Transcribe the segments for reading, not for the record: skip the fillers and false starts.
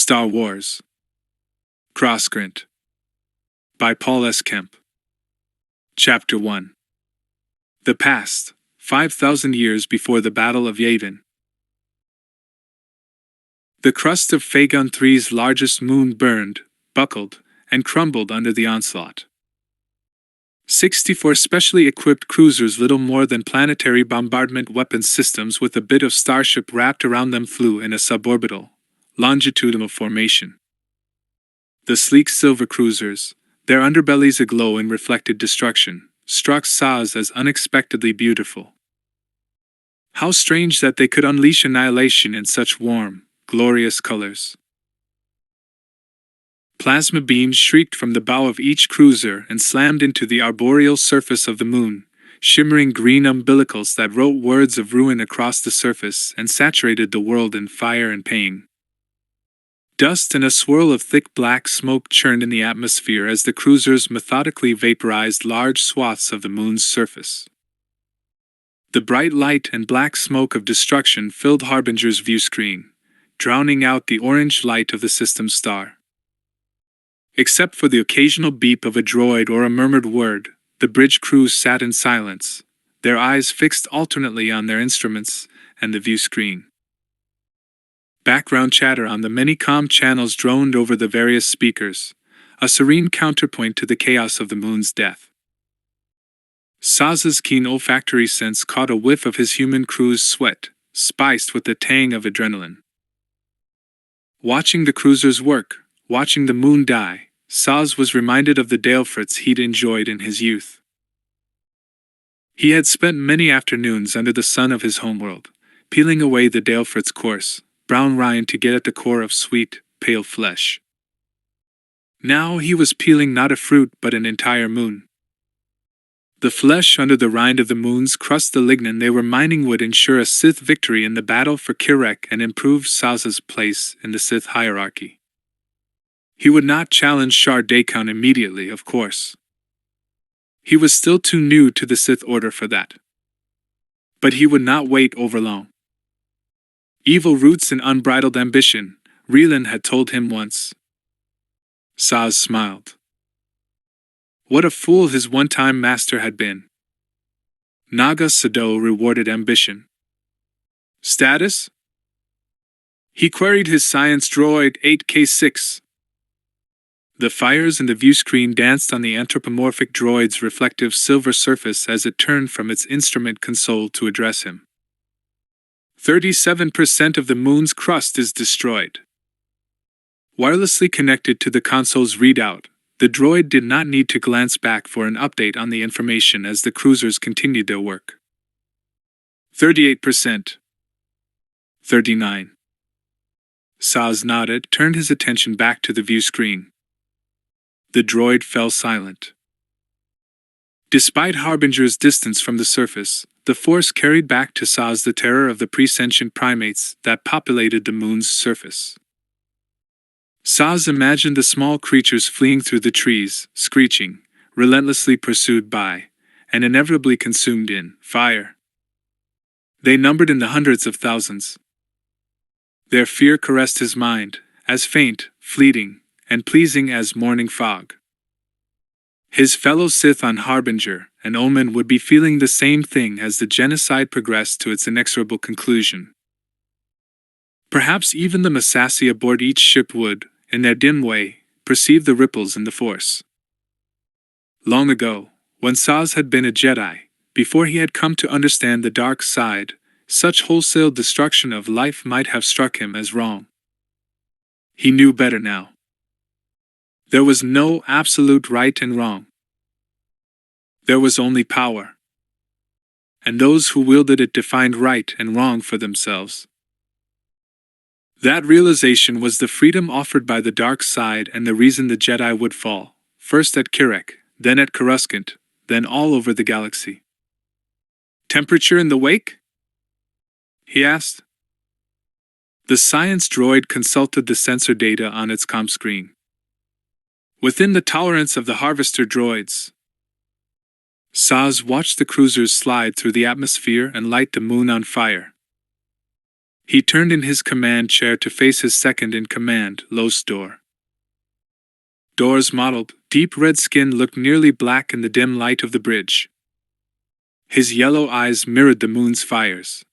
Star Wars. Crosscurrent. By Paul S. Kemp. Chapter 1. The Past, 5,000 years before the Battle of Yavin. The crust of Phagon III's largest moon burned, buckled, and crumbled under the onslaught. 64 specially equipped cruisers, little more than planetary bombardment weapons systems with a bit of starship wrapped around them, flew in a suborbital, longitudinal formation. The sleek silver cruisers, their underbellies aglow in reflected destruction, struck Saz as unexpectedly beautiful. How strange that they could unleash annihilation in such warm, glorious colors. Plasma beams shrieked from the bow of each cruiser and slammed into the arboreal surface of the moon, shimmering green umbilicals that wrote words of ruin across the surface and saturated the world in fire and pain. Dust and a swirl of thick black smoke churned in the atmosphere as the cruisers methodically vaporized large swaths of the moon's surface. The bright light and black smoke of destruction filled Harbinger's view screen, drowning out the orange light of the system's star. Except for the occasional beep of a droid or a murmured word, the bridge crew sat in silence, their eyes fixed alternately on their instruments and the view screen. Background chatter on the many comm channels droned over the various speakers, a serene counterpoint to the chaos of the moon's death. Saz's keen olfactory sense caught a whiff of his human crew's sweat, spiced with the tang of adrenaline. Watching the cruisers work, watching the moon die, Saz was reminded of the Dalefrits he'd enjoyed in his youth. He had spent many afternoons under the sun of his homeworld, peeling away the Dalefrits' coarse, brown rind to get at the core of sweet, pale flesh. Now he was peeling not a fruit but an entire moon. The flesh under the rind of the moon's crust, the lignin they were mining, would ensure a Sith victory in the battle for Kirek and improve Saz's place in the Sith hierarchy. He would not challenge Shar Daikon immediately, of course. He was still too new to the Sith Order for that. But he would not wait overlong. Evil roots and unbridled ambition, Reelan had told him once. Saz smiled. What a fool his one-time master had been. Naga Sado rewarded ambition. Status? He queried his science droid 8K6. The fires in the view screen danced on the anthropomorphic droid's reflective silver surface as it turned from its instrument console to address him. 37% of the moon's crust is destroyed. Wirelessly connected to the console's readout, the droid did not need to glance back for an update on the information as the cruisers continued their work. 38%. 39. Saz nodded, turned his attention back to the view screen. The droid fell silent. Despite Harbinger's distance from the surface, the Force carried back to Saz the terror of the pre-sentient primates that populated the moon's surface. Saz imagined the small creatures fleeing through the trees, screeching, relentlessly pursued by, and inevitably consumed in, fire. They numbered in the hundreds of thousands. Their fear caressed his mind, as faint, fleeting, and pleasing as morning fog. His fellow Sith on Harbinger and Omen would be feeling the same thing as the genocide progressed to its inexorable conclusion. Perhaps even the Massassi aboard each ship would, in their dim way, perceive the ripples in the Force. Long ago, when Saz had been a Jedi, before he had come to understand the dark side, such wholesale destruction of life might have struck him as wrong. He knew better now. There was no absolute right and wrong. There was only power. And those who wielded it defined right and wrong for themselves. That realization was the freedom offered by the dark side and the reason the Jedi would fall, first at Kirek, then at Coruscant, then all over the galaxy. Temperature in the wake? He asked. The science droid consulted the sensor data on its comm screen. Within the tolerance of the harvester droids. Saz watched the cruisers slide through the atmosphere and light the moon on fire. He turned in his command chair to face his second-in-command, Los Dor. Dor's mottled, deep red skin looked nearly black in the dim light of the bridge. His yellow eyes mirrored the moon's fires.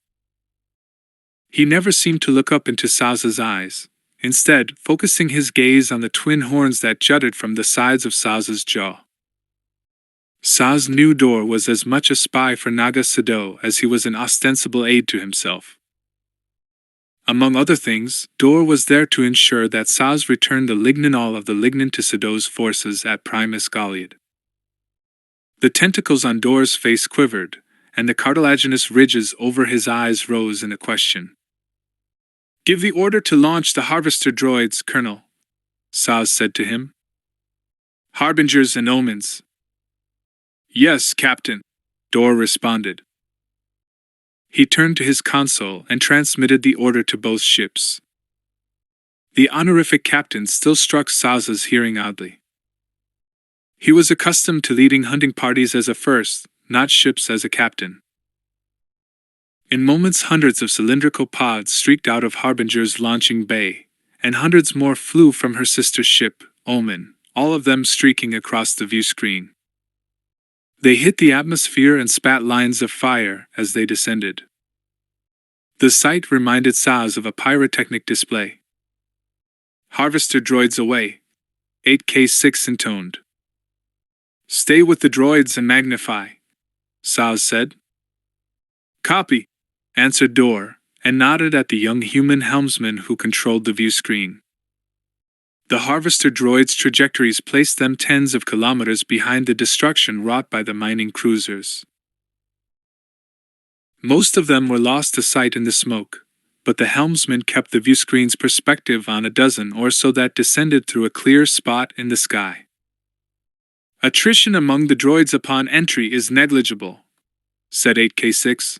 He never seemed to look up into Saz's eyes, instead focusing his gaze on the twin horns that jutted from the sides of Saz's jaw. Saz knew Dor was as much a spy for Naga Sado as he was an ostensible aide to himself. Among other things, Dor was there to ensure that Saz returned the ligninol of the lignin to Sado's forces at Primus Galiad. The tentacles on Dor's face quivered, and the cartilaginous ridges over his eyes rose in a question. "Give the order to launch the harvester droids, Colonel," Saz said to him. "Harbingers and omens." "Yes, Captain," Dor responded. He turned to his console and transmitted the order to both ships. The honorific captain still struck Saz's hearing oddly. He was accustomed to leading hunting parties as a first, not ships as a captain. In moments, hundreds of cylindrical pods streaked out of Harbinger's launching bay, and hundreds more flew from her sister ship, Omen, all of them streaking across the view screen. They hit the atmosphere and spat lines of fire as they descended. The sight reminded Saz of a pyrotechnic display. "Harvester droids away," 8K6 intoned. "Stay with the droids and magnify," Saz said. "Copy," answered Dor, and nodded at the young human helmsman who controlled the view screen. The harvester droids' trajectories placed them tens of kilometers behind the destruction wrought by the mining cruisers. Most of them were lost to sight in the smoke, but the helmsman kept the viewscreen's perspective on a dozen or so that descended through a clear spot in the sky. "Attrition among the droids upon entry is negligible," said 8K6.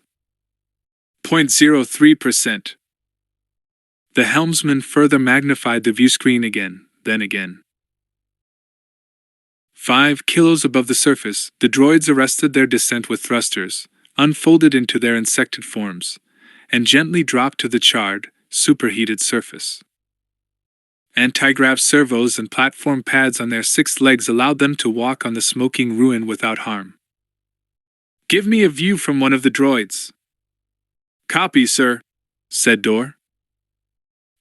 0.03%. The helmsman further magnified the viewscreen again, then again. 5 kilos above the surface, the droids arrested their descent with thrusters, unfolded into their insected forms, and gently dropped to the charred, superheated surface. Anti-grav servos and platform pads on their 6 legs allowed them to walk on the smoking ruin without harm. "Give me a view from one of the droids." "Copy, sir," said Dor.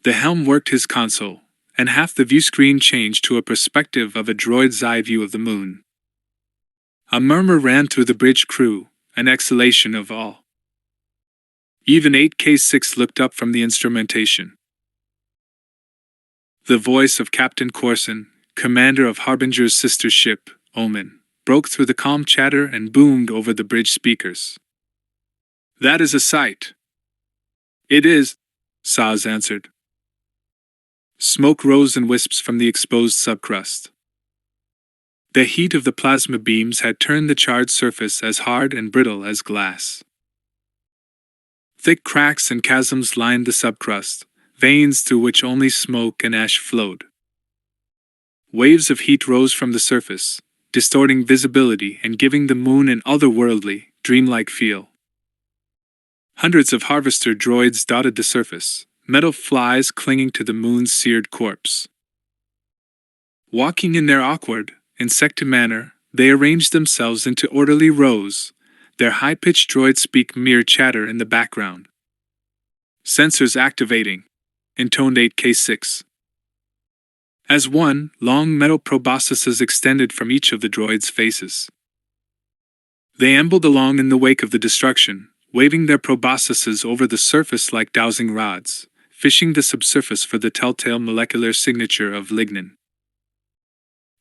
The helm worked his console, and half the viewscreen changed to a perspective of a droid's eye view of the moon. A murmur ran through the bridge crew, an exhalation of awe. Even 8K6 looked up from the instrumentation. The voice of Captain Corson, commander of Harbinger's sister ship, Omen, broke through the calm chatter and boomed over the bridge speakers. "That is a sight." "It is," Saz answered. Smoke rose in wisps from the exposed subcrust. The heat of the plasma beams had turned the charred surface as hard and brittle as glass. Thick cracks and chasms lined the subcrust, veins through which only smoke and ash flowed. Waves of heat rose from the surface, distorting visibility and giving the moon an otherworldly, dreamlike feel. Hundreds of harvester droids dotted the surface, metal flies clinging to the moon's seared corpse. Walking in their awkward, insecty manner, they arranged themselves into orderly rows, their high-pitched droid-speak mere chatter in the background. "Sensors activating," intoned 8K6. As one, long metal proboscises extended from each of the droids' faces. They ambled along in the wake of the destruction, waving their proboscises over the surface like dowsing rods, fishing the subsurface for the telltale molecular signature of lignin.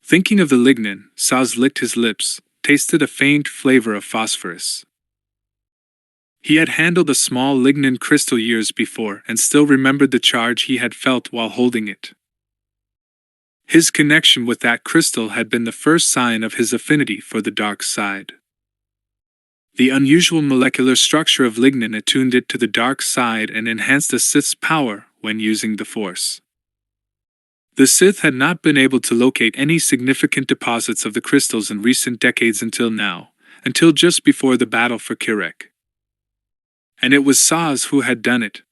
Thinking of the lignin, Saz licked his lips, tasted a faint flavor of phosphorus. He had handled a small lignin crystal years before and still remembered the charge he had felt while holding it. His connection with that crystal had been the first sign of his affinity for the dark side. The unusual molecular structure of lignin attuned it to the dark side and enhanced the Sith's power when using the Force. The Sith had not been able to locate any significant deposits of the crystals in recent decades until just before the battle for Kirek. And it was Saz who had done it.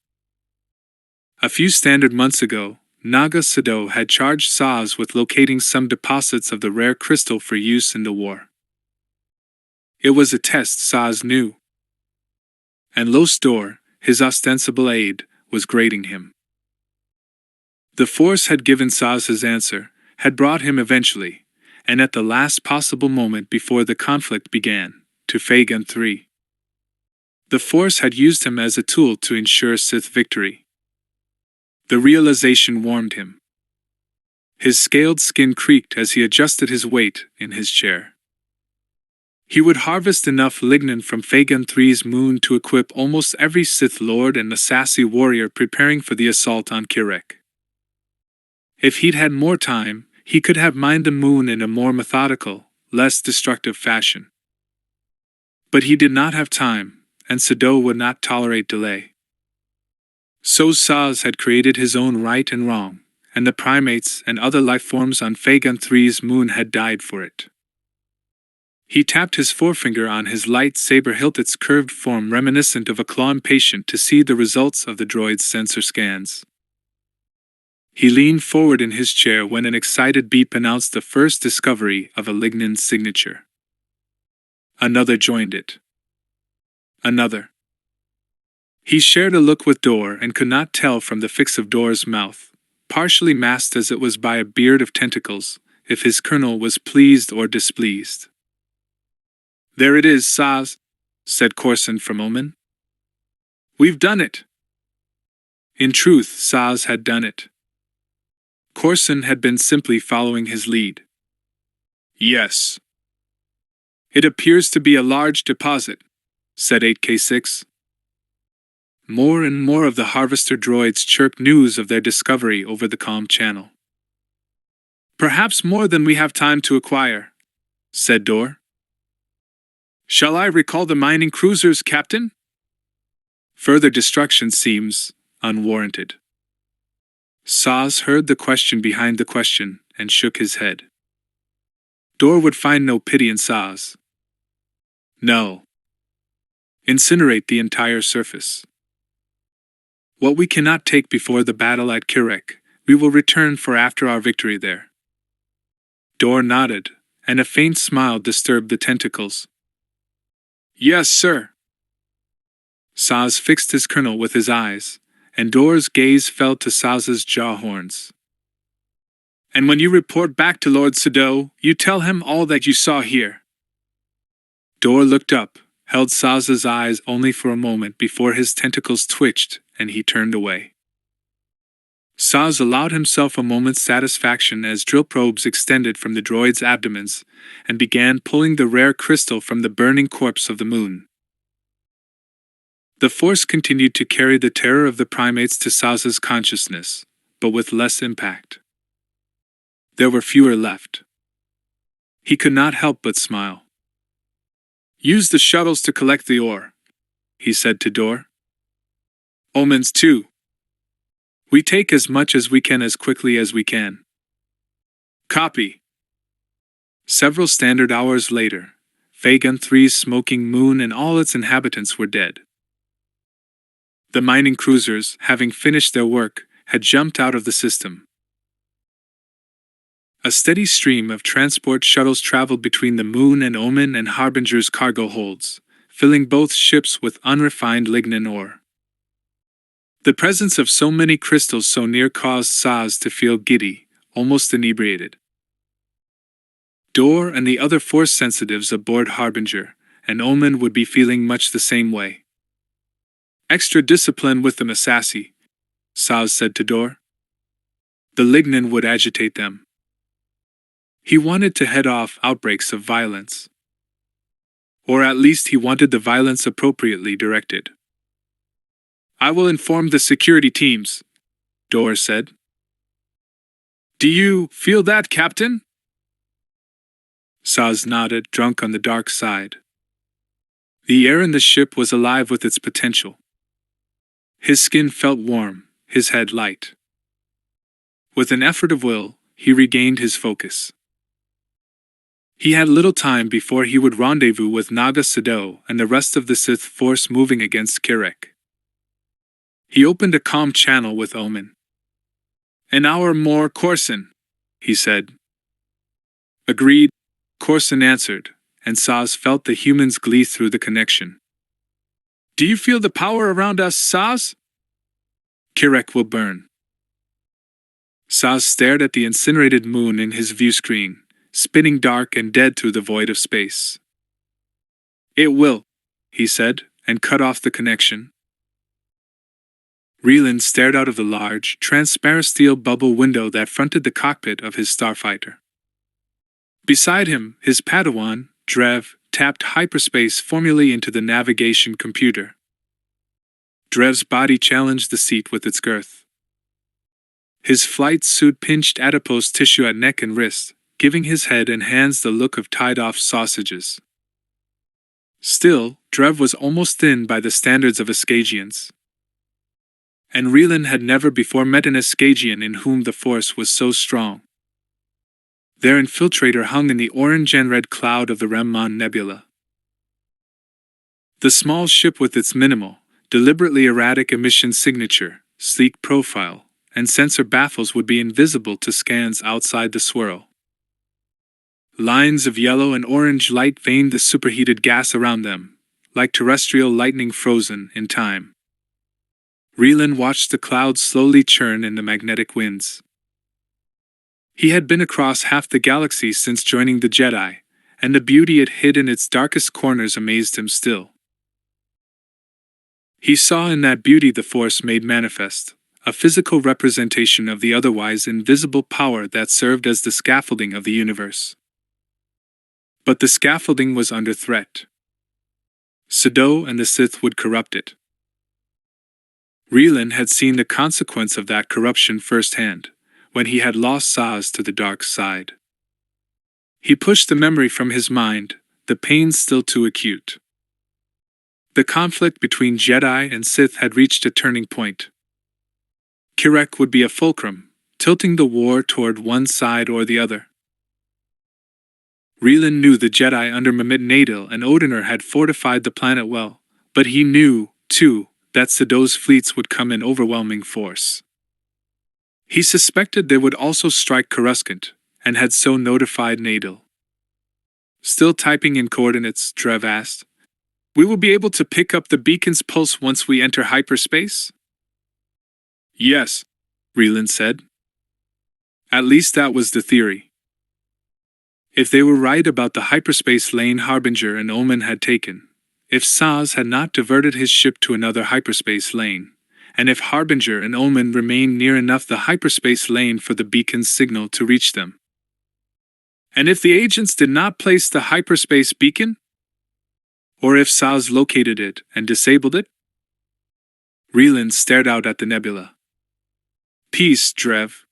A few standard months ago, Naga Sado had charged Saz with locating some deposits of the rare crystal for use in the war. It was a test, Saz knew. And Lostor, his ostensible aide, was grading him. The Force had given Saz his answer, had brought him eventually, and at the last possible moment before the conflict began, to Fagan III. The Force had used him as a tool to ensure Sith victory. The realization warmed him. His scaled skin creaked as he adjusted his weight in his chair. He would harvest enough lignin from Fagan III's moon to equip almost every Sith Lord and Assassi warrior preparing for the assault on Kirek. If he'd had more time, he could have mined the moon in a more methodical, less destructive fashion. But he did not have time, and Sado would not tolerate delay. So Saz had created his own right and wrong, and the primates and other lifeforms on Fagan III's moon had died for it. He tapped his forefinger on his lightsaber hilt, its curved form reminiscent of a claw, impatient to see the results of the droid's sensor scans. He leaned forward in his chair when an excited beep announced the first discovery of a lignin signature. Another joined it. Another. He shared a look with Dor and could not tell from the fix of Dor's mouth, partially masked as it was by a beard of tentacles, if his colonel was pleased or displeased. "There it is, Saz," said Corson from Omen. "We've done it." In truth, Saz had done it. Corson had been simply following his lead. "Yes. It appears to be a large deposit," said 8K6. More and more of the harvester droids chirped news of their discovery over the comm channel. "Perhaps more than we have time to acquire," said Dor. "Shall I recall the mining cruisers, Captain?" Further destruction seems unwarranted. Saz heard the question behind the question and shook his head. Dor would find no pity in Saz. "No. Incinerate the entire surface. What we cannot take before the battle at Kirek, we will return for after our victory there." Dor nodded, and a faint smile disturbed the tentacles. "Yes, sir." Saz fixed his colonel with his eyes, and Dor's gaze fell to Saz's jaw horns. "And when you report back to Lord Sado, you tell him all that you saw here." Dor looked up, held Saz's eyes only for a moment before his tentacles twitched and he turned away. Saz allowed himself a moment's satisfaction as drill probes extended from the droids' abdomens and began pulling the rare crystal from the burning corpse of the moon. The Force continued to carry the terror of the primates to Saz's consciousness, but with less impact. There were fewer left. He could not help but smile. "Use the shuttles to collect the ore," he said to Dor. "Omens too. We take as much as we can as quickly as we can." "Copy." Several standard hours later, Fagan III's smoking moon and all its inhabitants were dead. The mining cruisers, having finished their work, had jumped out of the system. A steady stream of transport shuttles traveled between the moon and Omen and Harbinger's cargo holds, filling both ships with unrefined lignin ore. The presence of so many crystals so near caused Saz to feel giddy, almost inebriated. Dor and the other Force sensitives aboard Harbinger and Omen would be feeling much the same way. "Extra discipline with them, Assassi," Saz said to Dor. "The lignin would agitate them." He wanted to head off outbreaks of violence. Or at least he wanted the violence appropriately directed. "I will inform the security teams," Dor said. "Do you feel that, Captain?" Saz nodded, drunk on the dark side. The air in the ship was alive with its potential. His skin felt warm, his head light. With an effort of will, he regained his focus. He had little time before he would rendezvous with Naga Sado and the rest of the Sith Force moving against Kirek. He opened a calm channel with Omen. "An hour more, Corson," he said. "Agreed," Corson answered, and Saz felt the human's glee through the connection. "Do you feel the power around us, Saz?" "Kirek will burn." Saz stared at the incinerated moon in his view screen, spinning dark and dead through the void of space. "It will," he said, and cut off the connection. Reland stared out of the large, transparent steel bubble window that fronted the cockpit of his starfighter. Beside him, his Padawan, Drev, tapped hyperspace formulae into the navigation computer. Drev's body challenged the seat with its girth. His flight suit pinched adipose tissue at neck and wrist, giving his head and hands the look of tied-off sausages. Still, Drev was almost thin by the standards of Ascagians. And Reland had never before met an Ascagian in whom the force was so strong. Their infiltrator hung in the orange and red cloud of the Ramman Nebula. The small ship with its minimal, deliberately erratic emission signature, sleek profile, and sensor baffles would be invisible to scans outside the swirl. Lines of yellow and orange light veined the superheated gas around them, like terrestrial lightning frozen in time. Reland watched the clouds slowly churn in the magnetic winds. He had been across half the galaxy since joining the Jedi, and the beauty it hid in its darkest corners amazed him still. He saw in that beauty the Force made manifest, a physical representation of the otherwise invisible power that served as the scaffolding of the universe. But the scaffolding was under threat. Sado and the Sith would corrupt it. Reland had seen the consequence of that corruption firsthand, when he had lost Saz to the dark side. He pushed the memory from his mind, the pain still too acute. The conflict between Jedi and Sith had reached a turning point. Kirek would be a fulcrum, tilting the war toward one side or the other. Reland knew the Jedi under Mehmet Nadil and Odiner had fortified the planet well, but he knew, too, that Sado's fleets would come in overwhelming force. He suspected they would also strike Coruscant, and had so notified Nadil. Still typing in coordinates, Drev asked, "We will be able to pick up the beacon's pulse once we enter hyperspace?" "Yes," Reland said. At least that was the theory. If they were right about the hyperspace lane Harbinger and Omen had taken, if Saz had not diverted his ship to another hyperspace lane, and if Harbinger and Omen remained near enough the hyperspace lane for the beacon's signal to reach them. And if the agents did not place the hyperspace beacon? Or if Saz located it and disabled it? Reland stared out at the nebula. "Peace, Drev.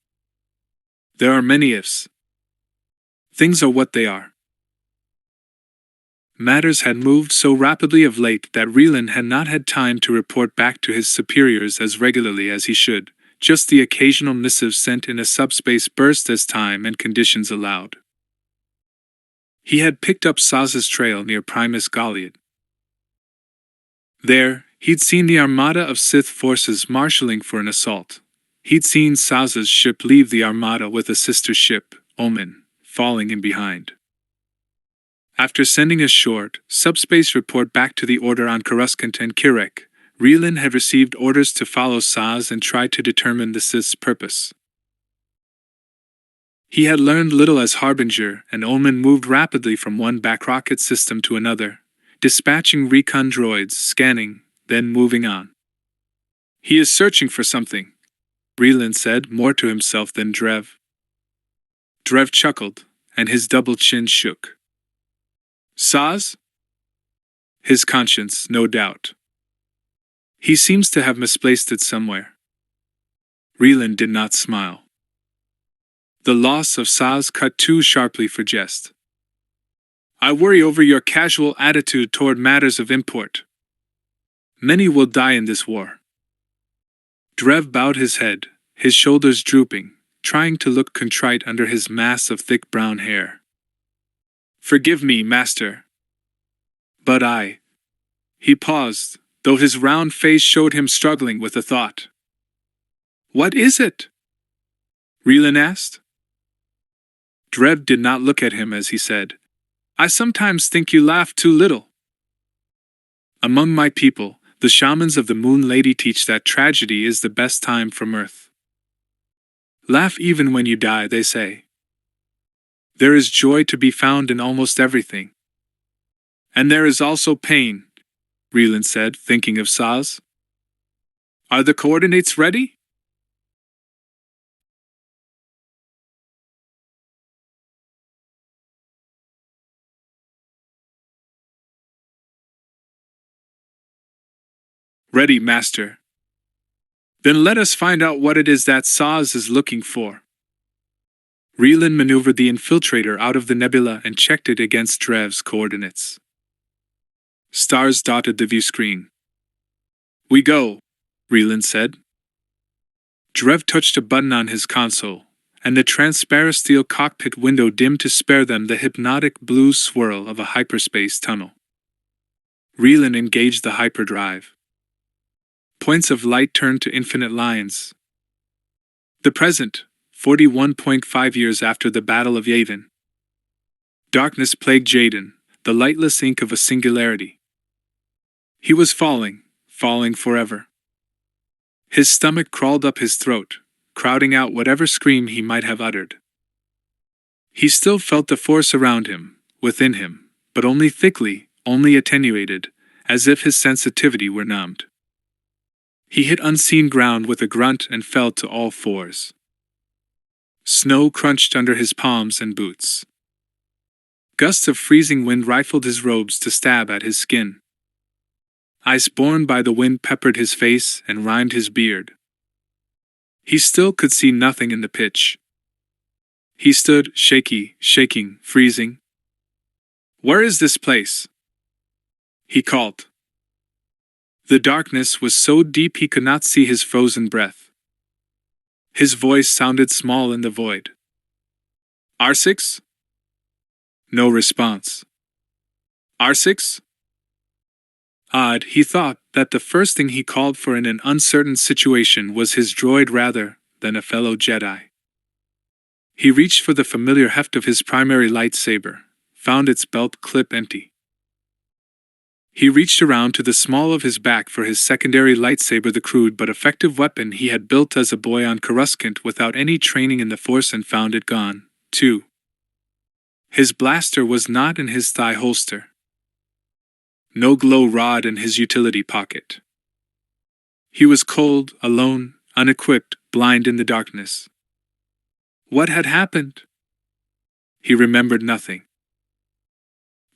There are many ifs. Things are what they are." Matters had moved so rapidly of late that Reland had not had time to report back to his superiors as regularly as he should, just the occasional missive sent in a subspace burst as time and conditions allowed. He had picked up Saz's trail near Primus Galiad. There, he'd seen the armada of Sith forces marshalling for an assault. He'd seen Saz's ship leave the armada with a sister ship, Omen, falling in behind. After sending a short, subspace report back to the Order on Coruscant and Kirek, Reland had received orders to follow Saz and try to determine the Sith's purpose. He had learned little as Harbinger and Omen moved rapidly from one backrocket system to another, dispatching recon droids, scanning, then moving on. "He is searching for something," Reland said, more to himself than Drev. Drev chuckled, and his double chin shook. "Saz?" His conscience, no doubt. He seems to have misplaced it somewhere. Reland did not smile. The loss of Saz cut too sharply for jest. "I worry over your casual attitude toward matters of import. Many will die in this war." Drev bowed his head, his shoulders drooping, trying to look contrite under his mass of thick brown hair. "Forgive me, Master. But I..." He paused, though his round face showed him struggling with a thought. "What is it?" Reelin asked. Drev did not look at him as he said, "I sometimes think you laugh too little. Among my people, the shamans of the Moon Lady teach that tragedy is the best time for mirth. Laugh even when you die, they say. There is joy to be found in almost everything. And there is also pain," Reelin said, thinking of Saz. "Are the coordinates ready?" "Ready, Master." "Then let us find out what it is that Saz is looking for." Reelin maneuvered the infiltrator out of the nebula and checked it against Drev's coordinates. Stars dotted the view screen. "We go," Reelin said. Drev touched a button on his console, and the transparent steel cockpit window dimmed to spare them the hypnotic blue swirl of a hyperspace tunnel. Reelin engaged the hyperdrive. Points of light turned to infinite lines. The present, 41.5 years after the Battle of Yavin. Darkness plagued Jaden, the lightless ink of a singularity. He was falling forever. His stomach crawled up his throat, crowding out whatever scream he might have uttered. He still felt the force around him, within him, but only thickly, only attenuated, as if his sensitivity were numbed. He hit unseen ground with a grunt and fell to all fours. Snow crunched under his palms and boots. Gusts of freezing wind rifled his robes to stab at his skin. Ice borne by the wind peppered his face and rimed his beard. He still could see nothing in the pitch. He stood, shaking, freezing. "Where is this place?" he called. The darkness was so deep he could not see his frozen breath. His voice sounded small in the void. "R6? No response. "R6? Odd, he thought, that the first thing he called for in an uncertain situation was his droid rather than a fellow Jedi. He reached for the familiar heft of his primary lightsaber, found its belt clip empty. He reached around to the small of his back for his secondary lightsaber, the crude but effective weapon he had built as a boy on Crosscurrent without any training in the Force, and found it gone, too. His blaster was not in his thigh holster. No glow rod in his utility pocket. He was cold, alone, unequipped, blind in the darkness. What had happened? He remembered nothing.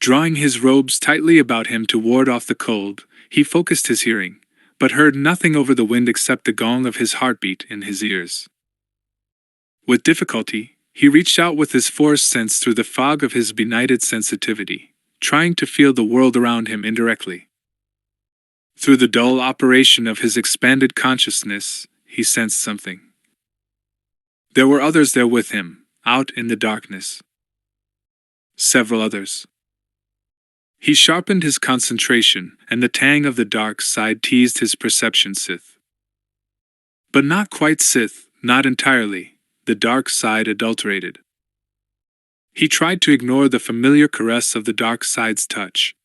Drawing his robes tightly about him to ward off the cold, he focused his hearing, but heard nothing over the wind except the gong of his heartbeat in his ears. With difficulty, he reached out with his Force sense through the fog of his benighted sensitivity, trying to feel the world around him indirectly. Through the dull operation of his expanded consciousness, he sensed something. There were others there with him, out in the darkness. Several others. He sharpened his concentration, and the tang of the dark side teased his perception Sith. But not quite Sith, not entirely, the dark side adulterated. He tried to ignore the familiar caress of the dark side's touch.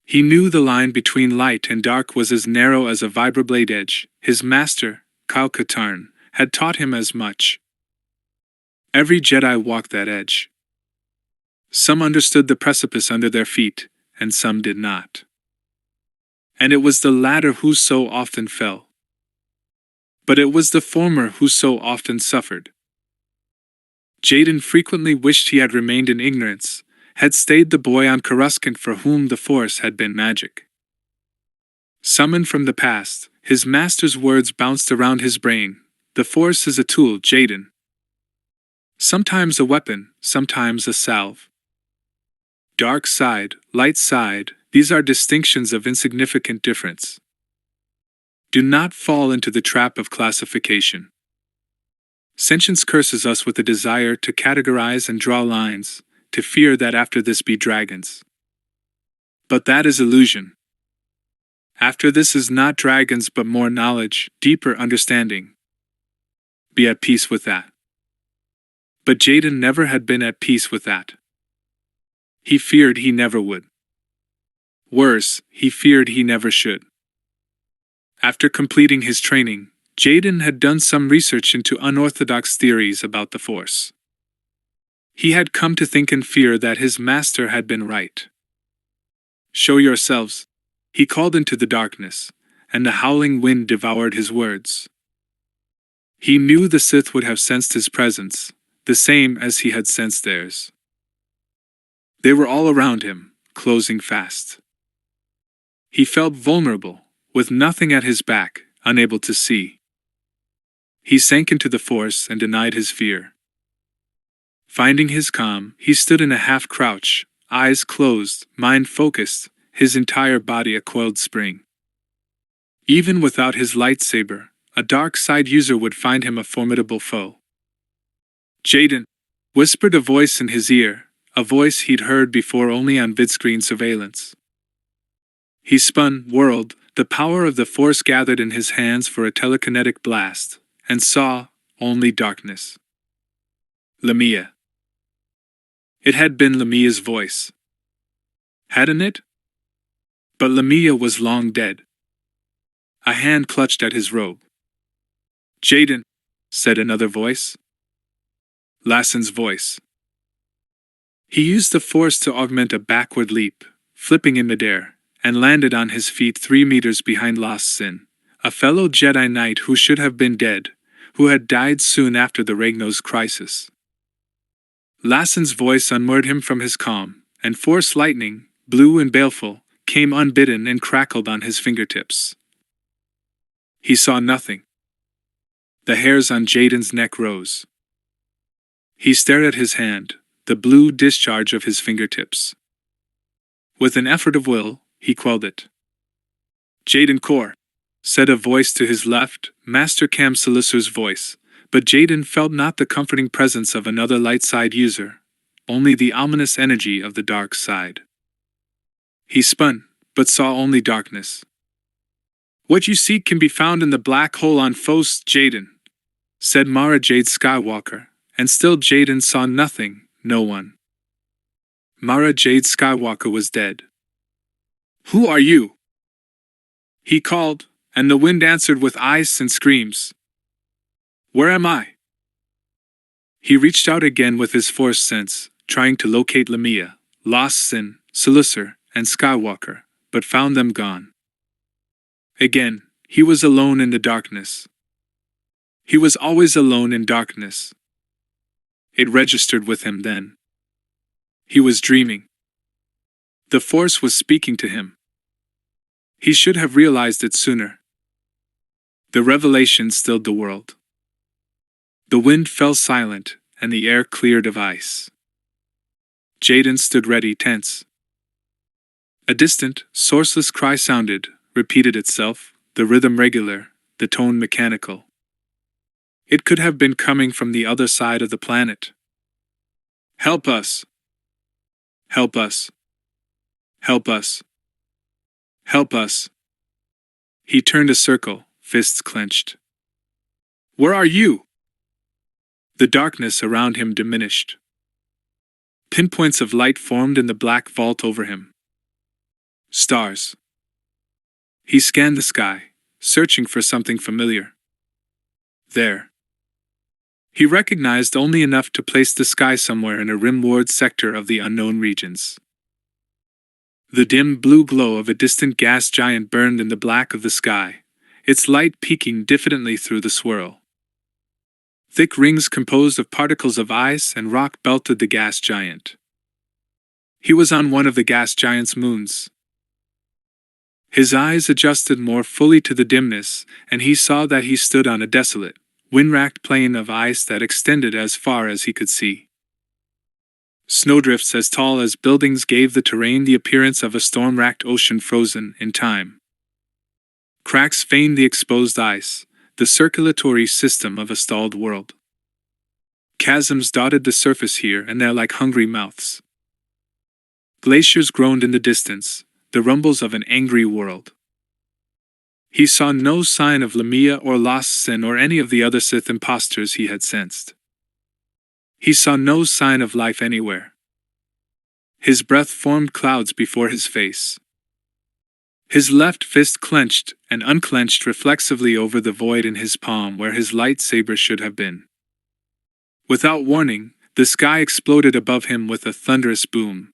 He knew the line between light and dark was as narrow as a vibroblade edge. His master, Kyle Katarn, had taught him as much. Every Jedi walked that edge. Some understood the precipice under their feet, and some did not. And it was the latter who so often fell. But it was the former who so often suffered. Jaden frequently wished he had remained in ignorance, had stayed the boy on Coruscant for whom the Force had been magic. Summoned from the past, his master's words bounced around his brain. The Force is a tool, Jaden. Sometimes a weapon, sometimes a salve. Dark side, light side, these are distinctions of insignificant difference. Do not fall into the trap of classification. Sentience curses us with a desire to categorize and draw lines, to fear that after this be dragons. But that is illusion. After this is not dragons but more knowledge, deeper understanding. Be at peace with that. But Jaden never had been at peace with that. He feared he never would. Worse, he feared he never should. After completing his training, Jaden had done some research into unorthodox theories about the Force. He had come to think and fear that his master had been right. Show yourselves, he called into the darkness, and the howling wind devoured his words. He knew the Sith would have sensed his presence, the same as he had sensed theirs. They were all around him, closing fast. He felt vulnerable, with nothing at his back, unable to see. He sank into the Force and denied his fear. Finding his calm, he stood in a half-crouch, eyes closed, mind focused, his entire body a coiled spring. Even without his lightsaber, a dark side user would find him a formidable foe. Jaden, whispered a voice in his ear, a voice he'd heard before only on vidscreen surveillance. He spun, whirled, the power of the Force gathered in his hands for a telekinetic blast, and saw only darkness. Lamia. It had been Lamia's voice. Hadn't it? But Lamia was long dead. A hand clutched at his robe. Jaden, said another voice. Lassen's voice. He used the Force to augment a backward leap, flipping in midair, and landed on his feet 3 meters behind Lassen, a fellow Jedi Knight who should have been dead, who had died soon after the Ragnos crisis. Lassen's voice unmoored him from his calm, and Force lightning, blue and baleful, came unbidden and crackled on his fingertips. He saw nothing. The hairs on Jaden's neck rose. He stared at his hand, the blue discharge of his fingertips. With an effort of will, he quelled it. "JADEN KORR," said a voice to his left, Master Cam Salisser's voice, but Jaden felt not the comforting presence of another light side user, only the ominous energy of the dark side. He spun, but saw only darkness. "What you seek can be found in the black hole on Phos, Jaden," said Mara Jade Skywalker, and still Jaden saw nothing, no one. Mara Jade Skywalker was dead. "Who are you?" he called, and the wind answered with ice and screams. "Where am I?" He reached out again with his Force sense, trying to locate Lamia, Lassen, Salisser, and Skywalker, but found them gone. Again, he was alone in the darkness. He was always alone in darkness. It registered with him then. He was dreaming. The Force was speaking to him. He should have realized it sooner. The revelation stilled the world. The wind fell silent, and the air cleared of ice. Jaden stood ready, tense. A distant, sourceless cry sounded, repeated itself, the rhythm regular, the tone mechanical. It could have been coming from the other side of the planet. "Help us! Help us! Help us! Help us!" He turned a circle, fists clenched. "Where are you?" The darkness around him diminished. Pinpoints of light formed in the black vault over him. Stars. He scanned the sky, searching for something familiar. There. He recognized only enough to place the sky somewhere in a rimward sector of the unknown regions. The dim blue glow of a distant gas giant burned in the black of the sky, its light peeking diffidently through the swirl. Thick rings composed of particles of ice and rock belted the gas giant. He was on one of the gas giant's moons. His eyes adjusted more fully to the dimness, and he saw that he stood on a desolate, wind-racked plain of ice that extended as far as he could see. Snowdrifts as tall as buildings gave the terrain the appearance of a storm-racked ocean frozen in time. Cracks veined the exposed ice, the circulatory system of a stalled world. Chasms dotted the surface here and there like hungry mouths. Glaciers groaned in the distance, the rumbles of an angry world. He saw no sign of Lamia or Lost Sin or any of the other Sith imposters he had sensed. He saw no sign of life anywhere. His breath formed clouds before his face. His left fist clenched and unclenched reflexively over the void in his palm where his lightsaber should have been. Without warning, the sky exploded above him with a thunderous boom.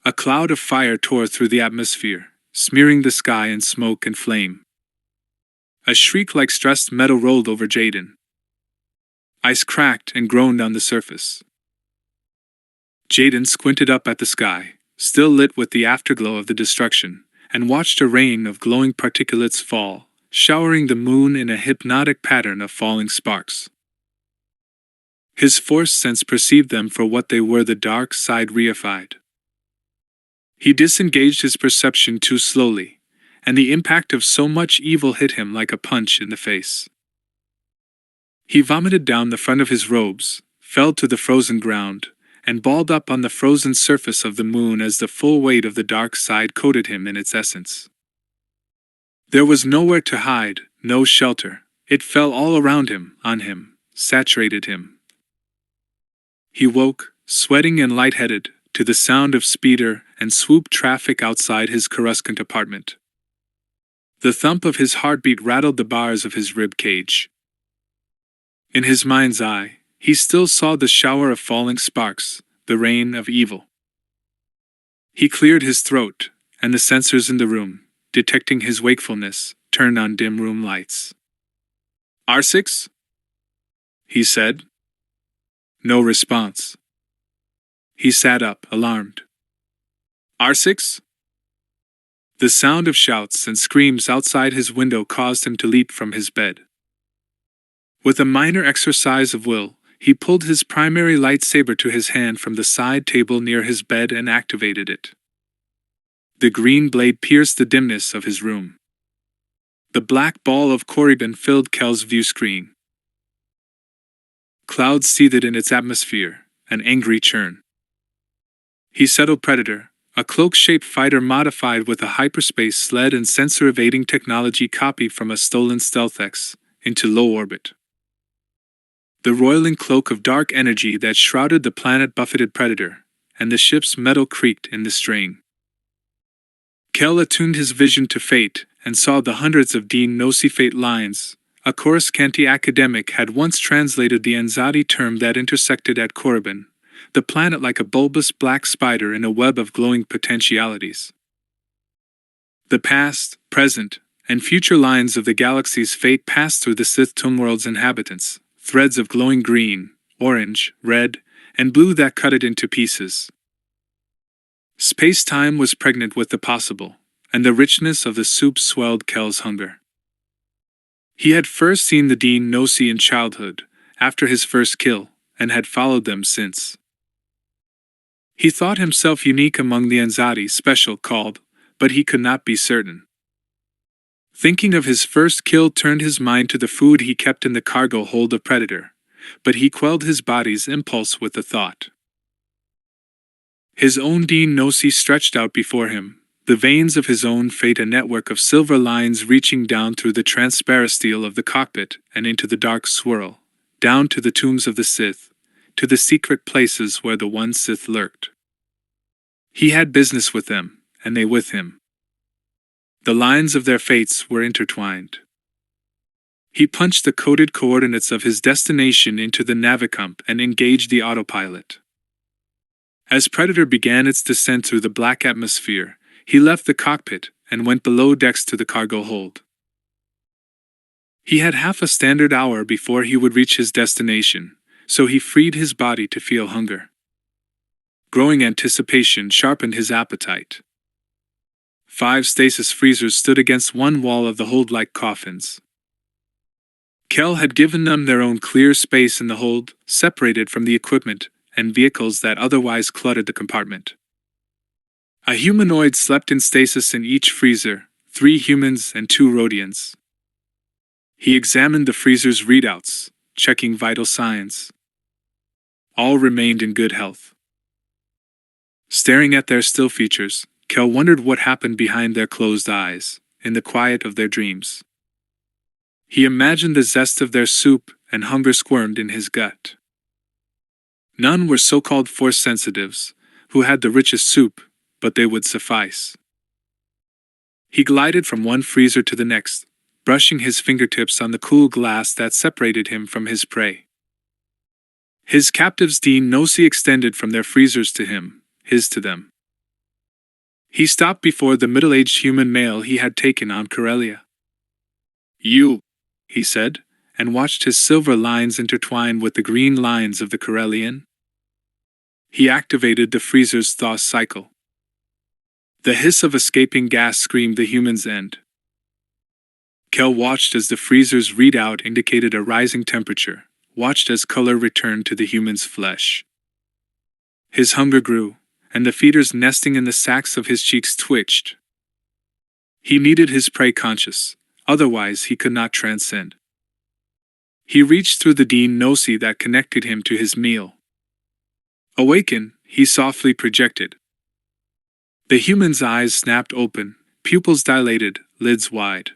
A cloud of fire tore through the atmosphere, smearing the sky in smoke and flame. A shriek like stressed metal rolled over Jaden. Ice cracked and groaned on the surface. Jaden squinted up at the sky, still lit with the afterglow of the destruction, and watched a rain of glowing particulates fall, showering the moon in a hypnotic pattern of falling sparks. His force sense perceived them for what they were, the dark side reified. He disengaged his perception too slowly, and the impact of so much evil hit him like a punch in the face. He vomited down the front of his robes, fell to the frozen ground, and balled up on the frozen surface of the moon as the full weight of the dark side coated him in its essence. There was nowhere to hide, no shelter. It fell all around him, on him, saturated him. He woke, sweating and lightheaded, to the sound of speeder and swoop traffic outside his Coruscant apartment. The thump of his heartbeat rattled the bars of his rib cage. In his mind's eye, he still saw the shower of falling sparks, the rain of evil. He cleared his throat, and the sensors in the room, detecting his wakefulness, turned on dim room lights. "R6?" he said. No response. He sat up, alarmed. "R6?" The sound of shouts and screams outside his window caused him to leap from his bed. With a minor exercise of will, he pulled his primary lightsaber to his hand from the side table near his bed and activated it. The green blade pierced the dimness of his room. The black ball of Korriban filled Kel's view screen. Clouds seethed in its atmosphere, an angry churn. He settled Predator, a cloak-shaped fighter modified with a hyperspace sled and sensor-evading technology copied from a stolen StealthX, into low orbit. The roiling cloak of dark energy that shrouded the planet buffeted Predator, and the ship's metal creaked in the strain. Kel attuned his vision to fate and saw the hundreds of Dean Nosi fate lines. A Coruscanti academic had once translated the Anzadi term that intersected at Korriban, the planet like a bulbous black spider in a web of glowing potentialities. The past, present, and future lines of the galaxy's fate passed through the Sith Toonworld's inhabitants, threads of glowing green, orange, red, and blue that cut it into pieces. Space-time was pregnant with the possible, and the richness of the soup swelled Kel's hunger. He had first seen the Dean Nosi in childhood, after his first kill, and had followed them since. He thought himself unique among the Anzadi special called, but he could not be certain. Thinking of his first kill turned his mind to the food he kept in the cargo hold of Predator, but he quelled his body's impulse with the thought. His own Dean Nosi stretched out before him, the veins of his own fate, a network of silver lines reaching down through the transparent steel of the cockpit and into the dark swirl, down to the tombs of the Sith, to the secret places where the one Sith lurked. He had business with them, and they with him. The lines of their fates were intertwined. He punched the coded coordinates of his destination into the navicomp and engaged the autopilot. As Predator began its descent through the black atmosphere, he left the cockpit and went below decks to the cargo hold. He had half a standard hour before he would reach his destination, so he freed his body to feel hunger. Growing anticipation sharpened his appetite. 5 stasis freezers stood against one wall of the hold like coffins. Kel had given them their own clear space in the hold, separated from the equipment and vehicles that otherwise cluttered the compartment. A humanoid slept in stasis in each freezer, 3 humans and 2 Rhodians. He examined the freezer's readouts, checking vital signs. All remained in good health. Staring at their still features, Kel wondered what happened behind their closed eyes, in the quiet of their dreams. He imagined the zest of their soup, and hunger squirmed in his gut. None were so-called force sensitives, who had the richest soup, but they would suffice. He glided from one freezer to the next, brushing his fingertips on the cool glass that separated him from his prey. His captives' DUOLOGY extended from their freezers to him, his to them. He stopped before the middle-aged human male he had taken on Corellia. "You," he said, and watched his silver lines intertwine with the green lines of the Corellian. He activated the freezer's thaw cycle. The hiss of escaping gas screamed the human's end. Kel watched as the freezer's readout indicated a rising temperature, watched as color returned to the human's flesh. His hunger grew, and the feeders nesting in the sacs of his cheeks twitched. He needed his prey conscious, otherwise he could not transcend. He reached through the DUOLOGY that connected him to his meal. "Awaken," he softly projected. The human's eyes snapped open, pupils dilated, lids wide.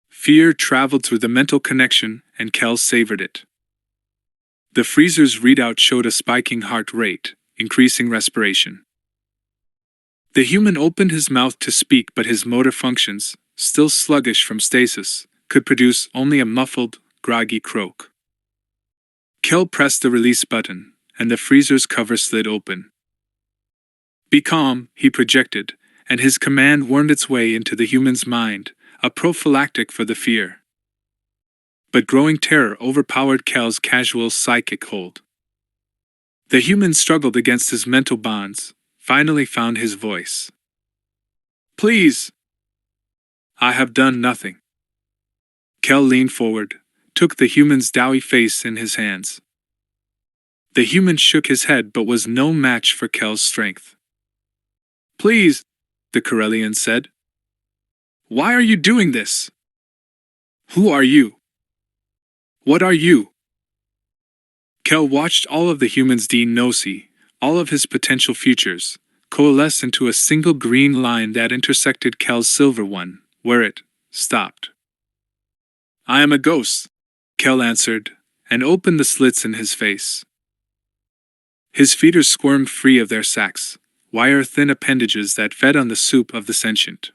Fear traveled through the mental connection, and Kel savored it. The freezer's readout showed a spiking heart rate, increasing respiration. The human opened his mouth to speak, but his motor functions, still sluggish from stasis, could produce only a muffled, groggy croak. Kel pressed the release button, and the freezer's cover slid open. "Be calm," he projected, and his command wormed its way into the human's mind, a prophylactic for the fear. But growing terror overpowered Kel's casual psychic hold. The human struggled against his mental bonds, finally found his voice. "Please! I have done nothing." Kel leaned forward, took the human's doughy face in his hands. The human shook his head but was no match for Kel's strength. "Please," the Corellian said. "Why are you doing this? Who are you? What are you?" Kel watched all of the human's DUOLOGY, all of his potential futures, coalesce into a single green line that intersected Kel's silver one, where it stopped. "I am a ghost," Kel answered, and opened the slits in his face. His feeders squirmed free of their sacs, wire-thin appendages that fed on the soup of the sentient.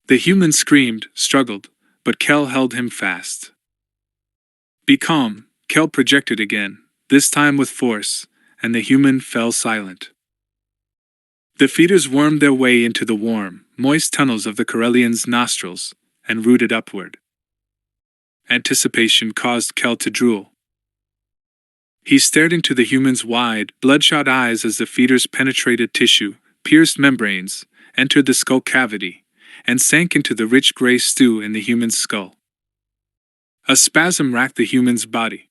The human screamed, struggled, but Kel held him fast. "Be calm," Kel projected again, this time with force, and the human fell silent. The feeders wormed their way into the warm, moist tunnels of the Corellian's nostrils, and rooted upward. Anticipation caused Kel to drool. He stared into the human's wide, bloodshot eyes as the feeders penetrated tissue, pierced membranes, entered the skull cavity, and sank into the rich gray stew in the human's skull. A spasm racked the human's body.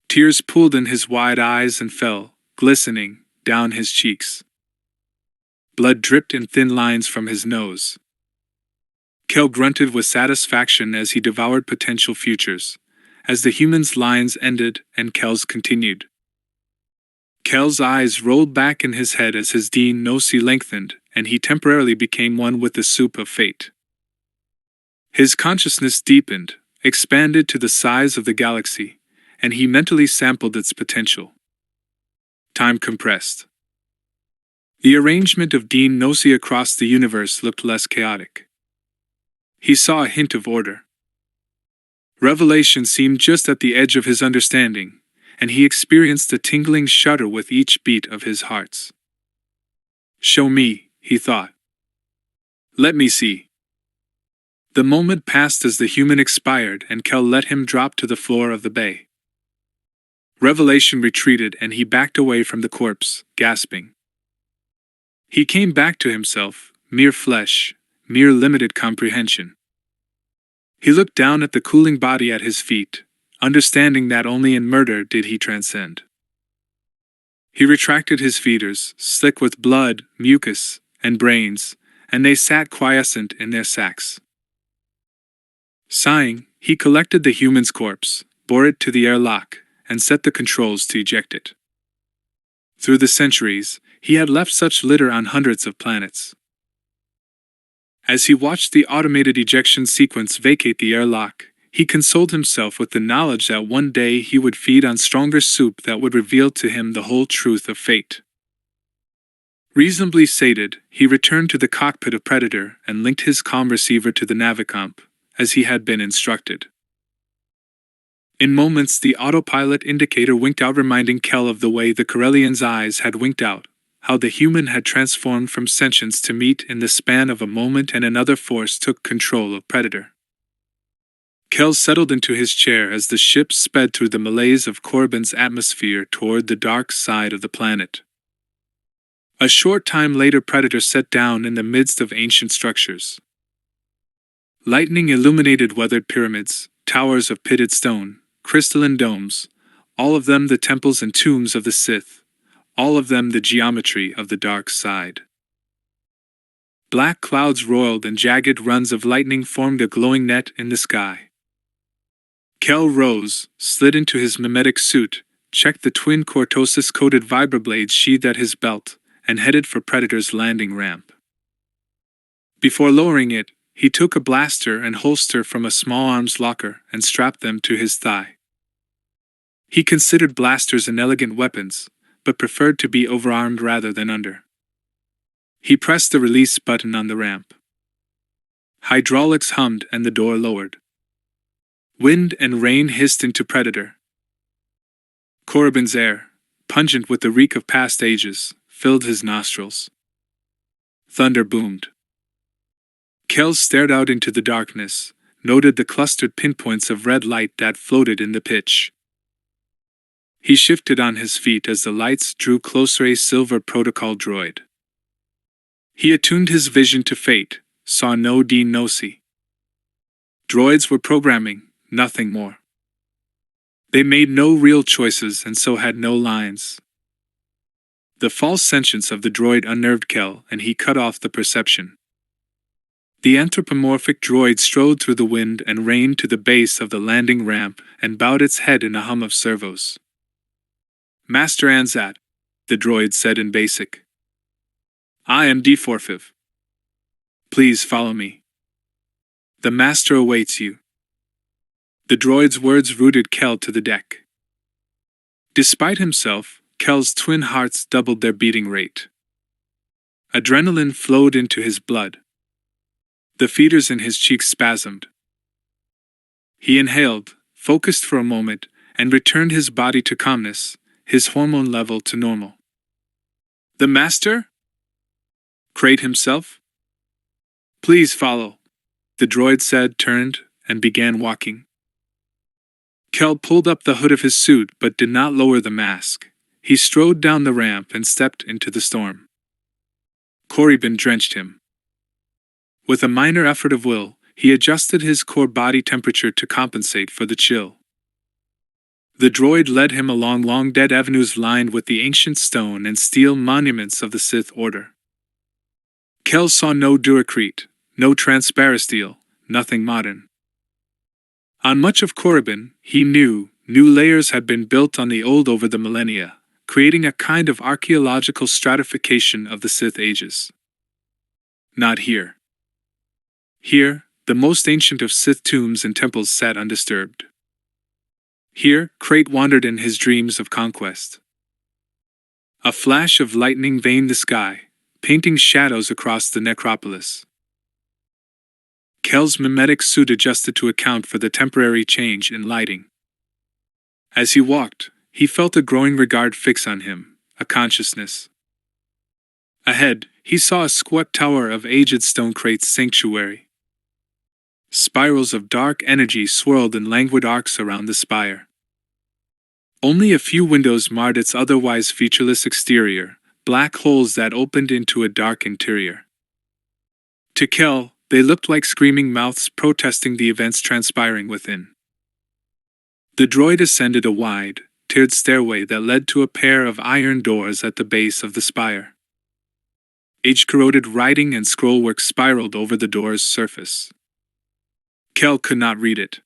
Tears pooled in his wide eyes and fell, glistening, down his cheeks. Blood dripped in thin lines from his nose. Kel grunted with satisfaction as he devoured potential futures, as the human's lines ended and Kel's continued. Kel's eyes rolled back in his head as his DUOLOGY lengthened, and he temporarily became one with the soup of fate. His consciousness deepened, expanded to the size of the galaxy, and he mentally sampled its potential. Time compressed. The arrangement of DUOLOGY across the universe looked less chaotic. He saw a hint of order. Revelation seemed just at the edge of his understanding, and he experienced a tingling shudder with each beat of his heart. "Show me," he thought. "Let me see." The moment passed as the human expired and Kel let him drop to the floor of the bay. Revelation retreated and he backed away from the corpse, gasping. He came back to himself, mere flesh, mere limited comprehension. He looked down at the cooling body at his feet, understanding that only in murder did he transcend. He retracted his feeders, slick with blood, mucus, and brains, and they sat quiescent in their sacs. Sighing, he collected the human's corpse, bore it to the airlock, and set the controls to eject it. Through the centuries, he had left such litter on hundreds of planets. As he watched the automated ejection sequence vacate the airlock, he consoled himself with the knowledge that one day he would feed on stronger soup that would reveal to him the whole truth of fate. Reasonably sated, he returned to the cockpit of Predator and linked his comm receiver to the navicomp, as he had been instructed. In moments, the autopilot indicator winked out, reminding Kel of the way the Corellian's eyes had winked out, how the human had transformed from sentience to meat in the span of a moment, and another force took control of Predator. Kel settled into his chair as the ship sped through the malaise of Corbin's atmosphere toward the dark side of the planet. A short time later, Predator set down in the midst of ancient structures. Lightning-illuminated weathered pyramids, towers of pitted stone, crystalline domes, all of them the temples and tombs of the Sith, all of them the geometry of the dark side. Black clouds roiled and jagged runs of lightning formed a glowing net in the sky. Kel rose, slid into his mimetic suit, checked the twin cortosis-coated vibroblades sheathed at his belt, and headed for Predator's landing ramp. Before lowering it, he took a blaster and holster from a small arms locker and strapped them to his thigh. He considered blasters inelegant weapons, but preferred to be overarmed rather than under. He pressed the release button on the ramp. Hydraulics hummed and the door lowered. Wind and rain hissed into Predator. Corbin's air, pungent with the reek of past ages, filled his nostrils. Thunder boomed. Kel stared out into the darkness, noted the clustered pinpoints of red light that floated in the pitch. He shifted on his feet as the lights drew closer. A silver protocol droid. He attuned his vision to fate, saw no D no C. Droids were programming, nothing more. They made no real choices and so had no lines. The false sentience of the droid unnerved Kel, and he cut off the perception. The anthropomorphic droid strode through the wind and rain to the base of the landing ramp and bowed its head in a hum of servos. "Master Anzat," the droid said in Basic. "I am D45. Please follow me. The Master awaits you." The droid's words rooted Kel to the deck. Despite himself, Kel's twin hearts doubled their beating rate. Adrenaline flowed into his blood. The feeders in his cheeks spasmed. He inhaled, focused for a moment, and returned his body to calmness, his hormone level to normal. "The Master?" Crate himself? "Please follow," the droid said, turned, and began walking. Kel pulled up the hood of his suit but did not lower the mask. He strode down the ramp and stepped into the storm. Corbin drenched him. With a minor effort of will, he adjusted his core body temperature to compensate for the chill. The droid led him along long dead avenues lined with the ancient stone and steel monuments of the Sith Order. Kel saw no duocrete, no transparasteel, nothing modern. On much of Corbin, he knew, new layers had been built on the old over the millennia, creating a kind of archaeological stratification of the Sith ages. Not here. Here, the most ancient of Sith tombs and temples sat undisturbed. Here, Crate wandered in his dreams of conquest. A flash of lightning veined the sky, painting shadows across the necropolis. Kel's mimetic suit adjusted to account for the temporary change in lighting. As he walked, he felt a growing regard fix on him, a consciousness. Ahead, he saw a squat tower of aged stone Crate's sanctuary. Spirals of dark energy swirled in languid arcs around the spire. Only a few windows marred its otherwise featureless exterior, black holes that opened into a dark interior. To Kel, they looked like screaming mouths protesting the events transpiring within. The droid ascended a wide, tiered stairway that led to a pair of iron doors at the base of the spire. Age-corroded writing and scrollwork spiraled over the door's surface. Kel could not read it.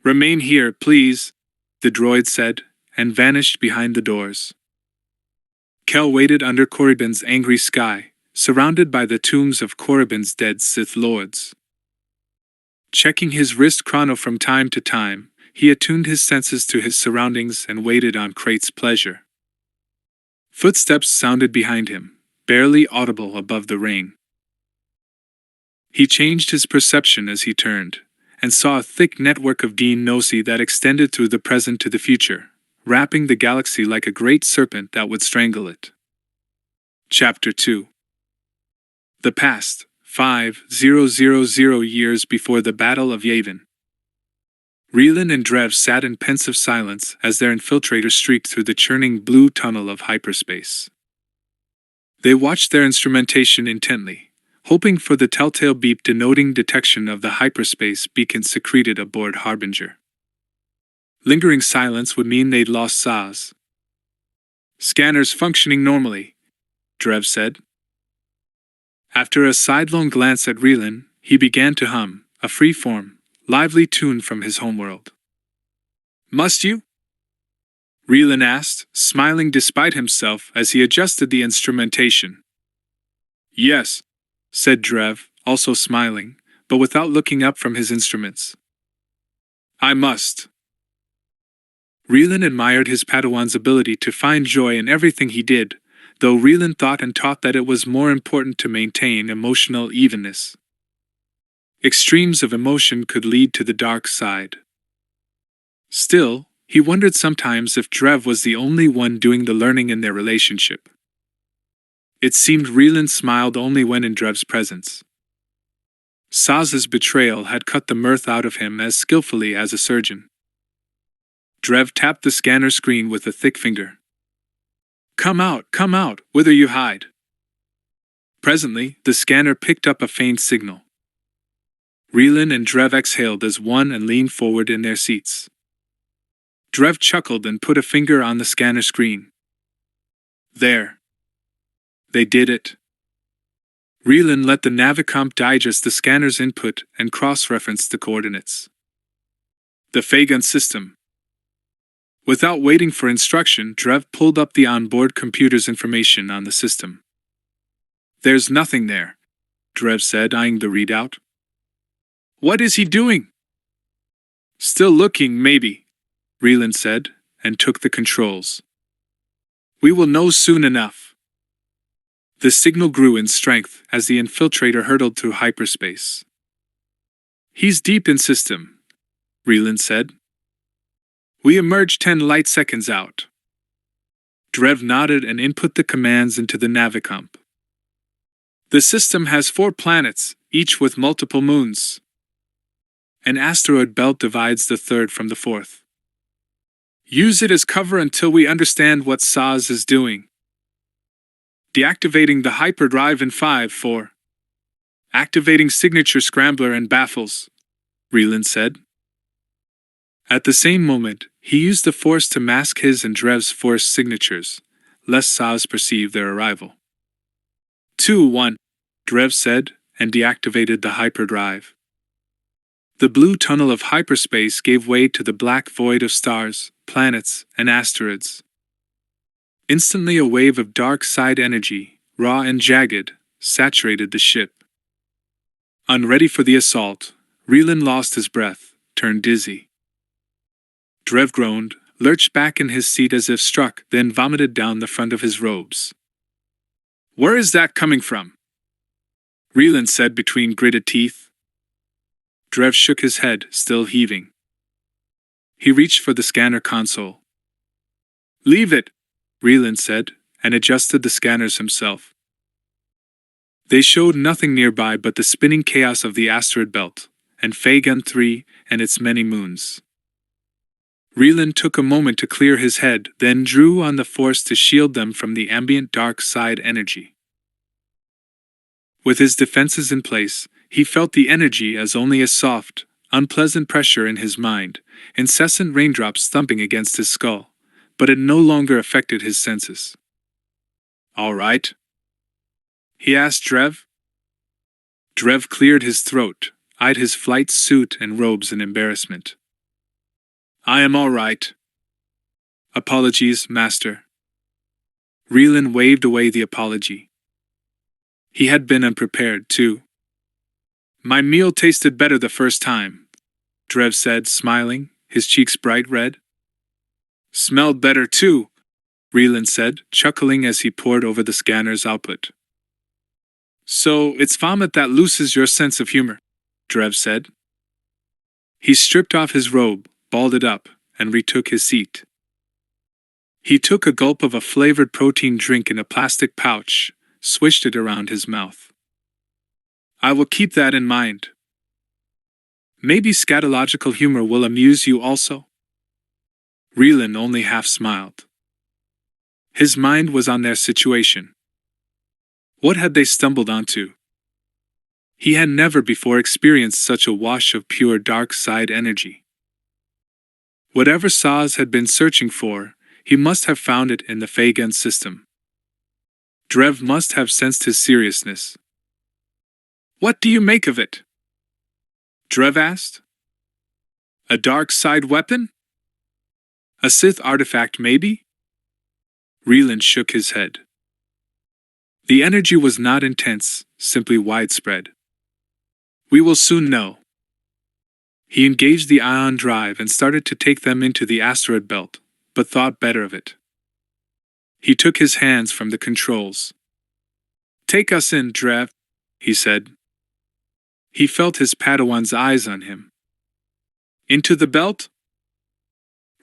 "Remain here, please," the droid said, and vanished behind the doors. Kel waited under Corbin's angry sky, surrounded by the tombs of Korriban's dead Sith lords. Checking his wrist chrono from time to time, he attuned his senses to his surroundings and waited on Krait's pleasure. Footsteps sounded behind him, barely audible above the rain. He changed his perception as he turned, and saw a thick network of Nosi that extended through the present to the future, wrapping the galaxy like a great serpent that would strangle it. Chapter 2. The past, 5,000 years before the Battle of Yavin. Reelan and Drev sat in pensive silence as their infiltrator streaked through the churning blue tunnel of hyperspace. They watched their instrumentation intently, hoping for the telltale beep denoting detection of the hyperspace beacon secreted aboard Harbinger. Lingering silence would mean they'd lost Saz. "Scanners functioning normally," Drev said. After a sidelong glance at Reelan, he began to hum, a free-form, lively tune from his homeworld. "Must you?" Reelan asked, smiling despite himself as he adjusted the instrumentation. "Yes," said Drev, also smiling, but without looking up from his instruments. "I must." Reelan admired his Padawan's ability to find joy in everything he did, though Reelan thought and taught that it was more important to maintain emotional evenness. Extremes of emotion could lead to the dark side. Still, he wondered sometimes if Drev was the only one doing the learning in their relationship. It seemed Reelan smiled only when in Drev's presence. Saz's betrayal had cut the mirth out of him as skillfully as a surgeon. Drev tapped the scanner screen with a thick finger. Come out, whither you hide." Presently, the scanner picked up a faint signal. Reelan and Drev exhaled as one and leaned forward in their seats. Drev chuckled and put a finger on the scanner screen. "There. They did it." Reelan let the Navicomp digest the scanner's input and cross-referenced the coordinates. "The Fagan system." Without waiting for instruction, Drev pulled up the onboard computer's information on the system. "There's nothing there," Drev said, eyeing the readout. "What is he doing?" "Still looking, maybe," Reelan said, and took the controls. "We will know soon enough." The signal grew in strength as the infiltrator hurtled through hyperspace. "He's deep in system," Reelan said. "We emerged 10 light seconds out." Drev nodded and input the commands into the Navicomp. "The system has 4 planets, each with multiple moons. An asteroid belt divides the third from the fourth. Use it as cover until we understand what Saz is doing. Deactivating the hyperdrive in 5-4. Activating signature scrambler and baffles," Reelan said. At the same moment, he used the force to mask his and Drev's force signatures, lest Saz perceive their arrival. 2-1, Drev said, and deactivated the hyperdrive. The blue tunnel of hyperspace gave way to the black void of stars, planets, and asteroids. Instantly a wave of dark side energy, raw and jagged, saturated the ship. Unready for the assault, Reelan lost his breath, turned dizzy. Drev groaned, lurched back in his seat as if struck, then vomited down the front of his robes. "Where is that coming from?" Reelan said between gritted teeth. Drev shook his head, still heaving. He reached for the scanner console. "Leave it," Reelan said, and adjusted the scanners himself. They showed nothing nearby but the spinning chaos of the asteroid belt, and Fagan 3 and its many moons. Reelan took a moment to clear his head, then drew on the force to shield them from the ambient dark side energy. With his defenses in place, he felt the energy as only a soft, unpleasant pressure in his mind, incessant raindrops thumping against his skull, but it no longer affected his senses. "All right?" he asked Drev. Drev cleared his throat, eyed his flight suit and robes in embarrassment. "I am all right." "Apologies, Master." Reelan waved away the apology. He had been unprepared, too. My meal tasted better the first time, Drev said, smiling, his cheeks bright red. Smelled better, too, Reland said, chuckling as he pored over the scanner's output. So, it's vomit that loses your sense of humor, Drev said. He stripped off his robe, balled it up, and retook his seat. He took a gulp of a flavored protein drink in a plastic pouch, swished it around his mouth. I will keep that in mind. Maybe scatological humor will amuse you also? Reland only half smiled. His mind was on their situation. What had they stumbled onto? He had never before experienced such a wash of pure dark side energy. Whatever Saz had been searching for, he must have found it in the Fagan system. Drev must have sensed his seriousness. What do you make of it? Drev asked. A dark side weapon? A Sith artifact, maybe? Reland shook his head. The energy was not intense, simply widespread. We will soon know. He engaged the ion drive and started to take them into the asteroid belt, but thought better of it. He took his hands from the controls. Take us in, Drev, he said. He felt his Padawan's eyes on him. Into the belt?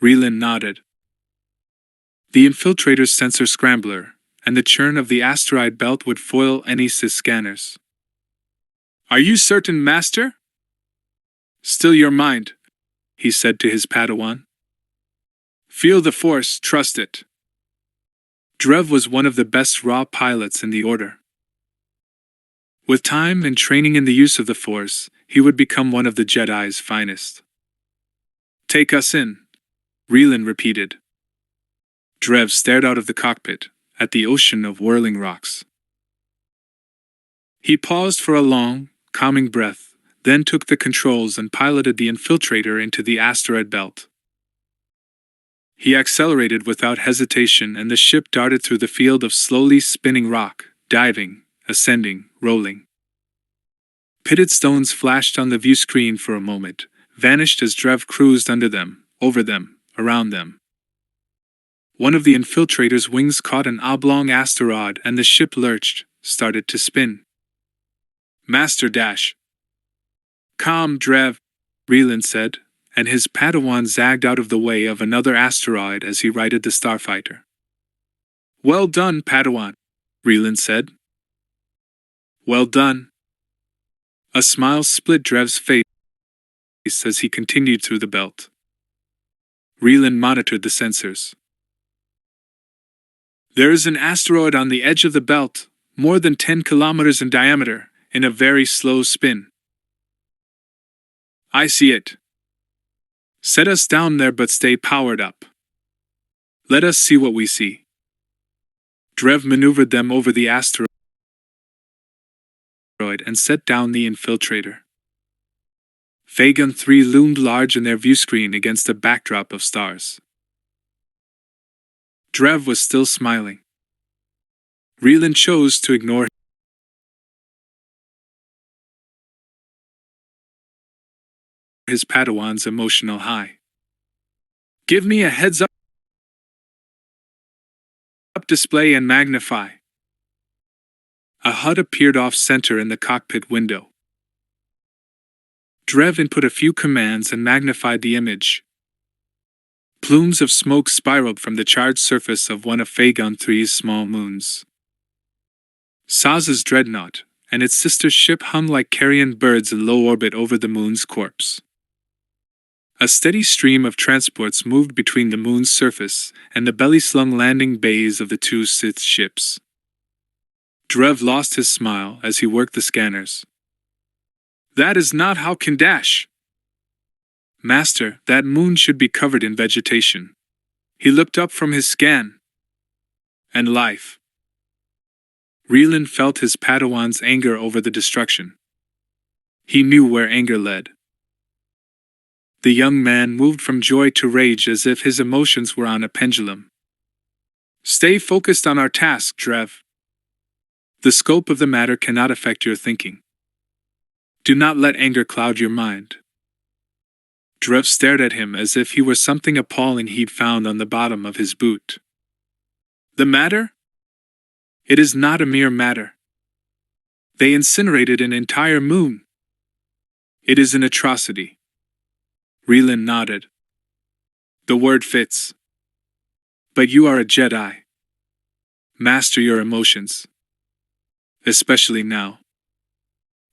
Reland nodded. The infiltrator's sensor scrambler and the churn of the asteroid belt would foil any Sith scanners. Are you certain, Master? Still your mind, he said to his Padawan. Feel the Force, trust it. Drev was one of the best raw pilots in the Order. With time and training in the use of the Force, he would become one of the Jedi's finest. Take us in, Reland repeated. Drev stared out of the cockpit, at the ocean of whirling rocks. He paused for a long, calming breath, then took the controls and piloted the infiltrator into the asteroid belt. He accelerated without hesitation and the ship darted through the field of slowly spinning rock, diving, ascending, rolling. Pitted stones flashed on the view screen for a moment, vanished as Drev cruised under them, over them, around them. One of the infiltrator's wings caught an oblong asteroid and the ship lurched, started to spin. Master dash. Calm, Drev, Reland said, and his Padawan zagged out of the way of another asteroid as he righted the starfighter. Well done, Padawan, Reland said. Well done. A smile split Drev's face as he continued through the belt. Reland monitored the sensors. There is an asteroid on the edge of the belt, more than 10 kilometers in diameter, in a very slow spin. I see it. Set us down there but stay powered up. Let us see what we see. Drev maneuvered them over the asteroid and set down the infiltrator. Fagan 3 loomed large in their view screen against a backdrop of stars. Drev was still smiling. Reland chose to ignore his Padawan's emotional high. Give me a heads-up display and magnify. A HUD appeared off-center in the cockpit window. Drev input a few commands and magnified the image. Plumes of smoke spiraled from the charred surface of one of Fagon 3's small moons. Saz's dreadnought and its sister ship hung like carrion birds in low orbit over the moon's corpse. A steady stream of transports moved between the moon's surface and the belly-slung landing bays of the two Sith ships. Drev lost his smile as he worked the scanners. That is not how can dash. Master, that moon should be covered in vegetation. He looked up from his scan. And life. Reland felt his Padawan's anger over the destruction. He knew where anger led. The young man moved from joy to rage as if his emotions were on a pendulum. Stay focused on our task, Drev. The scope of the matter cannot affect your thinking. Do not let anger cloud your mind. Drev stared at him as if he were something appalling he'd found on the bottom of his boot. The matter? It is not a mere matter. They incinerated an entire moon. It is an atrocity. Raylan nodded. The word fits. But you are a Jedi. Master your emotions. Especially now.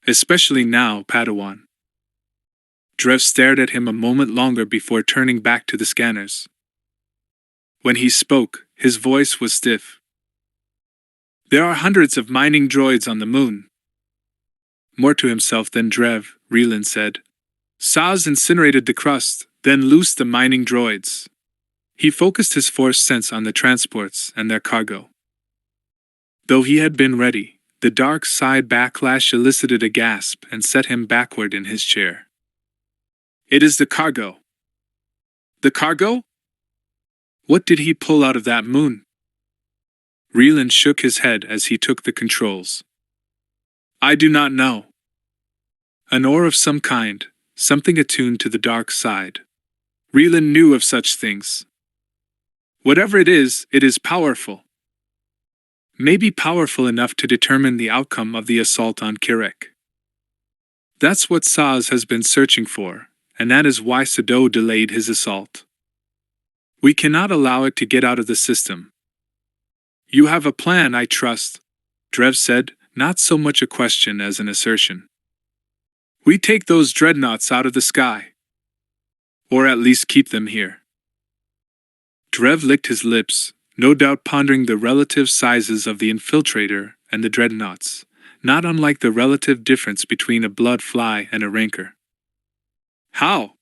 Especially now, Padawan. Drev stared at him a moment longer before turning back to the scanners. When he spoke, his voice was stiff. There are hundreds of mining droids on the moon. More to himself than Drev, Raylan said. Saz incinerated the crust, then loosed the mining droids. He focused his force sense on the transports and their cargo. Though he had been ready, the dark side backlash elicited a gasp and set him backward in his chair. It is the cargo. The cargo? What did he pull out of that moon? Raylan shook his head as he took the controls. I do not know. An ore of some kind, something attuned to the dark side. Raylan knew of such things. Whatever it is powerful. Maybe powerful enough to determine the outcome of the assault on Kirek. That's what Saz has been searching for, and that is why Sado delayed his assault. We cannot allow it to get out of the system. You have a plan, I trust, Drev said, not so much a question as an assertion. We take those dreadnoughts out of the sky. Or at least keep them here. Drev licked his lips, no doubt pondering the relative sizes of the infiltrator and the dreadnoughts, not unlike the relative difference between a blood fly and a rancor. How?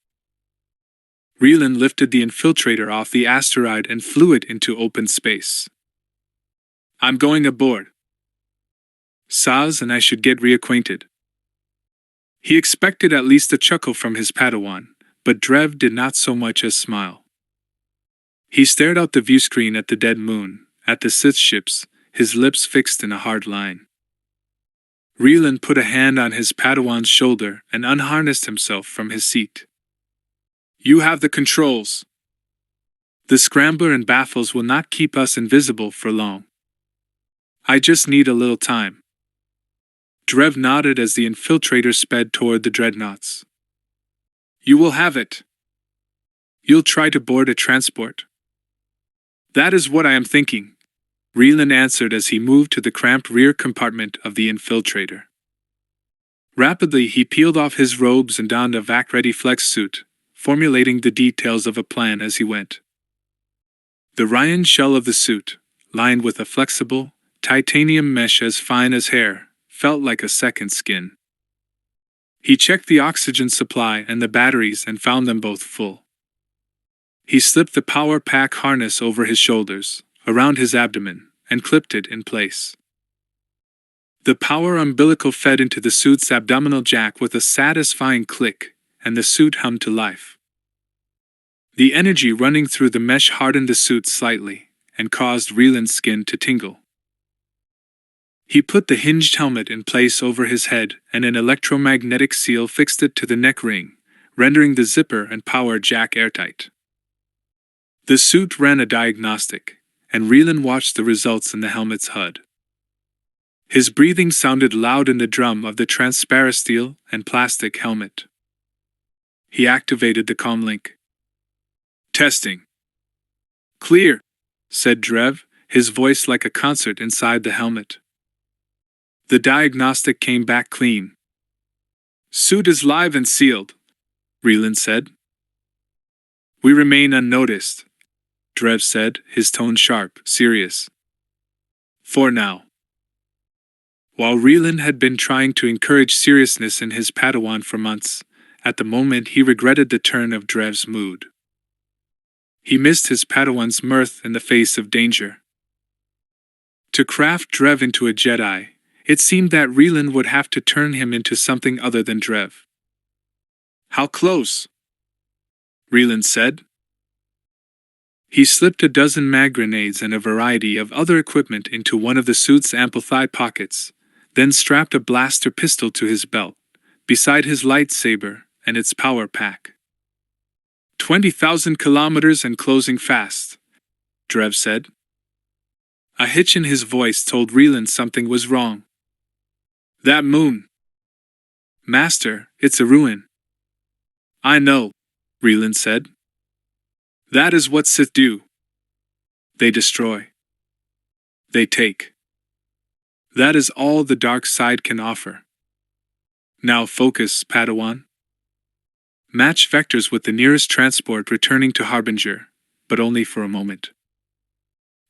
Raylan lifted the infiltrator off the asteroid and flew it into open space. I'm going aboard. Saz and I should get reacquainted. He expected at least a chuckle from his Padawan, but Drev did not so much as smile. He stared out the viewscreen at the dead moon, at the Sith ships, his lips fixed in a hard line. Raylan put a hand on his Padawan's shoulder and unharnessed himself from his seat. You have the controls. The scrambler and baffles will not keep us invisible for long. I just need a little time. Drev nodded as the infiltrator sped toward the dreadnoughts. You will have it. You'll try to board a transport. That is what I am thinking, Raylan answered as he moved to the cramped rear compartment of the infiltrator. Rapidly he peeled off his robes and donned a vac-ready flex suit, formulating the details of a plan as he went. The Ryan shell of the suit, lined with a flexible, titanium mesh as fine as hair, felt like a second skin. He checked the oxygen supply and the batteries and found them both full. He slipped the power pack harness over his shoulders, around his abdomen, and clipped it in place. The power umbilical fed into the suit's abdominal jack with a satisfying click, and the suit hummed to life. The energy running through the mesh hardened the suit slightly, and caused Raylan's skin to tingle. He put the hinged helmet in place over his head and an electromagnetic seal fixed it to the neck ring, rendering the zipper and power jack airtight. The suit ran a diagnostic, and Raylan watched the results in the helmet's HUD. His breathing sounded loud in the drum of the transparent steel and plastic helmet. He activated the comlink. Testing. Clear, said Drev, his voice like a concert inside the helmet. The diagnostic came back clean. Suit is live and sealed, Raylan said. We remain unnoticed, Drev said, his tone sharp, serious. For now. While Raylan had been trying to encourage seriousness in his Padawan for months, at the moment he regretted the turn of Drev's mood. He missed his Padawan's mirth in the face of danger. To craft Drev into a Jedi, it seemed that Raylan would have to turn him into something other than Drev. How close? Raylan said. He slipped a dozen mag grenades and a variety of other equipment into one of the suit's amplified pockets, then strapped a blaster pistol to his belt, beside his lightsaber and its power pack. 20,000 kilometers and closing fast, Drev said. A hitch in his voice told Reland something was wrong. That moon. Master, it's a ruin. I know, Reland said. That is what Sith do. They destroy. They take. That is all the dark side can offer. Now focus, Padawan. Match vectors with the nearest transport returning to Harbinger, but only for a moment.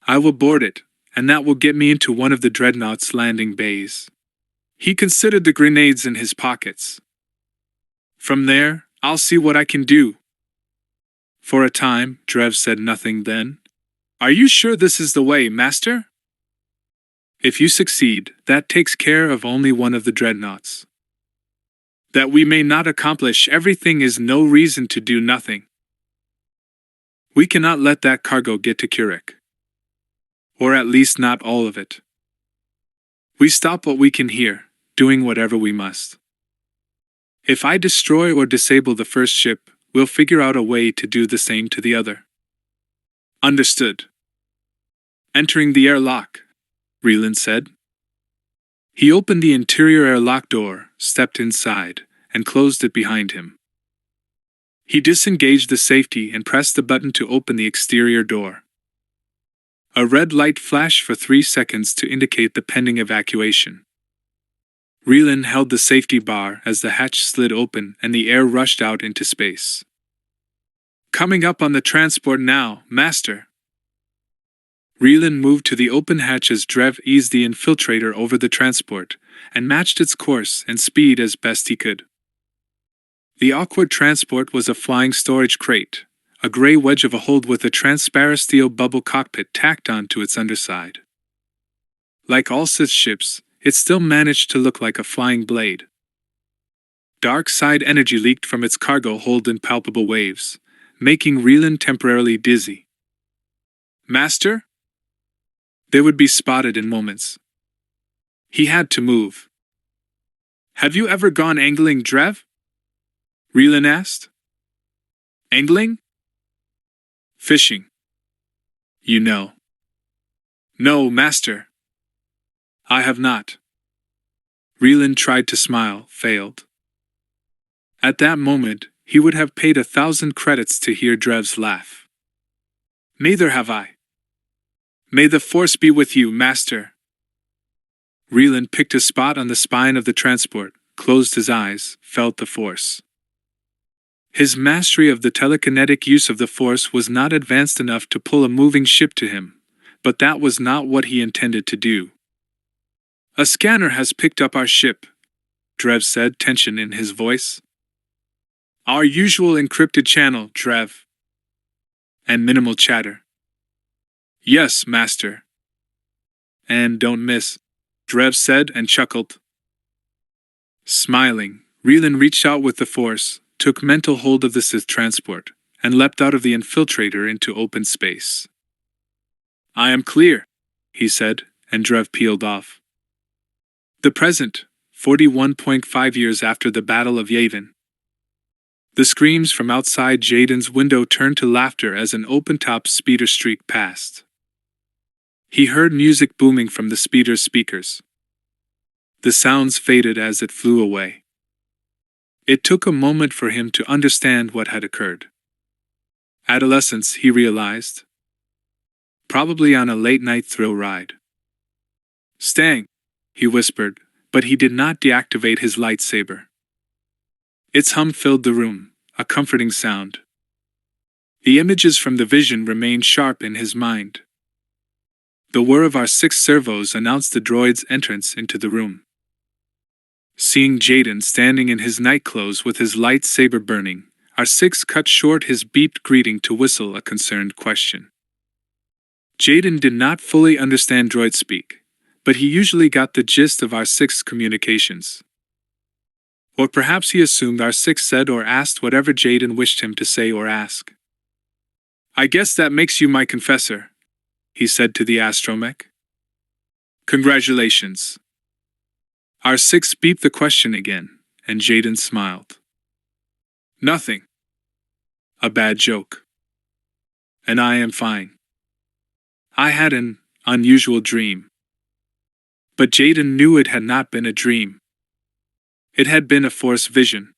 I will board it, and that will get me into one of the dreadnought's landing bays. He considered the grenades in his pockets. From there, I'll see what I can do. For a time, Drev said nothing then. Are you sure this is the way, Master? If you succeed, that takes care of only one of the dreadnoughts. That we may not accomplish everything is no reason to do nothing. We cannot let that cargo get to Kurek. Or at least not all of it. We stop what we can here, doing whatever we must. If I destroy or disable the first ship, we'll figure out a way to do the same to the other. Understood. Entering the airlock, Reland said. He opened the interior airlock door, stepped inside, and closed it behind him. He disengaged the safety and pressed the button to open the exterior door. A red light flashed for 3 seconds to indicate the pending evacuation. Reland held the safety bar as the hatch slid open and the air rushed out into space. Coming up on the transport now, Master. Reland moved to the open hatch as Drev eased the infiltrator over the transport and matched its course and speed as best he could. The awkward transport was a flying storage crate, a gray wedge of a hold with a transparent steel bubble cockpit tacked onto its underside. Like all Sith ships, it still managed to look like a flying blade. Dark side energy leaked from its cargo hold in palpable waves, making Reland temporarily dizzy. Master? They would be spotted in moments. He had to move. Have you ever gone angling, Drev? Reland asked. Angling? Fishing. You know. No, Master. I have not. Reland tried to smile, failed. At that moment, he would have paid 1,000 credits to hear Drev's laugh. Neither have I. May the Force be with you, Master. Reland picked a spot on the spine of the transport, closed his eyes, felt the Force. His mastery of the telekinetic use of the Force was not advanced enough to pull a moving ship to him, but that was not what he intended to do. A scanner has picked up our ship, Drev said, tension in his voice. Our usual encrypted channel, Drev. And minimal chatter. Yes, Master. And don't miss, Drev said and chuckled. Smiling, Reland reached out with the Force, took mental hold of the Sith transport, and leapt out of the infiltrator into open space. I am clear, he said, and Drev peeled off. The present, 41.5 years after the Battle of Yavin. The screams from outside Jaden's window turned to laughter as an open-top speeder streaked past. He heard music booming from the speeder's speakers. The sounds faded as it flew away. It took a moment for him to understand what had occurred. Adolescence, he realized. Probably on a late-night thrill ride. Stang, he whispered, but he did not deactivate his lightsaber. Its hum filled the room, a comforting sound. The images from the vision remained sharp in his mind. The whir of our 6 servos announced the droid's entrance into the room. Seeing Jaden standing in his nightclothes with his lightsaber burning, our 6 cut short his beeped greeting to whistle a concerned question. Jaden did not fully understand droid speak, but he usually got the gist of our 6's communications. Or perhaps he assumed our 6 said or asked whatever Jaden wished him to say or ask. I guess that makes you my confessor, he said to the astromech. Congratulations. R6 beeped the question again, and Jaden smiled. Nothing. A bad joke. And I am fine. I had an unusual dream. But Jaden knew it had not been a dream. It had been a Force vision.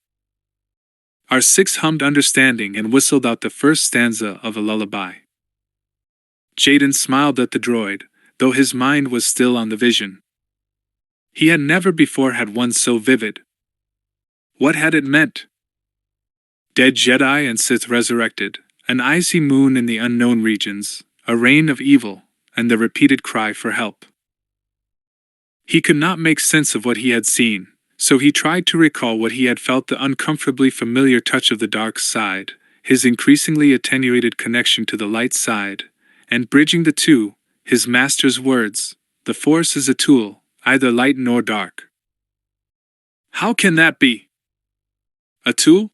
R6 hummed understanding and whistled out the first stanza of a lullaby. Jaden smiled at the droid, though his mind was still on the vision. He had never before had one so vivid. What had it meant? Dead Jedi and Sith resurrected, an icy moon in the unknown regions, a reign of evil, and the repeated cry for help. He could not make sense of what he had seen, so he tried to recall what he had felt, the uncomfortably familiar touch of the dark side, his increasingly attenuated connection to the light side, and bridging the two, his master's words, "The Force is a tool, either light nor dark." How can that be? A tool?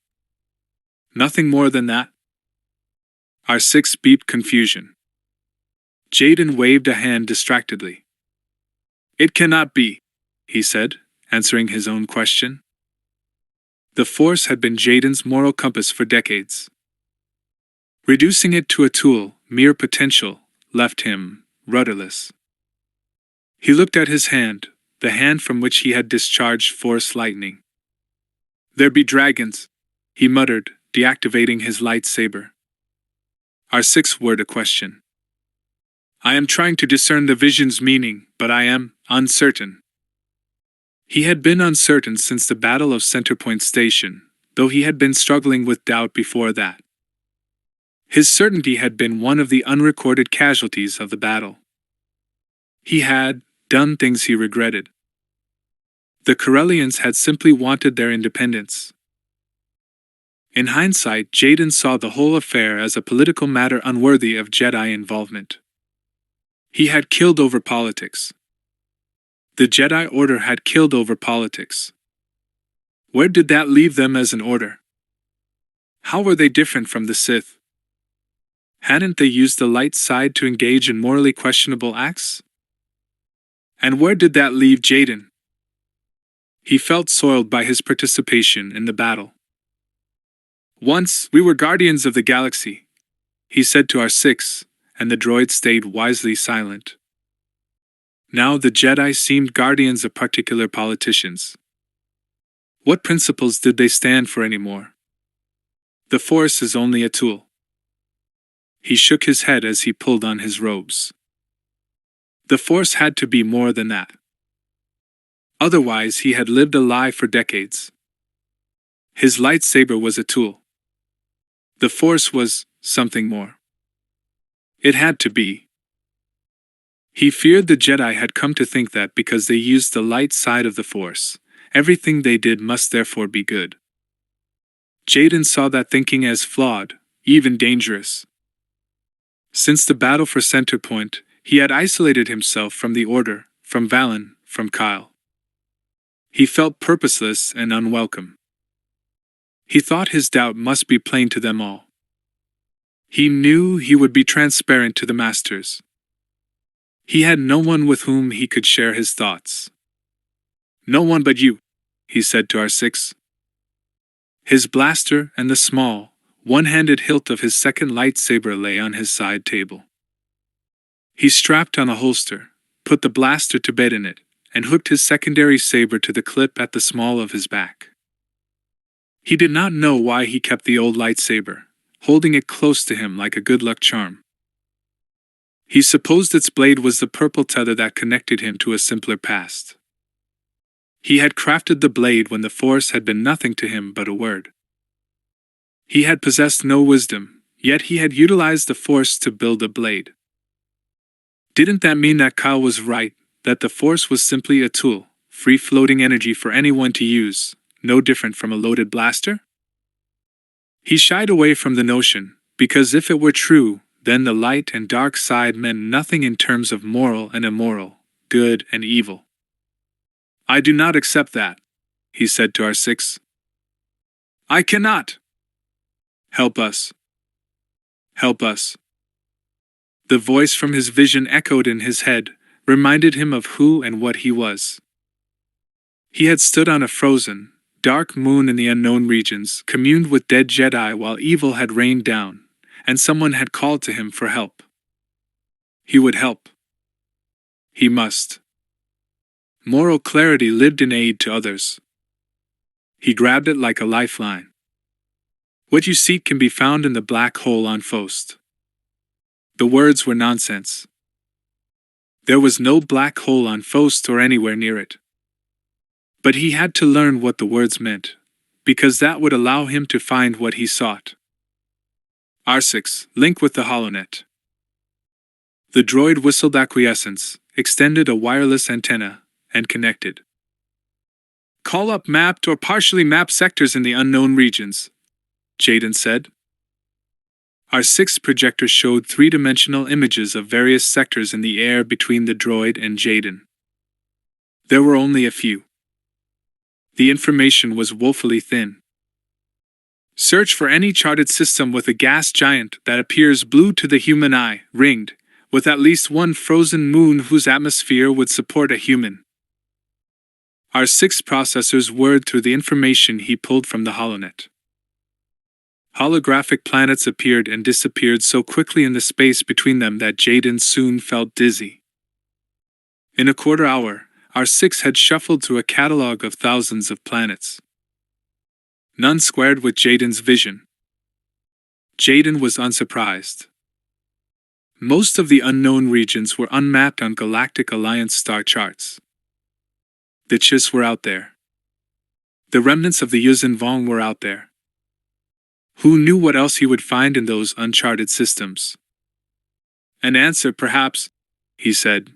Nothing more than that? R6 beeped confusion. Jaden waved a hand distractedly. It cannot be, he said, answering his own question. The Force had been Jaden's moral compass for decades. Reducing it to a tool, mere potential, left him rudderless. He looked at his hand, the hand from which he had discharged Force lightning. There be dragons, he muttered, deactivating his lightsaber. R6 word a question. I am trying to discern the vision's meaning, but I am uncertain. He had been uncertain since the Battle of Centerpoint Station, though he had been struggling with doubt before that. His certainty had been one of the unrecorded casualties of the battle. He had done things he regretted. The Corellians had simply wanted their independence. In hindsight, Jaden saw the whole affair as a political matter unworthy of Jedi involvement. He had killed over politics. The Jedi Order had killed over politics. Where did that leave them as an order? How were they different from the Sith? Hadn't they used the light side to engage in morally questionable acts? And where did that leave Jaden? He felt soiled by his participation in the battle. Once, we were guardians of the galaxy, he said to R6, and the droid stayed wisely silent. Now the Jedi seemed guardians of particular politicians. What principles did they stand for anymore? The Force is only a tool. He shook his head as he pulled on his robes. The Force had to be more than that. Otherwise, he had lived a lie for decades. His lightsaber was a tool. The Force was something more. It had to be. He feared the Jedi had come to think that because they used the light side of the Force, everything they did must therefore be good. Jaden saw that thinking as flawed, even dangerous. Since the battle for Centerpoint, he had isolated himself from the Order, from Valen, from Kyle. He felt purposeless and unwelcome. He thought his doubt must be plain to them all. He knew he would be transparent to the Masters. He had no one with whom he could share his thoughts. No one but you, he said to R6. His blaster and the small, one-handed hilt of his second lightsaber lay on his side table. He strapped on a holster, put the blaster to bed in it, and hooked his secondary saber to the clip at the small of his back. He did not know why he kept the old lightsaber, holding it close to him like a good luck charm. He supposed its blade was the purple tether that connected him to a simpler past. He had crafted the blade when the Force had been nothing to him but a word. He had possessed no wisdom, yet he had utilized the Force to build a blade. Didn't that mean that Kyle was right, that the Force was simply a tool, free-floating energy for anyone to use, no different from a loaded blaster? He shied away from the notion, because if it were true, then the light and dark side meant nothing in terms of moral and immoral, good and evil. I do not accept that, he said to R6. I cannot. Help us. Help us. The voice from his vision echoed in his head, reminded him of who and what he was. He had stood on a frozen, dark moon in the unknown regions, communed with dead Jedi while evil had rained down, and someone had called to him for help. He would help. He must. Moral clarity lived in aid to others. He grabbed it like a lifeline. What you seek can be found in the black hole on Fost. The words were nonsense. There was no black hole on Fost or anywhere near it. But he had to learn what the words meant, because that would allow him to find what he sought. R6, link with the HoloNet. The droid whistled acquiescence, extended a wireless antenna, and connected. Call up mapped or partially mapped sectors in the unknown regions, Jaden said. R6 projector showed three-dimensional images of various sectors in the air between the droid and Jaden. There were only a few. The information was woefully thin. Search for any charted system with a gas giant that appears blue to the human eye, ringed, with at least one frozen moon whose atmosphere would support a human. R6 processors whirred through the information he pulled from the HoloNet. Holographic planets appeared and disappeared so quickly in the space between them that Jaden soon felt dizzy. In a quarter hour, R6 had shuffled through a catalog of thousands of planets. None squared with Jaden's vision. Jaden was unsurprised. Most of the unknown regions were unmapped on Galactic Alliance star charts. The Chiss were out there. The remnants of the Yuuzhan Vong were out there. Who knew what else he would find in those uncharted systems? An answer, perhaps, he said.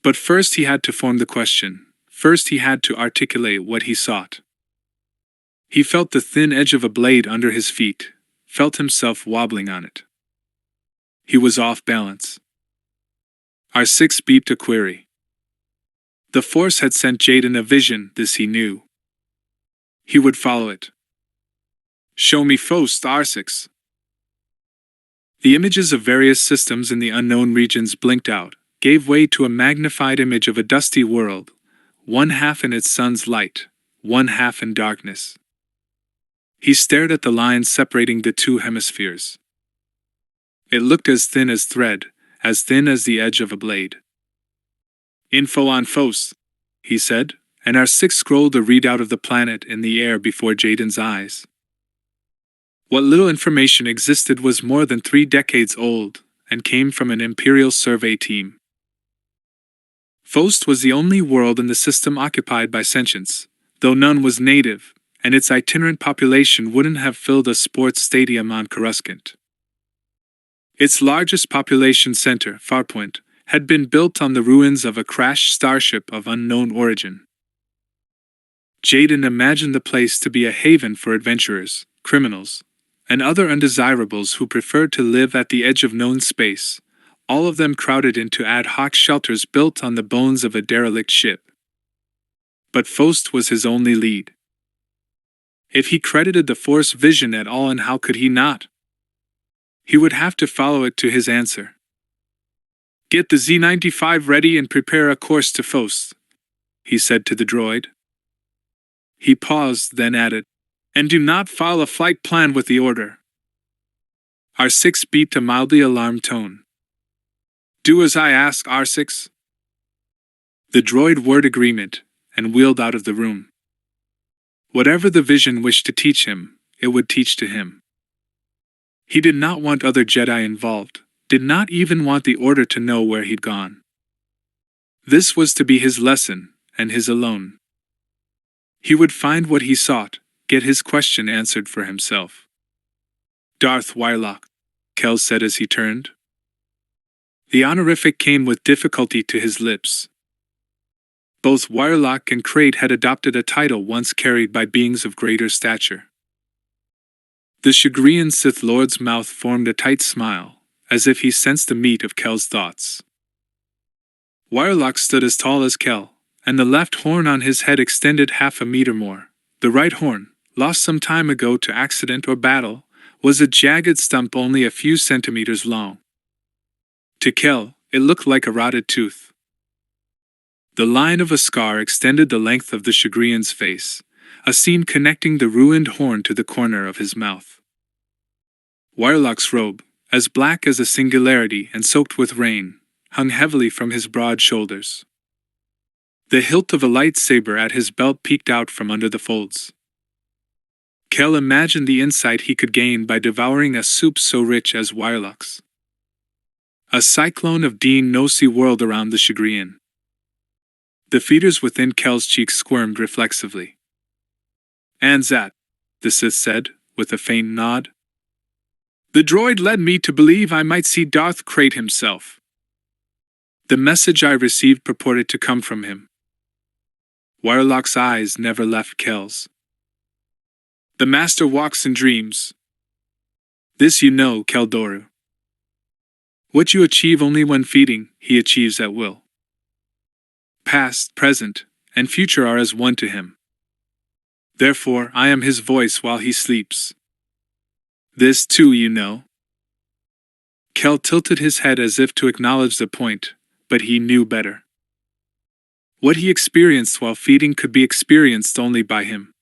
But first he had to form the question. First he had to articulate what he sought. He felt the thin edge of a blade under his feet, felt himself wobbling on it. He was off balance. R6 beeped a query. The Force had sent Jaden a vision, this he knew. He would follow it. Show me Fost, R6. The images of various systems in the unknown regions blinked out, gave way to a magnified image of a dusty world, one half in its sun's light, one half in darkness. He stared at the lines separating the two hemispheres. It looked as thin as thread, as thin as the edge of a blade. Info on Fost, he said, and R6 scrolled a readout of the planet in the air before Jaden's eyes. What little information existed was more than 3 decades old, and came from an Imperial survey team. Fost was the only world in the system occupied by sentients, though none was native, and its itinerant population wouldn't have filled a sports stadium on Coruscant. Its largest population center, Farpoint, had been built on the ruins of a crashed starship of unknown origin. Jaden imagined the place to be a haven for adventurers, criminals, and other undesirables who preferred to live at the edge of known space, all of them crowded into ad hoc shelters built on the bones of a derelict ship. But Fost was his only lead. If he credited the Force vision at all, and how could he not? He would have to follow it to his answer. Get the Z-95 ready and prepare a course to Fost, he said to the droid. He paused, then added, and do not file a flight plan with the order. R6 beeped a mildly alarmed tone. Do as I ask, R6. The droid whirred agreement, and wheeled out of the room. Whatever the vision wished to teach him, it would teach to him. He did not want other Jedi involved, did not even want the Order to know where he'd gone. This was to be his lesson, and his alone. He would find what he sought, get his question answered for himself. Darth Wylock, Kel said as he turned. The honorific came with difficulty to his lips. Both Wylock and Crate had adopted a title once carried by beings of greater stature. The Chagrian Sith Lord's mouth formed a tight smile, as if he sensed the meat of Kel's thoughts. Wylock stood as tall as Kel, and the left horn on his head extended half a meter more. The right horn, lost some time ago to accident or battle, was a jagged stump only a few centimeters long. To Kel, it looked like a rotted tooth. The line of a scar extended the length of the Chagrian's face, a seam connecting the ruined horn to the corner of his mouth. Wirelock's robe, as black as a singularity and soaked with rain, hung heavily from his broad shoulders. The hilt of a lightsaber at his belt peeked out from under the folds. Kel imagined the insight he could gain by devouring a soup so rich as Wirelock's. A cyclone of DUOLOGY whirled around the Chagrian. The feeders within Kel's cheeks squirmed reflexively. "Anzat," the Sith said, with a faint nod. "The droid led me to believe I might see Darth Krayt himself." The message I received purported to come from him. Wirelock's eyes never left Kel's. "The Master walks in dreams. This you know, Keldoru. What you achieve only when feeding, he achieves at will. Past, present, and future are as one to him. Therefore, I am his voice while he sleeps. This too you know." Kel tilted his head as if to acknowledge the point, but he knew better. What he experienced while feeding could be experienced only by him.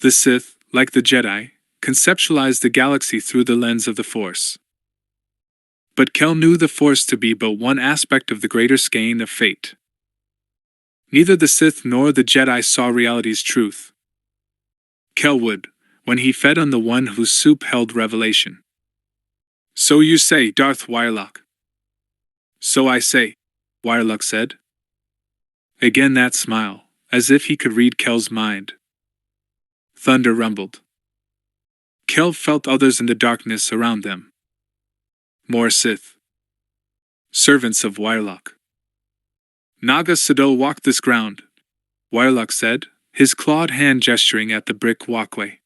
The Sith, like the Jedi, conceptualized the galaxy through the lens of the Force. But Kel knew the Force to be but one aspect of the greater skein of fate. Neither the Sith nor the Jedi saw reality's truth. Kel would, when he fed on the one whose soup held revelation. "So you say, Darth Wirelock." "So I say," Wirelock said. Again that smile, as if he could read Kel's mind. Thunder rumbled. Kel felt others in the darkness around them. More Sith. Servants of Wirelock. "Naga Sado walked this ground," Wirelock said, his clawed hand gesturing at the brick walkway.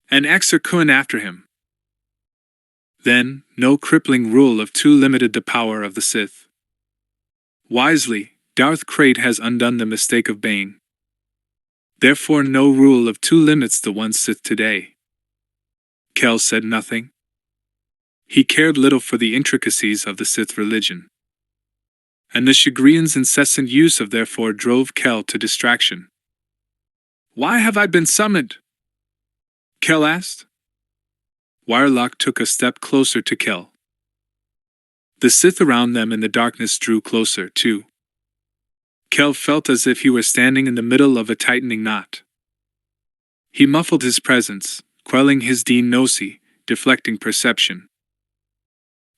"And Exar Kun after him." Then, no crippling rule of two limited the power of the Sith. Wisely, Darth Krayt has undone the mistake of Bane. Therefore no rule of two limits the one Sith today. Kel said nothing. He cared little for the intricacies of the Sith religion. And the Chagrian's incessant use of therefore drove Kel to distraction. "Why have I been summoned?" Kel asked. Wirelock took a step closer to Kel. The Sith around them in the darkness drew closer, too. Kel felt as if he were standing in the middle of a tightening knot. He muffled his presence, quelling his DUOLOGY, deflecting perception.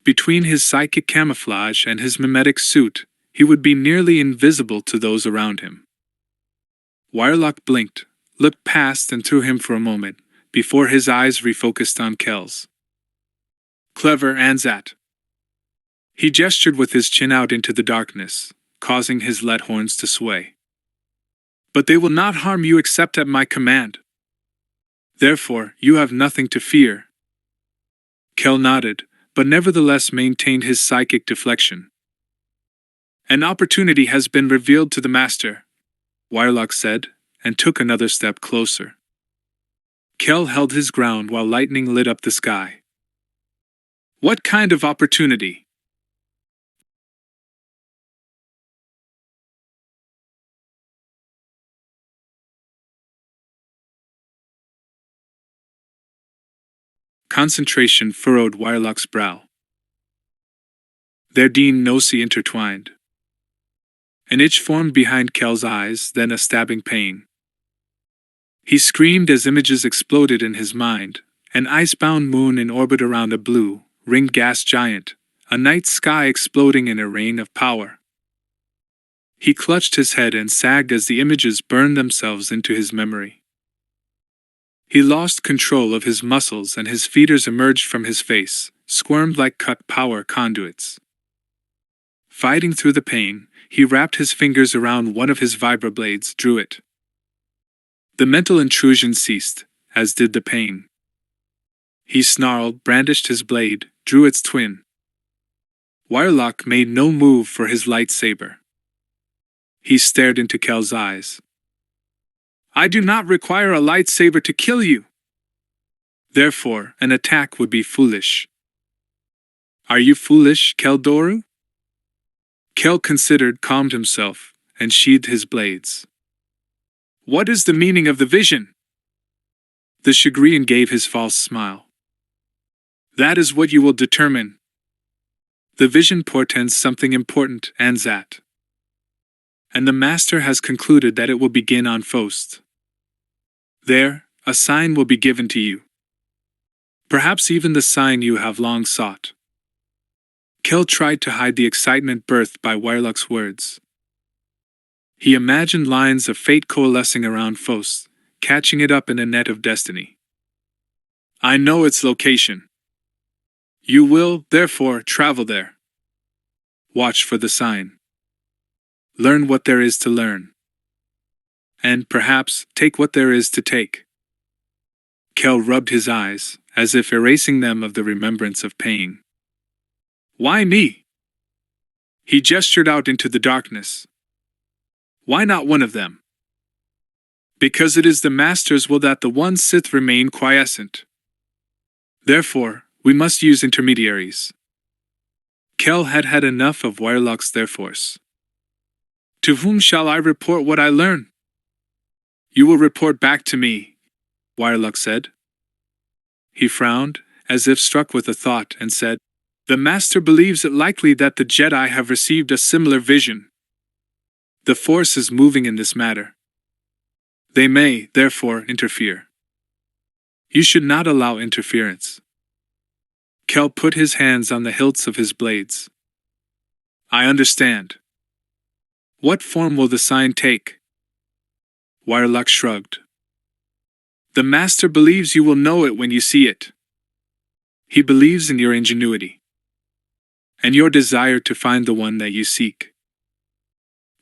Between his psychic camouflage and his mimetic suit, he would be nearly invisible to those around him. Wirelock blinked, looked past and through him for a moment, before his eyes refocused on Kel's. "Clever Anzat." He gestured with his chin out into the darkness, causing his let horns to sway. "But they will not harm you except at my command. Therefore, you have nothing to fear." Kel nodded, but nevertheless maintained his psychic deflection. "An opportunity has been revealed to the Master," Wirelock said, and took another step closer. Kel held his ground while lightning lit up the sky. "What kind of opportunity?" Concentration furrowed Wirelock's brow. Their DUOLOGY intertwined. An itch formed behind Kel's eyes, then a stabbing pain. He screamed as images exploded in his mind, an icebound moon in orbit around a blue, ringed gas giant, a night sky exploding in a rain of power. He clutched his head and sagged as the images burned themselves into his memory. He lost control of his muscles and his feeders emerged from his face, squirmed like cut power conduits. Fighting through the pain, he wrapped his fingers around one of his vibroblades, drew it. The mental intrusion ceased, as did the pain. He snarled, brandished his blade, drew its twin. Wirelock made no move for his lightsaber. He stared into Kel's eyes. "I do not require a lightsaber to kill you." Therefore, an attack would be foolish. Are you foolish, Keldoru? Kel considered, calmed himself, and sheathed his blades. What is the meaning of the vision? The Shagrian gave his false smile. That is what you will determine. The vision portends something important, Anzat. And the master has concluded that it will begin on Faust. There, a sign will be given to you. Perhaps even the sign you have long sought. Kel tried to hide the excitement birthed by Wirelock's words. He imagined lines of fate coalescing around Faust, catching it up in a net of destiny. I know its location. You will, therefore, travel there. Watch for the sign. Learn what there is to learn. And, perhaps, take what there is to take. Kel rubbed his eyes, as if erasing them of the remembrance of pain. Why me? He gestured out into the darkness. Why not one of them? Because it is the master's will that the one Sith remain quiescent. Therefore, we must use intermediaries. Kel had had enough of Wirelock's therefores. To whom shall I report what I learn? You will report back to me, Wirelock said. He frowned, as if struck with a thought, and said, The master believes it likely that the Jedi have received a similar vision. The Force is moving in this matter. They may, therefore, interfere. You should not allow interference. Kel put his hands on the hilts of his blades. I understand. What form will the sign take? Wirelock shrugged. The master believes you will know it when you see it. He believes in your ingenuity. And your desire to find the one that you seek.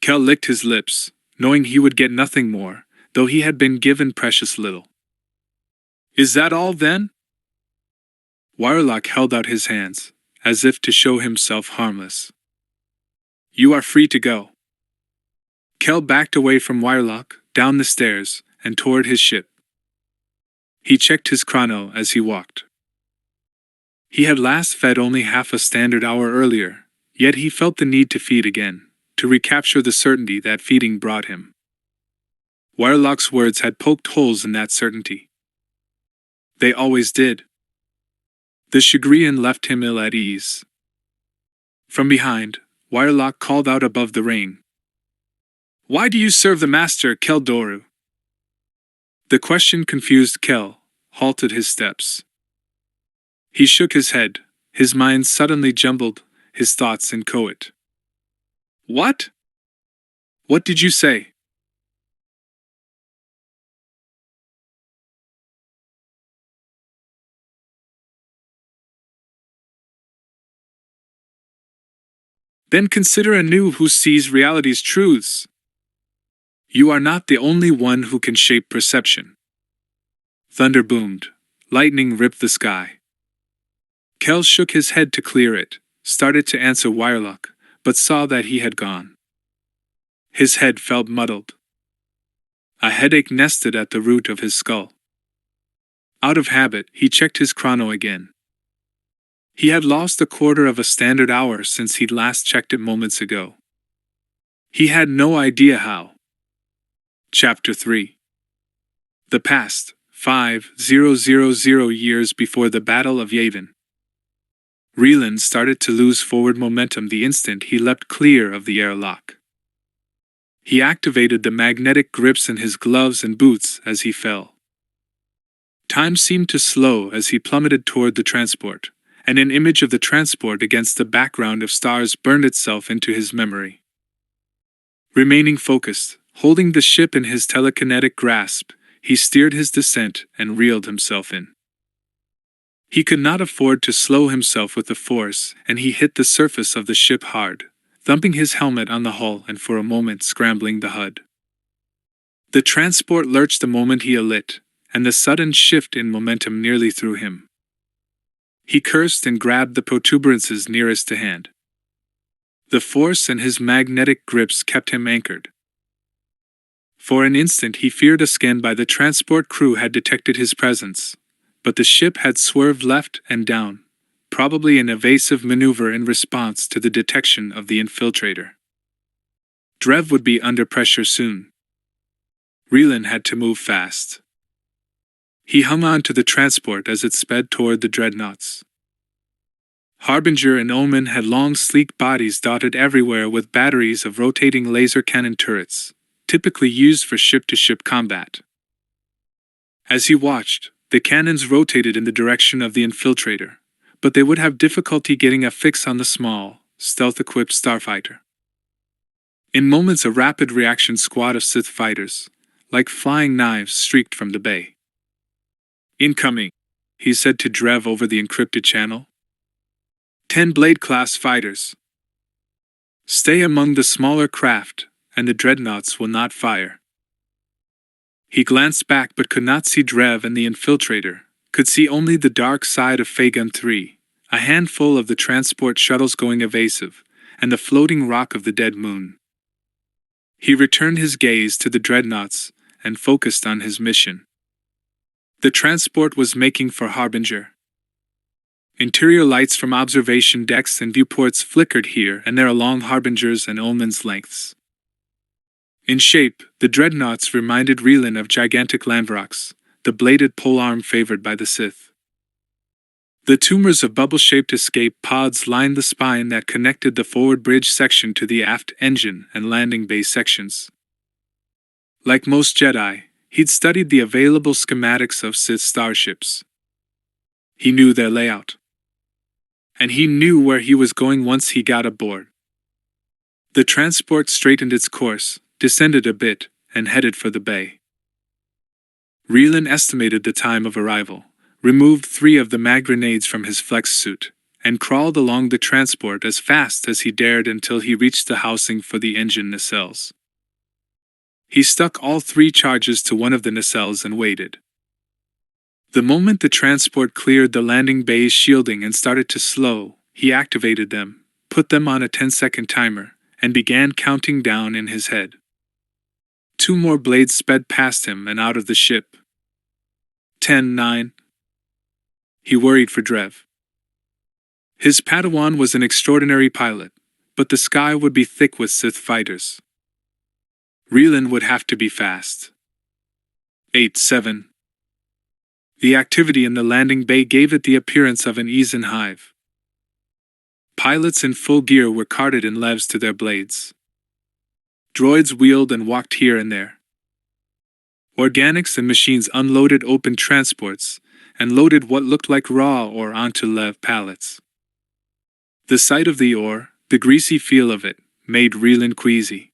Kel licked his lips, knowing he would get nothing more, though he had been given precious little. Is that all, then? Wirelock held out his hands, as if to show himself harmless. You are free to go. Kel backed away from Wirelock, down the stairs, and toward his ship. He checked his chrono as he walked. He had last fed only half a standard hour earlier, yet he felt the need to feed again, to recapture the certainty that feeding brought him. Wirelock's words had poked holes in that certainty. They always did. The Shagrian left him ill at ease. From behind, Wirelock called out above the rain. Why do you serve the master, Keldoru? The question confused Kel, halted his steps. He shook his head, his mind suddenly jumbled, his thoughts inchoate. What? What did you say? Then consider anew who sees reality's truths. You are not the only one who can shape perception. Thunder boomed, lightning ripped the sky. Kel shook his head to clear it, started to answer Wirelock, but saw that he had gone. His head felt muddled. A headache nested at the root of his skull. Out of habit, he checked his chrono again. He had lost a quarter of a standard hour since he'd last checked it moments ago. He had no idea how. Chapter 3. The past, 5,000 years before the Battle of Yavin. Reland started to lose forward momentum the instant he leapt clear of the airlock. He activated the magnetic grips in his gloves and boots as he fell. Time seemed to slow as he plummeted toward the transport, and an image of the transport against the background of stars burned itself into his memory. Remaining focused, holding the ship in his telekinetic grasp, he steered his descent and reeled himself in. He could not afford to slow himself with the force, and he hit the surface of the ship hard, thumping his helmet on the hull and for a moment scrambling the HUD. The transport lurched the moment he alit, and the sudden shift in momentum nearly threw him. He cursed and grabbed the protuberances nearest to hand. The force and his magnetic grips kept him anchored. For an instant he feared a scan by the transport crew had detected his presence, but the ship had swerved left and down, probably an evasive maneuver in response to the detection of the infiltrator. Drev would be under pressure soon. Relan had to move fast. He hung on to the transport as it sped toward the dreadnoughts. Harbinger and Omen had long, sleek bodies dotted everywhere with batteries of rotating laser cannon turrets, typically used for ship-to-ship combat. As he watched, the cannons rotated in the direction of the infiltrator, but they would have difficulty getting a fix on the small, stealth-equipped starfighter. In moments, a rapid reaction squad of Sith fighters, like flying knives, streaked from the bay. "Incoming," he said to Drev over the encrypted channel. 10 Blade-class fighters. Stay among the smaller craft, and the dreadnoughts will not fire. He glanced back but could not see Drev and the infiltrator, could see only the dark side of Phagon 3, a handful of the transport shuttles going evasive, and the floating rock of the dead moon. He returned his gaze to the dreadnoughts and focused on his mission. The transport was making for Harbinger. Interior lights from observation decks and viewports flickered here and there along Harbinger's and Omen's lengths. In shape, the dreadnoughts reminded Relan of gigantic landrocs, the bladed polearm favored by the Sith. The tumors of bubble-shaped escape pods lined the spine that connected the forward bridge section to the aft engine and landing bay sections. Like most Jedi, he'd studied the available schematics of Sith starships. He knew their layout. And he knew where he was going once he got aboard. The transport straightened its course, descended a bit, and headed for the bay. Relan estimated the time of arrival, removed 3 of the mag grenades from his flex suit, and crawled along the transport as fast as he dared until he reached the housing for the engine nacelles. He stuck all 3 charges to one of the nacelles and waited. The moment the transport cleared the landing bay's shielding and started to slow, he activated them, put them on a 10-second timer, and began counting down in his head. 2 more blades sped past him and out of the ship. 10, 9. He worried for Drev. His Padawan was an extraordinary pilot, but the sky would be thick with Sith fighters. Relan would have to be fast. 8, 7. The activity in the landing bay gave it the appearance of an Eason hive. Pilots in full gear were carted in levs to their blades. Droids wheeled and walked here and there. Organics and machines unloaded open transports and loaded what looked like raw ore onto lev pallets. The sight of the ore, the greasy feel of it, made Relan queasy.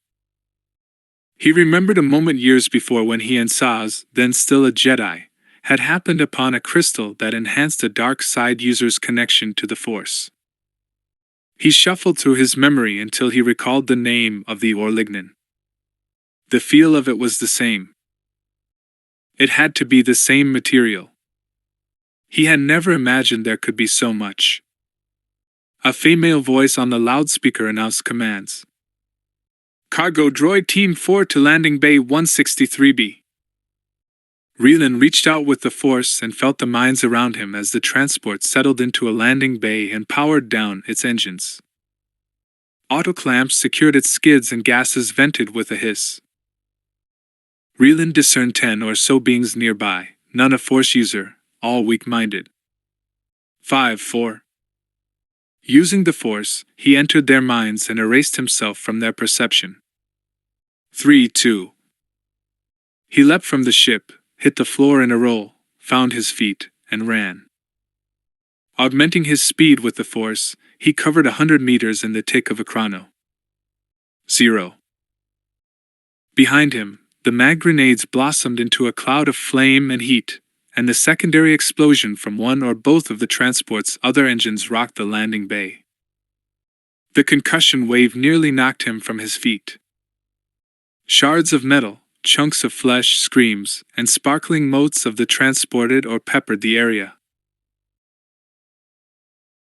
He remembered a moment years before when he and Saz, then still a Jedi, had happened upon a crystal that enhanced a dark side user's connection to the Force. He shuffled through his memory until he recalled the name of the ore lignin. The feel of it was the same. It had to be the same material. He had never imagined there could be so much. A female voice on the loudspeaker announced commands. "Cargo Droid Team 4 to Landing Bay 163B. Relan reached out with the Force and felt the mines around him as the transport settled into a landing bay and powered down its engines. Autoclamps secured its skids and gases vented with a hiss. Relan discerned 10 or so beings nearby, none a Force user, all weak-minded. 5, 4. Using the Force, he entered their minds and erased himself from their perception. 3, 2. He leapt from the ship, hit the floor in a roll, found his feet, and ran. Augmenting his speed with the Force, he covered 100 meters in the tick of a chrono. 0. Behind him, the mag grenades blossomed into a cloud of flame and heat, and the secondary explosion from one or both of the transport's other engines rocked the landing bay. The concussion wave nearly knocked him from his feet. Shards of metal, chunks of flesh, screams, and sparkling motes of the transported or peppered the area.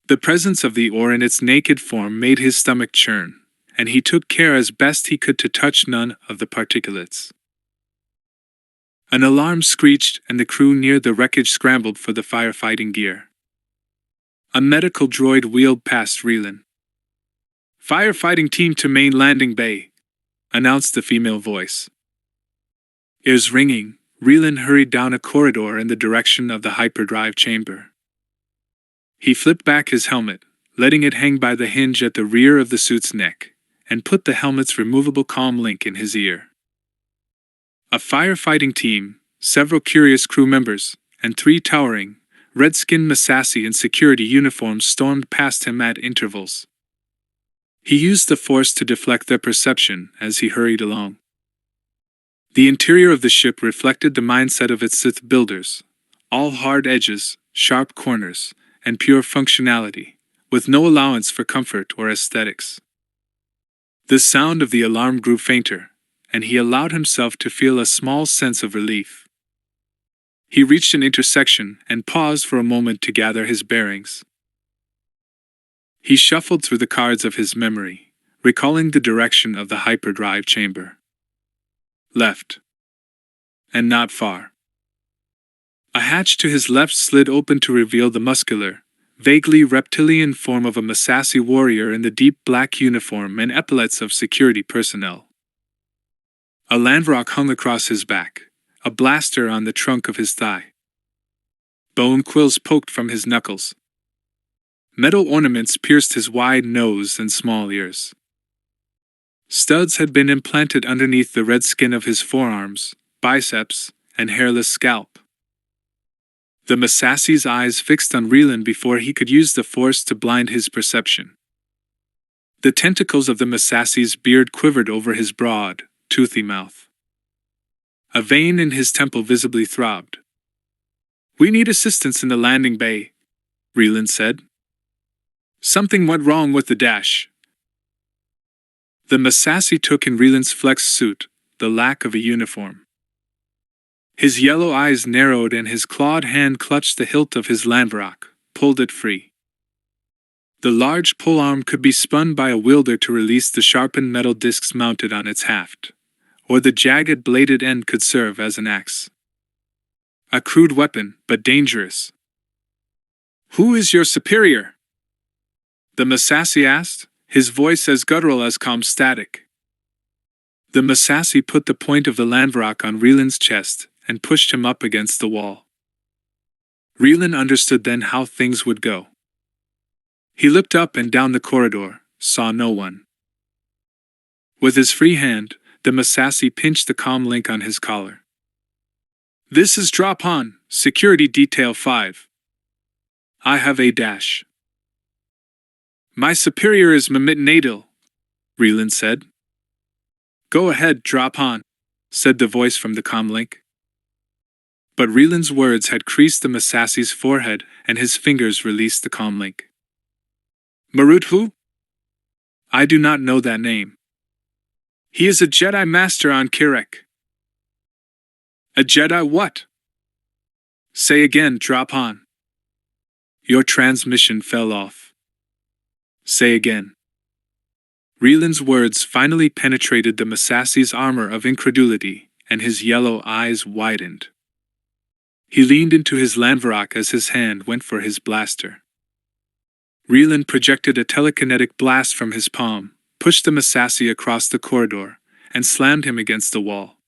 The presence of the ore in its naked form made his stomach churn, and he took care as best he could to touch none of the particulates. An alarm screeched and the crew near the wreckage scrambled for the firefighting gear. A medical droid wheeled past Reelan. "Firefighting team to main landing bay," announced the female voice. Ears ringing, Reelan hurried down a corridor in the direction of the hyperdrive chamber. He flipped back his helmet, letting it hang by the hinge at the rear of the suit's neck, and put the helmet's removable comm link in his ear. A firefighting team, several curious crew members, and 3 towering, red-skinned Massassi in security uniforms stormed past him at intervals. He used the force to deflect their perception as he hurried along. The interior of the ship reflected the mindset of its Sith builders, all hard edges, sharp corners, and pure functionality, with no allowance for comfort or aesthetics. The sound of the alarm grew fainter, and he allowed himself to feel a small sense of relief. He reached an intersection and paused for a moment to gather his bearings. He shuffled through the cards of his memory, recalling the direction of the hyperdrive chamber. Left. And not far. A hatch to his left slid open to reveal the muscular, vaguely reptilian form of a Massassi warrior in the deep black uniform and epaulets of security personnel. A landrock hung across his back, a blaster on the trunk of his thigh. Bone quills poked from his knuckles. Metal ornaments pierced his wide nose and small ears. Studs had been implanted underneath the red skin of his forearms, biceps, and hairless scalp. The Massassi's eyes fixed on Reelan before he could use the force to blind his perception. The tentacles of the Massassi's beard quivered over his broad, toothy mouth. A vein in his temple visibly throbbed. "We need assistance in the landing bay," Reelan said. "Something went wrong with the dash." The Massassi took in Reelan's flex suit, the lack of a uniform. His yellow eyes narrowed and his clawed hand clutched the hilt of his landrock, pulled it free. The large polearm could be spun by a wielder to release the sharpened metal discs mounted on its haft, or the jagged bladed end could serve as an axe. A crude weapon, but dangerous. "Who is your superior?" the Massassi asked, his voice as guttural as calm static. The Massassi put the point of the landrock on Reelan's chest and pushed him up against the wall. Reelan understood then how things would go. He looked up and down the corridor, saw no one. With his free hand, the Massassi pinched the comm link on his collar. "This is Drop On, Security Detail 5. I have a dash." "My superior is Mimit Nadil," Reelan said. "Go ahead, Drop On," said the voice from the comm link. But Reelan's words had creased the Massassi's forehead and his fingers released the comm link. "Marut who?" "I do not know that name." "He is a Jedi Master on Kirek." "A Jedi what?" "Say again, Drop On." "Your transmission fell off." "Say again." Reelan's words finally penetrated the Massassi's armor of incredulity, and his yellow eyes widened. He leaned into his landrock as his hand went for his blaster. Reelan projected a telekinetic blast from his palm, pushed the Massassi across the corridor, and slammed him against the wall.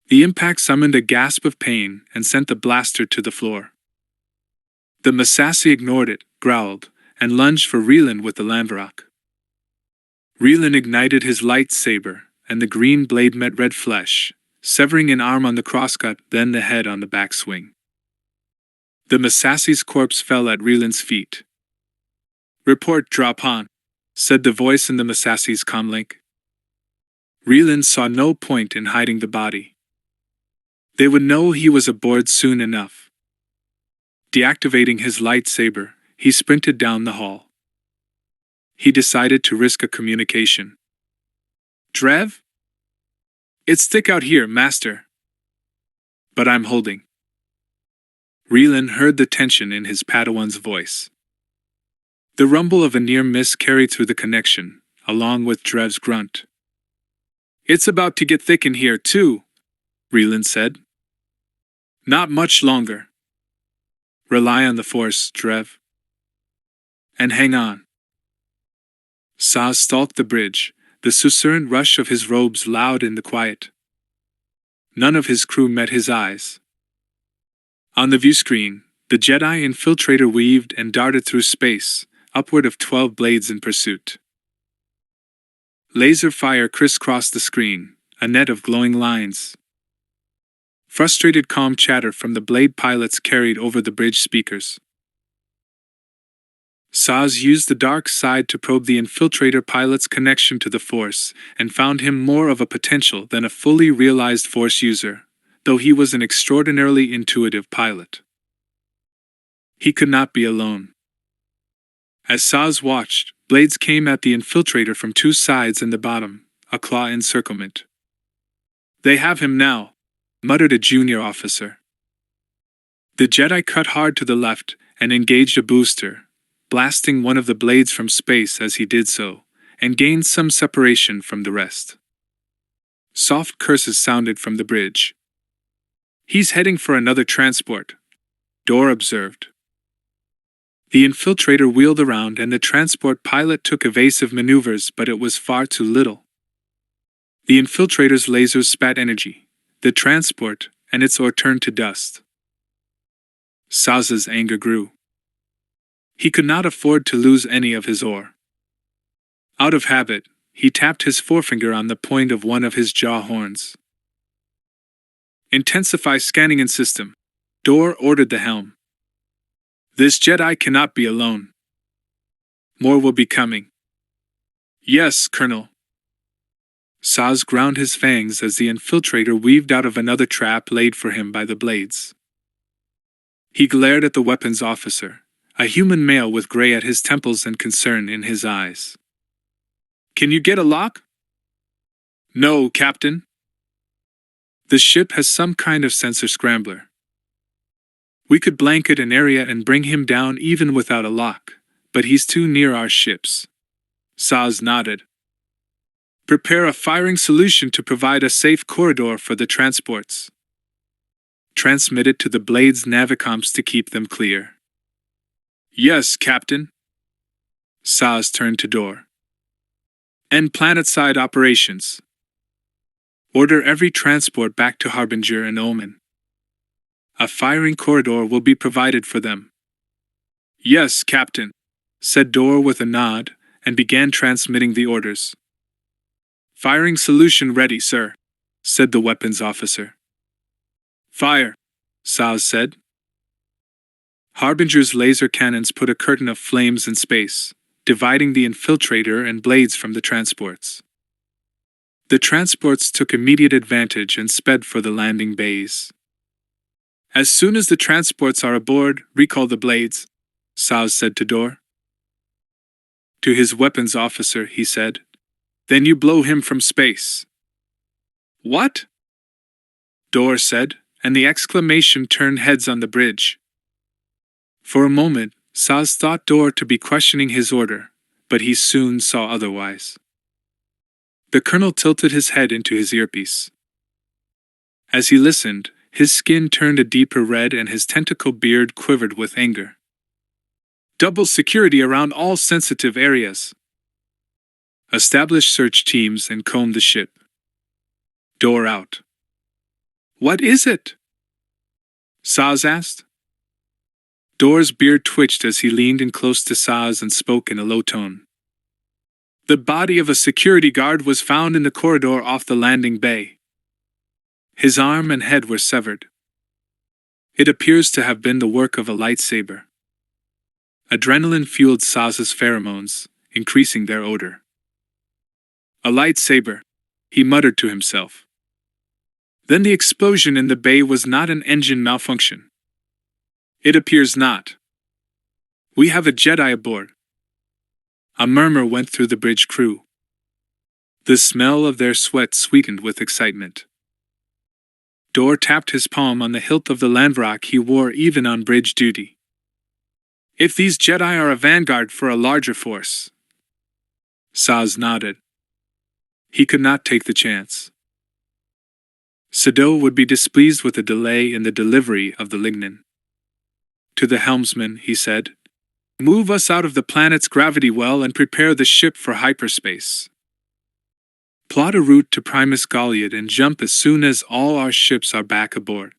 The impact summoned a gasp of pain and sent the blaster to the floor. The Massassi ignored it, growled, and lunged for Reelan with the landrock. Reelan ignited his lightsaber, and the green blade met red flesh, severing an arm on the crosscut, then the head on the backswing. The Massassi's corpse fell at Reelan's feet. "Report, Drop On," said the voice in the Massassi's comlink. Reelan saw no point in hiding the body. They would know he was aboard soon enough. Deactivating his lightsaber, he sprinted down the hall. He decided to risk a communication. "Drev? It's thick out here, Master." "But I'm holding." Reelan heard the tension in his Padawan's voice. The rumble of a near miss carried through the connection, along with Drev's grunt. "It's about to get thick in here, too," Reelan said, Not much longer. Rely on the Force, Drev. And hang on. Saz stalked the bridge, the susurrant rush of his robes loud in the quiet. None of his crew met his eyes. On the viewscreen, the Jedi infiltrator weaved and darted through space, upward of 12 blades in pursuit. Laser fire crisscrossed the screen, a net of glowing lines. Frustrated calm chatter from the blade pilots carried over the bridge speakers. Saz used the dark side to probe the infiltrator pilot's connection to the Force, and found him more of a potential than a fully realized Force user, though he was an extraordinarily intuitive pilot. He could not be alone. As Saz watched, blades came at the infiltrator from two sides and the bottom, a claw encirclement. "They have him now," muttered a junior officer. The Jedi cut hard to the left and engaged a booster, blasting one of the blades from space as he did so, and gained some separation from the rest. Soft curses sounded from the bridge. "He's heading for another transport," Dor observed. The infiltrator wheeled around and the transport pilot took evasive maneuvers, but it was far too little. The infiltrator's lasers spat energy. The transport and its ore turned to dust. Saz's anger grew. He could not afford to lose any of his ore. Out of habit, he tapped his forefinger on the point of one of his jaw horns. "Intensify scanning and system," Dor ordered the helm. "This Jedi cannot be alone. More will be coming." "Yes, Colonel." Saz ground his fangs as the infiltrator weaved out of another trap laid for him by the blades. He glared at the weapons officer, a human male with gray at his temples and concern in his eyes. "Can you get a lock?" "No, Captain. The ship has some kind of sensor scrambler. We could blanket an area and bring him down even without a lock, but he's too near our ships." Saz nodded. "Prepare a firing solution to provide a safe corridor for the transports. Transmit it to the Blade's navicomps to keep them clear." "Yes, Captain." Saz turned to Dor. "End planetside operations. Order every transport back to Harbinger and Omen. A firing corridor will be provided for them." "Yes, Captain," said Dor with a nod, and began transmitting the orders. "Firing solution ready, sir," said the weapons officer. "Fire," Saz said. Harbinger's laser cannons put a curtain of flames in space, dividing the infiltrator and blades from the transports. The transports took immediate advantage and sped for the landing bays. "As soon as the transports are aboard, recall the blades," Saz said to Dor. To his weapons officer, he said, "Then you blow him from space." "What?" Dor said, and the exclamation turned heads on the bridge. For a moment, Saz thought Dor to be questioning his order, but he soon saw otherwise. The colonel tilted his head into his earpiece. As he listened, his skin turned a deeper red and his tentacle beard quivered with anger. "Double security around all sensitive areas. Establish search teams and comb the ship. Dor out." "What is it?" Saz asked. Dor's beard twitched as he leaned in close to Saz and spoke in a low tone. "The body of a security guard was found in the corridor off the landing bay. His arm and head were severed. It appears to have been the work of a lightsaber." Adrenaline fueled Saz's pheromones, increasing their odor. "A lightsaber," he muttered to himself. "Then the explosion in the bay was not an engine malfunction." "It appears not. We have a Jedi aboard." A murmur went through the bridge crew. The smell of their sweat sweetened with excitement. Dor tapped his palm on the hilt of the landrock he wore even on bridge duty. "If these Jedi are a vanguard for a larger force." Saz nodded. He could not take the chance. Sado would be displeased with a delay in the delivery of the lignin. To the helmsman, he said, "Move us out of the planet's gravity well and prepare the ship for hyperspace. Plot a route to Primus Goliad and jump as soon as all our ships are back aboard."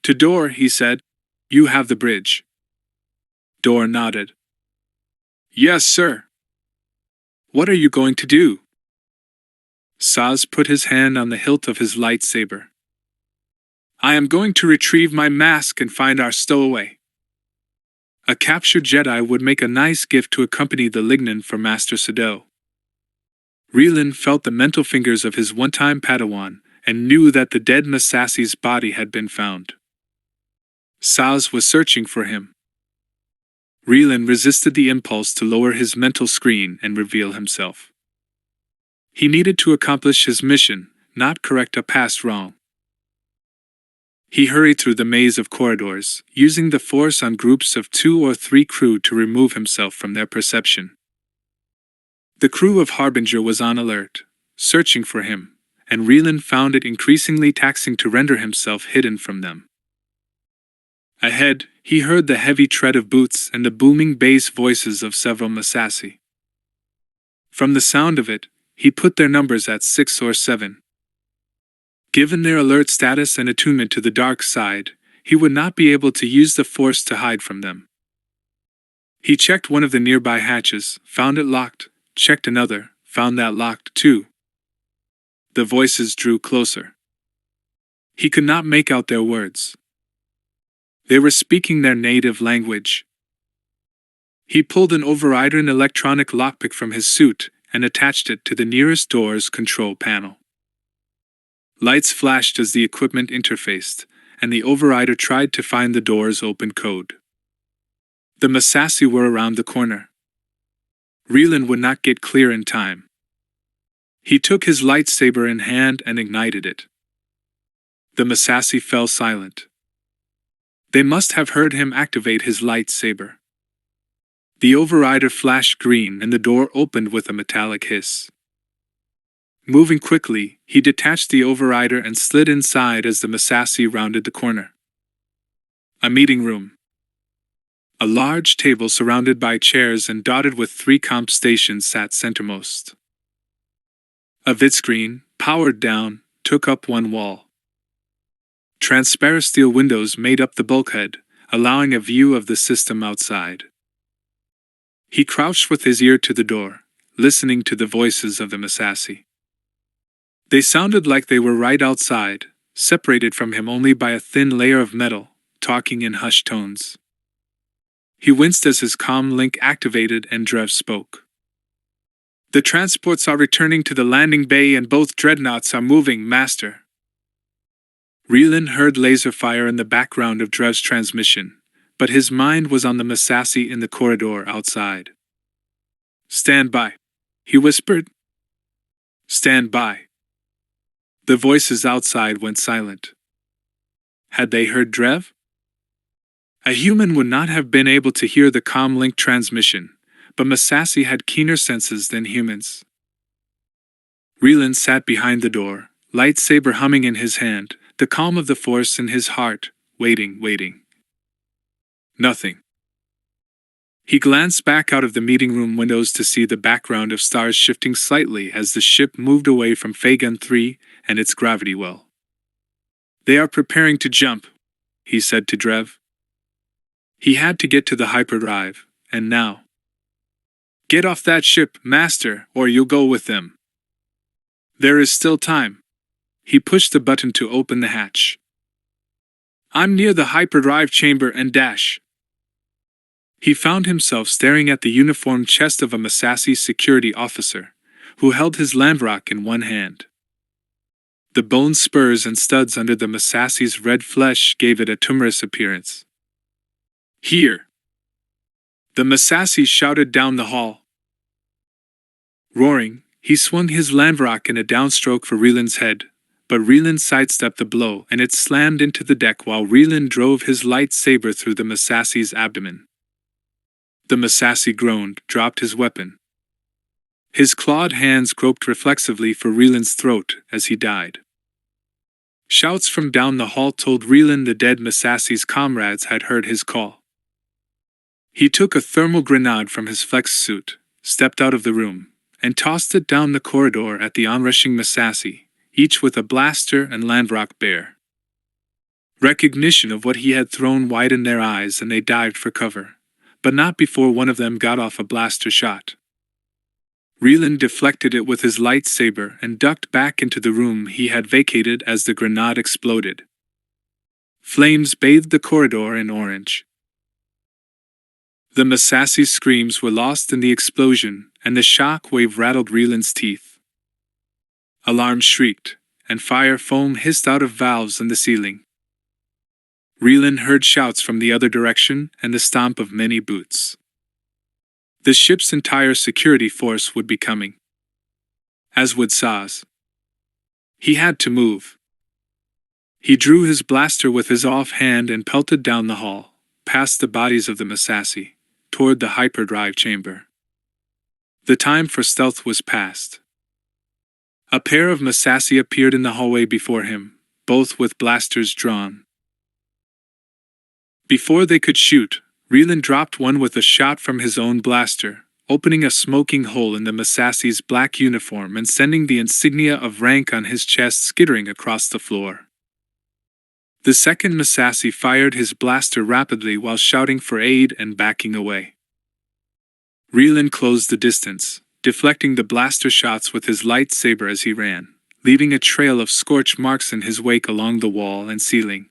To Dor, he said, "You have the bridge." Dor nodded. "Yes, sir." "What are you going to do?" Saz put his hand on the hilt of his lightsaber. "I am going to retrieve my mask and find our stowaway. A captured Jedi would make a nice gift to accompany the lignin for Master Sado." Reelan felt the mental fingers of his one-time Padawan and knew that the dead Masassi's body had been found. Saz was searching for him. Reelan resisted the impulse to lower his mental screen and reveal himself. He needed to accomplish his mission, not correct a past wrong. He hurried through the maze of corridors, using the Force on groups of 2 or 3 crew to remove himself from their perception. The crew of Harbinger was on alert, searching for him, and Reelan found it increasingly taxing to render himself hidden from them. Ahead, he heard the heavy tread of boots and the booming bass voices of several Masassi. From the sound of it, he put their numbers at 6 or 7. Given their alert status and attunement to the dark side, he would not be able to use the Force to hide from them. He checked one of the nearby hatches, found it locked, checked another, found that locked too. The voices drew closer. He could not make out their words. They were speaking their native language. He pulled an overrider electronic lockpick from his suit and attached it to the nearest door's control panel. Lights flashed as the equipment interfaced, and the overrider tried to find the door's open code. The Masassi were around the corner. Reelan would not get clear in time. He took his lightsaber in hand and ignited it. The Masassi fell silent. They must have heard him activate his lightsaber. The overrider flashed green and the door opened with a metallic hiss. Moving quickly, he detached the overrider and slid inside as the Masassi rounded the corner. A meeting room. A large table surrounded by chairs and dotted with 3 comp stations sat centermost. A vidscreen, powered down, took up one wall. Transparent steel windows made up the bulkhead, allowing a view of the system outside. He crouched with his ear to the door, listening to the voices of the Masassi. They sounded like they were right outside, separated from him only by a thin layer of metal, talking in hushed tones. He winced as his comm link activated and Drev spoke. "The transports are returning to the landing bay and both dreadnoughts are moving, Master." Reelan heard laser fire in the background of Drev's transmission, but his mind was on the Masassi in the corridor outside. "Stand by," he whispered. "Stand by." The voices outside went silent. Had they heard Drev? A human would not have been able to hear the comm link transmission, but Masassi had keener senses than humans. Reelan sat behind the door, lightsaber humming in his hand, the calm of the Force in his heart, waiting. Nothing. He glanced back out of the meeting room windows to see the background of stars shifting slightly as the ship moved away from Fagan 3 and its gravity well. "They are preparing to jump," he said to Drev. He had to get to the hyperdrive, and now. "Get off that ship, Master, or you'll go with them." "There is still time." He pushed the button to open the hatch. "I'm near the hyperdrive chamber and dash." He found himself staring at the uniformed chest of a Masassi security officer, who held his landrock in one hand. The bone spurs and studs under the Masassi's red flesh gave it a tumorous appearance. "Here!" The Masassi shouted down the hall. Roaring, he swung his landrock in a downstroke for Reelan's head, but Reelan sidestepped the blow and it slammed into the deck while Reelan drove his lightsaber through the Masassi's abdomen. The Masassi groaned, dropped his weapon. His clawed hands groped reflexively for Reelan's throat as he died. Shouts from down the hall told Relan the dead Masassy's comrades had heard his call. He took a thermal grenade from his flex suit, stepped out of the room, and tossed it down the corridor at the onrushing Masassy, each with a blaster and landrock bare. Recognition of what he had thrown widened their eyes and they dived for cover, but not before one of them got off a blaster shot. Relan deflected it with his lightsaber and ducked back into the room he had vacated as the grenade exploded. Flames bathed the corridor in orange. The Masassy's screams were lost in the explosion, and the shock wave rattled Relan's teeth. Alarms shrieked, and fire foam hissed out of valves in the ceiling. Relan heard shouts from the other direction and the stomp of many boots. The ship's entire security force would be coming. As would Saz. He had to move. He drew his blaster with his offhand and pelted down the hall, past the bodies of the Masassy, toward the hyperdrive chamber. The time for stealth was past. A pair of Masassy appeared in the hallway before him, both with blasters drawn. Before they could shoot, Relan dropped one with a shot from his own blaster, opening a smoking hole in the Masassy's black uniform and sending the insignia of rank on his chest skittering across the floor. The second Masassy fired his blaster rapidly while shouting for aid and backing away. Relan closed the distance, deflecting the blaster shots with his lightsaber as he ran, leaving a trail of scorch marks in his wake along the wall and ceiling.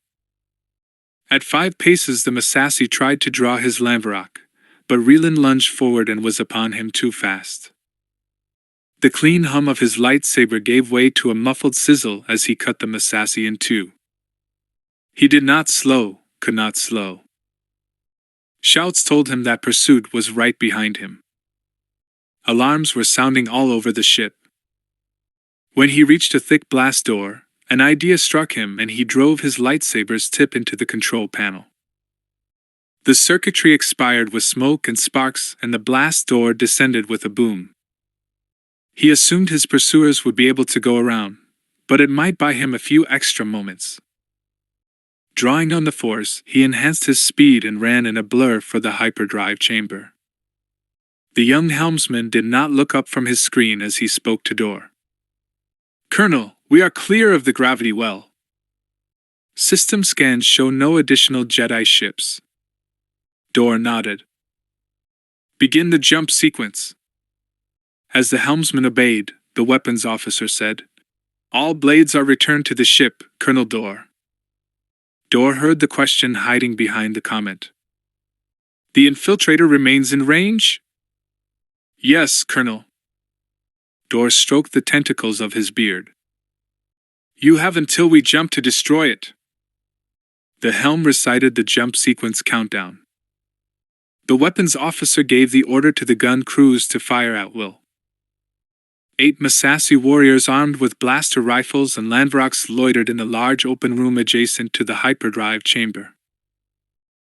At 5 paces the Masassy tried to draw his Lamvarak, but Relan lunged forward and was upon him too fast. The clean hum of his lightsaber gave way to a muffled sizzle as he cut the Masassy in two. He did not slow, could not slow. Shouts told him that pursuit was right behind him. Alarms were sounding all over the ship. When he reached a thick blast door, an idea struck him and he drove his lightsaber's tip into the control panel. The circuitry expired with smoke and sparks and the blast door descended with a boom. He assumed his pursuers would be able to go around, but it might buy him a few extra moments. Drawing on the force, he enhanced his speed and ran in a blur for the hyperdrive chamber. The young helmsman did not look up from his screen as he spoke to Dor. "Colonel, we are clear of the gravity well. System scans show no additional Jedi ships." Dor nodded. "Begin the jump sequence." As the helmsman obeyed, the weapons officer said, "All blades are returned to the ship, Colonel Dor." Dor heard the question hiding behind the comment. "The infiltrator remains in range?" "Yes, Colonel." Dor stroked the tentacles of his beard. "You have until we jump to destroy it." The helm recited the jump sequence countdown. The weapons officer gave the order to the gun crews to fire at will. 8 Masassy warriors armed with blaster rifles and landvaraks loitered in the large open room adjacent to the hyperdrive chamber.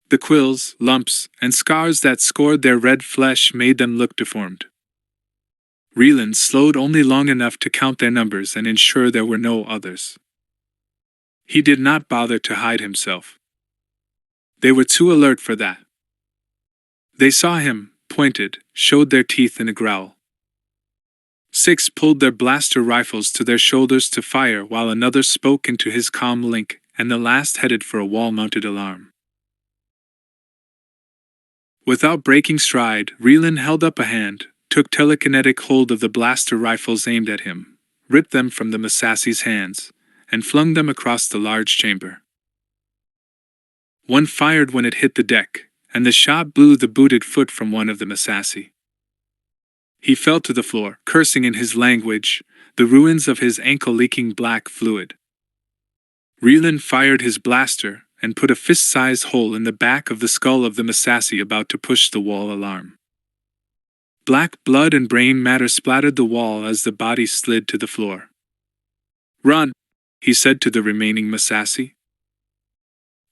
The quills, lumps, and scars that scored their red flesh made them look deformed. Relan slowed only long enough to count their numbers and ensure there were no others. He did not bother to hide himself. They were too alert for that. They saw him, pointed, showed their teeth in a growl. 6 pulled their blaster rifles to their shoulders to fire while another spoke into his comm link, and the last headed for a wall-mounted alarm. Without breaking stride, Relan held up a hand, took telekinetic hold of the blaster rifles aimed at him, ripped them from the Masassy's hands, and flung them across the large chamber. One fired when it hit the deck, and the shot blew the booted foot from one of the Masassy. He fell to the floor, cursing in his language, the ruins of his ankle leaking black fluid. Relan fired his blaster, and put a fist-sized hole in the back of the skull of the Masassy about to push the wall alarm. Black blood and brain matter splattered the wall as the body slid to the floor. "Run," he said to the remaining Masassy.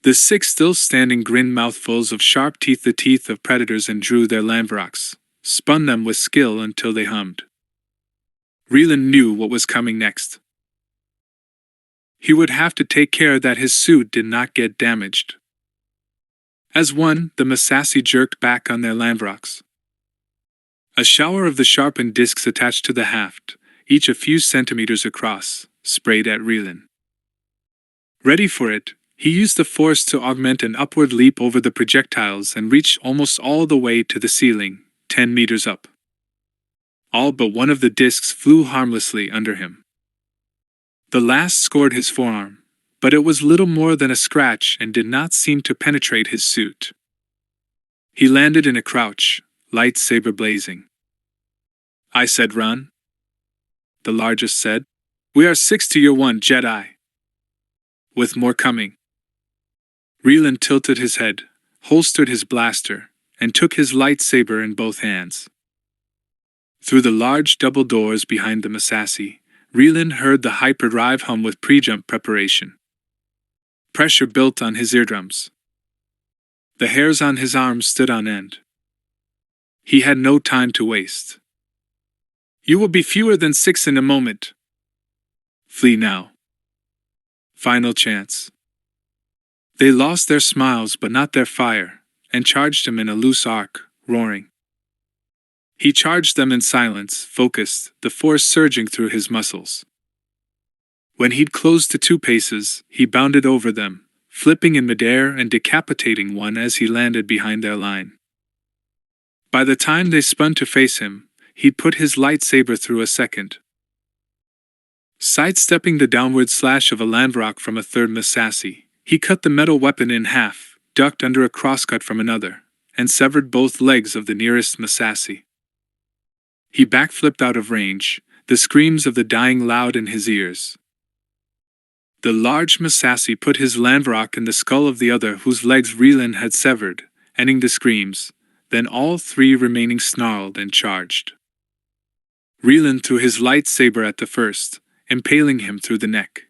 The 6 still standing grinned mouthfuls of sharp teeth, the teeth of predators, and drew their landvaraks, spun them with skill until they hummed. Relan knew what was coming next. He would have to take care that his suit did not get damaged. As one, the Massassi jerked back on their landrocks. A shower of the sharpened discs attached to the haft, each a few centimeters across, sprayed at Reelin. Ready for it, he used the force to augment an upward leap over the projectiles and reached almost all the way to the ceiling, 10 meters up. All but one of the discs flew harmlessly under him. The last scored his forearm, but it was little more than a scratch and did not seem to penetrate his suit. He landed in a crouch, lightsaber blazing. "I said run," the largest said. "We are 6 to your 1, Jedi. With more coming." Reelin tilted his head, holstered his blaster, and took his lightsaber in both hands. Through the large double doors behind the Massassi, Reelin heard the hyperdrive hum with pre-jump preparation. Pressure built on his eardrums. The hairs on his arms stood on end. He had no time to waste. "You will be fewer than 6 in a moment. Flee now. Final chance." They lost their smiles but not their fire, and charged him in a loose arc, roaring. He charged them in silence, focused, the force surging through his muscles. When he'd closed to 2 paces, he bounded over them, flipping in midair and decapitating one as he landed behind their line. By the time they spun to face him, he'd put his lightsaber through a second. Sidestepping the downward slash of a landrock from a third Massassi, he cut the metal weapon in half, ducked under a crosscut from another, and severed both legs of the nearest Massassi. He backflipped out of range, the screams of the dying loud in his ears. The large Massassi put his landrock in the skull of the other whose legs Reelin had severed, ending the screams, then all 3 remaining snarled and charged. Reelin threw his lightsaber at the first, impaling him through the neck.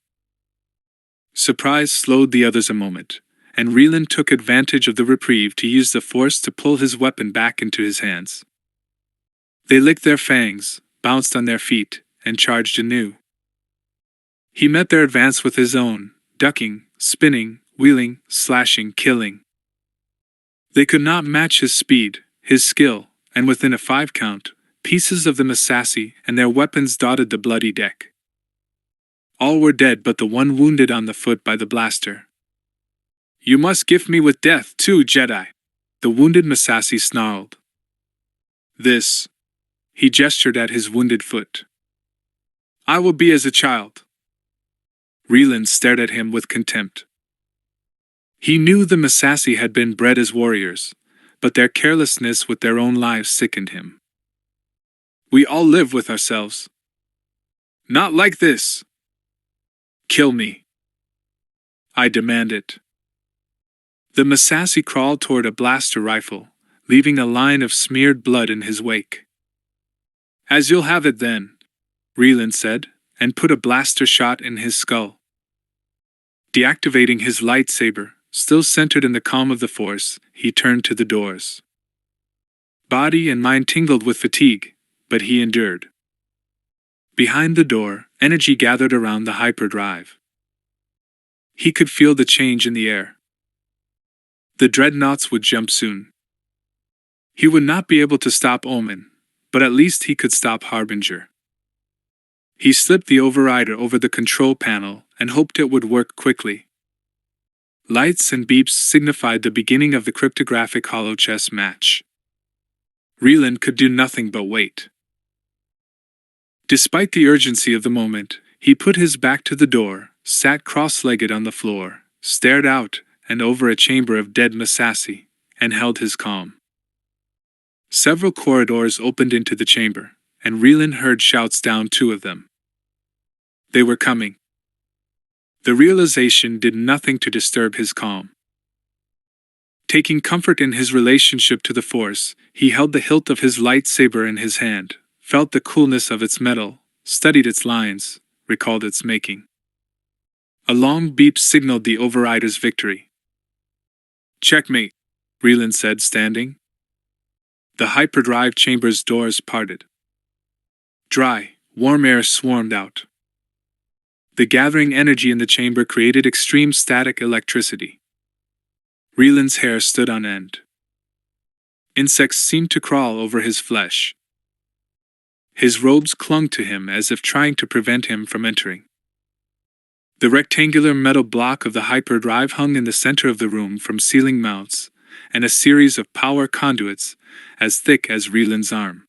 Surprise slowed the others a moment, and Reelin took advantage of the reprieve to use the force to pull his weapon back into his hands. They licked their fangs, bounced on their feet, and charged anew. He met their advance with his own, ducking, spinning, wheeling, slashing, killing. They could not match his speed, his skill, and within a 5 count, pieces of the Massassi and their weapons dotted the bloody deck. All were dead but the one wounded on the foot by the blaster. "You must gift me with death too, Jedi," the wounded Massassi snarled. "This," he gestured at his wounded foot. "I will be as a child." Reelin stared at him with contempt. He knew the Massassi had been bred as warriors, but their carelessness with their own lives sickened him. "We all live with ourselves. Not like this. Kill me. I demand it." The Massassi crawled toward a blaster rifle, leaving a line of smeared blood in his wake. "As you'll have it then," Reelin said, and put a blaster shot in his skull. Deactivating his lightsaber, still centered in the calm of the Force, he turned to the doors. Body and mind tingled with fatigue, but he endured. Behind the door, energy gathered around the hyperdrive. He could feel the change in the air. The dreadnoughts would jump soon. He would not be able to stop Omen, but at least he could stop Harbinger. He slipped the overrider over the control panel and hoped it would work quickly. Lights and beeps signified the beginning of the cryptographic holochess match. Reelin could do nothing but wait. Despite the urgency of the moment, he put his back to the door, sat cross-legged on the floor, stared out and over a chamber of dead Massassi, and held his calm. Several corridors opened into the chamber, and Reelin heard shouts down 2 of them. They were coming. The realization did nothing to disturb his calm. Taking comfort in his relationship to the Force, he held the hilt of his lightsaber in his hand, felt the coolness of its metal, studied its lines, recalled its making. A long beep signaled the overrider's victory. "Checkmate," Reelin said, standing. The hyperdrive chamber's doors parted. Dry, warm air swarmed out. The gathering energy in the chamber created extreme static electricity. Reeland's hair stood on end. Insects seemed to crawl over his flesh. His robes clung to him as if trying to prevent him from entering. The rectangular metal block of the hyperdrive hung in the center of the room from ceiling mounts, and a series of power conduits, as thick as Reeland's arm.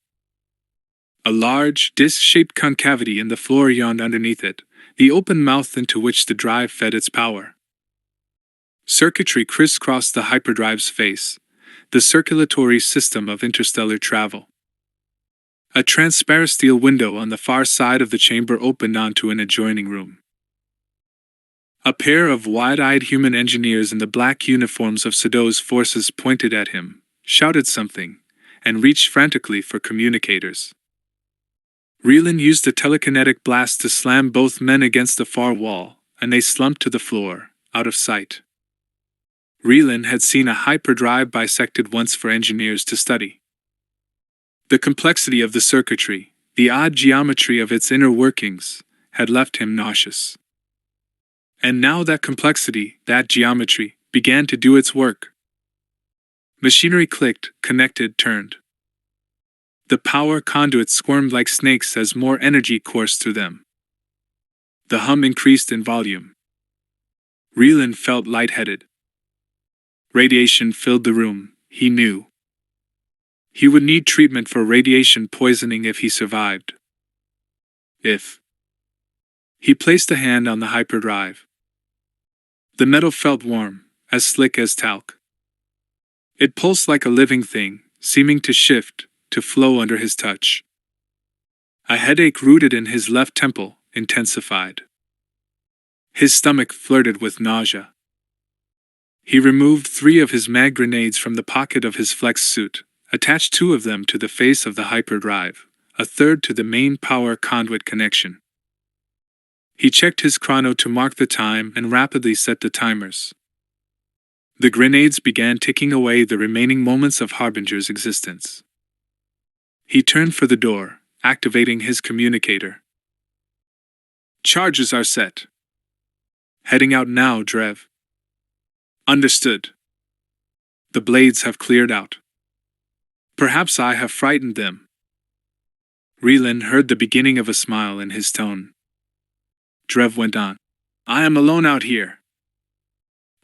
A large, disc-shaped concavity in the floor yawned underneath it, the open mouth into which the drive fed its power. Circuitry crisscrossed the hyperdrive's face, the circulatory system of interstellar travel. A transparent steel window on the far side of the chamber opened onto an adjoining room. A pair of wide-eyed human engineers in the black uniforms of Sado's forces pointed at him, shouted something, and reached frantically for communicators. Reeland used a telekinetic blast to slam both men against the far wall, and they slumped to the floor, out of sight. Reeland had seen a hyperdrive bisected once for engineers to study. The complexity of the circuitry, the odd geometry of its inner workings, had left him nauseous. And now that complexity, that geometry, began to do its work. Machinery clicked, connected, turned. The power conduits squirmed like snakes as more energy coursed through them. The hum increased in volume. Reeland felt lightheaded. Radiation filled the room, he knew. He would need treatment for radiation poisoning if he survived. He placed a hand on the hyperdrive. The metal felt warm, as slick as talc. It pulsed like a living thing, seeming to shift, to flow under his touch. A headache rooted in his left temple intensified. His stomach flirted with nausea. He removed 3 of his mag grenades from the pocket of his flex suit, attached 2 of them to the face of the hyperdrive, a third to the main power conduit connection. He checked his chrono to mark the time and rapidly set the timers. The grenades began ticking away the remaining moments of Harbinger's existence. He turned for the door, activating his communicator. Charges are set. Heading out now, Drev. Understood. The blades have cleared out. Perhaps I have frightened them. Reeland heard the beginning of a smile in his tone. Drev went on. I am alone out here.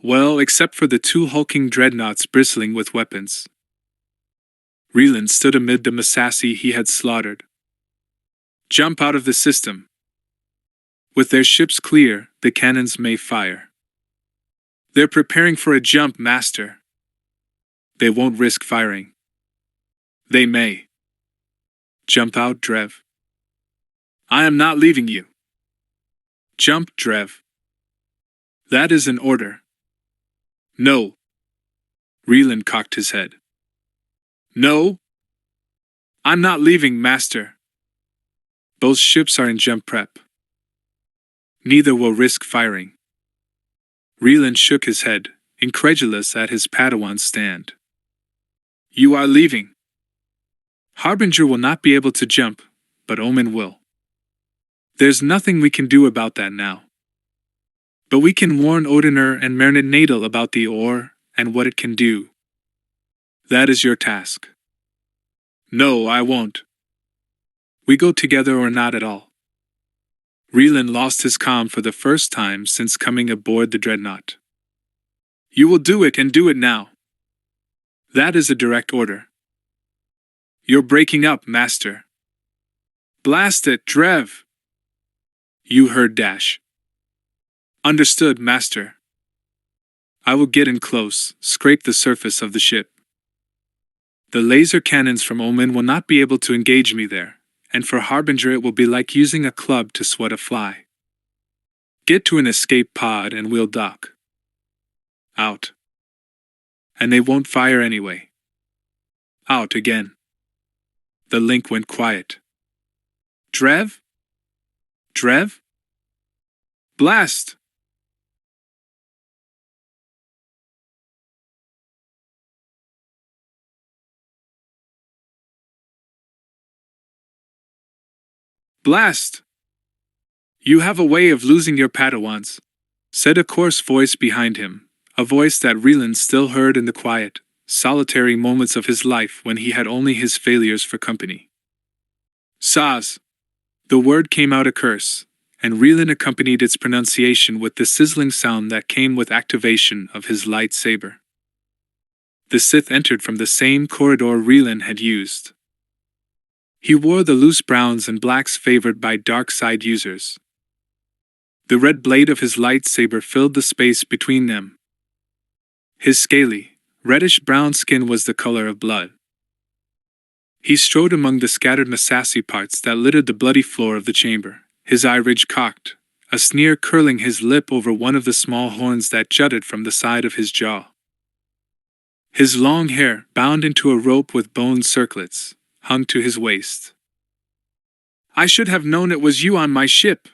Well, except for the 2 hulking dreadnoughts bristling with weapons. Reeland stood amid the Massassi he had slaughtered. Jump out of the system. With their ships clear, the cannons may fire. They're preparing for a jump, Master. They won't risk firing. They may. Jump out, Drev. I am not leaving you. Jump, Drev. That is an order. No. Reeland cocked his head. No. I'm not leaving, Master. Both ships are in jump prep. Neither will risk firing. Reeland shook his head, incredulous at his Padawan's stand. You are leaving. Harbinger will not be able to jump, but Omen will. There's nothing we can do about that now. But we can warn Odiner and Mernit Nadal about the ore and what it can do. That is your task. No, I won't. We go together or not at all. Reeland lost his calm for the first time since coming aboard the dreadnought. You will do it and do it now. That is a direct order. You're breaking up, Master. Blast it, Drev. You heard Dash. Understood, Master. I will get in close, scrape the surface of the ship. The laser cannons from Omen will not be able to engage me there, and for Harbinger it will be like using a club to swat a fly. Get to an escape pod and we'll dock. Out. And they won't fire anyway. Out again. The link went quiet. Drev? Drev? Blast! Blast! You have a way of losing your Padawans, said a coarse voice behind him, a voice that Ryland still heard in the quiet, solitary moments of his life when he had only his failures for company. Saz. The word came out a curse, and Ryland accompanied its pronunciation with the sizzling sound that came with activation of his lightsaber. The Sith entered from the same corridor Ryland had used. He wore the loose browns and blacks favored by dark side users. The red blade of his lightsaber filled the space between them. His scaly, reddish-brown skin was the color of blood. He strode among the scattered Nassasi parts that littered the bloody floor of the chamber, his eye ridge cocked, a sneer curling his lip over one of the small horns that jutted from the side of his jaw. His long hair, bound into a rope with bone circlets, hung to his waist. I should have known it was you on my ship.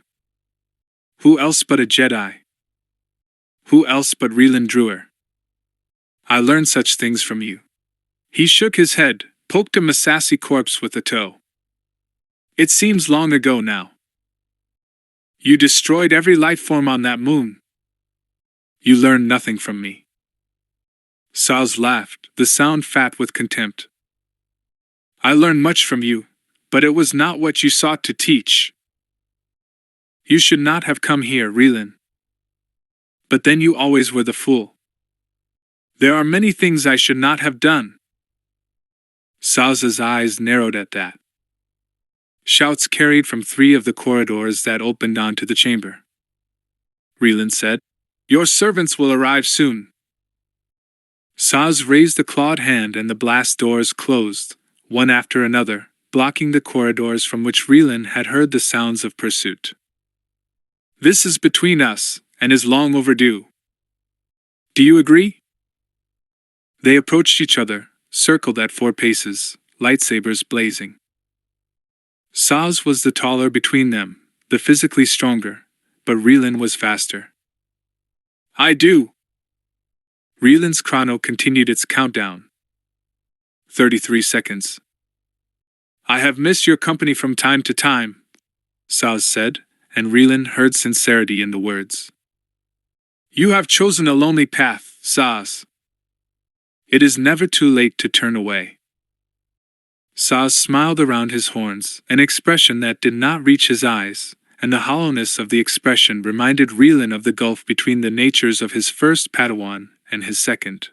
Who else but a Jedi? Who else but Ryland Drewer? I learned such things from you. He shook his head, poked a Massassi corpse with a toe. It seems long ago now. You destroyed every life form on that moon. You learned nothing from me. Saz laughed, the sound fat with contempt. I learned much from you, but it was not what you sought to teach. You should not have come here, Ryland. But then you always were the fool. There are many things I should not have done. Saz's eyes narrowed at that. Shouts carried from 3 of the corridors that opened onto the chamber. Ryland said, Your servants will arrive soon. Saz raised a clawed hand and the blast doors closed, one after another, blocking the corridors from which Ryland had heard the sounds of pursuit. This is between us, and is long overdue. Do you agree? They approached each other, circled at 4 paces, lightsabers blazing. Saz was the taller between them, the physically stronger, but Ryland was faster. I do. Ryland's chrono continued its countdown. 33 seconds. I have missed your company from time to time, Saz said, and Ryland heard sincerity in the words. You have chosen a lonely path, Saz. It is never too late to turn away. Saz smiled around his horns, an expression that did not reach his eyes, and the hollowness of the expression reminded Ryland of the gulf between the natures of his first Padawan and his second.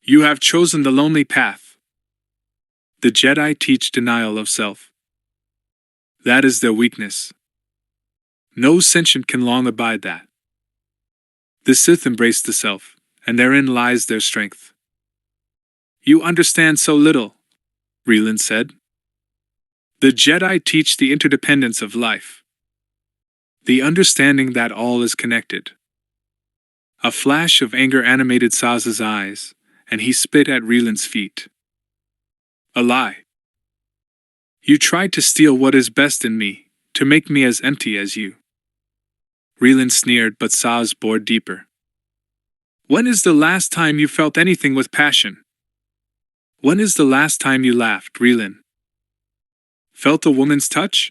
You have chosen the lonely path. The Jedi teach denial of self. That is their weakness. No sentient can long abide that. The Sith embrace the self, and therein lies their strength. You understand so little, Ryland said. The Jedi teach the interdependence of life. The understanding that all is connected. A flash of anger animated Saz's eyes, and he spit at Ryland's feet. A lie. You tried to steal what is best in me, to make me as empty as you. Ryland sneered, but Saz bored deeper. When is the last time you felt anything with passion? When is the last time you laughed, Ryland? Felt a woman's touch?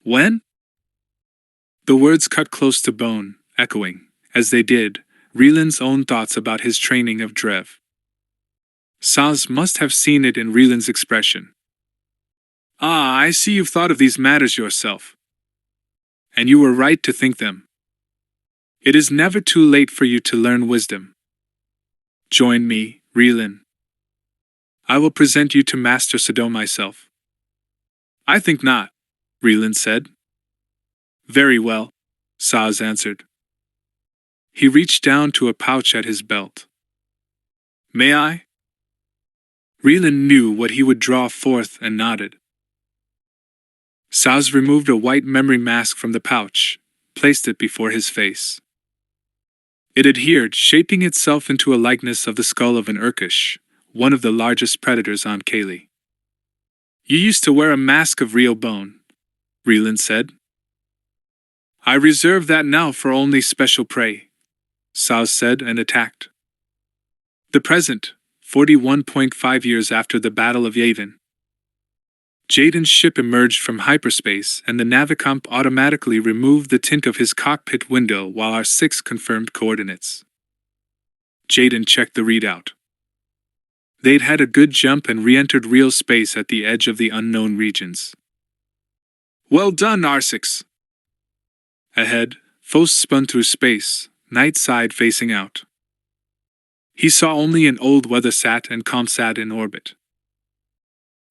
When? The words cut close to bone, echoing, as they did, Ryland's own thoughts about his training of Drev. Saz must have seen it in Ryland's expression. Ah, I see you've thought of these matters yourself. And you were right to think them. It is never too late for you to learn wisdom. Join me, Ryland. I will present you to Master Sado myself. I think not, Ryland said. Very well, Saz answered. He reached down to a pouch at his belt. May I? Ryland knew what he would draw forth and nodded. Saz removed a white memory mask from the pouch, placed it before his face. It adhered, shaping itself into a likeness of the skull of an Urkish, one of the largest predators on Kaylee. You used to wear a mask of real bone, Ryland said. I reserve that now for only special prey, Saz said and attacked. The present, 41.5 years after the Battle of Yavin. Jaden's ship emerged from hyperspace, and the Navicomp automatically removed the tint of his cockpit window while R6 confirmed coordinates. Jaden checked the readout. They'd had a good jump and re-entered real space at the edge of the unknown regions. Well done, R6! Ahead, Faust spun through space, night side facing out. He saw only an old WeatherSat and ComSat in orbit.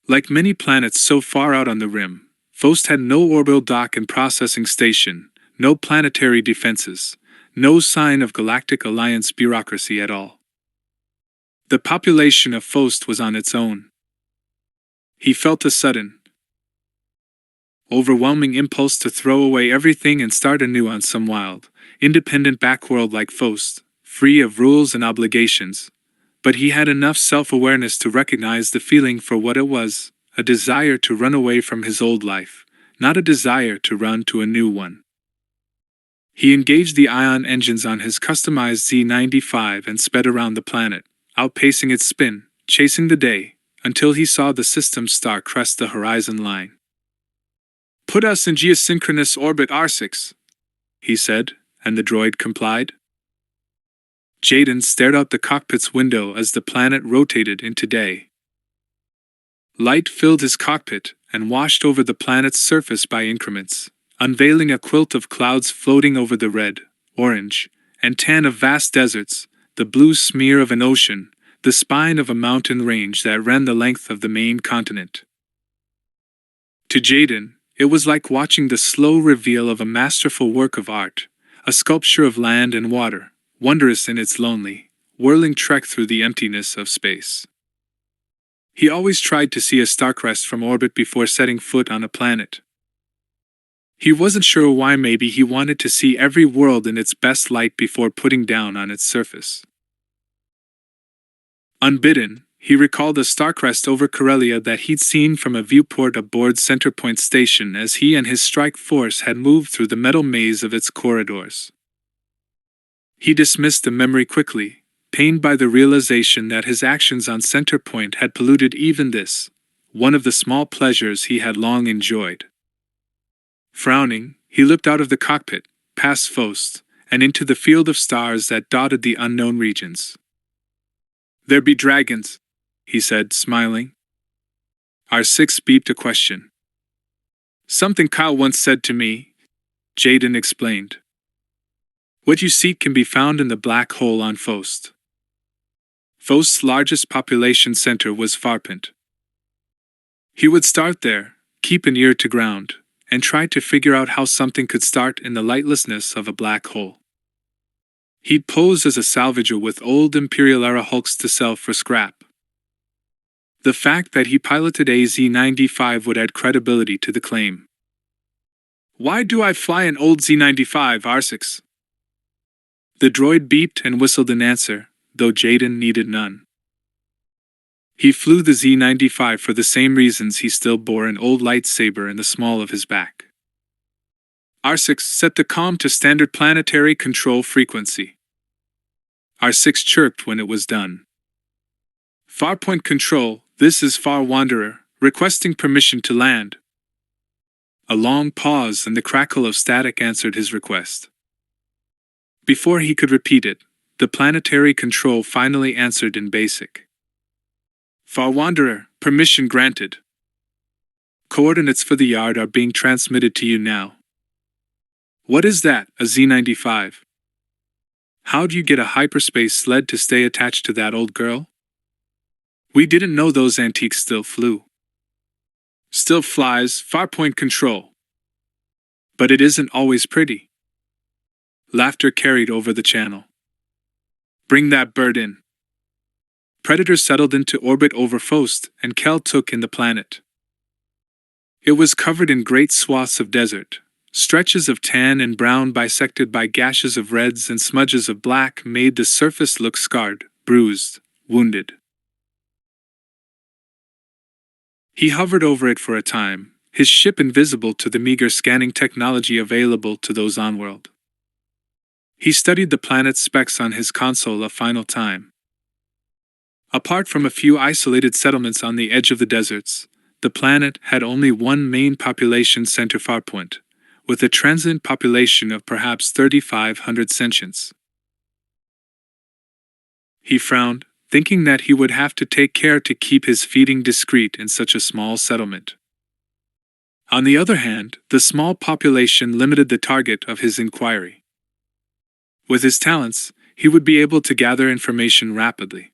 Like many planets so far out on the rim, Faust had no orbital dock and processing station, no planetary defenses, no sign of Galactic Alliance bureaucracy at all. The population of Faust was on its own. He felt a sudden, overwhelming impulse to throw away everything and start anew on some wild, independent backworld like Faust, free of rules and obligations. But he had enough self-awareness to recognize the feeling for what it was, a desire to run away from his old life, not a desire to run to a new one. He engaged the ion engines on his customized Z95 and sped around the planet, outpacing its spin, chasing the day, until he saw the system star crest the horizon line. "Put us in geosynchronous orbit R6, he said, and the droid complied. Jaden stared out the cockpit's window as the planet rotated into day. Light filled his cockpit and washed over the planet's surface by increments, unveiling a quilt of clouds floating over the red, orange, and tan of vast deserts, the blue smear of an ocean, the spine of a mountain range that ran the length of the main continent. To Jaden, it was like watching the slow reveal of a masterful work of art, a sculpture of land and water, wondrous in its lonely, whirling trek through the emptiness of space. He always tried to see a starcrest from orbit before setting foot on a planet. He wasn't sure why. Maybe he wanted to see every world in its best light before putting down on its surface. Unbidden, he recalled a starcrest over Corellia that he'd seen from a viewport aboard Centerpoint Station as he and his strike force had moved through the metal maze of its corridors. He dismissed the memory quickly, pained by the realization that his actions on Centerpoint had polluted even this, one of the small pleasures he had long enjoyed. Frowning, he looked out of the cockpit, past Faust, and into the field of stars that dotted the unknown regions. "There be dragons," he said, smiling. R6 beeped a question. "Something Kyle once said to me," Jaden explained. "What you seek can be found in the black hole on Faust." Faust's largest population center was Farpent. He would start there, keep an ear to ground, and try to figure out how something could start in the lightlessness of a black hole. He'd pose as a salvager with old Imperial-era hulks to sell for scrap. The fact that he piloted a Z95 would add credibility to the claim. "Why do I fly an old Z95, R6? The droid beeped and whistled in answer, though Jaden needed none. He flew the Z95 for the same reasons he still bore an old lightsaber in the small of his back. R6 set the comm to standard planetary control frequency. R6 chirped when it was done. "Farpoint control, this is Far Wanderer, requesting permission to land." A long pause and the crackle of static answered his request. Before he could repeat it, the planetary control finally answered in basic. "Far Wanderer, permission granted. Coordinates for the yard are being transmitted to you now." "What is that, a Z95? How'd you get a hyperspace sled to stay attached to that old girl?" "We didn't know those antiques still flew." "Still flies, Farpoint control. But it isn't always pretty." Laughter carried over the channel. "Bring that bird in." Predator settled into orbit over Faust, and Kel took in the planet. It was covered in great swaths of desert. Stretches of tan and brown bisected by gashes of reds and smudges of black made the surface look scarred, bruised, wounded. He hovered over it for a time, his ship invisible to the meager scanning technology available to those on-world. He studied the planet's specs on his console a final time. Apart from a few isolated settlements on the edge of the deserts, the planet had only one main population center farpoint, with a transient population of perhaps 3,500 sentients. He frowned, thinking that he would have to take care to keep his feeding discreet in such a small settlement. On the other hand, the small population limited the target of his inquiry. With his talents, he would be able to gather information rapidly.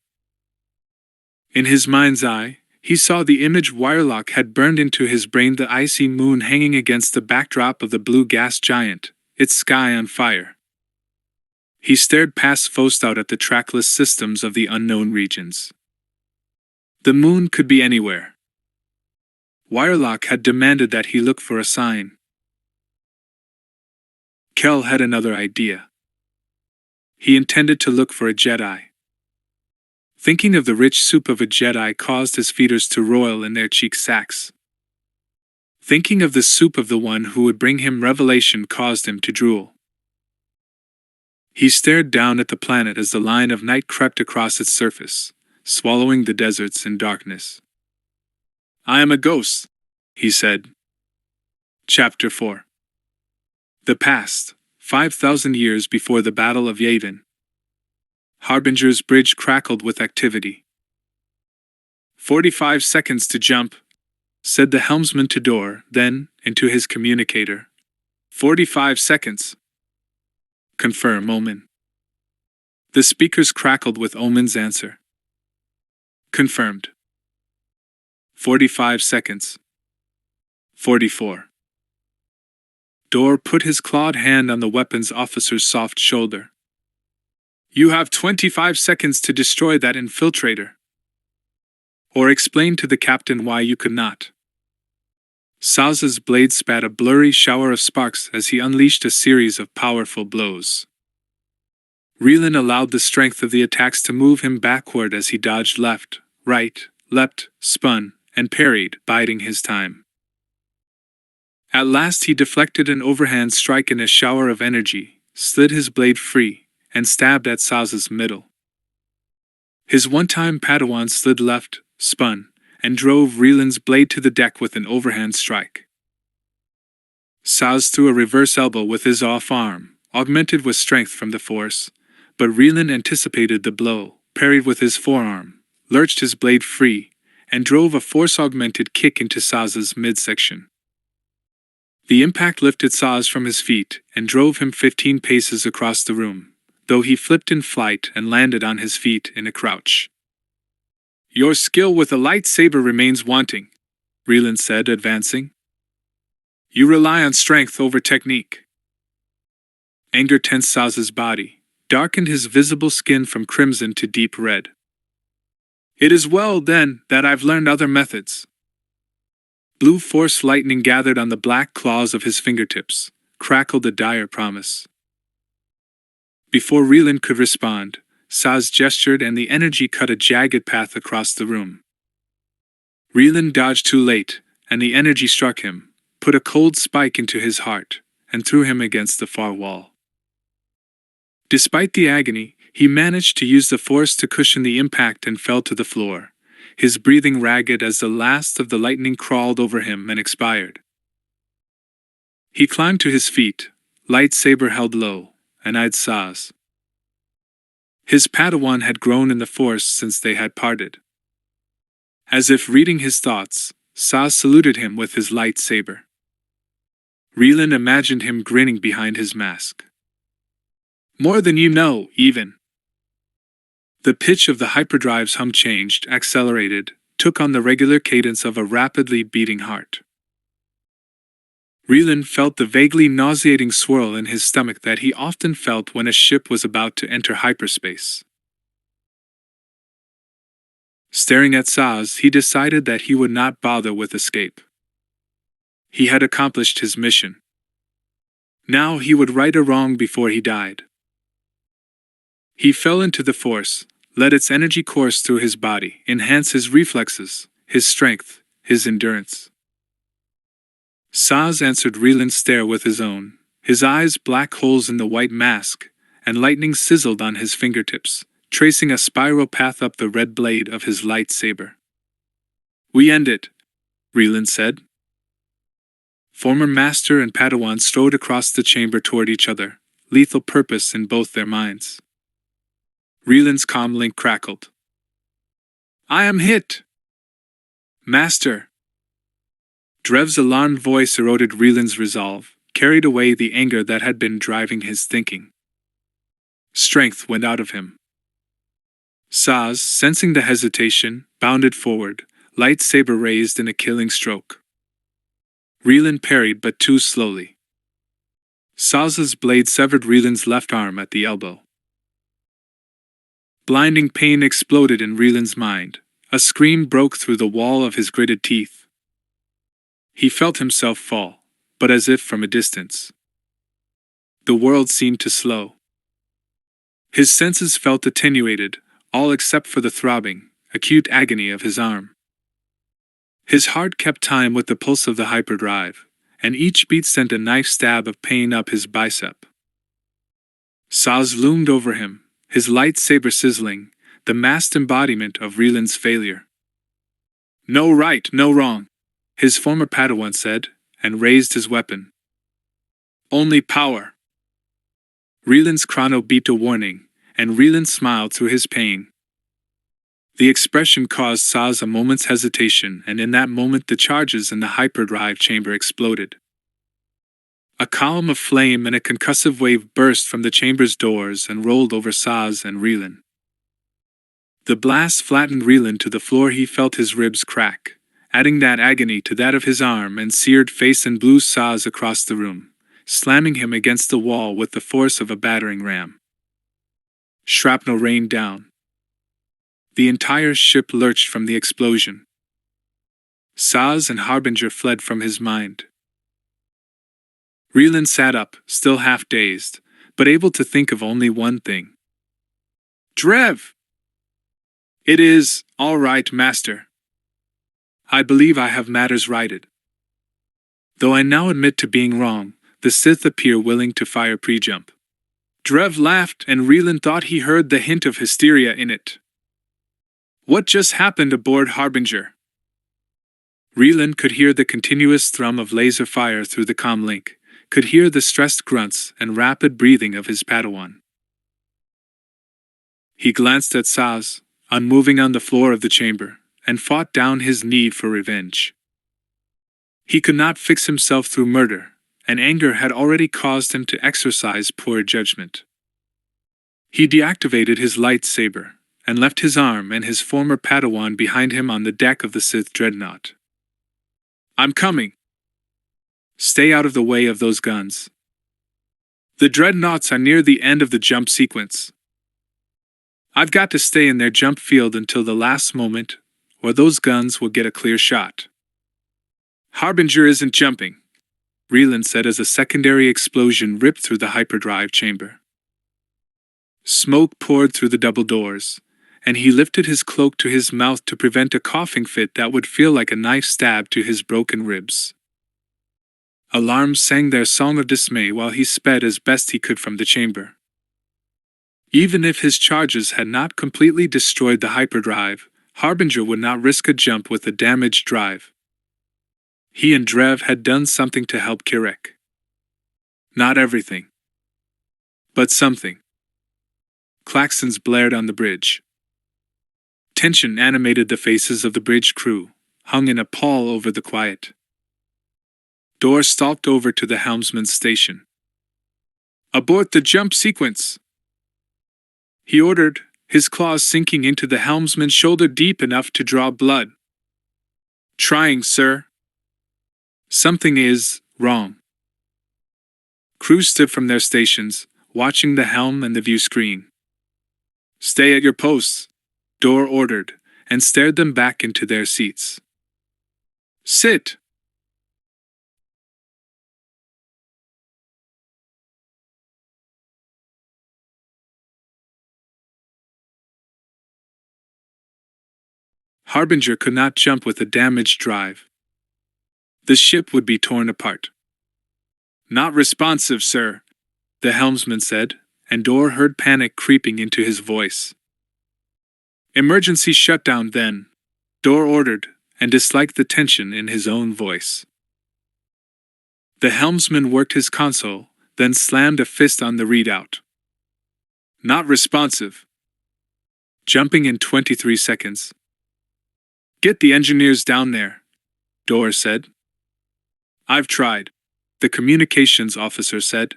In his mind's eye, he saw the image Wirelock had burned into his brain, the icy moon hanging against the backdrop of the blue gas giant, its sky on fire. He stared past Faust out at the trackless systems of the unknown regions. The moon could be anywhere. Wirelock had demanded that he look for a sign. Kel had another idea. He intended to look for a Jedi. Thinking of the rich soup of a Jedi caused his feeders to roil in their cheek sacks. Thinking of the soup of the one who would bring him revelation caused him to drool. He stared down at the planet as the line of night crept across its surface, swallowing the deserts in darkness. "I am a ghost," he said. Chapter 4. The past, 5,000 years before the Battle of Yavin. Harbinger's bridge crackled with activity. 45 seconds to jump," said the helmsman to Dor, then, into his communicator. 45 seconds. "Confirm, Omen." The speakers crackled with Omen's answer. "Confirmed." 45 seconds. 44. Dor put his clawed hand on the weapons officer's soft shoulder. "You have 25 seconds to destroy that infiltrator. Or explain to the captain why you could not." Saz's blade spat a blurry shower of sparks as he unleashed a series of powerful blows. Relan allowed the strength of the attacks to move him backward as he dodged left, right, leapt, spun, and parried, biding his time. At last he deflected an overhand strike in a shower of energy, slid his blade free, and stabbed at Saz's middle. His one-time Padawan slid left, spun, and drove Relan's blade to the deck with an overhand strike. Saz threw a reverse elbow with his off arm, augmented with strength from the force, but Relan anticipated the blow, parried with his forearm, lurched his blade free, and drove a force-augmented kick into Saz's midsection. The impact lifted Saz from his feet and drove him 15 paces across the room, though he flipped in flight and landed on his feet in a crouch. "Your skill with a lightsaber remains wanting," Relan said, advancing. "You rely on strength over technique." Anger tensed Saz's body, darkened his visible skin from crimson to deep red. "It is well, then, that I've learned other methods." Blue force lightning gathered on the black claws of his fingertips, crackled a dire promise. Before Relan could respond, Saz gestured and the energy cut a jagged path across the room. Relan dodged too late, and the energy struck him, put a cold spike into his heart, and threw him against the far wall. Despite the agony, he managed to use the force to cushion the impact and fell to the floor, his breathing ragged as the last of the lightning crawled over him and expired. He climbed to his feet, lightsaber held low, and eyed Saz. His Padawan had grown in the Force since they had parted. As if reading his thoughts, Saz saluted him with his lightsaber. Relan imagined him grinning behind his mask. "More than you know, even." The pitch of the hyperdrive's hum changed, accelerated, took on the regular cadence of a rapidly beating heart. Relan felt the vaguely nauseating swirl in his stomach that he often felt when a ship was about to enter hyperspace. Staring at Saz, he decided that he would not bother with escape. He had accomplished his mission. Now he would right a wrong before he died. He fell into the Force, let its energy course through his body, enhance his reflexes, his strength, his endurance. Saz answered Relan's stare with his own, his eyes black holes in the white mask, and lightning sizzled on his fingertips, tracing a spiral path up the red blade of his lightsaber. "We end it," Reland said. Former master and Padawan strode across the chamber toward each other, lethal purpose in both their minds. Reland's comm link crackled. I am hit! Master! Drev's alarmed voice eroded Reland's resolve, carried away the anger that had been driving his thinking. Strength went out of him. Saz, sensing the hesitation, bounded forward, lightsaber raised in a killing stroke. Reland parried but too slowly. Saz's blade severed Reland's left arm at the elbow. Blinding pain exploded in Reland's mind. A scream broke through the wall of his gritted teeth. He felt himself fall, but as if from a distance. The world seemed to slow. His senses felt attenuated, all except for the throbbing, acute agony of his arm. His heart kept time with the pulse of the hyperdrive, and each beat sent a knife stab of pain up his bicep. Saz loomed over him, his lightsaber sizzling, the masked embodiment of Reland's failure. No right, no wrong, his former Padawan said, and raised his weapon. Only power. Reland's chrono beat a warning, and Reland smiled through his pain. The expression caused Saz a moment's hesitation, and in that moment the charges in the hyperdrive chamber exploded. A column of flame and a concussive wave burst from the chamber's doors and rolled over Saz and Reland. The blast flattened Reland to the floor. He felt his ribs crack, adding that agony to that of his arm and seared face, and blew Saz across the room, slamming him against the wall with the force of a battering ram. Shrapnel rained down. The entire ship lurched from the explosion. Saz and Harbinger fled from his mind. Reland sat up, still half dazed, but able to think of only one thing. Drev! It is, all right, Master. I believe I have matters righted. Though I now admit to being wrong, the Sith appear willing to fire pre-jump. Drev laughed, and Reland thought he heard the hint of hysteria in it. What just happened aboard Harbinger? Reland could hear the continuous thrum of laser fire through the comm link, could hear the stressed grunts and rapid breathing of his Padawan. He glanced at Saz, unmoving on the floor of the chamber, and fought down his need for revenge. He could not fix himself through murder, and anger had already caused him to exercise poor judgment. He deactivated his lightsaber, and left his arm and his former Padawan behind him on the deck of the Sith dreadnought. I'm coming. Stay out of the way of those guns. The dreadnoughts are near the end of the jump sequence. I've got to stay in their jump field until the last moment, or those guns will get a clear shot. Harbinger isn't jumping, Reland said as a secondary explosion ripped through the hyperdrive chamber. Smoke poured through the double doors, and he lifted his cloak to his mouth to prevent a coughing fit that would feel like a knife stab to his broken ribs. Alarms sang their song of dismay while he sped as best he could from the chamber. Even if his charges had not completely destroyed the hyperdrive, Harbinger would not risk a jump with a damaged drive. He and Drev had done something to help Kirek. Not everything, but something. Klaxons blared on the bridge. Tension animated the faces of the bridge crew, hung in a pall over the quiet. Dor stalked over to the helmsman's station. Abort the jump sequence! He ordered, his claws sinking into the helmsman's shoulder deep enough to draw blood. Trying, sir. Something is wrong. Crews stood from their stations, watching the helm and the view screen. Stay at your posts, Dor ordered, and stared them back into their seats. Sit! Harbinger could not jump with a damaged drive. The ship would be torn apart. Not responsive, sir, the helmsman said, and Dor heard panic creeping into his voice. Emergency shutdown then, Dor ordered, and disliked the tension in his own voice. The helmsman worked his console, then slammed a fist on the readout. Not responsive. Jumping in 23 seconds. Get the engineers down there, Dorr said. I've tried, the communications officer said.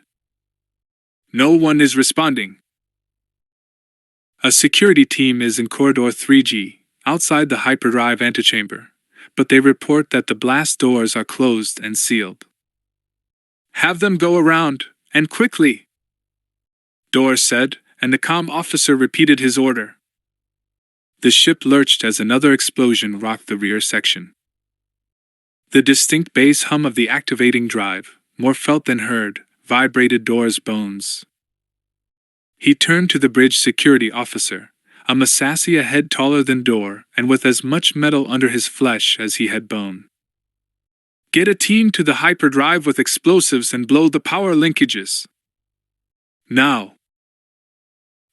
No one is responding. A security team is in Corridor 3G, outside the hyperdrive antechamber, but they report that the blast doors are closed and sealed. Have them go around, and quickly, Dorr said, and the comm officer repeated his order. The ship lurched as another explosion rocked the rear section. The distinct bass hum of the activating drive, more felt than heard, vibrated Dorr's bones. He turned to the bridge security officer, a Massassi a head taller than Dorr and with as much metal under his flesh as he had bone. Get a team to the hyperdrive with explosives and blow the power linkages. Now.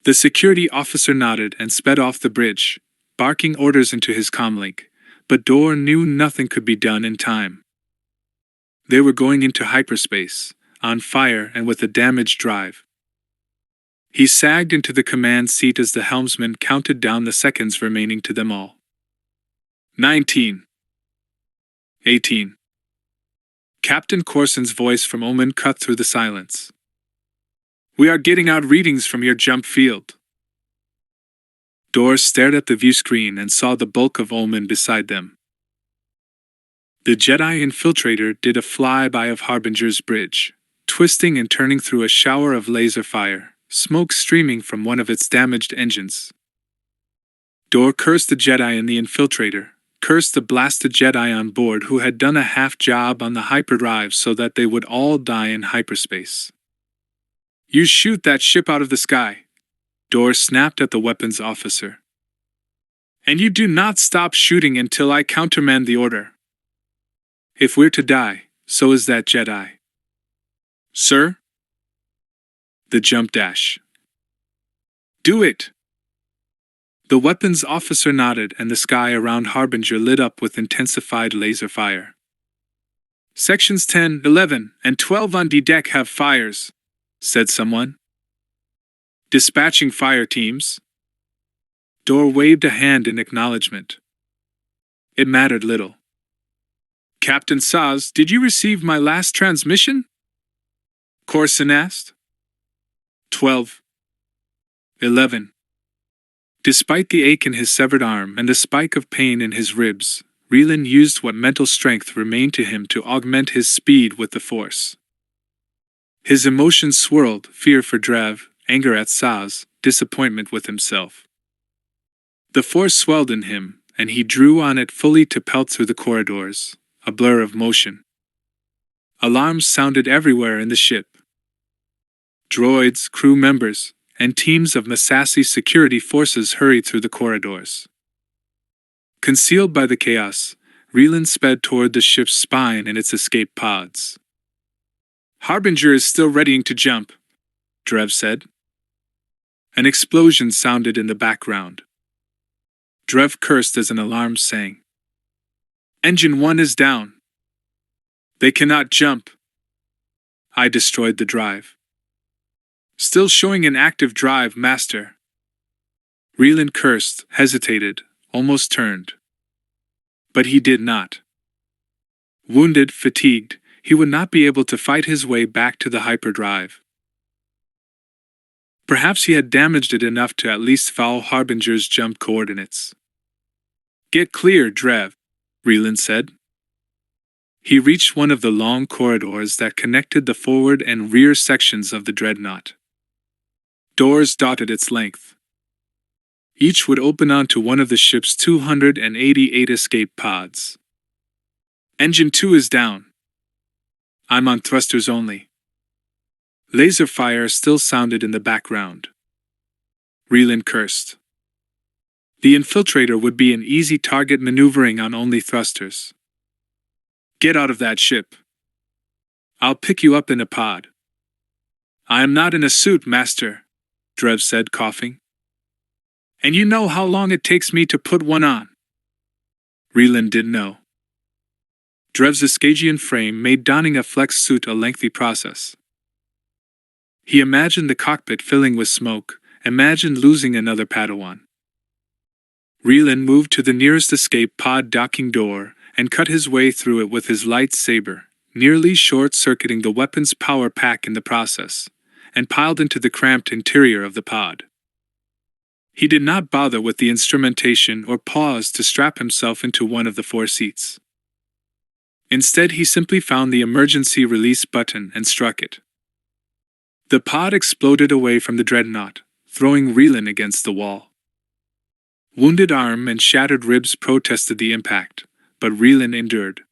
The security officer nodded and sped off the bridge, barking orders into his comlink, but Dorr knew nothing could be done in time. They were going into hyperspace, on fire and with a damaged drive. He sagged into the command seat as the helmsman counted down the seconds remaining to them all. 19. 18. Captain Corson's voice from Oman cut through the silence. We are getting out readings from your jump field. Dorr stared at the view screen and saw the bulk of Oman beside them. The Jedi infiltrator did a flyby of Harbinger's bridge, twisting and turning through a shower of laser fire, smoke streaming from one of its damaged engines. Dorr cursed the Jedi and the infiltrator, cursed the blasted Jedi on board who had done a half job on the hyperdrive so that they would all die in hyperspace. You shoot that ship out of the sky, Dorr snapped at the weapons officer. And you do not stop shooting until I countermand the order. If we're to die, so is that Jedi. Sir? The jump dash. Do it! The weapons officer nodded and the sky around Harbinger lit up with intensified laser fire. Sections 10, 11, and 12 on D-deck have fires, said someone. Dispatching fire teams. Dorr waved a hand in acknowledgement. It mattered little. Captain Saz, did you receive my last transmission? Corson asked. 12. 11. Despite the ache in his severed arm and the spike of pain in his ribs, Relan used what mental strength remained to him to augment his speed with the Force. His emotions swirled, fear for Drev, anger at Saz, disappointment with himself. The Force swelled in him, and he drew on it fully to pelt through the corridors, a blur of motion. Alarms sounded everywhere in the ship. Droids, crew members, and teams of Massassi security forces hurried through the corridors. Concealed by the chaos, Relan sped toward the ship's spine and its escape pods. Harbinger is still readying to jump, Drev said. An explosion sounded in the background. Drev cursed as an alarm sang. Engine 1 is down. They cannot jump. I destroyed the drive. Still showing an active drive, Master. Relan cursed, hesitated, almost turned. But he did not. Wounded, fatigued, he would not be able to fight his way back to the hyperdrive. Perhaps he had damaged it enough to at least foul Harbinger's jump coordinates. Get clear, Drev, Relan said. He reached one of the long corridors that connected the forward and rear sections of the dreadnought. Doors dotted its length. Each would open onto one of the ship's 288 escape pods. Engine 2 is down. I'm on thrusters only. Laser fire still sounded in the background. Relan cursed. The infiltrator would be an easy target maneuvering on only thrusters. Get out of that ship. I'll pick you up in a pod. I am not in a suit, Master, Drev said, coughing. And you know how long it takes me to put one on. Reland didn't know. Drev's Iskagian frame made donning a flex suit a lengthy process. He imagined the cockpit filling with smoke, imagined losing another Padawan. Reland moved to the nearest escape pod docking door and cut his way through it with his lightsaber, nearly short-circuiting the weapon's power pack in the process, and piled into the cramped interior of the pod. He did not bother with the instrumentation or pause to strap himself into one of the 4 seats. Instead, he simply found the emergency release button and struck it. The pod exploded away from the dreadnought, throwing Reland against the wall. Wounded arm and shattered ribs protested the impact, but Reland endured.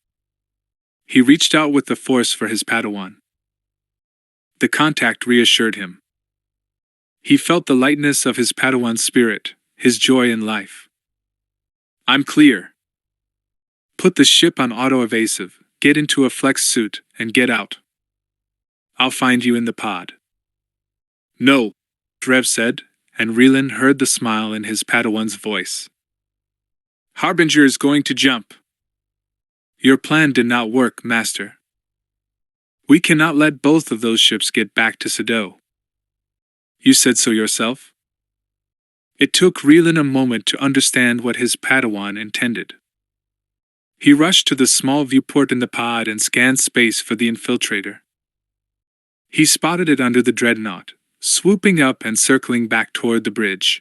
He reached out with the force for his Padawan. The contact reassured him. He felt the lightness of his Padawan's spirit, his joy in life. "I'm clear. Put the ship on auto-evasive, get into a flex suit, and get out. I'll find you in the pod." "No," Drev said, and Reland heard the smile in his Padawan's voice. "Harbinger is going to jump." "Your plan did not work, Master. We cannot let both of those ships get back to Sado." "You said so yourself?" It took Reland a moment to understand what his Padawan intended. He rushed to the small viewport in the pod and scanned space for the infiltrator. He spotted it under the dreadnought, swooping up and circling back toward the bridge.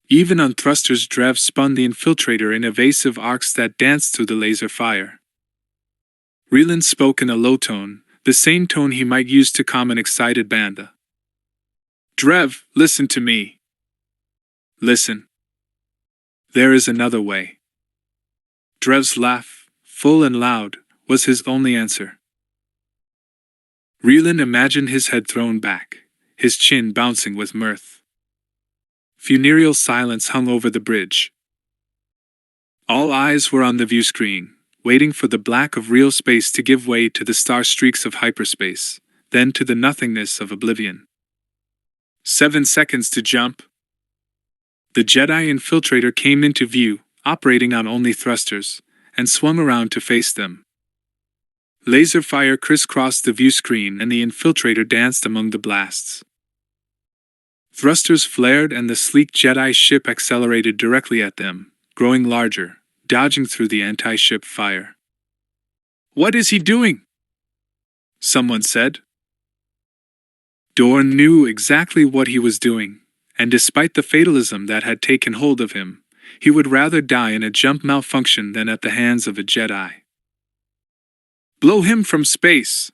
Even on thrusters, Drev spun the infiltrator in evasive arcs that danced through the laser fire. Reland spoke in a low tone, the same tone he might use to calm an excited Banda. "Drev, listen to me." "Listen. There is another way." Drev's laugh, full and loud, was his only answer. Reland imagined his head thrown back, his chin bouncing with mirth. Funereal silence hung over the bridge. All eyes were on the view screen, waiting for the black of real space to give way to the star streaks of hyperspace, then to the nothingness of oblivion. 7 seconds to jump. The Jedi infiltrator came into view, operating on only thrusters, and swung around to face them. Laser fire crisscrossed the view screen and the infiltrator danced among the blasts. Thrusters flared and the sleek Jedi ship accelerated directly at them, growing larger, dodging through the anti-ship fire. "What is he doing?" someone said. Dorn knew exactly what he was doing, and despite the fatalism that had taken hold of him, he would rather die in a jump malfunction than at the hands of a Jedi. "Blow him from space!"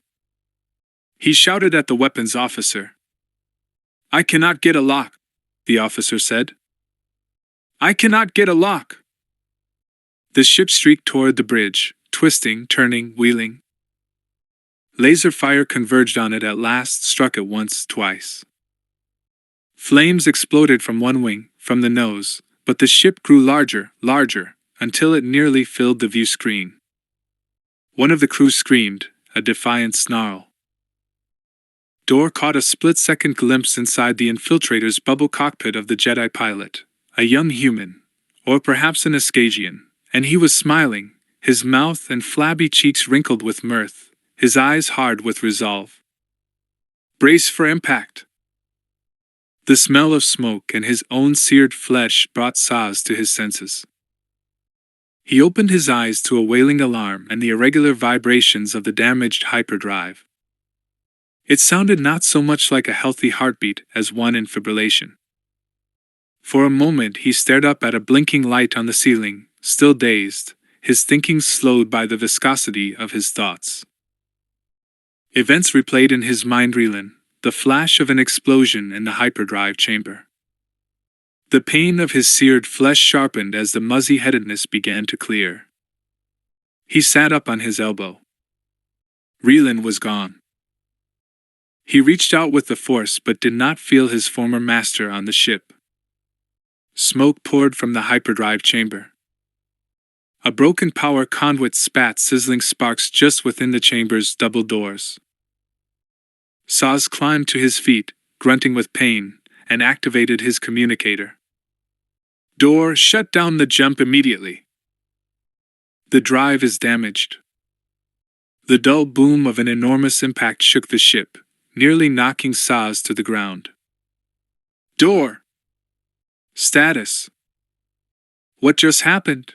he shouted at the weapons officer. "I cannot get a lock," the officer said. "I cannot get a lock." The ship streaked toward the bridge, twisting, turning, wheeling. Laser fire converged on it at last, struck it once, twice. Flames exploded from one wing, from the nose, but the ship grew larger, larger, until it nearly filled the view screen. One of the crew screamed, a defiant snarl. Dor caught a split-second glimpse inside the infiltrator's bubble cockpit of the Jedi pilot, a young human, or perhaps an Iskagian, and he was smiling, his mouth and flabby cheeks wrinkled with mirth, his eyes hard with resolve. "Brace for impact." The smell of smoke and his own seared flesh brought Saz to his senses. He opened his eyes to a wailing alarm and the irregular vibrations of the damaged hyperdrive. It sounded not so much like a healthy heartbeat as one in fibrillation. For a moment he stared up at a blinking light on the ceiling, still dazed, his thinking slowed by the viscosity of his thoughts. Events replayed in his mind reeling, the flash of an explosion in the hyperdrive chamber. The pain of his seared flesh sharpened as the muzzy-headedness began to clear. He sat up on his elbow. Reland was gone. He reached out with the force but did not feel his former master on the ship. Smoke poured from the hyperdrive chamber. A broken power conduit spat sizzling sparks just within the chamber's double doors. Saz climbed to his feet, grunting with pain, and activated his communicator. "Dor, shut down the jump immediately." The drive is damaged. The dull boom of an enormous impact shook the ship, nearly knocking Saz to the ground. Door! Status! What just happened?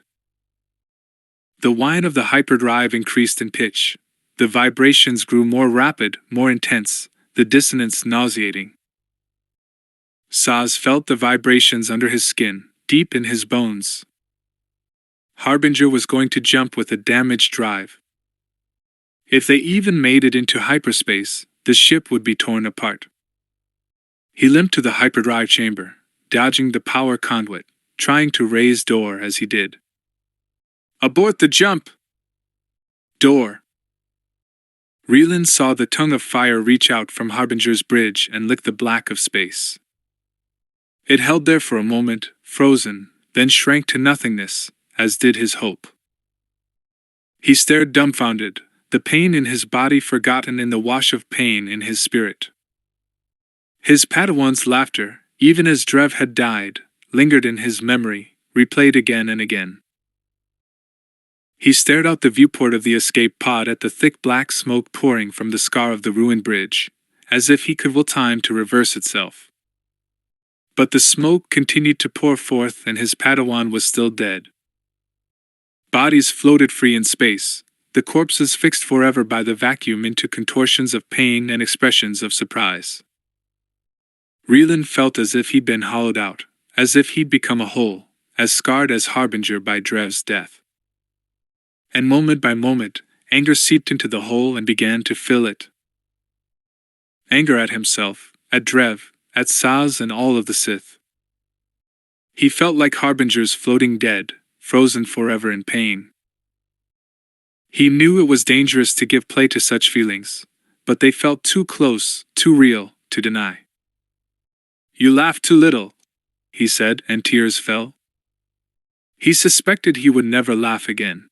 The whine of the hyperdrive increased in pitch. The vibrations grew more rapid, more intense, the dissonance nauseating. Saz felt the vibrations under his skin, deep in his bones. Harbinger was going to jump with a damaged drive. If they even made it into hyperspace, the ship would be torn apart. He limped to the hyperdrive chamber, dodging the power conduit, trying to raise Door as he did. Abort the jump! Door! Reland saw the tongue of fire reach out from Harbinger's bridge and lick the black of space. It held there for a moment, frozen, then shrank to nothingness, as did his hope. He stared dumbfounded, the pain in his body forgotten in the wash of pain in his spirit. His Padawan's laughter, even as Drev had died, lingered in his memory, replayed again and again. He stared out the viewport of the escape pod at the thick black smoke pouring from the scar of the ruined bridge, as if he could will time to reverse itself. But the smoke continued to pour forth and his Padawan was still dead. Bodies floated free in space, the corpses fixed forever by the vacuum into contortions of pain and expressions of surprise. Reland felt as if he'd been hollowed out, as if he'd become a whole, as scarred as Harbinger by Drev's death. And moment by moment, anger seeped into the hole and began to fill it. Anger at himself, at Drev, at Saz and all of the Sith. He felt like Harbinger's floating dead, frozen forever in pain. He knew it was dangerous to give play to such feelings, but they felt too close, too real, to deny. You laugh too little, he said, and tears fell. He suspected he would never laugh again.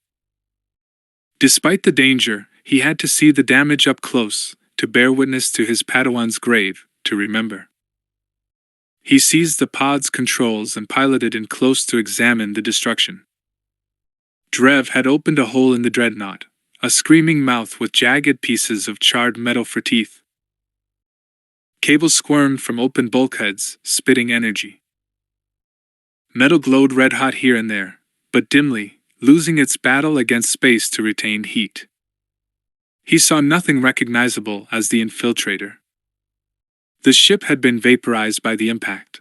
Despite the danger, he had to see the damage up close, to bear witness to his Padawan's grave, to remember. He seized the pod's controls and piloted in close to examine the destruction. Drev had opened a hole in the dreadnought, a screaming mouth with jagged pieces of charred metal for teeth. Cables squirmed from open bulkheads, spitting energy. Metal glowed red-hot here and there, but dimly, losing its battle against space to retain heat. He saw nothing recognizable as the infiltrator. The ship had been vaporized by the impact.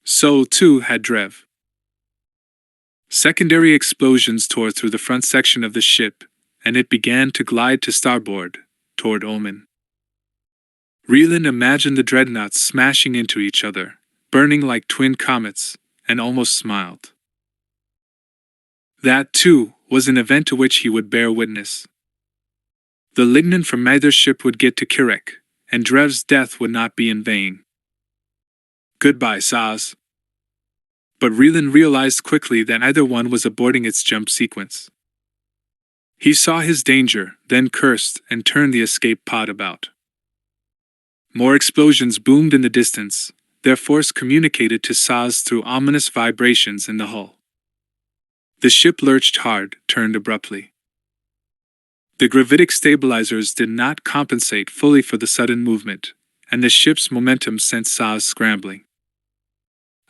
So, too, had Drev. Secondary explosions tore through the front section of the ship, and it began to glide to starboard, toward Omen. Reland imagined the dreadnoughts smashing into each other, burning like twin comets, and almost smiled. That, too, was an event to which he would bear witness. The lignin from either ship would get to Kirek, and Drev's death would not be in vain. Goodbye, Saz. But Reland realized quickly that either one was aborting its jump sequence. He saw his danger, then cursed and turned the escape pod about. More explosions boomed in the distance, their force communicated to Saz through ominous vibrations in the hull. The ship lurched hard, turned abruptly. The gravitic stabilizers did not compensate fully for the sudden movement, and the ship's momentum sent Saz scrambling.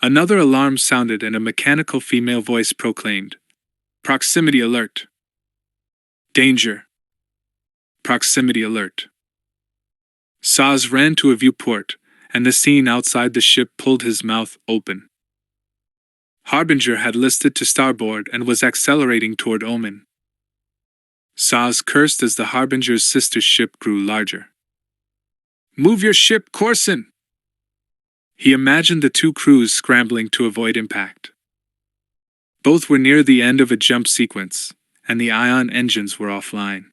Another alarm sounded and a mechanical female voice proclaimed, "Proximity alert. Danger. Proximity alert." Saz ran to a viewport, and the scene outside the ship pulled his mouth open. Harbinger had listed to starboard and was accelerating toward Omen. Saz cursed as the Harbinger's sister ship grew larger. "Move your ship, Corson!" He imagined the two crews scrambling to avoid impact. Both were near the end of a jump sequence, and the ion engines were offline.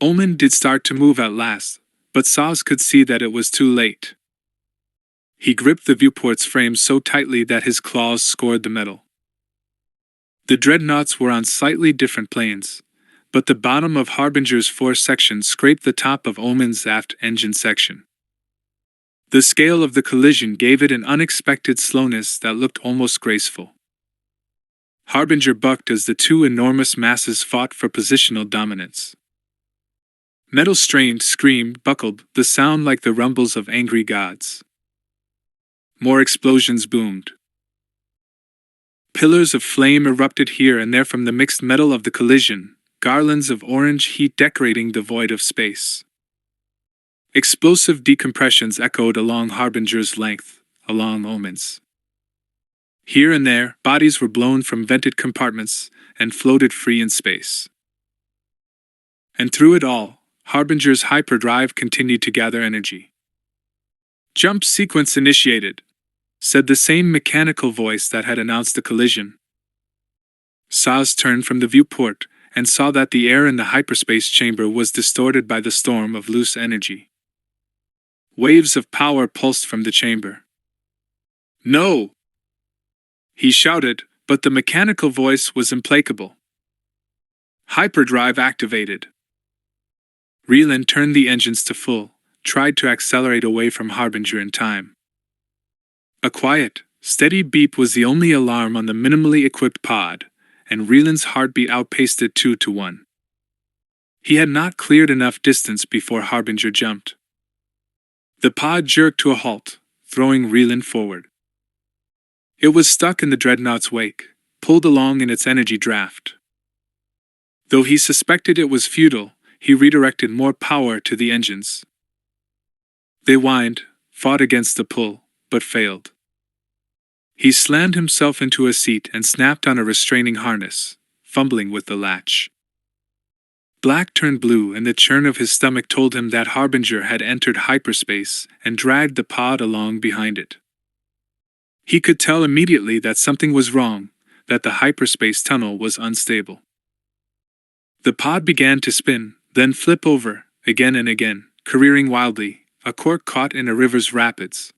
Omen did start to move at last, but Saz could see that it was too late. He gripped the viewport's frame so tightly that his claws scored the metal. The dreadnoughts were on slightly different planes, but the bottom of Harbinger's force section scraped the top of Omen's aft engine section. The scale of the collision gave it an unexpected slowness that looked almost graceful. Harbinger bucked as the two enormous masses fought for positional dominance. Metal strained, screamed, buckled, the sound like the rumbles of angry gods. More explosions boomed. Pillars of flame erupted here and there from the mixed metal of the collision, garlands of orange heat decorating the void of space. Explosive decompressions echoed along Harbinger's length, along omens. Here and there, bodies were blown from vented compartments and floated free in space. And through it all, Harbinger's hyperdrive continued to gather energy. "Jump sequence initiated," said the same mechanical voice that had announced the collision. Saz turned from the viewport and saw that the air in the hyperspace chamber was distorted by the storm of loose energy. Waves of power pulsed from the chamber. "No!" he shouted, but the mechanical voice was implacable. "Hyperdrive activated." Reland turned the engines to full, tried to accelerate away from Harbinger in time. A quiet, steady beep was the only alarm on the minimally equipped pod, and Reland's heartbeat outpaced it 2-1. He had not cleared enough distance before Harbinger jumped. The pod jerked to a halt, throwing Reland forward. It was stuck in the dreadnought's wake, pulled along in its energy draft. Though he suspected it was futile, he redirected more power to the engines. They whined, fought against the pull, but failed. He slammed himself into a seat and snapped on a restraining harness, fumbling with the latch. Black turned blue, and the churn of his stomach told him that Harbinger had entered hyperspace and dragged the pod along behind it. He could tell immediately that something was wrong, that the hyperspace tunnel was unstable. The pod began to spin, then flip over, again and again, careering wildly, a cork caught in a river's rapids.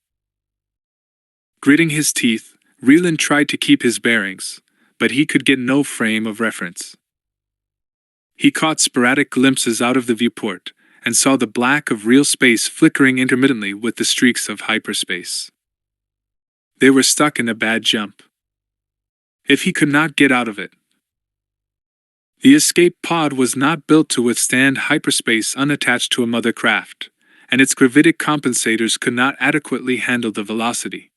Gritting his teeth, Reland tried to keep his bearings, but he could get no frame of reference. He caught sporadic glimpses out of the viewport, and saw the black of real space flickering intermittently with the streaks of hyperspace. They were stuck in a bad jump. If he could not get out of it. The escape pod was not built to withstand hyperspace unattached to a mother craft, and its gravitic compensators could not adequately handle the velocity.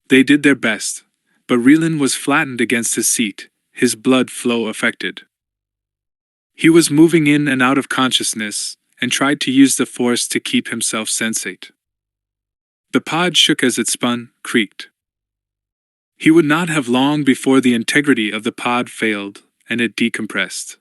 They did their best, but Reland was flattened against his seat, his blood flow affected. He was moving in and out of consciousness, and tried to use the force to keep himself sensate. The pod shook as it spun, creaked. He would not have long before the integrity of the pod failed, and it decompressed.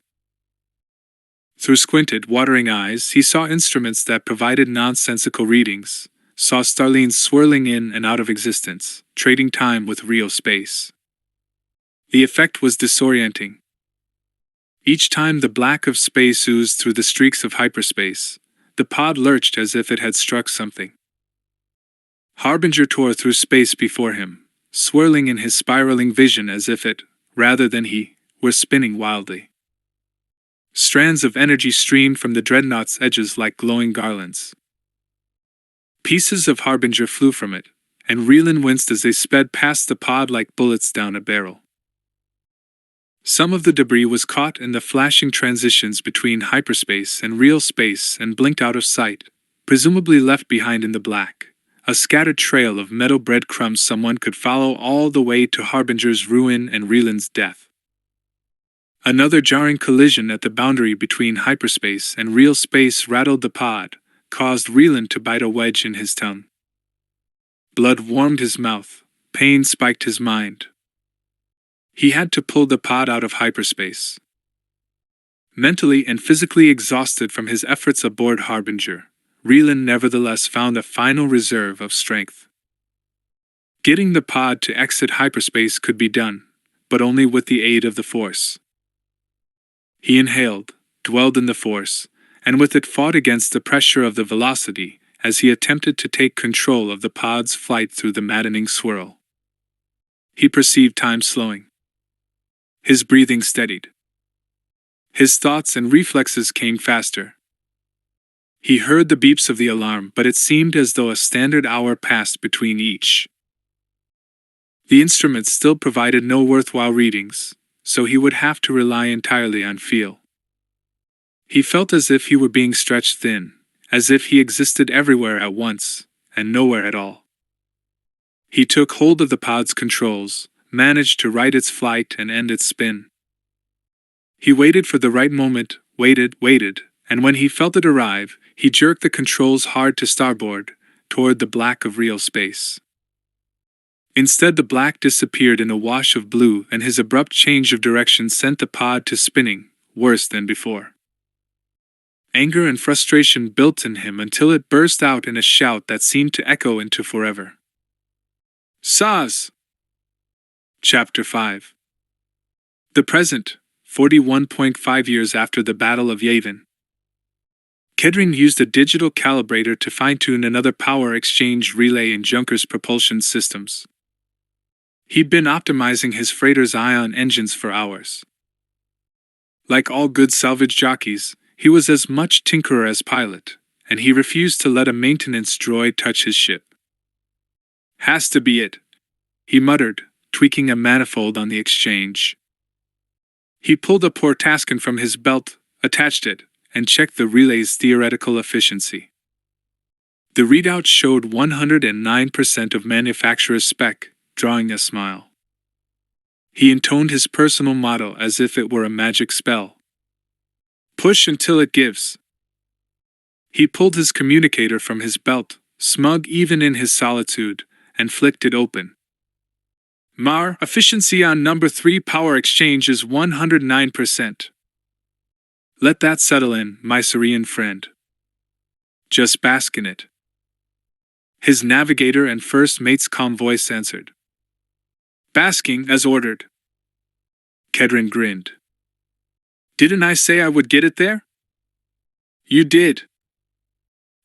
Through squinted, watering eyes, he saw instruments that provided nonsensical readings, saw starlines swirling in and out of existence, trading time with real space. The effect was disorienting. Each time the black of space oozed through the streaks of hyperspace, the pod lurched as if it had struck something. Harbinger tore through space before him, swirling in his spiraling vision as if it, rather than he, were spinning wildly. Strands of energy streamed from the dreadnought's edges like glowing garlands. Pieces of Harbinger flew from it, and Reland winced as they sped past the pod like bullets down a barrel. Some of the debris was caught in the flashing transitions between hyperspace and real space and blinked out of sight, presumably left behind in the black, a scattered trail of metal breadcrumbs someone could follow all the way to Harbinger's ruin and Reland's death. Another jarring collision at the boundary between hyperspace and real space rattled the pod, caused Reland to bite a wedge in his tongue. Blood warmed his mouth, pain spiked his mind. He had to pull the pod out of hyperspace. Mentally and physically exhausted from his efforts aboard Harbinger, Reland nevertheless found a final reserve of strength. Getting the pod to exit hyperspace could be done, but only with the aid of the Force. He inhaled, dwelled in the Force, and with it fought against the pressure of the velocity as he attempted to take control of the pod's flight through the maddening swirl. He perceived time slowing. His breathing steadied. His thoughts and reflexes came faster. He heard the beeps of the alarm, but it seemed as though a standard hour passed between each. The instrument still provided no worthwhile readings, so he would have to rely entirely on feel. He felt as if he were being stretched thin, as if he existed everywhere at once, and nowhere at all. He took hold of the pod's controls, managed to right its flight and end its spin. He waited for the right moment, waited, and when he felt it arrive, he jerked the controls hard to starboard, toward the black of real space. Instead, the black disappeared in a wash of blue, and his abrupt change of direction sent the pod to spinning, worse than before. Anger and frustration built in him until it burst out in a shout that seemed to echo into forever. Saz! Chapter 5. The present, 41.5 years after the Battle of Yavin. Kedrin used a digital calibrator to fine-tune another power exchange relay in Junker's propulsion systems. He'd been optimizing his freighter's ion engines for hours. Like all good salvage jockeys, he was as much tinkerer as pilot, and he refused to let a maintenance droid touch his ship. Has to be it, he muttered, tweaking a manifold on the exchange. He pulled a Portascan from his belt, attached it, and checked the relay's theoretical efficiency. The readout showed 109% of manufacturer's spec, drawing a smile. He intoned his personal motto as if it were a magic spell. Push until it gives. He pulled his communicator from his belt, smug even in his solitude, and flicked it open. Mar, efficiency on number 3 power exchange is 109%. Let that settle in, my Syrian friend. Just bask in it. His navigator and first mate's calm voice answered. Basking as ordered. Kedrin grinned. Didn't I say I would get it there? You did.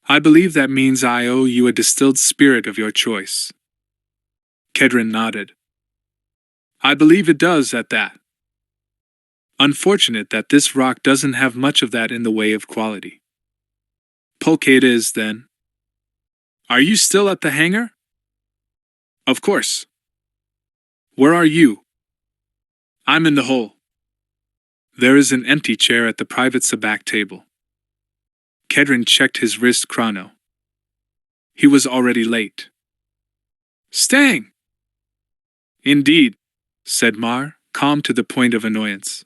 I believe that means I owe you a distilled spirit of your choice. Kedrin nodded. I believe it does at that. Unfortunate that this rock doesn't have much of that in the way of quality. Pulque it is, then. Are you still at the hangar? Of course. Where are you? I'm in the hole. There is an empty chair at the private sabacc table. Kedrin checked his wrist chrono. He was already late. Staying! Indeed, said Mar, calm to the point of annoyance.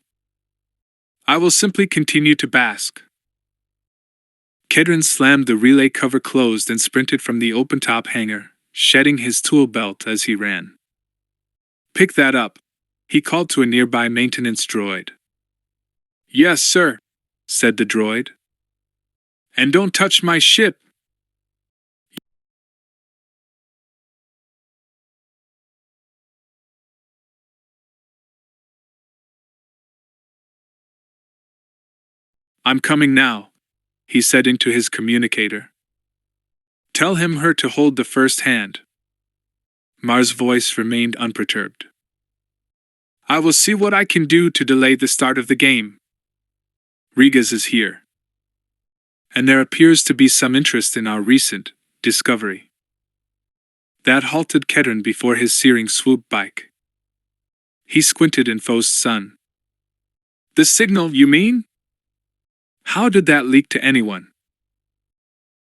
I will simply continue to bask. Kedrin slammed the relay cover closed and sprinted from the open-top hangar, shedding his tool belt as he ran. Pick that up, he called to a nearby maintenance droid. Yes, sir, said the droid. And don't touch my ship. I'm coming now, he said into his communicator. Tell her to hold the first hand. Mar's voice remained unperturbed. I will see what I can do to delay the start of the game. Rigas is here. And there appears to be some interest in our recent discovery. That halted Kedrin before his searing swoop bike. He squinted in Fo's sun. The signal, you mean? How did that leak to anyone?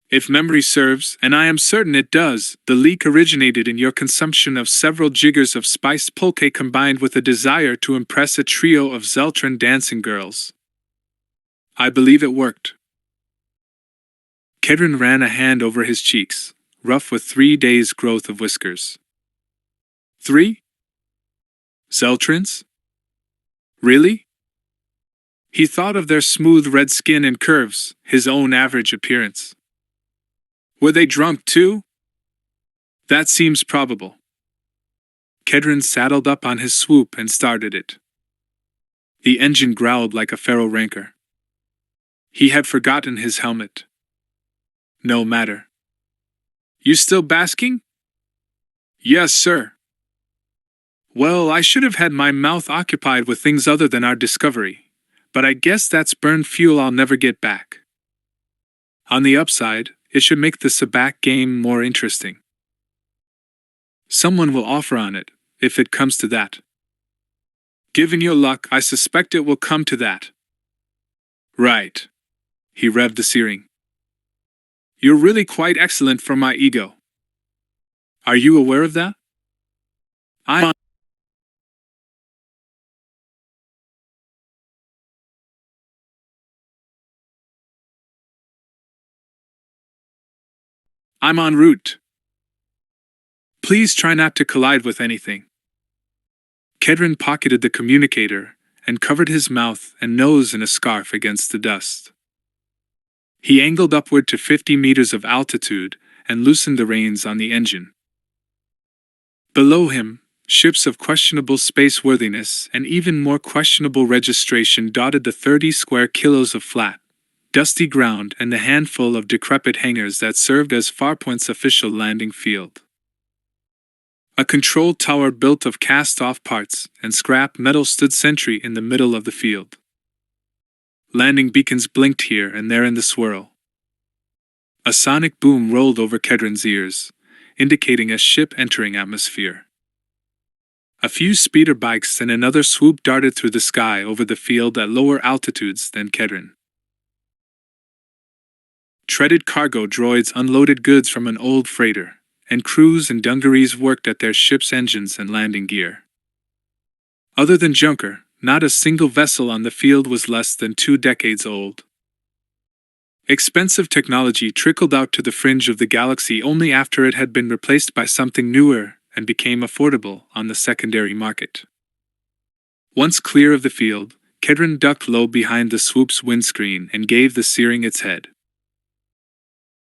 If memory serves, and I am certain it does, the leak originated in your consumption of several jiggers of spiced pulque combined with a desire to impress a trio of Zeltran dancing girls. I believe it worked. Kedrin ran a hand over his cheeks, rough with 3 days' growth of whiskers. 3? Zeltrans? Really? He thought of their smooth red skin and curves, his own average appearance. Were they drunk too? That seems probable. Kedrin saddled up on his swoop and started it. The engine growled like a feral rancor. He had forgotten his helmet. No matter. You still basking? Yes, sir. Well, I should have had my mouth occupied with things other than our discovery, but I guess that's burned fuel I'll never get back. On the upside, it should make the sabacc game more interesting. Someone will offer on it, if it comes to that. Given your luck, I suspect it will come to that. Right. He revved the searing. You're really quite excellent for my ego. Are you aware of that? I'm en route. Please try not to collide with anything. Kedron pocketed the communicator and covered his mouth and nose in a scarf against the dust. He angled upward to 50 meters of altitude and loosened the reins on the engine. Below him, ships of questionable spaceworthiness and even more questionable registration dotted the 30 square kilos of flat, dusty ground and the handful of decrepit hangars that served as Farpoint's official landing field. A control tower built of cast-off parts and scrap metal stood sentry in the middle of the field. Landing beacons blinked here and there in the swirl. A sonic boom rolled over Kedron's ears, indicating a ship entering atmosphere. A few speeder bikes and another swoop darted through the sky over the field at lower altitudes than Kedron. Treaded cargo droids unloaded goods from an old freighter, and crews and dungarees worked at their ship's engines and landing gear. Other than Junker, not a single vessel on the field was less than 2 decades old. Expensive technology trickled out to the fringe of the galaxy only after it had been replaced by something newer and became affordable on the secondary market. Once clear of the field, Kedron ducked low behind the swoop's windscreen and gave the searing its head.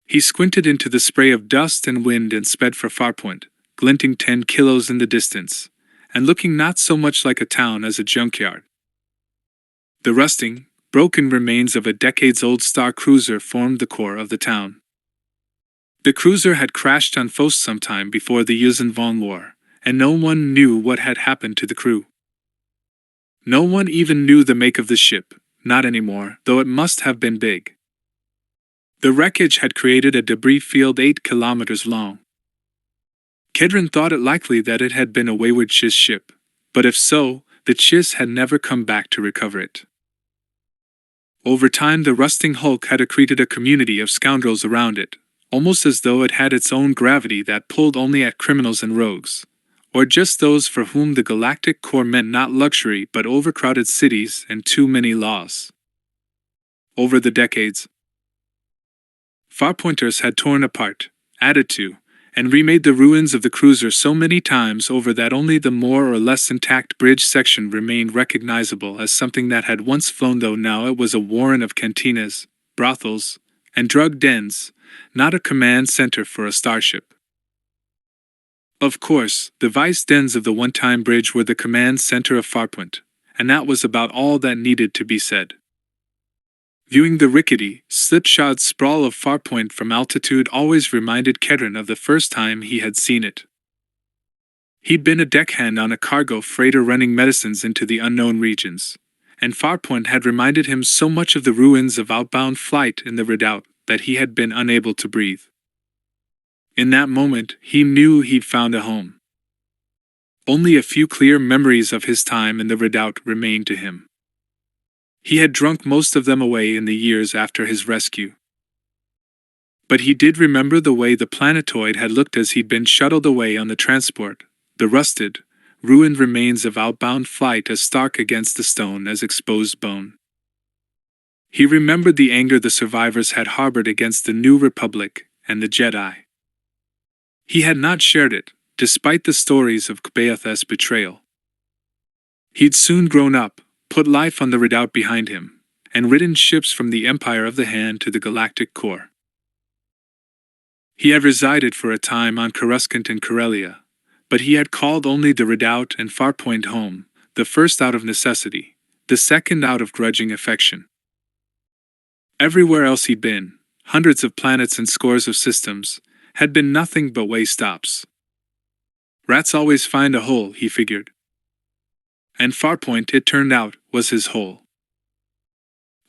He squinted into the spray of dust and wind and sped for Farpoint, glinting 10 kilos in the distance, and looking not so much like a town as a junkyard. The rusting, broken remains of a decades-old Star Cruiser formed the core of the town. The cruiser had crashed on Foast sometime before the Yuuzhan Vong War, and no one knew what had happened to the crew. No one even knew the make of the ship, not anymore, though it must have been big. The wreckage had created a debris field 8 kilometers long. Kedron thought it likely that it had been a wayward Chiss ship, but if so, the Chiss had never come back to recover it. Over time, the rusting hulk had accreted a community of scoundrels around it, almost as though it had its own gravity that pulled only at criminals and rogues, or just those for whom the galactic core meant not luxury but overcrowded cities and too many laws. Over the decades, Farpointers had torn apart, added to, and remade the ruins of the cruiser so many times over that only the more or less intact bridge section remained recognizable as something that had once flown, though now it was a warren of cantinas, brothels, and drug dens, not a command center for a starship. Of course, the vice dens of the one-time bridge were the command center of Farpoint, and that was about all that needed to be said. Viewing the rickety, slipshod sprawl of Farpoint from altitude always reminded Kedron of the first time he had seen it. He'd been a deckhand on a cargo freighter running medicines into the unknown regions, and Farpoint had reminded him so much of the ruins of outbound flight in the Redoubt that he had been unable to breathe. In that moment, he knew he'd found a home. Only a few clear memories of his time in the Redoubt remained to him. He had drunk most of them away in the years after his rescue. But he did remember the way the planetoid had looked as he'd been shuttled away on the transport, the rusted, ruined remains of outbound flight as stark against the stone as exposed bone. He remembered the anger the survivors had harbored against the New Republic and the Jedi. He had not shared it, despite the stories of K'Baoth's betrayal. He'd soon grown up, put life on the Redoubt behind him, and ridden ships from the Empire of the Hand to the Galactic Core. He had resided for a time on Coruscant and Corellia, but he had called only the Redoubt and Farpoint home, the first out of necessity, the second out of grudging affection. Everywhere else he'd been, hundreds of planets and scores of systems, had been nothing but way stops. Rats always find a hole, he figured. And Farpoint, it turned out, was his hole.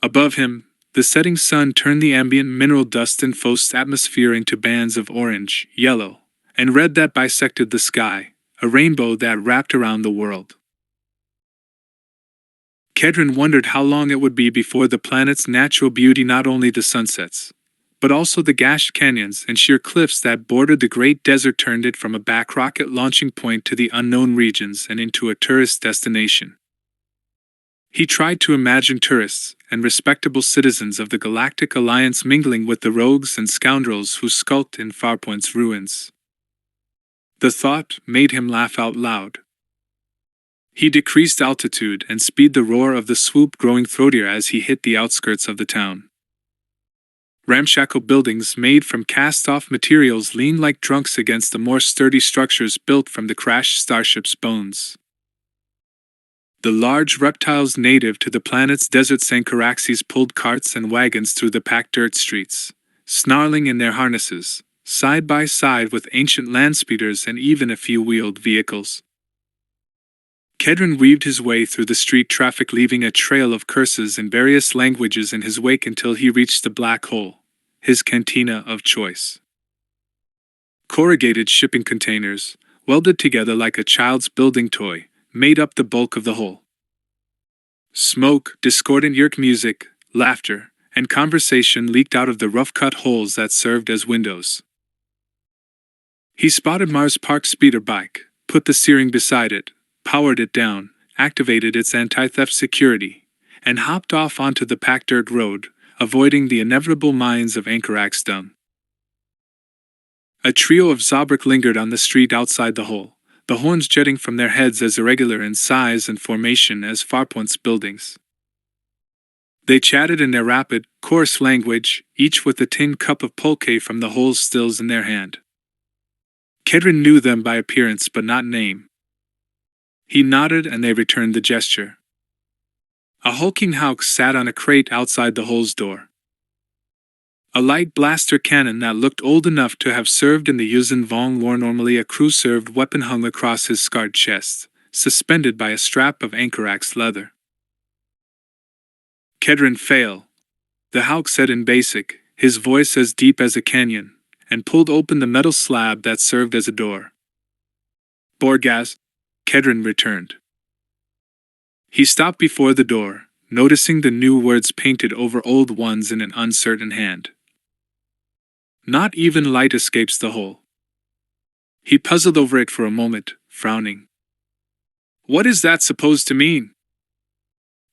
Above him, the setting sun turned the ambient mineral dust in Faust's atmosphere into bands of orange, yellow, and red that bisected the sky, a rainbow that wrapped around the world. Kedron wondered how long it would be before the planet's natural beauty, not only the sunsets, but also the gashed canyons and sheer cliffs that bordered the great desert, turned it from a back rocket launching point to the unknown regions and into a tourist destination. He tried to imagine tourists and respectable citizens of the Galactic Alliance mingling with the rogues and scoundrels who skulked in Farpoint's ruins. The thought made him laugh out loud. He decreased altitude and speed, the roar of the swoop growing throatier as he hit the outskirts of the town. Ramshackle buildings made from cast-off materials leaned like drunks against the more sturdy structures built from the crashed starship's bones. The large reptiles native to the planet's desert Sankaraxes pulled carts and wagons through the packed dirt streets, snarling in their harnesses, side by side with ancient landspeeders and even a few wheeled vehicles. Kedron weaved his way through the street traffic, leaving a trail of curses in various languages in his wake until he reached the black hole, his cantina of choice. Corrugated shipping containers, welded together like a child's building toy, made up the bulk of the whole. Smoke, discordant yerk music, laughter, and conversation leaked out of the rough-cut holes that served as windows. He spotted Mars Park's speeder bike, put the steering beside it, powered it down, activated its anti-theft security, and hopped off onto the packed dirt road, avoiding the inevitable mines of Ankarax dung. A trio of Zabrak lingered on the street outside the hole, the horns jutting from their heads as irregular in size and formation as Farpoint's buildings. They chatted in their rapid, coarse language, each with a tin cup of pulque from the hole's stills in their hand. Kedron knew them by appearance but not name. He nodded and they returned the gesture. A hulking Hauk sat on a crate outside the hole's door. A light blaster cannon that looked old enough to have served in the Yuuzhan Vong War, normally a crew-served weapon, hung across his scarred chest, suspended by a strap of Ankarax leather. Kedron fail, the Hauk said in Basic, his voice as deep as a canyon, and pulled open the metal slab that served as a door. Borgaz, Kedron returned. He stopped before the door, noticing the new words painted over old ones in an uncertain hand. Not even light escapes the hole. He puzzled over it for a moment, frowning. What is that supposed to mean?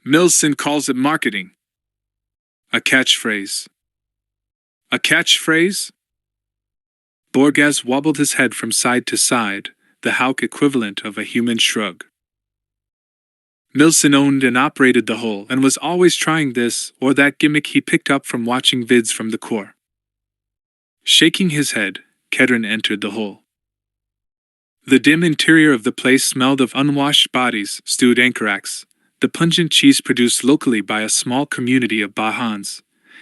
Milson calls it marketing. A catchphrase. A catchphrase? Borgaz wobbled his head from side to side, the Hauk equivalent of a human shrug. Milson owned and operated the hole and was always trying this or that gimmick he picked up from watching vids from the core. Shaking his head, Kedron entered the hole. The dim interior of the place smelled of unwashed bodies, stewed Ankarax, the pungent cheese produced locally by a small community of Bahans,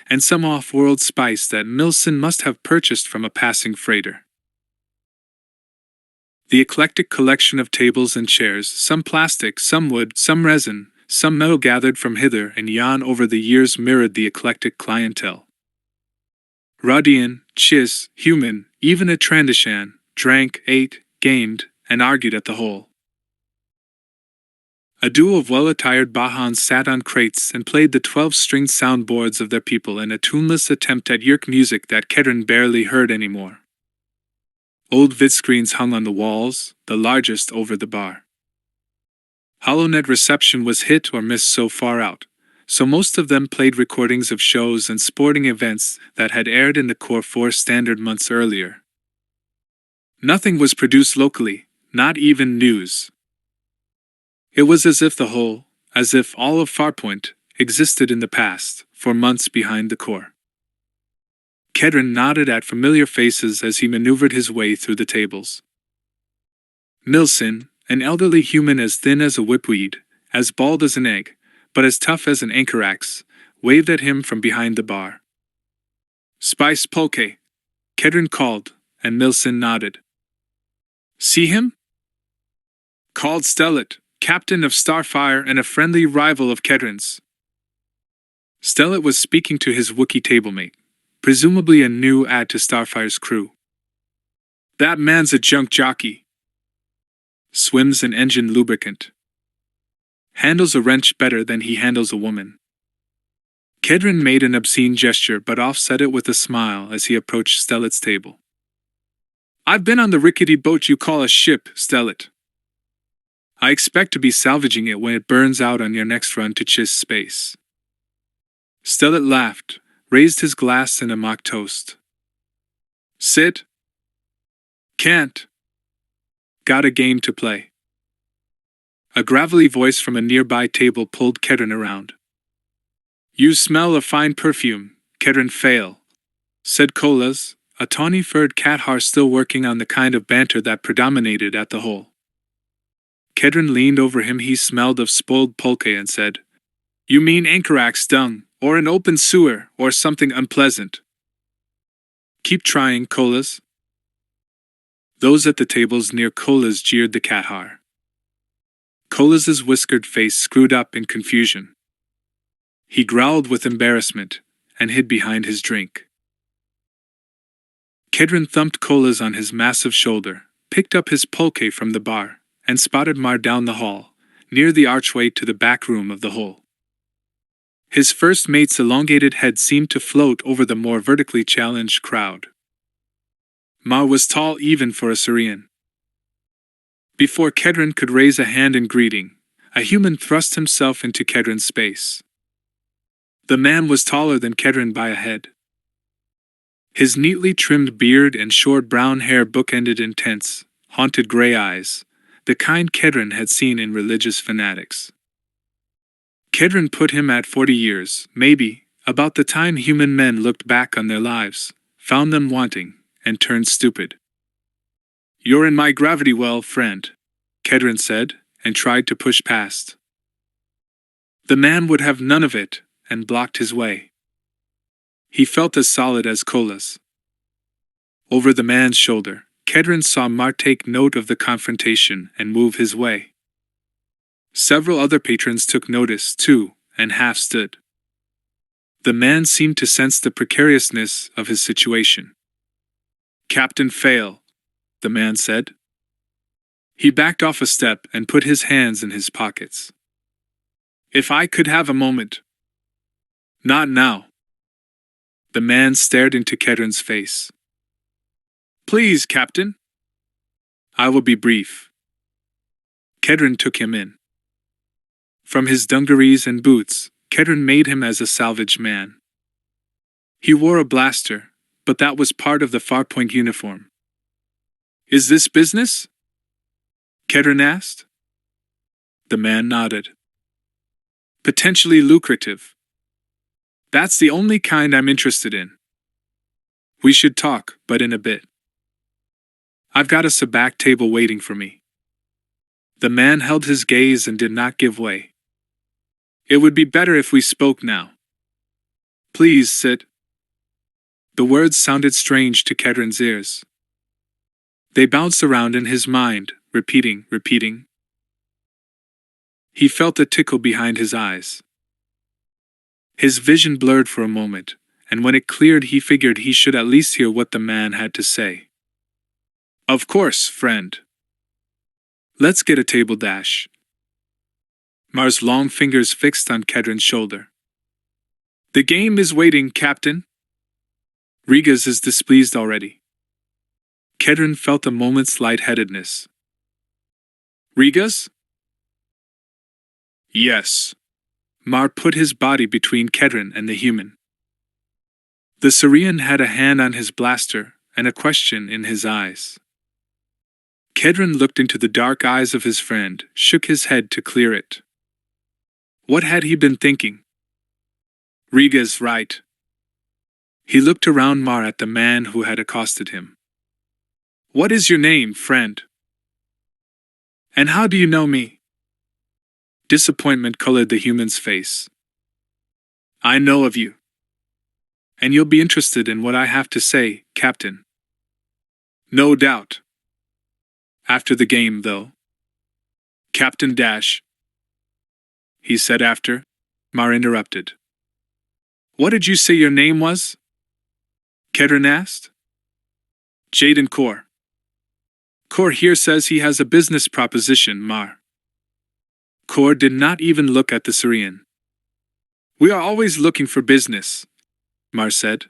and some off-world spice that Milson must have purchased from a passing freighter. The eclectic collection of tables and chairs, some plastic, some wood, some resin, some metal, gathered from hither and yon over the years, mirrored the eclectic clientele. Rodian, Chiss, human, even a Trandoshan, drank, ate, gamed, and argued at the hole. A duo of well-attired Bahans sat on crates and played the 12-string soundboards of their people in a tuneless attempt at yerk music that Kedron barely heard anymore. Old vidscreens hung on the walls, the largest over the bar. HoloNet reception was hit or miss so far out, so most of them played recordings of shows and sporting events that had aired in the Core 4 standard months earlier. Nothing was produced locally, not even news. It was as if as if all of Farpoint, existed in the past, for months behind the core. Kedron nodded at familiar faces as he maneuvered his way through the tables. Milson, an elderly human as thin as a whipweed, as bald as an egg, but as tough as an Ankarax, waved at him from behind the bar. Spice Pulque, Kedron called, and Milson nodded. See him? Called Stellit, captain of Starfire and a friendly rival of Kedron's. Stellit was speaking to his Wookiee tablemate, presumably a new add to Starfire's crew. That man's a junk jockey. Swims an engine lubricant. Handles a wrench better than he handles a woman. Kedron made an obscene gesture but offset it with a smile as he approached Stellet's table. I've been on the rickety boat you call a ship, Stellet. I expect to be salvaging it when it burns out on your next run to Chiss space. Stellet laughed, raised his glass in a mock toast. Sit. Can't. Got a game to play. A gravelly voice from a nearby table pulled Kedron around. You smell a fine perfume, Kedron Fail, said Kolas, a tawny-furred cathar still working on the kind of banter that predominated at the hole. Kedron leaned over him. He smelled of spoiled pulque and said, You mean Anchoraks dung, or an open sewer, or something unpleasant. Keep trying, Kolas. Those at the tables near Kolas jeered the cathar. Kolas's whiskered face screwed up in confusion. He growled with embarrassment and hid behind his drink. Kedron thumped Kolas on his massive shoulder, picked up his pulque from the bar, and spotted Mar down the hall, near the archway to the back room of the hole. His first mate's elongated head seemed to float over the more vertically challenged crowd. Mar was tall even for a Syrian. Before Kedron could raise a hand in greeting, a human thrust himself into Kedron's space. The man was taller than Kedron by a head. His neatly trimmed beard and short brown hair bookended intense, haunted gray eyes, the kind Kedron had seen in religious fanatics. Kedron put him at 40 years, maybe, about the time human men looked back on their lives, found them wanting, and turned stupid. You're in my gravity well, friend, Kedron said, and tried to push past. The man would have none of it, and blocked his way. He felt as solid as Kolas. Over the man's shoulder, Kedron saw Mar take note of the confrontation and move his way. Several other patrons took notice, too, and half stood. The man seemed to sense the precariousness of his situation. Captain Fail, the man said. He backed off a step and put his hands in his pockets. If I could have a moment. Not now. The man stared into Kedron's face. Please, Captain. I will be brief. Kedron took him in. From his dungarees and boots, Kedron made him as a salvage man. He wore a blaster, but that was part of the Farpoint uniform. Is this business? Kedron asked. The man nodded. Potentially lucrative. That's the only kind I'm interested in. We should talk, but in a bit. I've got a sabacc table waiting for me. The man held his gaze and did not give way. It would be better if we spoke now. Please sit. The words sounded strange to Kedron's ears. They bounced around in his mind, repeating. He felt a tickle behind his eyes. His vision blurred for a moment, and when it cleared he figured he should at least hear what the man had to say. Of course, friend. Let's get a table dash. Mar's long fingers fixed on Kedron's shoulder. The game is waiting, Captain. Rigas is displeased already. Kedron felt a moment's lightheadedness. Rigas? Yes. Mar put his body between Kedron and the human. The Syrian had a hand on his blaster and a question in his eyes. Kedron looked into the dark eyes of his friend, shook his head to clear it. What had he been thinking? Rigas right. He looked around Mar at the man who had accosted him. What is your name, friend? And how do you know me? Disappointment colored the human's face. I know of you. And you'll be interested in what I have to say, Captain. No doubt. After the game, though. Captain Dash. He said after. Mar interrupted. What did you say your name was? Kedron asked. JADEN KORR. Kor here says he has a business proposition, Mar. Kor did not even look at the Syrian. We are always looking for business, Mar said.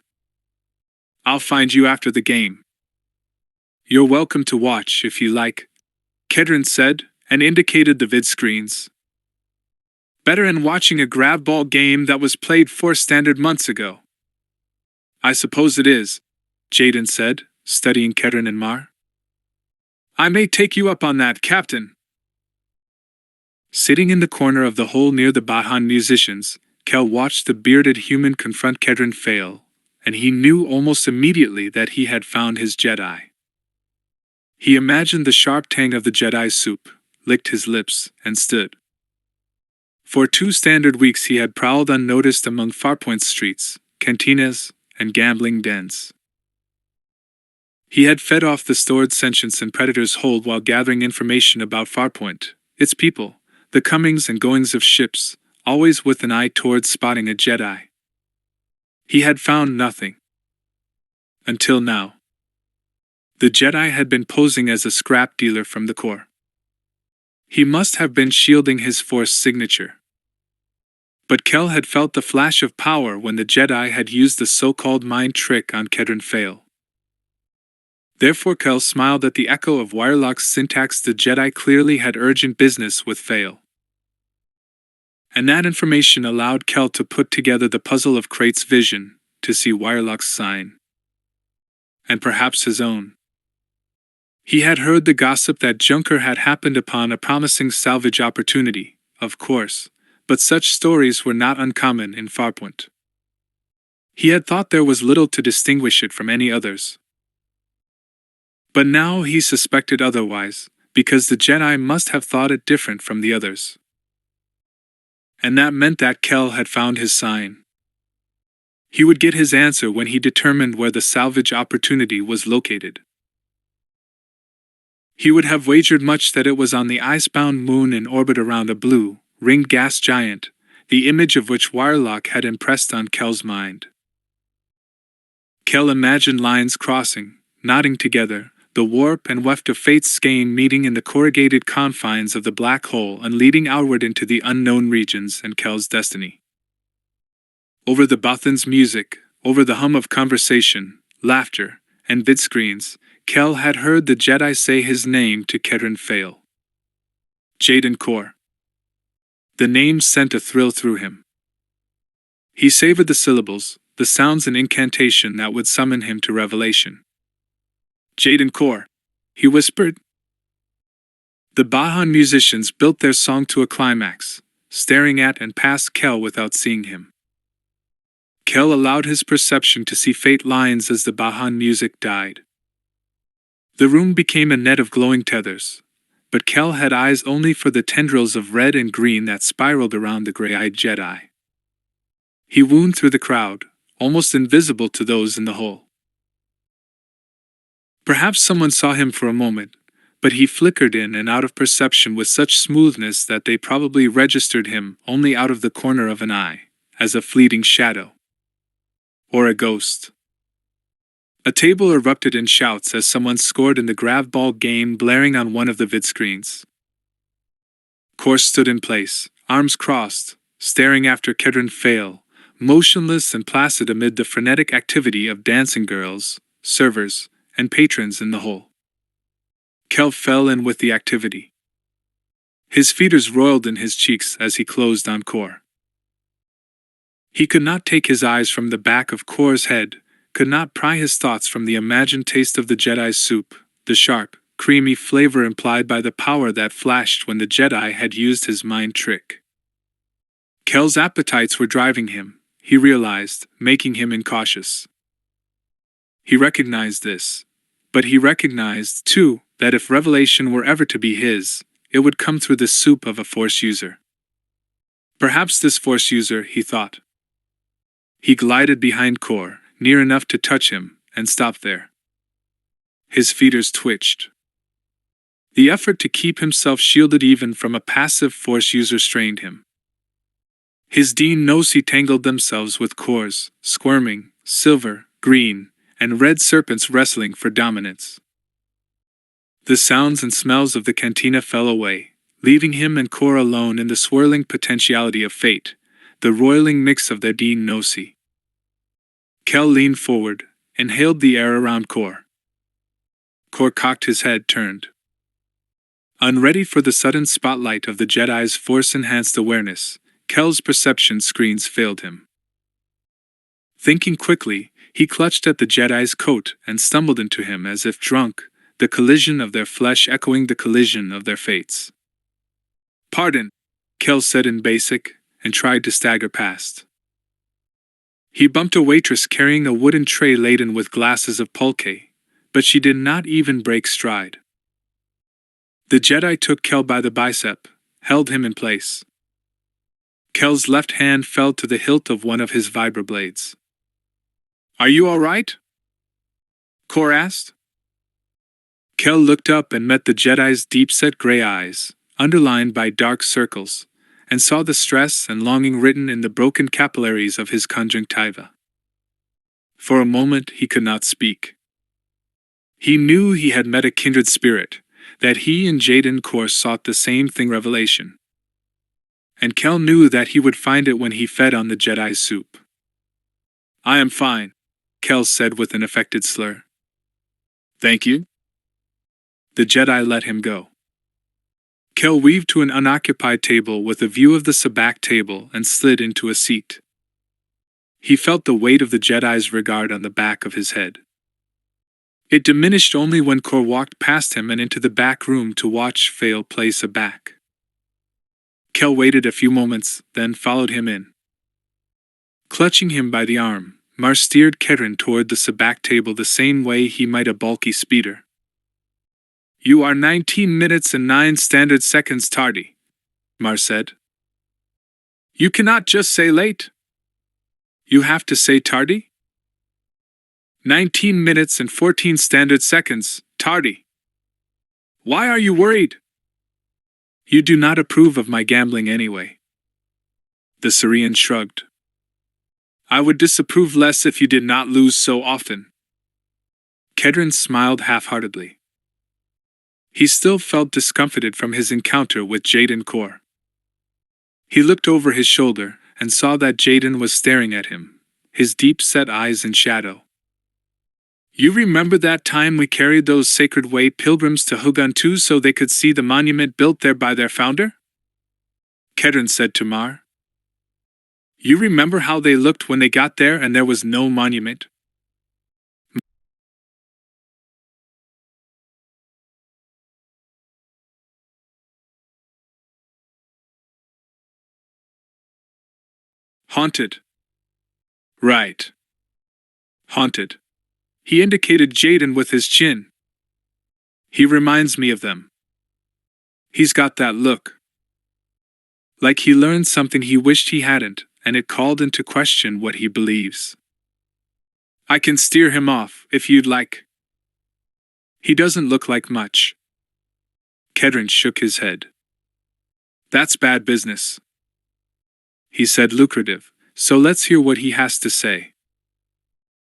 I'll find you after the game. You're welcome to watch if you like, Kedron said, and indicated the vid screens. Better than watching a grab ball game that was played 4 standard months ago. I suppose it is, Jaden said, studying Kedron and Mar. I may take you up on that, Captain. Sitting in the corner of the hole near the Bahan musicians, Kel watched the bearded human confront Kedron fail, and he knew almost immediately that he had found his Jedi. He imagined the sharp tang of the Jedi's soup, licked his lips, and stood. For 2 standard weeks he had prowled unnoticed among Farpoint's streets, cantinas, and gambling dens. He had fed off the stored sentience in Predator's hold while gathering information about Farpoint, its people, the comings and goings of ships, always with an eye towards spotting a Jedi. He had found nothing. Until now. The Jedi had been posing as a scrap dealer from the Corps. He must have been shielding his Force signature. But Kel had felt the flash of power when the Jedi had used the so-called mind trick on Kedron Fail. Therefore Kel smiled at the echo of Wirelock's syntax. The Jedi clearly had urgent business with Fail. And that information allowed Kel to put together the puzzle of Krait's vision, to see Wirelock's sign. And perhaps his own. He had heard the gossip that Junker had happened upon a promising salvage opportunity, of course, but such stories were not uncommon in Farpoint. He had thought there was little to distinguish it from any others. But now he suspected otherwise, because the Jedi must have thought it different from the others. And that meant that Kel had found his sign. He would get his answer when he determined where the salvage opportunity was located. He would have wagered much that it was on the icebound moon in orbit around a blue, ringed gas giant, the image of which Wirelock had impressed on Kel's mind. Kel imagined lines crossing, knotting together, the warp and weft of fate's skein meeting in the corrugated confines of the black hole and leading outward into the unknown regions and Kel's destiny. Over the Bothan's music, over the hum of conversation, laughter, and vid screens, Kel had heard the Jedi say his name to Kedron Fail. JADEN KORR. The name sent a thrill through him. He savored the syllables, the sounds and incantation that would summon him to revelation. JADEN KORR, he whispered. The Bahan musicians built their song to a climax, staring at and past Kel without seeing him. Kel allowed his perception to see faint lines as the Bahan music died. The room became a net of glowing tethers, but Kel had eyes only for the tendrils of red and green that spiraled around the gray-eyed Jedi. He wound through the crowd, almost invisible to those in the hole. Perhaps someone saw him for a moment, but he flickered in and out of perception with such smoothness that they probably registered him only out of the corner of an eye, as a fleeting shadow. Or a ghost. A table erupted in shouts as someone scored in the grab ball game, blaring on one of the vid screens. Kor stood in place, arms crossed, staring after Kedron Fail, motionless and placid amid the frenetic activity of dancing girls, servers, and patrons in the hole. Kel fell in with the activity. His features roiled in his cheeks as he closed on Kor. He could not take his eyes from the back of Kor's head, could not pry his thoughts from the imagined taste of the Jedi's soup, the sharp, creamy flavor implied by the power that flashed when the Jedi had used his mind trick. Kel's appetites were driving him, he realized, making him incautious. He recognized this, but he recognized, too, that if revelation were ever to be his, it would come through the soup of a Force user. Perhaps this Force user, he thought. He glided behind Kor, near enough to touch him, and stopped there. His features twitched. The effort to keep himself shielded even from a passive Force user strained him. His Dean Nosy tangled themselves with Kor's, squirming, silver, green, and red serpents wrestling for dominance. The sounds and smells of the cantina fell away, leaving him and Korr alone in the swirling potentiality of fate, the roiling mix of their Nosi. Kel leaned forward, inhaled the air around Korr. Korr cocked his head, turned. Unready for the sudden spotlight of the Jedi's force-enhanced awareness, Kel's perception screens failed him. Thinking quickly, he clutched at the Jedi's coat and stumbled into him as if drunk, the collision of their flesh echoing the collision of their fates. "Pardon," Kel said in basic, and tried to stagger past. He bumped a waitress carrying a wooden tray laden with glasses of pulque, but she did not even break stride. The Jedi took Kel by the bicep, held him in place. Kel's left hand fell to the hilt of one of his vibroblades. "Are you all right?" Korr asked. Kel looked up and met the Jedi's deep-set gray eyes, underlined by dark circles, and saw the stress and longing written in the broken capillaries of his conjunctiva. For a moment he could not speak. He knew he had met a kindred spirit, that he and JADEN KORR sought the same thing, revelation. And Kel knew that he would find it when he fed on the Jedi's soup. "I am fine," Kel said with an affected slur. "Thank you." The Jedi let him go. Kel weaved to an unoccupied table with a view of the sabacc table and slid into a seat. He felt the weight of the Jedi's regard on the back of his head. It diminished only when Korr walked past him and into the back room to watch Fail play sabacc. Kel waited a few moments, then followed him in. Clutching him by the arm, Mar steered Kedron toward the sabacc table the same way he might a bulky speeder. "You are 19 minutes and 9 standard seconds tardy," Mar said. "You cannot just say late. You have to say tardy? 19 minutes and 14 standard seconds, tardy. Why are you worried?" "You do not approve of my gambling anyway." The Syrian shrugged. "I would disapprove less if you did not lose so often." Kedron smiled half-heartedly. He still felt discomfited from his encounter with JADEN KORR. He looked over his shoulder and saw that JADEN was staring at him, his deep-set eyes in shadow. "You remember that time we carried those Sacred Way pilgrims to Huguntu so they could see the monument built there by their founder?" Kedron said to Mar. "You remember how they looked when they got there and there was no monument?" "Haunted." "Right. Haunted." He indicated JADEN with his chin. "He reminds me of them. He's got that look. Like he learned something he wished he hadn't, and it called into question what he believes. I can steer him off, if you'd like." "He doesn't look like much." Kedron shook his head. "That's bad business." He said lucrative, so let's hear what he has to say.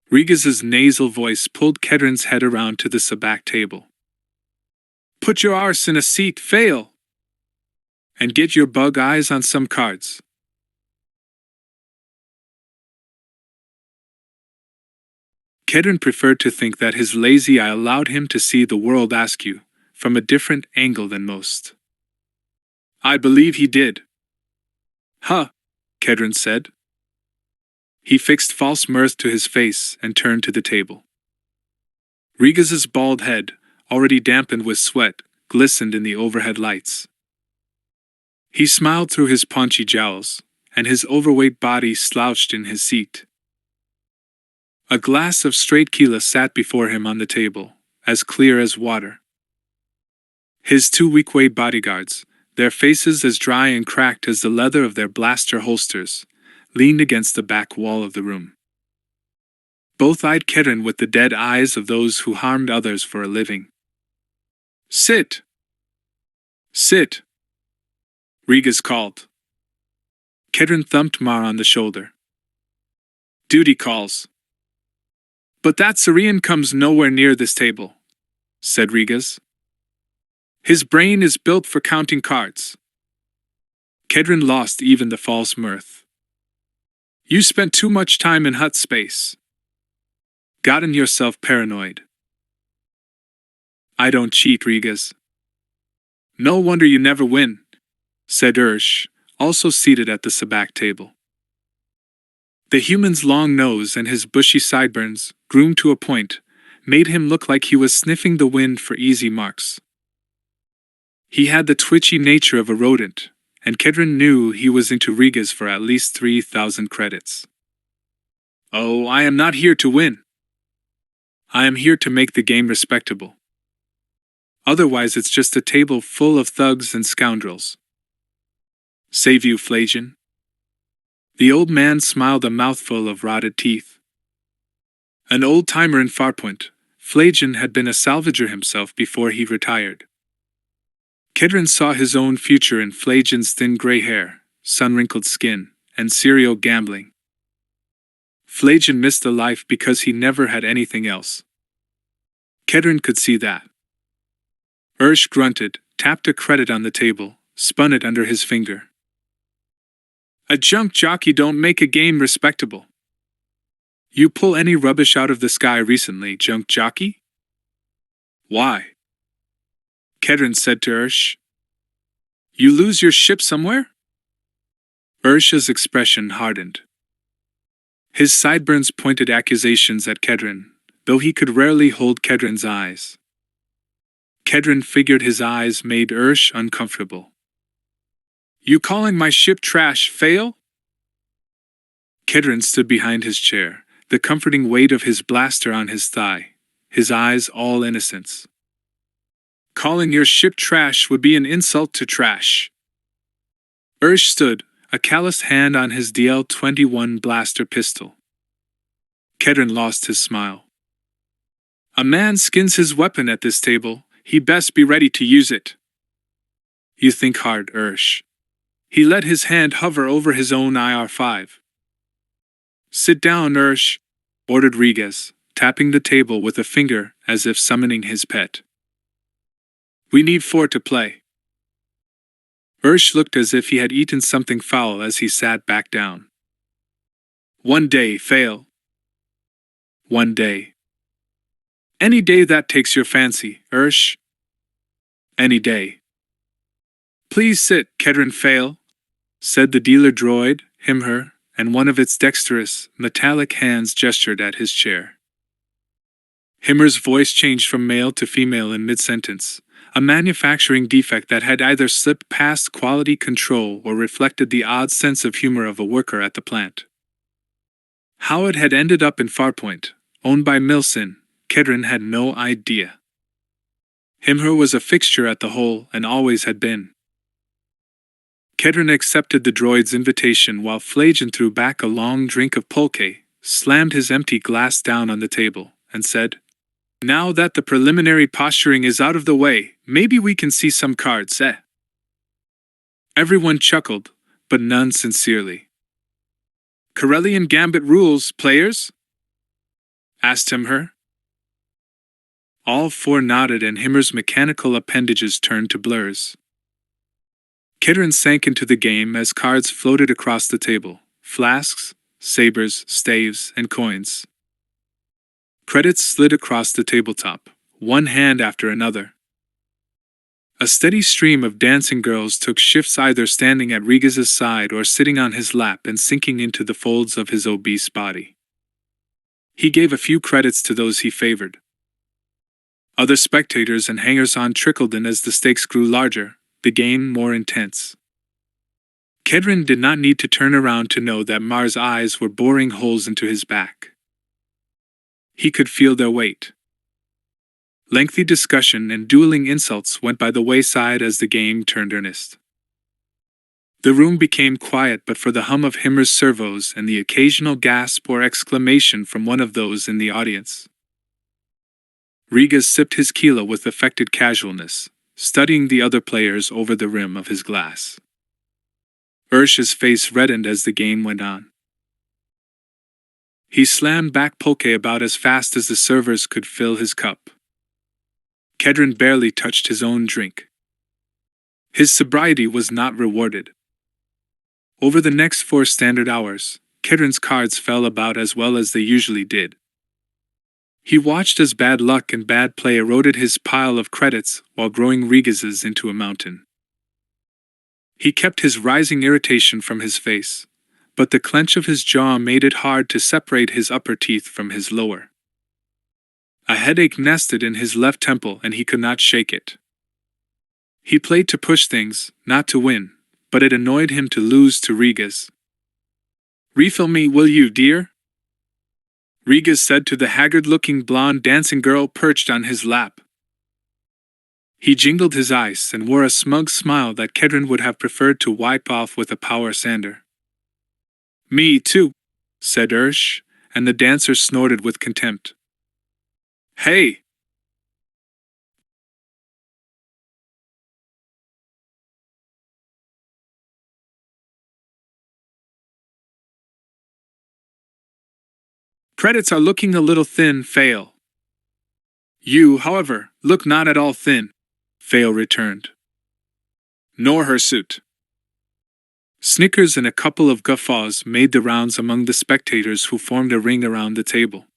Regaz's nasal voice pulled Kedron's head around to the sabacc table. "Put your arse in a seat, Fail! And get your bug eyes on some cards." Kedron preferred to think that his lazy eye allowed him to see the world askew, from a different angle than most. "I believe he did." "Huh," Kedron said. He fixed false mirth to his face and turned to the table. Regaz's bald head, already dampened with sweat, glistened in the overhead lights. He smiled through his paunchy jowls, and his overweight body slouched in his seat. A glass of straight tequila sat before him on the table, as clear as water. His 2 weak-weight bodyguards, their faces as dry and cracked as the leather of their blaster holsters, leaned against the back wall of the room. Both eyed Kedron with the dead eyes of those who harmed others for a living. "Sit! Sit!" Regaz called. Kedron thumped Mar on the shoulder. "Duty calls." "But that Syrian comes nowhere near this table," said Regaz. His brain is built for counting cards. Kedron lost even the false mirth. You spent too much time in hut space. Gotten yourself paranoid. I don't cheat, Rigas. No wonder you never win, said Ursh, also seated at the sabacc table. The human's long nose and his bushy sideburns, groomed to a point, made him look like he was sniffing the wind for easy marks. He had the twitchy nature of a rodent, and Kedron knew he was into Rigas for at least 3,000 credits. Oh, I am not here to win. I am here to make the game respectable. Otherwise it's just a table full of thugs and scoundrels. Save you, Flagian. The old man smiled a mouthful of rotted teeth. An old-timer in Farpoint, Flagian had been a salvager himself before he retired. Kedron saw his own future in Flagian's thin gray hair, sun-wrinkled skin, and serial gambling. Flagian missed the life because he never had anything else. Kedron could see that. Ursh grunted, tapped a credit on the table, spun it under his finger. A junk jockey don't make a game respectable. You pull any rubbish out of the sky recently, junk jockey? Why? Kedron said to Ursh. You lose your ship somewhere? Ursh's expression hardened. His sideburns pointed accusations at Kedron, though he could rarely hold Kedron's eyes. Kedron figured his eyes made Ursh uncomfortable. You calling my ship trash, fail? Kedron stood behind his chair, the comforting weight of his blaster on his thigh, his eyes all innocence. Calling your ship trash would be an insult to trash. Ursh stood, a calloused hand on his DL-21 blaster pistol. Kedron lost his smile. A man skins his weapon at this table, he best be ready to use it. You think hard, Ursh. He let his hand hover over his own IR-5. Sit down, Ursh, ordered Rigas, tapping the table with a finger as if summoning his pet. We need 4 to play. Ursh looked as if he had eaten something foul as he sat back down. One day, fail. One day. Any day that takes your fancy, Ursh. Any day. Please sit, Kedron fail, said the dealer droid, him-her, and one of its dexterous, metallic hands gestured at his chair. Himmer's voice changed from male to female in mid-sentence, a manufacturing defect that had either slipped past quality control or reflected the odd sense of humor of a worker at the plant. How it had ended up in Farpoint, owned by Milson, Kedron had no idea. Himher was a fixture at the hole and always had been. Kedron accepted the droid's invitation while Flagian threw back a long drink of pulque, slammed his empty glass down on the table, and said, Now that the preliminary posturing is out of the way, maybe we can see some cards, eh? Everyone chuckled, but none sincerely. Corellian Gambit rules, players? Asked Himher. All 4 nodded and Himmer's mechanical appendages turned to blurs. Kedron sank into the game as cards floated across the table, flasks, sabers, staves, and coins. Credits slid across the tabletop, one hand after another. A steady stream of dancing girls took shifts either standing at Rigas' side or sitting on his lap and sinking into the folds of his obese body. He gave a few credits to those he favored. Other spectators and hangers-on trickled in as the stakes grew larger, the game more intense. Kedron did not need to turn around to know that Mar's eyes were boring holes into his back. He could feel their weight. Lengthy discussion and dueling insults went by the wayside as the game turned earnest. The room became quiet but for the hum of Himmer's servos and the occasional gasp or exclamation from one of those in the audience. Rigas sipped his kila with affected casualness, studying the other players over the rim of his glass. Ursh's face reddened as the game went on. He slammed back pulque about as fast as the servers could fill his cup. Kedron barely touched his own drink, His sobriety was not rewarded. Over the next 4 standard hours, Kedron's cards fell about as well as they usually did. He watched as bad luck and bad play eroded his pile of credits while growing Regaz's into a mountain. He kept his rising irritation from his face, but the clench of his jaw made it hard to separate his upper teeth from his lower. A headache nested in his left temple and he could not shake it. He played to push things, not to win, but it annoyed him to lose to Regaz. "Refill me, will you, dear?" Regaz said to the haggard-looking blonde dancing girl perched on his lap. He jingled his ice and wore a smug smile that Kedron would have preferred to wipe off with a power sander. "Me too," said Ursh, and the dancer snorted with contempt. "Hey!" "Credits are looking a little thin, Fail." "You, however, look not at all thin," Fail returned. "Nor her suit." Snickers and a couple of guffaws made the rounds among the spectators who formed a ring around the table.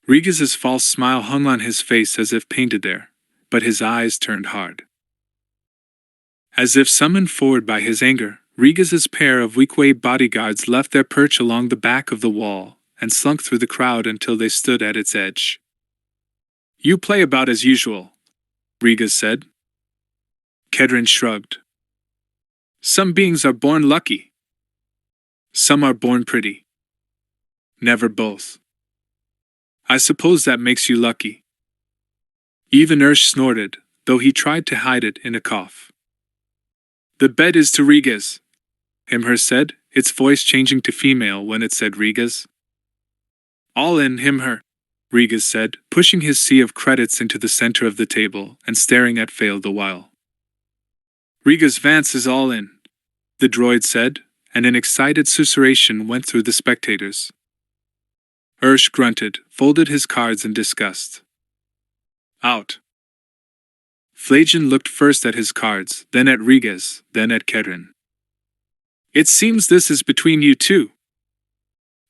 Regaz's false smile hung on his face as if painted there, but his eyes turned hard. As if summoned forward by his anger, Regaz's pair of weak-weight bodyguards left their perch along the back of the wall and slunk through the crowd until they stood at its edge. "You play about as usual," Regaz said. Kedron shrugged. "Some beings are born lucky. Some are born pretty. Never both. I suppose that makes you lucky." Even Ursh snorted, though he tried to hide it in a cough. "The bet is to Regaz," Himher said, its voice changing to female when it said Regaz. "All in, Himher," Regaz said, pushing his sea of credits into the center of the table and staring at Fail the while. "Regaz Vance is all in," the droid said, and an excited susurration went through the spectators. Ursh grunted, folded his cards in disgust. "Out." Flajan looked first at his cards, then at Regaz, then at Kedron. "It seems this is between you two."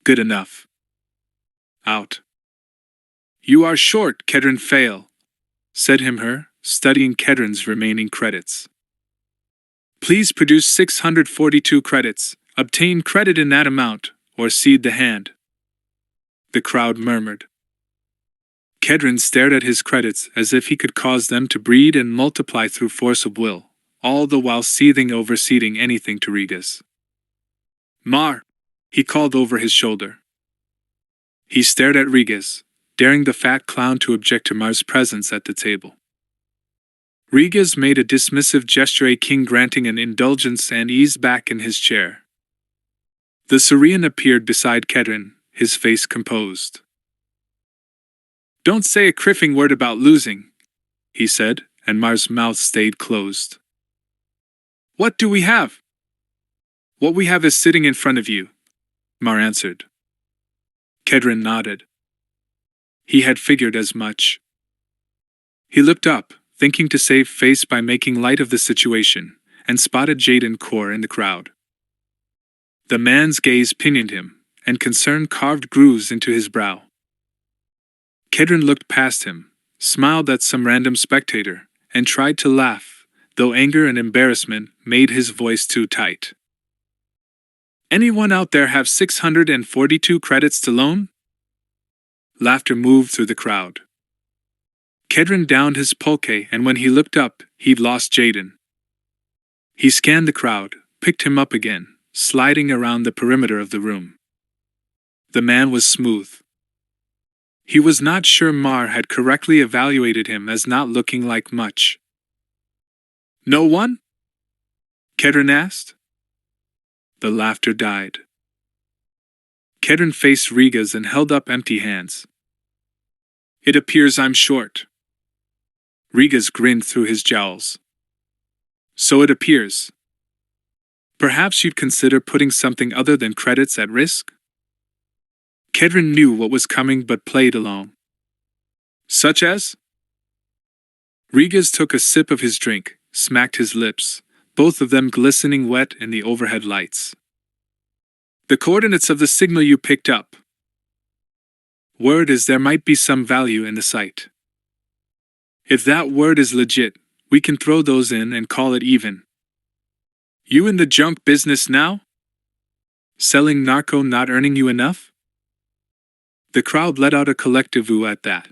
"Good enough." "Out." "You are short, Kedron Fail," said Himher, studying Kedron's remaining credits. "Please produce 642 credits, obtain credit in that amount, or cede the hand." The crowd murmured. Kedron stared at his credits as if he could cause them to breed and multiply through force of will, all the while seething over ceding anything to Regaz. "Mar," he called over his shoulder. He stared at Regaz, daring the fat clown to object to Mar's presence at the table. Regaz made a dismissive gesture, a king granting an indulgence, and eased back in his chair. The Saurian appeared beside Kedron, his face composed. "Don't say a criffing word about losing," he said, and Mar's mouth stayed closed. "What do we have?" "What we have is sitting in front of you," Mar answered. Kedron nodded. He had figured as much. He looked up, thinking to save face by making light of the situation, and spotted JADEN KORR in the crowd. The man's gaze pinioned him, and concern carved grooves into his brow. Kedron looked past him, smiled at some random spectator, and tried to laugh, though anger and embarrassment made his voice too tight. "Anyone out there have 642 credits to loan?" Laughter moved through the crowd. Kedron downed his pulque, and when he looked up, he'd lost JADEN. He scanned the crowd, picked him up again, sliding around the perimeter of the room. The man was smooth. He was not sure Mar had correctly evaluated him as not looking like much. "No one?" Kedron asked. The laughter died. Kedron faced Regaz and held up empty hands. "It appears I'm short." Regaz grinned through his jowls. "So it appears. Perhaps you'd consider putting something other than credits at risk?" Kedron knew what was coming but played along. "Such as?" Regaz took a sip of his drink, smacked his lips, both of them glistening wet in the overhead lights. The coordinates of the signal you picked up. Word is there might be some value in the site. If that word is legit, we can throw those in and call it even. You in the junk business now? Selling narco not earning you enough? The crowd let out a collective ooh at that.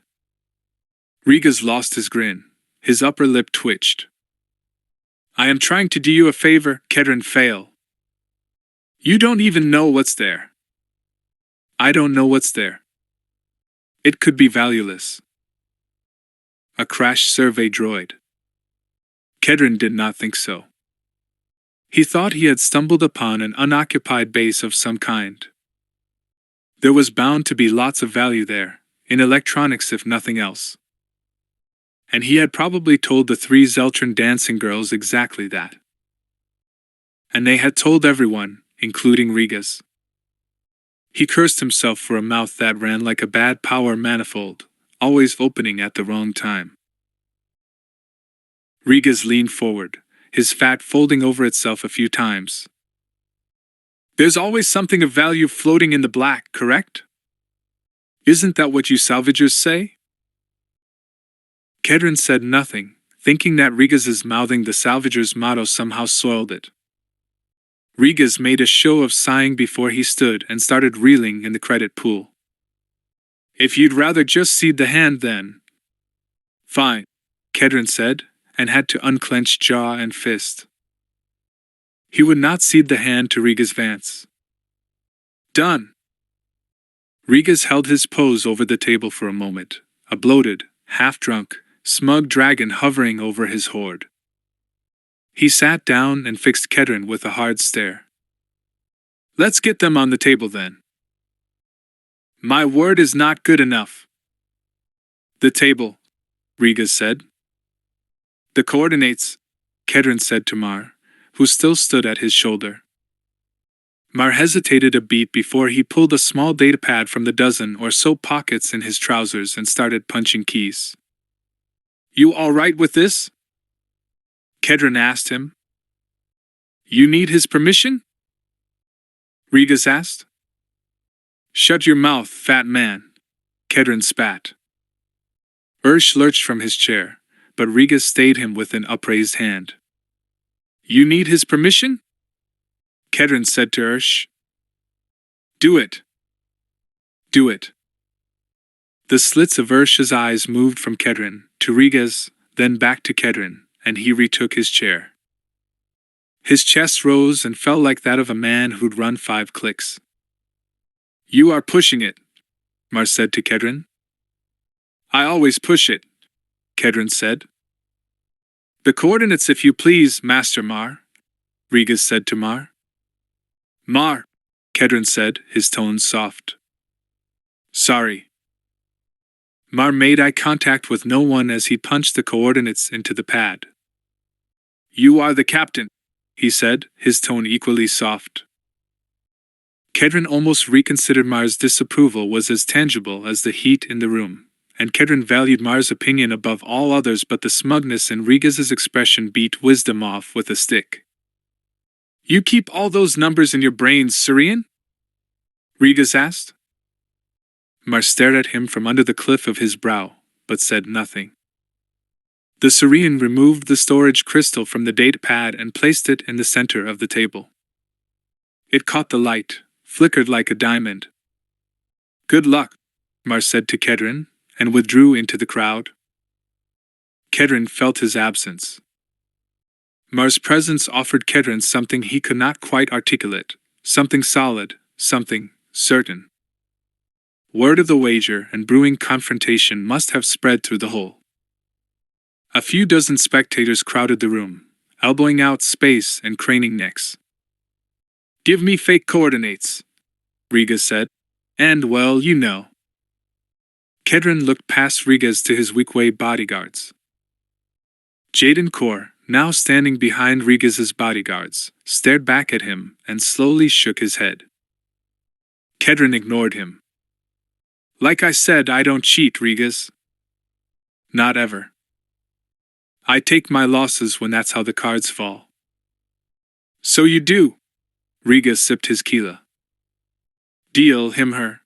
Rigas lost his grin. His upper lip twitched. I am trying to do you a favor, Kedron fail. You don't even know what's there. I don't know what's there. It could be valueless. A crash survey droid. Kedron did not think so. He thought he had stumbled upon an unoccupied base of some kind. There was bound to be lots of value there, in electronics if nothing else. And he had probably told the 3 Zeltron dancing girls exactly that. And they had told everyone, including Rigas. He cursed himself for a mouth that ran like a bad power manifold, always opening at the wrong time. Rigas leaned forward, his fat folding over itself a few times. There's always something of value floating in the black, correct? Isn't that what you salvagers say? Kedron said nothing, thinking that Rigas's mouthing the salvagers' motto somehow soiled it. Rigas made a show of sighing before he stood and started reeling in the credit pool. If you'd rather just cede the hand then. Fine, Kedron said, and had to unclench jaw and fist. He would not cede the hand to Rigas Vance. Done. Rigas held his pose over the table for a moment, a bloated, half-drunk, smug dragon hovering over his hoard. He sat down and fixed Kedron with a hard stare. Let's get them on the table then. My word is not good enough. The table, Rigas said. The coordinates, Kedron said to Mar, who still stood at his shoulder. Mar hesitated a beat before he pulled a small datapad from the dozen or so pockets in his trousers and started punching keys. You all right with this? Kedron asked him. You need his permission? Rigas asked. Shut your mouth, fat man, Kedron spat. Ursh lurched from his chair, but Rigas stayed him with an upraised hand. You need his permission? Kedron said to Ursh. Do it. Do it. The slits of Ursh's eyes moved from Kedron to Rigas, then back to Kedron, and he retook his chair. His chest rose and felt like that of a man who'd run 5 clicks. You are pushing it, Mar said to Kedron. I always push it, Kedron said. The coordinates if you please, Master Mar, Rigas said to Mar. Mar, Kedron said, his tone soft. Sorry. Mar made eye contact with no one as he punched the coordinates into the pad. You are the captain, he said, his tone equally soft. Kedron almost reconsidered Mar's disapproval was as tangible as the heat in the room, and Kedron valued Mar's opinion above all others, but the smugness in Rigas's expression beat wisdom off with a stick. You keep all those numbers in your brains, Surian? Rigas asked. Mar stared at him from under the cliff of his brow, but said nothing. The Surian removed the storage crystal from the datapad and placed it in the center of the table. It caught the light, flickered like a diamond. Good luck, Mar said to Kedron, and withdrew into the crowd. Kedron felt his absence. Mar's presence offered Kedron something he could not quite articulate, something solid, something certain. Word of the wager and brewing confrontation must have spread through the whole. A few dozen spectators crowded the room, elbowing out space and craning necks. Give me fake coordinates, Rigas said, and well, you know. Kedron looked past Rigas to his weak-way bodyguards. JADEN KORR, now standing behind Rigas's bodyguards, stared back at him and slowly shook his head. Kedron ignored him. Like I said, I don't cheat, Rigas. Not ever. I take my losses when that's how the cards fall. So you do. Riga sipped his Kila. Deal him her.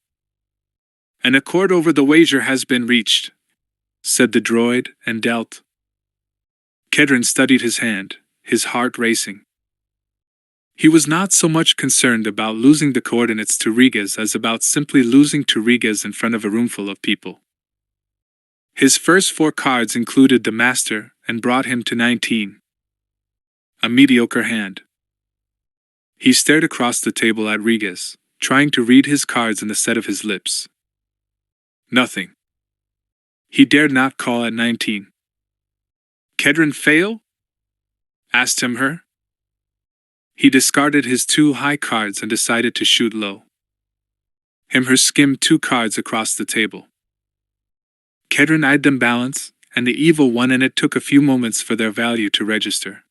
An accord over the wager has been reached, said the droid, and dealt. Kedron studied his hand, his heart racing. He was not so much concerned about losing the coordinates to Rigas as about simply losing to Rigas in front of a roomful of people. His first 4 cards included the Master and brought him to 19. A mediocre hand. He stared across the table at Rigas, trying to read his cards in the set of his lips. Nothing. He dared not call at 19. Kedron fail? Asked him her. He discarded his 2 high cards and decided to shoot low. Himher skimmed 2 cards across the table. Kedron eyed them balance, and the evil one, and it took a few moments for their value to register.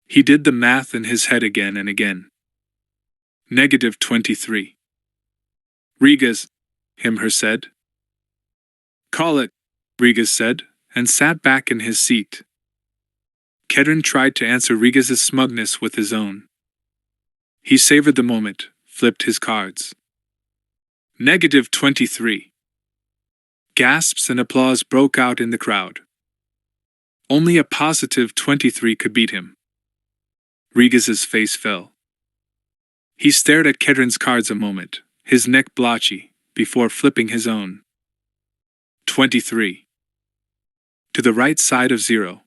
He did the math in his head again and again. -23. Rigas, Himher said. Call it, Rigas said, and sat back in his seat. Kedron tried to answer Rigas' smugness with his own. He savored the moment, flipped his cards. -23. Gasps and applause broke out in the crowd. Only a positive 23 could beat him. Rigas' face fell. He stared at Kedron's cards a moment, his neck blotchy, before flipping his own. 23. To the right side of 0.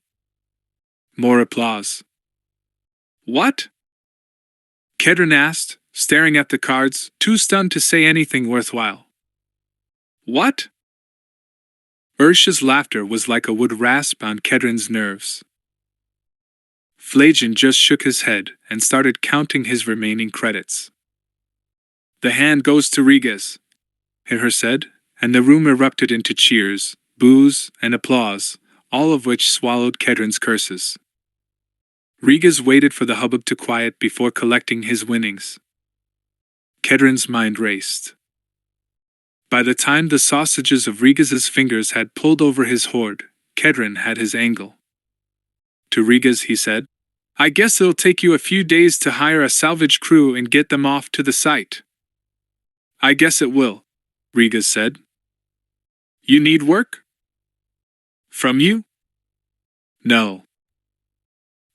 More applause. What? Kedron asked, staring at the cards, too stunned to say anything worthwhile. What? Ursh's laughter was like a wood rasp on Kedron's nerves. Flajan just shook his head and started counting his remaining credits. The hand goes to Rigas, Himher said, and the room erupted into cheers, boos, and applause, all of which swallowed Kedron's curses. Rigas waited for the hubbub to quiet before collecting his winnings. Kedron's mind raced. By the time the sausages of Rigas' fingers had pulled over his hoard, Kedron had his angle. To Rigas he said, I guess it'll take you a few days to hire a salvage crew and get them off to the site. I guess it will, Rigas said. You need work? From you? No.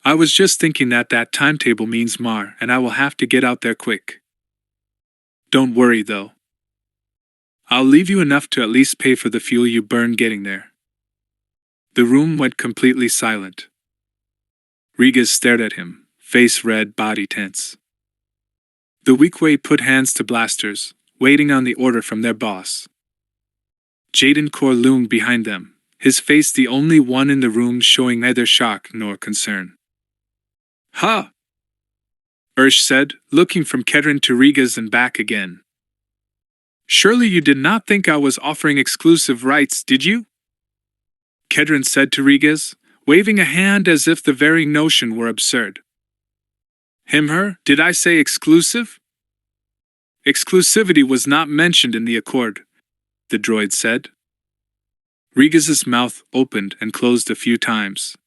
I was just thinking that timetable means Mar, and I will have to get out there quick. Don't worry though. I'll leave you enough to at least pay for the fuel you burn getting there. The room went completely silent. Rigas stared at him, face red, body tense. The Weequay put hands to blasters, waiting on the order from their boss. JADEN KORR loomed behind them, his face the only one in the room showing neither shock nor concern. Huh! Ursh said, looking from Kedron to Rigas and back again. Surely you did not think I was offering exclusive rights, did you? Kedron said to Rigas, waving a hand as if the very notion were absurd. Himher, did I say exclusive? Exclusivity was not mentioned in the accord, the droid said. Rigas' mouth opened and closed a few times.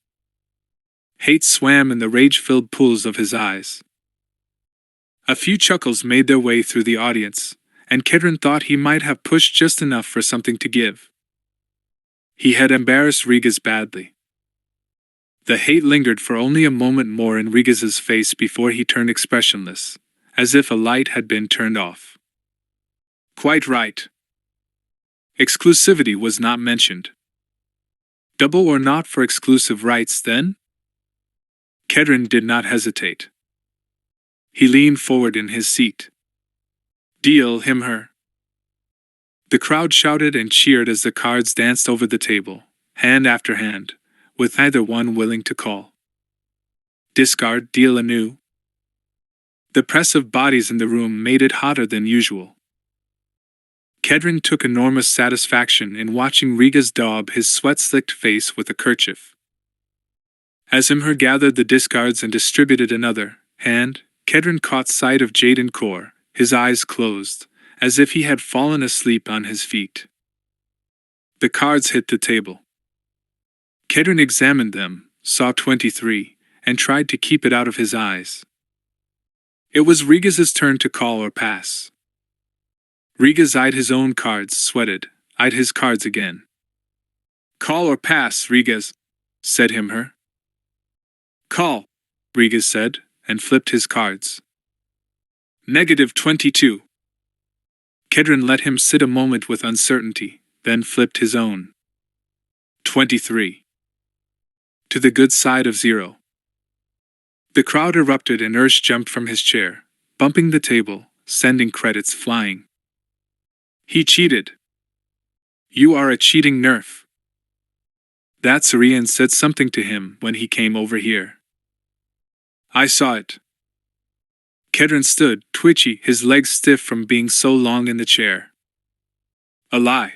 Hate swam in the rage-filled pools of his eyes. A few chuckles made their way through the audience, and Kedron thought he might have pushed just enough for something to give. He had embarrassed Rigas badly. The hate lingered for only a moment more in Rigas' face before he turned expressionless, as if a light had been turned off. Quite right. Exclusivity was not mentioned. Double or not for exclusive rights, then? Kedron did not hesitate. He leaned forward in his seat. Deal Himher. The crowd shouted and cheered as the cards danced over the table, hand after hand, with neither one willing to call. Discard, deal anew. The press of bodies in the room made it hotter than usual. Kedron took enormous satisfaction in watching Rigas daub his sweat-slicked face with a kerchief. As Himher gathered the discards and distributed another hand, Kedron caught sight of JADEN KORR, his eyes closed, as if he had fallen asleep on his feet. The cards hit the table. Kedron examined them, saw 23, and tried to keep it out of his eyes. It was Riga's turn to call or pass. Rigas eyed his own cards, sweated, eyed his cards again. Call or pass, Rigas, said Himher. Call, Rigas said, and flipped his cards. -22. Kedron let him sit a moment with uncertainty, then flipped his own. 23. To the good side of 0. The crowd erupted and Ursh jumped from his chair, bumping the table, sending credits flying. He cheated. You are a cheating nerf. That Syrian said something to him when he came over here. I saw it. Kedron stood, twitchy, his legs stiff from being so long in the chair. A lie.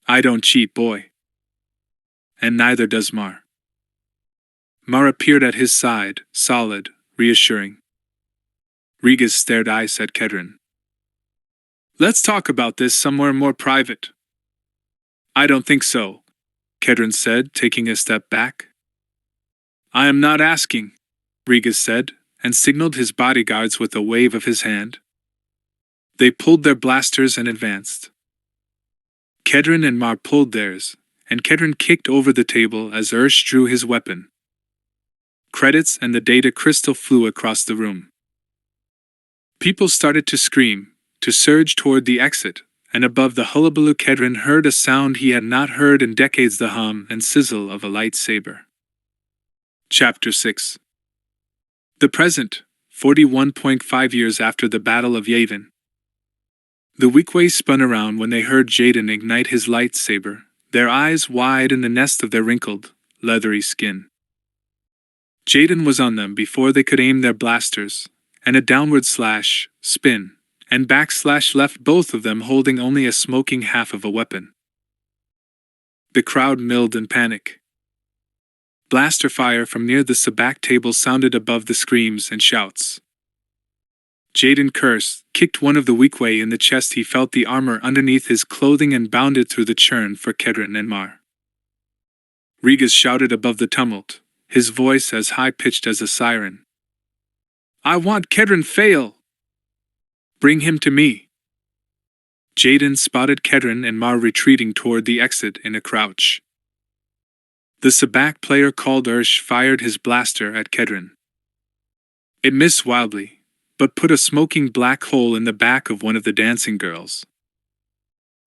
I don't cheat, boy. And neither does Mar. Mar appeared at his side, solid, reassuring. Rigas stared eyes at Kedron. Let's talk about this somewhere more private. I don't think so, Kedron said, taking a step back. I am not asking, Rigas said, and signaled his bodyguards with a wave of his hand. They pulled their blasters and advanced. Kedron and Mar pulled theirs, and Kedron kicked over the table as Ursh drew his weapon. Credits and the data crystal flew across the room. People started to scream, to surge toward the exit, and above the hullabaloo Kedron heard a sound he had not heard in decades, the hum and sizzle of a lightsaber. Chapter 6. The present, 41.5 years after the Battle of Yavin. The Weequay spun around when they heard Jaden ignite his lightsaber, their eyes wide in the nest of their wrinkled, leathery skin. Jaden was on them before they could aim their blasters, and a downward slash, spin, and backslash left both of them holding only a smoking half of a weapon. The crowd milled in panic. Blaster fire from near the sabacc table sounded above the screams and shouts. Jaden cursed, kicked one of the Weequay in the chest. He felt the armor underneath his clothing and bounded through the churn for Kedron and Mar. Rigas shouted above the tumult, his voice as high-pitched as a siren. I want Kedron fail! Bring him to me! Jaden spotted Kedron and Mar retreating toward the exit in a crouch. The sabacc player called Ursh fired his blaster at Kedron. It missed wildly, but put a smoking black hole in the back of one of the dancing girls.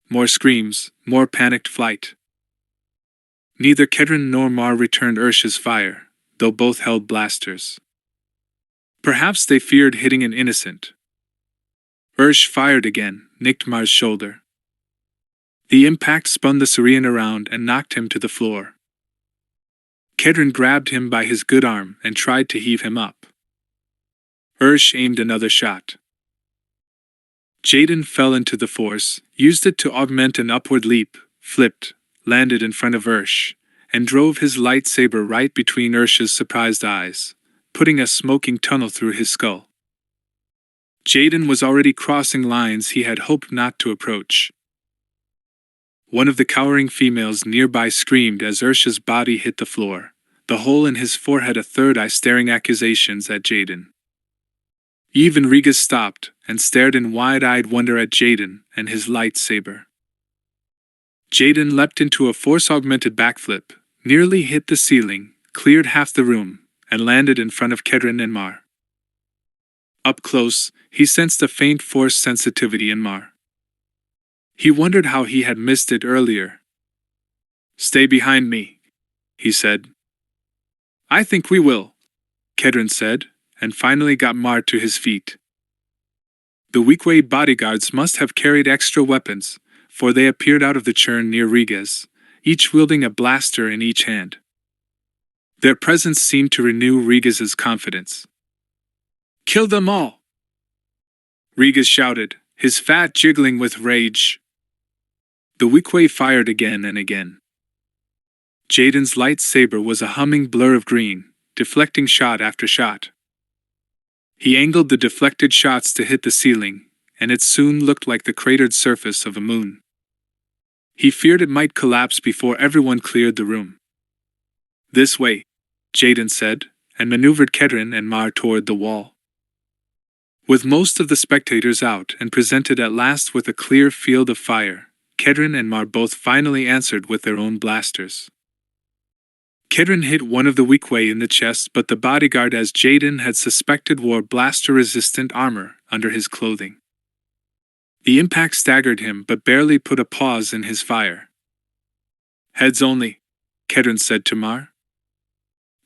More screams, more panicked flight. Neither Kedron nor Mar returned Ursh's fire, though both held blasters. Perhaps they feared hitting an innocent. Ursh fired again, nicked Mar's shoulder. The impact spun the Syrian around and knocked him to the floor. Kedron grabbed him by his good arm and tried to heave him up. Ursh aimed another shot. Jaden fell into the force, used it to augment an upward leap, flipped, landed in front of Ursh, and drove his lightsaber right between Ursh's surprised eyes, putting a smoking tunnel through his skull. Jaden was already crossing lines he had hoped not to approach. One of the cowering females nearby screamed as Ursh's body hit the floor, the hole in his forehead a third eye staring accusations at Jaden. Even Rigas stopped and stared in wide-eyed wonder at Jaden and his lightsaber. Jaden leapt into a force-augmented backflip, nearly hit the ceiling, cleared half the room, and landed in front of Kedron and Mar. Up close, he sensed a faint force sensitivity in Mar. He wondered how he had missed it earlier. Stay behind me, he said. I think we will, Kedron said, and finally got Mar to his feet. The Weequay bodyguards must have carried extra weapons, for they appeared out of the churn near Rigas, each wielding a blaster in each hand. Their presence seemed to renew Rigas's confidence. Kill them all! Rigas shouted, his fat jiggling with rage. The Weequay fired again and again. Jaden's lightsaber was a humming blur of green, deflecting shot after shot. He angled the deflected shots to hit the ceiling, and it soon looked like the cratered surface of a moon. He feared it might collapse before everyone cleared the room. This way, Jaden said, and maneuvered Kedren and Mar toward the wall. With most of the spectators out and presented at last with a clear field of fire, Kedren and Mar both finally answered with their own blasters. Kedren hit one of the Weequay in the chest, but the bodyguard, as Jaden had suspected, wore blaster-resistant armor under his clothing. The impact staggered him but barely put a pause in his fire. Heads only, Kedren said to Mar.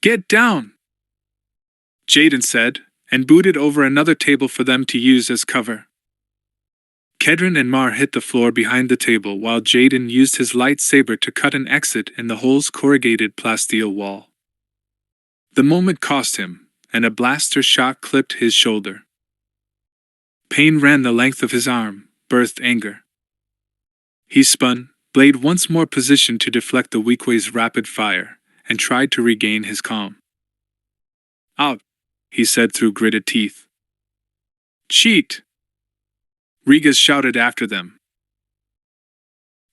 Get down, Jaden said, and booted over another table for them to use as cover. Kedren and Mar hit the floor behind the table while Jaden used his lightsaber to cut an exit in the hole's corrugated plasteel wall. The moment cost him, and a blaster shot clipped his shoulder. Pain ran the length of his arm, birthed anger. He spun, blade once more positioned to deflect the Weequay's rapid fire, and tried to regain his calm. Out, he said through gritted teeth. Cheat! Rigas shouted after them.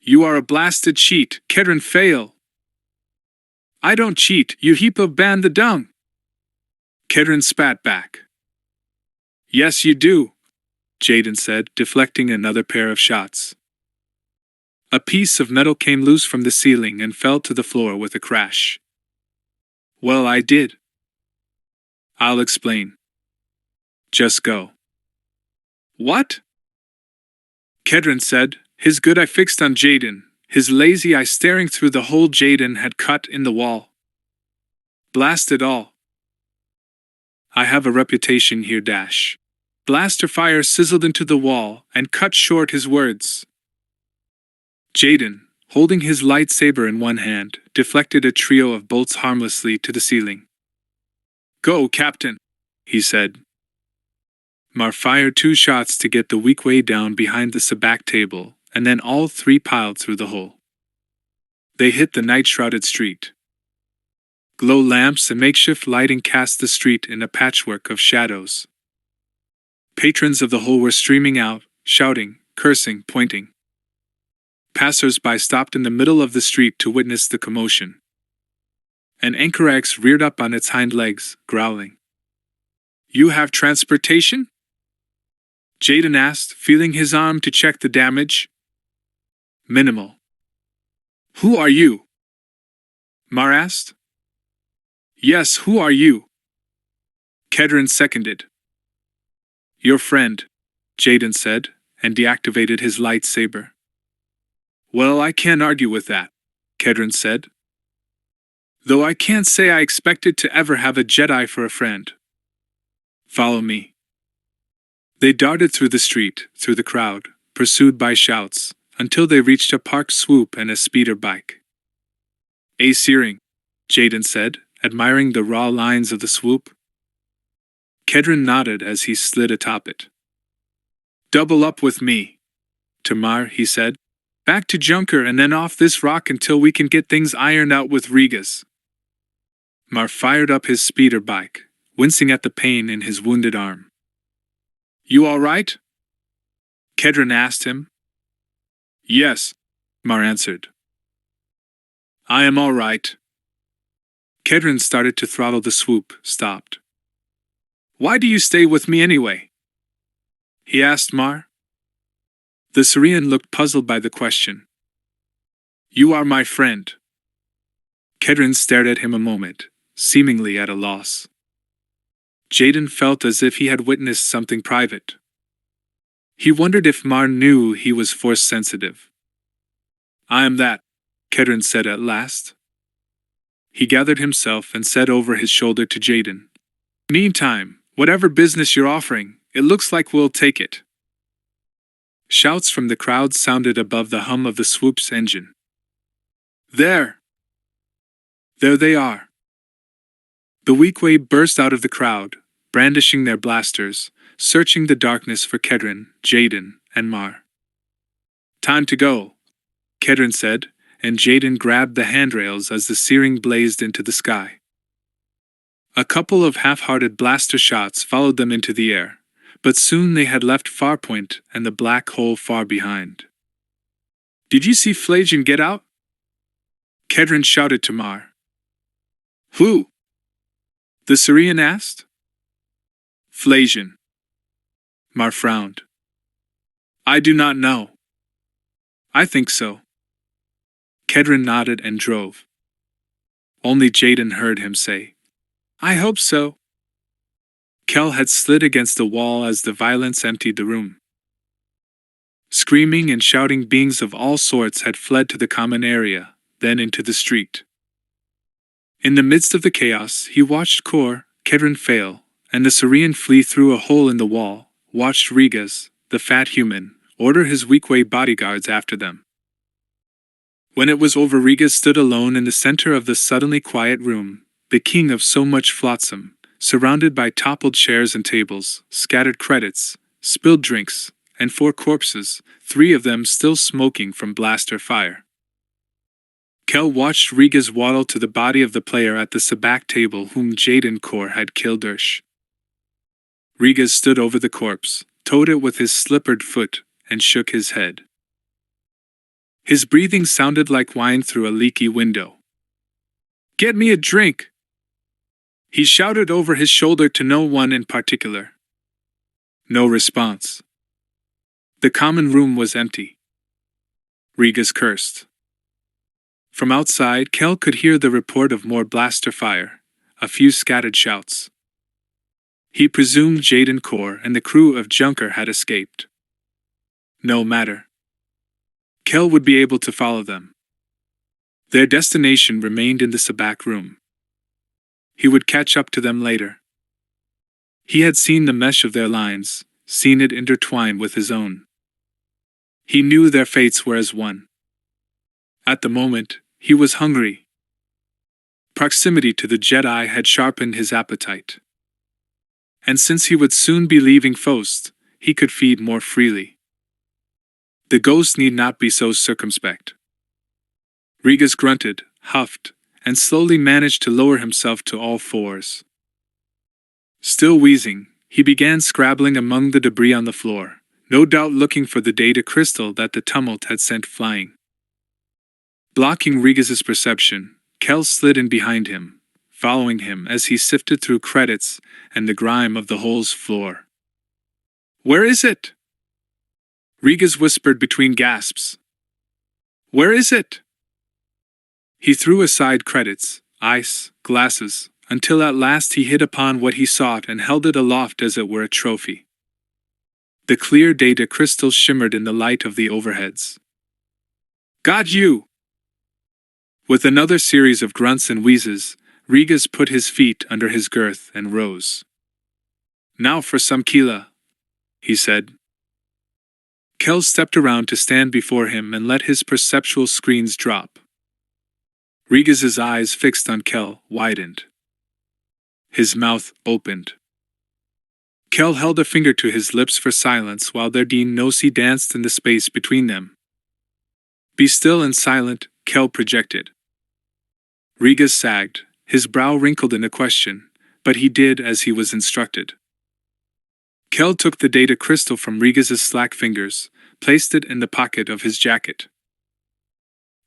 You are a blasted cheat, Kedren fail! I don't cheat, you heap of ban the dung! Kedren spat back. Yes you do, Jaden said, deflecting another pair of shots. A piece of metal came loose from the ceiling and fell to the floor with a crash. Well, I did. I'll explain. Just go. What? Kedren said, his good eye fixed on Jaden, his lazy eye staring through the hole Jaden had cut in the wall. Blast it all. I have a reputation here, Dash. Blaster fire sizzled into the wall and cut short his words. Jaden, holding his lightsaber in one hand, deflected a trio of bolts harmlessly to the ceiling. Go, Captain, he said. Mar fired 2 shots to get the Weequay down behind the sabacc table, and then all 3 piled through the hole. They hit the night-shrouded street. Glow lamps and makeshift lighting cast the street in a patchwork of shadows. Patrons of the hole were streaming out, shouting, cursing, pointing. Passers-by stopped in the middle of the street to witness the commotion. An Anchorage reared up on its hind legs, growling. You have transportation? Jaden asked, feeling his arm to check the damage. Minimal. Who are you? Mar asked. Yes, who are you? Kedren seconded. Your friend, Jaden said, and deactivated his lightsaber. Well, I can't argue with that, Kedren said. Though I can't say I expected to ever have a Jedi for a friend. Follow me. They darted through the street, through the crowd, pursued by shouts, until they reached a parked swoop and a speeder bike. A searing, Jaden said, admiring the raw lines of the swoop. Kedren nodded as he slid atop it. Double up with me. To Mar, he said. Back to Junker and then off this rock until we can get things ironed out with Rigas. Mar fired up his speeder bike, wincing at the pain in his wounded arm. You all right? Kedren asked him. Yes, Mar answered. I am all right. Kedren started to throttle the swoop, stopped. Why do you stay with me anyway? He asked Mar. The Syrian looked puzzled by the question. You are my friend. Kedren stared at him a moment, seemingly at a loss. Jaden felt as if he had witnessed something private. He wondered if Mar knew he was force-sensitive. I am that, Kedren said at last. He gathered himself and said over his shoulder to Jaden. Meantime, whatever business you're offering, it looks like we'll take it. Shouts from the crowd sounded above the hum of the swoop's engine. There! There they are. The Weequay burst out of the crowd, brandishing their blasters, searching the darkness for Kedren, Jaden, and Mar. Time to go, Kedren said, and Jaden grabbed the handrails as the searing blazed into the sky. A couple of half-hearted blaster shots followed them into the air, but soon they had left Farpoint and the black hole far behind. Did you see Flagian get out? Kedren shouted to Mar. Who? The Syrian asked. Flasian. Mar frowned. I do not know. I think so. Kedron nodded and drove. Only Jaden heard him say, I hope so. Kel had slid against the wall as the violence emptied the room. Screaming and shouting beings of all sorts had fled to the common area, then into the street. In the midst of the chaos, he watched Kor, Kedron fail, and the Syrian flee through a hole in the wall, watched Rigas, the fat human, order his weak-way bodyguards after them. When it was over, Rigas stood alone in the center of the suddenly quiet room, the king of so much flotsam, surrounded by toppled chairs and tables, scattered credits, spilled drinks, and 4 corpses, 3 of them still smoking from blaster fire. Kel watched Rigas waddle to the body of the player at the sabacc table whom JADEN KORR had killed. Rigas stood over the corpse, toed it with his slippered foot, and shook his head. His breathing sounded like wine through a leaky window. Get me a drink! He shouted over his shoulder to no one in particular. No response. The common room was empty. Rigas cursed. From outside, Kel could hear the report of more blaster fire, a few scattered shouts. He presumed JADEN KORR and the crew of Junker had escaped. No matter. Kel would be able to follow them. Their destination remained in the sabacc room. He would catch up to them later. He had seen the mesh of their lines, seen it intertwine with his own. He knew their fates were as one. At the moment, he was hungry. Proximity to the Jedi had sharpened his appetite. And since he would soon be leaving Fost, he could feed more freely. The ghost need not be so circumspect. Rigas grunted, huffed, and slowly managed to lower himself to all 4s. Still wheezing, he began scrabbling among the debris on the floor, no doubt looking for the data crystal that the tumult had sent flying. Blocking Rigas's perception, Kel slid in behind him, following him as he sifted through credits and the grime of the hole's floor. Where is it? Rigas whispered between gasps. Where is it? He threw aside credits, ice, glasses, until at last he hit upon what he sought and held it aloft as it were a trophy. The clear data crystal shimmered in the light of the overheads. Got you! With another series of grunts and wheezes, Rigas put his feet under his girth and rose. Now for some Kila, he said. Kel stepped around to stand before him and let his perceptual screens drop. Rigas's eyes fixed on Kel widened. His mouth opened. Kel held a finger to his lips for silence while their DUOLOGY danced in the space between them. Be still and silent, Kel projected. Rigas sagged, his brow wrinkled in a question, but he did as he was instructed. Kel took the data crystal from Rigas's slack fingers, placed it in the pocket of his jacket.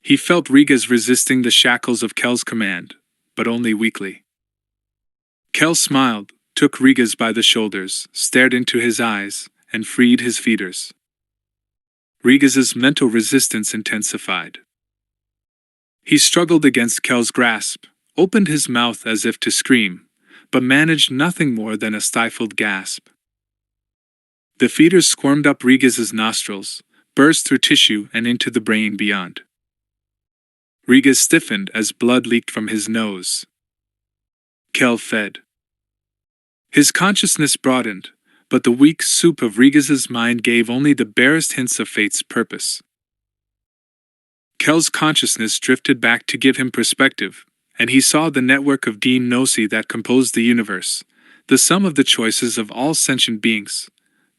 He felt Rigas resisting the shackles of Kel's command, but only weakly. Kel smiled, took Rigas by the shoulders, stared into his eyes, and freed his feeders. Rigas's mental resistance intensified. He struggled against Kel's grasp, opened his mouth as if to scream, but managed nothing more than a stifled gasp. The feeders squirmed up Rigas's nostrils, burst through tissue and into the brain beyond. Rigas stiffened as blood leaked from his nose. Kel fed. His consciousness broadened, but the weak soup of Rigas's mind gave only the barest hints of fate's purpose. Kel's consciousness drifted back to give him perspective, and he saw the network of DUOLOGY that composed the universe, the sum of the choices of all sentient beings,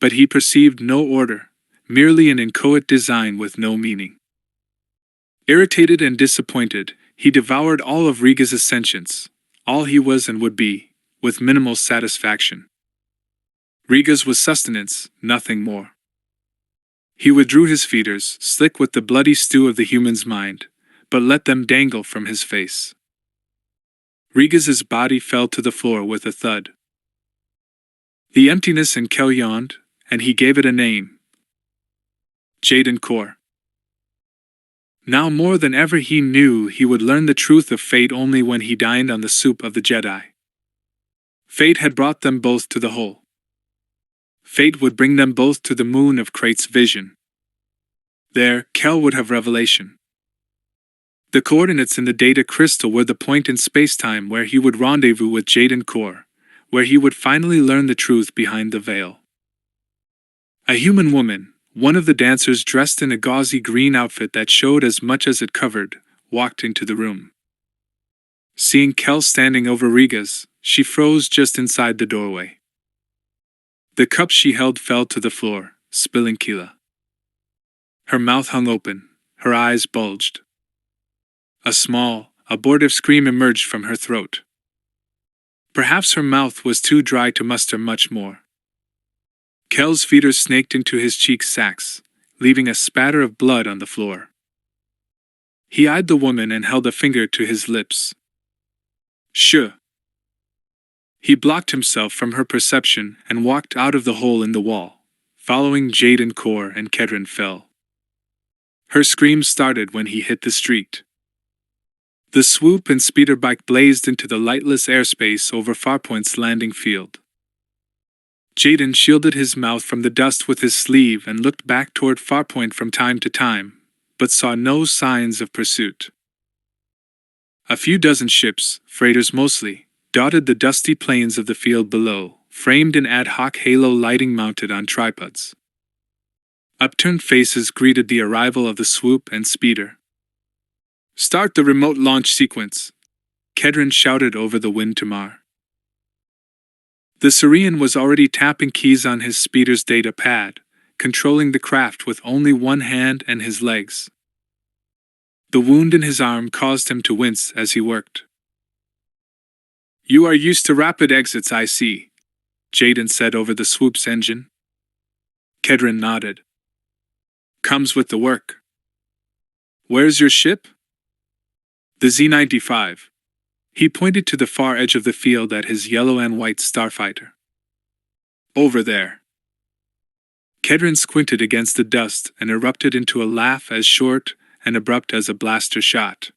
but he perceived no order, merely an inchoate design with no meaning. Irritated and disappointed, he devoured all of Rigas's sentience, all he was and would be, with minimal satisfaction. Rigas was sustenance, nothing more. He withdrew his feeders, slick with the bloody stew of the human's mind, but let them dangle from his face. Riga's body fell to the floor with a thud. The emptiness in Kel yawned, and he gave it a name. JADEN KORR. Now more than ever he knew he would learn the truth of fate only when he dined on the soup of the Jedi. Fate had brought them both to the hole. Fate would bring them both to the moon of Krait's vision. There, Kel would have revelation. The coordinates in the data crystal were the point in spacetime where he would rendezvous with JADEN KORR, where he would finally learn the truth behind the veil. A human woman, one of the dancers dressed in a gauzy green outfit that showed as much as it covered, walked into the room. Seeing Kel standing over Riga's, she froze just inside the doorway. The cup she held fell to the floor, spilling Kila. Her mouth hung open, her eyes bulged. A small, abortive scream emerged from her throat. Perhaps her mouth was too dry to muster much more. Kel's feeders snaked into his cheek sacks, leaving a spatter of blood on the floor. He eyed the woman and held a finger to his lips. Shh. He blocked himself from her perception and walked out of the hole in the wall, following JADEN KORR, and Kedron fell. Her scream started when he hit the street. The swoop and speeder bike blazed into the lightless airspace over Farpoint's landing field. JADEN shielded his mouth from the dust with his sleeve and looked back toward Farpoint from time to time, but saw no signs of pursuit. A few dozen ships, freighters mostly, dotted the dusty plains of the field below, framed in ad hoc halo lighting mounted on tripods. Upturned faces greeted the arrival of the swoop and speeder. "Start the remote launch sequence," Kedron shouted over the wind to Mar. The Surian was already tapping keys on his speeder's data pad, controlling the craft with only one hand and his legs. The wound in his arm caused him to wince as he worked. "You are used to rapid exits, I see," JADEN said over the swoop's engine. Kedron nodded. "Comes with the work. Where's your ship?" "The Z-95. He pointed to the far edge of the field at his yellow and white starfighter. "Over there." Kedron squinted against the dust and erupted into a laugh as short and abrupt as a blaster shot.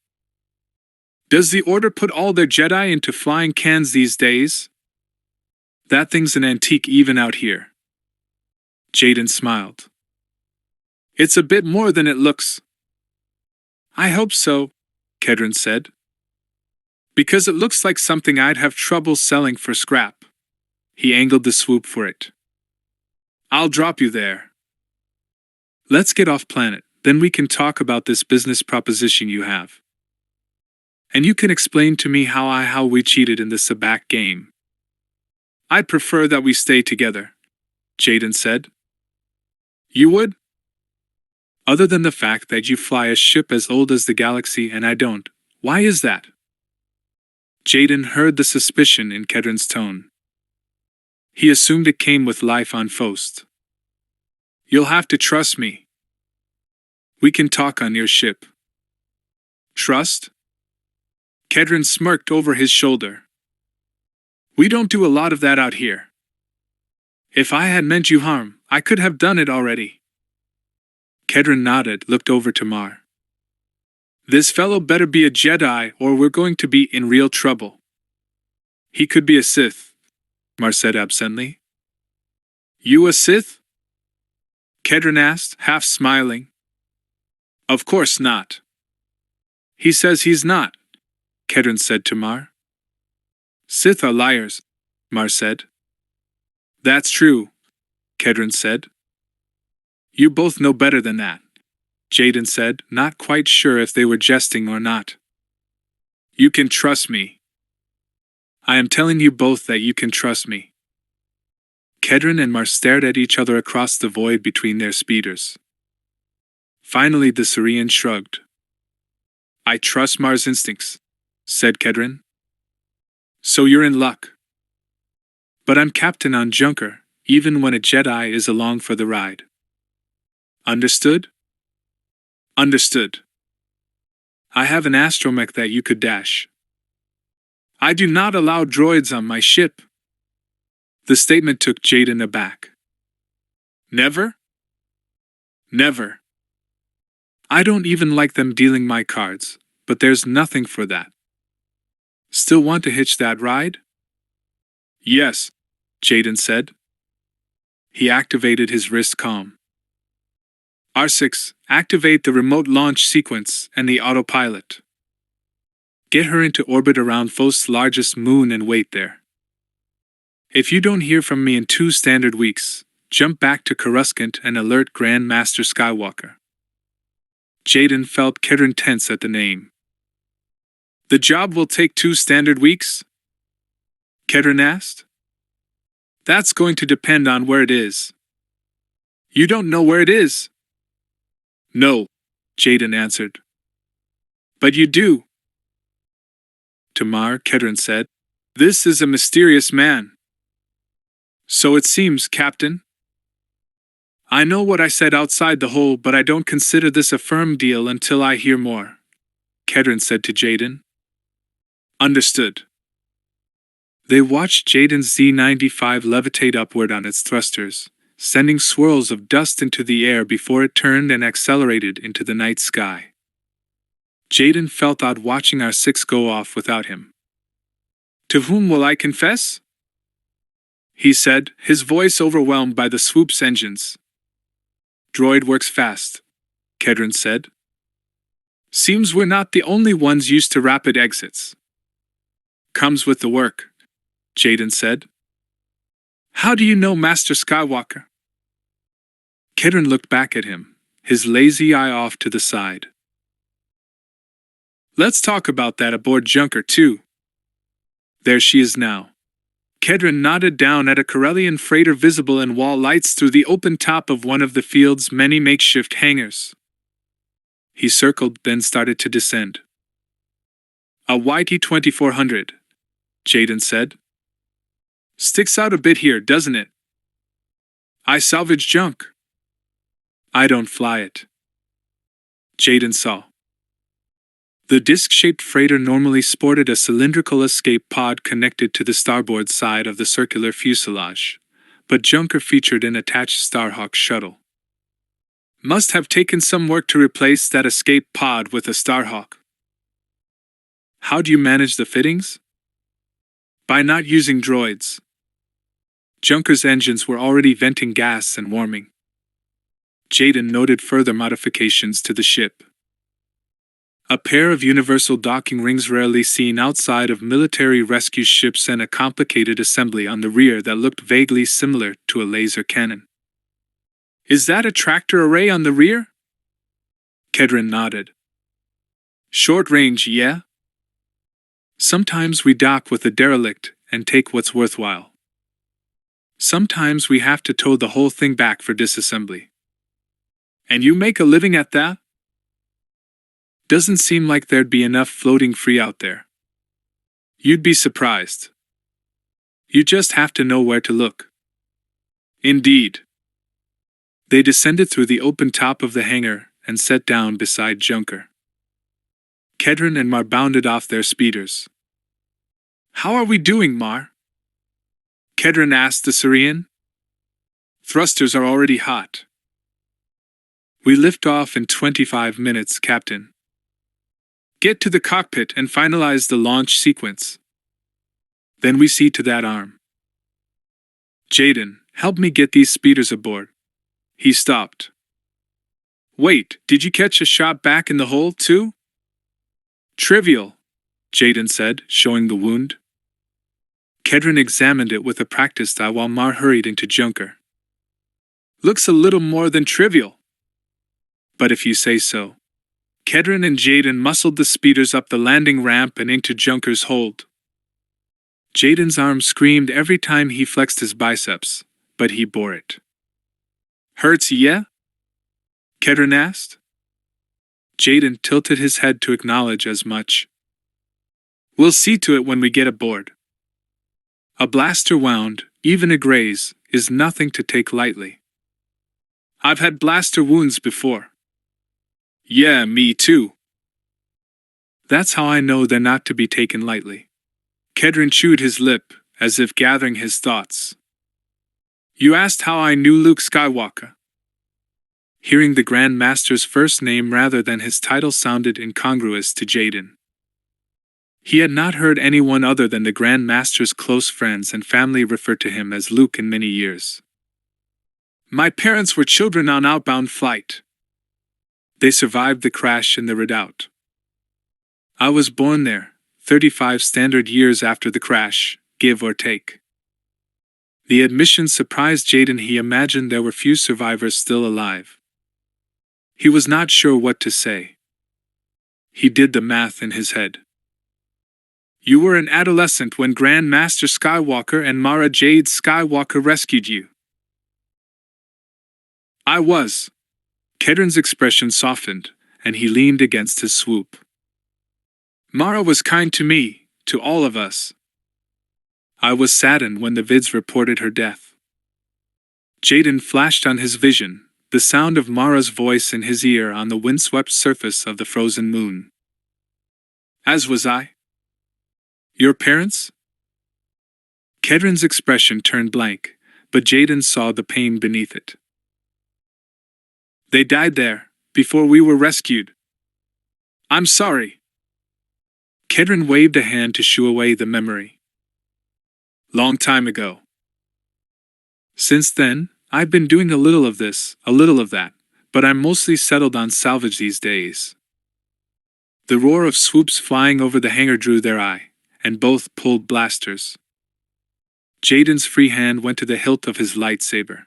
"Does the Order put all their Jedi into flying cans these days? That thing's an antique even out here." JADEN smiled. "It's a bit more than it looks." "I hope so," Kedron said. "Because it looks like something I'd have trouble selling for scrap." He angled the swoop for it. "I'll drop you there. Let's get off planet, then we can talk about this business proposition you have. And you can explain to me how we cheated in the Sabak game." "I'd prefer that we stay together," JADEN said. "You would?" "Other than the fact that you fly a ship as old as the galaxy and I don't. Why is that?" JADEN heard the suspicion in Kedron's tone. He assumed it came with life on Fost. "You'll have to trust me. We can talk on your ship." "Trust?" Kedron smirked over his shoulder. "We don't do a lot of that out here. If I had meant you harm, I could have done it already." Kedron nodded, looked over to Mar. "This fellow better be a Jedi or we're going to be in real trouble." "He could be a Sith," Mar said absently. "You a Sith?" Kedron asked, half smiling. "Of course not." "He says he's not," Kedron said to Mar. "Sith are liars," Mar said. "That's true," Kedron said. "You both know better than that," JADEN said, not quite sure if they were jesting or not. "You can trust me. I am telling you both that you can trust me." Kedron and Mar stared at each other across the void between their speeders. Finally the Surian shrugged. "I trust Mar's instincts," said Kedron. "So you're in luck. But I'm captain on Junker, even when a Jedi is along for the ride." "Understood?" "Understood. I have an astromech that you could dash." I do not allow droids on my ship. The statement took Jaden aback. Never? Never. I don't even like them dealing my cards, but there's nothing for that. Still want to hitch that ride? Yes, Jaden said. He activated his wrist comm. R6, activate the remote launch sequence and the autopilot. Get her into orbit around Phos's largest moon and wait there. If you don't hear from me in 2 standard weeks, jump back to Coruscant and alert Grand Master Skywalker. Jaden felt Kedron tense at the name. The job will take 2 standard weeks? Kedron asked. That's going to depend on where it is. You don't know where it is? No, Jaden answered. But you do. Tamar, Kedron said. This is a mysterious man. So it seems, Captain. I know what I said outside the hole, but I don't consider this a firm deal until I hear more, Kedron said to Jaden. Understood. They watched Jaden's Z-95 levitate upward on its thrusters, sending swirls of dust into the air before it turned and accelerated into the night sky. Jaden felt odd watching R6 go off without him. To whom will I confess? He said, his voice overwhelmed by the swoop's engines. Droid works fast, Kedron said. Seems we're not the only ones used to rapid exits. Comes with the work, Jaden said. How do you know Master Skywalker? Kedron looked back at him, his lazy eye off to the side. Let's talk about that aboard Junker too. There she is now. Kedron nodded down at a Corellian freighter visible in wall lights through the open top of one of the field's many makeshift hangars. He circled, then started to descend. A YT-2400, Jaden said. Sticks out a bit here, doesn't it? I salvage junk. I don't fly it. Jaden saw. The disc-shaped freighter normally sported a cylindrical escape pod connected to the starboard side of the circular fuselage, but Junker featured an attached Starhawk shuttle. Must have taken some work to replace that escape pod with a Starhawk. How do you manage the fittings? By not using droids. Junker's engines were already venting gas and warming. Jaden noted further modifications to the ship. A pair of universal docking rings rarely seen outside of military rescue ships and a complicated assembly on the rear that looked vaguely similar to a laser cannon. Is that a tractor array on the rear? Kedron nodded. Short range, yeah? Sometimes we dock with a derelict and take what's worthwhile. Sometimes we have to tow the whole thing back for disassembly. And you make a living at that? Doesn't seem like there'd be enough floating free out there. You'd be surprised. You just have to know where to look. Indeed. They descended through the open top of the hangar and sat down beside Junker. Kedron and Mar bounded off their speeders. How are we doing, Mar? Kedron asked the Syrian. Thrusters are already hot. We lift off in 25 minutes, Captain. Get to the cockpit and finalize the launch sequence. Then we see to that arm. Jaden, help me get these speeders aboard. He stopped. Wait, did you catch a shot back in the hole, too? Trivial, Jaden said, showing the wound. Kedron examined it with a practiced eye while Mar hurried into Junker. Looks a little more than trivial. But if you say so. Kedron and Jaden muscled the speeders up the landing ramp and into Junker's hold. Jaden's arm screamed every time he flexed his biceps, but he bore it. Hurts, yeah? Kedron asked. Jaden tilted his head to acknowledge as much. We'll see to it when we get aboard. A blaster wound, even a graze, is nothing to take lightly. I've had blaster wounds before. Yeah, me too. That's how I know they're not to be taken lightly. Kedron chewed his lip, as if gathering his thoughts. You asked how I knew Luke Skywalker. Hearing the Grand Master's first name rather than his title sounded incongruous to Jaden. He had not heard anyone other than the Grand Master's close friends and family refer to him as Luke in many years. My parents were children on outbound flight. They survived the crash in the Redoubt. I was born there, 35 standard years after the crash, give or take. The admission surprised Jaden. He imagined there were few survivors still alive. He was not sure what to say. He did the math in his head. You were an adolescent when Grand Master Skywalker and Mara Jade Skywalker rescued you. I was. Kedron's expression softened, and he leaned against his swoop. Mara was kind to me, to all of us. I was saddened when the vids reported her death. Jaden flashed on his vision, the sound of Mara's voice in his ear on the windswept surface of the frozen moon. As was I. Your parents? Kedron's expression turned blank, but Jaden saw the pain beneath it. They died there, before we were rescued. I'm sorry. Kedron waved a hand to shoo away the memory. Long time ago. Since then, I've been doing a little of this, a little of that, but I'm mostly settled on salvage these days. The roar of swoops flying over the hangar drew their eye, and both pulled blasters. Jaden's free hand went to the hilt of his lightsaber.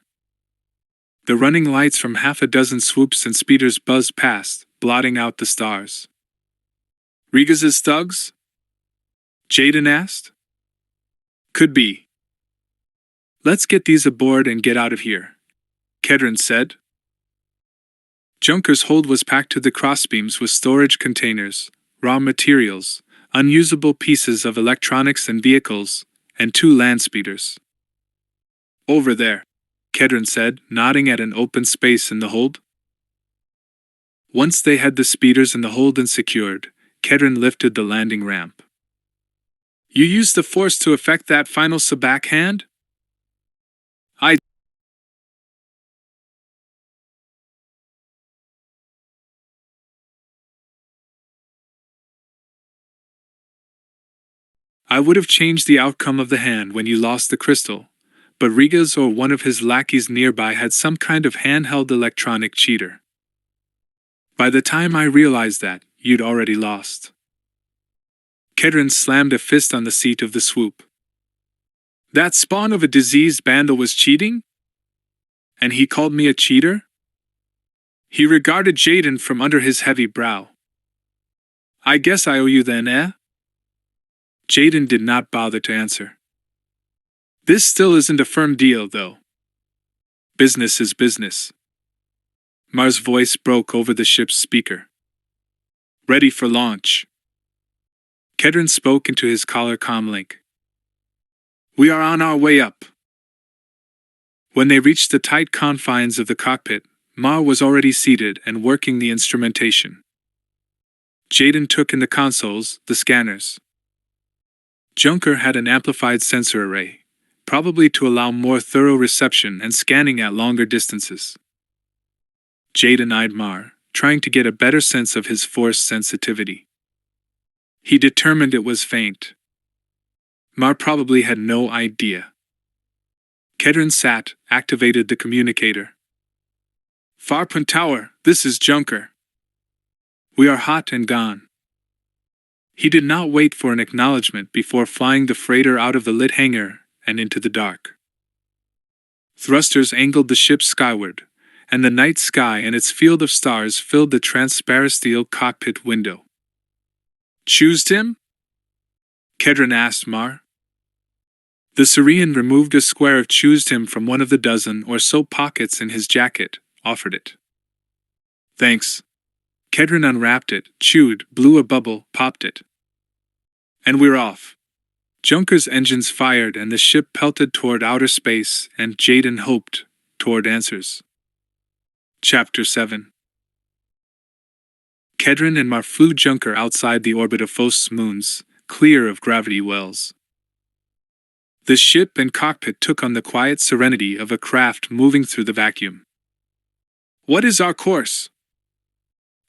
The running lights from half a dozen swoops and speeders buzzed past, blotting out the stars. Regas's thugs? Jaden asked. Could be. Let's get these aboard and get out of here, Kedron said. Junker's hold was packed to the crossbeams with storage containers, raw materials, unusable pieces of electronics and vehicles, and 2 land speeders. Over there, Kedron said, nodding at an open space in the hold. Once they had the speeders in the hold and secured, Kedron lifted the landing ramp. You used the Force to effect that final sabak hand? I would have changed the outcome of the hand when you lost the crystal, but Regas or one of his lackeys nearby had some kind of handheld electronic cheater. By the time I realized that, you'd already lost. Kedron slammed a fist on the seat of the swoop. That spawn of a diseased bandle was cheating? And he called me a cheater? He regarded Jaden from under his heavy brow. I guess I owe you then, eh? Jaden did not bother to answer. This still isn't a firm deal, though. Business is business. Mar's voice broke over the ship's speaker. Ready for launch. Kedron spoke into his collar comlink. We are on our way up. When they reached the tight confines of the cockpit, Mar was already seated and working the instrumentation. Jaden took in the consoles, the scanners. Junker had an amplified sensor array, probably to allow more thorough reception and scanning at longer distances. Jaden eyed Mar, trying to get a better sense of his Force sensitivity. He determined it was faint. Mar probably had no idea. Kedron sat, activated the communicator. Farpoint Tower, this is Junker. We are hot and gone. He did not wait for an acknowledgement before flying the freighter out of the lit hangar and into the dark. Thrusters angled the ship skyward, and the night sky and its field of stars filled the transparent steel cockpit window. Choosed him? Kedron asked Mar. The Syrian removed a square of choosed him from one of the dozen or so pockets in his jacket, offered it. Thanks. Kedron unwrapped it, chewed, blew a bubble, popped it. And we're off. Junker's engines fired and the ship pelted toward outer space, and Jaden hoped, toward answers. Chapter 7. Kedron and Mar flew Junker outside the orbit of Phos's moons, clear of gravity wells. The ship and cockpit took on the quiet serenity of a craft moving through the vacuum. "What is our course?"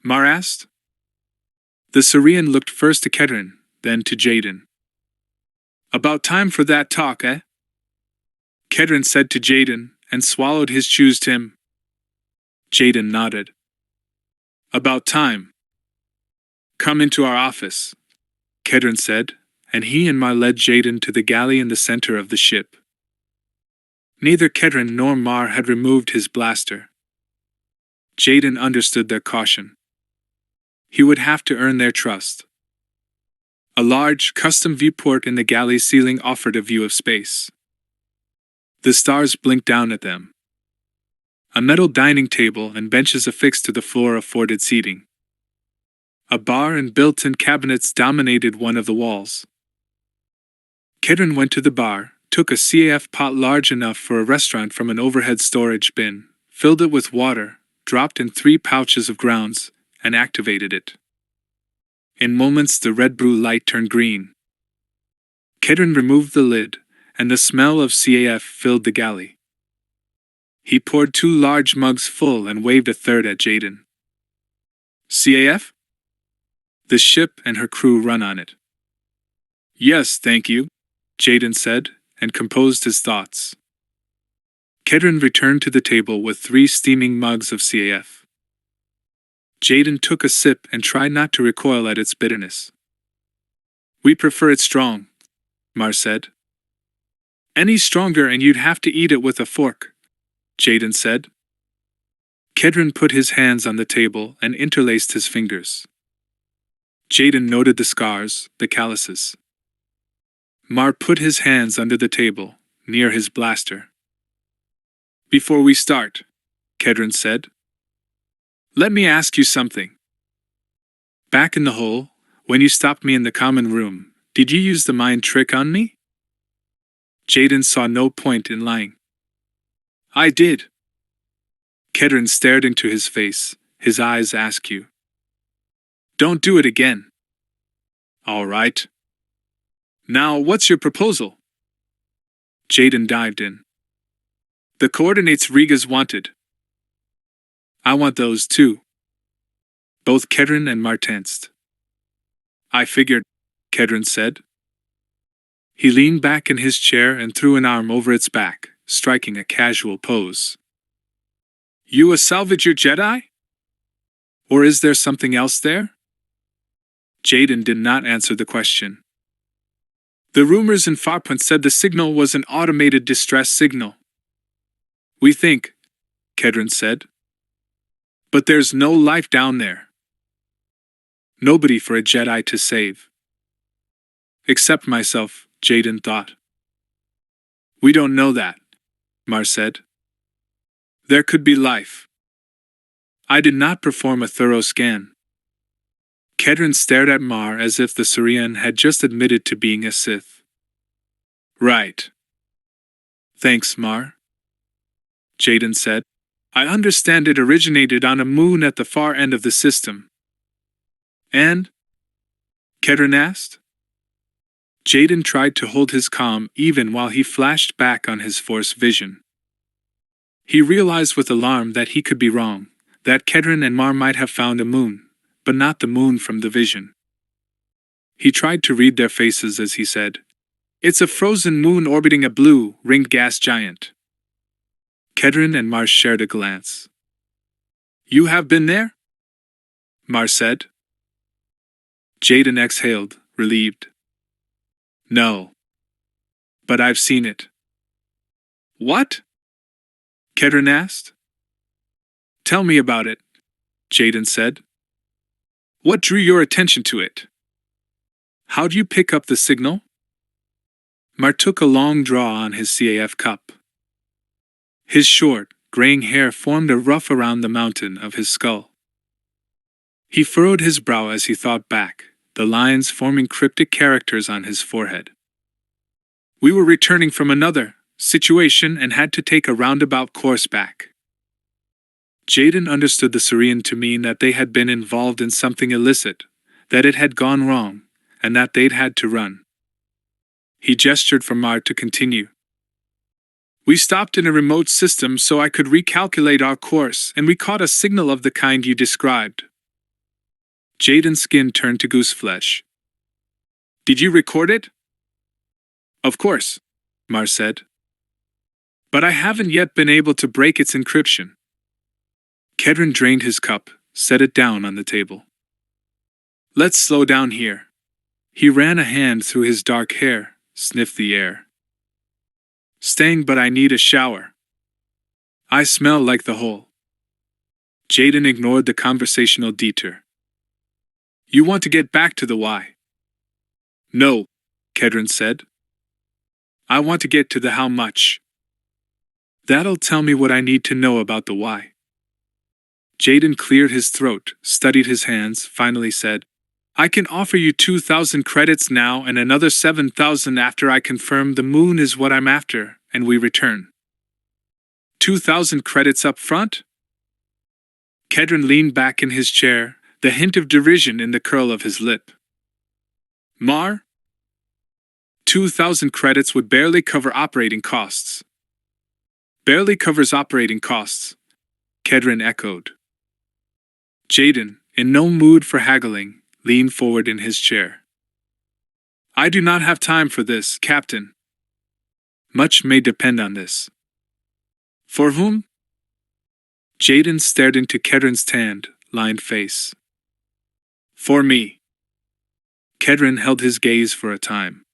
Mar asked. The Saurian looked first to Kedron, then to Jaden. "About time for that talk, eh?" Kedron said to Jaden, and swallowed his chewed tim. Jaden nodded. "About time. Come into our office," Kedron said, and he and Mar led Jaden to the galley in the center of the ship. Neither Kedron nor Mar had removed his blaster. Jaden understood their caution. He would have to earn their trust. A large, custom viewport in the galley ceiling offered a view of space. The stars blinked down at them. A metal dining table and benches affixed to the floor afforded seating. A bar and built-in cabinets dominated one of the walls. Kedron went to the bar, took a CAF pot large enough for a restaurant from an overhead storage bin, filled it with water, dropped in 3 pouches of grounds, and activated it. In moments the red brew light turned green. Kedron removed the lid, and the smell of CAF filled the galley. He poured 2 large mugs full and waved a third at Jaden. "CAF?" "The ship and her crew run on it." "Yes, thank you," Jaden said, and composed his thoughts. Kedron returned to the table with 3 steaming mugs of CAF. Jaden took a sip and tried not to recoil at its bitterness. "We prefer it strong," Mar said. "Any stronger and you'd have to eat it with a fork," Jaden said. Kedron put his hands on the table and interlaced his fingers. Jaden noted the scars, the calluses. Mar put his hands under the table, near his blaster. "Before we start," Kedron said, "let me ask you something. Back in the hole, when you stopped me in the common room, did you use the mind trick on me?" Jaden saw no point in lying. "I did." Kedron stared into his face, his eyes askew. "Don't do it again." "All right. Now, what's your proposal?" Jaden dived in. "The coordinates Riga's wanted." "I want those too." Both Kedron and Mar tensed. "I figured," Kedron said. He leaned back in his chair and threw an arm over its back, striking a casual pose. "You a salvager Jedi? Or is there something else there?" Jaden did not answer the question. "The rumors in Farpoint said the signal was an automated distress signal." "We think," Kedron said. "But there's no life down there. Nobody for a Jedi to save. Except myself," Jaden thought. "We don't know that," Mar said. "There could be life. I did not perform a thorough scan." Kedron stared at Mar as if the Saurian had just admitted to being a Sith. "Right. Thanks, Mar," Jaden said. "I understand it originated on a moon at the far end of the system." "And?" Kedron asked. Jaden tried to hold his calm even while he flashed back on his Force vision. He realized with alarm that he could be wrong, that Kedron and Mar might have found a moon, but not the moon from the vision. He tried to read their faces as he said, "It's a frozen moon orbiting a blue, ringed gas giant." Kedron and Mar shared a glance. "You have been there?" Mar said. Jaden exhaled, relieved. "No. But I've seen it." "What?" Kedron asked. "Tell me about it," Jaden said. "What drew your attention to it? How'd you pick up the signal?" Mar took a long draw on his CAF cup. His short, graying hair formed a ruff around the mountain of his skull. He furrowed his brow as he thought back, the lines forming cryptic characters on his forehead. "We were returning from another situation and had to take a roundabout course back." Jaden understood the Saurian to mean that they had been involved in something illicit, that it had gone wrong, and that they'd had to run. He gestured for Mar to continue. We stopped in a remote system so I could recalculate our course, and we caught a signal of the kind you described. Jaden's skin turned to gooseflesh. Did you record it? Of course, Mar said. But I haven't yet been able to break its encryption. Kedron drained his cup, set it down on the table. Let's slow down here. He ran a hand through his dark hair, sniffed the air. Staying, but I need a shower. I smell like the hole. Jaden ignored the conversational detour. You want to get back to the why? No, Kedron said. I want to get to the how much. That'll tell me what I need to know about the why. Jaden cleared his throat, studied his hands, finally said, I can offer you 2,000 credits now and another 7,000 after I confirm the moon is what I'm after, and we return. 2,000 credits up front? Kedron leaned back in his chair, the hint of derision in the curl of his lip. Mar? 2,000 credits would barely cover operating costs. Barely covers operating costs, Kedron echoed. Jaden, in no mood for haggling, leaned forward in his chair. I do not have time for this, Captain. Much may depend on this. For whom? Jaden stared into Kedron's tanned, lined face. For me. Kedron held his gaze for a time.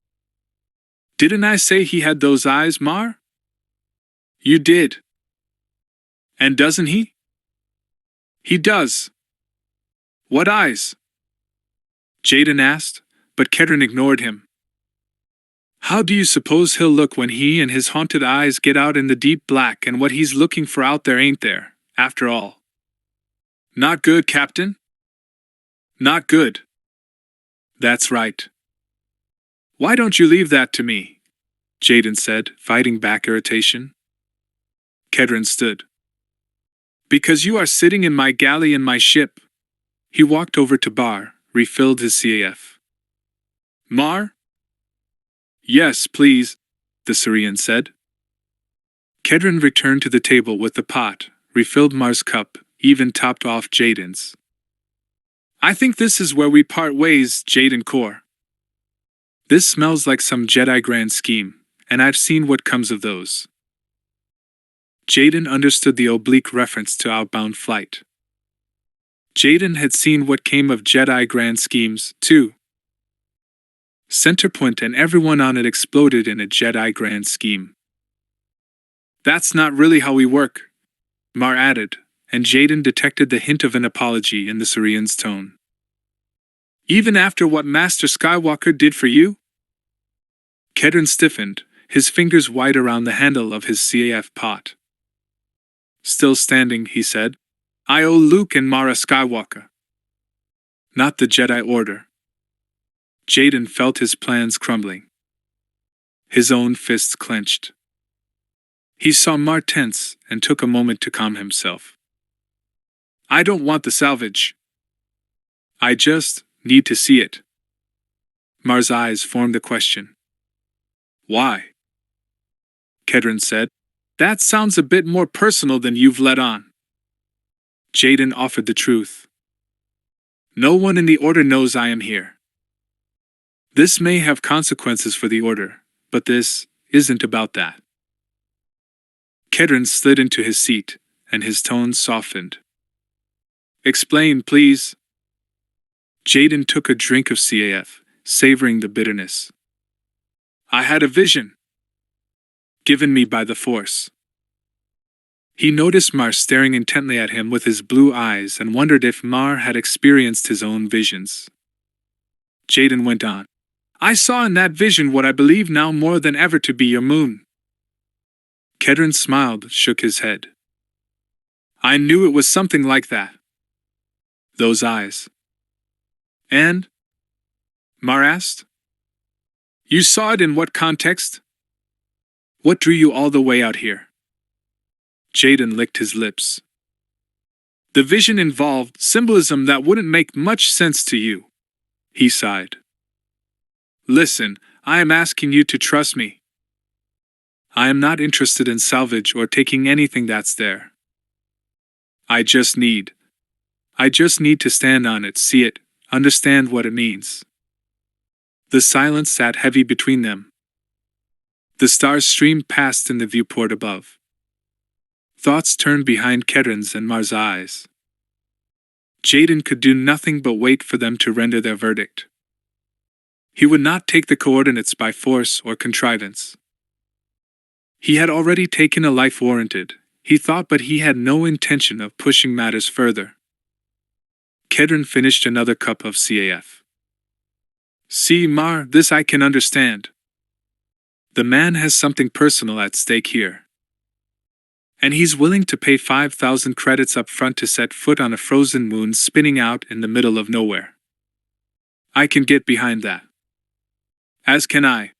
Didn't I say he had those eyes, Mar? You did. And doesn't he? He does. What eyes? Jaden asked, but Kedron ignored him. How do you suppose he'll look when he and his haunted eyes get out in the deep black and what he's looking for out there ain't there, after all? Not good, Captain? Not good. That's right. Why don't you leave that to me? Jaden said, fighting back irritation. Kedron stood. Because you are sitting in my galley in my ship. He walked over to Bar, refilled his CAF. Mar? Yes, please, the Syrian said. Kedron returned to the table with the pot, refilled Mar's cup, even topped off Jaden's. I think this is where we part ways, JADEN KORR. This smells like some Jedi grand scheme, and I've seen what comes of those. Jaden understood the oblique reference to outbound flight. Jaden had seen what came of Jedi grand schemes, too. Centerpoint and everyone on it exploded in a Jedi grand scheme. That's not really how we work, Mar added, and Jaden detected the hint of an apology in the Syrian's tone. Even after what Master Skywalker did for you? Kedron stiffened, his fingers wide around the handle of his CAF pot. Still standing, he said, I owe Luke and Mara Skywalker. Not the Jedi Order. Jaden felt his plans crumbling. His own fists clenched. He saw Mar tense and took a moment to calm himself. I don't want the salvage. I just need to see it. Mar's eyes formed a question. Why? Kedron said, That sounds a bit more personal than you've let on. Jaden offered the truth. No one in the Order knows I am here. This may have consequences for the Order, but this isn't about that. Kedron slid into his seat, and his tone softened. Explain, please. Jaden took a drink of CAF, savoring the bitterness. I had a vision. Given me by the Force. He noticed Mar staring intently at him with his blue eyes and wondered if Mar had experienced his own visions. Jaden went on. I saw in that vision what I believe now more than ever to be your moon. Kedron smiled, shook his head. I knew it was something like that. Those eyes. And? Mar asked. You saw it in what context? What drew you all the way out here? Jaden licked his lips. The vision involved symbolism that wouldn't make much sense to you. He sighed. Listen, I am asking you to trust me. I am not interested in salvage or taking anything that's there. I just need to stand on it, see it, understand what it means. The silence sat heavy between them. The stars streamed past in the viewport above. Thoughts turned behind Kedron's and Mar's eyes. Jaden could do nothing but wait for them to render their verdict. He would not take the coordinates by force or contrivance. He had already taken a life warranted, he thought, but he had no intention of pushing matters further. Kedron finished another cup of CAF. See, Mar, this I can understand. The man has something personal at stake here. And he's willing to pay 5,000 credits up front to set foot on a frozen moon spinning out in the middle of nowhere. I can get behind that. As can I,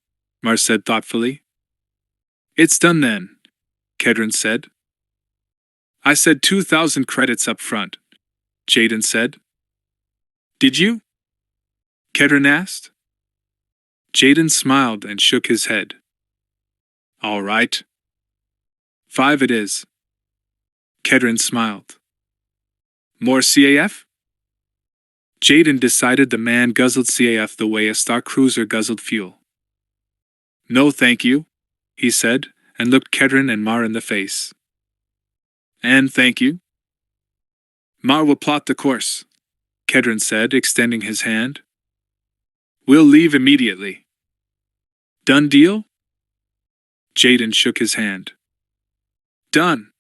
Mar said thoughtfully. It's done then, Kedron said. I said 2,000 credits up front, Jaden said. Did you? Kedron asked. Jaden smiled and shook his head. All right. 5 it is. Kedron smiled. More CAF? Jaden decided the man guzzled CAF the way a star cruiser guzzled fuel. No thank you, he said, and looked Kedron and Mar in the face. And thank you. Mar will plot the course, Kedron said, extending his hand. We'll leave immediately. Done deal? Jaden shook his hand. Done.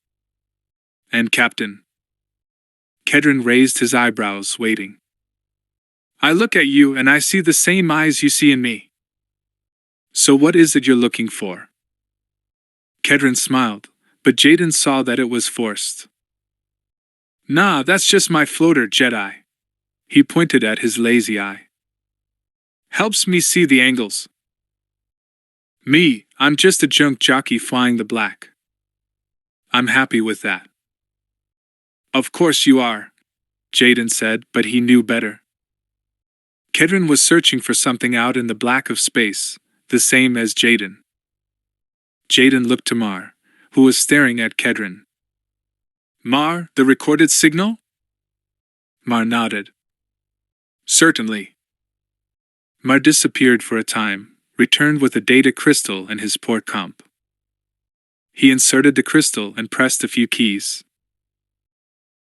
And Captain? Kedron raised his eyebrows, waiting. I look at you and I see the same eyes you see in me. So what is it you're looking for? Kedron smiled, but Jaden saw that it was forced. Nah, that's just my floater, Jedi. He pointed at his lazy eye. Helps me see the angles. Me, I'm just a junk jockey flying the black. I'm happy with that. Of course you are, Jaden said, but he knew better. Kedron was searching for something out in the black of space, the same as Jaden. Jaden looked to Mar, who was staring at Kedron. Mar, the recorded signal? Mar nodded. Certainly. Mar disappeared for a time, returned with a data crystal and his port comp. He inserted the crystal and pressed a few keys.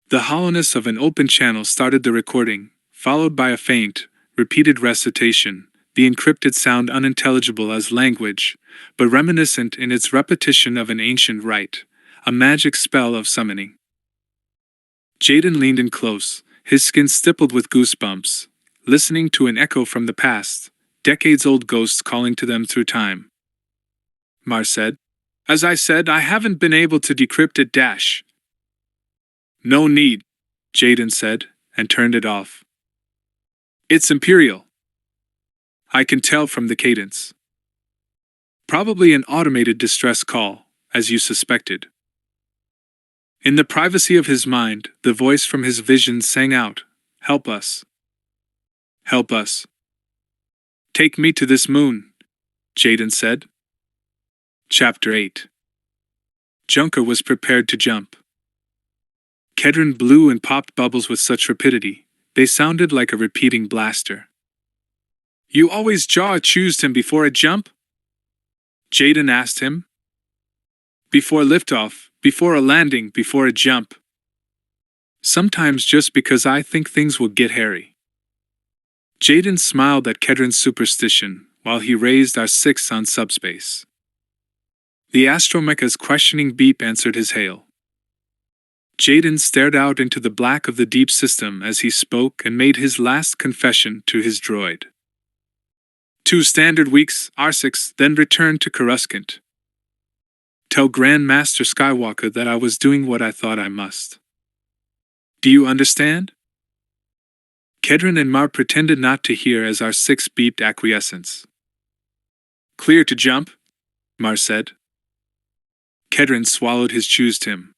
The hollowness of an open channel started the recording, followed by a faint, repeated recitation, the encrypted sound unintelligible as language, but reminiscent in its repetition of an ancient rite, a magic spell of summoning. Jaden leaned in close, his skin stippled with goosebumps, listening to an echo from the past, decades-old ghosts calling to them through time. Mar said, As I said, I haven't been able to decrypt it. No need, Jaden said, and turned it off. It's Imperial. I can tell from the cadence. Probably an automated distress call, as you suspected. In the privacy of his mind, the voice from his vision sang out, Help us. Help us. Take me to this moon, Jaden said. Chapter 8. Junker was prepared to jump. Kedron blew and popped bubbles with such rapidity, they sounded like a repeating blaster. You always jaw-choosed him before a jump? Jaden asked him. Before liftoff, before a landing, before a jump. Sometimes just because I think things will get hairy. Jaden smiled at Kedron's superstition while he raised R6 on subspace. The astromecha's questioning beep answered his hail. Jaden stared out into the black of the deep system as he spoke and made his last confession to his droid. 2 standard weeks, R6, then returned to Crosscurrent. Tell Grand Master Skywalker that I was doing what I thought I must. Do you understand? Kedron and Mar pretended not to hear as R6 beeped acquiescence. Clear to jump, Mar said. Kedron swallowed his chews-tim.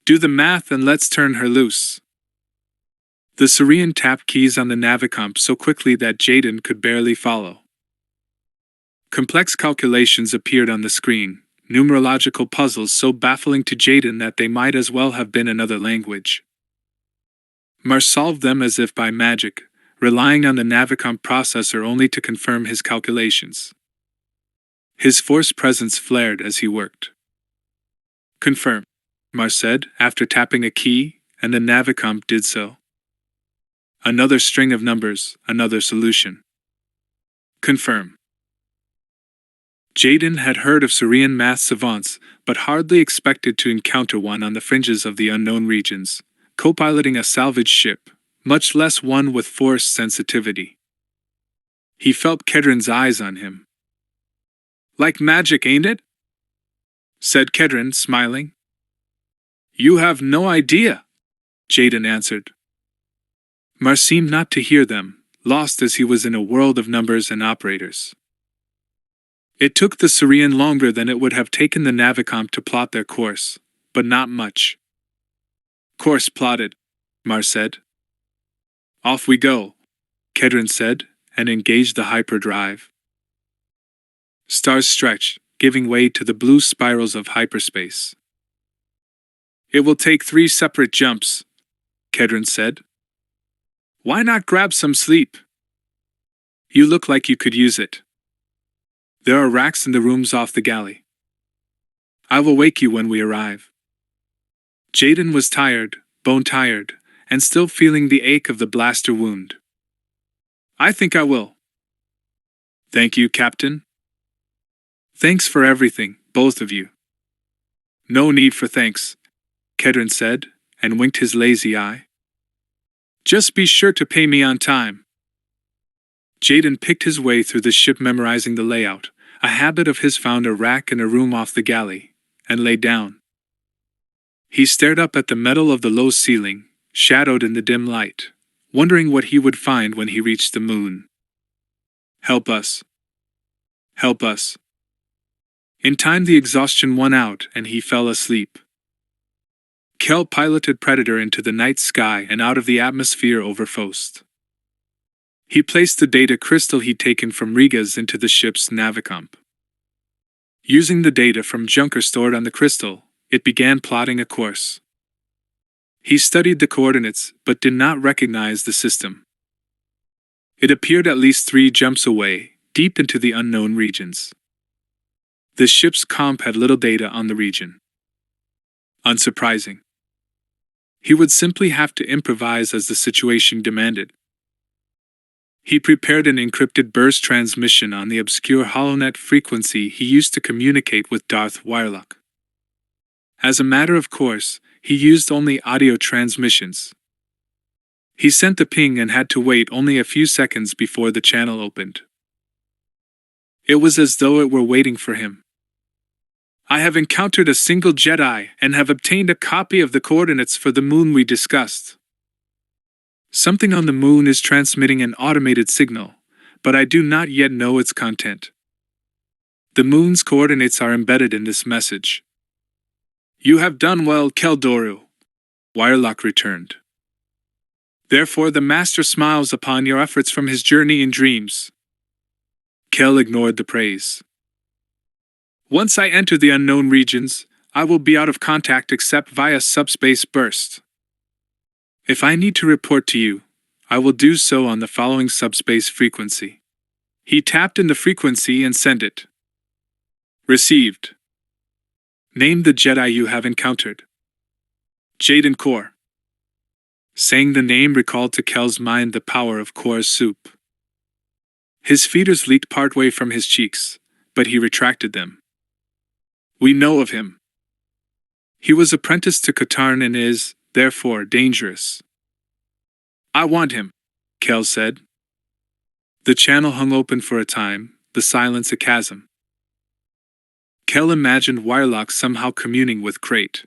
Do the math and let's turn her loose. The Saurian tapped keys on the navicomp so quickly that Jaden could barely follow. Complex calculations appeared on the screen, numerological puzzles so baffling to Jaden that they might as well have been another language. Mars solved them as if by magic, relying on the Navicom processor only to confirm his calculations. His force presence flared as he worked. Confirm, Mars said, after tapping a key, and the Navicom did so. Another string of numbers, another solution. Confirm. Jaden had heard of Syrian math savants, but hardly expected to encounter one on the fringes of the unknown regions, co-piloting a salvage ship, much less one with force sensitivity. He felt Kedron's eyes on him. Like magic, ain't it? Said Kedron, smiling. You have no idea, Jaden answered. Mars seemed not to hear them, lost as he was in a world of numbers and operators. It took the Syrian longer than it would have taken the Navicom to plot their course, but not much. Course plotted, Mars said. Off we go, Kedron said, and engaged the hyperdrive. Stars stretched, giving way to the blue spirals of hyperspace. It will take 3 separate jumps, Kedron said. Why not grab some sleep? You look like you could use it. There are racks in the rooms off the galley. I will wake you when we arrive. Jaden was tired, bone-tired, and still feeling the ache of the blaster wound. I think I will. Thank you, Captain. Thanks for everything, both of you. No need for thanks, Kedron said, and winked his lazy eye. Just be sure to pay me on time. Jaden picked his way through the ship, memorizing the layout, a habit of his. Found a rack in a room off the galley, and lay down. He stared up at the metal of the low ceiling, shadowed in the dim light, wondering what he would find when he reached the moon. Help us. Help us. In time the exhaustion won out and he fell asleep. Kel piloted Predator into the night sky and out of the atmosphere over Fost. He placed the data crystal he'd taken from Riga's into the ship's Navicom. Using the data from Junker stored on the crystal, it began plotting a course. He studied the coordinates but did not recognize the system. It appeared at least 3 jumps away, deep into the unknown regions. The ship's comp had little data on the region. Unsurprising. He would simply have to improvise as the situation demanded. He prepared an encrypted burst transmission on the obscure HoloNet frequency he used to communicate with Darth Wirelock. As a matter of course, he used only audio transmissions. He sent the ping and had to wait only a few seconds before the channel opened. It was as though it were waiting for him. I have encountered a single Jedi and have obtained a copy of the coordinates for the moon we discussed. Something on the moon is transmitting an automated signal, but I do not yet know its content. The moon's coordinates are embedded in this message. You have done well, Keldoru, Wirelock returned. Therefore the Master smiles upon your efforts from his journey in dreams. Kel ignored the praise. Once I enter the unknown regions, I will be out of contact except via subspace burst. If I need to report to you, I will do so on the following subspace frequency. He tapped in the frequency and sent it. Received. Name the Jedi you have encountered. JADEN KORR. Saying the name recalled to Kel's mind the power of Korr's soup. His feeders leaked partway from his cheeks, but he retracted them. We know of him. He was apprenticed to Katarn and is, therefore, dangerous. I want him, Kel said. The channel hung open for a time, the silence a chasm. Kel imagined Wirelock somehow communing with Crate.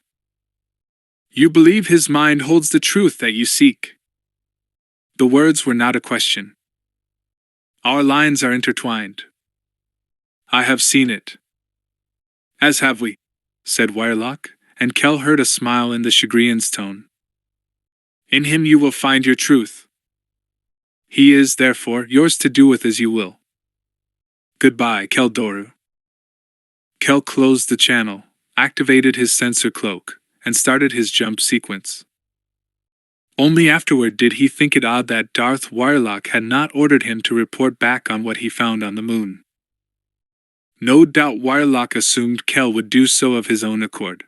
You believe his mind holds the truth that you seek. The words were not a question. Our lines are intertwined. I have seen it. As have we, said Wirelock, and Kel heard a smile in the Chagrian's tone. In him you will find your truth. He is, therefore, yours to do with as you will. Goodbye, Keldoru. Kel closed the channel, activated his sensor cloak, and started his jump sequence. Only afterward did he think it odd that Darth Wirelock had not ordered him to report back on what he found on the moon. No doubt Wirelock assumed Kel would do so of his own accord.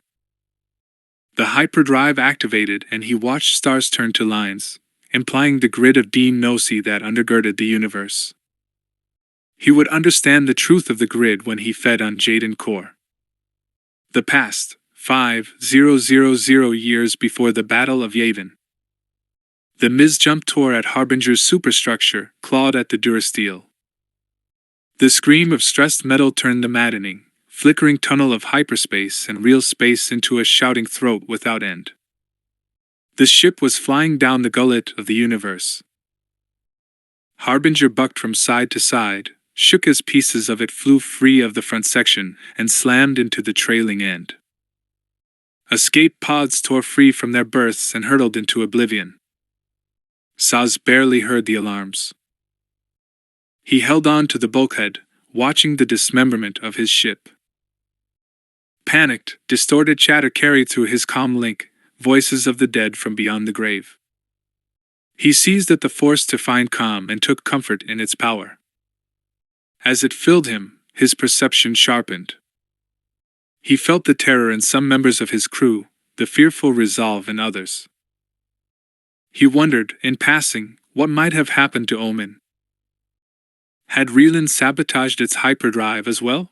The hyperdrive activated and he watched stars turn to lines, implying the grid of Nosi that undergirded the universe. He would understand the truth of the grid when he fed on JADEN KORR. The past, 5,000 years before the Battle of Yavin. The Miz jumped tore at Harbinger's superstructure, clawed at the durasteel. The scream of stressed metal turned the maddening, flickering tunnel of hyperspace and real space into a shouting throat without end. The ship was flying down the gullet of the universe. Harbinger bucked from side to side, shook as pieces of it flew free of the front section and slammed into the trailing end. Escape pods tore free from their berths and hurtled into oblivion. Saz barely heard the alarms. He held on to the bulkhead, watching the dismemberment of his ship. Panicked, distorted chatter carried through his comm link, voices of the dead from beyond the grave. He seized at the force to find calm and took comfort in its power. As it filled him, his perception sharpened. He felt the terror in some members of his crew, the fearful resolve in others. He wondered, in passing, what might have happened to Omen. Had Reelan sabotaged its hyperdrive as well?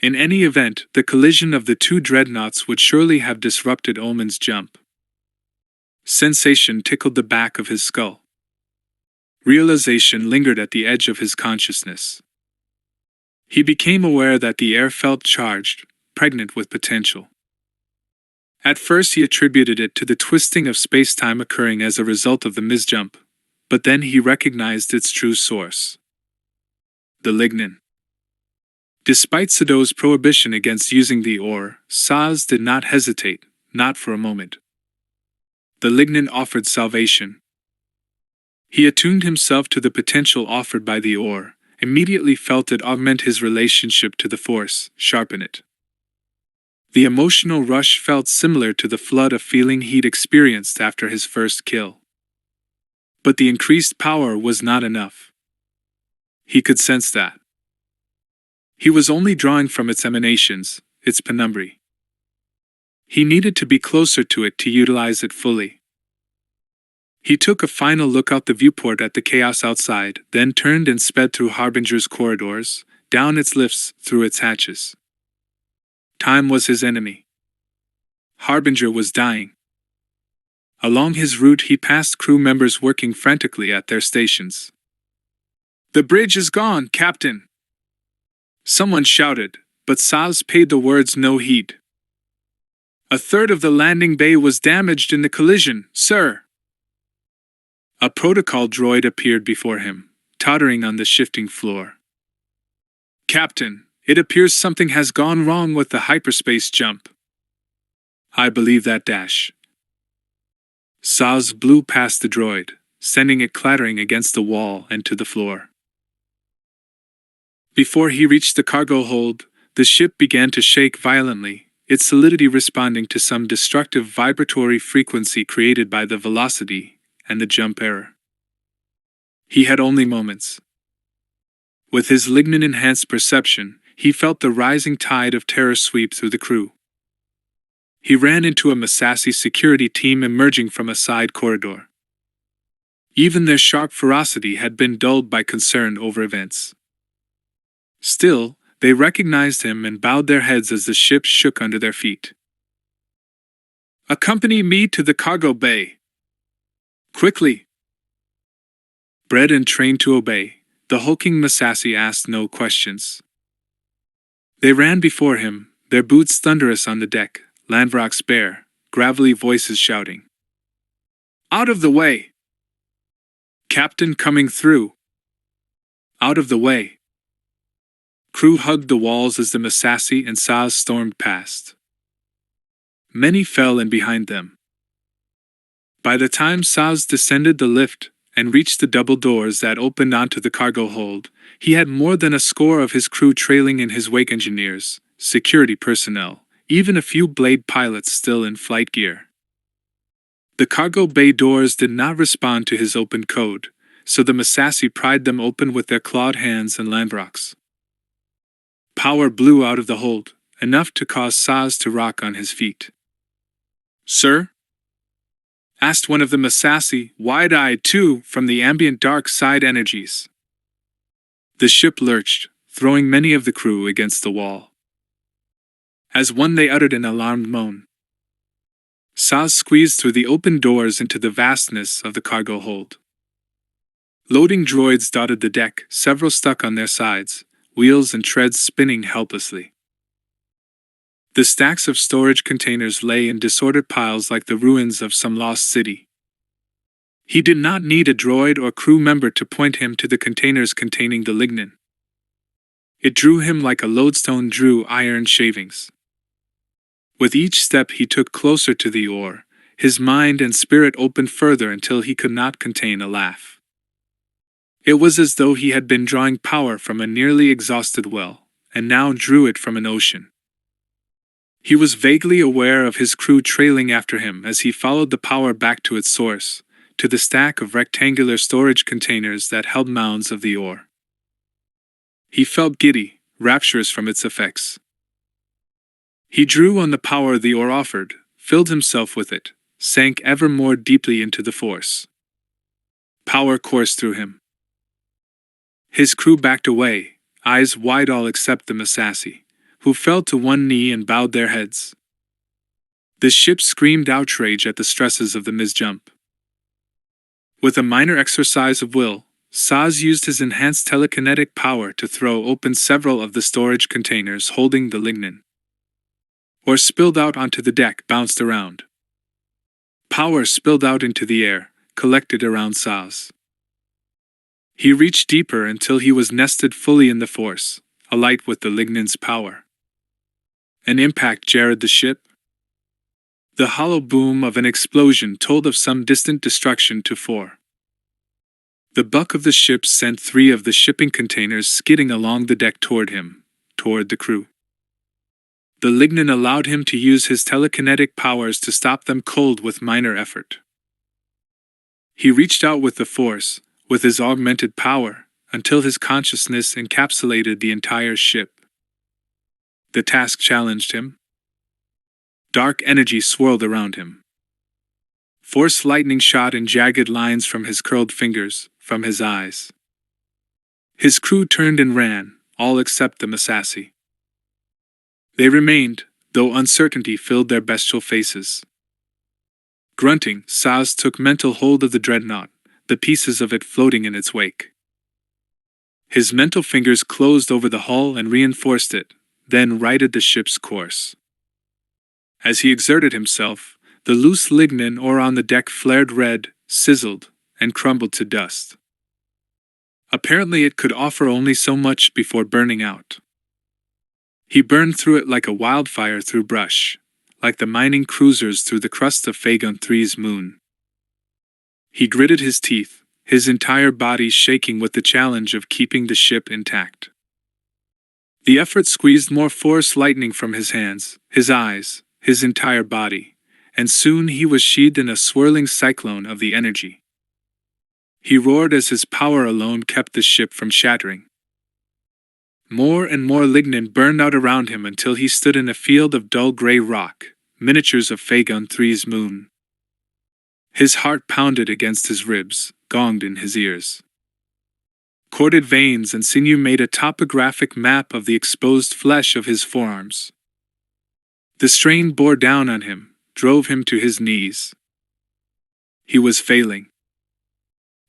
In any event, the collision of the two dreadnoughts would surely have disrupted Omen's jump. Sensation tickled the back of his skull. Realization lingered at the edge of his consciousness. He became aware that the air felt charged, pregnant with potential. At first he attributed it to the twisting of space-time occurring as a result of the misjump, but then he recognized its true source. The lignin. Despite Sado's prohibition against using the ore, Saz did not hesitate, not for a moment. The lignin offered salvation. He attuned himself to the potential offered by the ore, immediately felt it augment his relationship to the Force, sharpen it. The emotional rush felt similar to the flood of feeling he'd experienced after his first kill. But the increased power was not enough. He could sense that. He was only drawing from its emanations, its penumbra. He needed to be closer to it to utilize it fully. He took a final look out the viewport at the chaos outside, then turned and sped through Harbinger's corridors, down its lifts, through its hatches. Time was his enemy. Harbinger was dying. Along his route he passed crew members working frantically at their stations. "The bridge is gone, Captain!" Someone shouted, but Saz paid the words no heed. "A third of the landing bay was damaged in the collision, sir." A protocol droid appeared before him, tottering on the shifting floor. "Captain, it appears something has gone wrong with the hyperspace jump." "I believe that dash." Saz blew past the droid, sending it clattering against the wall and to the floor. Before he reached the cargo hold, the ship began to shake violently, its solidity responding to some destructive vibratory frequency created by the velocity and the jump error. He had only moments. With his lignin-enhanced perception, he felt the rising tide of terror sweep through the crew. He ran into a Massassi security team emerging from a side corridor. Even their sharp ferocity had been dulled by concern over events. Still, they recognized him and bowed their heads as the ship shook under their feet. "Accompany me to the cargo bay. Quickly!" Bred and trained to obey, the hulking Massassi asked no questions. They ran before him, their boots thunderous on the deck, landrocks bare, gravelly voices shouting. "Out of the way! Captain coming through! Out of the way!" Crew hugged the walls as the Massassi and Saz stormed past. Many fell in behind them. By the time Saz descended the lift, and reached the double doors that opened onto the cargo hold, he had more than a score of his crew trailing in his wake: engineers, security personnel, even a few blade pilots still in flight gear. The cargo bay doors did not respond to his open code, so the Massassi pried them open with their clawed hands and landrocks. Power blew out of the hold, enough to cause Saz to rock on his feet. "Sir?" asked one of the Massassi, wide-eyed too, from the ambient dark side energies. The ship lurched, throwing many of the crew against the wall. As one they uttered an alarmed moan. Saz squeezed through the open doors into the vastness of the cargo hold. Loading droids dotted the deck, several stuck on their sides, wheels and treads spinning helplessly. The stacks of storage containers lay in disordered piles like the ruins of some lost city. He did not need a droid or crew member to point him to the containers containing the lignin. It drew him like a lodestone drew iron shavings. With each step he took closer to the ore, his mind and spirit opened further until he could not contain a laugh. It was as though he had been drawing power from a nearly exhausted well, and now drew it from an ocean. He was vaguely aware of his crew trailing after him as he followed the power back to its source, to the stack of rectangular storage containers that held mounds of the ore. He felt giddy, rapturous from its effects. He drew on the power the ore offered, filled himself with it, sank ever more deeply into the force. Power coursed through him. His crew backed away, eyes wide all except the Massassi, who fell to one knee and bowed their heads. The ship screamed outrage at the stresses of the misjump. With a minor exercise of will, Saz used his enhanced telekinetic power to throw open several of the storage containers holding the lignin. Or spilled out onto the deck, bounced around. Power spilled out into the air, collected around Saz. He reached deeper until he was nested fully in the force, alight with the lignin's power. An impact jarred the ship. The hollow boom of an explosion told of some distant destruction to fore. The buck of the ship sent 3 of the shipping containers skidding along the deck toward him, toward the crew. The lignin allowed him to use his telekinetic powers to stop them cold with minor effort. He reached out with the force, with his augmented power, until his consciousness encapsulated the entire ship. The task challenged him. Dark energy swirled around him. Force lightning shot in jagged lines from his curled fingers, from his eyes. His crew turned and ran, all except the Massassi. They remained, though uncertainty filled their bestial faces. Grunting, Saz took mental hold of the dreadnought, the pieces of it floating in its wake. His mental fingers closed over the hull and reinforced it, then righted the ship's course. As he exerted himself, the loose lignin ore on the deck flared red, sizzled, and crumbled to dust. Apparently it could offer only so much before burning out. He burned through it like a wildfire through brush, like the mining cruisers through the crust of Phagon III's moon. He gritted his teeth, his entire body shaking with the challenge of keeping the ship intact. The effort squeezed more force lightning from his hands, his eyes, his entire body, and soon he was sheathed in a swirling cyclone of the energy. He roared as his power alone kept the ship from shattering. More and more lignin burned out around him until he stood in a field of dull gray rock, miniatures of Phagon III's moon. His heart pounded against his ribs, gonged in his ears. Corded veins and sinew made a topographic map of the exposed flesh of his forearms. The strain bore down on him, drove him to his knees. He was failing.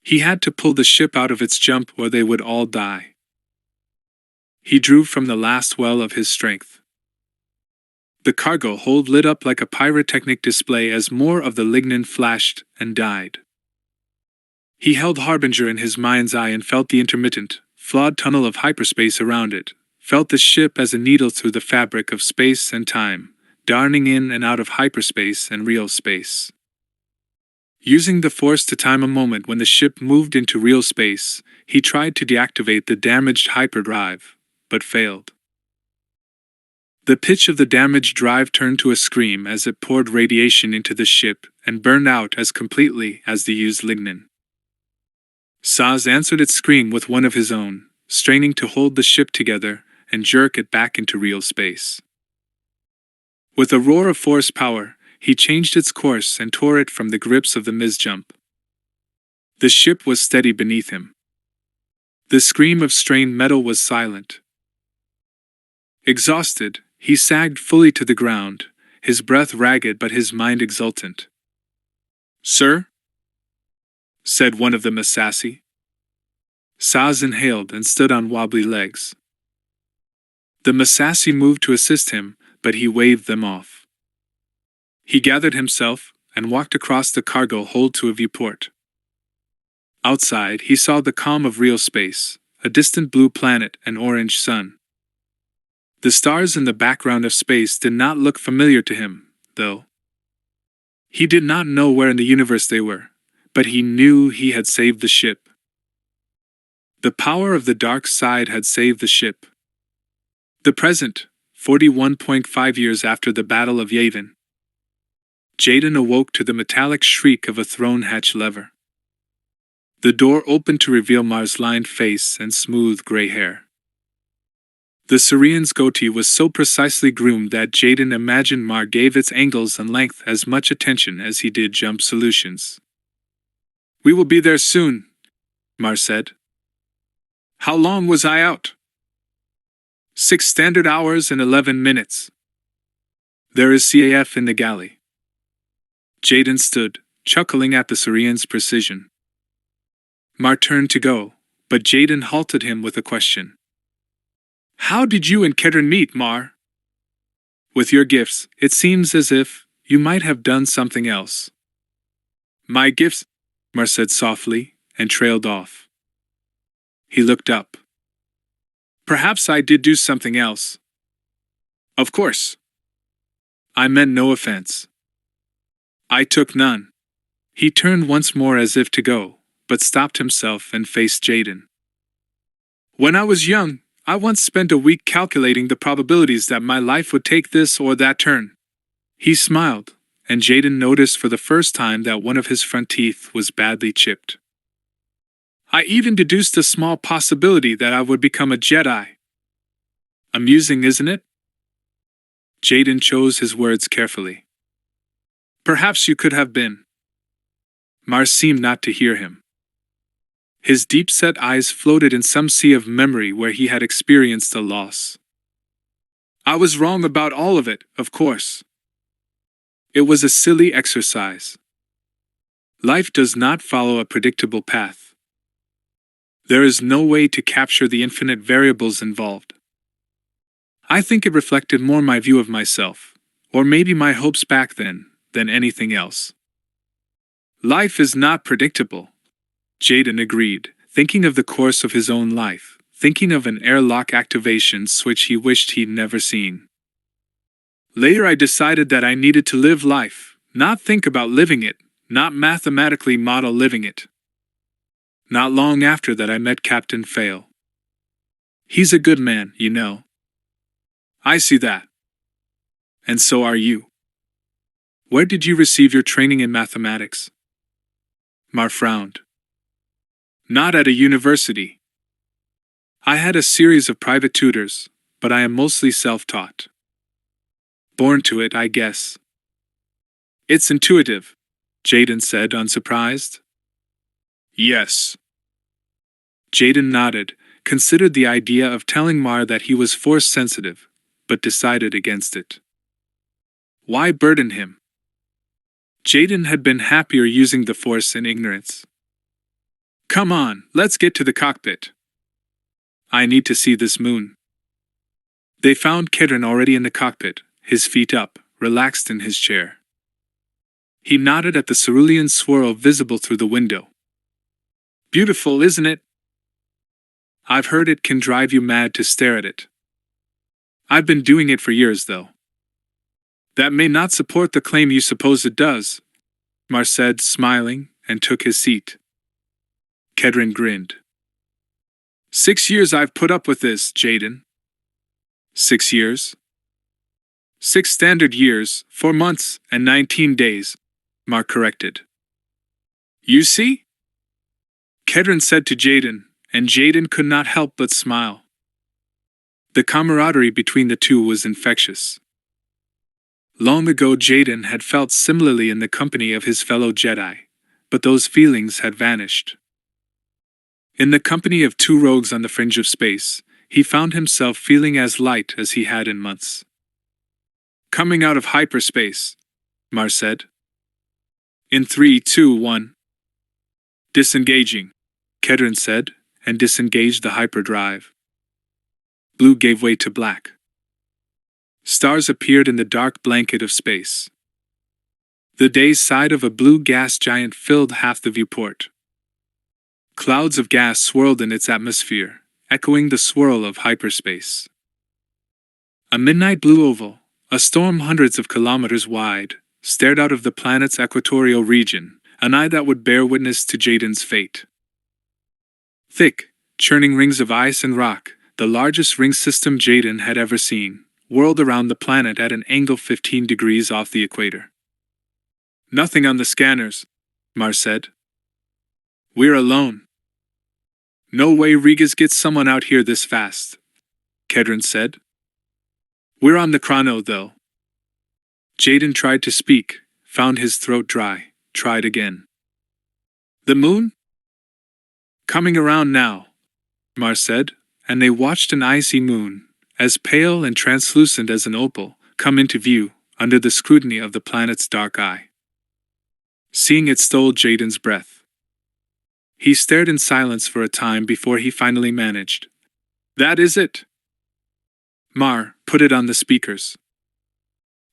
He had to pull the ship out of its jump or they would all die. He drew from the last well of his strength. The cargo hold lit up like a pyrotechnic display as more of the lignin flashed and died. He held Harbinger in his mind's eye and felt the intermittent, flawed tunnel of hyperspace around it, felt the ship as a needle through the fabric of space and time, darning in and out of hyperspace and real space. Using the force to time a moment when the ship moved into real space, he tried to deactivate the damaged hyperdrive, but failed. The pitch of the damaged drive turned to a scream as it poured radiation into the ship and burned out as completely as the used lignin. Saz answered its scream with one of his own, straining to hold the ship together and jerk it back into real space. With a roar of force power, he changed its course and tore it from the grips of the misjump. The ship was steady beneath him. The scream of strained metal was silent. Exhausted, he sagged fully to the ground, his breath ragged but his mind exultant. "Sir?" said one of the Massassi. Saz inhaled and stood on wobbly legs. The Massassi moved to assist him, but he waved them off. He gathered himself and walked across the cargo hold to a viewport. Outside, he saw the calm of real space, a distant blue planet and orange sun. The stars in the background of space did not look familiar to him, though. He did not know where in the universe they were, but he knew he had saved the ship. The power of the dark side had saved the ship. The present, 41.5 years after the Battle of Yavin. Jaden awoke to the metallic shriek of a thrown hatch lever. The door opened to reveal Mar's lined face and smooth gray hair. The Syrian's goatee was so precisely groomed that Jaden imagined Mar gave its angles and length as much attention as he did jump solutions. "We will be there soon," Mar said. "How long was I out?" 6 standard hours and 11 minutes. "There is CAF in the galley." Jaden stood, chuckling at the Syrian's precision. Mar turned to go, but Jaden halted him with a question. "How did you and Kedron meet, Mar?" "With your gifts, it seems as if you might have done something else." "My gifts?" Mar said softly, and trailed off. He looked up. "Perhaps I did do something else." "Of course. I meant no offense." "I took none." He turned once more as if to go, but stopped himself and faced Jaden. "When I was young, I once spent a week calculating the probabilities that my life would take this or that turn." He smiled, and Jaden noticed for the first time that one of his front teeth was badly chipped. "I even deduced a small possibility that I would become a Jedi." "Amusing, isn't it?" Jaden chose his words carefully. "Perhaps you could have been." Mar seemed not to hear him. His deep-set eyes floated in some sea of memory where he had experienced a loss. "I was wrong about all of it, of course. It was a silly exercise. Life does not follow a predictable path. There is no way to capture the infinite variables involved. I think it reflected more my view of myself, or maybe my hopes back then, than anything else." "Life is not predictable," Jaden agreed, thinking of the course of his own life, thinking of an airlock activation switch he wished he'd never seen. "Later I decided that I needed to live life, not think about living it, not mathematically model living it. Not long after that I met Captain Fail. He's a good man, you know." "I see that. And so are you. Where did you receive your training in mathematics?" Mar frowned. "Not at a university. I had a series of private tutors, but I am mostly self-taught. Born to it, I guess." "It's intuitive," Jaden said, unsurprised. "Yes." Jaden nodded, considered the idea of telling Mar that he was force-sensitive, but decided against it. Why burden him? Jaden had been happier using the force in ignorance. "Come on, let's get to the cockpit. I need to see this moon." They found Kedron already in the cockpit, his feet up, relaxed in his chair. He nodded at the cerulean swirl visible through the window. "Beautiful, isn't it?" "I've heard it can drive you mad to stare at it. I've been doing it for years, though." "That may not support the claim you suppose it does," Mar said, smiling, and took his seat. Kedron grinned. 6 years I've put up with this, Jaden. 6 years? 6 standard years, 4 months, and 19 days, Mar corrected. You see? Kedron said to Jaden, and Jaden could not help but smile. The camaraderie between the two was infectious. Long ago Jaden had felt similarly in the company of his fellow Jedi, but those feelings had vanished. In the company of two rogues on the fringe of space, he found himself feeling as light as he had in months. Coming out of hyperspace, Mar said. In 3, 2, 1. Disengaging, Kedron said, and disengaged the hyperdrive. Blue gave way to black. Stars appeared in the dark blanket of space. The day's side of a blue gas giant filled half the viewport. Clouds of gas swirled in its atmosphere, echoing the swirl of hyperspace. A midnight blue oval, a storm hundreds of kilometers wide, stared out of the planet's equatorial region, an eye that would bear witness to Jaden's fate. Thick, churning rings of ice and rock, the largest ring system Jaden had ever seen, whirled around the planet at an angle 15 degrees off the equator. Nothing on the scanners, Mar said. We're alone. No way Regas gets someone out here this fast, Kedron said. We're on the chrono, though. Jaden tried to speak, found his throat dry, tried again. The moon? Coming around now, Mar said, and they watched an icy moon, as pale and translucent as an opal, come into view, under the scrutiny of the planet's dark eye. Seeing it stole Jaden's breath. He stared in silence for a time before he finally managed. That is it. Mar, put it on the speakers.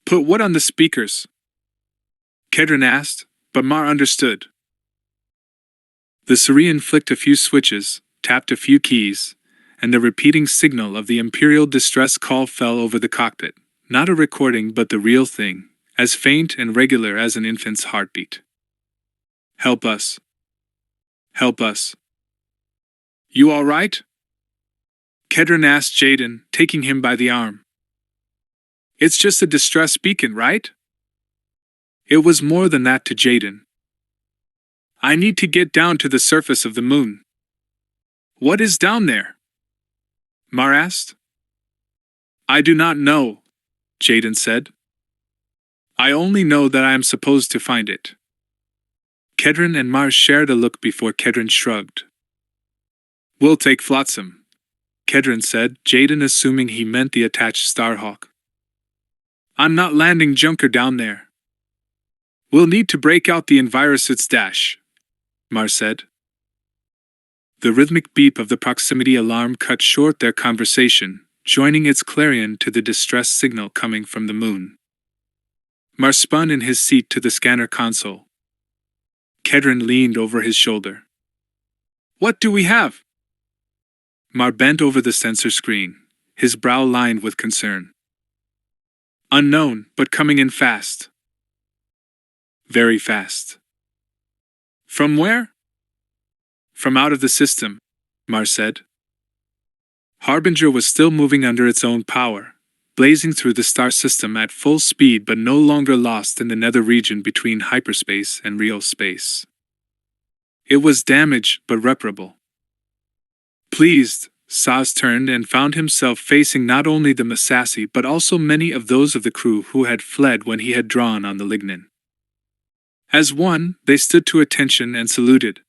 Put what on the speakers? Kedron asked, but Mar understood. The Syrian flicked a few switches, tapped a few keys, and the repeating signal of the Imperial distress call fell over the cockpit, not a recording but the real thing, as faint and regular as an infant's heartbeat. Help us. Help us. You all right? Kedron asked Jaden, taking him by the arm. It's just a distress beacon, right? It was more than that to Jaden. I need to get down to the surface of the moon. What is down there? Mar asked. I do not know, Jaden said. I only know that I am supposed to find it. Kedron and Mar shared a look before Kedron shrugged. We'll take Flotsam, Kedron said, Jaden assuming he meant the attached Starhawk. I'm not landing Junker down there. We'll need to break out the Envirosuit's dash, Mar said. The rhythmic beep of the proximity alarm cut short their conversation, joining its clarion to the distress signal coming from the moon. Mar spun in his seat to the scanner console. Kedron leaned over his shoulder. What do we have? Mar bent over the sensor screen, his brow lined with concern. Unknown, but coming in fast. Very fast. From where? From out of the system, Mar said. Harbinger was still moving under its own power, blazing through the star system at full speed but no longer lost in the nether region between hyperspace and real space. It was damaged but reparable. Pleased, Saz turned and found himself facing not only the Massassi but also many of those of the crew who had fled when he had drawn on the Lignin. As one, they stood to attention and saluted.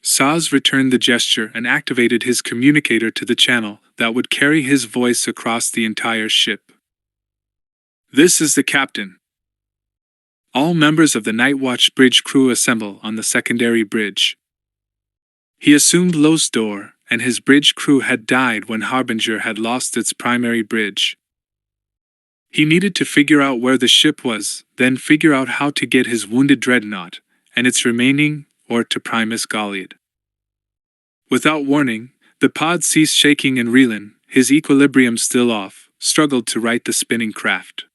Saz returned the gesture and activated his communicator to the channel that would carry his voice across the entire ship. This is the captain. All members of the Night Watch bridge crew assemble on the secondary bridge. He assumed Lo's door, and his bridge crew had died when Harbinger had lost its primary bridge. He needed to figure out where the ship was, then figure out how to get his wounded dreadnought, and its remaining, or to Primus Gallioid. Without warning, the pod ceased shaking and reeling, his equilibrium still off, struggled to right the spinning craft.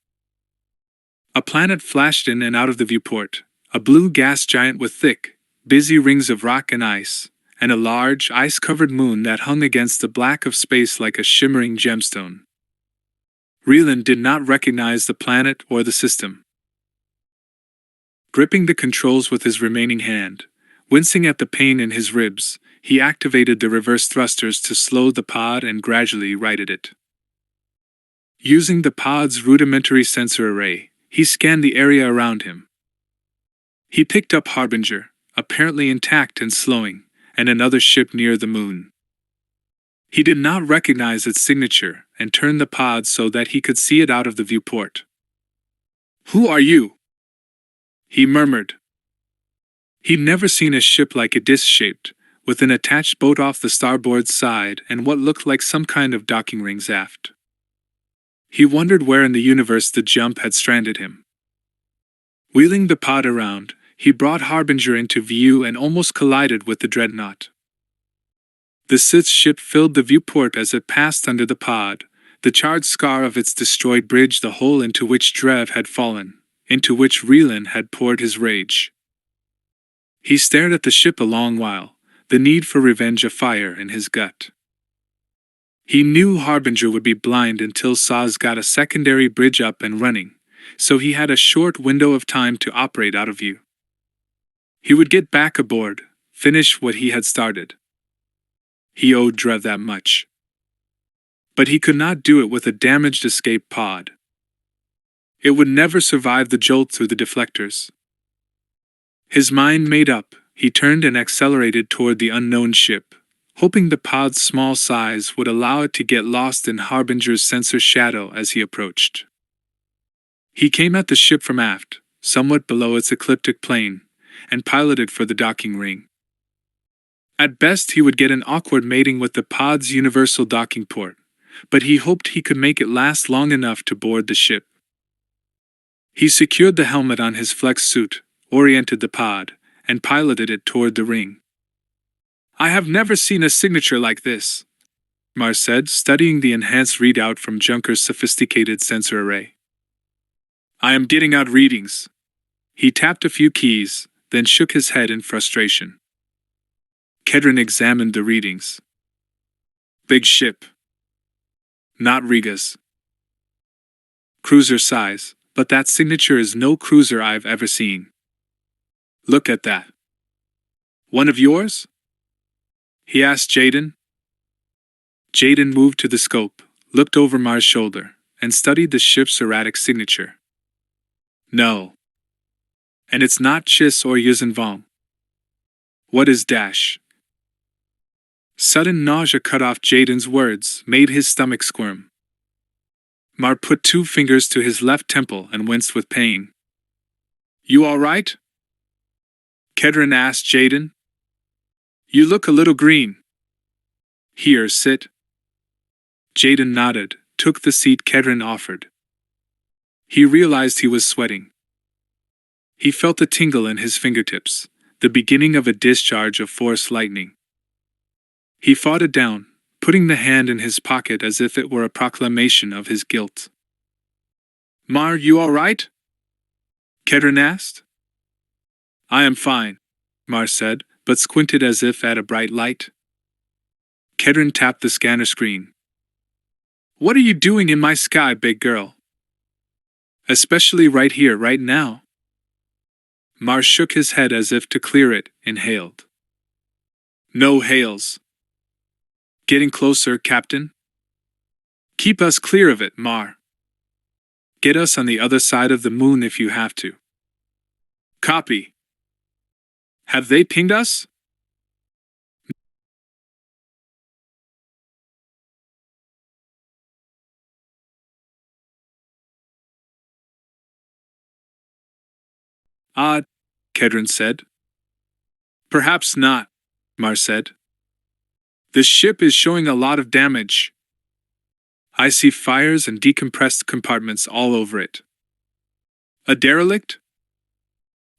A planet flashed in and out of the viewport, a blue gas giant with thick, busy rings of rock and ice, and a large, ice-covered moon that hung against the black of space like a shimmering gemstone. Reland did not recognize the planet or the system. Gripping the controls with his remaining hand, wincing at the pain in his ribs, he activated the reverse thrusters to slow the pod and gradually righted it. Using the pod's rudimentary sensor array, he scanned the area around him. He picked up Harbinger, apparently intact and slowing, and another ship near the moon. He did not recognize its signature and turned the pod so that he could see it out of the viewport. "Who are you?" he murmured. He'd never seen a ship like it, disc-shaped, with an attached boat off the starboard side and what looked like some kind of docking rings aft. He wondered where in the universe the jump had stranded him. Wheeling the pod around, he brought Harbinger into view and almost collided with the dreadnought. The Sith's ship filled the viewport as it passed under the pod, the charred scar of its destroyed bridge the hole into which Drev had fallen, into which Reland had poured his rage. He stared at the ship a long while, the need for revenge afire in his gut. He knew Harbinger would be blind until Saz got a secondary bridge up and running, so he had a short window of time to operate out of view. He would get back aboard, finish what he had started. He owed Drev that much. But he could not do it with a damaged escape pod. It would never survive the jolt through the deflectors. His mind made up, he turned and accelerated toward the unknown ship, hoping the pod's small size would allow it to get lost in Harbinger's sensor shadow as he approached. He came at the ship from aft, somewhat below its ecliptic plane, and piloted for the docking ring. At best he would get an awkward mating with the pod's universal docking port, but he hoped he could make it last long enough to board the ship. He secured the helmet on his flex suit, oriented the pod, and piloted it toward the ring. "I have never seen a signature like this," Mar said, studying the enhanced readout from Junker's sophisticated sensor array. "I am getting out readings." He tapped a few keys, then shook his head in frustration. Kedron examined the readings. "Big ship. Not Riga's. Cruiser size, but that signature is no cruiser I've ever seen. Look at that. One of yours?" he asked Jaden. Jaden moved to the scope, looked over Mar's shoulder, and studied the ship's erratic signature. "No. And it's not Chis or Yuzenvom. What is Dash?" Sudden nausea cut off Jaden's words, made his stomach squirm. Mar put 2 fingers to his left temple and winced with pain. "You all right?" Kedron asked Jaden. "You look a little green." "Here, sit." Jaden nodded, took the seat Kedron offered. He realized he was sweating. He felt a tingle in his fingertips, the beginning of a discharge of force lightning. He fought it down, putting the hand in his pocket as if it were a proclamation of his guilt. "Mar, you all right?" Kedron asked. "I am fine," Mar said, but squinted as if at a bright light. Kedron tapped the scanner screen. "What are you doing in my sky, big girl? Especially right here, right now?" Mar shook his head as if to clear it, inhaled. "No hails. Getting closer, Captain? Keep us clear of it, Mar. Get us on the other side of the moon if you have to." "Copy. Have they pinged us?" "Odd," Kedron said. "Perhaps not," Mar said. "The ship is showing a lot of damage. I see fires and decompressed compartments all over it." "A derelict?"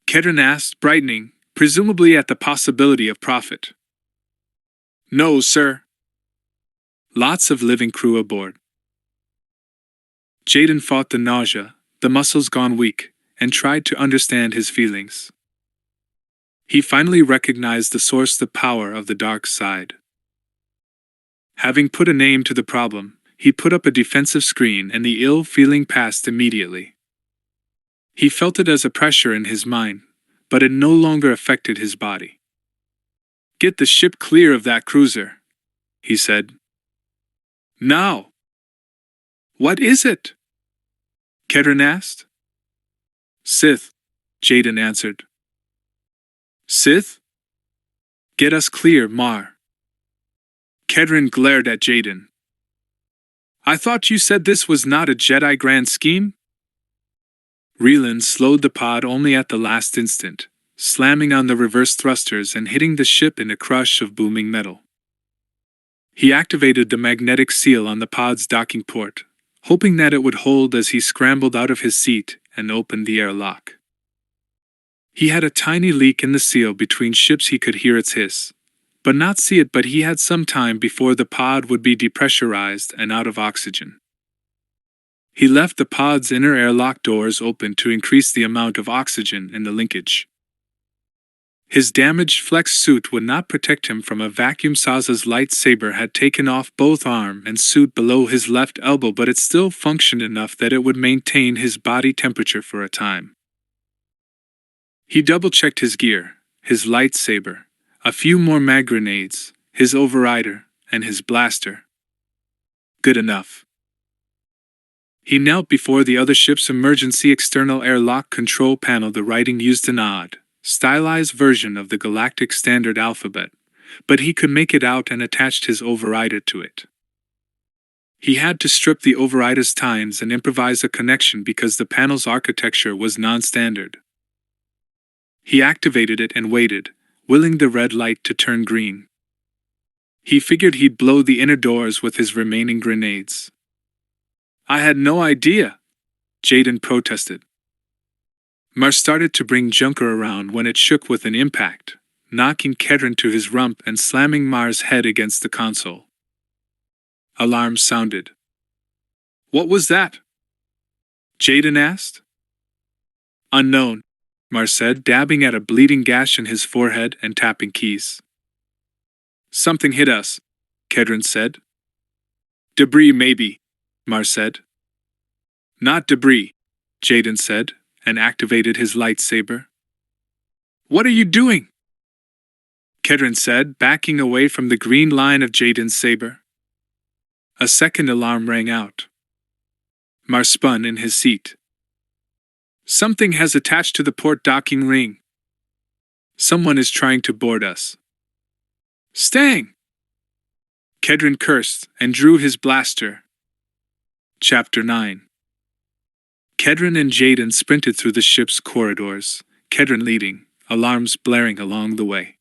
Kedron asked, brightening, presumably at the possibility of profit. "No, sir. Lots of living crew aboard." Jaden fought the nausea, the muscles gone weak, and tried to understand his feelings. He finally recognized the source, the power of the dark side. Having put a name to the problem, he put up a defensive screen and the ill feeling passed immediately. He felt it as a pressure in his mind, but it no longer affected his body. "Get the ship clear of that cruiser," he said. "Now." "What is it?" Kedron asked. "Sith," Jaden answered. "Sith? Get us clear, Mar." Kedron glared at Jaden. "I thought you said this was not a Jedi grand scheme?" Relan slowed the pod only at the last instant, slamming on the reverse thrusters and hitting the ship in a crush of booming metal. He activated the magnetic seal on the pod's docking port, hoping that it would hold as he scrambled out of his seat and opened the airlock. He had a tiny leak in the seal between ships. He could hear its hiss, but not see it. But he had some time before the pod would be depressurized and out of oxygen. He left the pod's inner airlock doors open to increase the amount of oxygen in the linkage. His damaged flex suit would not protect him from a vacuum. Saza's lightsaber had taken off both arm and suit below his left elbow, but it still functioned enough that it would maintain his body temperature for a time. He double-checked his gear, his lightsaber, a few more mag grenades, his overrider, and his blaster. Good enough. He knelt before the other ship's emergency external airlock control panel. The writing used an odd, stylized version of the galactic standard alphabet, but he could make it out and attached his overrider to it. He had to strip the overrider's tines and improvise a connection because the panel's architecture was non-standard. He activated it and waited, willing the red light to turn green. He figured he'd blow the inner doors with his remaining grenades. "I had no idea," Jaden protested. Mar started to bring Junker around when it shook with an impact, knocking Kedron to his rump and slamming Mar's head against the console. Alarm sounded. "What was that?" Jaden asked. "Unknown," Mar said, dabbing at a bleeding gash in his forehead and tapping keys. "Something hit us," Kedron said. "Debris maybe," Mar said. "Not debris," Jaden said, and activated his lightsaber. "What are you doing?" Kedron said, backing away from the green line of Jaden's saber. A second alarm rang out. Mar spun in his seat. "Something has attached to the port docking ring. Someone is trying to board us." "Stang!" Kedron cursed and drew his blaster. Chapter 9. Kedron and Jaden sprinted through the ship's corridors, Kedron leading, alarms blaring along the way.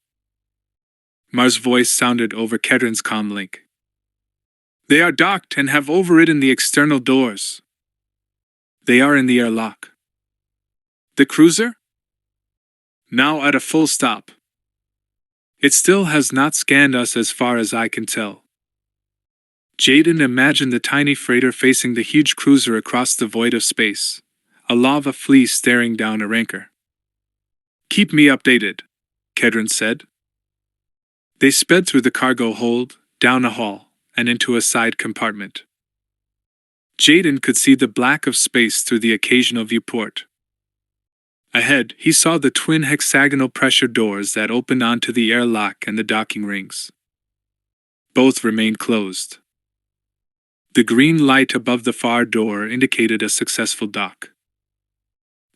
Mar's voice sounded over Kedron's comlink. "They are docked and have overridden the external doors. They are in the airlock." "The cruiser?" "Now at a full stop. It still has not scanned us as far as I can tell." Jaden imagined the tiny freighter facing the huge cruiser across the void of space, a lava flea staring down a rancor. "Keep me updated," Kedron said. They sped through the cargo hold, down a hall, and into a side compartment. Jaden could see the black of space through the occasional viewport. Ahead, he saw the twin hexagonal pressure doors that opened onto the airlock and the docking rings. Both remained closed. The green light above the far door indicated a successful dock.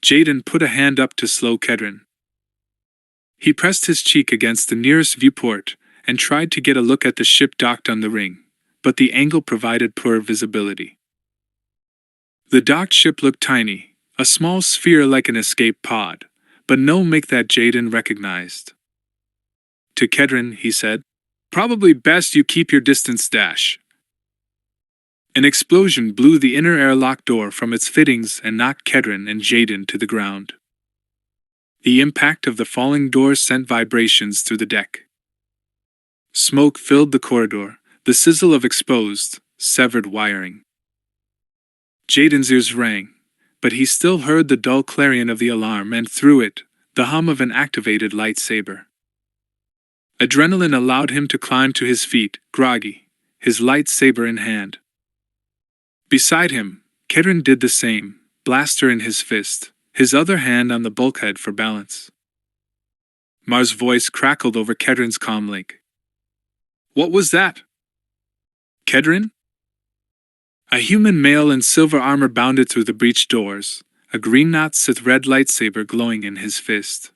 Jaden put a hand up to slow Kedron. He pressed his cheek against the nearest viewport and tried to get a look at the ship docked on the ring, but the angle provided poor visibility. The docked ship looked tiny, a small sphere like an escape pod, but no make that Jaden recognized. To Kedron, he said, "Probably best you keep your distance, Dash." An explosion blew the inner airlock door from its fittings and knocked Kedron and Jaden to the ground. The impact of the falling door sent vibrations through the deck. Smoke filled the corridor, the sizzle of exposed, severed wiring. Jaden's ears rang, but he still heard the dull clarion of the alarm, and through it, the hum of an activated lightsaber. Adrenaline allowed him to climb to his feet, groggy, his lightsaber in hand. Beside him, Kedron did the same, blaster in his fist, his other hand on the bulkhead for balance. Mar's voice crackled over Kedron's comlink. "What was that?" "Kedron?" A human male in silver armor bounded through the breached doors, a green-knot Sith red lightsaber glowing in his fist.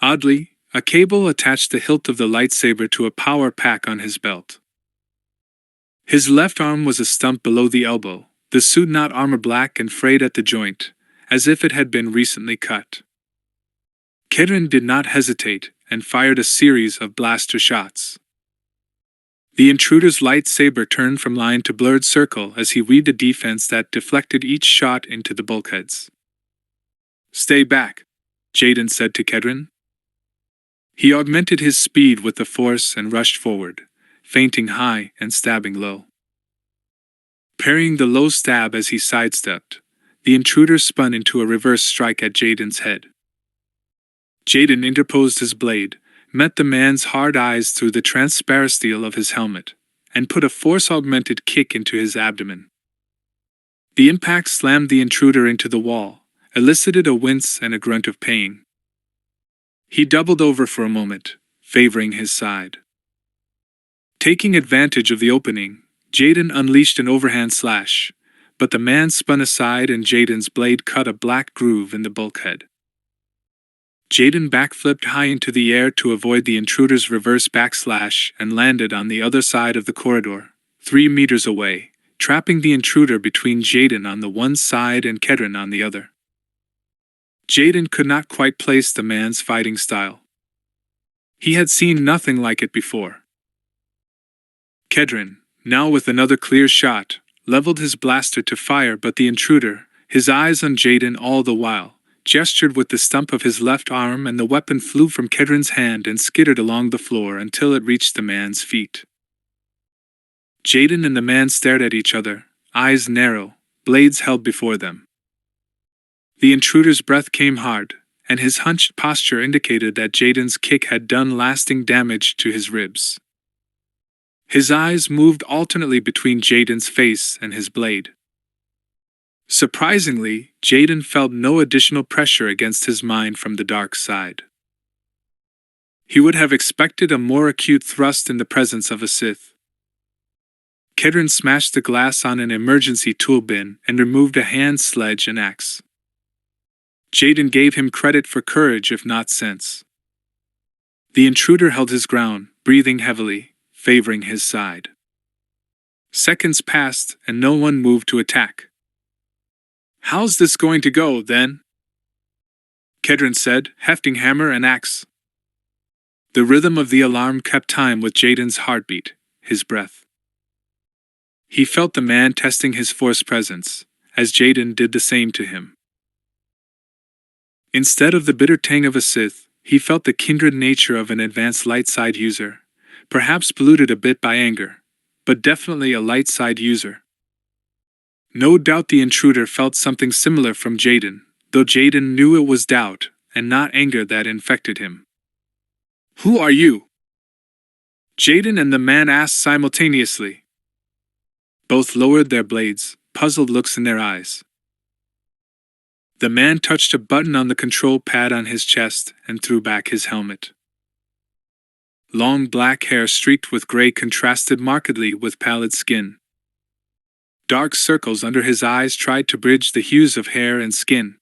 Oddly, a cable attached the hilt of the lightsaber to a power pack on his belt. His left arm was a stump below the elbow, the suit not armor black and frayed at the joint, as if it had been recently cut. Kedron did not hesitate, and fired a series of blaster shots. The intruder's lightsaber turned from line to blurred circle as he weaved a defense that deflected each shot into the bulkheads. "Stay back," Jaden said to Kedron. He augmented his speed with the Force and rushed forward, feinting high and stabbing low. Parrying the low stab as he sidestepped, the intruder spun into a reverse strike at Jaden's head. Jaden interposed his blade, met the man's hard eyes through the transparent steel of his helmet, and put a force-augmented kick into his abdomen. The impact slammed the intruder into the wall, elicited a wince and a grunt of pain. He doubled over for a moment, favoring his side. Taking advantage of the opening, Jaden unleashed an overhand slash, but the man spun aside and Jaden's blade cut a black groove in the bulkhead. Jaden backflipped high into the air to avoid the intruder's reverse backslash and landed on the other side of the corridor, 3 meters away, trapping the intruder between Jaden on the one side and Kedron on the other. Jaden could not quite place the man's fighting style. He had seen nothing like it before. Kedron, now with another clear shot, leveled his blaster to fire, but the intruder, his eyes on Jaden all the while, gestured with the stump of his left arm and the weapon flew from Kedron's hand and skittered along the floor until it reached the man's feet. Jaden and the man stared at each other, eyes narrow, blades held before them. The intruder's breath came hard, and his hunched posture indicated that Jaden's kick had done lasting damage to his ribs. His eyes moved alternately between Jaden's face and his blade. Surprisingly, Jaden felt no additional pressure against his mind from the dark side. He would have expected a more acute thrust in the presence of a Sith. Kedron smashed the glass on an emergency tool bin and removed a hand sledge and axe. Jaden gave him credit for courage if not sense. The intruder held his ground, breathing heavily, favoring his side. Seconds passed and no one moved to attack. "How's this going to go, then?" Kedron said, hefting hammer and axe. The rhythm of the alarm kept time with Jaden's heartbeat, his breath. He felt the man testing his Force presence, as Jaden did the same to him. Instead of the bitter tang of a Sith, he felt the kindred nature of an advanced light side user, perhaps polluted a bit by anger, but definitely a light side user. No doubt the intruder felt something similar from Jaden, though Jaden knew it was doubt, and not anger that infected him. "Who are you?" Jaden and the man asked simultaneously. Both lowered their blades, puzzled looks in their eyes. The man touched a button on the control pad on his chest and threw back his helmet. Long black hair streaked with gray contrasted markedly with pallid skin. Dark circles under his eyes tried to bridge the hues of hair and skin.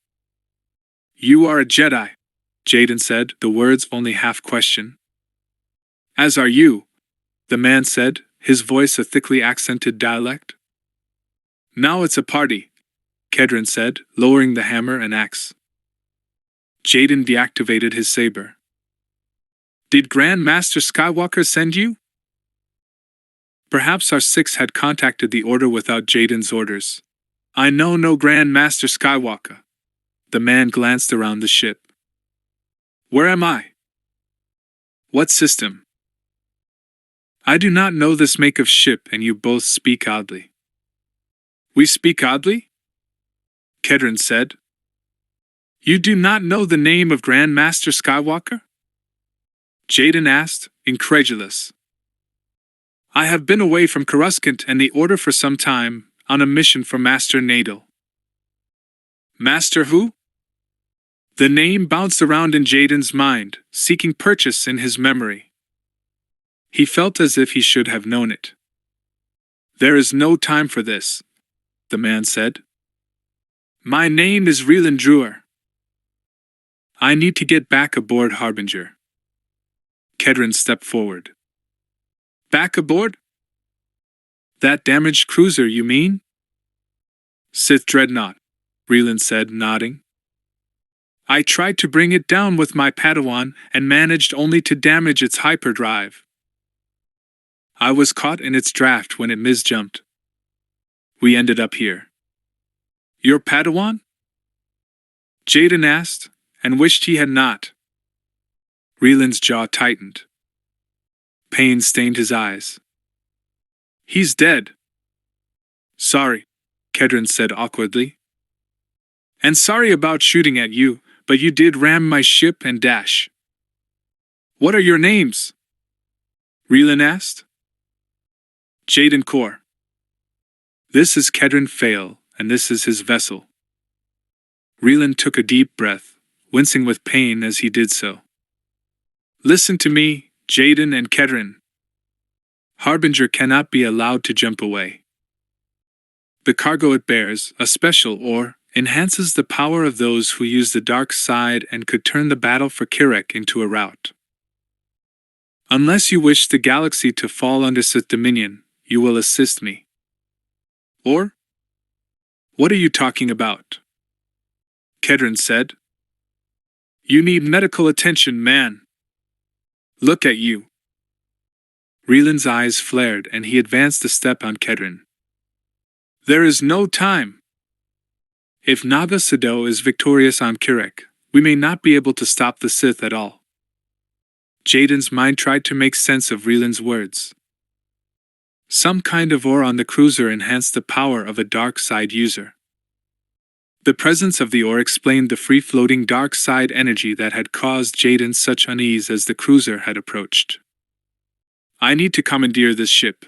"You are a Jedi," Jaden said, the words only half question. "As are you," the man said, his voice a thickly accented dialect. "Now it's a party," Kedron said, lowering the hammer and axe. Jaden deactivated his saber. "Did Grand Master Skywalker send you?" Perhaps our six had contacted the Order without Jaden's orders. "I know no Grand Master Skywalker." The man glanced around the ship. "Where am I? What system?" "I do not know this make of ship and you both speak oddly." "We speak oddly?" Kedron said. You do not know the name of Grand Master Skywalker? Jaden asked, incredulous. I have been away from Coruscant and the Order for some time, on a mission for Master Nadal. Master who? The name bounced around in Jaden's mind, seeking purchase in his memory. He felt as if he should have known it. There is no time for this, the man said. My name is Reelan Drewer. I need to get back aboard Harbinger. Kedron stepped forward. Back aboard? That damaged cruiser, you mean? Sith Dreadnought, Reelan said, nodding. I tried to bring it down with my Padawan and managed only to damage its hyperdrive. I was caught in its draft when it misjumped. We ended up here. Your Padawan? Jaden asked, and wished he had not. Reelan's jaw tightened. Pain stained his eyes. He's dead. Sorry, Kedron said awkwardly. And sorry about shooting at you, but you did ram my ship and dash. What are your names? Reelan asked. JADEN KORR. This is Kedron Fail, and this is his vessel. Reelan took a deep breath, wincing with pain as he did so. Listen to me, Jaden and Kedron. Harbinger cannot be allowed to jump away. The cargo it bears, a special ore, enhances the power of those who use the dark side and could turn the battle for Kirek into a rout. Unless you wish the galaxy to fall under Sith dominion, you will assist me. Or? What are you talking about? Kedron said. You need medical attention, man. Look at you. Reelan's eyes flared and he advanced a step on Kedron. There is no time. If Naga Sadow is victorious on Kirek, we may not be able to stop the Sith at all. Jaden's mind tried to make sense of Reelan's words. Some kind of ore on the cruiser enhanced the power of a dark side user. The presence of the ore explained the free-floating dark side energy that had caused Jaden such unease as the cruiser had approached. I need to commandeer this ship,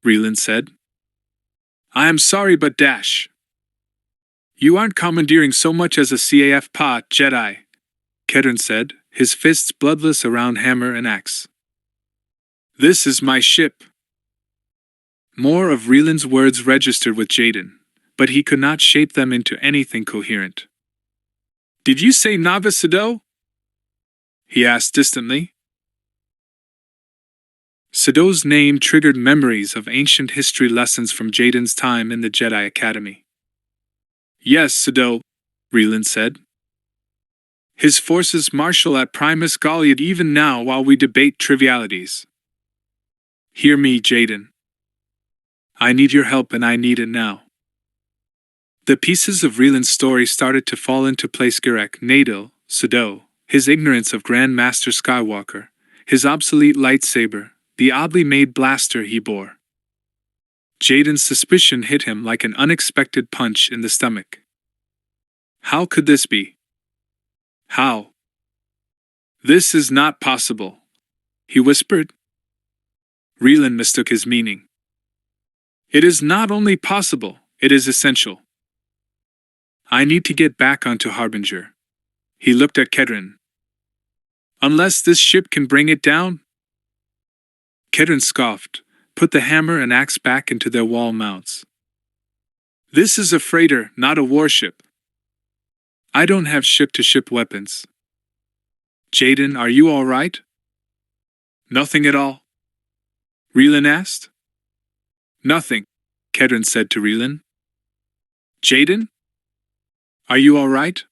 Reelan said. I am sorry but dash. You aren't commandeering so much as a CAF pot, Jedi, Kedron said, his fists bloodless around hammer and axe. This is my ship. More of Reelan's words registered with Jaden, but he could not shape them into anything coherent. Did you say Naga Sadow? He asked distantly. Sadow's name triggered memories of ancient history lessons from Jaden's time in the Jedi Academy. Yes, Sadow, Reelan said. His forces marshal at Primus Galiad even now while we debate trivialities. Hear me, Jaden. I need your help and I need it now. The pieces of Reelan's story started to fall into place. Kirek, Nadal, Sadow, his ignorance of Grand Master Skywalker, his obsolete lightsaber, the oddly made blaster he bore. Jaden's suspicion hit him like an unexpected punch in the stomach. How could this be? How? This is not possible, he whispered. Reelan mistook his meaning. It is not only possible, it is essential. I need to get back onto Harbinger. He looked at Kedron. Unless this ship can bring it down? Kedron scoffed, put the hammer and axe back into their wall mounts. This is a freighter, not a warship. I don't have ship-to-ship weapons. Jaden, are you all right? Nothing at all. Reelan asked. Nothing, Kedron said to Reelan. Jaden? Are you all right?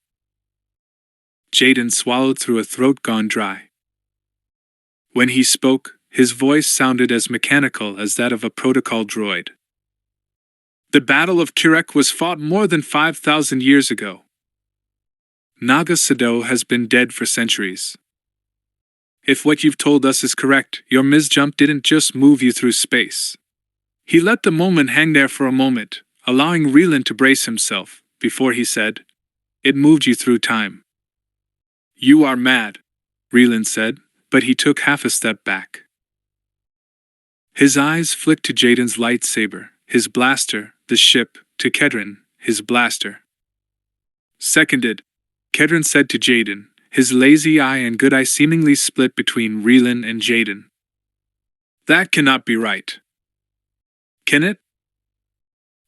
Jaden swallowed through a throat gone dry. When he spoke, his voice sounded as mechanical as that of a protocol droid. The Battle of Kirek was fought more than 5,000 years ago. Naga Sadow has been dead for centuries. If what you've told us is correct, your misjump didn't just move you through space. He let the moment hang there for a moment, allowing Reelan to brace himself, before he said, It moved you through time. You are mad, Reland said, but he took half a step back. His eyes flicked to Jaden's lightsaber, his blaster, the ship, to Kedron, his blaster. Seconded, Kedron said to Jaden, his lazy eye and good eye seemingly split between Reland and Jaden. That cannot be right. Can it?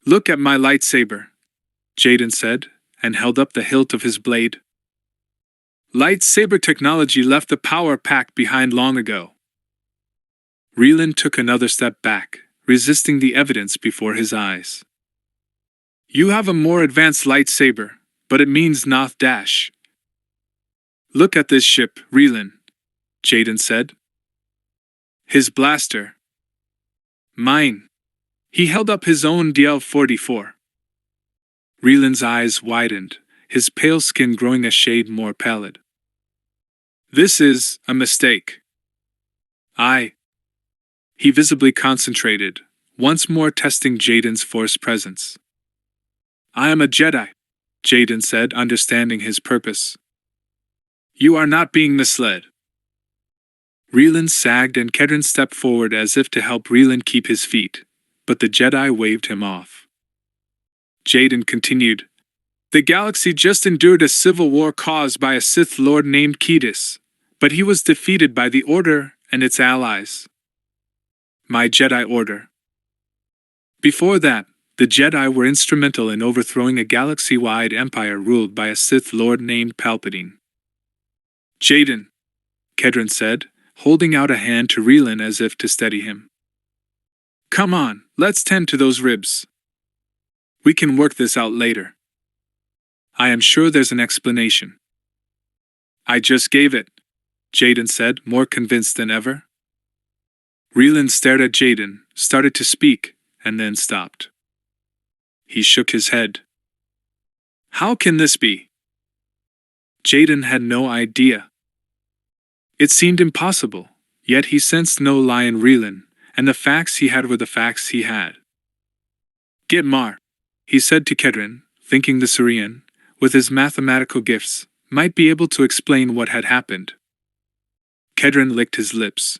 Look at my lightsaber, Jaden said, and held up the hilt of his blade. Lightsaber technology left the power pack behind long ago. Reland took another step back, resisting the evidence before his eyes. You have a more advanced lightsaber, but it means Noth Dash. Look at this ship, Reland, Jaden said. His blaster. Mine. He held up his own DL-44. Reland's eyes widened, his pale skin growing a shade more pallid. This is a mistake. He visibly concentrated, once more testing Jaden's force presence. I am a Jedi, Jaden said, understanding his purpose. You are not being misled. Reland sagged and Kedron stepped forward as if to help Reland keep his feet, but the Jedi waved him off. Jaden continued, The galaxy just endured a civil war caused by a Sith Lord named Kedis, but he was defeated by the Order and its allies. My Jedi Order. Before that, the Jedi were instrumental in overthrowing a galaxy-wide empire ruled by a Sith Lord named Palpatine. Jaden, Kedron said, holding out a hand to Reland as if to steady him. Come on, let's tend to those ribs. We can work this out later. I am sure there's an explanation. I just gave it, Jaden said, more convinced than ever. Reland stared at Jaden, started to speak, and then stopped. He shook his head. How can this be? Jaden had no idea. It seemed impossible, yet he sensed no lie in Reland, and the facts he had were the facts he had. Get Mar, he said to Kedron, thinking the Syrian, with his mathematical gifts, might be able to explain what had happened. Kedron licked his lips.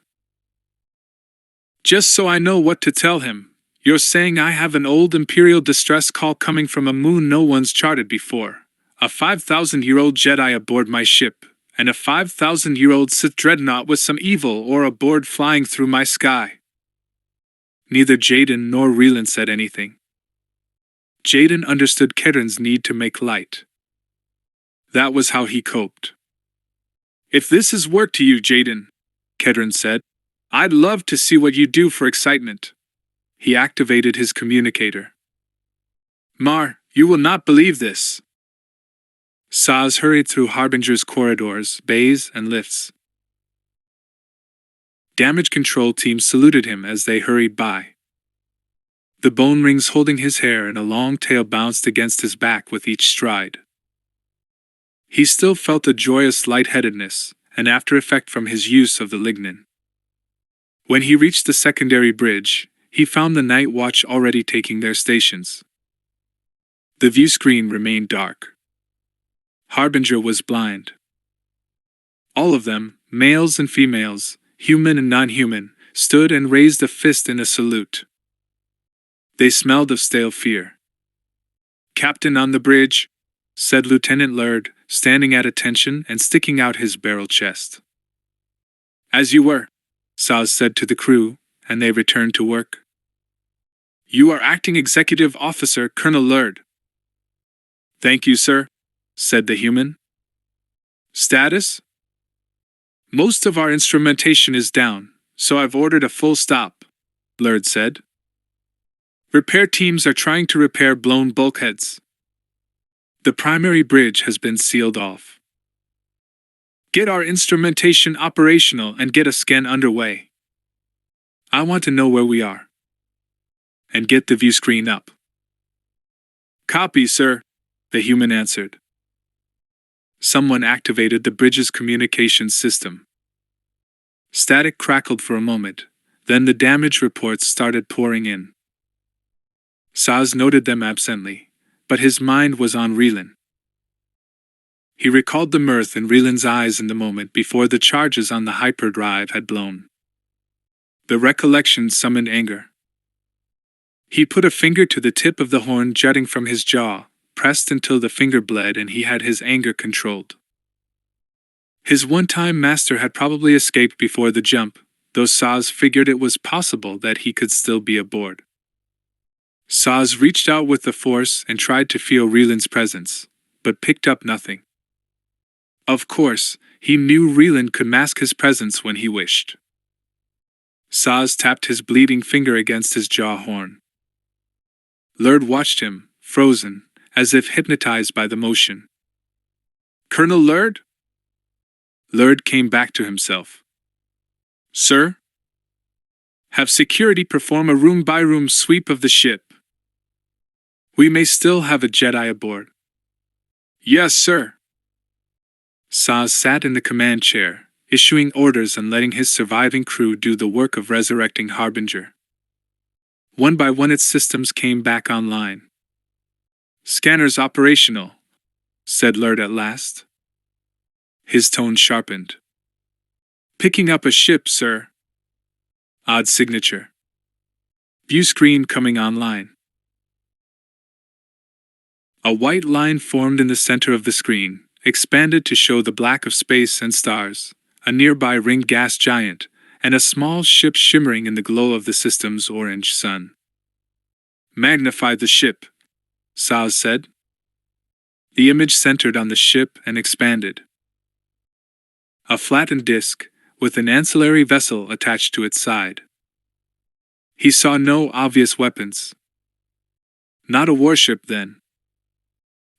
Just so I know what to tell him, you're saying I have an old Imperial distress call coming from a moon no one's charted before, a 5,000-year-old Jedi aboard my ship, and a 5,000-year-old Sith dreadnought with some evil or aboard flying through my sky. Neither Jaden nor Reland said anything. Jaden understood Kedron's need to make light. That was how he coped. If this is work to you, Jaden, Kedron said, I'd love to see what you do for excitement. He activated his communicator. Mar, you will not believe this. Saz hurried through Harbinger's corridors, bays, and lifts. Damage control teams saluted him as they hurried by. The bone rings holding his hair and a long tail bounced against his back with each stride. He still felt a joyous lightheadedness, an after effect from his use of the lignin. When he reached the secondary bridge, he found the night watch already taking their stations. The view screen remained dark. Harbinger was blind. All of them, males and females, human and non-human, stood and raised a fist in a salute. They smelled of stale fear. Captain on the bridge, said Lieutenant Lurd, standing at attention and sticking out his barrel chest. As you were, Saz said to the crew, and they returned to work. You are Acting Executive Officer Colonel Lurd. Thank you, sir, said the human. Status? Most of our instrumentation is down, so I've ordered a full stop, Lurd said. Repair teams are trying to repair blown bulkheads. The primary bridge has been sealed off. Get our instrumentation operational and get a scan underway. I want to know where we are. And get the view screen up. Copy, sir, the human answered. Someone activated the bridge's communications system. Static crackled for a moment, then the damage reports started pouring in. Saz noted them absently, but his mind was on Reland. He recalled the mirth in Reeland's eyes in the moment before the charges on the hyperdrive had blown. The recollection summoned anger. He put a finger to the tip of the horn jutting from his jaw, pressed until the finger bled, and he had his anger controlled. His one-time master had probably escaped before the jump, though Saz figured it was possible that he could still be aboard. Saz reached out with the force and tried to feel Reeland's presence, but picked up nothing. Of course, he knew Reeland could mask his presence when he wished. Saz tapped his bleeding finger against his jaw horn. Lurd watched him, frozen, as if hypnotized by the motion. "Colonel Lurd?" Lurd came back to himself. "Sir?" "Have security perform a room-by-room sweep of the ship. We may still have a Jedi aboard." "Yes, sir." Saz sat in the command chair, issuing orders and letting his surviving crew do the work of resurrecting Harbinger. One by one its systems came back online. "Scanners operational," said Lurd at last. His tone sharpened. "Picking up a ship, sir." Odd signature. View screen coming online. A white line formed in the center of the screen, expanded to show the black of space and stars, a nearby ringed gas giant, and a small ship shimmering in the glow of the system's orange sun. "Magnify the ship," Saz said. The image centered on the ship and expanded. A flattened disk, with an ancillary vessel attached to its side. He saw no obvious weapons. Not a warship, then.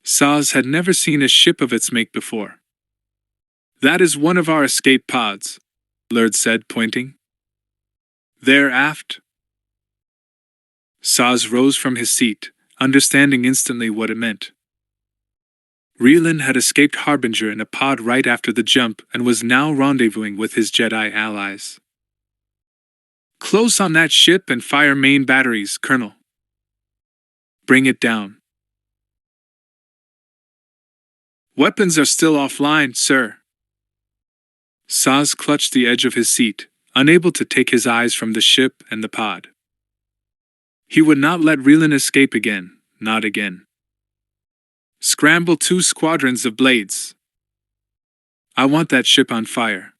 Saz had never seen a ship of its make before. "That is one of our escape pods," Lurd said, pointing. "There aft." Saz rose from his seat, understanding instantly what it meant. Reeland had escaped Harbinger in a pod right after the jump and was now rendezvousing with his Jedi allies. "Close on that ship and fire main batteries, Colonel." "Bring it down." "Weapons are still offline, sir." Saz clutched the edge of his seat, unable to take his eyes from the ship and the pod. He would not let Reeland escape again, not again. "Scramble 2 squadrons of blades. I want that ship on fire."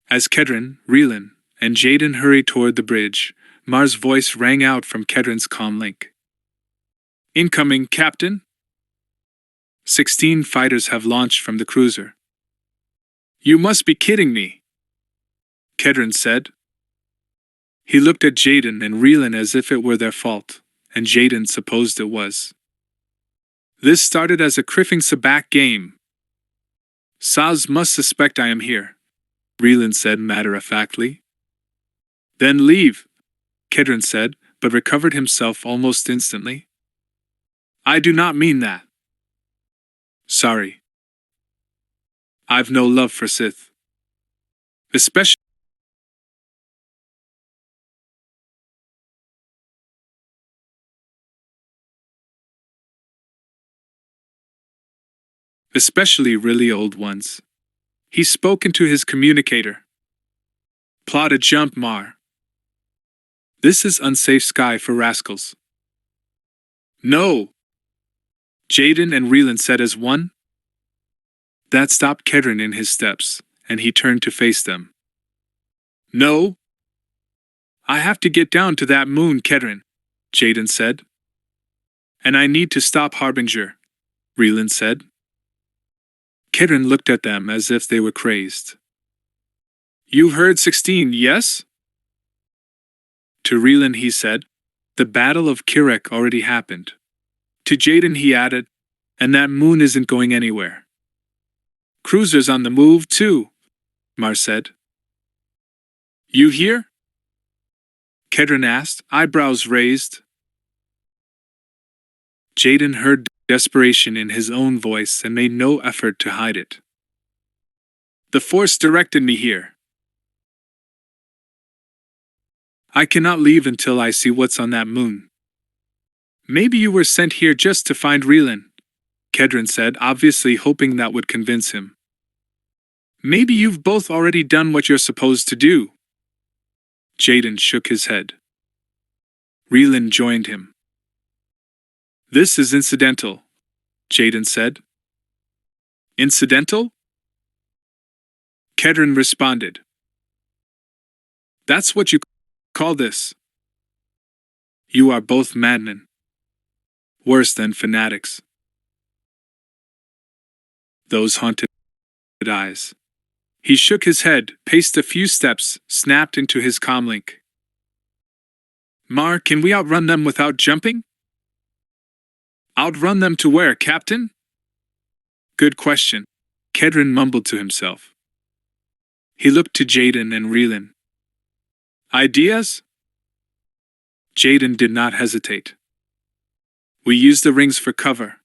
As Kedron, Reeland, and Jaden hurried toward the bridge, Mar's voice rang out from Kedron's comm link. "Incoming, Captain." 16 fighters have launched from the cruiser. "You must be kidding me," Kedron said. He looked at Jaden and Reeland as if it were their fault, and Jaden supposed it was. "This started as a Criffing Sabak game." "Saz must suspect I am here," Reeland said matter-of-factly. "Then leave," Kedron said, but recovered himself almost instantly. "I do not mean that." "Sorry. I've no love for Sith. Especially really old ones." He spoke into his communicator. "Plot a jump, Mar. This is unsafe sky for rascals." "No!" Jaden and Reeland said as one. That stopped Kedron in his steps, and he turned to face them. "No! I have to get down to that moon, Kedron," Jaden said. "And I need to stop Harbinger," Reeland said. Kedron looked at them as if they were crazed. "You heard 16, yes?" To Reeland he said, "The Battle of Kirek already happened." To Jaden he added, "And that moon isn't going anywhere." "Cruisers on the move too," Mar said. "You hear?" Kedron asked, eyebrows raised. Jaden heard desperation in his own voice and made no effort to hide it. "The Force directed me here. I cannot leave until I see what's on that moon." "Maybe you were sent here just to find Reeland," Kedron said, obviously hoping that would convince him. Maybe you've both already done what you're supposed to do. Jaden shook his head. Relan joined him. This is incidental, Jaden said. Incidental? Kedron responded. That's what you call this. You are both madmen. Worse than fanatics. Those haunted eyes. He shook his head, paced a few steps, snapped into his comlink. Mar, can we outrun them without jumping? Outrun them to where, Captain? Good question, Kedron mumbled to himself. He looked to Jaden and Relan. Ideas? Jaden did not hesitate. We use the rings for cover.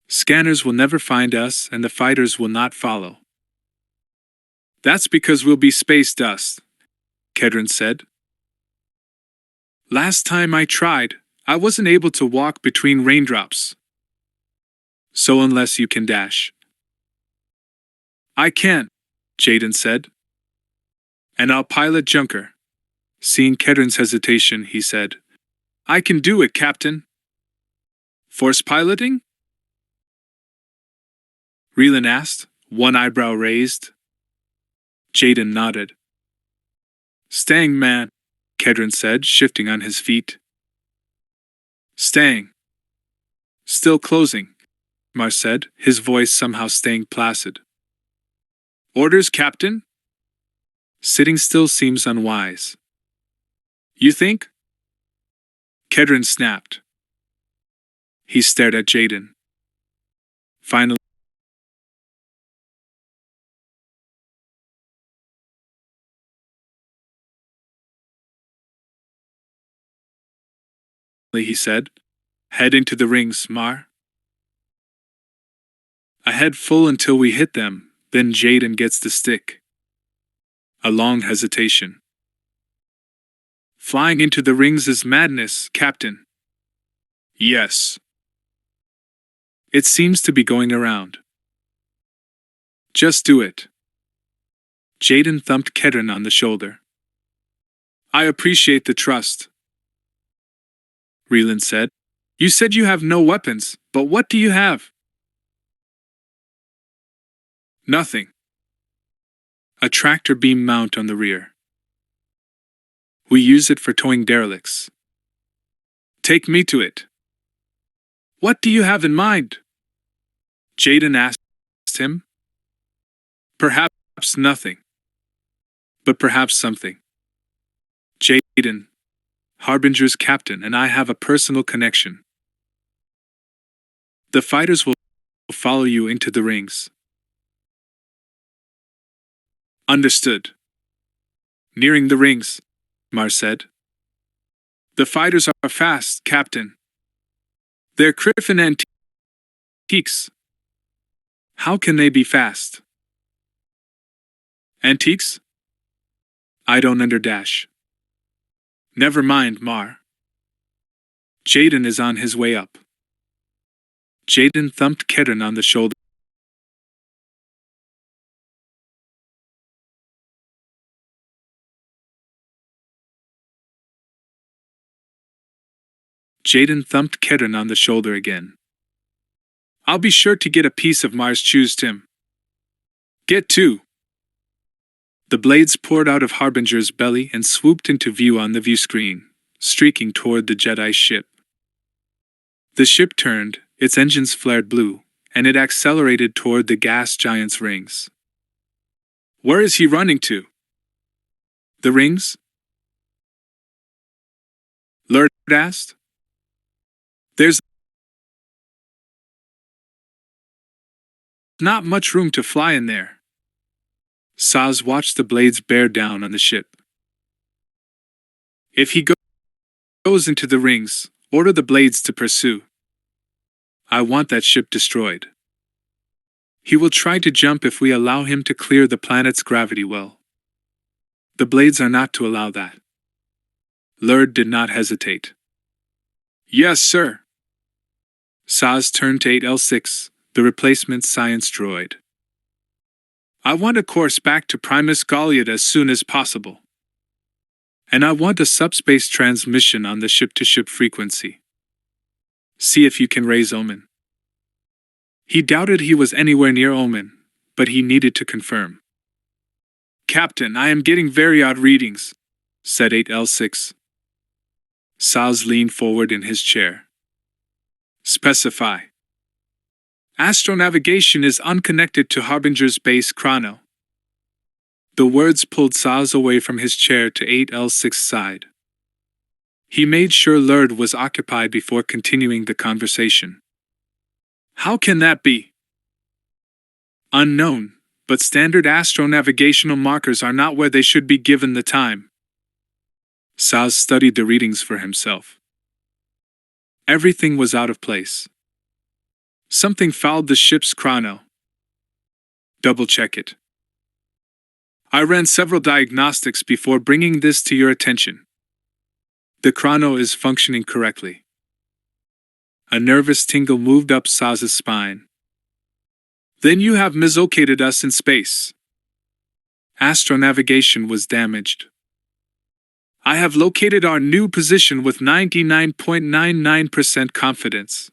Scanners will never find us and the fighters will not follow. That's because we'll be space dust, Kedron said. Last time I tried, I wasn't able to walk between raindrops. So unless you can dash. I can, Jaden said. And I'll pilot Junker. Seeing Kedron's hesitation, he said, I can do it, Captain. Force piloting? Relan asked, one eyebrow raised. Jaden nodded. Staying, man, Kedron said, shifting on his feet. Staying. Still closing, Mar said, his voice somehow staying placid. Orders, Captain? Sitting still seems unwise. You think? Kedron snapped. He stared at Jaden. Finally, he said, head into the rings, Mar. A head full until we hit them, then Jaden gets the stick. A long hesitation. Flying into the rings is madness, Captain. Yes. It seems to be going around. Just do it. Jaden thumped Kedron on the shoulder. I appreciate the trust. Relan said. You said you have no weapons, but what do you have? Nothing. A tractor beam mount on the rear. We use it for towing derelicts. Take me to it. What do you have in mind? Jaden asked him. Perhaps nothing. But perhaps something. Jaden, Harbinger's captain, and I have a personal connection. The fighters will follow you into the rings. Understood. Nearing the rings, Mar said. The fighters are fast, Captain. They're Griffin antiques. How can they be fast? Antiques? I don't underdash. Never mind, Mar. Jaden is on his way up. Jaden thumped Kedron on the shoulder. Jaden thumped Kedron on the shoulder again. I'll be sure to get a piece of Mar's choose, Tim. Get two. The blades poured out of Harbinger's belly and swooped into view on the view screen, streaking toward the Jedi ship. The ship turned, its engines flared blue, and it accelerated toward the gas giant's rings. Where is he running to? The rings? Lurd asked. There's not much room to fly in there. Saz watched the blades bear down on the ship. If he goes into the rings, order the blades to pursue. I want that ship destroyed. He will try to jump if we allow him to clear the planet's gravity well. The blades are not to allow that. Lurd did not hesitate. Yes, sir. Saz turned to 8L6, the replacement science droid. I want a course back to Primus Goliad as soon as possible. And I want a subspace transmission on the ship-to-ship frequency. See if you can raise Omen. He doubted he was anywhere near Omen, but he needed to confirm. Captain, I am getting very odd readings, said 8L6. Saz leaned forward in his chair. Specify. Astronavigation is unconnected to Harbinger's base chrono. The words pulled Saz away from his chair to 8L6's side. He made sure Lurd was occupied before continuing the conversation. How can that be? Unknown, but standard astronavigational markers are not where they should be given the time. Saz studied the readings for himself. Everything was out of place. Something fouled the ship's chrono. Double-check it. I ran several diagnostics before bringing this to your attention. The chrono is functioning correctly. A nervous tingle moved up Saz's spine. Then you have mislocated us in space. Astronavigation was damaged. I have located our new position with 99.99% confidence.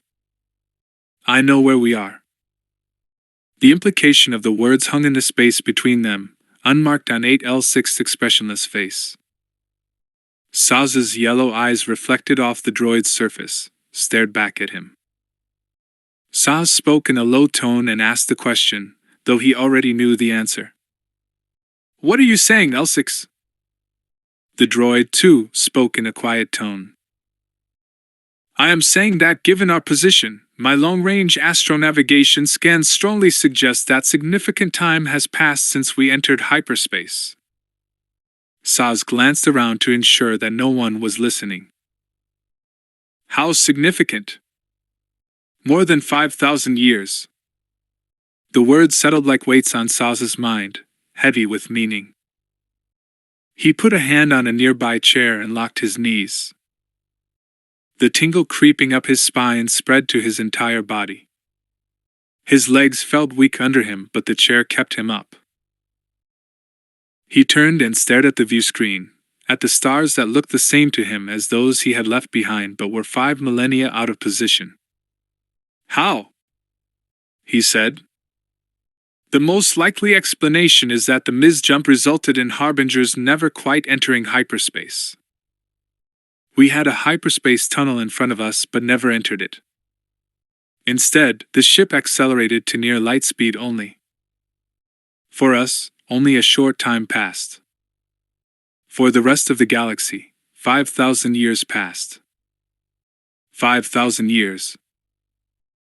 I know where we are. The implication of the words hung in the space between them, unmarked on 8L6's expressionless face. Saz's yellow eyes reflected off the droid's surface, stared back at him. Saz spoke in a low tone and asked the question, though he already knew the answer. What are you saying, L6? The droid, too, spoke in a quiet tone. I am saying that given our position, my long-range astronavigation scans strongly suggest that significant time has passed since we entered hyperspace. Saz glanced around to ensure that no one was listening. How significant? More than 5,000 years. The words settled like weights on Saz's mind, heavy with meaning. He put a hand on a nearby chair and locked his knees. The tingle creeping up his spine spread to his entire body. His legs felt weak under him, but the chair kept him up. He turned and stared at the view screen, at the stars that looked the same to him as those he had left behind but were 5 millennia out of position. How? He said. The most likely explanation is that the misjump resulted in Harbingers never quite entering hyperspace. We had a hyperspace tunnel in front of us but never entered it. Instead, the ship accelerated to near light speed only. For us, only a short time passed. For the rest of the galaxy, 5,000 years passed. 5,000 years.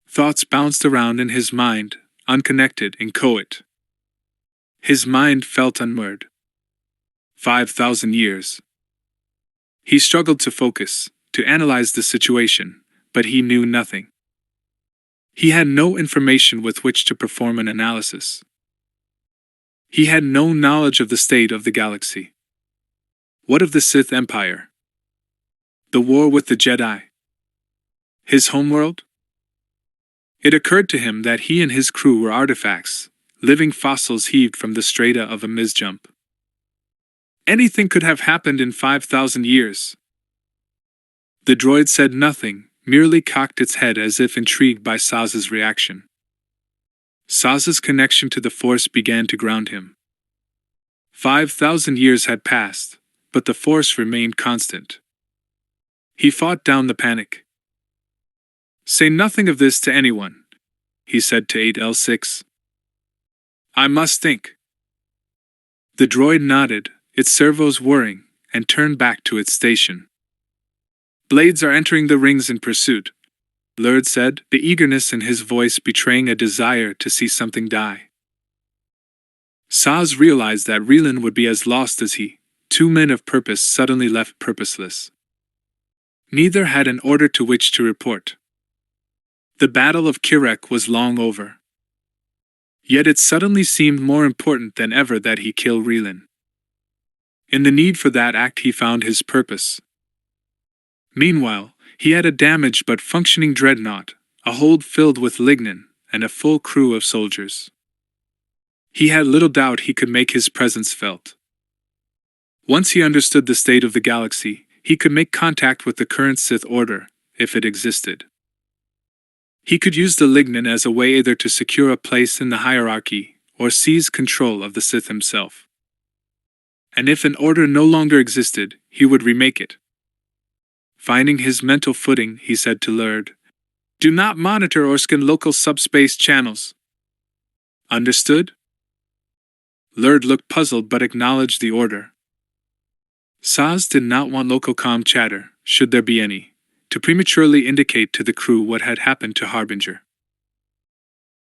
Thoughts bounced around in his mind, unconnected, inchoate. His mind felt unmoored. 5,000 years. He struggled to focus, to analyze the situation, but he knew nothing. He had no information with which to perform an analysis. He had no knowledge of the state of the galaxy. What of the Sith Empire? The war with the Jedi? His homeworld? It occurred to him that he and his crew were artifacts, living fossils heaved from the strata of a misjump. Anything could have happened in 5,000 years. The droid said nothing, merely cocked its head as if intrigued by Saz's reaction. Saz's connection to the Force began to ground him. 5,000 years had passed, but the Force remained constant. He fought down the panic. Say nothing of this to anyone, he said to 8L6. I must think. The droid nodded, its servos whirring, and turned back to its station. Blades are entering the rings in pursuit, Lurd said, the eagerness in his voice betraying a desire to see something die. Saz realized that Relan would be as lost as he. 2 men of purpose suddenly left purposeless. Neither had an order to which to report. The Battle of Kirek was long over. Yet it suddenly seemed more important than ever that he kill Relan. In the need for that act he found his purpose. Meanwhile, he had a damaged but functioning dreadnought, a hold filled with lignin, and a full crew of soldiers. He had little doubt he could make his presence felt. Once he understood the state of the galaxy, he could make contact with the current Sith Order, if it existed. He could use the lignin as a way either to secure a place in the hierarchy, or seize control of the Sith himself. And if an order no longer existed, he would remake it. Finding his mental footing, he said to Lurd, "Do not monitor or scan local subspace channels." Understood? Lurd looked puzzled but acknowledged the order. Saz did not want local comm chatter, should there be any, to prematurely indicate to the crew what had happened to Harbinger.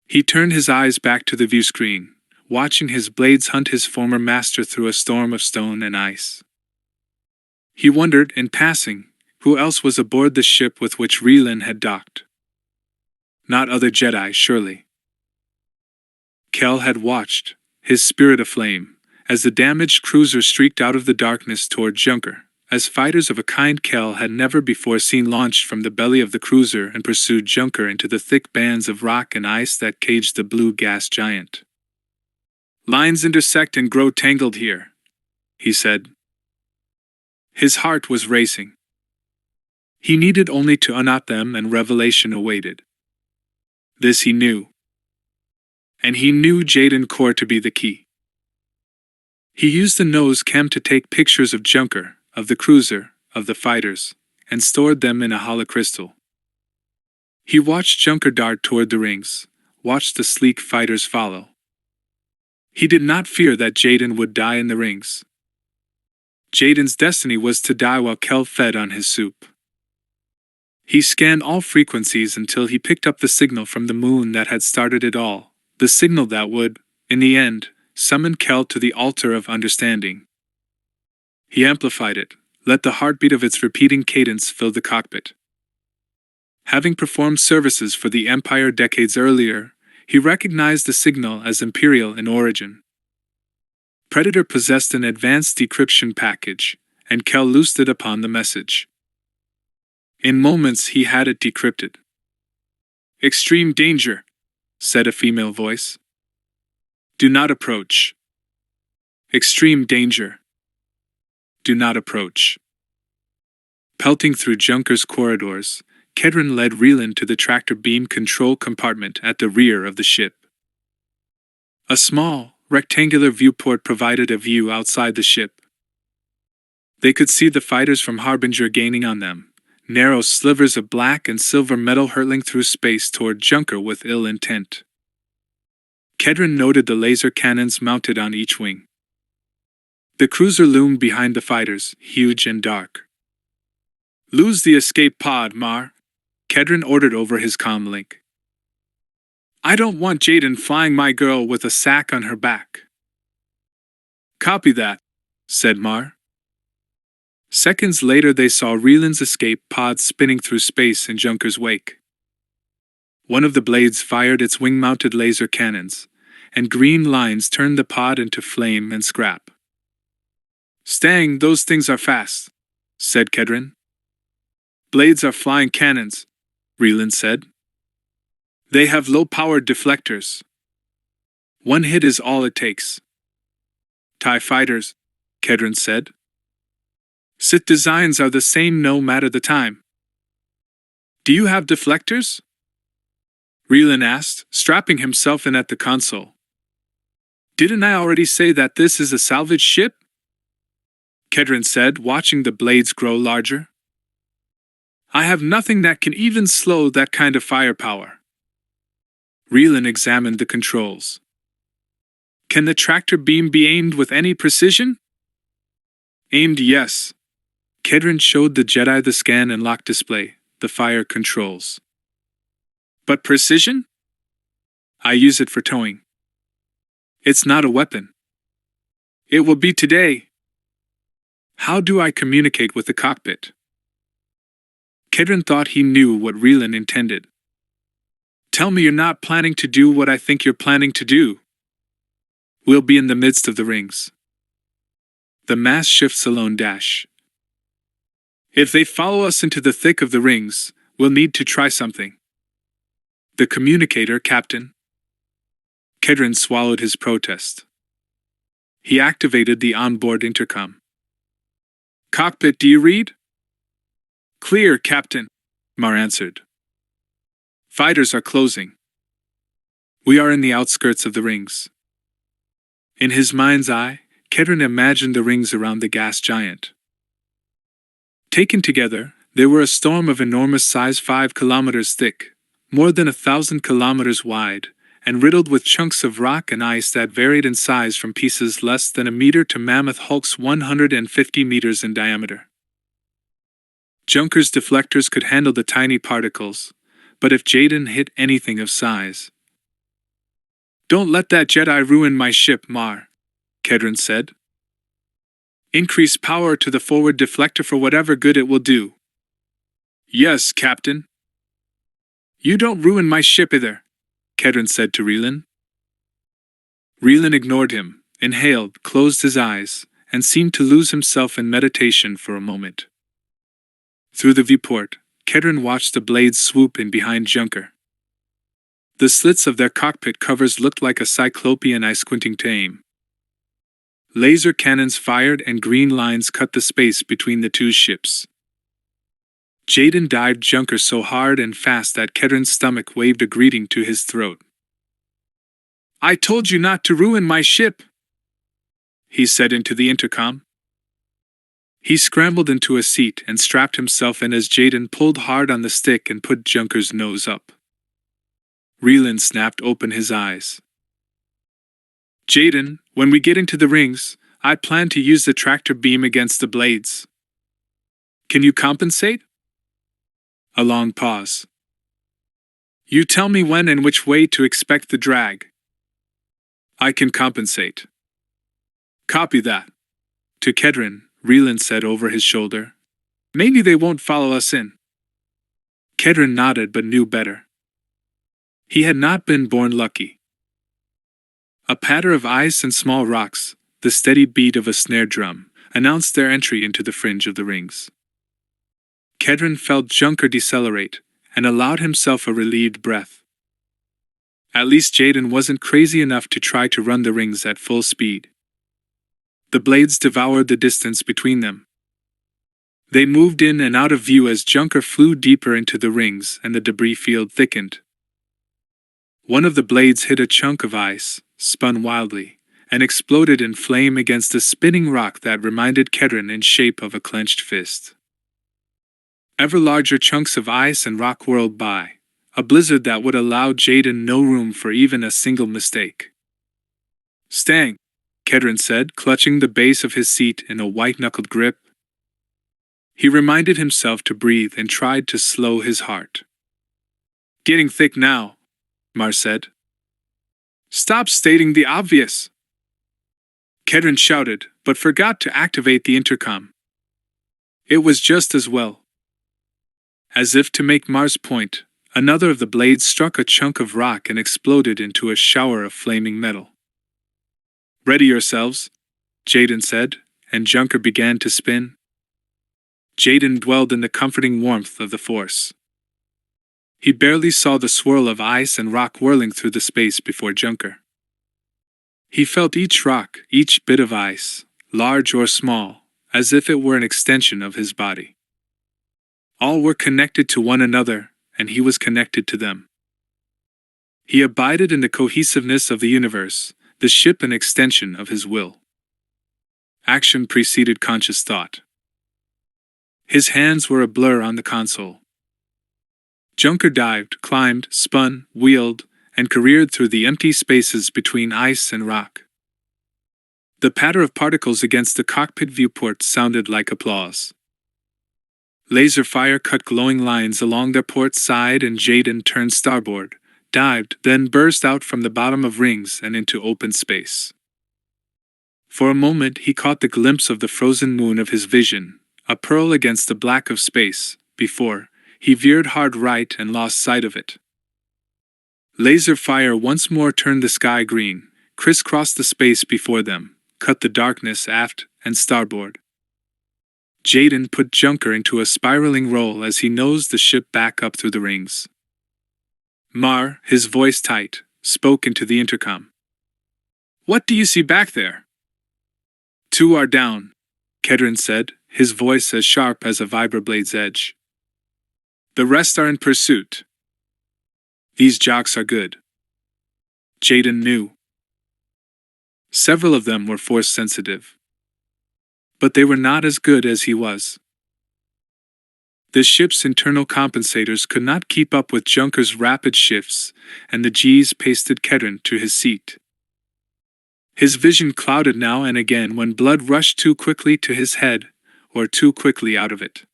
He turned his eyes back to the view screen, watching his blades hunt his former master through a storm of stone and ice. He wondered, in passing, who else was aboard the ship with which Relan had docked. Not other Jedi, surely. Kel had watched, his spirit aflame, as the damaged cruiser streaked out of the darkness toward Junker, as fighters of a kind Kel had never before seen launched from the belly of the cruiser and pursued Junker into the thick bands of rock and ice that caged the blue gas giant. "Lines intersect and grow tangled here," he said. His heart was racing. He needed only to unknot them and revelation awaited. This he knew. And he knew JADEN KORR to be the key. He used the nose cam to take pictures of Junker, of the cruiser, of the fighters, and stored them in a holocrystal. He watched Junker dart toward the rings, watched the sleek fighters follow. He did not fear that JADEN would die in the rings. JADEN's destiny was to die while Kel fed on his soup. He scanned all frequencies until he picked up the signal from the moon that had started it all, the signal that would, in the end, summon Kel to the altar of understanding. He amplified it, let the heartbeat of its repeating cadence fill the cockpit. Having performed services for the Empire decades earlier, he recognized the signal as Imperial in origin. Predator possessed an advanced decryption package, and Kel loosed it upon the message. In moments he had it decrypted. "Extreme danger," said a female voice. "Do not approach." "Extreme danger. Do not approach." Pelting through Junker's corridors, Kedron led Relan to the tractor beam control compartment at the rear of the ship. A small, rectangular viewport provided a view outside the ship. They could see the fighters from Harbinger gaining on them, narrow slivers of black and silver metal hurtling through space toward Junker with ill intent. Kedron noted the laser cannons mounted on each wing. The cruiser loomed behind the fighters, huge and dark. "Lose the escape pod, Mar," Kedron ordered over his comm link. "I don't want JADEN flying my girl with a sack on her back." "Copy that," said Mar. Seconds later they saw Relan's escape pod spinning through space in Junker's wake. One of the blades fired its wing-mounted laser cannons, and green lines turned the pod into flame and scrap. "Stang, those things are fast," said Kedron. "Blades are flying cannons," Relan said. "They have low-powered deflectors. One hit is all it takes." "TIE fighters," Kedron said. "Sith designs are the same no matter the time." "Do you have deflectors?" Relan asked, strapping himself in at the console. "Didn't I already say that this is a salvage ship?" Kedron said, watching the blades grow larger. "I have nothing that can even slow that kind of firepower." Relan examined the controls. "Can the tractor beam be aimed with any precision?" "Aimed, yes." Kedron showed the Jedi the scan and lock display, the fire controls. "But precision?" "I use it for towing." "It's not a weapon." "It will be today." "How do I communicate with the cockpit?" Kedron thought he knew what Relan intended. "Tell me you're not planning to do what I think you're planning to do." "We'll be in the midst of the rings. The mass shifts alone dash. If they follow us into the thick of the rings, we'll need to try something." The communicator, Captain. Kedron swallowed his protest. He activated the onboard intercom. Cockpit, do you read? Clear, Captain, Mar answered. Fighters are closing. We are in the outskirts of the rings. In his mind's eye, Kedron imagined the rings around the gas giant. Taken together, they were a storm of enormous size 5 kilometers thick, more than 1,000 kilometers wide, and riddled with chunks of rock and ice that varied in size from pieces less than a meter to mammoth hulks 150 meters in diameter. Junker's deflectors could handle the tiny particles, but if Jaden hit anything of size... Don't let that Jedi ruin my ship, Mar, Kedron said. Increase power to the forward deflector for whatever good it will do. Yes, Captain. You don't ruin my ship either, Kedron said to Reelan. Reelan ignored him, inhaled, closed his eyes, and seemed to lose himself in meditation for a moment. Through the viewport, Kedron watched the blades swoop in behind Junker. The slits of their cockpit covers looked like a cyclopean eye squinting to aim. Laser cannons fired and green lines cut the space between the two ships. Jaden dived Junker so hard and fast that Kedron's stomach waved a greeting to his throat. I told you not to ruin my ship, he said into the intercom. He scrambled into a seat and strapped himself in as Jaden pulled hard on the stick and put Junker's nose up. Reelan snapped open his eyes. Jaden, when we get into the rings, I plan to use the tractor beam against the blades. Can you compensate? A long pause. You tell me when and which way to expect the drag. I can compensate. Copy that. To Kedron, Reelan said over his shoulder. Maybe they won't follow us in. Kedron nodded but knew better. He had not been born lucky. A patter of ice and small rocks, the steady beat of a snare drum, announced their entry into the fringe of the rings. Kedron felt Junker decelerate, and allowed himself a relieved breath. At least Jaden wasn't crazy enough to try to run the rings at full speed. The blades devoured the distance between them. They moved in and out of view as Junker flew deeper into the rings and the debris field thickened. One of the blades hit a chunk of ice, spun wildly, and exploded in flame against a spinning rock that reminded Kedron in shape of a clenched fist. Ever larger chunks of ice and rock whirled by, a blizzard that would allow Jaden no room for even a single mistake. Stang, Kedron said, clutching the base of his seat in a white-knuckled grip. He reminded himself to breathe and tried to slow his heart. Getting thick now, Mar said. Stop stating the obvious. Kedron shouted, but forgot to activate the intercom. It was just as well. As if to make Mar's point, another of the blades struck a chunk of rock and exploded into a shower of flaming metal. Ready yourselves, Jaden said, and Junker began to spin. Jaden dwelled in the comforting warmth of the Force. He barely saw the swirl of ice and rock whirling through the space before Junker. He felt each rock, each bit of ice, large or small, as if it were an extension of his body. All were connected to one another, and he was connected to them. He abided in the cohesiveness of the universe, the ship an extension of his will. Action preceded conscious thought. His hands were a blur on the console. Junker dived, climbed, spun, wheeled, and careered through the empty spaces between ice and rock. The patter of particles against the cockpit viewport sounded like applause. Laser fire cut glowing lines along their port side and Jaden turned starboard, dived, then burst out from the bottom of rings and into open space. For a moment he caught the glimpse of the frozen moon of his vision, a pearl against the black of space, before he veered hard right and lost sight of it. Laser fire once more turned the sky green, crisscrossed the space before them, cut the darkness aft and starboard. Jaden put Junker into a spiraling roll as he nosed the ship back up through the rings. Mar, his voice tight, spoke into the intercom. "What do you see back there?" "Two are down," Kedron said, his voice as sharp as a vibrablade's edge. "The rest are in pursuit. These jocks are good." Jaden knew. Several of them were force-sensitive. But they were not as good as he was. The ship's internal compensators could not keep up with Junker's rapid shifts, and the G's pasted Kedron to his seat. His vision clouded now and again when blood rushed too quickly to his head, or too quickly out of it.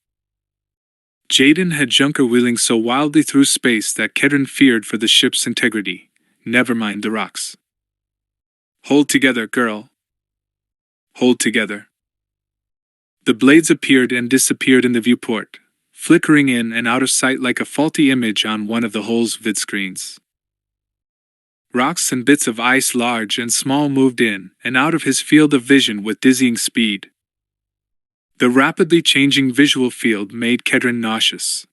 Jaden had Junker wheeling so wildly through space that Kedron feared for the ship's integrity, never mind the rocks. "Hold together, girl. Hold together." The blades appeared and disappeared in the viewport, flickering in and out of sight like a faulty image on one of the hull's vidscreens. Rocks and bits of ice large and small moved in and out of his field of vision with dizzying speed. The rapidly changing visual field made Kedron nauseous.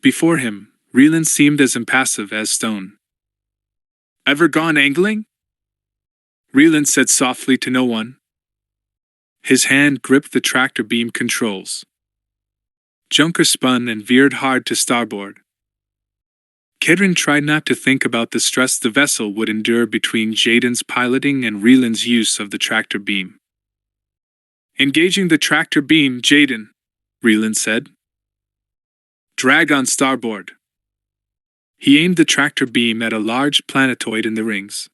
Before him, Reelan seemed as impassive as stone. "Ever gone angling?" Reelan said softly to no one. His hand gripped the tractor beam controls. Junker spun and veered hard to starboard. Kedron tried not to think about the stress the vessel would endure between Jaden's piloting and Reelan's use of the tractor beam. "Engaging the tractor beam, Jaden," Reelan said. "Drag on starboard." He aimed the tractor beam at a large planetoid in the rings.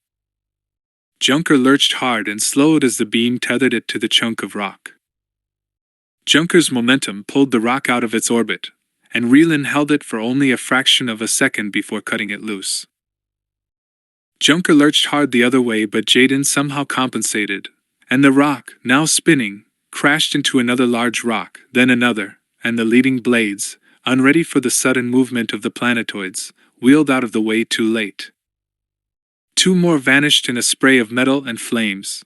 Junker lurched hard and slowed as the beam tethered it to the chunk of rock. Junker's momentum pulled the rock out of its orbit, and Reelan held it for only a fraction of a second before cutting it loose. Junker lurched hard the other way, but Jaden somehow compensated, and the rock, now spinning, crashed into another large rock, then another, and the leading blades, unready for the sudden movement of the planetoids, wheeled out of the way too late. Two more vanished in a spray of metal and flames.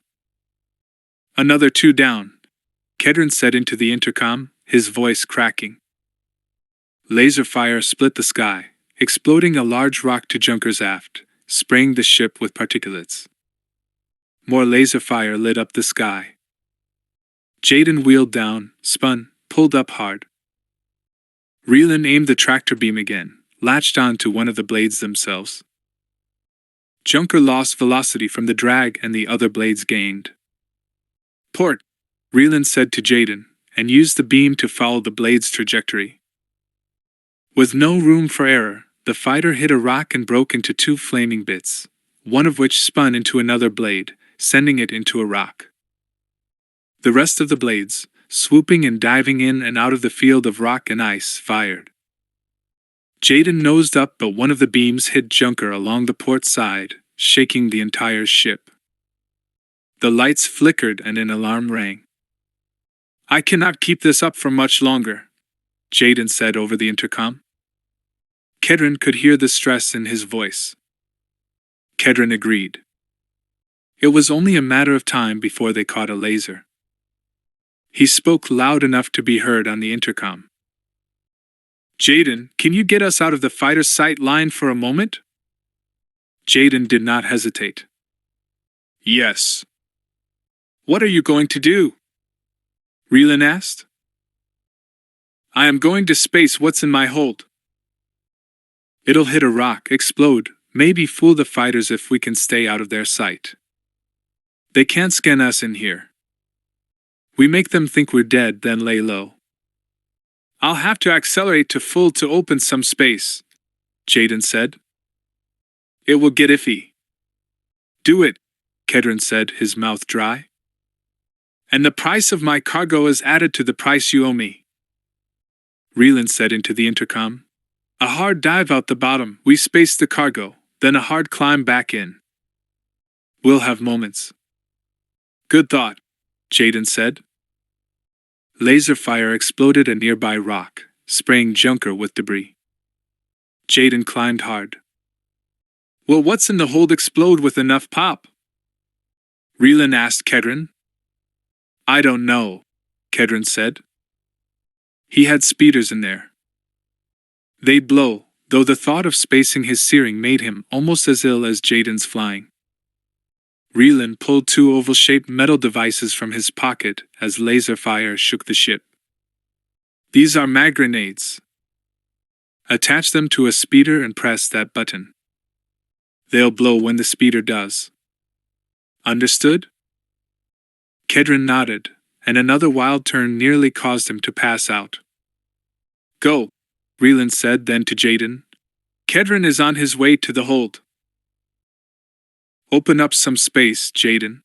"Another two down," Kedron said into the intercom, his voice cracking. Laser fire split the sky, exploding a large rock to Junker's aft, spraying the ship with particulates. More laser fire lit up the sky. Jaden wheeled down, spun, pulled up hard. Reelan aimed the tractor beam again, latched on to one of the blades themselves. Junker lost velocity from the drag and the other blades gained. "Port," Reelan said to Jaden, and used the beam to follow the blade's trajectory. With no room for error, the fighter hit a rock and broke into two flaming bits, one of which spun into another blade, sending it into a rock. The rest of the blades, swooping and diving in and out of the field of rock and ice, fired. Jaden nosed up, but one of the beams hit Junker along the port side, shaking the entire ship. The lights flickered and an alarm rang. "I cannot keep this up for much longer," Jaden said over the intercom. Kedron could hear the stress in his voice. Kedron agreed. It was only a matter of time before they caught a laser. He spoke loud enough to be heard on the intercom. "Jaden, can you get us out of the fighter's sight line for a moment?" Jaden did not hesitate. "Yes." "What are you going to do?" Reelan asked. "I am going to space what's in my hold. It'll hit a rock, explode, maybe fool the fighters if we can stay out of their sight. They can't scan us in here. We make them think we're dead, then lay low. I'll have to accelerate to full to open some space," Jaden said. "It will get iffy." "Do it," Kedron said, his mouth dry. "And the price of my cargo is added to the price you owe me," Reelan said into the intercom. "A hard dive out the bottom, we space the cargo, then a hard climb back in. We'll have moments." "Good thought," Jaden said. Laser fire exploded a nearby rock, spraying Junker with debris. Jaden climbed hard. "Will what's in the hold explode with enough pop?" Reelan asked Kedron. "I don't know," Kedron said. "He had speeders in there. They'd blow, though the thought of spacing his searing made him almost as ill as Jaden's flying. Relan pulled two oval-shaped metal devices from his pocket as laser fire shook the ship. These are mag grenades. Attach them to a speeder and press that button. They'll blow when the speeder does. Understood? Kedron nodded, and another wild turn nearly caused him to pass out. Go, Relan said then to Jaden. Kedron is on his way to the hold. Open up some space, Jaden.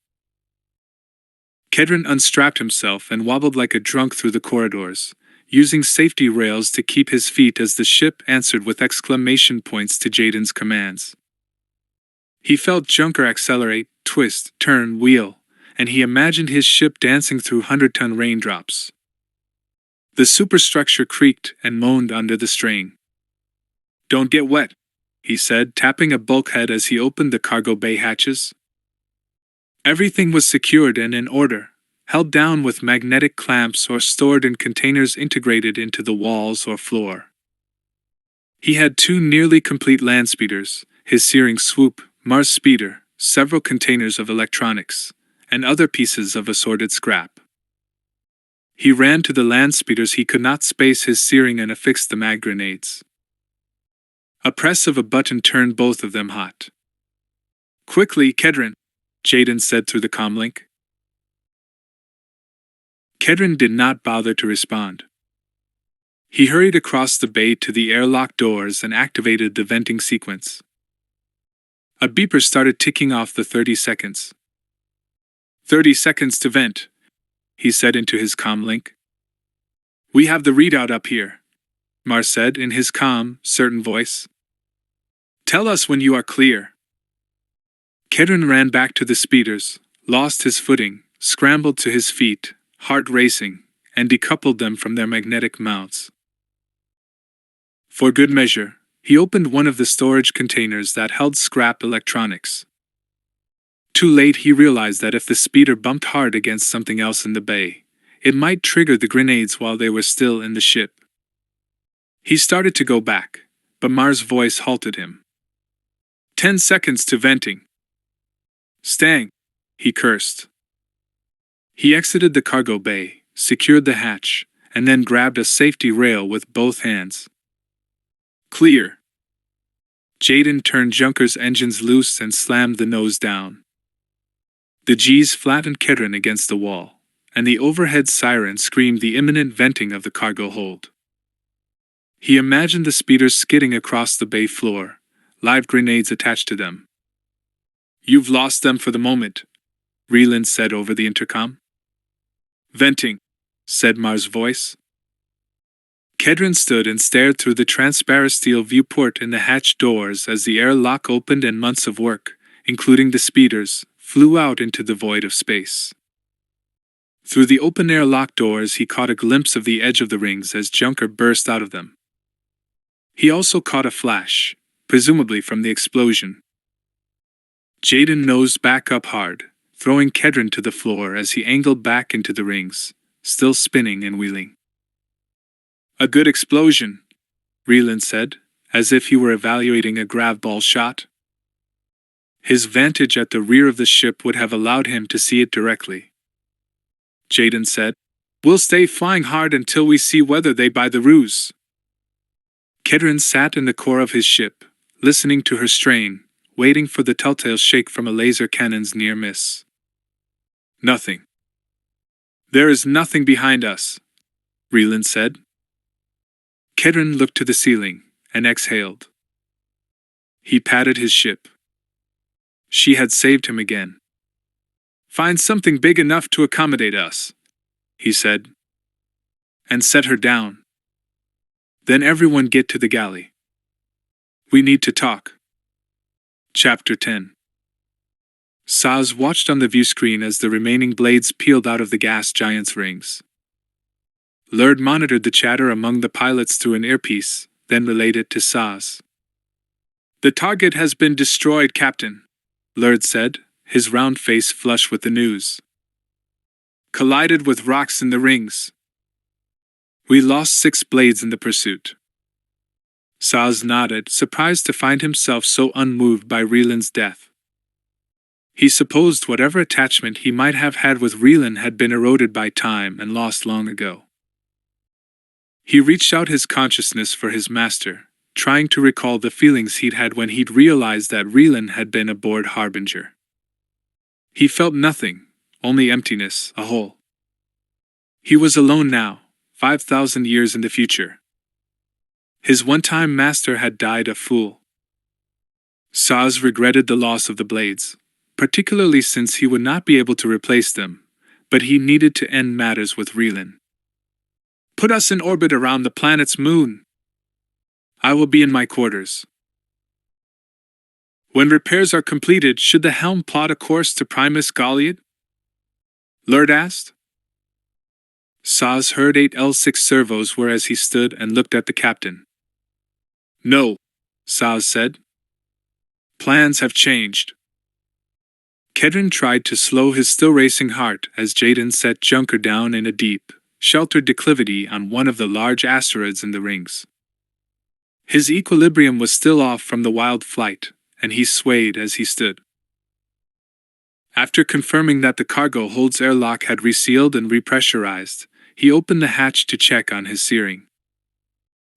Kedron unstrapped himself and wobbled like a drunk through the corridors, using safety rails to keep his feet as the ship answered with exclamation points to Jaden's commands. He felt Junker accelerate, twist, turn, wheel, and he imagined his ship dancing through 100-ton raindrops. The superstructure creaked and moaned under the strain. Don't get wet, he said, tapping a bulkhead as he opened the cargo bay hatches. Everything was secured and in order, held down with magnetic clamps or stored in containers integrated into the walls or floor. He had two nearly complete land speeders, his searing swoop, Mars speeder, several containers of electronics, and other pieces of assorted scrap. He ran to the land speeders. He could not space his searing and affixed the mag grenades. A press of a button turned both of them hot. Quickly, Kedron, Jaden said through the comlink. Kedron did not bother to respond. He hurried across the bay to the airlock doors and activated the venting sequence. A beeper started ticking off the 30 seconds. 30 seconds to vent, he said into his comlink. We have the readout up here, Mars said in his calm, certain voice. Tell us when you are clear. Kedron ran back to the speeders, lost his footing, scrambled to his feet, heart racing, and decoupled them from their magnetic mounts. For good measure, he opened one of the storage containers that held scrap electronics. Too late he realized that if the speeder bumped hard against something else in the bay, it might trigger the grenades while they were still in the ship. He started to go back, but Mars' voice halted him. 10 seconds to venting. Stang, he cursed. He exited the cargo bay, secured the hatch, and then grabbed a safety rail with both hands. Clear. Jaden turned Junker's engines loose and slammed the nose down. The G's flattened Kedron against the wall, and the overhead siren screamed the imminent venting of the cargo hold. He imagined the speeders skidding across the bay floor, live grenades attached to them. You've lost them for the moment, Relan said over the intercom. Venting, said Mars' voice. Kedron stood and stared through the transparent steel viewport in the hatch doors as the airlock opened and months of work, including the speeders, flew out into the void of space. Through the open airlock doors he caught a glimpse of the edge of the rings as Junker burst out of them. He also caught a flash, presumably from the explosion. Jaden nosed back up hard, throwing Kedron to the floor as he angled back into the rings, still spinning and wheeling. A good explosion, Relan said, as if he were evaluating a grav ball shot. His vantage at the rear of the ship would have allowed him to see it directly. Jaden said, We'll stay flying hard until we see whether they buy the ruse. Kedron sat in the core of his ship, listening to her strain, waiting for the telltale shake from a laser cannon's near miss. Nothing. There is nothing behind us, Relan said. Kedron looked to the ceiling and exhaled. He patted his ship. She had saved him again. Find something big enough to accommodate us, he said. And set her down. Then everyone get to the galley. We need to talk. Chapter 10. Saz watched on the view screen as the remaining blades peeled out of the gas giant's rings. Lurd monitored the chatter among the pilots through an earpiece, then relayed it to Saz. The target has been destroyed, Captain, Lurd said, his round face flush with the news. Collided with rocks in the rings. We lost 6 blades in the pursuit. Saz nodded, surprised to find himself so unmoved by Reelin's death. He supposed whatever attachment he might have had with Reelin had been eroded by time and lost long ago. He reached out his consciousness for his master, trying to recall the feelings he'd had when he'd realized that Reelin had been a bored harbinger. He felt nothing, only emptiness, a hole. He was alone now, 5,000 years in the future. His one-time master had died a fool. Saz regretted the loss of the blades, particularly since he would not be able to replace them, but he needed to end matters with Reelin. Put us in orbit around the planet's moon. I will be in my quarters. When repairs are completed, should the helm plot a course to Primus Galiad? Lurd asked. Saz heard 8L6 servos whereas he stood and looked at the captain. No, Saz said. Plans have changed. Kedrin tried to slow his still racing heart as Jaden set Junker down in a deep, sheltered declivity on one of the large asteroids in the rings. His equilibrium was still off from the wild flight, and he swayed as he stood. After confirming that the cargo hold's airlock had resealed and repressurized, he opened the hatch to check on his searing.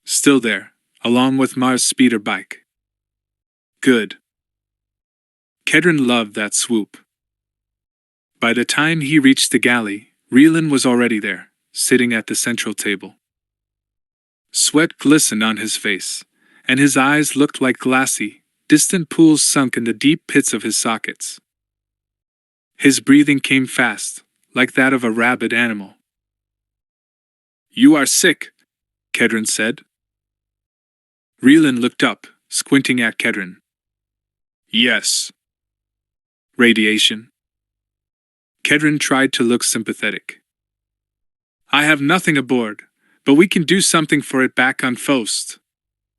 Still there, along with Mars' speeder bike. Good. Kedrin loved that swoop. By the time he reached the galley, Reelin was already there, sitting at the central table. Sweat glistened on his face, and his eyes looked like glassy, distant pools sunk in the deep pits of his sockets. His breathing came fast, like that of a rabid animal. You are sick, Kedrin said. Reelin looked up, squinting at Kedrin. Yes. Radiation. Kedrin tried to look sympathetic. I have nothing aboard, but we can do something for it back on Fost.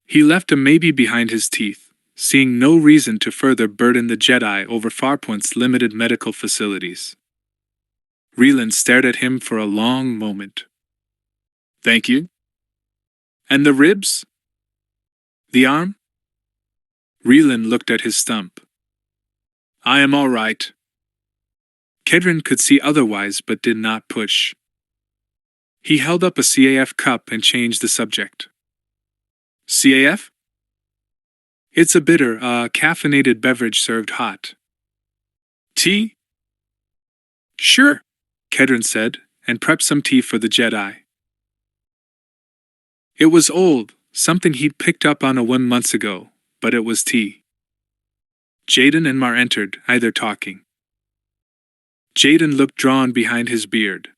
He left a maybe behind his teeth, seeing no reason to further burden the Jedi over Farpoint's limited medical facilities. Reelin stared at him for a long moment. Thank you. And the ribs? The arm? Reelin looked at his stump. I am all right. Kedrin could see otherwise but did not push. He held up a CAF cup and changed the subject. CAF? It's a bitter, caffeinated beverage served hot. Tea? Sure, Kedrin said, and prepped some tea for the Jedi. It was old, something he'd picked up on a whim months ago, but it was tea. Jaden and Mar entered, either talking. Jaden looked drawn behind his beard.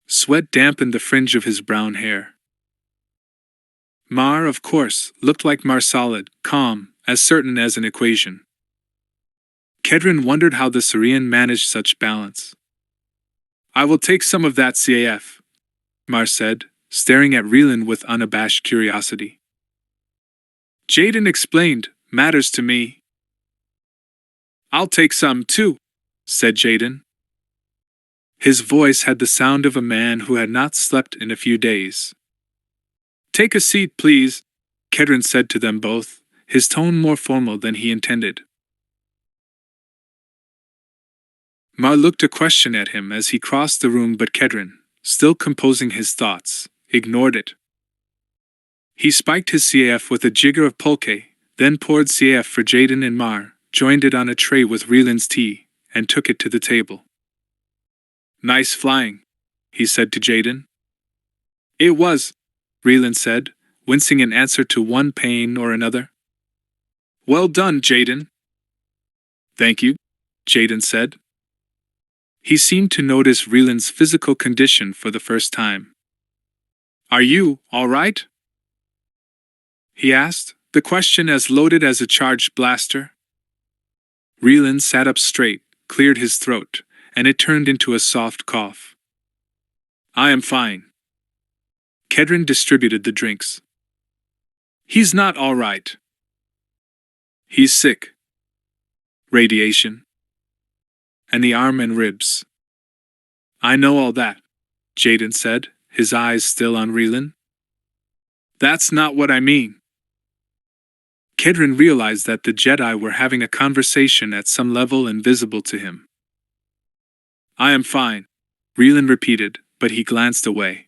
Sweat dampened the fringe of his brown hair. Mar, of course, looked like Mar solid, calm, as certain as an equation. Kedrin wondered how the Saurian managed such balance. I will take some of that CAF, Mar said, staring at Reelin with unabashed curiosity. Jaden explained, matters to me. I'll take some too, said Jaden. His voice had the sound of a man who had not slept in a few days. Take a seat, please, Kedrin said to them both, his tone more formal than he intended. Mar looked a question at him as he crossed the room, but Kedrin, still composing his thoughts, ignored it. He spiked his CAF with a jigger of pulque, then poured CAF for Jaden and Mar, joined it on a tray with Reelin's tea, and took it to the table. Nice flying, he said to Jaden. It was, Reelin said, wincing in answer to one pain or another. Well done, Jaden. Thank you, Jaden said. He seemed to notice Reelin's physical condition for the first time. Are you all right? He asked, the question as loaded as a charged blaster. Reelin sat up straight, cleared his throat, and it turned into a soft cough. I am fine. Kedrin distributed the drinks. He's not all right. He's sick. Radiation. And the arm and ribs. I know all that, Jaden said, his eyes still on Reelin. That's not what I mean. Kedron realized that the Jedi were having a conversation at some level invisible to him. I am fine, Raylan repeated, but he glanced away.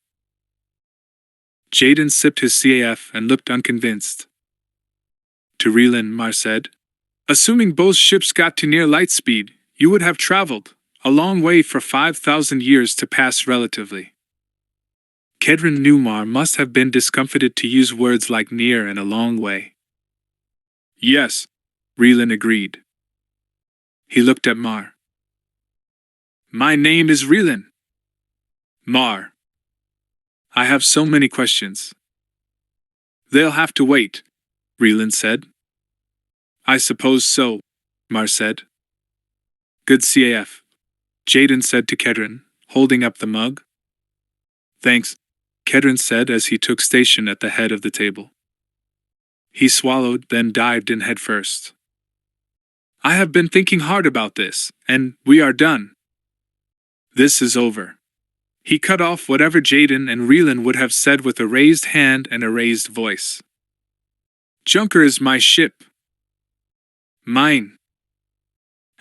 Jaden sipped his CAF and looked unconvinced. To Raylan, Mar said, assuming both ships got to near light speed, you would have traveled a long way for 5,000 years to pass relatively. Kedron knew Mar must have been discomfited to use words like near and a long way. Yes, Raylan agreed. He looked at Mar. My name is Raylan. Mar. I have so many questions. They'll have to wait, Raylan said. I suppose so, Mar said. Good CAF, Jaden said to Kedron, holding up the mug. Thanks, Kedron said as he took station at the head of the table. He swallowed, then dived in headfirst. I have been thinking hard about this, and we are done. This is over. He cut off whatever Jaden and Raylan would have said with a raised hand and a raised voice. Junker is my ship. Mine.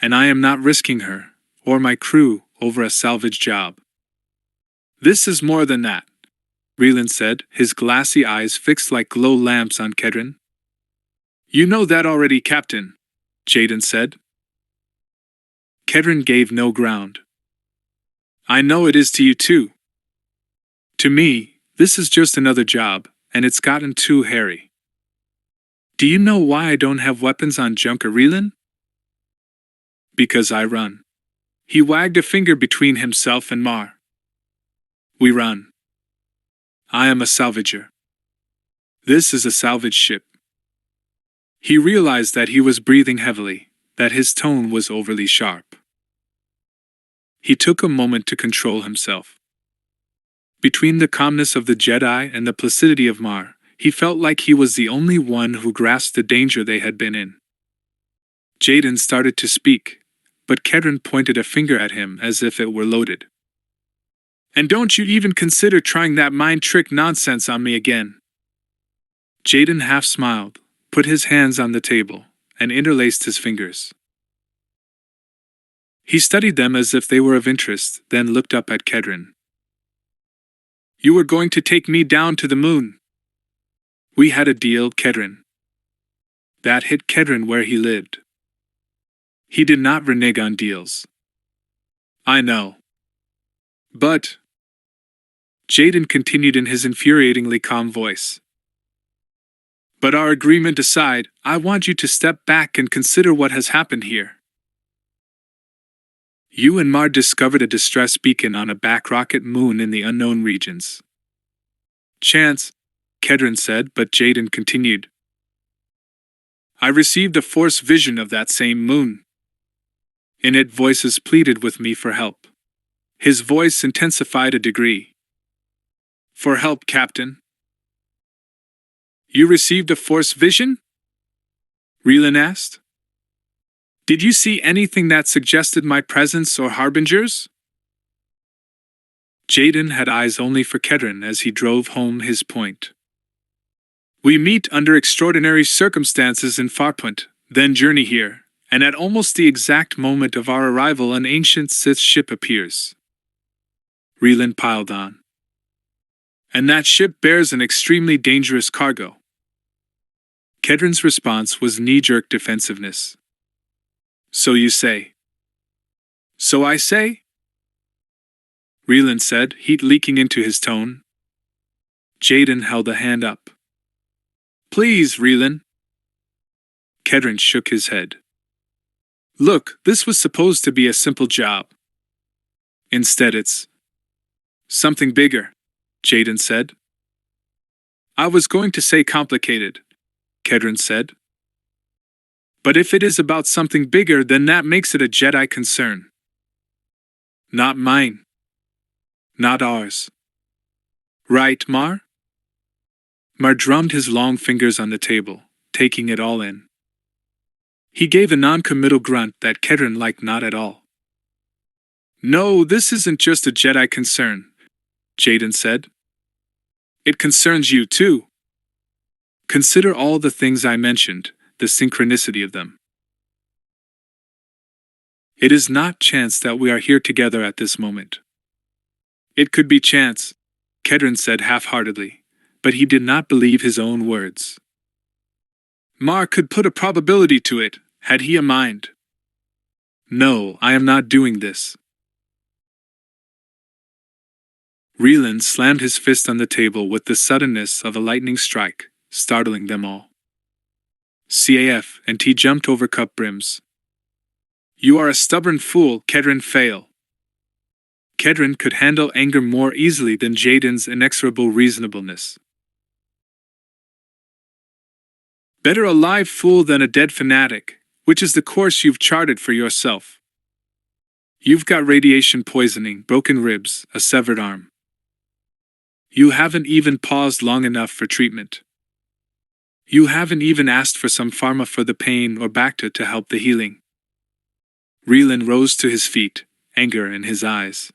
And I am not risking her, or my crew, over a salvage job. This is more than that, Raylan said, his glassy eyes fixed like glow lamps on Kedron. You know that already, Captain, Jaden said. Kedron gave no ground. I know it is to you too. To me, this is just another job, and it's gotten too hairy. Do you know why I don't have weapons on Junker, Raylan? Because I run. He wagged a finger between himself and Mar. We run. I am a salvager. This is a salvage ship. He realized that he was breathing heavily, that his tone was overly sharp. He took a moment to control himself. Between the calmness of the Jedi and the placidity of Mar, he felt like he was the only one who grasped the danger they had been in. Jaden started to speak, but Kedron pointed a finger at him as if it were loaded. And don't you even consider trying that mind trick nonsense on me again. Jaden half smiled, put his hands on the table, and interlaced his fingers. He studied them as if they were of interest, then looked up at Kedron. You were going to take me down to the moon. We had a deal, Kedron. That hit Kedron where he lived. He did not renege on deals. I know. But... Jaden continued in his infuriatingly calm voice. But our agreement aside, I want you to step back and consider what has happened here. You and Mar discovered a distress beacon on a back-rocket moon in the unknown regions. Chance, Kedron said, but Jaden continued. I received a force vision of that same moon. In it, voices pleaded with me for help. His voice intensified a degree. For help, Captain. You received a force vision? Raylan asked. Did you see anything that suggested my presence or harbingers? Jaden had eyes only for Kedron as he drove home his point. We meet under extraordinary circumstances in Farpunt, then journey here, and at almost the exact moment of our arrival an ancient Sith ship appears. Raylan piled on. And that ship bears an extremely dangerous cargo. Kedron's response was knee-jerk defensiveness. So you say. So I say? Raylan said, heat leaking into his tone. Jaden held a hand up. Please, Raylan. Kedron shook his head. Look, this was supposed to be a simple job. Instead it's something bigger, Jaden said. I was going to say complicated, Kedron said. But if it is about something bigger, then that makes it a Jedi concern. Not mine. Not ours. Right, Mar? Mar drummed his long fingers on the table, taking it all in. He gave a non-committal grunt that Kedron liked not at all. No, this isn't just a Jedi concern, Jaden said. It concerns you too. Consider all the things I mentioned, the synchronicity of them. It is not chance that we are here together at this moment. It could be chance, Kedron said half-heartedly, but he did not believe his own words. Mar could put a probability to it, had he a mind. No, I am not doing this. Reland slammed his fist on the table with the suddenness of a lightning strike, startling them all. CAF and T jumped over cup brims. You are a stubborn fool, Kedron fail. Kedron could handle anger more easily than Jaden's inexorable reasonableness. Better a live fool than a dead fanatic, which is the course you've charted for yourself. You've got radiation poisoning, broken ribs, a severed arm. You haven't even paused long enough for treatment. You haven't even asked for some pharma for the pain or Bacta to help the healing. Reland rose to his feet, anger in his eyes.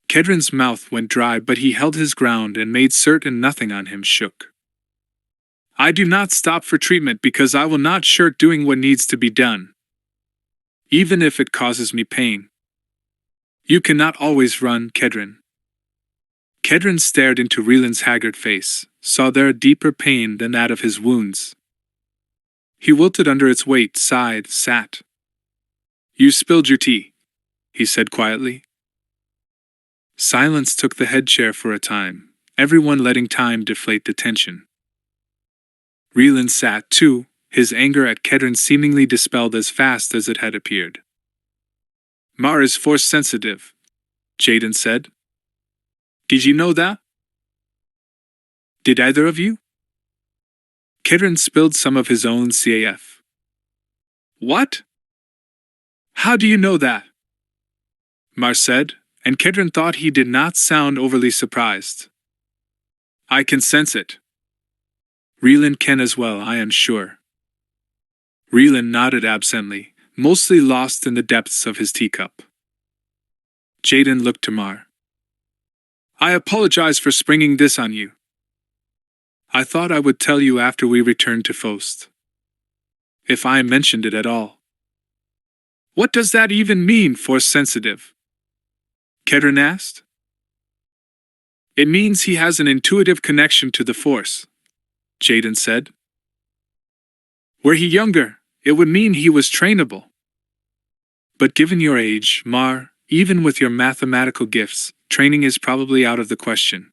Kedron's mouth went dry, but he held his ground and made certain nothing on him shook. I do not stop for treatment because I will not shirk doing what needs to be done, even if it causes me pain. You cannot always run, Kedron. Kedron stared into Reland's haggard face, saw there a deeper pain than that of his wounds. He wilted under its weight, sighed, sat. You spilled your tea, he said quietly. Silence took the head chair for a time, everyone letting time deflate the tension. Reland sat too, his anger at Kedron seemingly dispelled as fast as it had appeared. Mar is force sensitive, Jaden said. Did you know that? Did either of you? Kedron spilled some of his own CAF. What? How do you know that? Mar said, and Kedron thought he did not sound overly surprised. I can sense it. Reland can as well, I am sure. Reland nodded absently, mostly lost in the depths of his teacup. Jaden looked to Mar. I apologize for springing this on you. I thought I would tell you after we returned to Fost. If I mentioned it at all. What does that even mean, force sensitive? Kedron asked. It means he has an intuitive connection to the force, Jaden said. Were he younger, it would mean he was trainable. But given your age, Mar, even with your mathematical gifts, training is probably out of the question.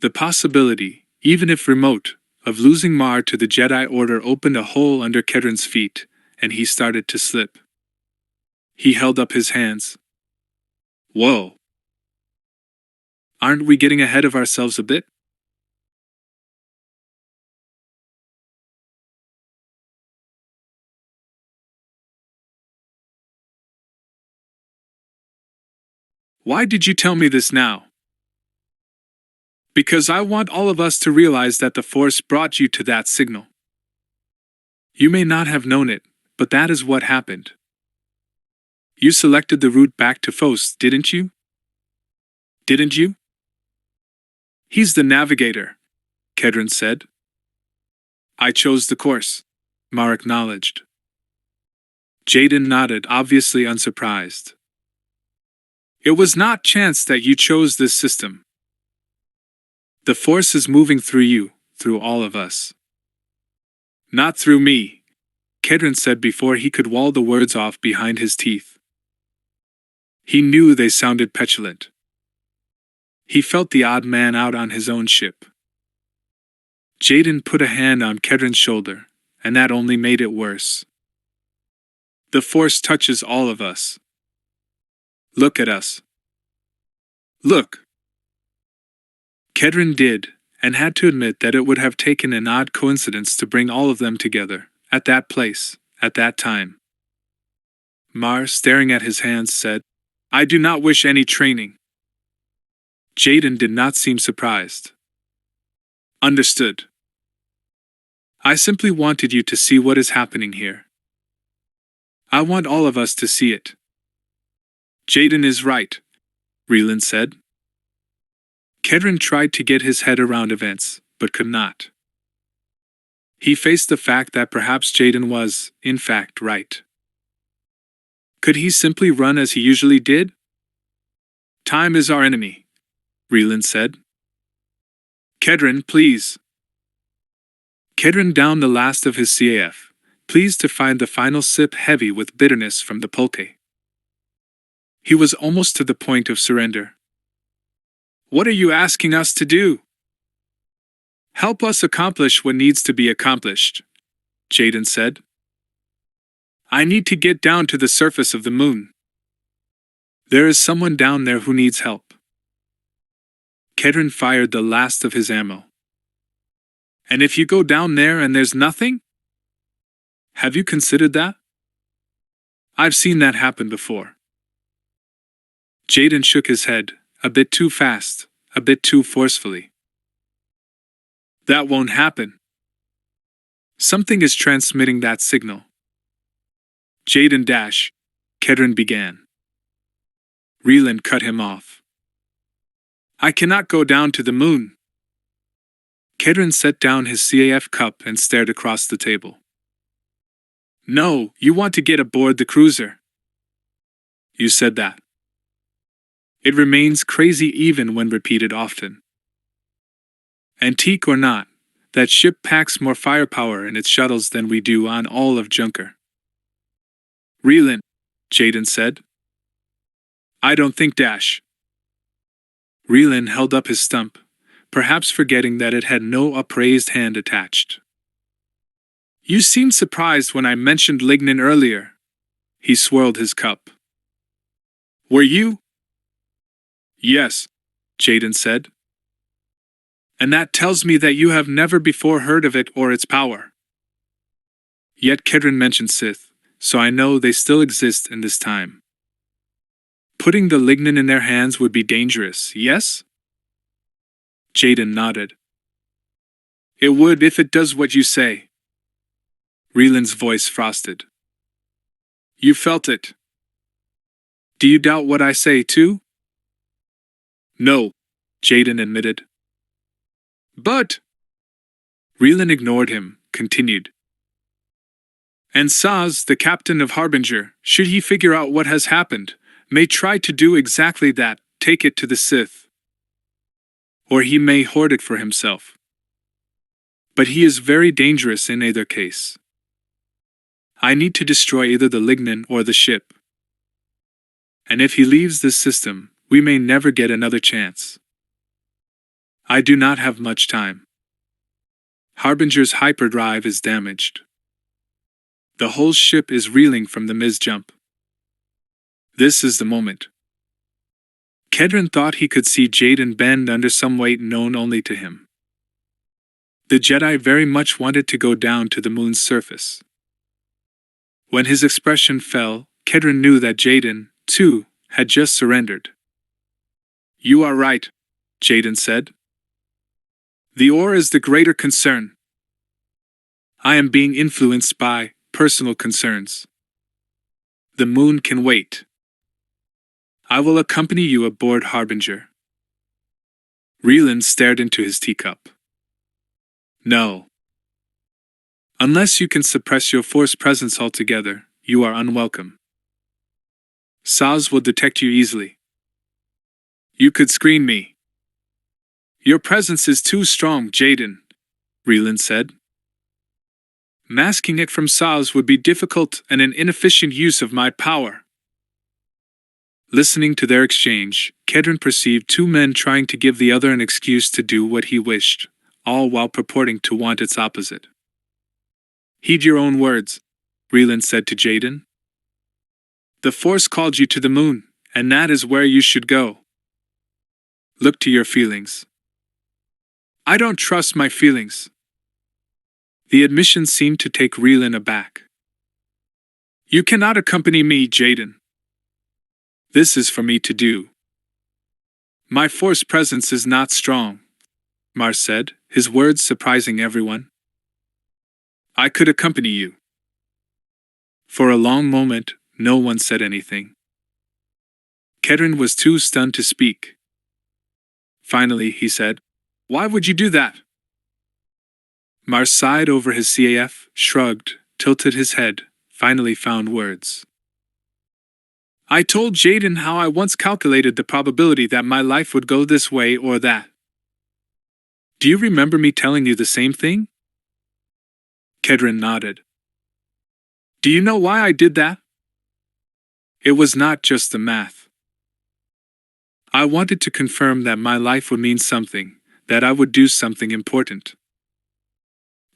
The possibility, even if remote, of losing Mar to the Jedi Order opened a hole under Kedron's feet, and he started to slip. He held up his hands. Whoa! Aren't we getting ahead of ourselves a bit? Why did you tell me this now? Because I want all of us to realize that the Force brought you to that signal. You may not have known it, but that is what happened. You selected the route back to Fost, didn't you? Didn't you? He's the navigator, Kedron said. I chose the course, Mar acknowledged. Jaden nodded, obviously unsurprised. It was not chance that you chose this system. The Force is moving through you, through all of us. Not through me, Kedron said before he could wall the words off behind his teeth. He knew they sounded petulant. He felt the odd man out on his own ship. Jaden put a hand on Kedron's shoulder, and that only made it worse. The Force touches all of us. Look at us. Look. Kedron did, and had to admit that it would have taken an odd coincidence to bring all of them together, at that place, at that time. Mar, staring at his hands, said, I do not wish any training. Jaden did not seem surprised. Understood. I simply wanted you to see what is happening here. I want all of us to see it. Jaden is right, Reland said. Kedron tried to get his head around events, but could not. He faced the fact that perhaps Jaden was, in fact, right. Could he simply run as he usually did? Time is our enemy, Reland said. Kedron, please. Kedron downed the last of his CAF, pleased to find the final sip heavy with bitterness from the pulque. He was almost to the point of surrender. What are you asking us to do? Help us accomplish what needs to be accomplished, Jaden said. I need to get down to the surface of the moon. There is someone down there who needs help. Kedron fired the last of his ammo. And if you go down there and there's nothing? Have you considered that? I've seen that happen before. Jaden shook his head, a bit too fast, a bit too forcefully. That won't happen. Something is transmitting that signal. Jaden dash, Kedron began. Reland cut him off. I cannot go down to the moon. Kedron set down his CAF cup and stared across the table. No, you want to get aboard the cruiser. You said that. It remains crazy even when repeated often. Antique or not, that ship packs more firepower in its shuttles than we do on all of Junker. Reland, Jaden said. I don't think dash. Reland held up his stump, perhaps forgetting that it had no upraised hand attached. You seemed surprised when I mentioned lignin earlier. He swirled his cup. Were you? Yes, Jaden said. And that tells me that you have never before heard of it or its power. Yet Kedron mentioned Sith, so I know they still exist in this time. Putting the lignin in their hands would be dangerous, yes? Jaden nodded. It would if it does what you say. Reland's voice frosted. You felt it. Do you doubt what I say too? No, Jaden admitted. But... Reland ignored him, continued. And Saz, the captain of Harbinger, should he figure out what has happened, may try to do exactly that, take it to the Sith. Or he may hoard it for himself. But he is very dangerous in either case. I need to destroy either the lignin or the ship. And if he leaves this system, we may never get another chance. I do not have much time. Harbinger's hyperdrive is damaged. The whole ship is reeling from the misjump. This is the moment. Kedron thought he could see Jaden bend under some weight known only to him. The Jedi very much wanted to go down to the moon's surface. When his expression fell, Kedron knew that Jaden, too, had just surrendered. You are right, Jaden said. The ore is the greater concern. I am being influenced by personal concerns. The moon can wait. I will accompany you aboard Harbinger. Reland stared into his teacup. No. Unless you can suppress your force presence altogether, you are unwelcome. Saz will detect you easily. You could screen me. Your presence is too strong, Jaden, Reland said. Masking it from Saz would be difficult and an inefficient use of my power. Listening to their exchange, Kedron perceived two men trying to give the other an excuse to do what he wished, all while purporting to want its opposite. Heed your own words, Reland said to Jaden. The Force called you to the moon, and that is where you should go. Look to your feelings. I don't trust my feelings. The admission seemed to take Reland aback. You cannot accompany me, Jaden. This is for me to do. My force presence is not strong, Mars said, his words surprising everyone. I could accompany you. For a long moment, no one said anything. Kedron was too stunned to speak. Finally, he said, Why would you do that? Mar sighed over his CAF, shrugged, tilted his head, finally found words. I told Jaden how I once calculated the probability that my life would go this way or that. Do you remember me telling you the same thing? Kedron nodded. Do you know why I did that? It was not just the math. I wanted to confirm that my life would mean something, that I would do something important.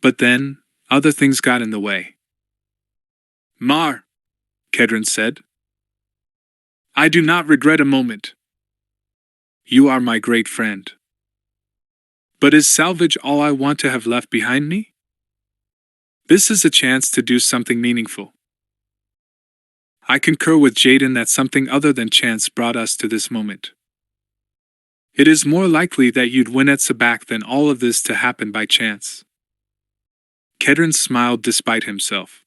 But then, other things got in the way. Mar, Kedron said. I do not regret a moment. You are my great friend. But is salvage all I want to have left behind me? This is a chance to do something meaningful. I concur with Jaden that something other than chance brought us to this moment. It is more likely that you'd win at Sabak than all of this to happen by chance. Kedron smiled despite himself.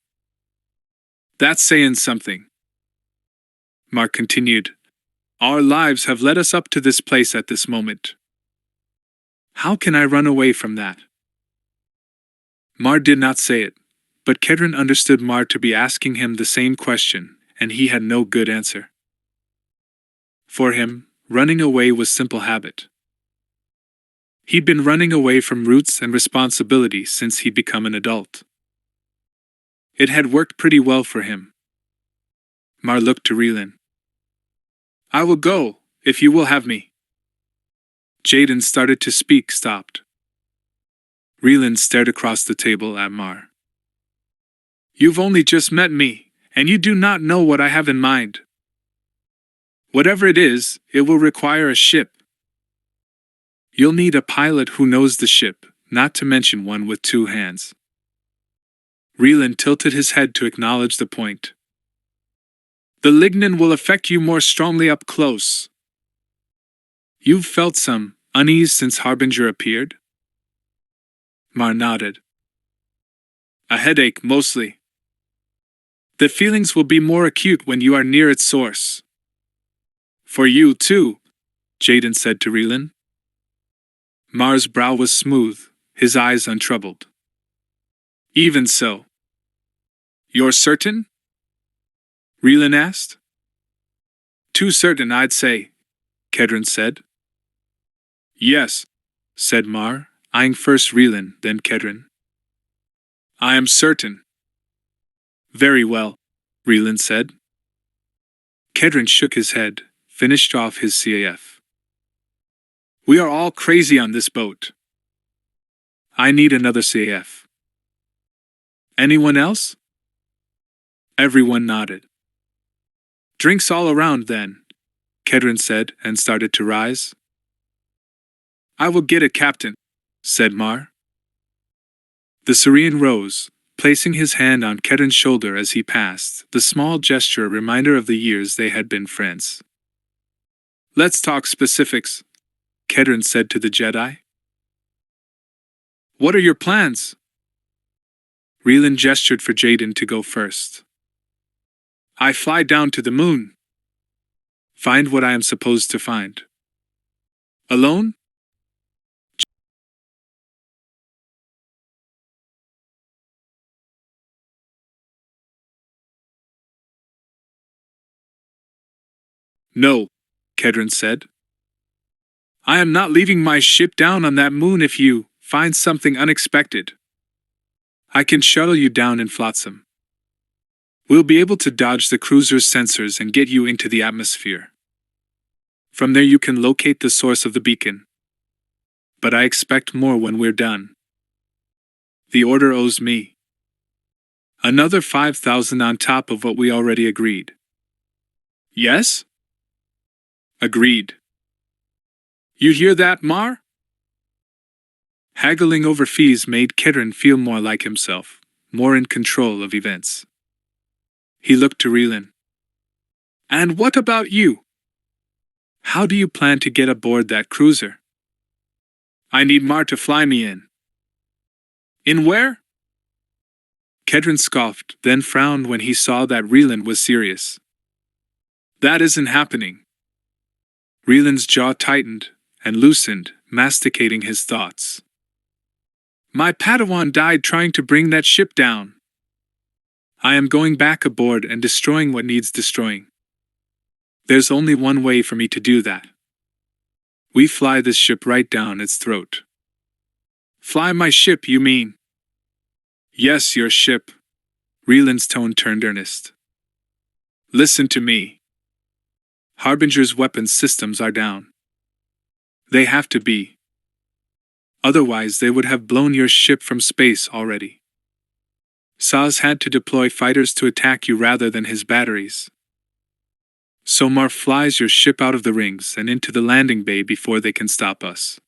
That's saying something. Mark continued. Our lives have led us up to this place at this moment. How can I run away from that? Mar did not say it, but Kedron understood Mar to be asking him the same question, and he had no good answer. For him, running away was simple habit. He'd been running away from roots and responsibility since he'd become an adult. It had worked pretty well for him. Mar looked to Reelin. I will go, if you will have me. Jaden started to speak, stopped. Reelin stared across the table at Mar. You've only just met me, and you do not know what I have in mind. Whatever it is, it will require a ship. You'll need a pilot who knows the ship, not to mention one with two hands. Reelin tilted his head to acknowledge the point. The lignin will affect you more strongly up close. You've felt some unease since Harbinger appeared? Mar nodded. A headache, mostly. The feelings will be more acute when you are near its source. For you, too, Jaden said to Reelin. Mar's brow was smooth, his eyes untroubled. Even so. You're certain? Reelin asked. Too certain, I'd say, Kedron said. Yes, said Mar, eyeing first Reelin, then Kedron. I am certain. Very well, Reelin said. Kedron shook his head, finished off his CAF. We are all crazy on this boat. I need another CAF. Anyone else? Everyone nodded. Drinks all around then, Kedron said and started to rise. I will get it, Captain, said Mar. The Syrian rose, placing his hand on Kedron's shoulder as he passed, the small gesture a reminder of the years they had been friends. Let's talk specifics, Kedron said to the Jedi. What are your plans? Reelin gestured for Jaden to go first. I fly down to the moon. Find what I am supposed to find. Alone? No, Kedron said. I am not leaving my ship down on that moon if you find something unexpected. I can shuttle you down in Flotsam. We'll be able to dodge the cruiser's sensors and get you into the atmosphere. From there you can locate the source of the beacon. But I expect more when we're done. The Order owes me another 5,000 on top of what we already agreed. Yes? Agreed. You hear that, Mar? Haggling over fees made Kedron feel more like himself, more in control of events. He looked to Reelin. And what about you? How do you plan to get aboard that cruiser? I need Mar to fly me in. In where? Kedron scoffed, then frowned when he saw that Reelin was serious. That isn't happening. Reelin's jaw tightened and loosened, masticating his thoughts. My Padawan died trying to bring that ship down. I am going back aboard and destroying what needs destroying. There's only one way for me to do that. We fly this ship right down its throat. Fly my ship, you mean? Yes, your ship. Reeland's tone turned earnest. Listen to me. Harbinger's weapons systems are down. They have to be. Otherwise they would have blown your ship from space already. Saz had to deploy fighters to attack you rather than his batteries. So Mar flies your ship out of the rings and into the landing bay before they can stop us.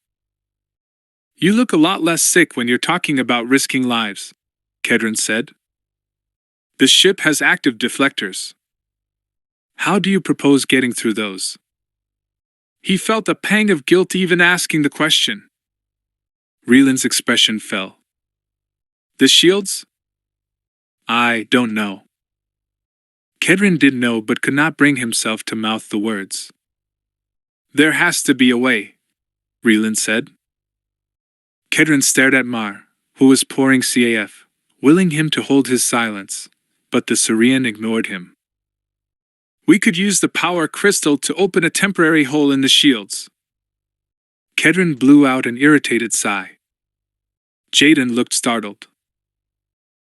You look a lot less sick when you're talking about risking lives, Kedron said. The ship has active deflectors. How do you propose getting through those? He felt a pang of guilt even asking the question. Reeland's expression fell. The shields? I don't know. Kedron did know but could not bring himself to mouth the words. There has to be a way, Reeland said. Kedron stared at Mar, who was pouring CAF, willing him to hold his silence, but the Syrian ignored him. We could use the power crystal to open a temporary hole in the shields. Kedron blew out an irritated sigh. Jaden looked startled.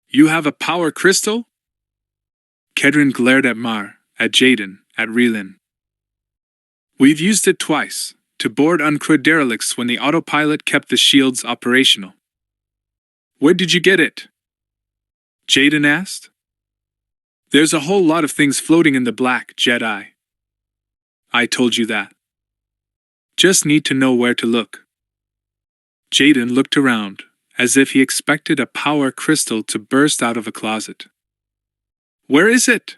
You have a power crystal? Kedron glared at Mar, at Jaden, at Reeland. We've used it twice, to board uncrewed derelicts when the autopilot kept the shields operational. Where did you get it? Jaden asked. There's a whole lot of things floating in the black, Jedi. I told you that. Just need to know where to look. Jaden looked around, as if he expected a power crystal to burst out of a closet. Where is it?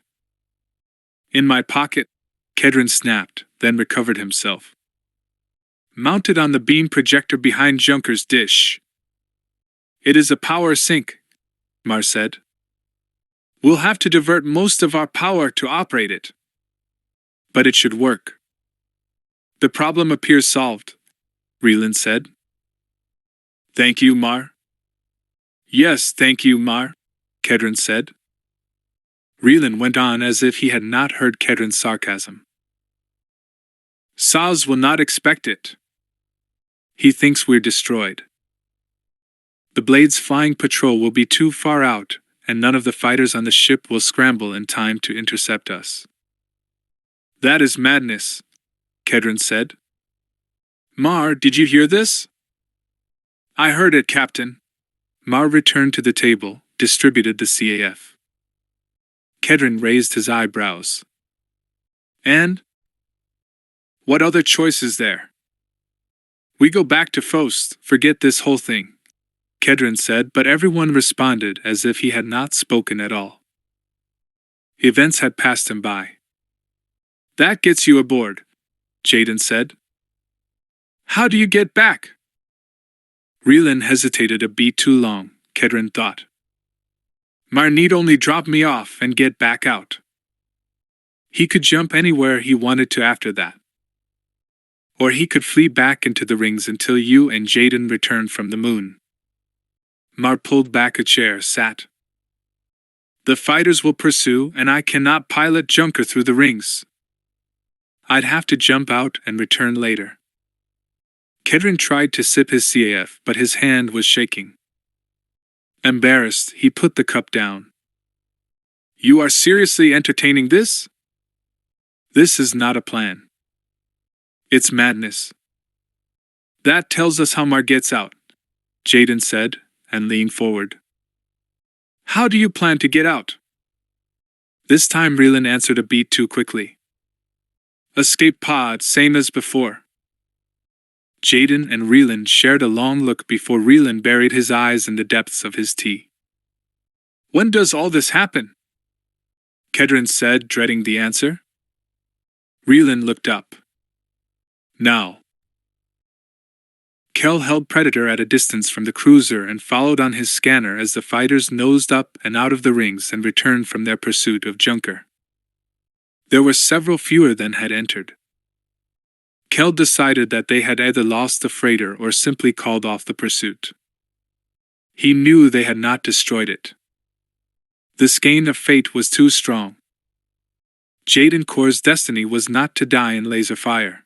In my pocket, Kedron snapped, then recovered himself. Mounted on the beam projector behind Junker's dish. It is a power sink, Mar said. We'll have to divert most of our power to operate it. But it should work. The problem appears solved, Reeland said. Thank you, Mar. Yes, thank you, Mar, Kedron said. Reeland went on as if he had not heard Kedron's sarcasm. Saz will not expect it. He thinks we're destroyed. The Blade's flying patrol will be too far out, and none of the fighters on the ship will scramble in time to intercept us. That is madness, Kedron said. Mar, did you hear this? I heard it, Captain. Mar returned to the table, distributed the CAF. Kedron raised his eyebrows. And? What other choice is there? We go back to Fost, forget this whole thing, Kedron said, but everyone responded as if he had not spoken at all. Events had passed him by. That gets you aboard, Jaden said. How do you get back? Reeland hesitated a beat too long, Kedron thought. Mar need only drop me off and get back out. He could jump anywhere he wanted to after that. Or he could flee back into the rings until you and Jaden returned from the moon. Mar pulled back a chair, sat. The fighters will pursue, and I cannot pilot Junker through the rings. I'd have to jump out and return later. Kedron tried to sip his CAF, but his hand was shaking. Embarrassed, he put the cup down. You are seriously entertaining this? This is not a plan. It's madness. That tells us how Mar gets out, Jaden said, and leaned forward. How do you plan to get out? This time Reeland answered a beat too quickly. Escape pod, same as before. Jaden and Reeland shared a long look before Reeland buried his eyes in the depths of his tea. When does all this happen? Kedron said, dreading the answer. Reeland looked up. Now. Kel held Predator at a distance from the cruiser and followed on his scanner as the fighters nosed up and out of the rings and returned from their pursuit of Junker. There were several fewer than had entered. Kel decided that they had either lost the freighter or simply called off the pursuit. He knew they had not destroyed it. The skein of fate was too strong. JADEN KORR's destiny was not to die in laser fire.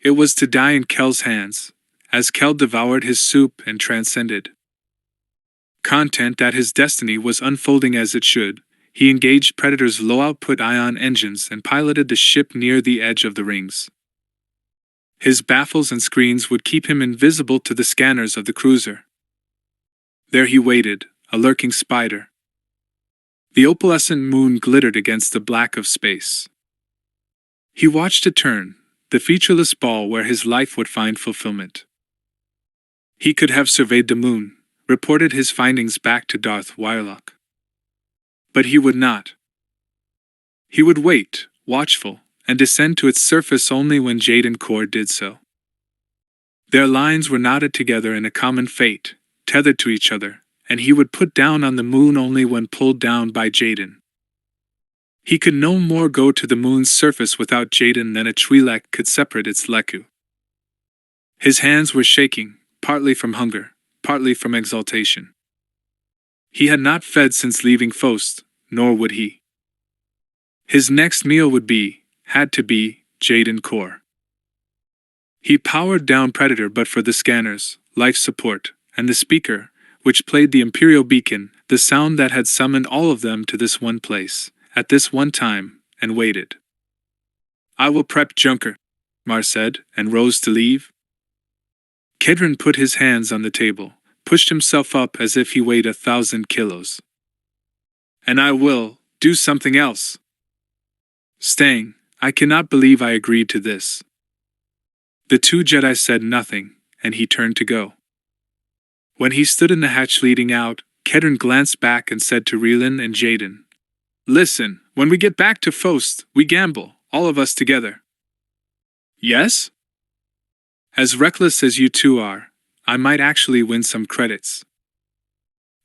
It was to die in Kel's hands, as Kel devoured his soup and transcended. Content that his destiny was unfolding as it should, he engaged Predator's low-output ion engines and piloted the ship near the edge of the rings. His baffles and screens would keep him invisible to the scanners of the cruiser. There he waited, a lurking spider. The opalescent moon glittered against the black of space. He watched it turn, the featureless ball where his life would find fulfillment. He could have surveyed the moon, reported his findings back to Darth Wyerlock. But he would not. He would wait, watchful, and descend to its surface only when JADEN KORR did so. Their lines were knotted together in a common fate, tethered to each other, and he would put down on the moon only when pulled down by JADEN. He could no more go to the moon's surface without JADEN than a Twi'lek could separate its Leku. His hands were shaking, partly from hunger, partly from exaltation. He had not fed since leaving Fost, nor would he. His next meal had to be, JADEN KORR. He powered down Predator but for the scanners, life support, and the speaker, which played the Imperial beacon, the sound that had summoned all of them to this one place, at this one time, and waited. "I will prep Junker," Mar said, and rose to leave. Kedron put his hands on the table, pushed himself up as if he weighed 1,000 kilos. "And I will do something else. Staying, I cannot believe I agreed to this." The two Jedi said nothing, and he turned to go. When he stood in the hatch leading out, Kedron glanced back and said to Raylan and JADEN, "Listen, when we get back to Fost, we gamble, all of us together." "Yes?" "As reckless as you two are, I might actually win some credits.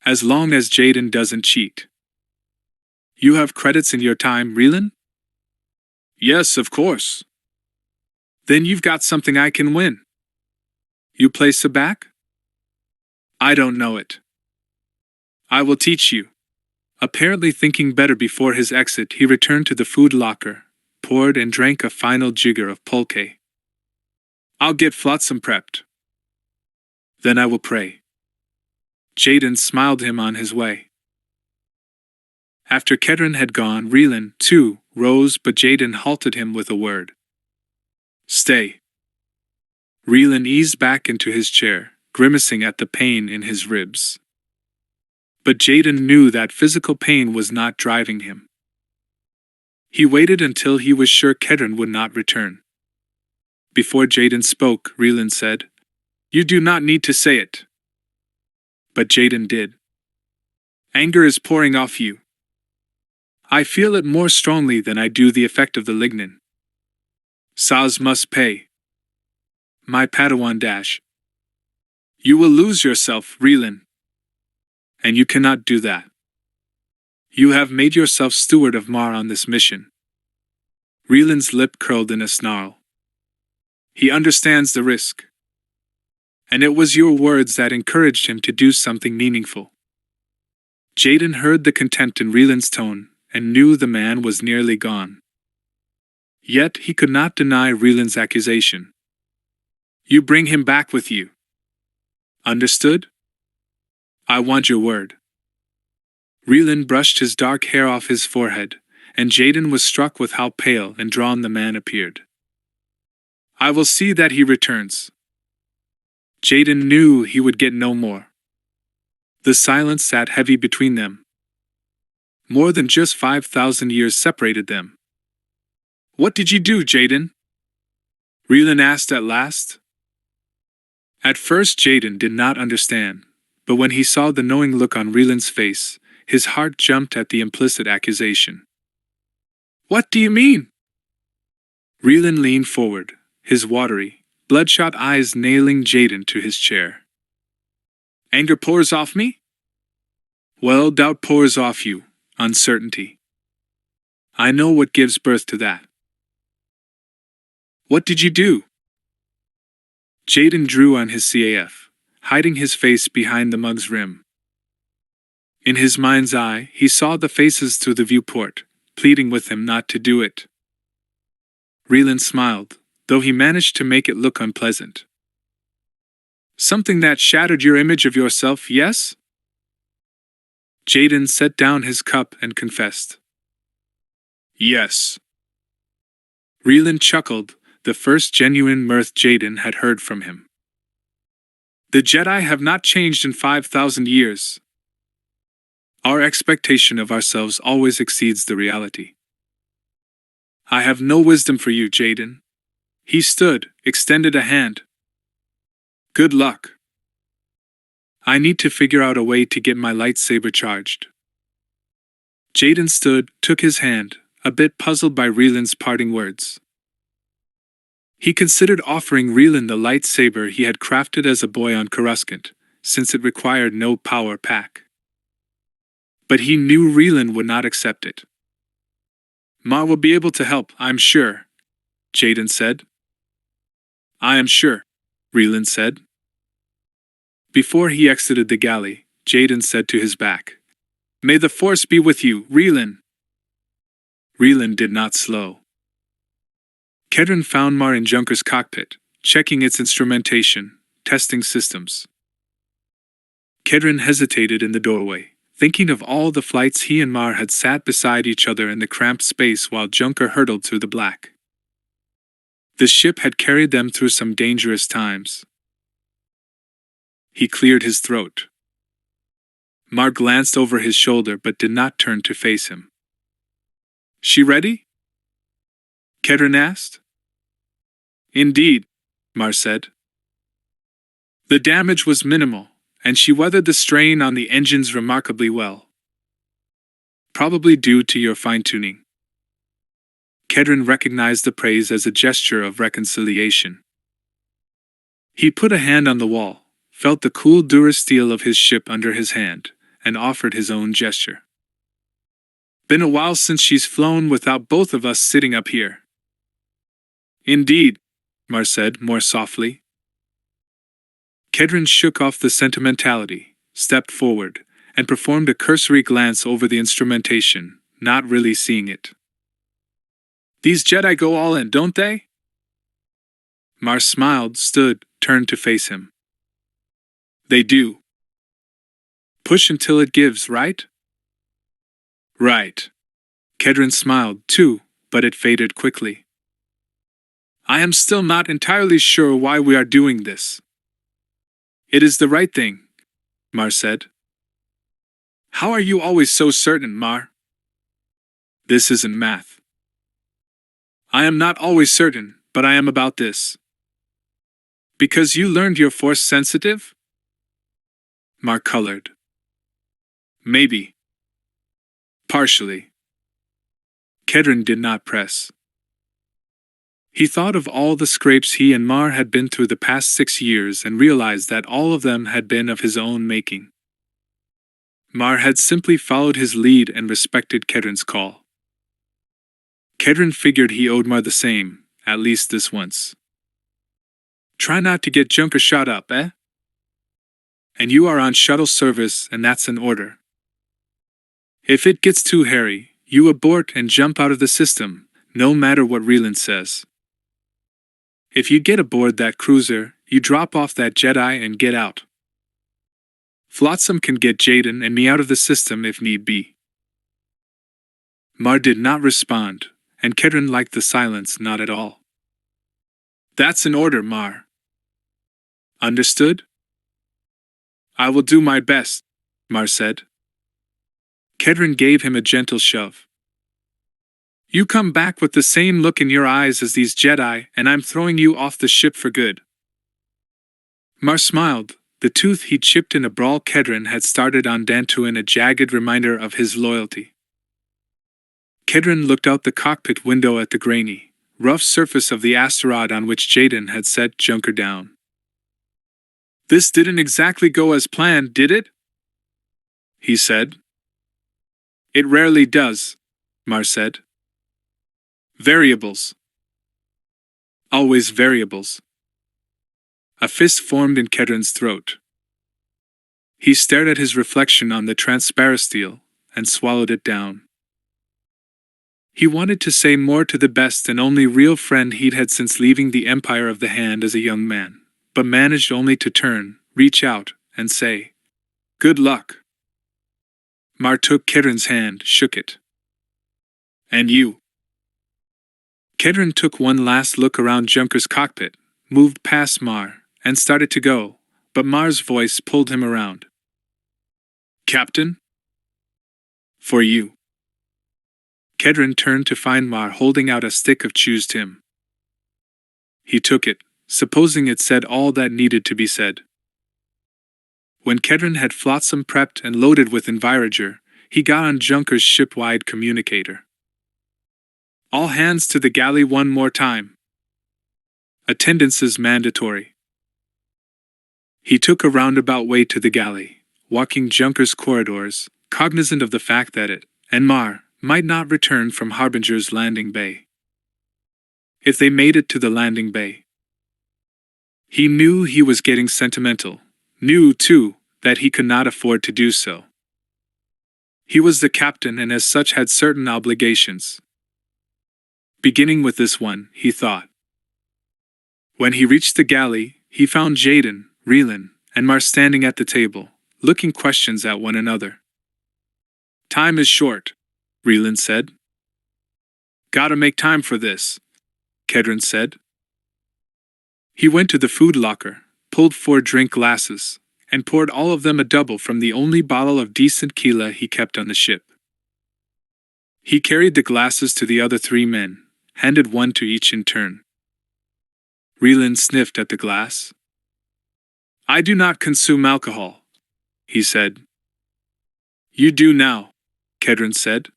As long as JADEN doesn't cheat." "You have credits in your time, Raylan?" "Yes, of course." "Then you've got something I can win. You play Sabacc?" "I don't know it." "I will teach you." Apparently thinking better before his exit, he returned to the food locker, poured and drank a final jigger of pulque. "I'll get flotsam prepped. Then I will pray." JADEN smiled him on his way. After Kedron had gone, Raylan, too, rose, but JADEN halted him with a word. "Stay." Raylan eased back into his chair, grimacing at the pain in his ribs. But JADEN knew that physical pain was not driving him. He waited until he was sure Kedron would not return. Before JADEN spoke, Raylan said, "You do not need to say it." But JADEN did. "Anger is pouring off you. I feel it more strongly than I do the effect of the lignin. Saz must pay. My Padawan Dash. You will lose yourself, Raylan. And you cannot do that. You have made yourself steward of Mar on this mission." Raylan's lip curled in a snarl. "He understands the risk. And it was your words that encouraged him to do something meaningful." JADEN heard the contempt in Raylan's tone, and knew the man was nearly gone. Yet he could not deny Raylan's accusation. "You bring him back with you. Understood? I want your word." Raylan brushed his dark hair off his forehead, and JADEN was struck with how pale and drawn the man appeared. "I will see that he returns." JADEN knew he would get no more. The silence sat heavy between them. More than just 5,000 years separated them. "What did you do, JADEN?" Raylan asked at last. At first JADEN did not understand, but when he saw the knowing look on Raylan's face, his heart jumped at the implicit accusation. "What do you mean?" Raylan leaned forward, his watery, bloodshot eyes nailing JADEN to his chair. "Anger pours off me?" "Well, doubt pours off you, uncertainty. I know what gives birth to that." "What did you do?" JADEN drew on his CAF, hiding his face behind the mug's rim. In his mind's eye, he saw the faces through the viewport, pleading with him not to do it. Reland smiled, though he managed to make it look unpleasant. Something that shattered your image of yourself, yes? Jaden set down his cup and confessed. Yes. Reland chuckled, the first genuine mirth Jaden had heard from him. The Jedi have not changed in 5,000 years. Our expectation of ourselves always exceeds the reality. I have no wisdom for you, Jaden. He stood, extended a hand. Good luck. I need to figure out a way to get my lightsaber charged. Jaden stood, took his hand, a bit puzzled by Reland's parting words. He considered offering Reland the lightsaber he had crafted as a boy on Crosscurrent, since it required no power pack. But he knew Reland would not accept it. Ma will be able to help, I'm sure, Jaden said. I am sure, Reland said. Before he exited the galley, Jaden said to his back, May the Force be with you, Reland. Reland did not slow. Kedron found Mar in Junker's cockpit, checking its instrumentation, testing systems. Kedron hesitated in the doorway, thinking of all the flights he and Mar had sat beside each other in the cramped space while Junker hurtled through the black. The ship had carried them through some dangerous times. He cleared his throat. Mar glanced over his shoulder but did not turn to face him. She ready? Kedron asked. Indeed, Mar said. The damage was minimal, and she weathered the strain on the engines remarkably well. Probably due to your fine-tuning. Kedron recognized the praise as a gesture of reconciliation. He put a hand on the wall, felt the cool durasteel of his ship under his hand, and offered his own gesture. Been a while since she's flown without both of us sitting up here. Indeed, Mar said more softly. Kedron shook off the sentimentality, stepped forward, and performed a cursory glance over the instrumentation, not really seeing it. These Jedi go all in, don't they? Mar smiled, stood, turned to face him. They do. Push until it gives, right? Right. Kedron smiled, too, but it faded quickly. I am still not entirely sure why we are doing this. It is the right thing, Mar said. How are you always so certain, Mar? This isn't math. I am not always certain, but I am about this. Because you learned you're Force sensitive? Mar colored. Maybe. Partially. Kedron did not press. He thought of all the scrapes he and Mar had been through the past 6 years and realized that all of them had been of his own making. Mar had simply followed his lead and respected Kedron's call. Kedron figured he owed Mar the same, at least this once. Try not to get Junker shot up, eh? And you are on shuttle service, and that's an order. If it gets too hairy, you abort and jump out of the system, no matter what Reland says. If you get aboard that cruiser, you drop off that Jedi and get out. Flotsam can get Jaden and me out of the system if need be. Mar did not respond, and Kedron liked the silence not at all. That's an order, Mar. Understood? I will do my best, Mar said. Kedron gave him a gentle shove. You come back with the same look in your eyes as these Jedi, and I'm throwing you off the ship for good. Mar smiled, the tooth he chipped in a brawl Kedron had started on Dantooine a jagged reminder of his loyalty. Kedron looked out the cockpit window at the grainy, rough surface of the asteroid on which Jaden had set Junker down. This didn't exactly go as planned, did it? He said. It rarely does, Mar said. Variables. Always variables. A fist formed in Kedron's throat, He stared at his reflection on the transparisteel and swallowed it down. He wanted to say more to the best and only real friend he'd had since leaving the Empire of the Hand as a young man, but managed only to turn, reach out, and say, "Good luck." Mar took Kedren's hand, shook it. "And you?" Kedren took one last look around Junker's cockpit, moved past Mar, and started to go, but Mar's voice pulled him around. "Captain?" "For you." Kedren turned to find Mar holding out a stick of chewed tim. He took it, supposing it said all that needed to be said. When Kedren had Flotsam prepped and loaded with Envirager, he got on Junker's ship-wide communicator. "All hands to the galley one more time. Attendance is mandatory." He took a roundabout way to the galley, walking Junker's corridors, cognizant of the fact that it, and Mar, might not return from Harbinger's landing bay. If they made it to the landing bay, he knew he was getting sentimental, knew, too, that he could not afford to do so. He was the captain and as such had certain obligations. Beginning with this one, he thought. When he reached the galley, he found Jaden, Reelan, and Mar standing at the table, looking questions at one another. "Time is short," Reelan said. "Gotta make time for this," Kedren said. He went to the food locker, pulled 4 drink glasses, and poured all of them a double from the only bottle of decent Kila he kept on the ship. He carried the glasses to the other 3 men, handed one to each in turn. Reelan sniffed at the glass. "I do not consume alcohol," he said. "You do now," Kedren said.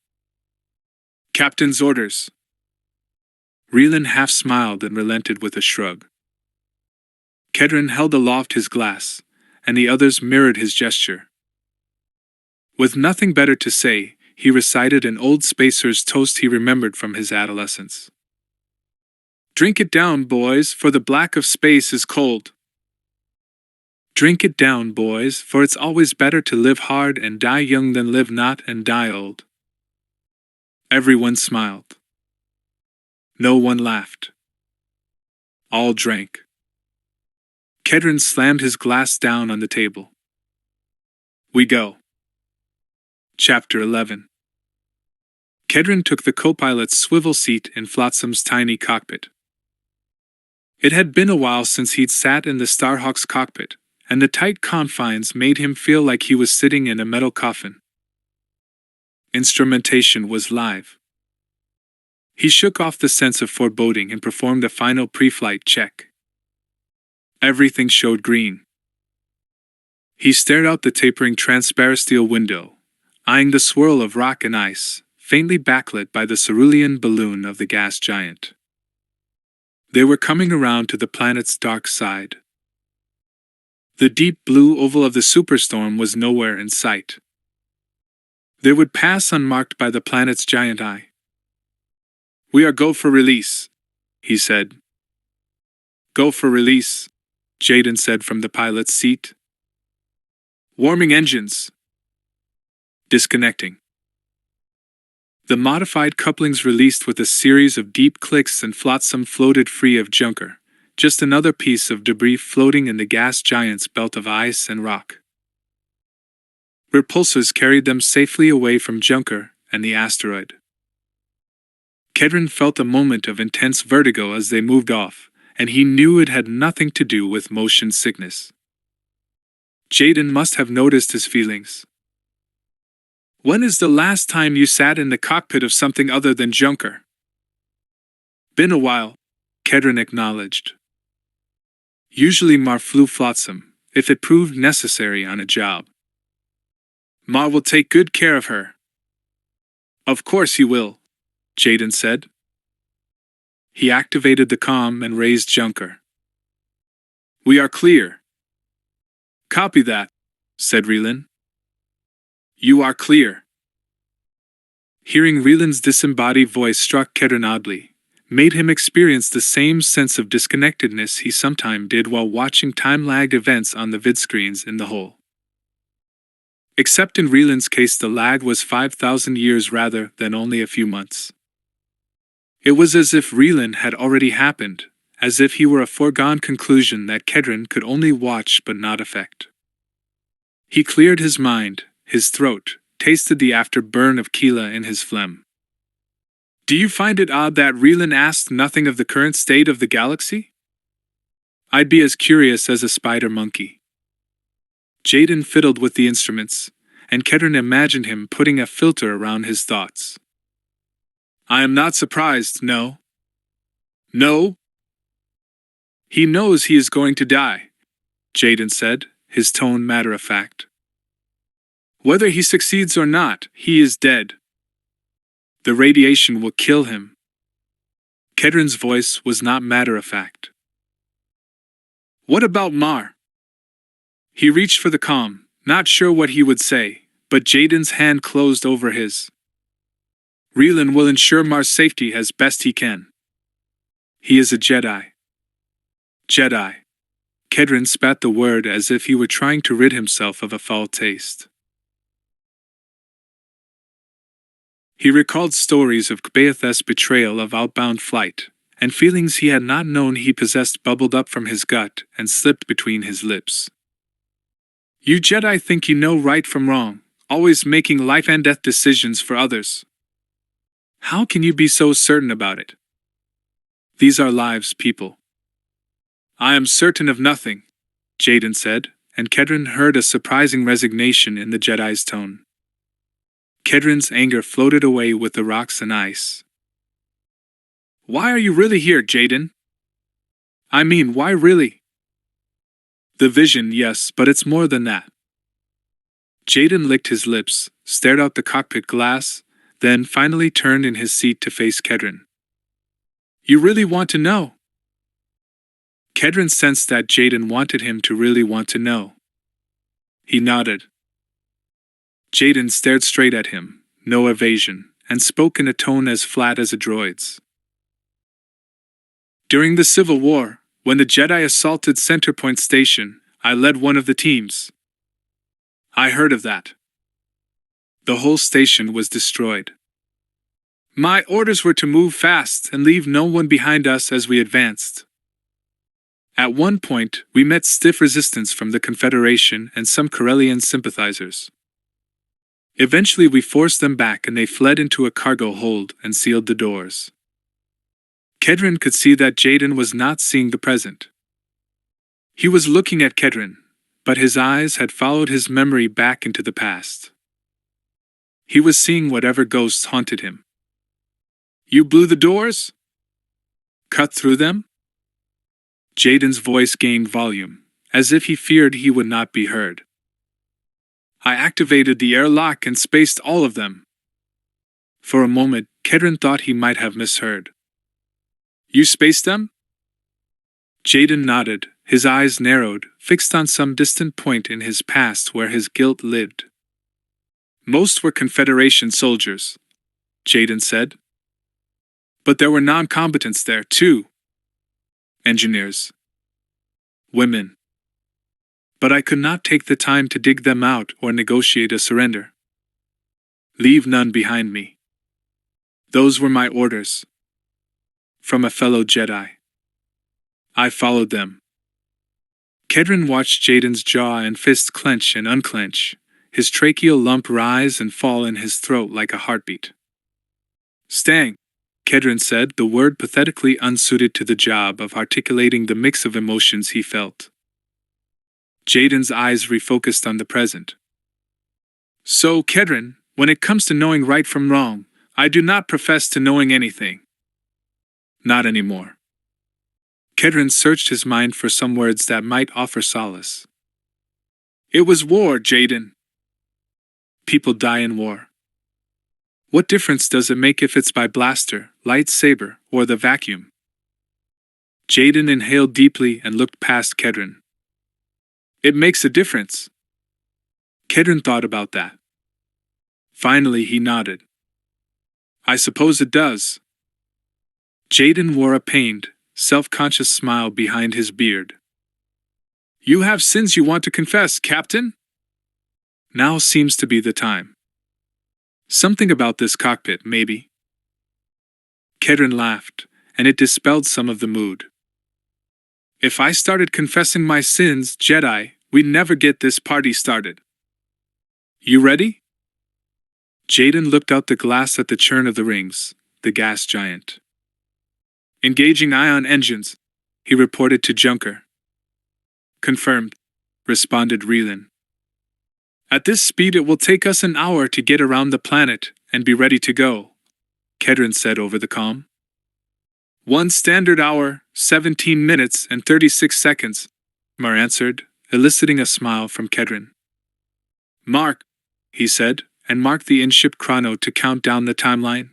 "Captain's orders." Reelan half smiled and relented with a shrug. Kedren held aloft his glass, and the others mirrored his gesture. With nothing better to say, he recited an old spacer's toast he remembered from his adolescence. "Drink it down, boys, for the black of space is cold. Drink it down, boys, for it's always better to live hard and die young than live not and die old." Everyone smiled. No one laughed. All drank. Kedren slammed his glass down on the table. "We go." Chapter 11. Kedren took the co-pilot's swivel seat in Flotsam's tiny cockpit. It had been a while since he'd sat in the Starhawk's cockpit, and the tight confines made him feel like he was sitting in a metal coffin. Instrumentation was live. He shook off the sense of foreboding and performed a final pre-flight check. Everything showed green. He stared out the tapering transparisteel window, eyeing the swirl of rock and ice, faintly backlit by the cerulean balloon of the gas giant. They were coming around to the planet's dark side. The deep blue oval of the superstorm was nowhere in sight. They would pass unmarked by the planet's giant eye. "We are go for release," he said. "Go for release," Jaden said from the pilot's seat. "Warming engines." Disconnecting. The modified couplings released with a series of deep clicks and Flotsam floated free of Junker, just another piece of debris floating in the gas giant's belt of ice and rock. Repulsors carried them safely away from Junker and the asteroid. Kedren felt a moment of intense vertigo as they moved off, and he knew it had nothing to do with motion sickness. Jaden must have noticed his feelings. "When is the last time you sat in the cockpit of something other than Junker?" "Been a while," Kedren acknowledged. Usually Mar flew Flotsam, if it proved necessary on a job. "Mar will take good care of her." "Of course he will," Jaden said. He activated the comm and raised Junker. "We are clear." "Copy that," said Reelan. "You are clear." Hearing Reelan's disembodied voice struck Kedren oddly, made him experience the same sense of disconnectedness he sometimes did while watching time-lagged events on the vidscreens in the hull. Except in Reeland's case the lag was 5,000 years rather than only a few months. It was as if Reeland had already happened, as if he were a foregone conclusion that Kedron could only watch but not affect. He cleared his mind, his throat, tasted the afterburn of Keela in his phlegm. Do you find it odd that Reeland asked nothing of the current state of the galaxy? I'd be as curious as a spider monkey. Jaden fiddled with the instruments, and Kedron imagined him putting a filter around his thoughts. I am not surprised, no. No? He knows he is going to die, Jaden said, his tone matter-of-fact. Whether he succeeds or not, he is dead. The radiation will kill him. Kedron's voice was not matter-of-fact. What about Mar? He reached for the comm, not sure what he would say, but Jaden's hand closed over his. Reeland will ensure Mar's safety as best he can. He is a Jedi. Jedi. Kedron spat the word as if he were trying to rid himself of a foul taste. He recalled stories of Kbaeth's betrayal of outbound flight, and feelings he had not known he possessed bubbled up from his gut and slipped between his lips. You Jedi think you know right from wrong, always making life and death decisions for others. How can you be so certain about it? These are lives, people. I am certain of nothing, Jaden said, and Kedron heard a surprising resignation in the Jedi's tone. Kedron's anger floated away with the rocks and ice. Why are you really here, Jaden? I mean, why really? The vision, yes, but it's more than that. Jaden licked his lips, stared out the cockpit glass, then finally turned in his seat to face Kedron. You really want to know? Kedron sensed that Jaden wanted him to really want to know. He nodded. Jaden stared straight at him, no evasion, and spoke in a tone as flat as a droid's. During the Civil War, when the Jedi assaulted Centerpoint Station, I led one of the teams. I heard of that. The whole station was destroyed. My orders were to move fast and leave no one behind us as we advanced. At one point, we met stiff resistance from the Confederation and some Corellian sympathizers. Eventually we forced them back and they fled into a cargo hold and sealed the doors. Kedron could see that Jaden was not seeing the present. He was looking at Kedron, but his eyes had followed his memory back into the past. He was seeing whatever ghosts haunted him. You blew the doors? Cut through them? Jaden's voice gained volume, as if he feared he would not be heard. I activated the airlock and spaced all of them. For a moment, Kedron thought he might have misheard. You spaced them? Jaden nodded, his eyes narrowed, fixed on some distant point in his past where his guilt lived. Most were Confederation soldiers, Jaden said. But there were non-combatants there, too. Engineers. Women. But I could not take the time to dig them out or negotiate a surrender. Leave none behind me. Those were my orders. From a fellow Jedi. I followed them. Kedron watched Jaden's jaw and fist clench and unclench, his tracheal lump rise and fall in his throat like a heartbeat. Stang, Kedron said, the word pathetically unsuited to the job of articulating the mix of emotions he felt. Jaden's eyes refocused on the present. So, Kedron, when it comes to knowing right from wrong, I do not profess to knowing anything. Not anymore. Kedron searched his mind for some words that might offer solace. It was war, Jaden. People die in war. What difference does it make if it's by blaster, lightsaber, or the vacuum? Jaden inhaled deeply and looked past Kedron. It makes a difference. Kedron thought about that. Finally he nodded. I suppose it does. Jaden wore a pained, self-conscious smile behind his beard. You have sins you want to confess, Captain? Now seems to be the time. Something about this cockpit, maybe. Kedron laughed, and it dispelled some of the mood. If I started confessing my sins, Jedi, we'd never get this party started. You ready? Jaden looked out the glass at the churn of the rings, the gas giant. Engaging ion engines, he reported to Junker. Confirmed, responded Reelan. At this speed it will take us an hour to get around the planet and be ready to go, Kedron said over the comm. 1 standard hour, 17 minutes and 36 seconds, Mar answered, eliciting a smile from Kedron. Mark, he said, and marked the in-ship chrono to count down the timeline.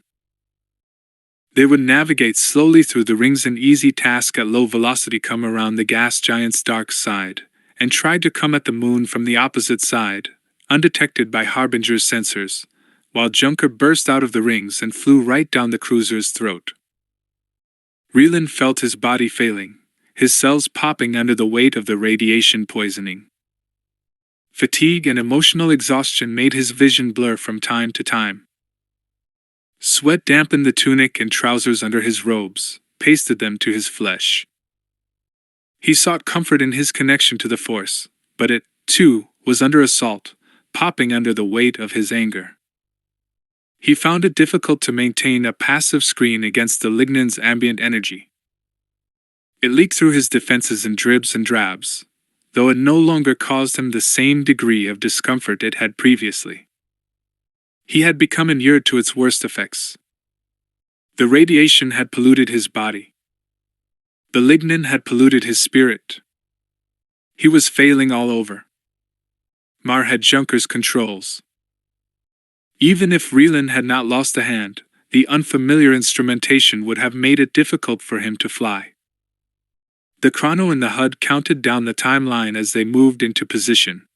They would navigate slowly through the rings, an easy task at low velocity, come around the gas giant's dark side, and try to come at the moon from the opposite side, undetected by Harbinger's sensors, while Junker burst out of the rings and flew right down the cruiser's throat. Reelan felt his body failing, his cells popping under the weight of the radiation poisoning. Fatigue and emotional exhaustion made his vision blur from time to time. Sweat dampened the tunic and trousers under his robes, pasted them to his flesh. He sought comfort in his connection to the Force, but it, too, was under assault, popping under the weight of his anger. He found it difficult to maintain a passive screen against the Lignan's ambient energy. It leaked through his defenses in dribs and drabs, though it no longer caused him the same degree of discomfort it had previously. He had become inured to its worst effects. The radiation had polluted his body. The lignin had polluted his spirit. He was failing all over. Mar had Junker's controls. Even if Reelan had not lost a hand, the unfamiliar instrumentation would have made it difficult for him to fly. The chrono in the HUD counted down the timeline as they moved into position.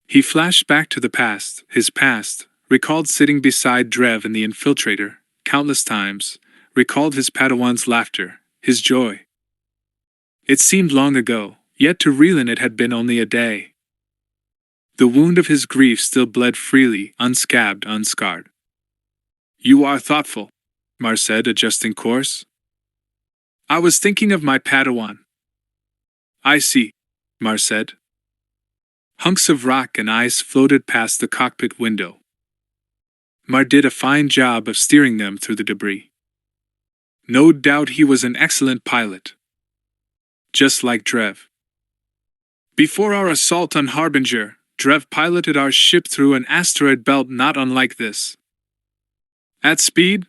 He flashed back to the past, his past, recalled sitting beside Drev in the infiltrator, countless times, recalled his Padawan's laughter, his joy. It seemed long ago, yet to Reelan it had been only a day. The wound of his grief still bled freely, unscabbed, unscarred. You are thoughtful, Mar said, adjusting course. I was thinking of my Padawan. I see, Mar said. Hunks of rock and ice floated past the cockpit window. Mar did a fine job of steering them through the debris. No doubt he was an excellent pilot. Just like Drev. Before our assault on Harbinger, Drev piloted our ship through an asteroid belt not unlike this. At speed?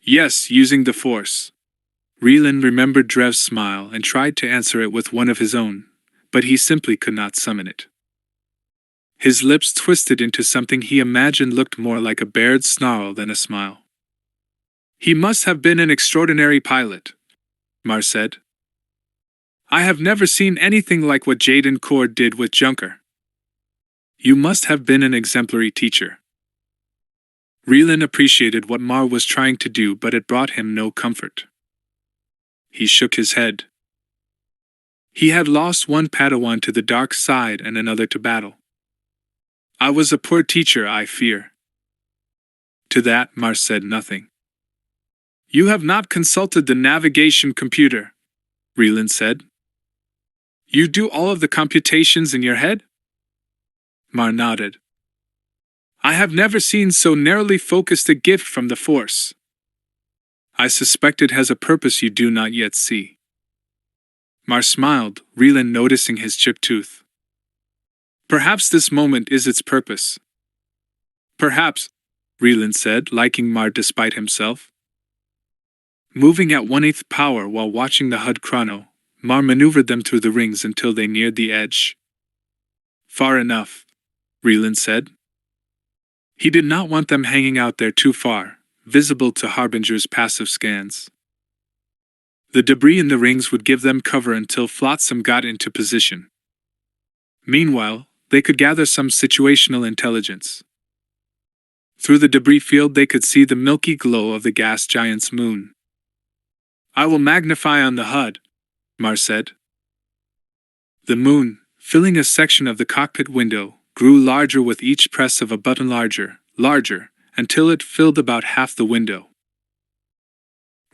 Yes, using the Force. Reelan remembered Drev's smile and tried to answer it with one of his own, but he simply could not summon it. His lips twisted into something he imagined looked more like a bared snarl than a smile. He must have been an extraordinary pilot, Mar said. I have never seen anything like what JADEN KORR did with Junker. You must have been an exemplary teacher. Reelan appreciated what Mar was trying to do, but it brought him no comfort. He shook his head. He had lost one Padawan to the dark side and another to battle. I was a poor teacher, I fear. To that, Mar said nothing. You have not consulted the navigation computer, Reelan said. You do all of the computations in your head? Mar nodded. I have never seen so narrowly focused a gift from the Force. I suspect it has a purpose you do not yet see. Mar smiled, Reelan noticing his chipped tooth. Perhaps this moment is its purpose. Perhaps, Reelan said, liking Mar despite himself. Moving at 1/8 power while watching the HUD chrono, Mar maneuvered them through the rings until they neared the edge. Far enough, Reelan said. He did not want them hanging out there too far, visible to Harbinger's passive scans. The debris in the rings would give them cover until Flotsam got into position. Meanwhile, they could gather some situational intelligence. Through the debris field they could see the milky glow of the gas giant's moon. I will magnify on the HUD, Mar said. The moon, filling a section of the cockpit window, grew larger with each press of a button, larger, until it filled about half the window.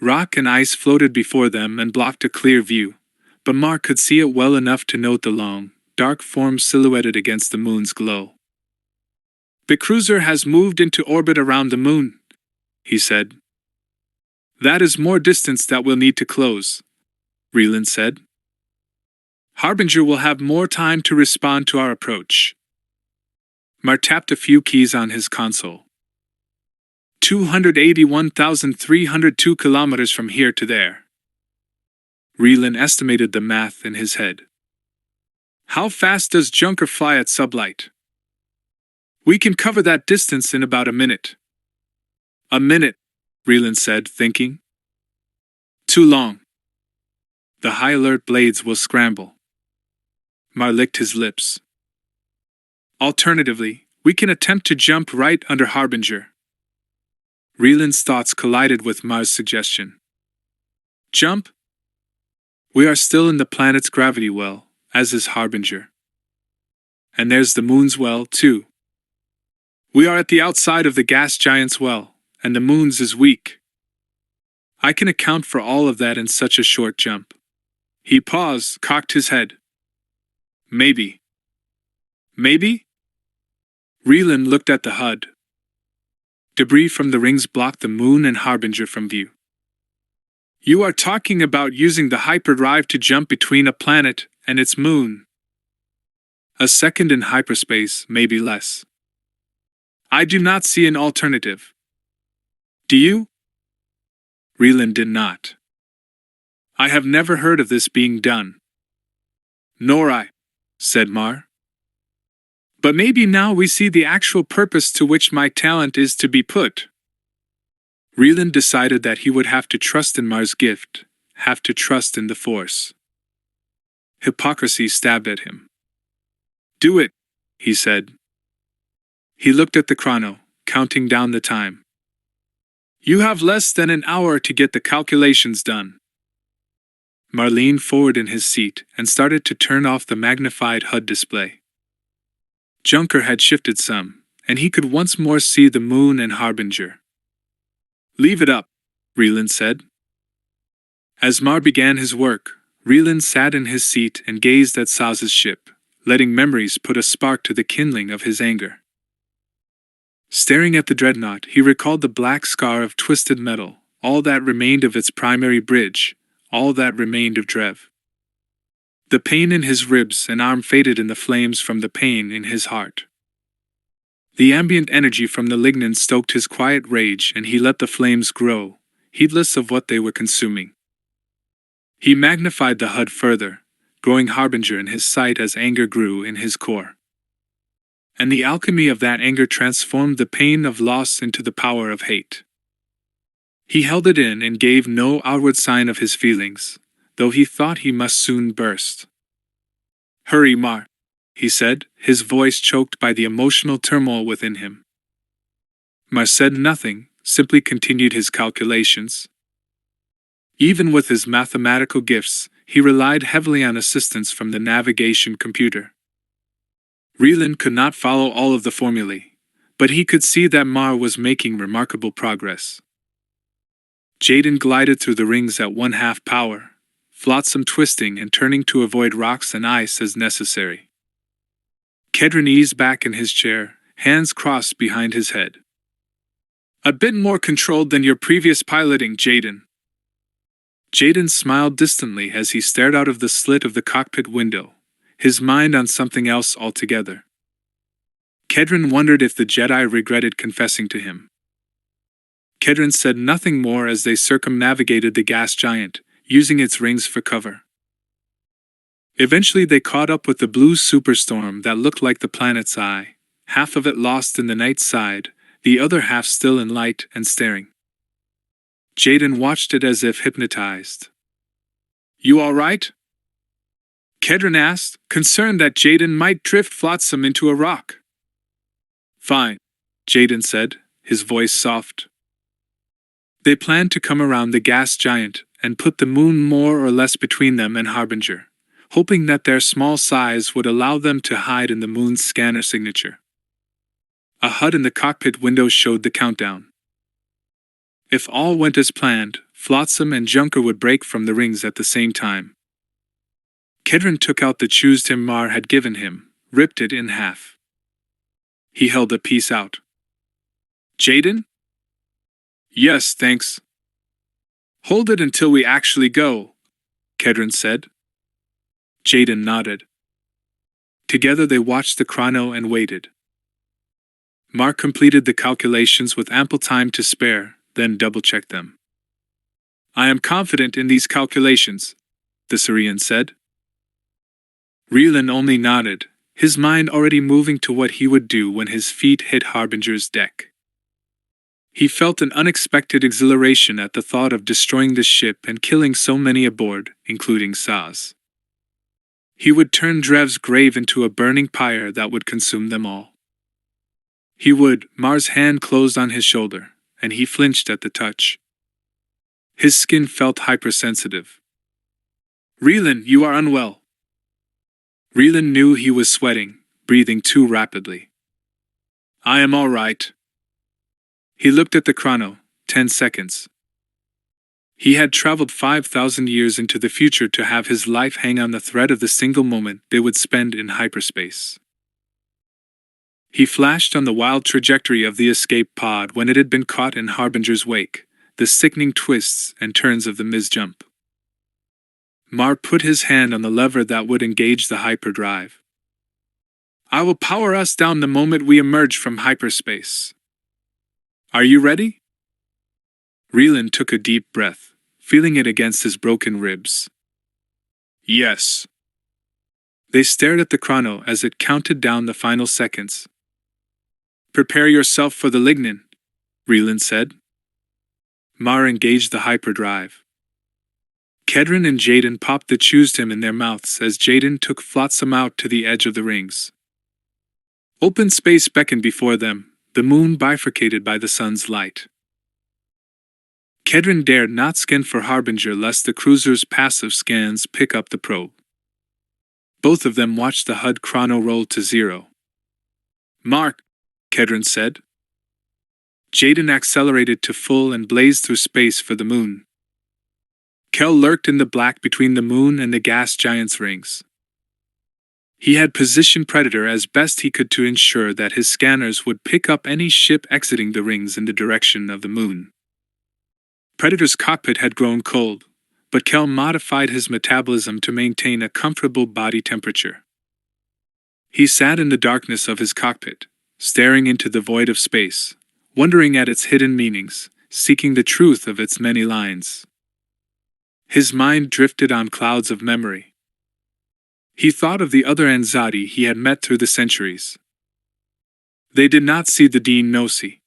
Rock and ice floated before them and blocked a clear view, but Mark could see it well enough to note the long, dark form silhouetted against the moon's glow. "The cruiser has moved into orbit around the moon," he said. "That is more distance that we'll need to close," Reland said. "Harbinger will have more time to respond to our approach." Mar tapped a few keys on his console. 281,302 kilometers from here to there. Reland estimated the math in his head. "How fast does Junker fly at sublight?" "We can cover that distance in about a minute." "A minute," Reland said, thinking. "Too long. The high alert blades will scramble." Mar licked his lips. "Alternatively, we can attempt to jump right under Harbinger." Reland's thoughts collided with Mar's suggestion. "Jump? We are still in the planet's gravity well, as is Harbinger. And there's the moon's well, too. We are at the outside of the gas giant's well, and the moon's is weak. I can account for all of that in such a short jump." He paused, cocked his head. "Maybe." "Maybe?" Reland looked at the HUD. Debris from the rings blocked the moon and Harbinger from view. "You are talking about using the hyperdrive to jump between a planet and its moon. A second in hyperspace, maybe less. I do not see an alternative. Do you?" Reland did not. "I have never heard of this being done." "Nor I," said Mar. "But maybe now we see the actual purpose to which my talent is to be put." Reland decided that he would have to trust in Mar's gift, have to trust in the Force. Hypocrisy stabbed at him. "Do it," he said. He looked at the chrono, counting down the time. "You have less than an hour to get the calculations done." Mar leaned forward in his seat and started to turn off the magnified HUD display. Junker had shifted some, and he could once more see the moon and Harbinger. "Leave it up," Reland said. As Mar began his work, Reland sat in his seat and gazed at Saz's ship, letting memories put a spark to the kindling of his anger. Staring at the dreadnought, he recalled the black scar of twisted metal, all that remained of its primary bridge, all that remained of Drev. The pain in his ribs and arm faded in the flames from the pain in his heart. The ambient energy from the lignin stoked his quiet rage, and he let the flames grow, heedless of what they were consuming. He magnified the HUD further, growing Harbinger in his sight as anger grew in his core. And the alchemy of that anger transformed the pain of loss into the power of hate. He held it in and gave no outward sign of his feelings, though he thought he must soon burst. "Hurry, Mar," he said, his voice choked by the emotional turmoil within him. Mar said nothing, simply continued his calculations. Even with his mathematical gifts, he relied heavily on assistance from the navigation computer. Reland could not follow all of the formulae, but he could see that Mar was making remarkable progress. Jaden glided through the rings at 1/2 power, flotsam twisting and turning to avoid rocks and ice as necessary. Kedron eased back in his chair, hands crossed behind his head. "A bit more controlled than your previous piloting, Jaden." Jaden smiled distantly as he stared out of the slit of the cockpit window, his mind on something else altogether. Kedron wondered if the Jedi regretted confessing to him. Kedron said nothing more as they circumnavigated the gas giant, using its rings for cover. Eventually they caught up with the blue superstorm that looked like the planet's eye, half of it lost in the night side, the other half still in light and staring. Jaden watched it as if hypnotized. "You all right?" Kedron asked, concerned that Jaden might drift flotsam into a rock. "Fine," Jaden said, his voice soft. They planned to come around the gas giant and put the moon more or less between them and Harbinger, hoping that their small size would allow them to hide in the moon's scanner signature. A HUD in the cockpit window showed the countdown. If all went as planned, Flotsam and Junker would break from the rings at the same time. Kedron took out the choose Mar had given him, ripped it in half. He held a piece out. "Jaden?" "Yes, thanks." "Hold it until we actually go," Kedron said. Jaden nodded. Together they watched the chrono and waited. Mark completed the calculations with ample time to spare, then double-checked them. "I am confident in these calculations," the Syrian said. Reelan only nodded, his mind already moving to what he would do when his feet hit Harbinger's deck. He felt an unexpected exhilaration at the thought of destroying the ship and killing so many aboard, including Saz. He would turn Drev's grave into a burning pyre that would consume them all. He would. Mar's hand closed on his shoulder, and he flinched at the touch. His skin felt hypersensitive. "Reelan, you are unwell." Reelan knew he was sweating, breathing too rapidly. "I am all right." He looked at the chrono, 10 seconds. He had traveled 5,000 years into the future to have his life hang on the thread of the single moment they would spend in hyperspace. He flashed on the wild trajectory of the escape pod when it had been caught in Harbinger's wake, the sickening twists and turns of the misjump. Mar put his hand on the lever that would engage the hyperdrive. "I will power us down the moment we emerge from hyperspace. Are you ready?" Reelan took a deep breath, feeling it against his broken ribs. "Yes." They stared at the chrono as it counted down the final seconds. "Prepare yourself for the lignin," Reelan said. Mar engaged the hyperdrive. Kedron and Jaden popped the choose-tim in their mouths as Jaden took Flotsam out to the edge of the rings. Open space beckoned before them, the moon bifurcated by the sun's light. Kedron dared not scan for Harbinger lest the cruiser's passive scans pick up the probe. Both of them watched the HUD chrono roll to 0. "Mark," Kedron said. Jaden accelerated to full and blazed through space for the moon. Kel lurked in the black between the moon and the gas giant's rings. He had positioned Predator as best he could to ensure that his scanners would pick up any ship exiting the rings in the direction of the moon. Predator's cockpit had grown cold, but Kel modified his metabolism to maintain a comfortable body temperature. He sat in the darkness of his cockpit, staring into the void of space, wondering at its hidden meanings, seeking the truth of its many lines. His mind drifted on clouds of memory. He thought of the other Anzadi he had met through the centuries. They did not see the Dean Nosi.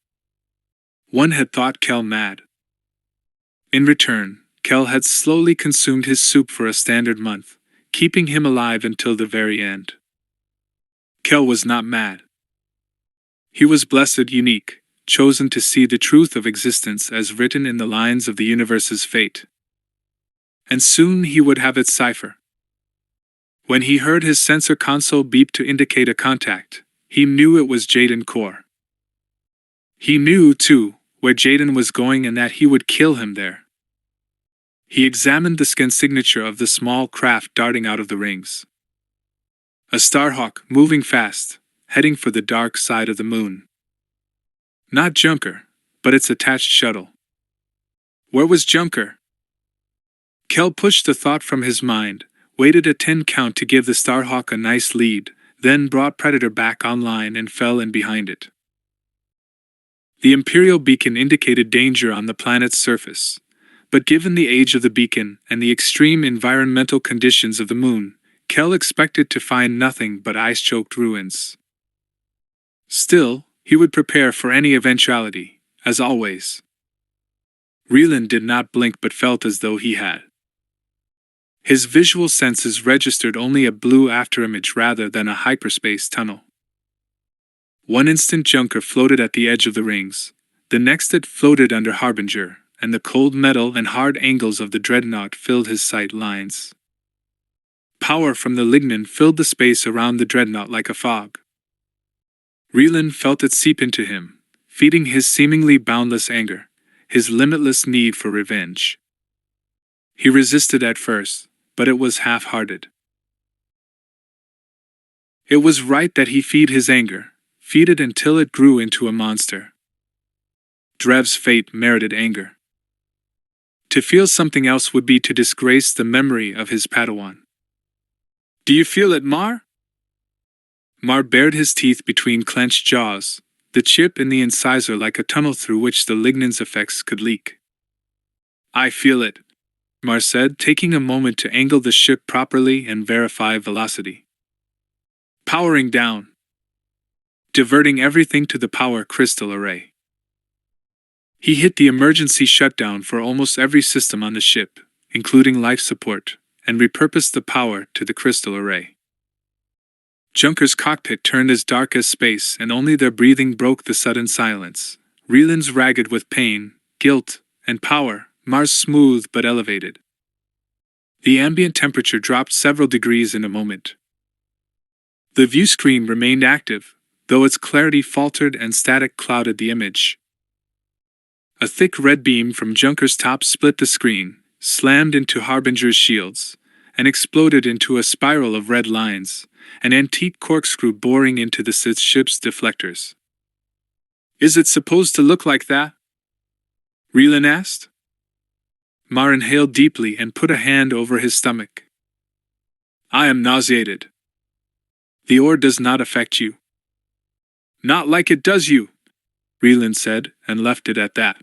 One had thought Kel mad. In return, Kel had slowly consumed his soup for a standard month, keeping him alive until the very end. Kel was not mad. He was blessed, unique, chosen to see the truth of existence as written in the lines of the universe's fate. And soon he would have its cipher. When he heard his sensor console beep to indicate a contact, he knew it was JADEN KORR. He knew, too, where Jaden was going and that he would kill him there. He examined the scan signature of the small craft darting out of the rings. A Starhawk, moving fast, heading for the dark side of the moon. Not Junker, but its attached shuttle. Where was Junker? Kel pushed the thought from his mind, waited a 10 count to give the Starhawk a nice lead, then brought Predator back online and fell in behind it. The Imperial beacon indicated danger on the planet's surface, but given the age of the beacon and the extreme environmental conditions of the moon, Kel expected to find nothing but ice-choked ruins. Still, he would prepare for any eventuality, as always. Reelan did not blink but felt as though he had. His visual senses registered only a blue afterimage rather than a hyperspace tunnel. One instant Junker floated at the edge of the rings, the next it floated under Harbinger, and the cold metal and hard angles of the dreadnought filled his sight lines. Power from the lignin filled the space around the dreadnought like a fog. Relan felt it seep into him, feeding his seemingly boundless anger, his limitless need for revenge. He resisted at first, but it was half-hearted. It was right that he feed his anger, feed it until it grew into a monster. Drev's fate merited anger. To feel something else would be to disgrace the memory of his Padawan. Do you feel it, Mar? Mar bared his teeth between clenched jaws, the chip in the incisor like a tunnel through which the lignin's effects could leak. I feel it, Mar said, taking a moment to angle the ship properly and verify velocity. Powering down. Diverting everything to the power crystal array. He hit the emergency shutdown for almost every system on the ship, including life support, and repurposed the power to the crystal array. Junker's cockpit turned as dark as space, and only their breathing broke the sudden silence. Relan's ragged with pain, guilt, and power, Mars smooth but elevated. The ambient temperature dropped several degrees in a moment. The view screen remained active, though its clarity faltered and static clouded the image. A thick red beam from Junker's top split the screen, slammed into Harbinger's shields, and exploded into a spiral of red lines, an antique corkscrew boring into the Sith ship's deflectors. Is it supposed to look like that? Relan asked. Mar inhaled deeply and put a hand over his stomach. I am nauseated. The ore does not affect you. Not like it does you, Relan said, and left it at that.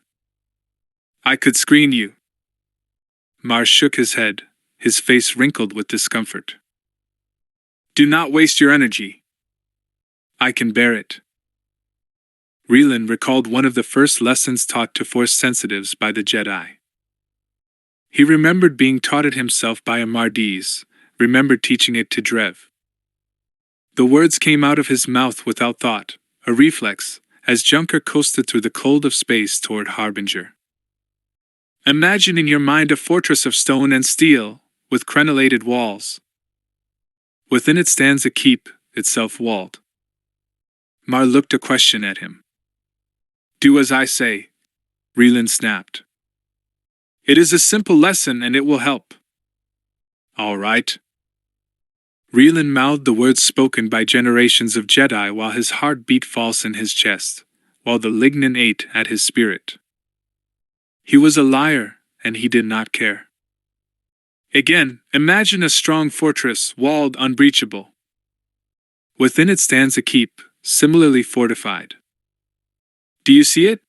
I could screen you. Mar shook his head, his face wrinkled with discomfort. Do not waste your energy. I can bear it. Relan recalled one of the first lessons taught to Force sensitives by the Jedi. He remembered being taught it himself by a Mardiz, remembered teaching it to Drev. The words came out of his mouth without thought, a reflex, as Junker coasted through the cold of space toward Harbinger. Imagine in your mind a fortress of stone and steel, with crenellated walls. Within it stands a keep, itself walled. Mar looked a question at him. Do as I say, Relan snapped. It is a simple lesson and it will help. All right. Relan mouthed the words spoken by generations of Jedi while his heart beat false in his chest, while the lignin ate at his spirit. He was a liar, and he did not care. Again, imagine a strong fortress, walled, unbreachable. Within it stands a keep, similarly fortified. Do you see it?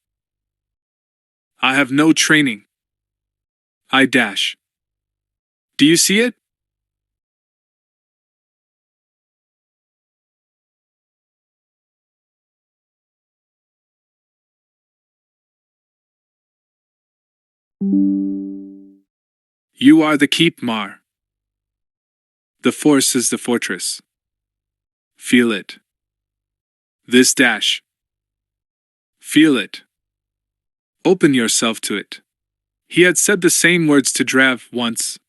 I have no training. I dash. Do you see it? You are the keep, Mar. The Force is the fortress. Feel it. This dash. Feel it. Open yourself to it. He had said the same words to Drev once.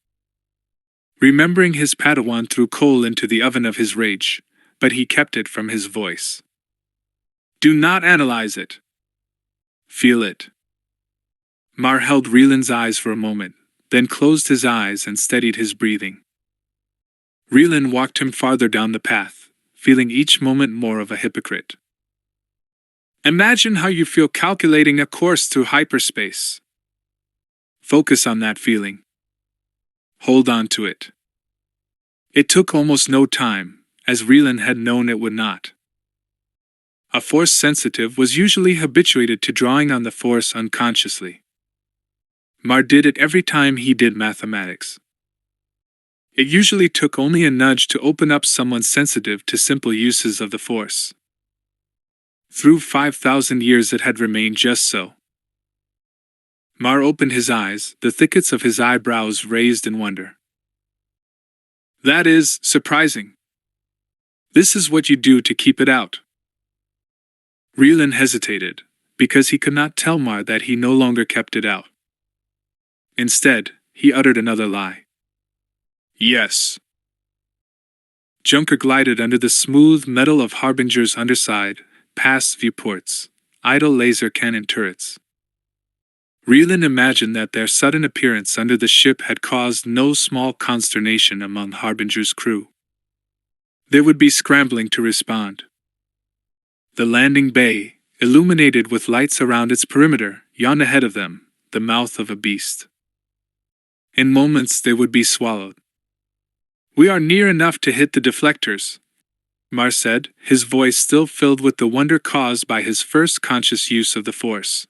Remembering his Padawan threw coal into the oven of his rage, but he kept it from his voice. Do not analyze it. Feel it. Mar held Relan's eyes for a moment, then closed his eyes and steadied his breathing. Relan walked him farther down the path, feeling each moment more of a hypocrite. Imagine how you feel calculating a course through hyperspace. Focus on that feeling. Hold on to it. It took almost no time, as Relan had known it would not. A Force sensitive was usually habituated to drawing on the Force unconsciously. Mar did it every time he did mathematics. It usually took only a nudge to open up someone sensitive to simple uses of the Force. Through 5,000 years it had remained just so. Mar opened his eyes, the thickets of his eyebrows raised in wonder. That is surprising. This is what you do to keep it out. Relan hesitated, because he could not tell Mar that he no longer kept it out. Instead, he uttered another lie. Yes. Junker glided under the smooth metal of Harbinger's underside, past viewports, idle laser cannon turrets. Reelan imagined that their sudden appearance under the ship had caused no small consternation among Harbinger's crew. They would be scrambling to respond. The landing bay, illuminated with lights around its perimeter, yawned ahead of them, the mouth of a beast. In moments they would be swallowed. "We are near enough to hit the deflectors," Mar said, his voice still filled with the wonder caused by his first conscious use of the Force.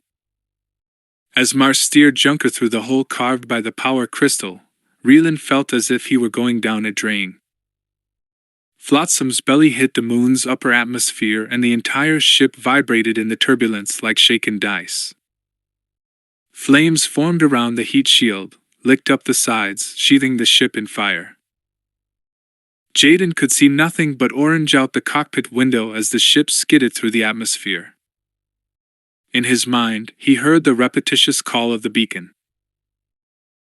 As Mar steered Junker through the hole carved by the power crystal, Reelan felt as if he were going down a drain. Flotsam's belly hit the moon's upper atmosphere and the entire ship vibrated in the turbulence like shaken dice. Flames formed around the heat shield, licked up the sides, sheathing the ship in fire. Jaden could see nothing but orange out the cockpit window as the ship skidded through the atmosphere. In his mind, he heard the repetitious call of the beacon.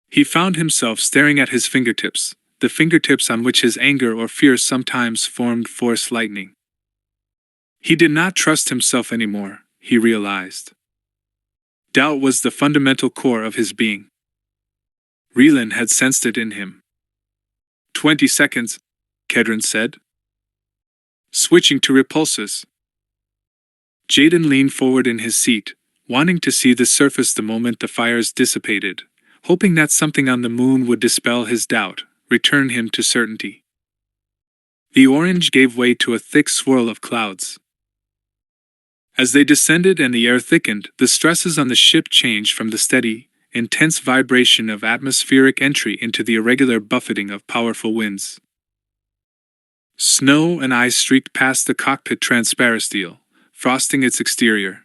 He found himself staring at his fingertips, the fingertips on which his anger or fear sometimes formed Force lightning. He did not trust himself anymore, he realized. Doubt was the fundamental core of his being. Reelan had sensed it in him. 20 seconds, Kedron said. Switching to repulses. Jaden leaned forward in his seat, wanting to see the surface the moment the fires dissipated, hoping that something on the moon would dispel his doubt, return him to certainty. The orange gave way to a thick swirl of clouds. As they descended and the air thickened, the stresses on the ship changed from the steady, intense vibration of atmospheric entry into the irregular buffeting of powerful winds. Snow and ice streaked past the cockpit transparisteel, frosting its exterior.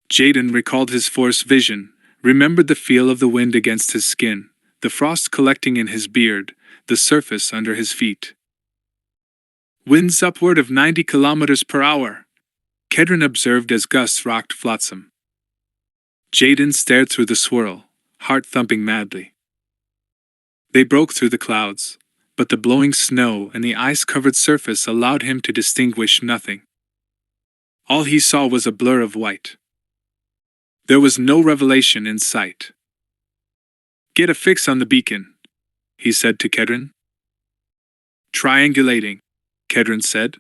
Jaden recalled his Force vision, remembered the feel of the wind against his skin, the frost collecting in his beard, the surface under his feet. Winds upward of 90 kilometers per hour, Kedron observed as gusts rocked Flotsam. Jaden stared through the swirl, heart thumping madly. They broke through the clouds, but the blowing snow and the ice-covered surface allowed him to distinguish nothing. All he saw was a blur of white. There was no revelation in sight. "Get a fix on the beacon," he said to Kedron. "Triangulating," Kedron said.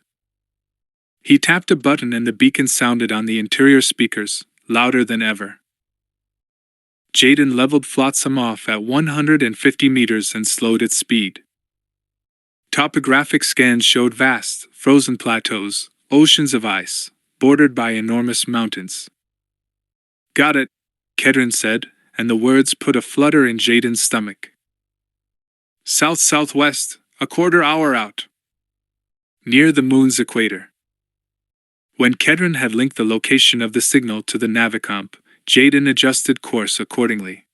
He tapped a button and the beacon sounded on the interior speakers, louder than ever. Jaden leveled Flotsam off at 150 meters and slowed its speed. Topographic scans showed vast, frozen plateaus, oceans of ice, bordered by enormous mountains. "Got it," Kedron said, and the words put a flutter in Jaden's stomach. "South-southwest, a quarter hour out. Near the moon's equator." When Kedron had linked the location of the signal to the navicomp, Jaden adjusted course accordingly.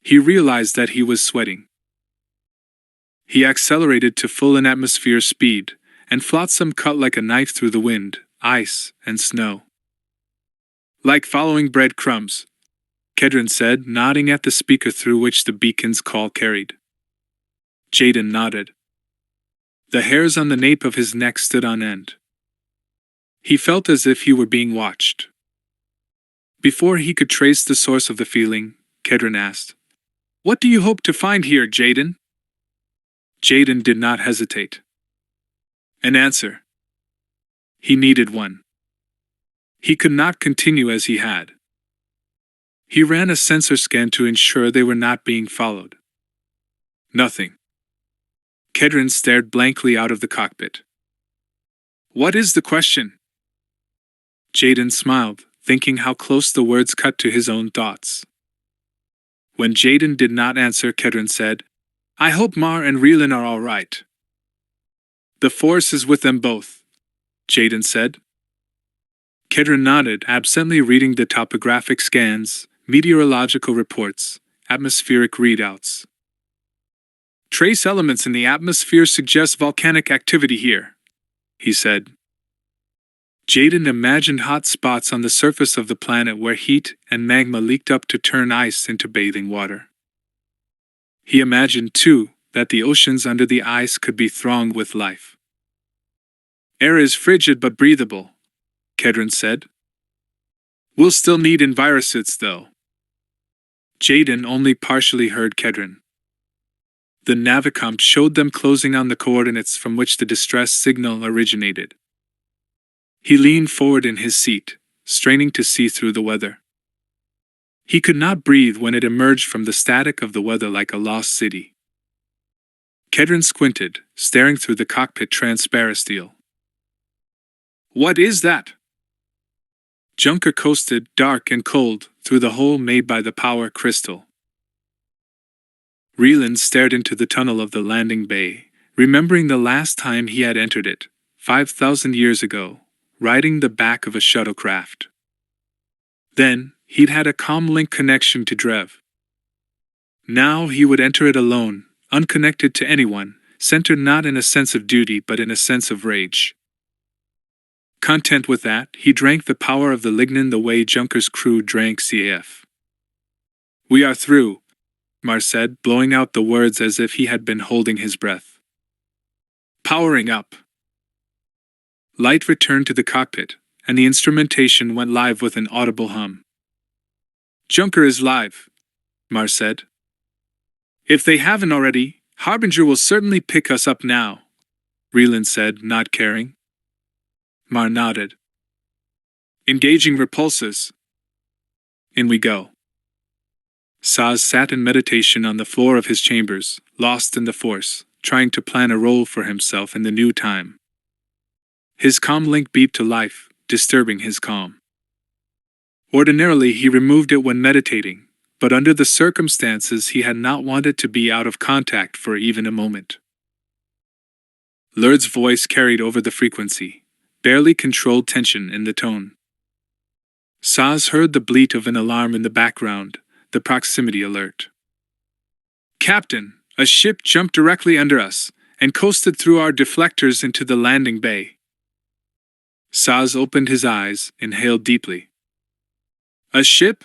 He realized that he was sweating. He accelerated to full in-atmosphere speed, and Flotsam cut like a knife through the wind, ice, and snow. "Like following breadcrumbs," Kedron said, nodding at the speaker through which the beacon's call carried. Jaden nodded. The hairs on the nape of his neck stood on end. He felt as if he were being watched. Before he could trace the source of the feeling, Kedron asked, "What do you hope to find here, Jaden?" Jaden did not hesitate. An answer. He needed one. He could not continue as he had. He ran a sensor scan to ensure they were not being followed. Nothing. Kedron stared blankly out of the cockpit. "What is the question?" Jaden smiled, thinking how close the words cut to his own thoughts. When Jaden did not answer, Kedron said, "I hope Mar and Reelan are all right." "The Force is with them both," Jaden said. Kedron nodded, absently reading the topographic scans, meteorological reports, atmospheric readouts. "Trace elements in the atmosphere suggest volcanic activity here," he said. Jaden imagined hot spots on the surface of the planet where heat and magma leaked up to turn ice into bathing water. He imagined, too, that the oceans under the ice could be thronged with life. Air is frigid but breathable, Kedron said. We'll still need envirosuits, though. Jaden only partially heard Kedron. The Navicomp showed them closing on the coordinates from which the distress signal originated. He leaned forward in his seat, straining to see through the weather. He could not breathe when it emerged from the static of the weather like a lost city. Kedron squinted, staring through the cockpit transparisteel. What is that? Junker coasted, dark and cold, through the hole made by the power crystal. Reland stared into the tunnel of the landing bay, remembering the last time he had entered it, 5,000 years ago, riding the back of a shuttlecraft. Then, he'd had a comlink connection to Drev. Now he would enter it alone, unconnected to anyone, centered not in a sense of duty but in a sense of rage. Content with that, he drank the power of the lignin the way Junker's crew drank CAF. We are through, Mar said, blowing out the words as if he had been holding his breath. Powering up. Light returned to the cockpit, and the instrumentation went live with an audible hum. Junker is live, Mar said. If they haven't already, Harbinger will certainly pick us up now, Reland said, not caring. Mar nodded. Engaging repulsors. In we go. Saz sat in meditation on the floor of his chambers, lost in the Force, trying to plan a role for himself in the new time. His comlink beeped to life, disturbing his calm. Ordinarily he removed it when meditating, but under the circumstances he had not wanted to be out of contact for even a moment. Lurd's voice carried over the frequency, barely controlled tension in the tone. Saz heard the bleat of an alarm in the background, the proximity alert. Captain, a ship jumped directly under us, and coasted through our deflectors into the landing bay. Saz opened his eyes, inhaled deeply. A ship?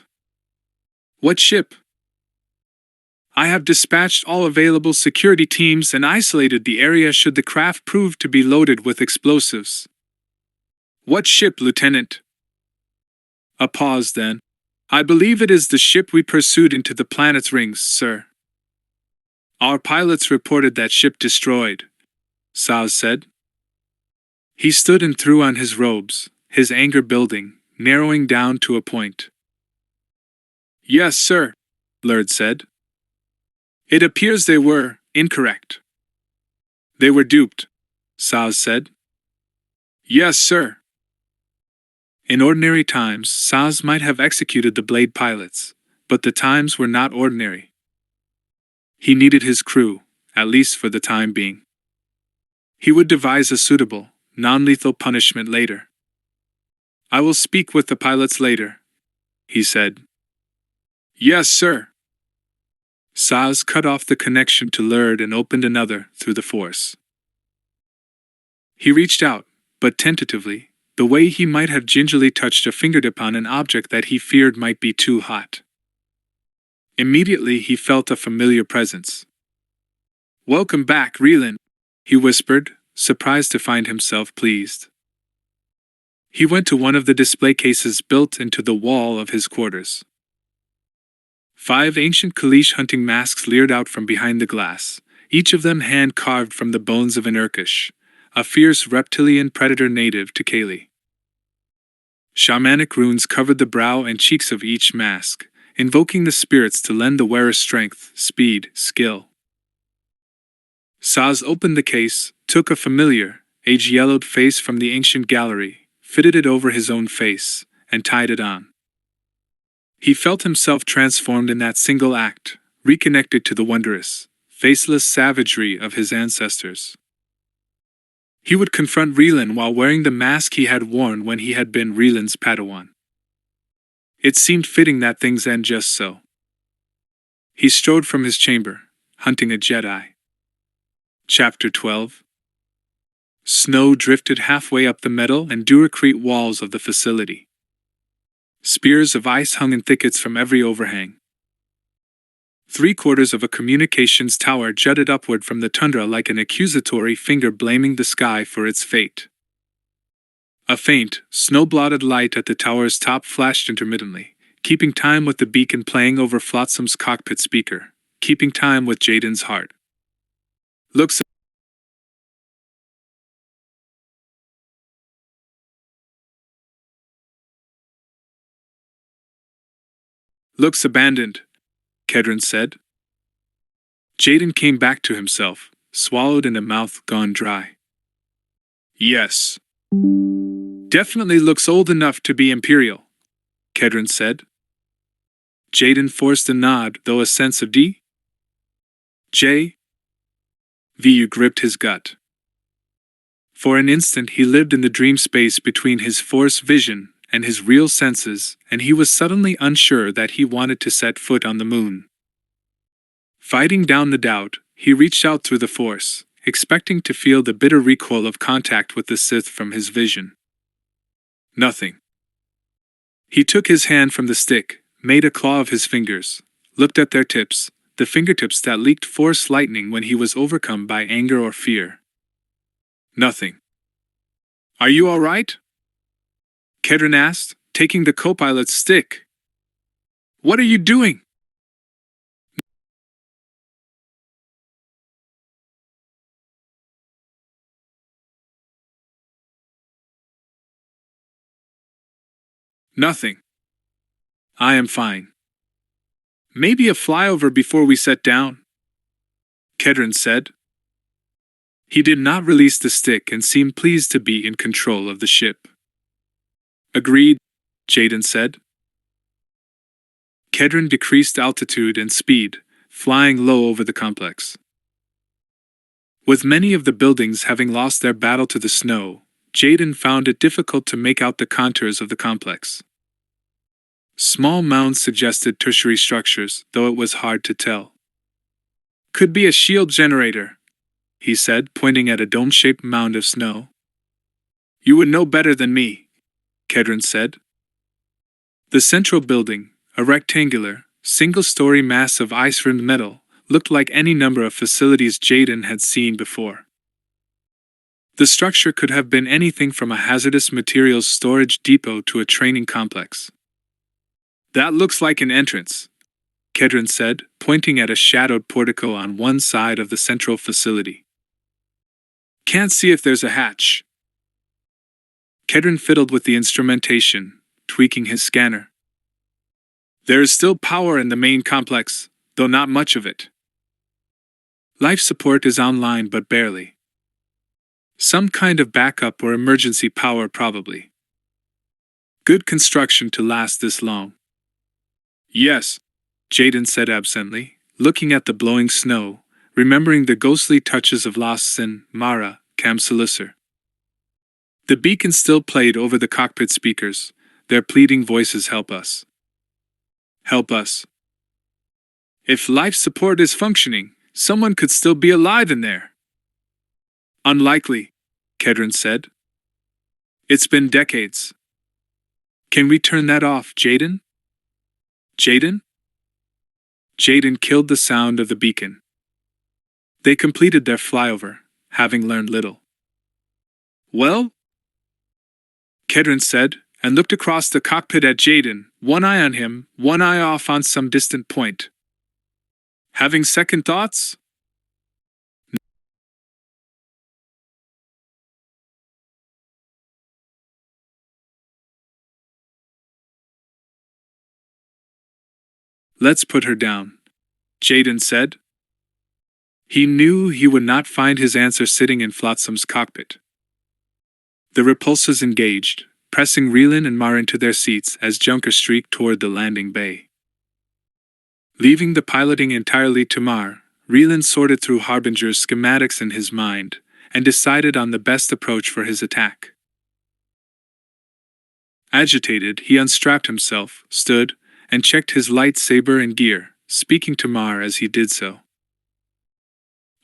What ship? I have dispatched all available security teams and isolated the area should the craft prove to be loaded with explosives. What ship, Lieutenant? A pause then. I believe it is the ship we pursued into the planet's rings, sir. Our pilots reported that ship destroyed, Saz said. He stood and threw on his robes, his anger building, narrowing down to a point. Yes, sir, Lurd said. It appears they were incorrect. They were duped, Saz said. Yes, sir. In ordinary times, Saz might have executed the Blade pilots, but the times were not ordinary. He needed his crew, at least for the time being. He would devise a suitable, non-lethal punishment later. I will speak with the pilots later, he said. Yes, sir. Saz cut off the connection to Lurd and opened another through the Force. He reached out, but tentatively, the way he might have gingerly touched a fingertip on an object that he feared might be too hot. Immediately he felt a familiar presence. Welcome back, Reland, he whispered, surprised to find himself pleased. He went to one of the display cases built into the wall of his quarters. 5 ancient Kalish hunting masks leered out from behind the glass, each of them hand-carved from the bones of an Urkish, a fierce reptilian predator native to Kaylee. Shamanic runes covered the brow and cheeks of each mask, invoking the spirits to lend the wearer strength, speed, skill. Saz opened the case, took a familiar, age-yellowed face from the ancient gallery, fitted it over his own face, and tied it on. He felt himself transformed in that single act, reconnected to the wondrous, faceless savagery of his ancestors. He would confront Reland while wearing the mask he had worn when he had been Reland's Padawan. It seemed fitting that things end just so. He strode from his chamber, hunting a Jedi. Chapter 12. Snow drifted halfway up the metal and duracrete walls of the facility. Spears of ice hung in thickets from every overhang. 3/4 of a communications tower jutted upward from the tundra like an accusatory finger blaming the sky for its fate. A faint, snow-blotted light at the tower's top flashed intermittently, keeping time with the beacon playing over Flotsam's cockpit speaker, keeping time with Jaden's heart. Looks abandoned, Kedron said. Jaden came back to himself, swallowed and a mouth gone dry. Yes. Definitely looks old enough to be Imperial, Kedron said. Jaden forced a nod, though a sense of Vu gripped his gut. For an instant he lived in the dream space between his Force vision and his real senses, and he was suddenly unsure that he wanted to set foot on the moon. Fighting down the doubt, he reached out through the Force, expecting to feel the bitter recoil of contact with the Sith from his vision. Nothing. He took his hand from the stick, made a claw of his fingers, looked at their tips, the fingertips that leaked Force lightning when he was overcome by anger or fear. Nothing. Are you all right? Kedron asked, taking the co-pilot's stick. What are you doing? Nothing. I am fine. Maybe a flyover before we set down, Kedron said. He did not release the stick and seemed pleased to be in control of the ship. Agreed, Jaden said. Kedron decreased altitude and speed, flying low over the complex. With many of the buildings having lost their battle to the snow, Jaden found it difficult to make out the contours of the complex. Small mounds suggested tertiary structures, though it was hard to tell. Could be a shield generator, he said, pointing at a dome-shaped mound of snow. You would know better than me, Kedron said. The central building, a rectangular, single-story mass of ice-rimmed metal, looked like any number of facilities Jaden had seen before. The structure could have been anything from a hazardous materials storage depot to a training complex. That looks like an entrance, Kedron said, pointing at a shadowed portico on one side of the central facility. Can't see if there's a hatch. Kedron fiddled with the instrumentation, tweaking his scanner. There is still power in the main complex, though not much of it. Life support is online but barely. Some kind of backup or emergency power probably. Good construction to last this long. Yes, Jaden said absently, looking at the blowing snow, remembering the ghostly touches of Lost Sin, Mara, Kamsalisser. The beacon still played over the cockpit speakers, their pleading voices. Help us. Help us. If life support is functioning, someone could still be alive in there. Unlikely, Kedron said. It's been decades. Can we turn that off, Jaden? Jaden? Jaden killed the sound of the beacon. They completed their flyover, having learned little. Well? Kedron said, and looked across the cockpit at Jaden, one eye on him, one eye off on some distant point. Having second thoughts? Let's put her down, Jaden said. He knew he would not find his answer sitting in Flotsam's cockpit. The repulsors engaged, pressing Reelin and Mar into their seats as Junker streaked toward the landing bay. Leaving the piloting entirely to Mar, Reelin sorted through Harbinger's schematics in his mind and decided on the best approach for his attack. Agitated, he unstrapped himself, stood, and checked his lightsaber and gear, speaking to Mar as he did so.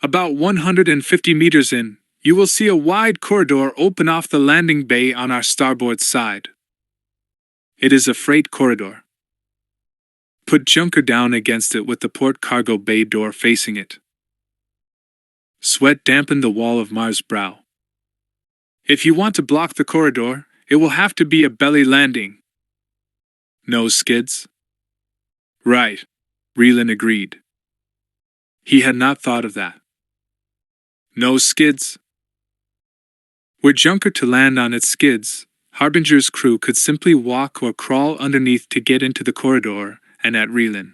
About 150 meters in, you will see a wide corridor open off the landing bay on our starboard side. It is a freight corridor. Put Junker down against it with the port cargo bay door facing it. Sweat dampened the wall of Mar's brow. If you want to block the corridor, it will have to be a belly landing. No skids? Right, Relan agreed. He had not thought of that. No skids? Were Junker to land on its skids, Harbinger's crew could simply walk or crawl underneath to get into the corridor and at Relan.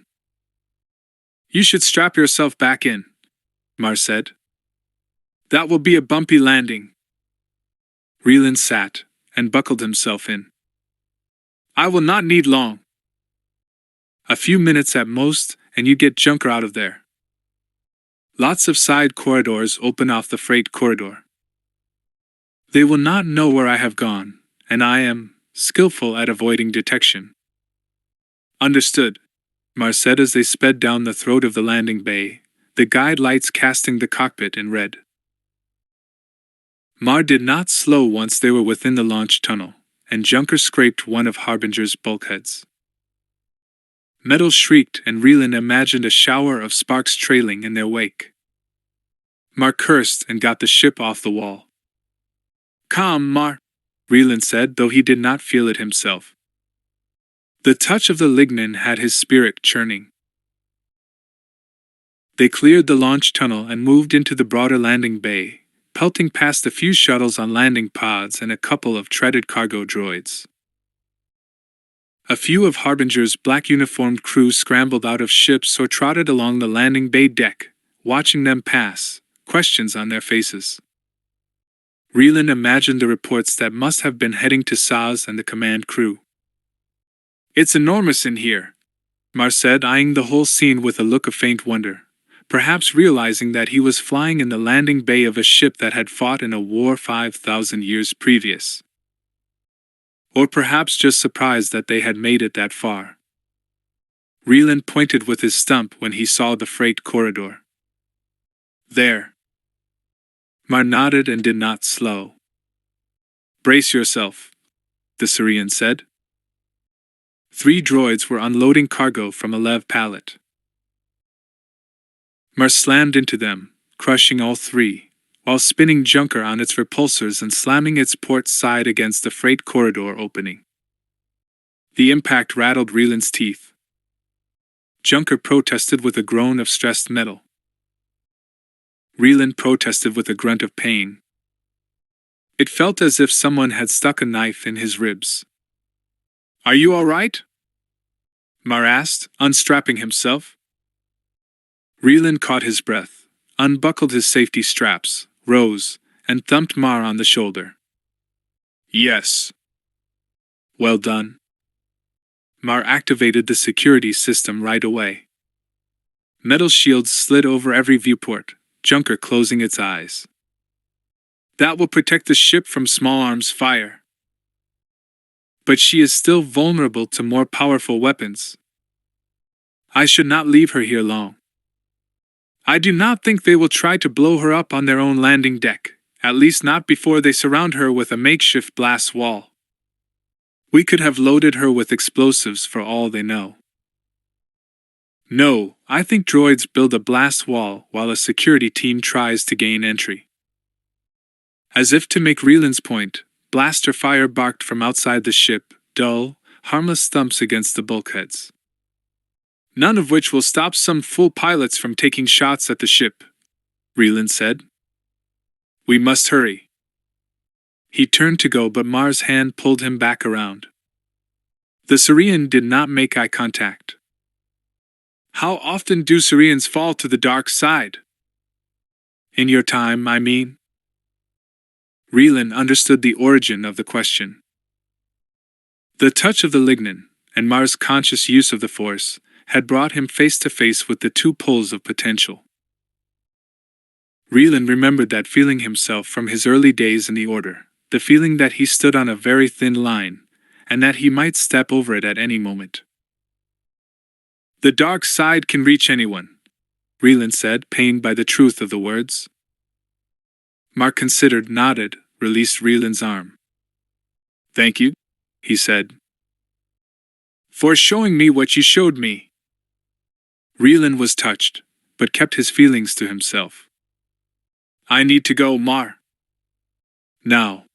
You should strap yourself back in, Mar said. That will be a bumpy landing. Relan sat and buckled himself in. I will not need long. A few minutes at most, and you get Junker out of there. Lots of side corridors open off the freight corridor. They will not know where I have gone, and I am skillful at avoiding detection. Understood, Mar said as they sped down the throat of the landing bay, the guide lights casting the cockpit in red. Mar did not slow once they were within the launch tunnel, and Junker scraped one of Harbinger's bulkheads. Metal shrieked, and Relan imagined a shower of sparks trailing in their wake. Mar cursed and got the ship off the wall. Calm, Mar, Relan said, though he did not feel it himself. The touch of the lignin had his spirit churning. They cleared the launch tunnel and moved into the broader landing bay, pelting past a few shuttles on landing pods and a couple of treaded cargo droids. A few of Harbinger's black-uniformed crew scrambled out of ships or trotted along the landing bay deck, watching them pass, questions on their faces. Relan imagined the reports that must have been heading to Saz and the command crew. It's enormous in here, Mar said, eyeing the whole scene with a look of faint wonder, perhaps realizing that he was flying in the landing bay of a ship that had fought in a war 5,000 years previous. Or perhaps just surprised that they had made it that far. Relan pointed with his stump when he saw the freight corridor. There. Mar nodded and did not slow. Brace yourself, the Syrian said. 3 droids were unloading cargo from a lev pallet. Mar slammed into them, crushing all 3, while spinning Junker on its repulsors and slamming its port side against the freight corridor opening. The impact rattled Relan's teeth. Junker protested with a groan of stressed metal. Relan protested with a grunt of pain. It felt as if someone had stuck a knife in his ribs. Are you all right? Mar asked, unstrapping himself. Relan caught his breath, unbuckled his safety straps, rose, and thumped Mar on the shoulder. Yes. Well done. Mar activated the security system right away. Metal shields slid over every viewport, Junker closing its eyes. That will protect the ship from small arms fire. But she is still vulnerable to more powerful weapons. I should not leave her here long. I do not think they will try to blow her up on their own landing deck, at least not before they surround her with a makeshift blast wall. We could have loaded her with explosives for all they know. No, I think droids build a blast wall while a security team tries to gain entry. As if to make Relan's point, blaster fire barked from outside the ship, dull, harmless thumps against the bulkheads. None of which will stop some fool pilots from taking shots at the ship, Relan said. We must hurry. He turned to go, but Mar's hand pulled him back around. The Syrian did not make eye contact. How often do Syrians fall to the dark side? In your time, I mean? Relan understood the origin of the question. The touch of the lignin, and Mar's conscious use of the Force, had brought him face to face with the 2 poles of potential. Relan remembered that feeling himself from his early days in the Order, the feeling that he stood on a very thin line, and that he might step over it at any moment. The dark side can reach anyone, Relan said, pained by the truth of the words. Mar considered, nodded, released Relan's arm. Thank you, he said. For showing me what you showed me. Rielan was touched, but kept his feelings to himself. I need to go, Mar. Now.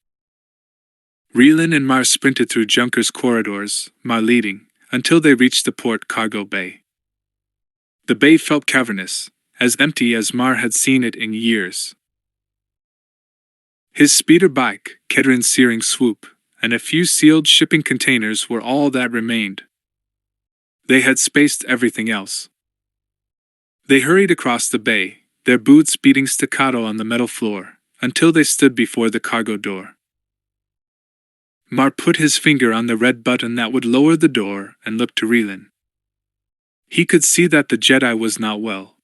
Rielan and Mar sprinted through Junker's corridors, Mar leading, until they reached the port cargo bay. The bay felt cavernous, as empty as Mar had seen it in years. His speeder bike, Kedron's searing swoop, and a few sealed shipping containers were all that remained. They had spaced everything else. They hurried across the bay, their boots beating staccato on the metal floor, until they stood before the cargo door. Mar put his finger on the red button that would lower the door and looked to Rielan. He could see that the Jedi was not well.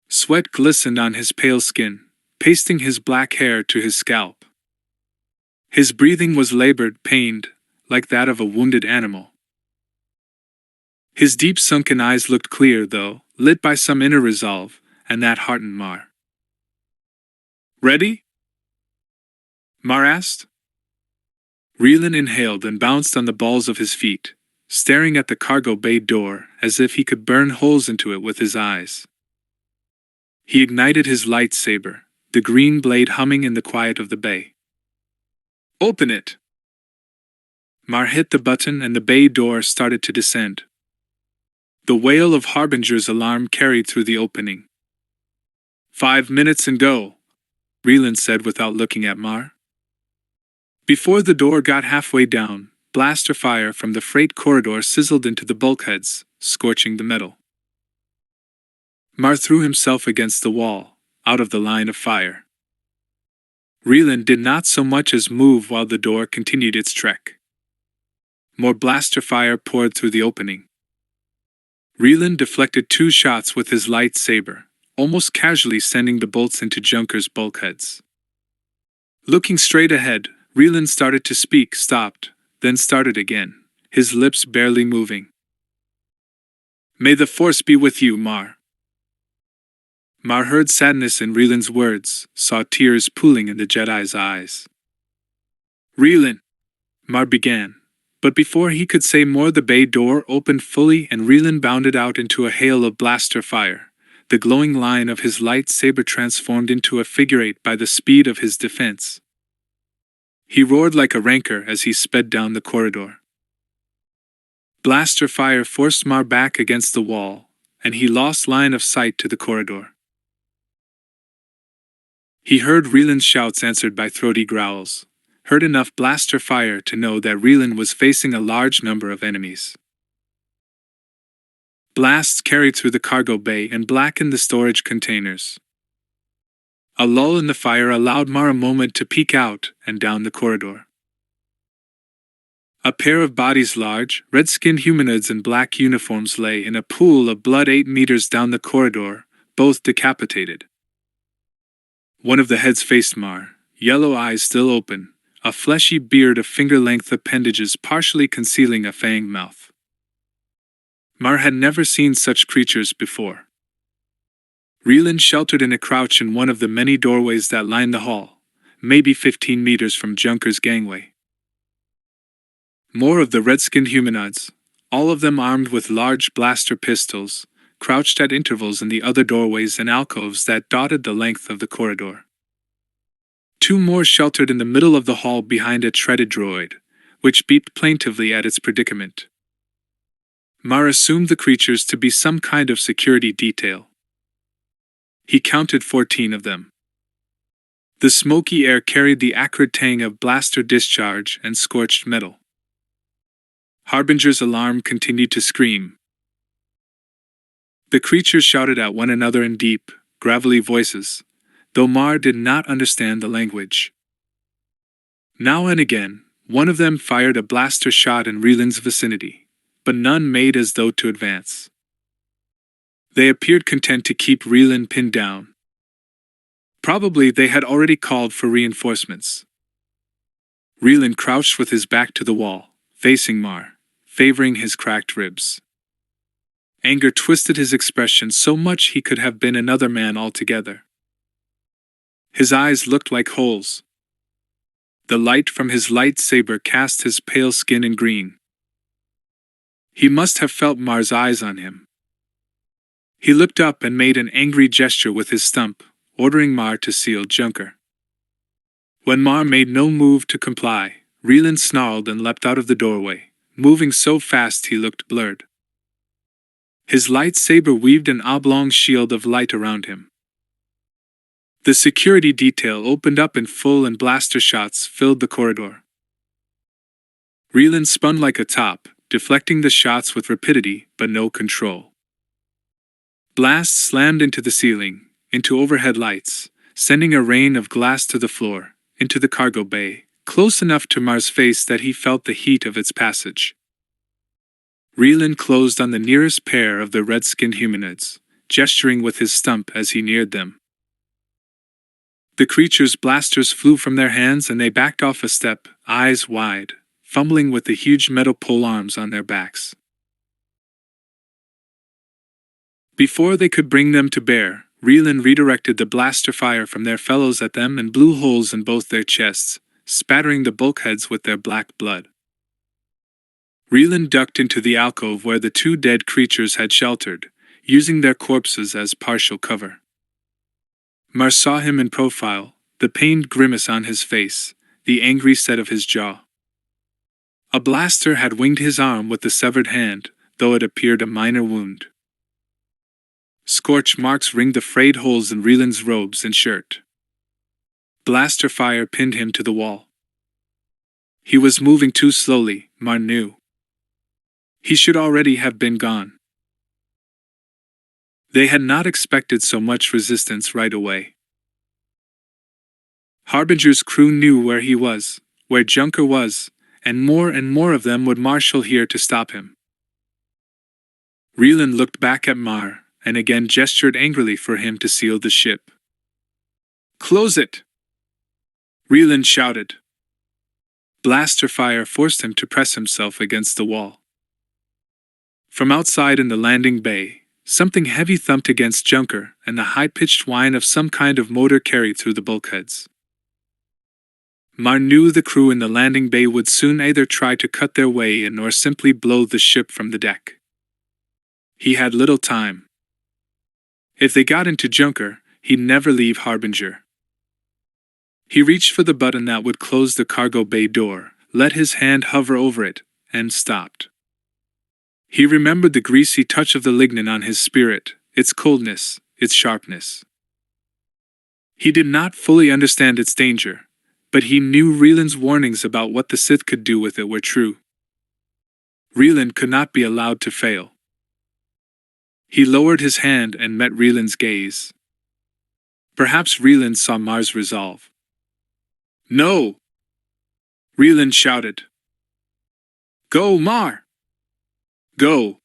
Sweat glistened on his pale skin, pasting his black hair to his scalp. His breathing was labored, pained, like that of a wounded animal. His deep sunken eyes looked clear, though, lit by some inner resolve, and that heartened Mar. Ready? Mar asked. Rielan inhaled and bounced on the balls of his feet, staring at the cargo bay door as if he could burn holes into it with his eyes. He ignited his lightsaber, the green blade humming in the quiet of the bay. Open it! Mar hit the button and the bay door started to descend. The wail of Harbinger's alarm carried through the opening. 5 minutes and go, Rielan said without looking at Mar. Before the door got halfway down, blaster fire from the freight corridor sizzled into the bulkheads, scorching the metal. Mar threw himself against the wall, out of the line of fire. Rielan did not so much as move while the door continued its trek. More blaster fire poured through the opening. Rielan deflected 2 shots with his lightsaber, almost casually sending the bolts into Junker's bulkheads. Looking straight ahead, Rielan started to speak, stopped, then started again, his lips barely moving. May the Force be with you, Mar. Mar heard sadness in Rielan's words, saw tears pooling in the Jedi's eyes. Rielan, Mar began, but before he could say more the bay door opened fully and Rielan bounded out into a hail of blaster fire. The glowing line of his lightsaber transformed into a figure 8 by the speed of his defense. He roared like a rancor as he sped down the corridor. Blaster fire forced Mar back against the wall, and he lost line of sight to the corridor. He heard Rielan's shouts answered by throaty growls, heard enough blaster fire to know that Rielan was facing a large number of enemies. Blasts carried through the cargo bay and blackened the storage containers. A lull in the fire allowed Mar a moment to peek out and down the corridor. A pair of bodies, large, red-skinned humanoids in black uniforms, lay in a pool of blood 8 meters down the corridor, both decapitated. One of the heads faced Mar, yellow eyes still open, a fleshy beard of finger-length appendages partially concealing a fanged mouth. Mar had never seen such creatures before. Rielan sheltered in a crouch in one of the many doorways that lined the hall, maybe 15 meters from Junker's gangway. More of the red-skinned humanoids, all of them armed with large blaster pistols, crouched at intervals in the other doorways and alcoves that dotted the length of the corridor. 2 more sheltered in the middle of the hall behind a treaded droid, which beeped plaintively at its predicament. Mar assumed the creatures to be some kind of security detail. He counted 14 of them. The smoky air carried the acrid tang of blaster discharge and scorched metal. Harbinger's alarm continued to scream. The creatures shouted at one another in deep, gravelly voices, though Mar did not understand the language. Now and again, one of them fired a blaster shot in Rielan's vicinity, but none made as though to advance. They appeared content to keep Rielan pinned down. Probably they had already called for reinforcements. Rielan crouched with his back to the wall, facing Mar, favoring his cracked ribs. Anger twisted his expression so much he could have been another man altogether. His eyes looked like holes. The light from his lightsaber cast his pale skin in green. He must have felt Mar's eyes on him. He looked up and made an angry gesture with his stump, ordering Mar to seal Junker. When Mar made no move to comply, Reland snarled and leapt out of the doorway, moving so fast he looked blurred. His lightsaber weaved an oblong shield of light around him. The security detail opened up in full and blaster shots filled the corridor. Reland spun like a top, deflecting the shots with rapidity but no control. Blasts slammed into the ceiling, into overhead lights, sending a rain of glass to the floor, into the cargo bay, close enough to Mar's face that he felt the heat of its passage. Reland closed on the nearest pair of the red-skinned humanoids, gesturing with his stump as he neared them. The creatures' blasters flew from their hands and they backed off a step, eyes wide, fumbling with the huge metal polearms on their backs. Before they could bring them to bear, Reland redirected the blaster fire from their fellows at them and blew holes in both their chests, spattering the bulkheads with their black blood. Reland ducked into the alcove where the two dead creatures had sheltered, using their corpses as partial cover. Mar saw him in profile, the pained grimace on his face, the angry set of his jaw. A blaster had winged his arm with the severed hand, though it appeared a minor wound. Scorch marks ringed the frayed holes in Reland's robes and shirt. Blaster fire pinned him to the wall. He was moving too slowly, Mar knew. He should already have been gone. They had not expected so much resistance right away. Harbinger's crew knew where he was, where Junker was, and more of them would marshal here to stop him. Reland looked back at Mar, and again gestured angrily for him to seal the ship. "Close it!" Reland shouted. Blaster fire forced him to press himself against the wall. From outside in the landing bay, something heavy thumped against Junker, and the high-pitched whine of some kind of motor carried through the bulkheads. Mar knew the crew in the landing bay would soon either try to cut their way in or simply blow the ship from the deck. He had little time. If they got into Junker, he'd never leave Harbinger. He reached for the button that would close the cargo bay door, let his hand hover over it, and stopped. He remembered the greasy touch of the lignin on his spirit, its coldness, its sharpness. He did not fully understand its danger, but he knew Reland's warnings about what the Sith could do with it were true. Reland could not be allowed to fail. He lowered his hand and met Reland's gaze. Perhaps Reland saw Mar's resolve. "No!" Reland shouted. "Go, Mar! Go!"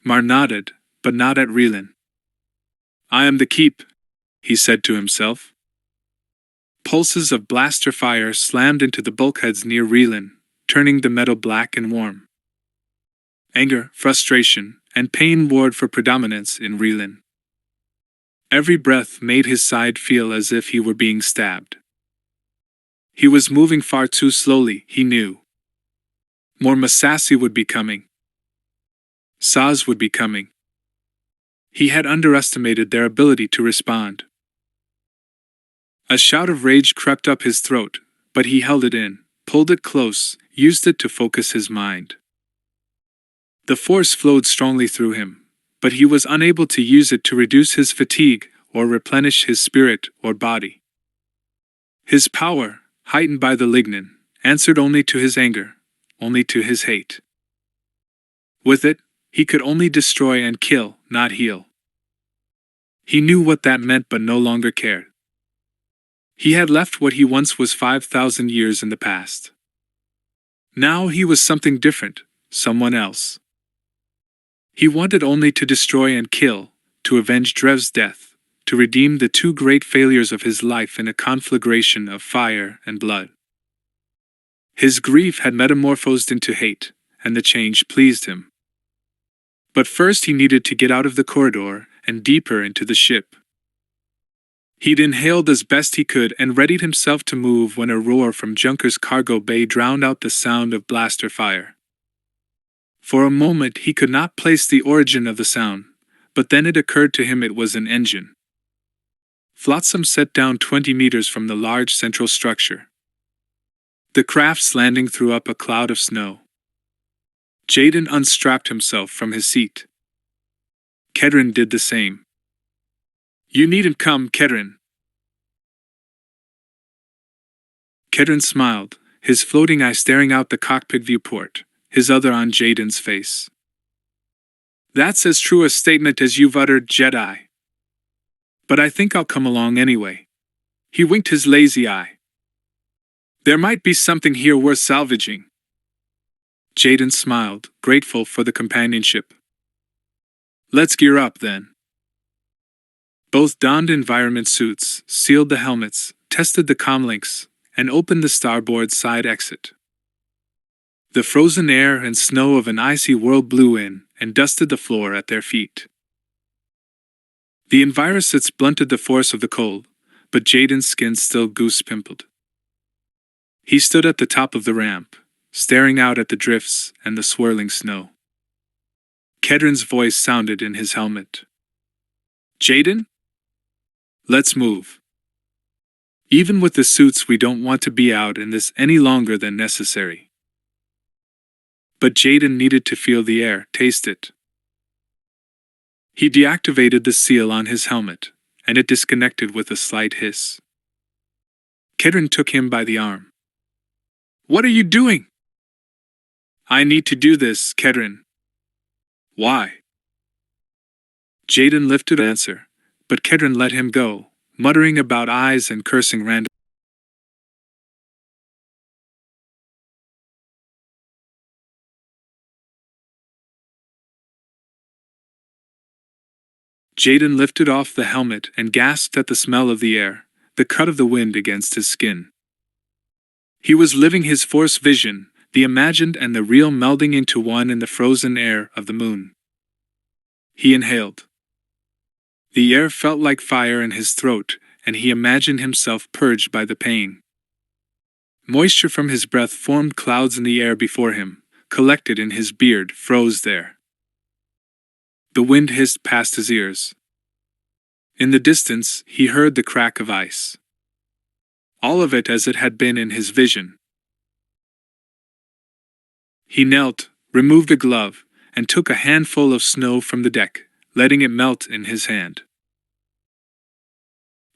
Mar nodded, but not at Reland. "I am the keep," he said to himself. Pulses of blaster fire slammed into the bulkheads near Reland, turning the metal black and warm. Anger, frustration, and pain warred for predominance in Reland. Every breath made his side feel as if he were being stabbed. He was moving far too slowly, he knew. More Masasi would be coming. Saz would be coming. He had underestimated their ability to respond. A shout of rage crept up his throat, but he held it in, pulled it close, used it to focus his mind. The force flowed strongly through him, but he was unable to use it to reduce his fatigue or replenish his spirit or body. His power, heightened by the lignin, answered only to his anger, only to his hate. With it, he could only destroy and kill, not heal. He knew what that meant but no longer cared. He had left what he once was 5,000 years in the past. Now he was something different, someone else. He wanted only to destroy and kill, to avenge Drev's death, to redeem the two great failures of his life in a conflagration of fire and blood. His grief had metamorphosed into hate, and the change pleased him. But first he needed to get out of the corridor and deeper into the ship. He'd inhaled as best he could and readied himself to move when a roar from Junker's cargo bay drowned out the sound of blaster fire. For a moment he could not place the origin of the sound, but then it occurred to him it was an engine. Flotsam set down 20 meters from the large central structure. The craft's landing threw up a cloud of snow. Jaden unstrapped himself from his seat. Kedren did the same. "You needn't come, Kedren." Kedren smiled, his floating eye staring out the cockpit viewport, his other on Jaden's face. "That's as true a statement as you've uttered, Jedi. But I think I'll come along anyway." He winked his lazy eye. "There might be something here worth salvaging." Jaden smiled, grateful for the companionship. "Let's gear up, then." Both donned environment suits, sealed the helmets, tested the comlinks, and opened the starboard side exit. The frozen air and snow of an icy world blew in and dusted the floor at their feet. The envirosuits blunted the force of the cold, but Jaden's skin still goose-pimpled. He stood at the top of the ramp, staring out at the drifts and the swirling snow. Kedren's voice sounded in his helmet. "Jaden? Let's move. Even with the suits, we don't want to be out in this any longer than necessary." But Jaden needed to feel the air, taste it. He deactivated the seal on his helmet, and it disconnected with a slight hiss. Kedren took him by the arm. "What are you doing?" "I need to do this, Kedren." "Why?" Jaden lifted an answer, but Kedren let him go, muttering about eyes and cursing randomly. Jaden lifted off the helmet and gasped at the smell of the air, the cut of the wind against his skin. He was living his Force vision, the imagined and the real melding into one in the frozen air of the moon. He inhaled. The air felt like fire in his throat, and he imagined himself purged by the pain. Moisture from his breath formed clouds in the air before him, collected in his beard, froze there. The wind hissed past his ears. In the distance, he heard the crack of ice. All of it as it had been in his vision. He knelt, removed a glove, and took a handful of snow from the deck, letting it melt in his hand.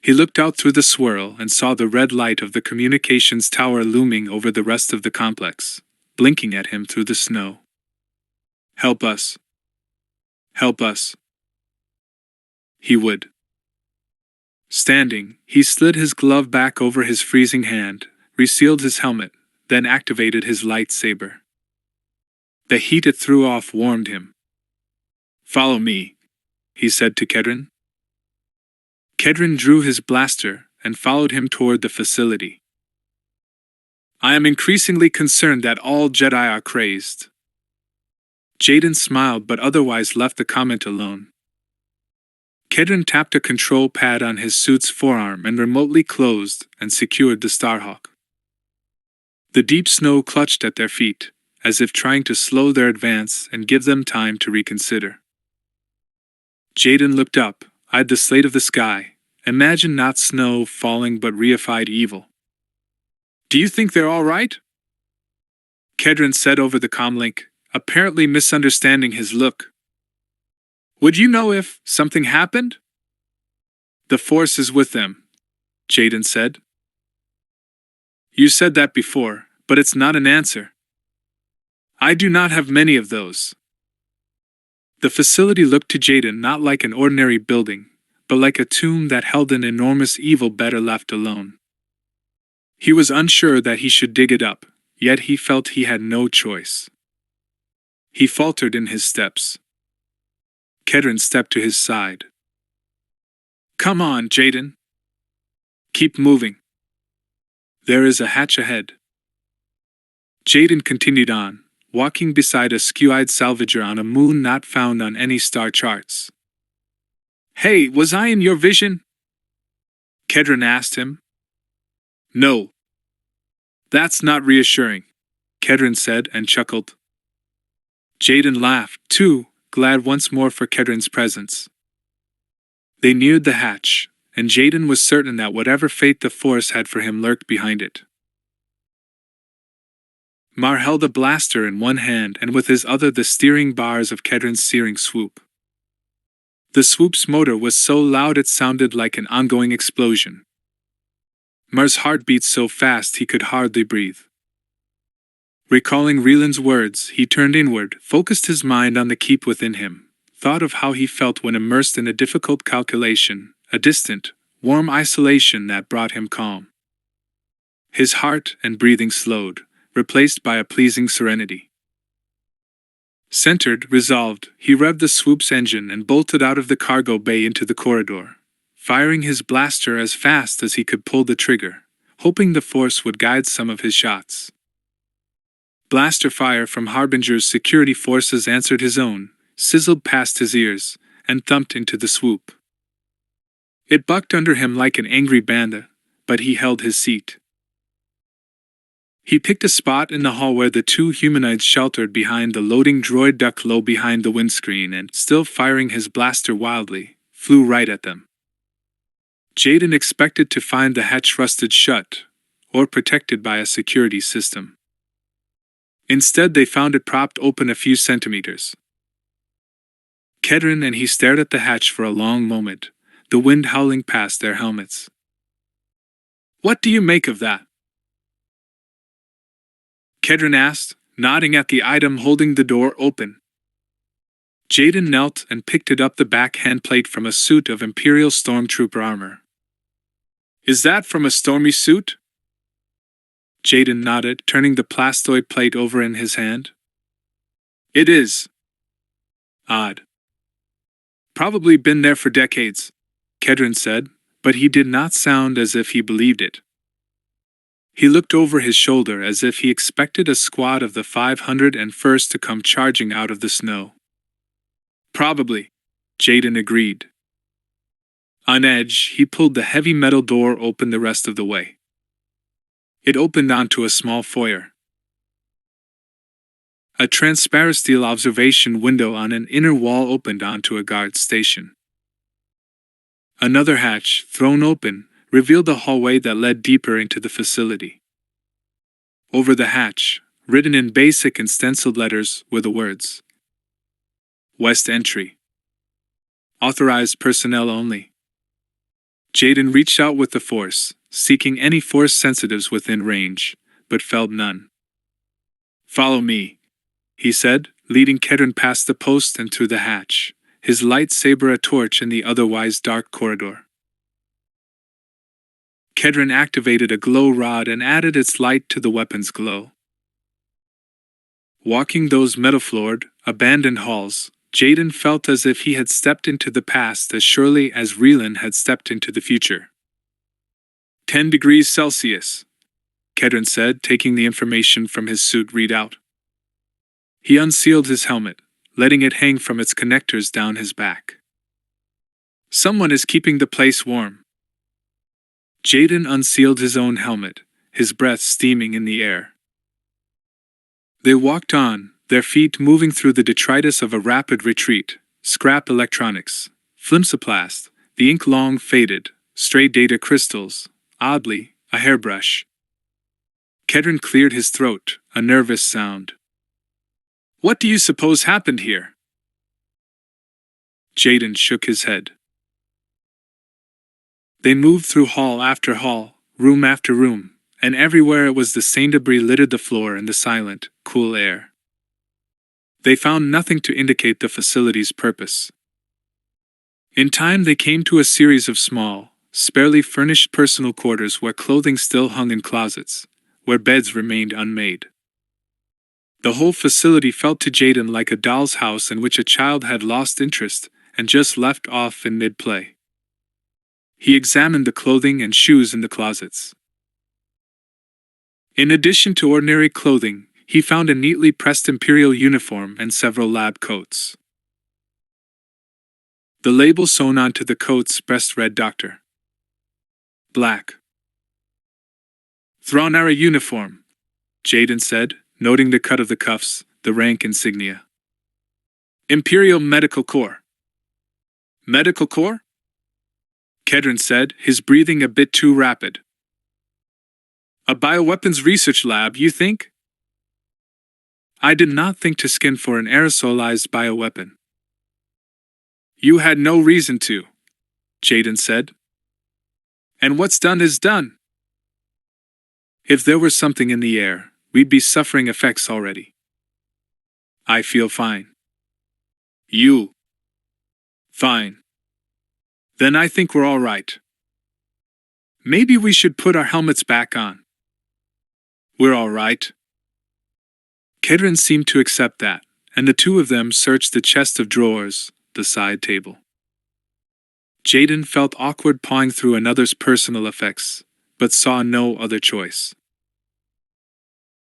He looked out through the swirl and saw the red light of the communications tower looming over the rest of the complex, blinking at him through the snow. "Help us. Help us." He would. Standing, he slid his glove back over his freezing hand, resealed his helmet, then activated his lightsaber. The heat it threw off warmed him. "Follow me," he said to Kedren. Kedren drew his blaster and followed him toward the facility. "I am increasingly concerned that all Jedi are crazed." Jaden smiled but otherwise left the comment alone. Kedren tapped a control pad on his suit's forearm and remotely closed and secured the Starhawk. The deep snow clutched at their feet, as if trying to slow their advance and give them time to reconsider. Jaden looked up, eyed the slate of the sky, imagined not snow falling but reified evil. "Do you think they're all right?" Kedren said over the comlink, apparently misunderstanding his look. "Would you know if something happened?" "The Force is with them," Jaden said. "You said that before, but it's not an answer. I do not have many of those." The facility looked to Jaden not like an ordinary building, but like a tomb that held an enormous evil better left alone. He was unsure that he should dig it up, yet he felt he had no choice. He faltered in his steps. Kedren stepped to his side. "Come on, Jaden. Keep moving. There is a hatch ahead." Jaden continued on, walking beside a skew-eyed salvager on a moon not found on any star charts. "Hey, was I in your vision?" Kedren asked him. "No." "That's not reassuring," Kedren said and chuckled. Jaden laughed, too, glad once more for Kedron's presence. They neared the hatch, and Jaden was certain that whatever fate the Force had for him lurked behind it. Mar held a blaster in one hand and with his other the steering bars of Kedron's searing swoop. The swoop's motor was so loud it sounded like an ongoing explosion. Mar's heart beat so fast he could hardly breathe. Recalling Reeland's words, he turned inward, focused his mind on the keep within him, thought of how he felt when immersed in a difficult calculation, a distant, warm isolation that brought him calm. His heart and breathing slowed, replaced by a pleasing serenity. Centered, resolved, he revved the swoop's engine and bolted out of the cargo bay into the corridor, firing his blaster as fast as he could pull the trigger, hoping the Force would guide some of his shots. Blaster fire from Harbinger's security forces answered his own, sizzled past his ears, and thumped into the swoop. It bucked under him like an angry panda, but he held his seat. He picked a spot in the hall where the two humanoids sheltered behind the loading droid ducked low behind the windscreen and, still firing his blaster wildly, flew right at them. Jaden expected to find the hatch rusted shut, or protected by a security system. Instead, they found it propped open a few centimeters. Kedron and he stared at the hatch for a long moment, the wind howling past their helmets. "What do you make of that?" Kedron asked, nodding at the item holding the door open. Jaden knelt and picked it up the back handplate from a suit of Imperial Stormtrooper armor. "Is that from a stormy suit?" Jaden nodded, turning the plastoid plate over in his hand. "It is." "Odd. Probably been there for decades," Kedron said, but he did not sound as if he believed it. He looked over his shoulder as if he expected a squad of the 501st to come charging out of the snow. "Probably," Jaden agreed. On edge, he pulled the heavy metal door open the rest of the way. It opened onto a small foyer. A transparent steel observation window on an inner wall opened onto a guard station. Another hatch, thrown open, revealed a hallway that led deeper into the facility. Over the hatch, written in basic and stenciled letters, were the words, "West Entry. Authorized personnel only." Jaden reached out with the Force, seeking any Force sensitives within range, but felt none. "Follow me," he said, leading Kedron past the post and through the hatch, his lightsaber a torch in the otherwise dark corridor. Kedron activated a glow rod and added its light to the weapon's glow. Walking those metal-floored, abandoned halls, Jaden felt as if he had stepped into the past as surely as Reeland had stepped into the future. 10 degrees Celsius, Kedron said, taking the information from his suit readout. He unsealed his helmet, letting it hang from its connectors down his back. "Someone is keeping the place warm." Jaden unsealed his own helmet, his breath steaming in the air. They walked on, their feet moving through the detritus of a rapid retreat, scrap electronics, flimsoplast, the ink long faded, stray data crystals, oddly, a hairbrush. Kedron cleared his throat, a nervous sound. "What do you suppose happened here?" Jaden shook his head. They moved through hall after hall, room after room, and everywhere it was the same debris littered the floor in the silent, cool air. They found nothing to indicate the facility's purpose. In time they came to a series of small, sparely furnished personal quarters where clothing still hung in closets, where beds remained unmade. The whole facility felt to Jaden like a doll's house in which a child had lost interest and just left off in mid-play. He examined the clothing and shoes in the closets. In addition to ordinary clothing, he found a neatly pressed Imperial uniform and several lab coats. The label sewn onto the coats best read Dr. Black. "Thrawnara uniform," Jaden said, noting the cut of the cuffs, the rank insignia. Imperial Medical Corps. Medical Corps? Kedron said, his breathing a bit too rapid. A bioweapons research lab, you think? I did not think to skin for an aerosolized bioweapon. You had no reason to, Jaden said. And what's done is done. If there was something in the air, we'd be suffering effects already. I feel fine. You? Fine. Then I think we're all right. Maybe we should put our helmets back on. We're all right. Kedron seemed to accept that, and the two of them searched the chest of drawers, the side table. Jaden felt awkward pawing through another's personal effects, but saw no other choice.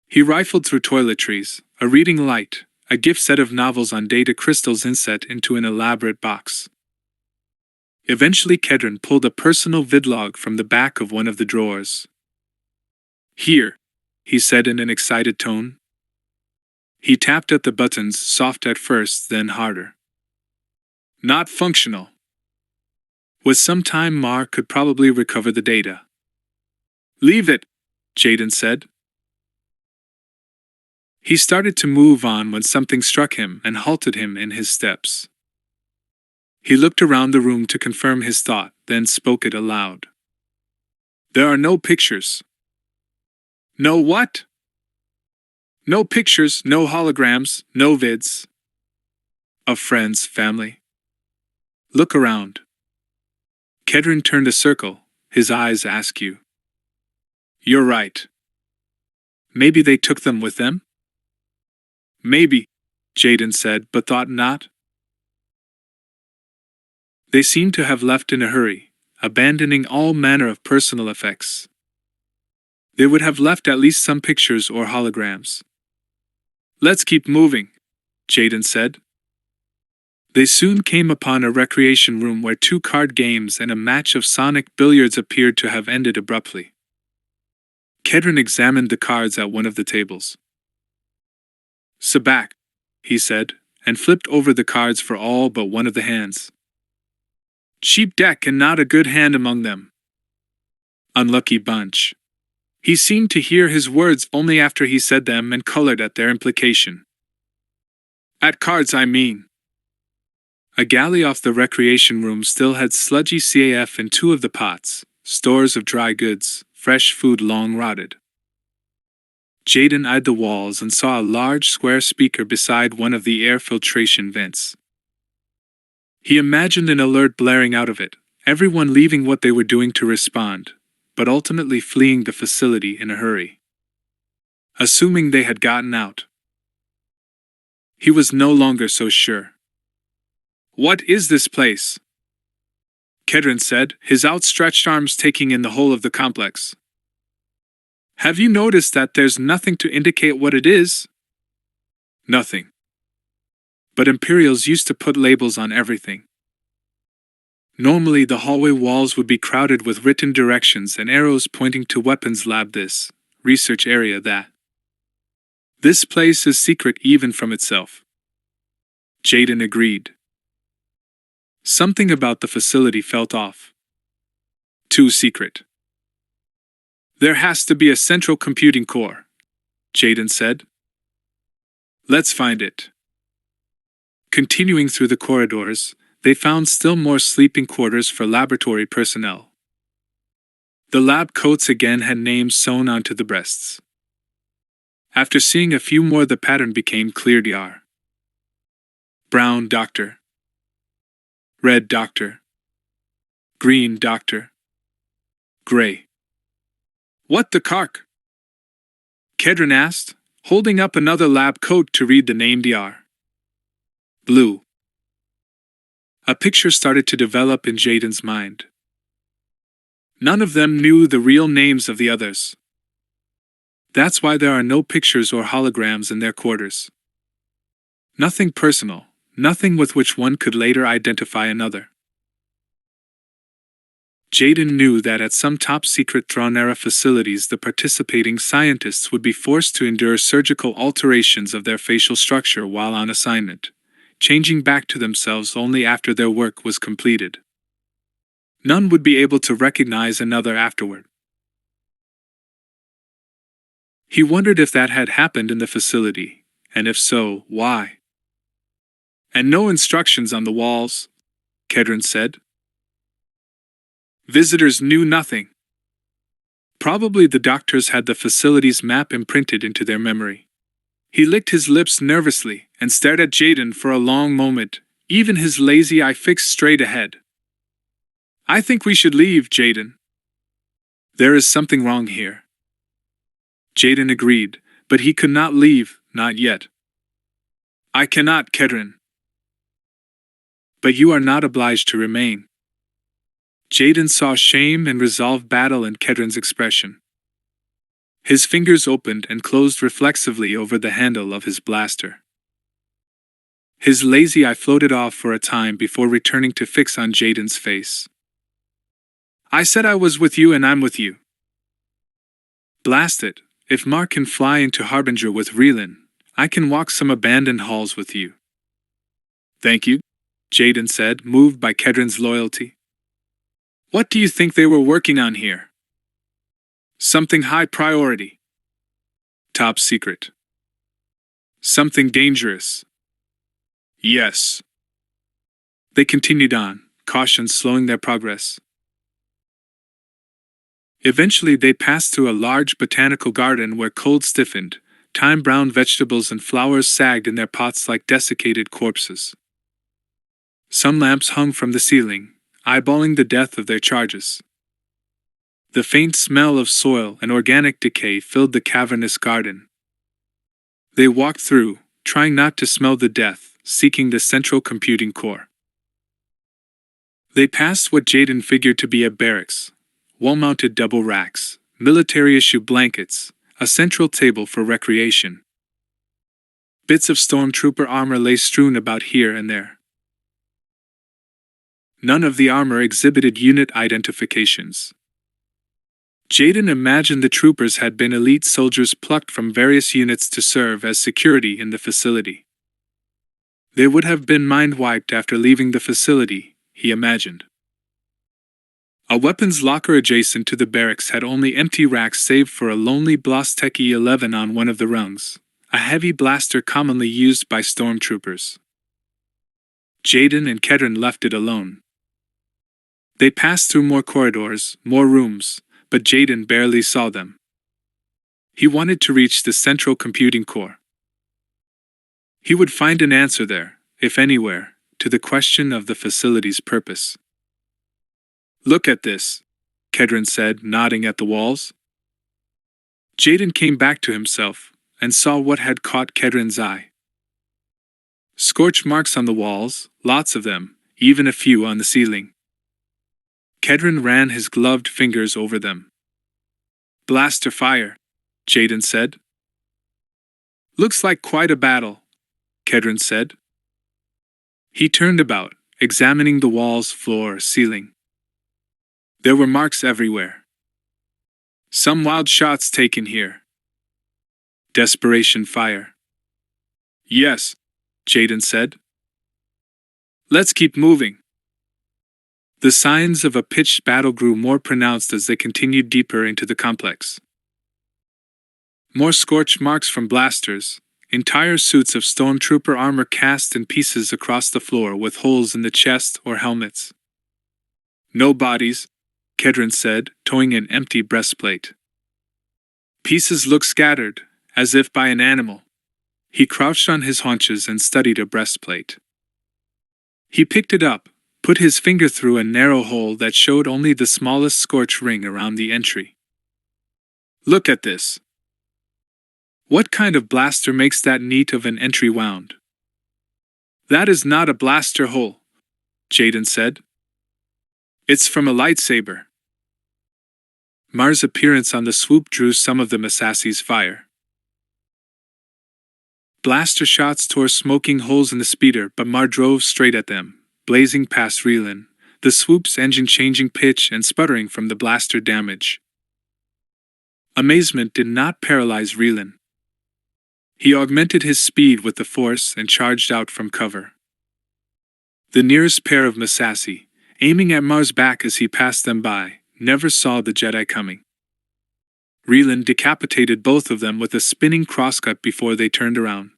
He rifled through toiletries, a reading light, a gift set of novels on data crystals inset into an elaborate box. Eventually Kedron pulled a personal vidlog from the back of one of the drawers. Here, he said in an excited tone. He tapped at the buttons, soft at first, then harder. Not functional. With some time, Mar could probably recover the data. Leave it, Jaden said. He started to move on when something struck him and halted him in his steps. He looked around the room to confirm his thought, then spoke it aloud. There are no pictures. No what? No pictures, no holograms, no vids. Of friends, family. Look around. Kedron turned a circle, his eyes askew. You're right. Maybe they took them with them? Maybe, Jaden said, but thought not. They seemed to have left in a hurry, abandoning all manner of personal effects. They would have left at least some pictures or holograms. Let's keep moving, Jaden said. They soon came upon a recreation room where 2 card games and a match of sonic billiards appeared to have ended abruptly. Kedron examined the cards at one of the tables. Sabak, he said, and flipped over the cards for all but one of the hands. Cheap deck and not a good hand among them. Unlucky bunch. He seemed to hear his words only after he said them and colored at their implication. At cards, I mean. A galley off the recreation room still had sludgy CAF in 2 of the pots, stores of dry goods, fresh food long rotted. Jaden eyed the walls and saw a large square speaker beside one of the air filtration vents. He imagined an alert blaring out of it, everyone leaving what they were doing to respond, but ultimately fleeing the facility in a hurry. Assuming they had gotten out. He was no longer so sure. What is this place? Kedron said, his outstretched arms taking in the whole of the complex. Have you noticed that there's nothing to indicate what it is? Nothing. But Imperials used to put labels on everything. Normally the hallway walls would be crowded with written directions and arrows pointing to weapons lab this, research area that. This place is secret even from itself. Jaden agreed. Something about the facility felt off. Too secret. There has to be a central computing core, Jaden said. Let's find it. Continuing through the corridors, they found still more sleeping quarters for laboratory personnel. The lab coats again had names sewn onto the breasts. After seeing a few more, the pattern became clear. Dr. Brown Doctor. Red Doctor. Green Doctor. Gray. What the cark? Kedron asked, holding up another lab coat to read the name. Dr. Blue. A picture started to develop in Jaden's mind. None of them knew the real names of the others. That's why there are no pictures or holograms in their quarters. Nothing personal, nothing with which one could later identify another. Jaden knew that at some top-secret Thrawn-era facilities the participating scientists would be forced to endure surgical alterations of their facial structure while on assignment, changing back to themselves only after their work was completed. None would be able to recognize another afterward. He wondered if that had happened in the facility, and if so, why. And no instructions on the walls, Kedron said. Visitors knew nothing. Probably the doctors had the facility's map imprinted into their memory. He licked his lips nervously and stared at Jaden for a long moment, even his lazy eye fixed straight ahead. I think we should leave, Jaden. There is something wrong here. Jaden agreed, but he could not leave, not yet. I cannot, Kedron. But you are not obliged to remain. Jaden saw shame and resolve battle in Kedron's expression. His fingers opened and closed reflexively over the handle of his blaster. His lazy eye floated off for a time before returning to fix on Jaden's face. I said I was with you and I'm with you. Blast it, if Mark can fly into Harbinger with Reelin, I can walk some abandoned halls with you. Thank you, Jaden said, moved by Kedron's loyalty. What do you think they were working on here? Something high priority. Top secret. Something dangerous. Yes. They continued on, caution slowing their progress. Eventually they passed through a large botanical garden where cold stiffened, time-brown vegetables and flowers sagged in their pots like desiccated corpses. Some lamps hung from the ceiling, eyeballing the death of their charges. The faint smell of soil and organic decay filled the cavernous garden. They walked through, trying not to smell the death, seeking the central computing core. They passed what Jaden figured to be a barracks, wall-mounted double racks, military-issue blankets, a central table for recreation. Bits of stormtrooper armor lay strewn about here and there. None of the armor exhibited unit identifications. Jaden imagined the troopers had been elite soldiers plucked from various units to serve as security in the facility. They would have been mind-wiped after leaving the facility, he imagined. A weapons locker adjacent to the barracks had only empty racks save for a lonely Blasteki 11 on one of the rungs, a heavy blaster commonly used by stormtroopers. Jaden and Kedron left it alone. They passed through more corridors, more rooms, but Jaden barely saw them. He wanted to reach the central computing core. He would find an answer there, if anywhere, to the question of the facility's purpose. Look at this, Kedron said, nodding at the walls. Jaden came back to himself, and saw what had caught Kedron's eye. Scorch marks on the walls, lots of them, even a few on the ceiling. Kedron ran his gloved fingers over them. Blaster fire, Jaden said. Looks like quite a battle, Kedron said. He turned about, examining the walls, floor, ceiling. There were marks everywhere. Some wild shots taken here. Desperation fire. Yes, Jaden said. Let's keep moving. The signs of a pitched battle grew more pronounced as they continued deeper into the complex. More scorch marks from blasters, entire suits of stormtrooper armor cast in pieces across the floor with holes in the chest or helmets. No bodies, Kedron said, towing an empty breastplate. Pieces look scattered, as if by an animal. He crouched on his haunches and studied a breastplate. He picked it up, put his finger through a narrow hole that showed only the smallest scorch ring around the entry. Look at this. What kind of blaster makes that neat of an entry wound? That is not a blaster hole, Jaden said. It's from a lightsaber. Mar's appearance on the swoop drew some of the Masassy's fire. Blaster shots tore smoking holes in the speeder, but Mar drove straight at them, blazing past Reelin, the swoop's engine changing pitch and sputtering from the blaster damage. Amazement did not paralyze Reelin. He augmented his speed with the Force and charged out from cover. The nearest pair of Massassi, aiming at Mar's back as he passed them by, never saw the Jedi coming. Relan decapitated both of them with a spinning crosscut before they turned around.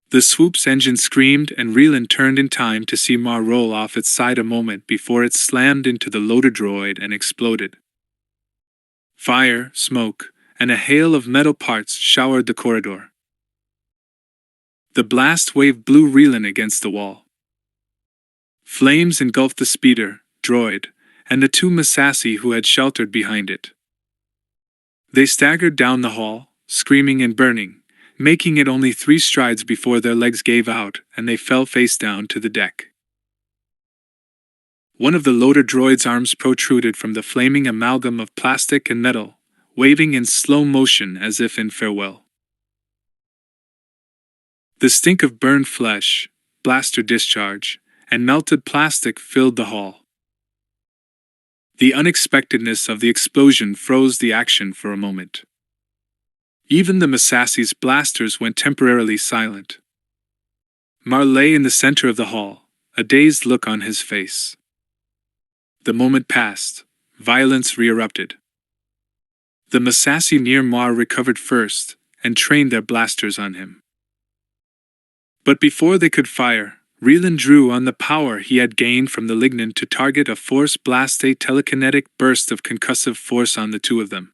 The swoop's engine screamed and Relan turned in time to see Mar roll off its side a moment before it slammed into the loader droid and exploded. Fire, smoke, and a hail of metal parts showered the corridor. The blast wave blew Relan against the wall. Flames engulfed the speeder, droid, and the two Massassi who had sheltered behind it. They staggered down the hall, screaming and burning, making it only 3 strides before their legs gave out and they fell face down to the deck. One of the loader droid's arms protruded from the flaming amalgam of plastic and metal, waving in slow motion as if in farewell. The stink of burned flesh, blaster discharge, and melted plastic filled the hall. The unexpectedness of the explosion froze the action for a moment. Even the Massassi's blasters went temporarily silent. Mar lay in the center of the hall, a dazed look on his face. The moment passed, violence re-erupted. The Massassi near Mar recovered first and trained their blasters on him. But before they could fire, Relan drew on the power he had gained from the lignin to target a force blast, a telekinetic burst of concussive force on the two of them.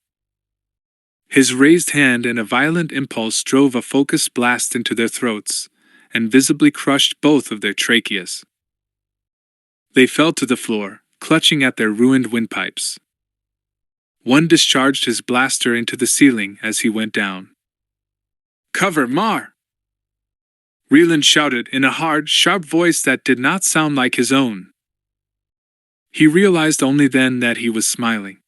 His raised hand and a violent impulse drove a focused blast into their throats, and visibly crushed both of their tracheas. They fell to the floor, clutching at their ruined windpipes. One discharged his blaster into the ceiling as he went down. "Cover, Mar!" Relan shouted in a hard, sharp voice that did not sound like his own. He realized only then that he was smiling.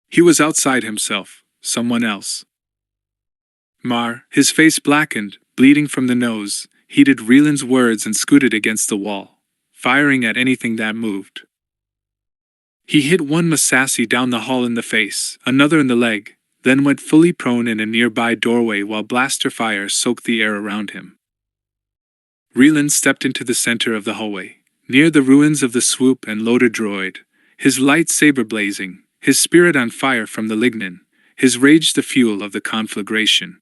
He was outside himself, someone else. Mar, his face blackened, bleeding from the nose, heeded Relan's words and scooted against the wall, firing at anything that moved. He hit one Massassi down the hall in the face, another in the leg, then went fully prone in a nearby doorway while blaster fire soaked the air around him. Relan stepped into the center of the hallway, near the ruins of the swoop and loader droid, his lightsaber blazing, his spirit on fire from the lignin, his rage the fuel of the conflagration.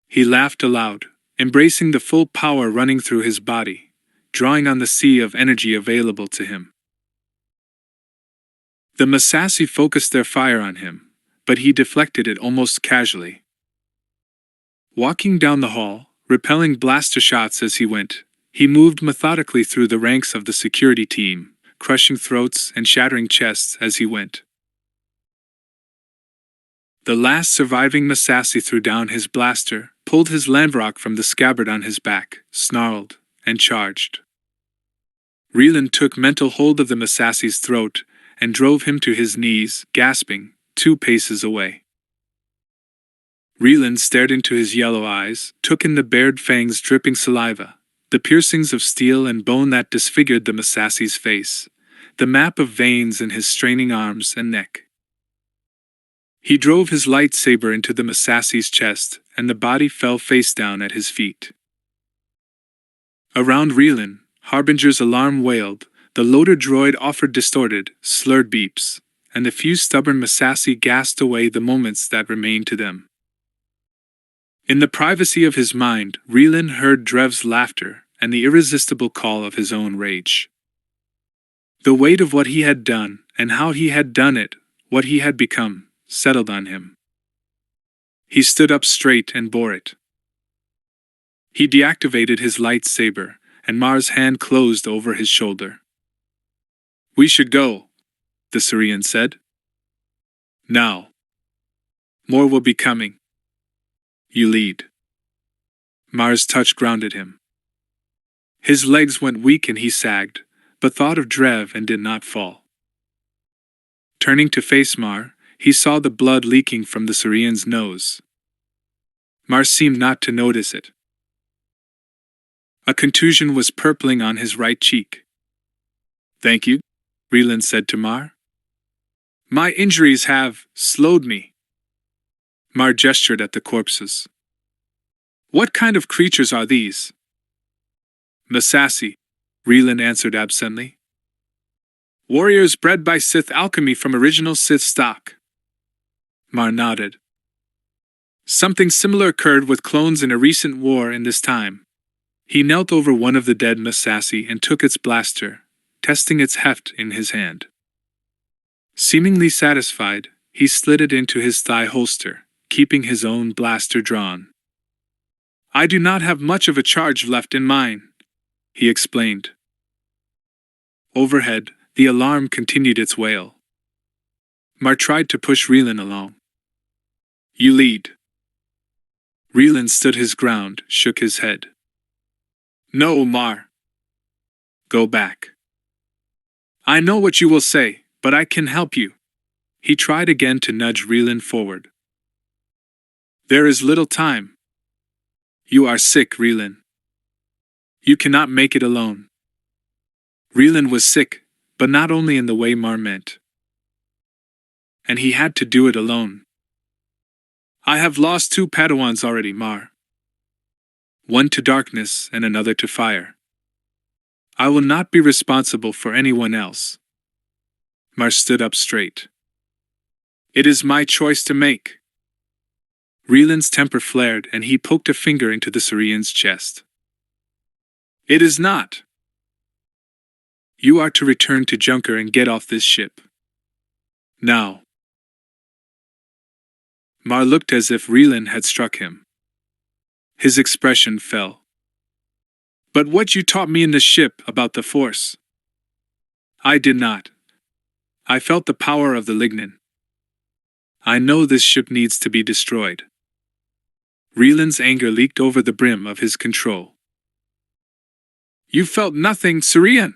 He laughed aloud, embracing the full power running through his body, drawing on the sea of energy available to him. The Massassi focused their fire on him, but he deflected it almost casually. Walking down the hall, repelling blaster shots as he went, he moved methodically through the ranks of the security team, crushing throats and shattering chests as he went. The last surviving Massassi threw down his blaster, pulled his landrock from the scabbard on his back, snarled, and charged. Relan took mental hold of the Massassi's throat and drove him to his knees, gasping, 2 paces away. Relan stared into his yellow eyes, took in the bared fangs dripping saliva, the piercings of steel and bone that disfigured the Massassi's face, the map of veins in his straining arms and neck. He drove his lightsaber into the Massassi's chest, and the body fell face down at his feet. Around Relan, Harbinger's alarm wailed, the loader droid offered distorted, slurred beeps, and the few stubborn Massassi gasped away the moments that remained to them. In the privacy of his mind, Relan heard Drev's laughter and the irresistible call of his own rage. The weight of what he had done, and how he had done it, what he had become, settled on him. He stood up straight and bore it. He deactivated his lightsaber, and Mar's hand closed over his shoulder. "We should go," the Syrian said. "Now. More will be coming. You lead." Mar's touch grounded him. His legs went weak and he sagged, but thought of Drev and did not fall. Turning to face Mar, he saw the blood leaking from the Syrian's nose. Mar seemed not to notice it. A contusion was purpling on his right cheek. "Thank you," Relan said to Mar. "My injuries have slowed me." Mar gestured at the corpses. "What kind of creatures are these?" Masashi, Relan answered absently. Warriors bred by Sith alchemy from original Sith stock. Mar nodded. Something similar occurred with clones in a recent war in this time. He knelt over one of the dead Masashi and took its blaster, testing its heft in his hand. Seemingly satisfied, he slid it into his thigh holster, keeping his own blaster drawn. I do not have much of a charge left in mine, he explained. Overhead, the alarm continued its wail. Mar tried to push Relan along. You lead. Relan stood his ground, shook his head. No, Mar. Go back. I know what you will say, but I can help you. He tried again to nudge Relan forward. There is little time. You are sick, Relan. You cannot make it alone. Relan was sick, but not only in the way Mar meant. And he had to do it alone. I have lost 2 Padawans already, Mar. One to darkness and another to fire. I will not be responsible for anyone else. Mar stood up straight. It is my choice to make. Relan's temper flared and he poked a finger into the Syrian's chest. It is not. You are to return to Junker and get off this ship. Now. Mar looked as if Relan had struck him. His expression fell. But what you taught me in the ship about the Force. I did not. I felt the power of the lignin. I know this ship needs to be destroyed. Relan's anger leaked over the brim of his control. You felt nothing, Syrian.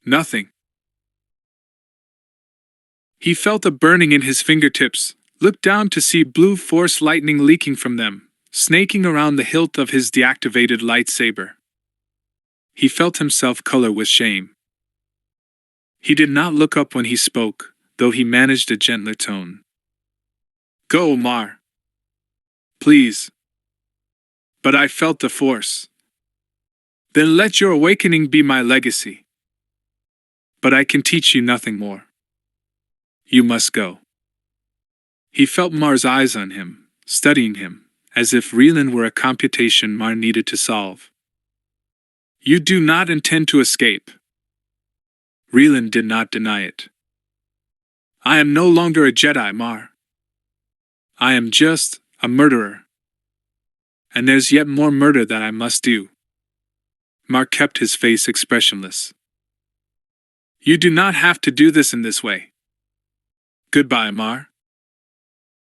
Nothing. He felt a burning in his fingertips, looked down to see blue Force lightning leaking from them, snaking around the hilt of his deactivated lightsaber. He felt himself color with shame. He did not look up when he spoke, though he managed a gentler tone. Go, Mar. Please. But I felt the Force. Then let your awakening be my legacy. But I can teach you nothing more. You must go. He felt Mar's eyes on him, studying him, as if Relan were a computation Mar needed to solve. You do not intend to escape. Relan did not deny it. I am no longer a Jedi, Mar. I am just a murderer. And there's yet more murder that I must do. Mar kept his face expressionless. You do not have to do this in this way. Goodbye, Mar.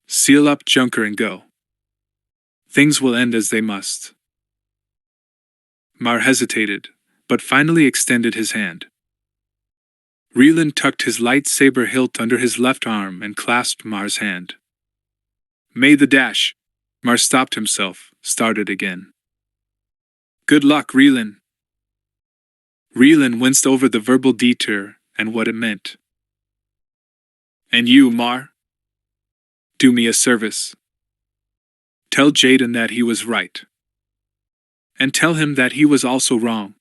Seal up Junker and go. Things will end as they must. Mar hesitated, but finally extended his hand. Relan tucked his lightsaber hilt under his left arm and clasped Mar's hand. May the dash. Mar stopped himself, started again. Good luck, Relan. Relan winced over the verbal detour and what it meant. And you, Mar? Do me a service. Tell Jaden that he was right. And tell him that he was also wrong.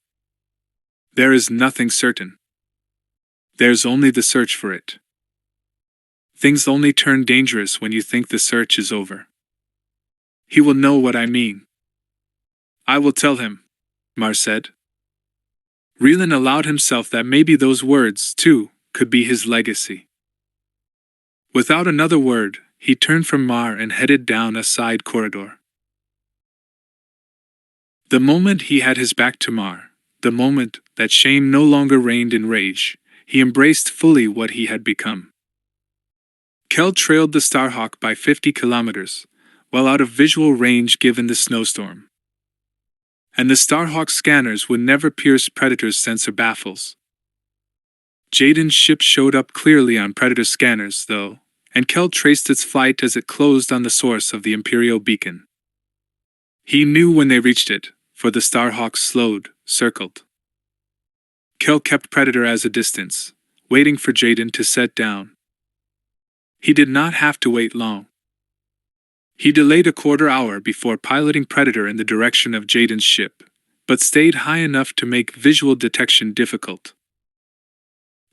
There is nothing certain. There's only the search for it. Things only turn dangerous when you think the search is over. He will know what I mean. I will tell him, Mar said. Relan allowed himself that maybe those words, too, could be his legacy. Without another word, he turned from Mar and headed down a side corridor. The moment he had his back to Mar, the moment that shame no longer reigned in rage, he embraced fully what he had become. Kel trailed the Starhawk by 50 kilometers, well out of visual range given the snowstorm. And the Starhawk scanners would never pierce Predator's sensor baffles. Jaden's ship showed up clearly on Predator scanners, though, and Kel traced its flight as it closed on the source of the Imperial beacon. He knew when they reached it, for the Starhawk slowed, circled. Kel kept Predator as a distance, waiting for Jaden to set down. He did not have to wait long. He delayed a quarter hour before piloting Predator in the direction of Jaden's ship, but stayed high enough to make visual detection difficult.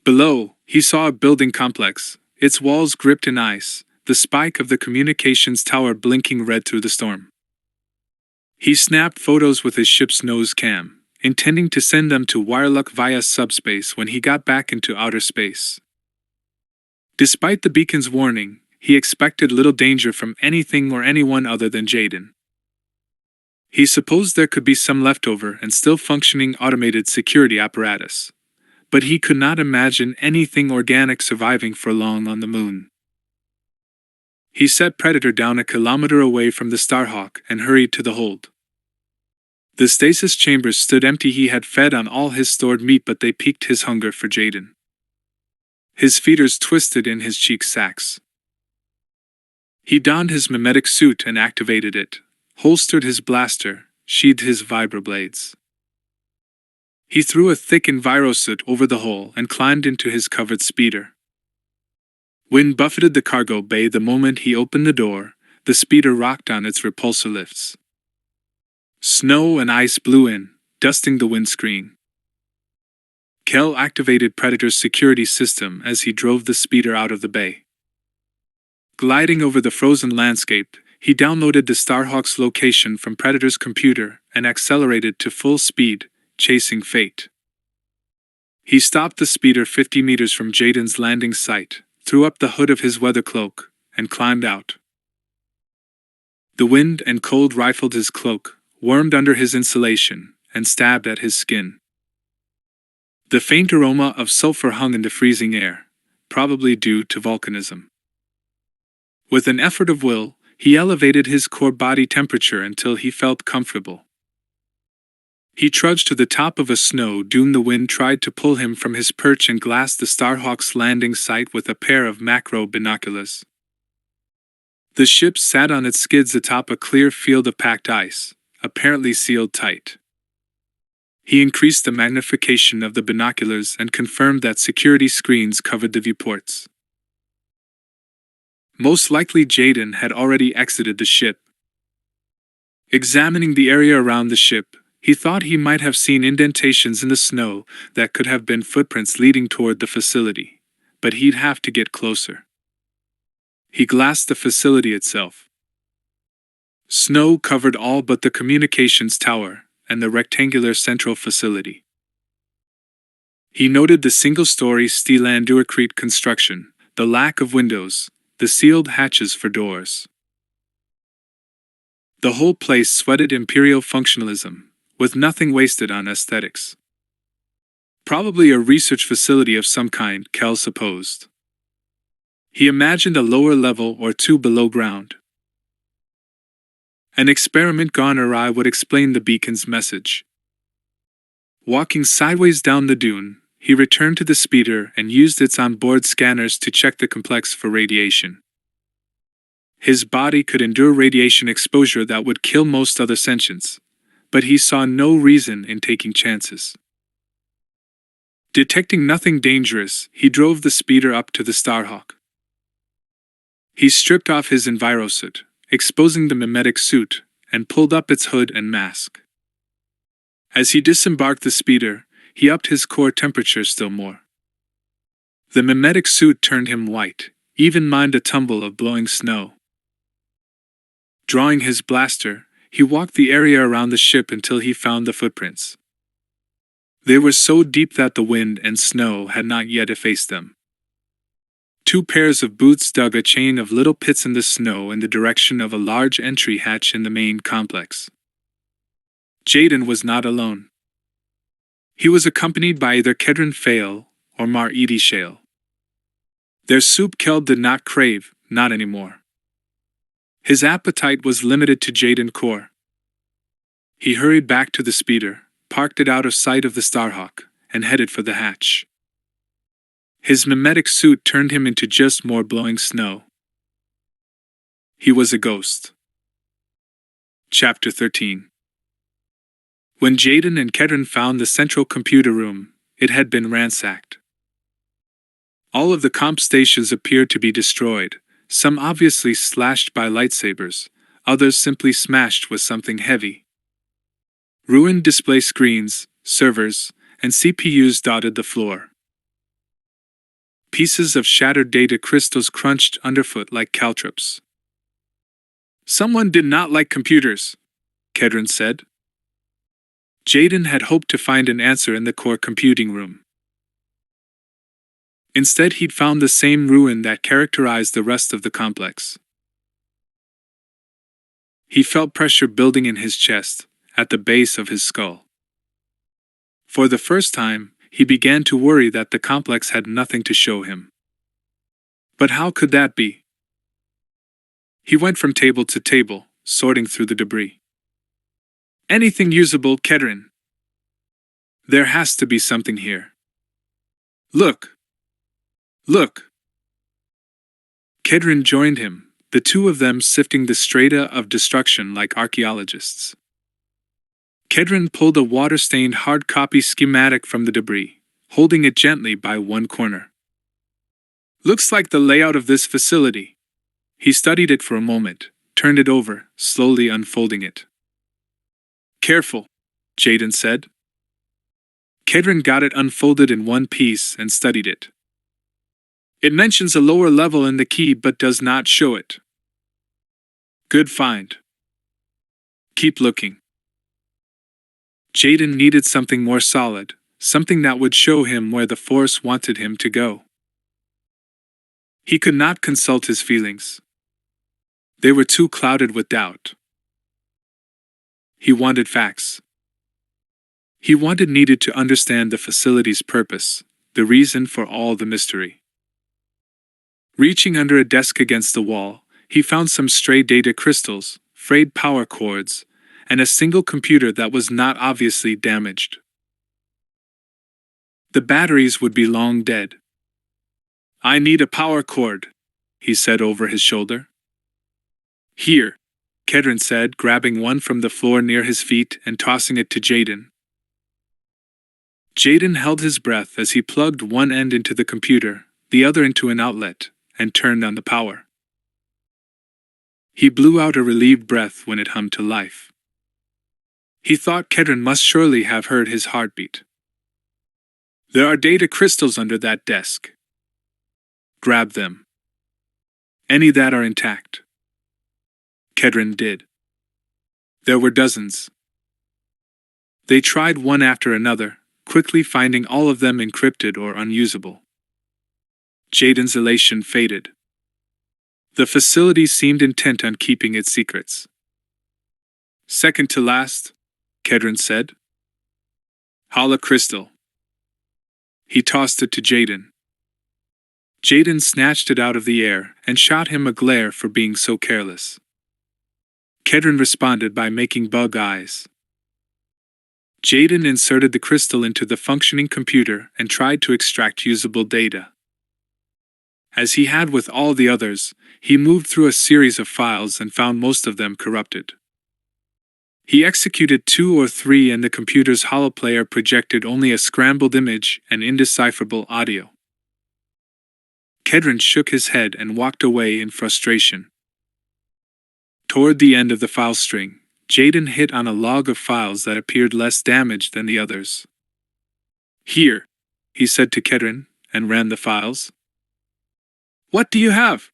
Below, he saw a building complex, its walls gripped in ice, the spike of the communications tower blinking red through the storm. He snapped photos with his ship's nose cam, intending to send them to Wireluck via subspace when he got back into outer space. Despite the beacon's warning, he expected little danger from anything or anyone other than Jaden. He supposed there could be some leftover and still functioning automated security apparatus, but he could not imagine anything organic surviving for long on the moon. He set Predator down a kilometer away from the Starhawk and hurried to the hold. The stasis chambers stood empty. He had fed on all his stored meat, but they piqued his hunger for Jaden. His feeders twisted in his cheek sacks. He donned his mimetic suit and activated it, holstered his blaster, sheathed his vibroblades. He threw a thick envirosuit over the hull and climbed into his covered speeder. Wind buffeted the cargo bay the moment he opened the door. The speeder rocked on its repulsor lifts. Snow and ice blew in, dusting the windscreen. Kel activated Predator's security system as he drove the speeder out of the bay. Gliding over the frozen landscape, he downloaded the Starhawk's location from Predator's computer and accelerated to full speed, chasing fate. He stopped the speeder 50 meters from Jaden's landing site, threw up the hood of his weather cloak, and climbed out. The wind and cold rifled his cloak, wormed under his insulation, and stabbed at his skin. The faint aroma of sulfur hung in the freezing air, probably due to volcanism. With an effort of will, he elevated his core body temperature until he felt comfortable. He trudged to the top of a snow dune. The wind tried to pull him from his perch and glassed the Starhawk's landing site with a pair of macro binoculars. The ship sat on its skids atop a clear field of packed ice, apparently sealed tight. He increased the magnification of the binoculars and confirmed that security screens covered the viewports. Most likely Jaden had already exited the ship. Examining the area around the ship, he thought he might have seen indentations in the snow that could have been footprints leading toward the facility, but he'd have to get closer. He glassed the facility itself. Snow covered all but the communications tower and the rectangular central facility. He noted the single-story steel andurecrete construction, the lack of windows, the sealed hatches for doors. The whole place sweated imperial functionalism, with nothing wasted on aesthetics. Probably a research facility of some kind, Kel supposed. He imagined a lower level or two below ground. An experiment gone awry would explain the beacon's message. Walking sideways down the dune, he returned to the speeder and used its onboard scanners to check the complex for radiation. His body could endure radiation exposure that would kill most other sentients, but he saw no reason in taking chances. Detecting nothing dangerous, he drove the speeder up to the Starhawk. He stripped off his envirosuit, exposing the mimetic suit, and pulled up its hood and mask. As he disembarked the speeder, he upped his core temperature still more. The mimetic suit turned him white, even mined a tumble of blowing snow. Drawing his blaster, he walked the area around the ship until he found the footprints. They were so deep that the wind and snow had not yet effaced them. 2 pairs of boots dug a chain of little pits in the snow in the direction of a large entry hatch in the main complex. Jaden was not alone. He was accompanied by either Kedron Fail or Mar Edie Shale. Their soup Kel did not crave, not anymore. His appetite was limited to JADEN KORR. He hurried back to the speeder, parked it out of sight of the Starhawk, and headed for the hatch. His mimetic suit turned him into just more blowing snow. He was a ghost. Chapter 13. When Jaden and Kedron found the central computer room, it had been ransacked. All of the comp stations appeared to be destroyed, some obviously slashed by lightsabers, others simply smashed with something heavy. Ruined display screens, servers, and CPUs dotted the floor. Pieces of shattered data crystals crunched underfoot like caltrops. Someone did not like computers, Kedron said. Jaden had hoped to find an answer in the core computing room. Instead, he'd found the same ruin that characterized the rest of the complex. He felt pressure building in his chest, at the base of his skull. For the first time, he began to worry that the complex had nothing to show him. But how could that be? He went from table to table, sorting through the debris. Anything usable, Kedron. There has to be something here. Look! Look! Kedron joined him, the two of them sifting the strata of destruction like archaeologists. Kedron pulled a water-stained hard copy schematic from the debris, holding it gently by one corner. Looks like the layout of this facility. He studied it for a moment, turned it over, slowly unfolding it. Careful, Jaden said. Kedron got it unfolded in one piece and studied it. It mentions a lower level in the key but does not show it. Good find. Keep looking. Jaden needed something more solid, something that would show him where the Force wanted him to go. He could not consult his feelings. They were too clouded with doubt. He wanted facts. He needed to understand the facility's purpose, the reason for all the mystery. Reaching under a desk against the wall, he found some stray data crystals, frayed power cords, and a single computer that was not obviously damaged. The batteries would be long dead. I need a power cord, he said over his shoulder. Here, Kedron said, grabbing one from the floor near his feet and tossing it to Jaden. Jaden held his breath as he plugged one end into the computer, the other into an outlet, and turned on the power. He blew out a relieved breath when it hummed to life. He thought Kedron must surely have heard his heartbeat. There are data crystals under that desk. Grab them. Any that are intact. Kedron did. There were dozens. They tried one after another, quickly finding all of them encrypted or unusable. Jaden's elation faded. The facility seemed intent on keeping its secrets. Second to last, Kedron said. Holocrystal. He tossed it to Jaden. Jaden snatched it out of the air and shot him a glare for being so careless. Kedron responded by making bug eyes. Jaden inserted the crystal into the functioning computer and tried to extract usable data. As he had with all the others, he moved through a series of files and found most of them corrupted. He executed 2 or 3 and the computer's holoplayer projected only a scrambled image and indecipherable audio. Kedron shook his head and walked away in frustration. Toward the end of the file string, Jaden hit on a log of files that appeared less damaged than the others. Here, he said to Kedron, and ran the files. What do you have?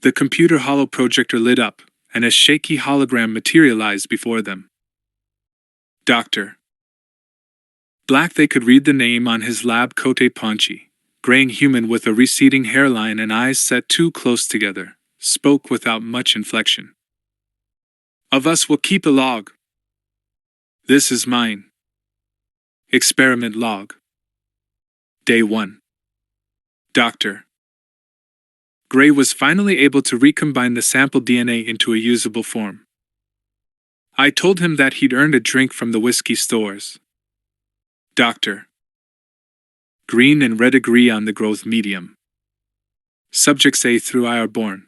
The computer holo projector lit up, and a shaky hologram materialized before them. Doctor. Black, they could read the name on his lab coat. Paunchy, graying human with a receding hairline and eyes set too close together, spoke without much inflection. Of us will keep a log. This is mine. Experiment log. Day 1. Doctor. Gray was finally able to recombine the sample DNA into a usable form. I told him that he'd earned a drink from the whiskey stores. Doctor. Green and red agree on the growth medium. Subjects A through I are born.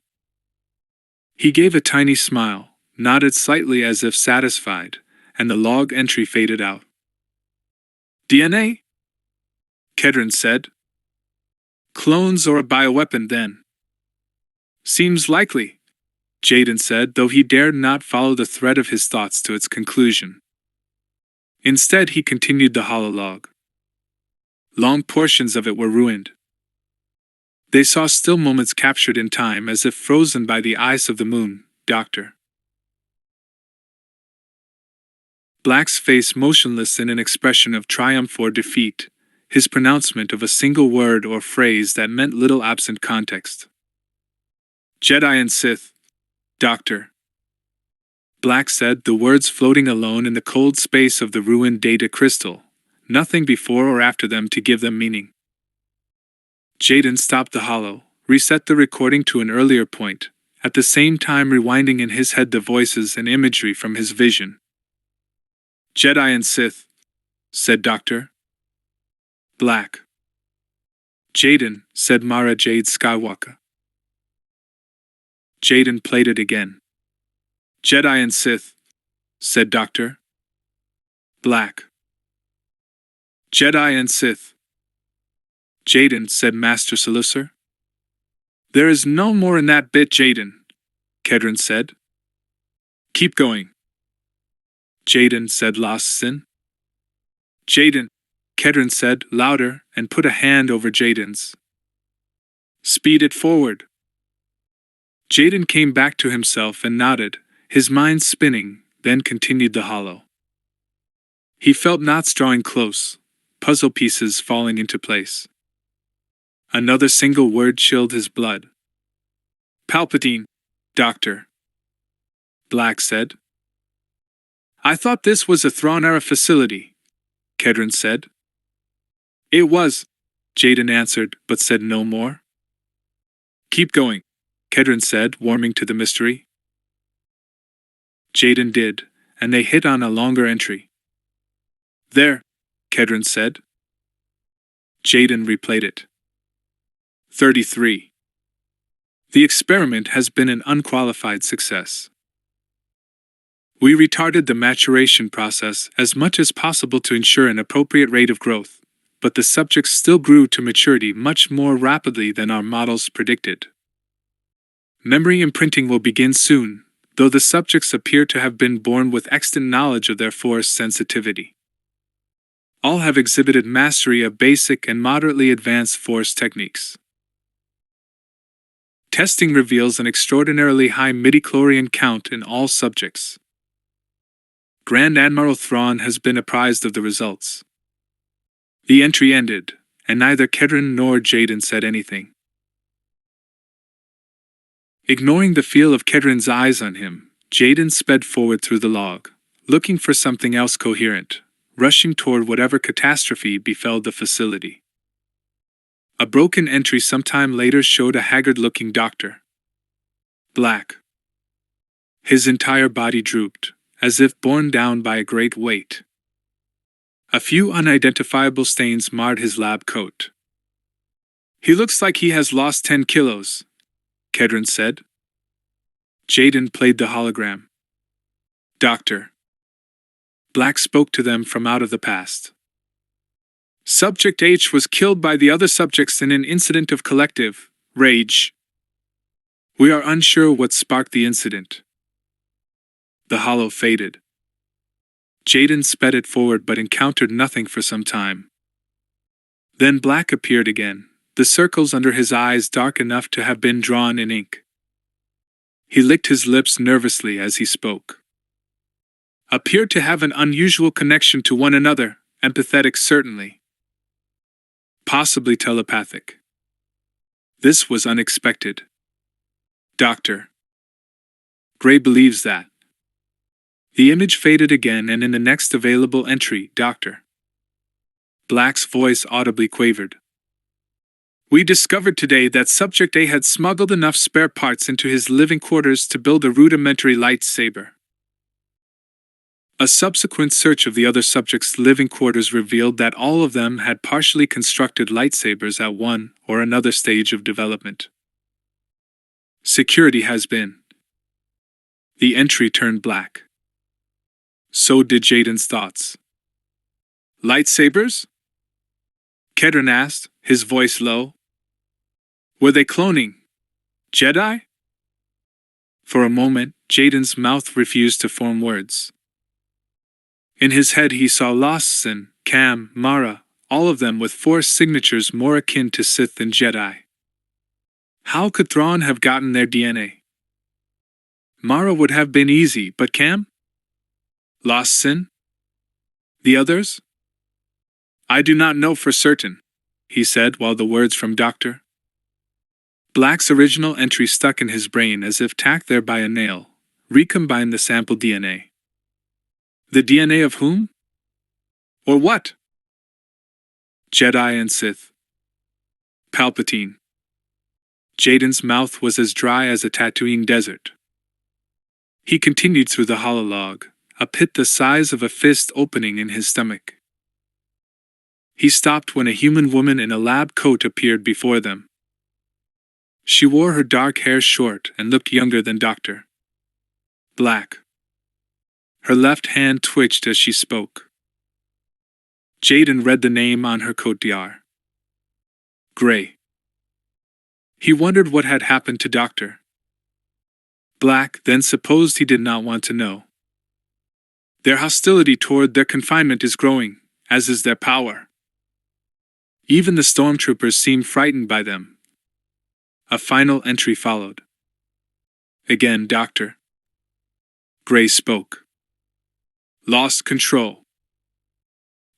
He gave a tiny smile, nodded slightly as if satisfied, and the log entry faded out. DNA? Kedron said. Clones or a bioweapon, then? Seems likely, Jaden said, though he dared not follow the thread of his thoughts to its conclusion. Instead, he continued the hololog. Long portions of it were ruined. They saw still moments captured in time as if frozen by the ice of the moon, Doctor. Black's face motionless in an expression of triumph or defeat, his pronouncement of a single word or phrase that meant little absent context. Jedi and Sith, Doctor. Black said, the words floating alone in the cold space of the ruined data crystal, nothing before or after them to give them meaning. Jaden stopped the holo, reset the recording to an earlier point, at the same time rewinding in his head the voices and imagery from his vision. Jedi and Sith, said Doctor. Black. Jaden, said Mara Jade Skywalker. Jaden played it again. Jedi and Sith, said Doctor. Black. Jedi and Sith. Jaden, said Master Selusser. There is no more in that bit, Jaden, Kedron said. Keep going. Jaden, said Lost Sin. Jaden, Kedron said, louder, and put a hand over Jaden's. Speed it forward. Jaden came back to himself and nodded, his mind spinning, then continued the holo. He felt knots drawing close, puzzle pieces falling into place. Another single word chilled his blood. Palpatine, Doctor. Black said. I thought this was a Thrawn-era facility, Kedron said. It was, Jaden answered, but said no more. Keep going, Kedron said, warming to the mystery. Jaden did, and they hit on a longer entry. There, Kedron said. Jaden replayed it. 33. The experiment has been an unqualified success. We retarded the maturation process as much as possible to ensure an appropriate rate of growth, but the subjects still grew to maturity much more rapidly than our models predicted. Memory imprinting will begin soon, though the subjects appear to have been born with extant knowledge of their force sensitivity. All have exhibited mastery of basic and moderately advanced force techniques. Testing reveals an extraordinarily high midichlorian count in all subjects. Grand Admiral Thrawn has been apprised of the results. The entry ended, and neither Kedron nor Jaden said anything. Ignoring the feel of Kedron's eyes on him, Jaden sped forward through the log, looking for something else coherent, rushing toward whatever catastrophe befell the facility. A broken entry sometime later showed a haggard-looking Doctor. Black. His entire body drooped, as if borne down by a great weight. A few unidentifiable stains marred his lab coat. He looks like he has lost 10 kilos, Kedron said. Jaden played the hologram. Doctor. Black spoke to them from out of the past. Subject H was killed by the other subjects in an incident of collective rage. We are unsure what sparked the incident. The holo faded. Jaden sped it forward but encountered nothing for some time. Then Black appeared again, the circles under his eyes dark enough to have been drawn in ink. He licked his lips nervously as he spoke. Appeared to have an unusual connection to one another, empathetic certainly. Possibly telepathic. This was unexpected. Doctor. Gray believes that. The image faded again, and in the next available entry, Doctor. Black's voice audibly quavered. We discovered today that Subject A had smuggled enough spare parts into his living quarters to build a rudimentary lightsaber. A subsequent search of the other subjects' living quarters revealed that all of them had partially constructed lightsabers at one or another stage of development. Security has been. The entry turned black. So did Jaden's thoughts. Lightsabers? Kedron asked, his voice low. Were they cloning Jedi? For a moment, Jaden's mouth refused to form words. In his head he saw Lawson, Cam, Mara, all of them with Force signatures more akin to Sith than Jedi. How could Thrawn have gotten their DNA? Mara would have been easy, but Cam? Lawson? The others? I do not know for certain, he said while the words from Dr. Black's original entry stuck in his brain as if tacked there by a nail. Recombine the sample DNA. The DNA of whom? Or what? Jedi and Sith. Palpatine. Jaden's mouth was as dry as a Tatooine desert. He continued through the hololog, a pit the size of a fist opening in his stomach. He stopped when a human woman in a lab coat appeared before them. She wore her dark hair short and looked younger than Dr. Black. Her left hand twitched as she spoke. Jaden read the name on her coat DR. Gray. He wondered what had happened to Dr. Black, then supposed he did not want to know. Their hostility toward their confinement is growing, as is their power. Even the stormtroopers seem frightened by them. A final entry followed. Again, Dr. Gray spoke. Lost control.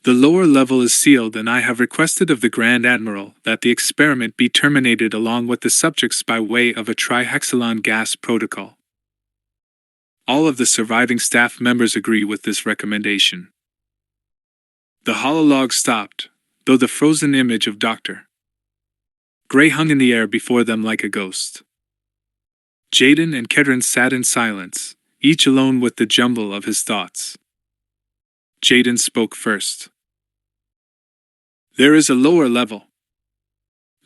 The lower level is sealed, and I have requested of the Grand Admiral that the experiment be terminated along with the subjects by way of a trihexylon gas protocol. All of the surviving staff members agree with this recommendation. The hololog stopped, though the frozen image of Dr. Gray hung in the air before them like a ghost. Jaden and Kedron sat in silence, each alone with the jumble of his thoughts. Jaden spoke first. There is a lower level.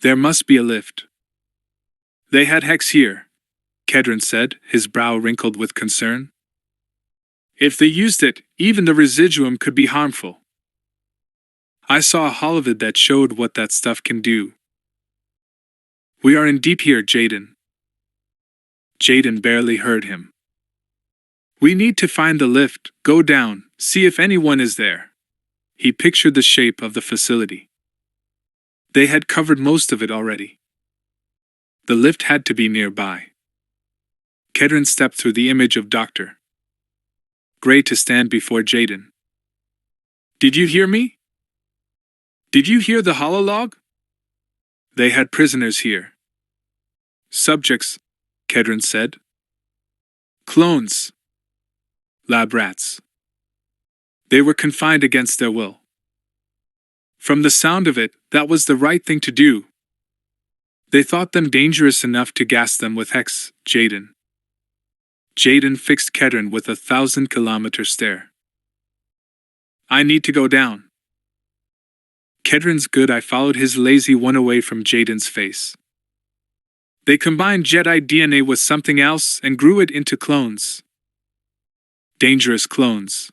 There must be a lift. They had hex here, Kedron said, his brow wrinkled with concern. If they used it, even the residuum could be harmful. I saw a holovid that showed what that stuff can do. We are in deep here, Jaden. Jaden barely heard him. We need to find the lift, go down, see if anyone is there. He pictured the shape of the facility. They had covered most of it already. The lift had to be nearby. Kedron stepped through the image of Dr. Gray to stand before Jaden. Did you hear me? Did you hear the hololog? They had prisoners here. Subjects, Kedron said. Clones. Lab rats. They were confined against their will. From the sound of it, that was the right thing to do. They thought them dangerous enough to gas them with hex, Jaden. Jaden fixed Kedron with a 1,000-kilometer stare. I need to go down. Kedron's good eye followed his lazy one away from Jaden's face. They combined Jedi DNA with something else and grew it into clones. Dangerous clones.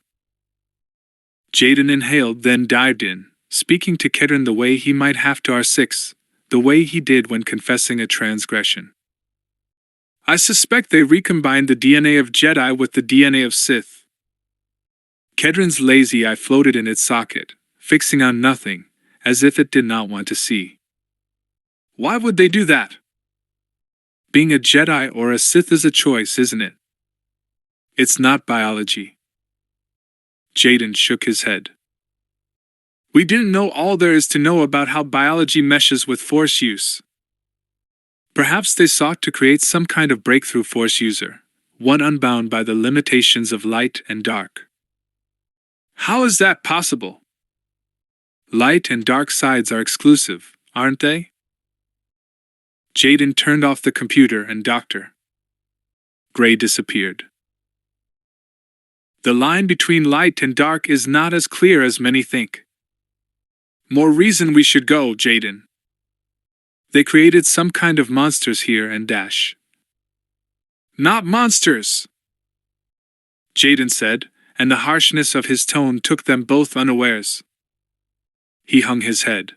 Jaden inhaled, then dived in, speaking to Kedron the way he might have to R6, the way he did when confessing a transgression. I suspect they recombined the DNA of Jedi with the DNA of Sith. Kedron's lazy eye floated in its socket, fixing on nothing, as if it did not want to see. Why would they do that? Being a Jedi or a Sith is a choice, isn't it? It's not biology. Jaden shook his head. We didn't know all there is to know about how biology meshes with Force use. Perhaps they sought to create some kind of breakthrough Force user, one unbound by the limitations of light and dark. How is that possible? Light and dark sides are exclusive, aren't they? Jaden turned off the computer and Dr. Gray disappeared. The line between light and dark is not as clear as many think. More reason we should go, Jaden. They created some kind of monsters here and dash. Not monsters, Jaden said, and the harshness of his tone took them both unawares. He hung his head.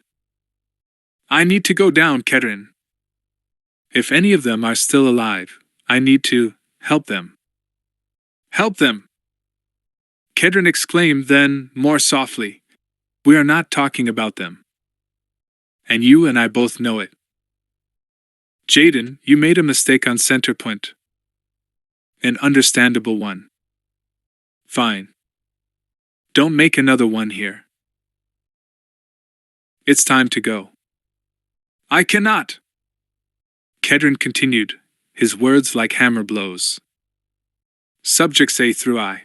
I need to go down, Kedrin. If any of them are still alive, I need to help them. Help them! Kedrin exclaimed then, more softly. We are not talking about them. And you and I both know it. Jaden, you made a mistake on center point. An understandable one. Fine. Don't make another one here. It's time to go. I cannot! Kedrin continued, his words like hammer blows. Subjects A through I.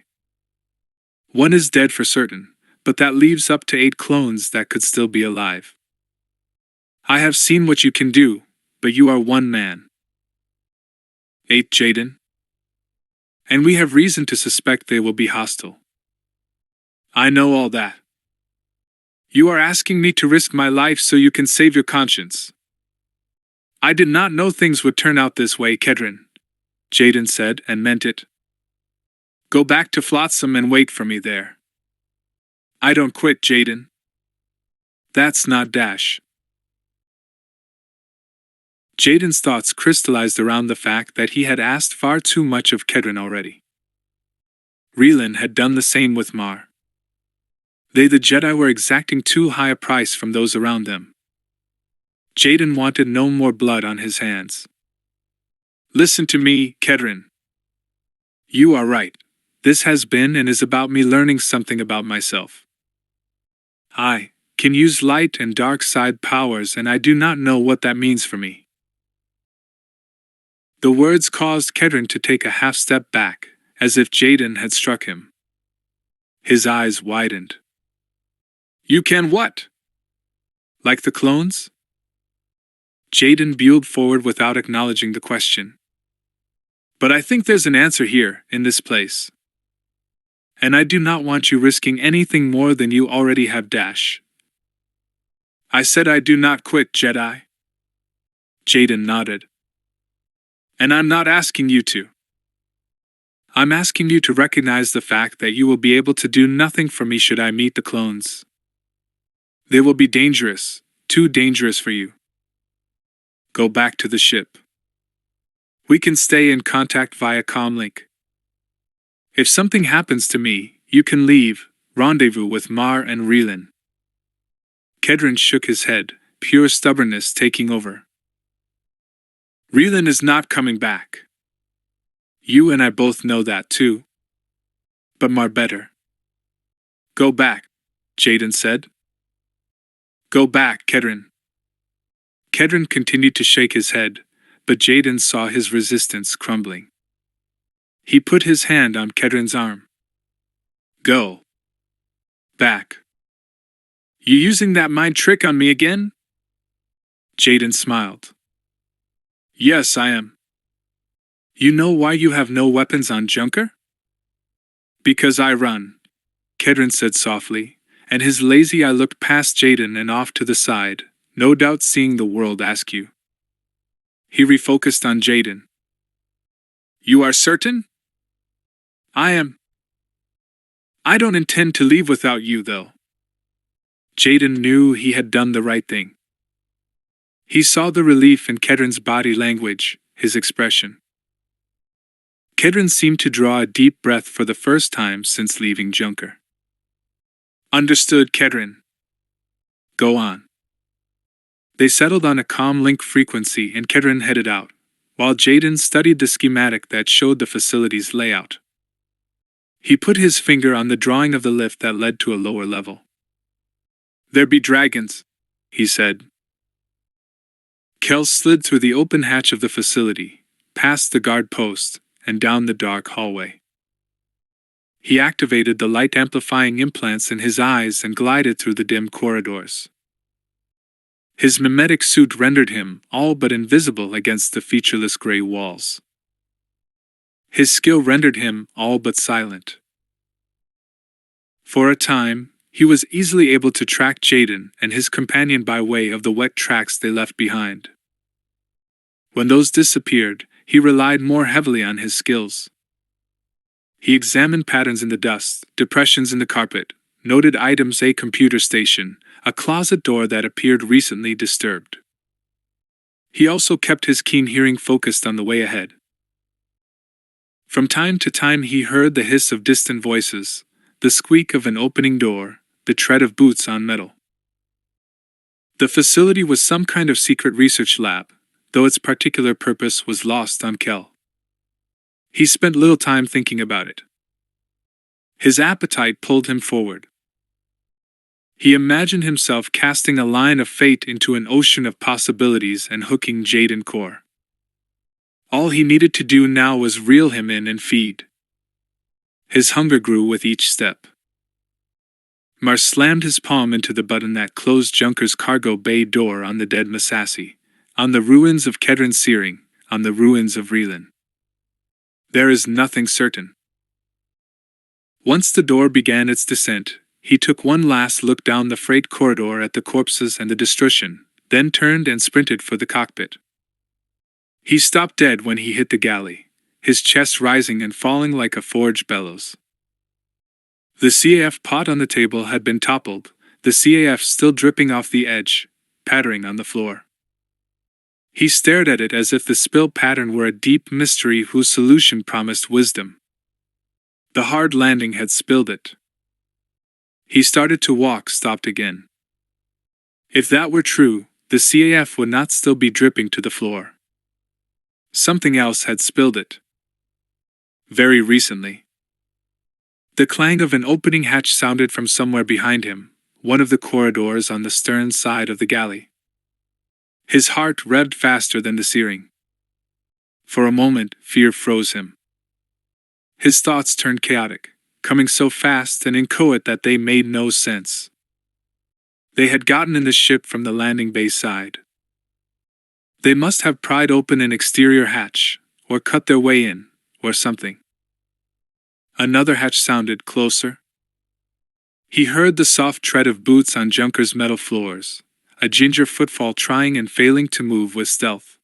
One is dead for certain, but that leaves up to 8 clones that could still be alive. I have seen what you can do, but you are one man. 8, Jaden. And we have reason to suspect they will be hostile. I know all that. You are asking me to risk my life so you can save your conscience. I did not know things would turn out this way, Kedrin, Jaden said and meant it. Go back to Flotsam and wait for me there. I don't quit, Jaden. That's not Dash. Jaden's thoughts crystallized around the fact that he had asked far too much of Kedrin already. Relan had done the same with Mar. They, the Jedi, were exacting too high a price from those around them. Jaden wanted no more blood on his hands. Listen to me, Kedrin. You are right. This has been and is about me learning something about myself. I can use light and dark side powers, and I do not know what that means for me. The words caused Kedrin to take a half step back, as if Jaden had struck him. His eyes widened. You can what? Like the clones? Jaden buelled forward without acknowledging the question. But I think there's an answer here, in this place. And I do not want you risking anything more than you already have, Dash. I said I do not quit, Jedi. Jaden nodded. And I'm not asking you to. I'm asking you to recognize the fact that you will be able to do nothing for me should I meet the clones. They will be dangerous, too dangerous for you. Go back to the ship. We can stay in contact via comlink. If something happens to me, you can leave, rendezvous with Mar and Relan. Kedrin shook his head, pure stubbornness taking over. Relan is not coming back. You and I both know that too. But Mar better. Go back, Jaden said. Go back, Kedrin. Kedrin continued to shake his head, but Jaden saw his resistance crumbling. He put his hand on Kedrin's arm. Go. Back. You using that mind trick on me again? Jaden smiled. Yes, I am. You know why you have no weapons on Junker? Because I run, Kedrin said softly, and his lazy eye looked past Jaden and off to the side, no doubt seeing the world askew. He refocused on Jaden. You are certain? I am. I don't intend to leave without you, though. Jaden knew he had done the right thing. He saw the relief in Kedrin's body language, his expression. Kedrin seemed to draw a deep breath for the first time since leaving Junker. Understood, Kedrin. Go on. They settled on a comm link frequency and Kedrin headed out, while Jaden studied the schematic that showed the facility's layout. He put his finger on the drawing of the lift that led to a lower level. There be dragons, he said. Kel slid through the open hatch of the facility, past the guard post, and down the dark hallway. He activated the light-amplifying implants in his eyes and glided through the dim corridors. His mimetic suit rendered him all but invisible against the featureless gray walls. His skill rendered him all but silent. For a time, he was easily able to track Jaden and his companion by way of the wet tracks they left behind. When those disappeared, he relied more heavily on his skills. He examined patterns in the dust, depressions in the carpet, noted items a computer station, a closet door that appeared recently disturbed. He also kept his keen hearing focused on the way ahead. From time to time he heard the hiss of distant voices, the squeak of an opening door, the tread of boots on metal. The facility was some kind of secret research lab, though its particular purpose was lost on Kel. He spent little time thinking about it. His appetite pulled him forward. He imagined himself casting a line of fate into an ocean of possibilities and hooking JADEN KORR. All he needed to do now was reel him in and feed. His hunger grew with each step. Mars slammed his palm into the button that closed Junker's cargo bay door on the dead Massassi, on the ruins of Kedron Searing, on the ruins of Reelan. There is nothing certain. Once the door began its descent, he took one last look down the freight corridor at the corpses and the destruction, then turned and sprinted for the cockpit. He stopped dead when he hit the galley, his chest rising and falling like a forged bellows. The CAF pot on the table had been toppled, the CAF still dripping off the edge, pattering on the floor. He stared at it as if the spill pattern were a deep mystery whose solution promised wisdom. The hard landing had spilled it. He started to walk, stopped again. If that were true, the CAF would not still be dripping to the floor. Something else had spilled it. Very recently. The clang of an opening hatch sounded from somewhere behind him, one of the corridors on the stern side of the galley. His heart revved faster than the searing. For a moment, fear froze him. His thoughts turned chaotic, coming so fast and inchoate that they made no sense. They had gotten in the ship from the landing bay side. They must have pried open an exterior hatch, or cut their way in, or something. Another hatch sounded closer. He heard the soft tread of boots on Junker's metal floors, a ginger footfall trying and failing to move with stealth.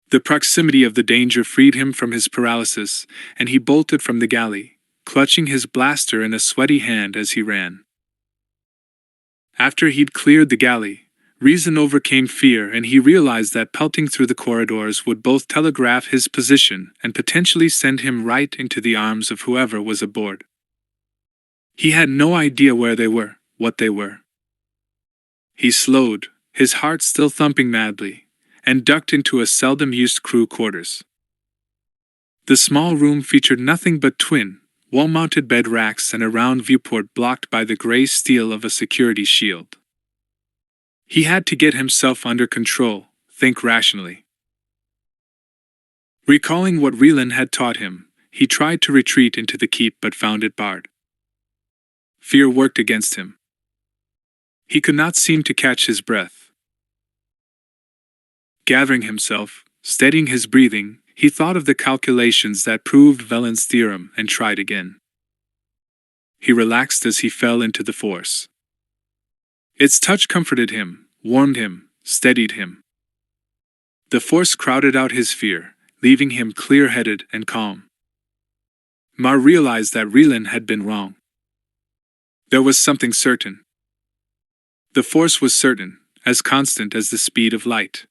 The proximity of the danger freed him from his paralysis, and he bolted from the galley, clutching his blaster in a sweaty hand as he ran. After he'd cleared the galley, reason overcame fear, and he realized that pelting through the corridors would both telegraph his position and potentially send him right into the arms of whoever was aboard. He had no idea where they were, what they were. He slowed, his heart still thumping madly, and ducked into a seldom-used crew quarters. The small room featured nothing but twin, wall-mounted bed racks and a round viewport blocked by the gray steel of a security shield. He had to get himself under control, think rationally. Recalling what Reelan had taught him, he tried to retreat into the keep but found it barred. Fear worked against him. He could not seem to catch his breath. Gathering himself, steadying his breathing, he thought of the calculations that proved Velen's theorem and tried again. He relaxed as he fell into the force. Its touch comforted him, warmed him, steadied him. The force crowded out his fear, leaving him clear-headed and calm. Mar realized that Reelan had been wrong. There was something certain. The force was certain, as constant as the speed of light.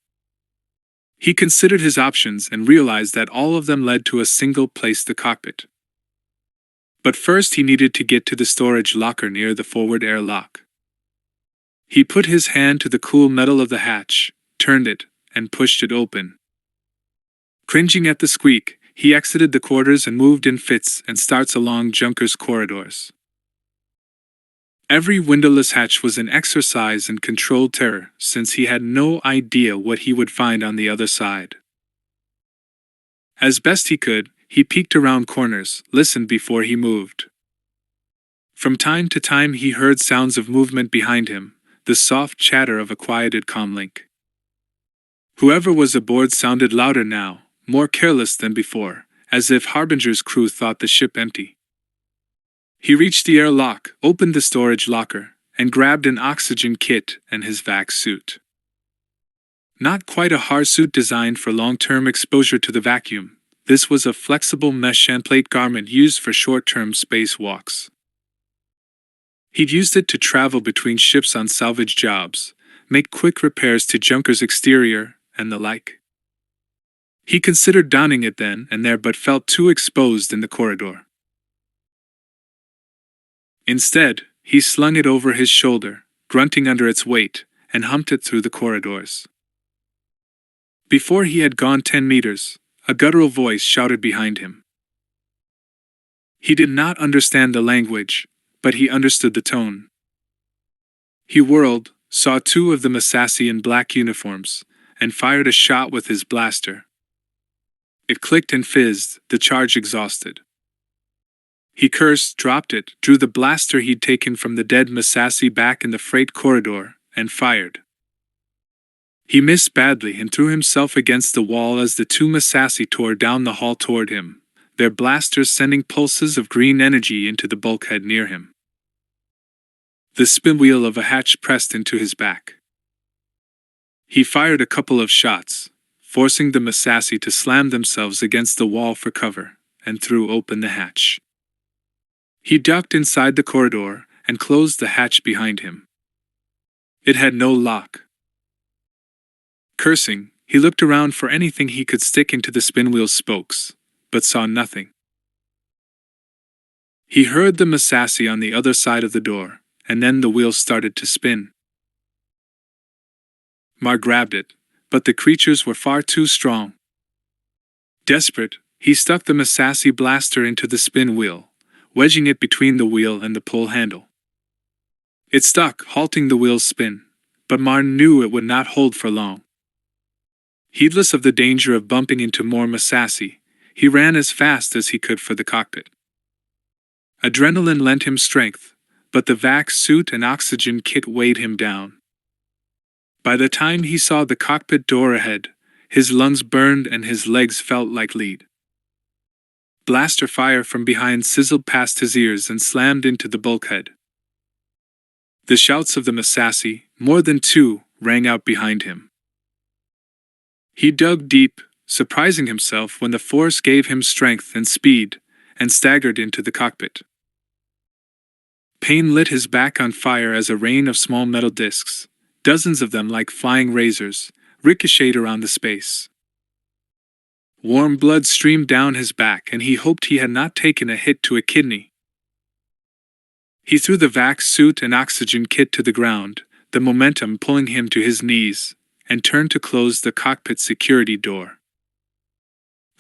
He considered his options and realized that all of them led to a single place, the cockpit. But first he needed to get to the storage locker near the forward airlock. He put his hand to the cool metal of the hatch, turned it, and pushed it open. Cringing at the squeak, he exited the quarters and moved in fits and starts along Junker's corridors. Every windowless hatch was an exercise in controlled terror, since he had no idea what he would find on the other side. As best he could, he peeked around corners, listened before he moved. From time to time he heard sounds of movement behind him, the soft chatter of a quieted comlink. Whoever was aboard sounded louder now, more careless than before, as if Harbinger's crew thought the ship empty. He reached the airlock, opened the storage locker, and grabbed an oxygen kit and his vac suit. Not quite a hard suit designed for long-term exposure to the vacuum, this was a flexible mesh and plate garment used for short-term spacewalks. He'd used it to travel between ships on salvage jobs, make quick repairs to Junker's exterior, and the like. He considered donning it then and there but felt too exposed in the corridor. Instead, he slung it over his shoulder, grunting under its weight, and humped it through the corridors. Before he had gone 10 meters, a guttural voice shouted behind him. He did not understand the language, but he understood the tone. He whirled, saw two of the Massassi in black uniforms, and fired a shot with his blaster. It clicked and fizzed, the charge exhausted. He cursed, dropped it, drew the blaster he'd taken from the dead Massassi back in the freight corridor, and fired. He missed badly and threw himself against the wall as the two Massassi tore down the hall toward him, their blasters sending pulses of green energy into the bulkhead near him. The spinwheel of a hatch pressed into his back. He fired a couple of shots, forcing the Massassi to slam themselves against the wall for cover, and threw open the hatch. He ducked inside the corridor and closed the hatch behind him. It had no lock. Cursing, he looked around for anything he could stick into the spinwheel's spokes, but saw nothing. He heard the Massassi on the other side of the door, and then the wheel started to spin. Mar grabbed it, but the creatures were far too strong. Desperate, he stuck the Massassi blaster into the spin wheel, wedging it between the wheel and the pull handle. It stuck, halting the wheel's spin, but Mar knew it would not hold for long. Heedless of the danger of bumping into more Massassi, he ran as fast as he could for the cockpit. Adrenaline lent him strength, but the vac suit and oxygen kit weighed him down. By the time he saw the cockpit door ahead, his lungs burned and his legs felt like lead. Blaster fire from behind sizzled past his ears and slammed into the bulkhead. The shouts of the Massassi, more than two, rang out behind him. He dug deep, surprising himself when the force gave him strength and speed, and staggered into the cockpit. Pain lit his back on fire as a rain of small metal discs, dozens of them like flying razors, ricocheted around the space. Warm blood streamed down his back and he hoped he had not taken a hit to a kidney. He threw the vac suit and oxygen kit to the ground, the momentum pulling him to his knees, and turned to close the cockpit security door.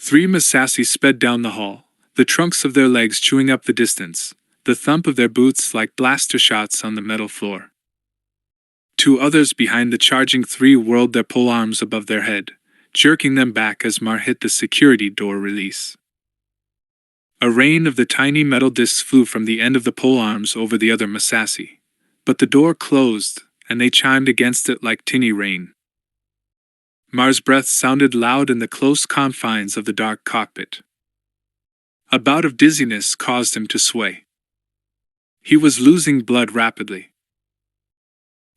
3 Massassi sped down the hall, the trunks of their legs chewing up the distance, the thump of their boots like blaster shots on the metal floor. 2 others behind the charging 3 whirled their pole arms above their head, jerking them back as Mar hit the security door release. A rain of the tiny metal discs flew from the end of the pole arms over the other Massassi, but the door closed, and they chimed against it like tinny rain. Mar's breath sounded loud in the close confines of the dark cockpit. A bout of dizziness caused him to sway. He was losing blood rapidly.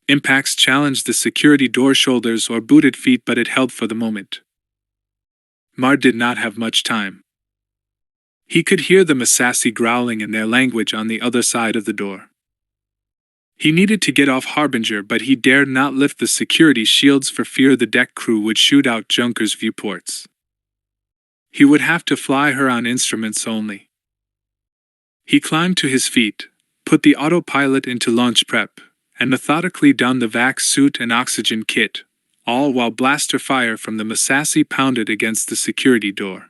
Impacts challenged the security door shoulders or booted feet, but it held for the moment. Mar did not have much time. He could hear the Massassi growling in their language on the other side of the door. He needed to get off Harbinger, but he dared not lift the security shields for fear the deck crew would shoot out Junker's viewports. He would have to fly her on instruments only. He climbed to his feet, put the autopilot into launch prep, and methodically donned the vac suit and oxygen kit, all while blaster fire from the Massassi pounded against the security door.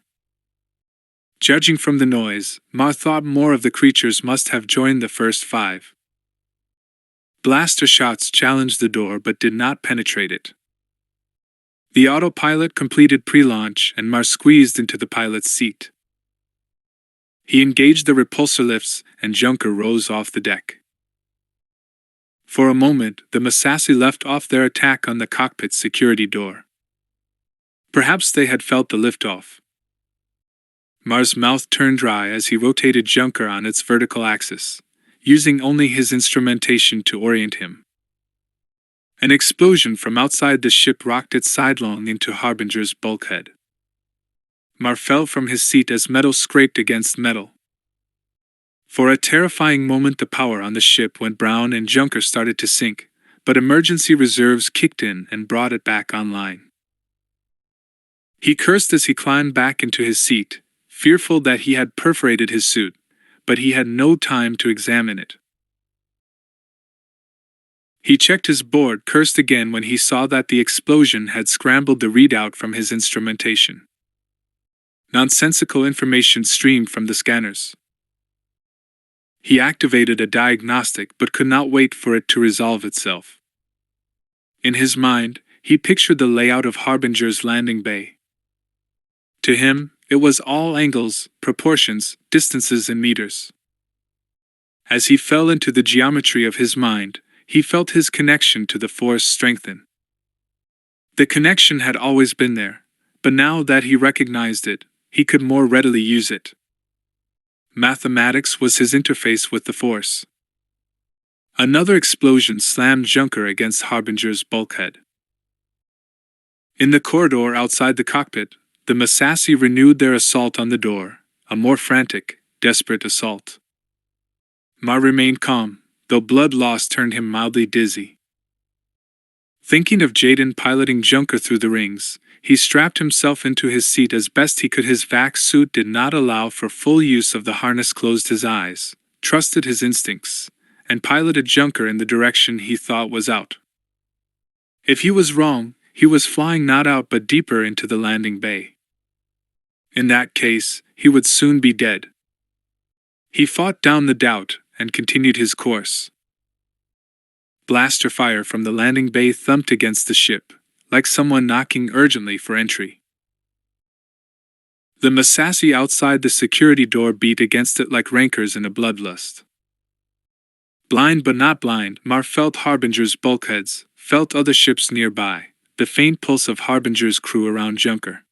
Judging from the noise, Mar thought more of the creatures must have joined the first 5. Blaster shots challenged the door but did not penetrate it. The autopilot completed pre-launch and Mar squeezed into the pilot's seat. He engaged the repulsor lifts and Junker rose off the deck. For a moment, the Massassi left off their attack on the cockpit security door. Perhaps they had felt the liftoff. Mar's mouth turned dry as he rotated Junker on its vertical axis, using only his instrumentation to orient him. An explosion from outside the ship rocked it sidelong into Harbinger's bulkhead. Mar fell from his seat as metal scraped against metal. For a terrifying moment the power on the ship went brown and Junker started to sink, but emergency reserves kicked in and brought it back online. He cursed as he climbed back into his seat, fearful that he had perforated his suit, but he had no time to examine it. He checked his board, cursed again when he saw that the explosion had scrambled the readout from his instrumentation. Nonsensical information streamed from the scanners. He activated a diagnostic but could not wait for it to resolve itself. In his mind, he pictured the layout of Harbinger's landing bay. To him, it was all angles, proportions, distances in meters. As he fell into the geometry of his mind, he felt his connection to the force strengthen. The connection had always been there, but now that he recognized it, he could more readily use it. Mathematics was his interface with the force. Another explosion slammed Junker against Harbinger's bulkhead. In the corridor outside the cockpit, the Massassi renewed their assault on the door, a more frantic, desperate assault. Mar remained calm, though blood loss turned him mildly dizzy. Thinking of Jaden piloting Junker through the rings, he strapped himself into his seat as best he could. His vac suit did not allow for full use of the harness. Closed his eyes, trusted his instincts, and piloted Junker in the direction he thought was out. If he was wrong, he was flying not out but deeper into the landing bay. In that case, he would soon be dead. He fought down the doubt and continued his course. Blaster fire from the landing bay thumped against the ship, like someone knocking urgently for entry. The Massassi outside the security door beat against it like rancors in a bloodlust. Blind but not blind, Mar felt Harbinger's bulkheads, felt other ships nearby, the faint pulse of Harbinger's crew around Junker.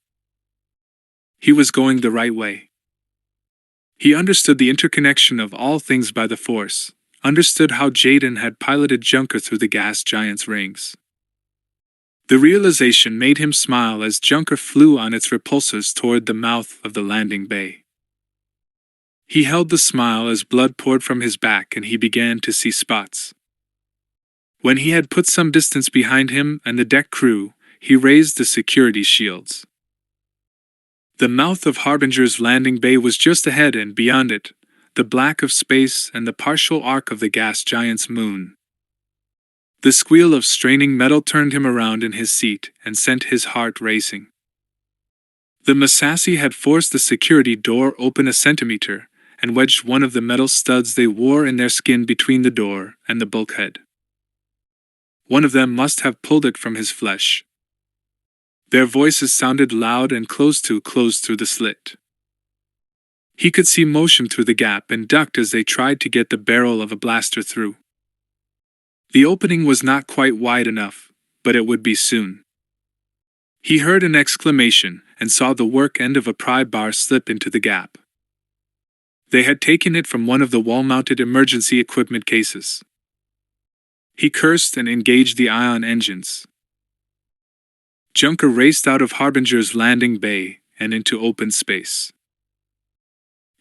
He was going the right way. He understood the interconnection of all things by the Force, understood how Jaden had piloted Junker through the gas giant's rings. The realization made him smile as Junker flew on its repulsors toward the mouth of the landing bay. He held the smile as blood poured from his back and he began to see spots. When he had put some distance behind him and the deck crew, he raised the security shields. The mouth of Harbinger's landing bay was just ahead, and beyond it, the black of space and the partial arc of the gas giant's moon. The squeal of straining metal turned him around in his seat and sent his heart racing. The Massassi had forced the security door open a centimeter and wedged one of the metal studs they wore in their skin between the door and the bulkhead. One of them must have pulled it from his flesh. Their voices sounded loud and closed through the slit. He could see motion through the gap and ducked as they tried to get the barrel of a blaster through. The opening was not quite wide enough, but it would be soon. He heard an exclamation and saw the work end of a pry bar slip into the gap. They had taken it from one of the wall-mounted emergency equipment cases. He cursed and engaged the ion engines. Junker raced out of Harbinger's landing bay and into open space.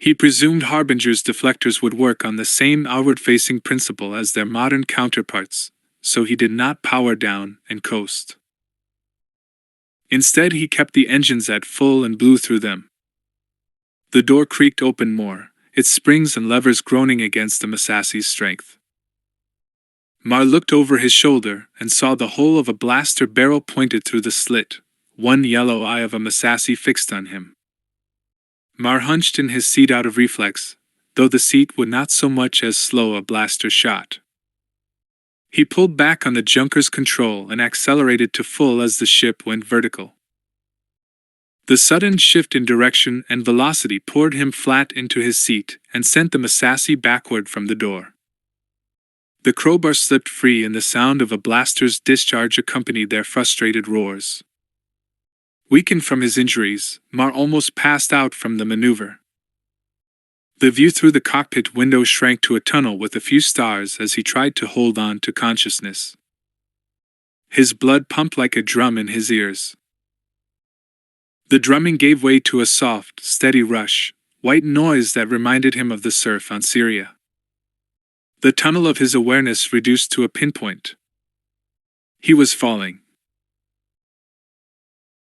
He presumed Harbinger's deflectors would work on the same outward-facing principle as their modern counterparts, so he did not power down and coast. Instead, he kept the engines at full and blew through them. The door creaked open more, its springs and levers groaning against the Massassi's strength. Mar looked over his shoulder and saw the hole of a blaster barrel pointed through the slit, one yellow eye of a Massassi fixed on him. Mar hunched in his seat out of reflex, though the seat would not so much as slow a blaster shot. He pulled back on the Junker's control and accelerated to full as the ship went vertical. The sudden shift in direction and velocity poured him flat into his seat and sent the Massassi backward from the door. The crowbar slipped free and the sound of a blaster's discharge accompanied their frustrated roars. Weakened from his injuries, Mar almost passed out from the maneuver. The view through the cockpit window shrank to a tunnel with a few stars as he tried to hold on to consciousness. His blood pumped like a drum in his ears. The drumming gave way to a soft, steady rush, white noise that reminded him of the surf on Syria. The tunnel of his awareness reduced to a pinpoint. He was falling.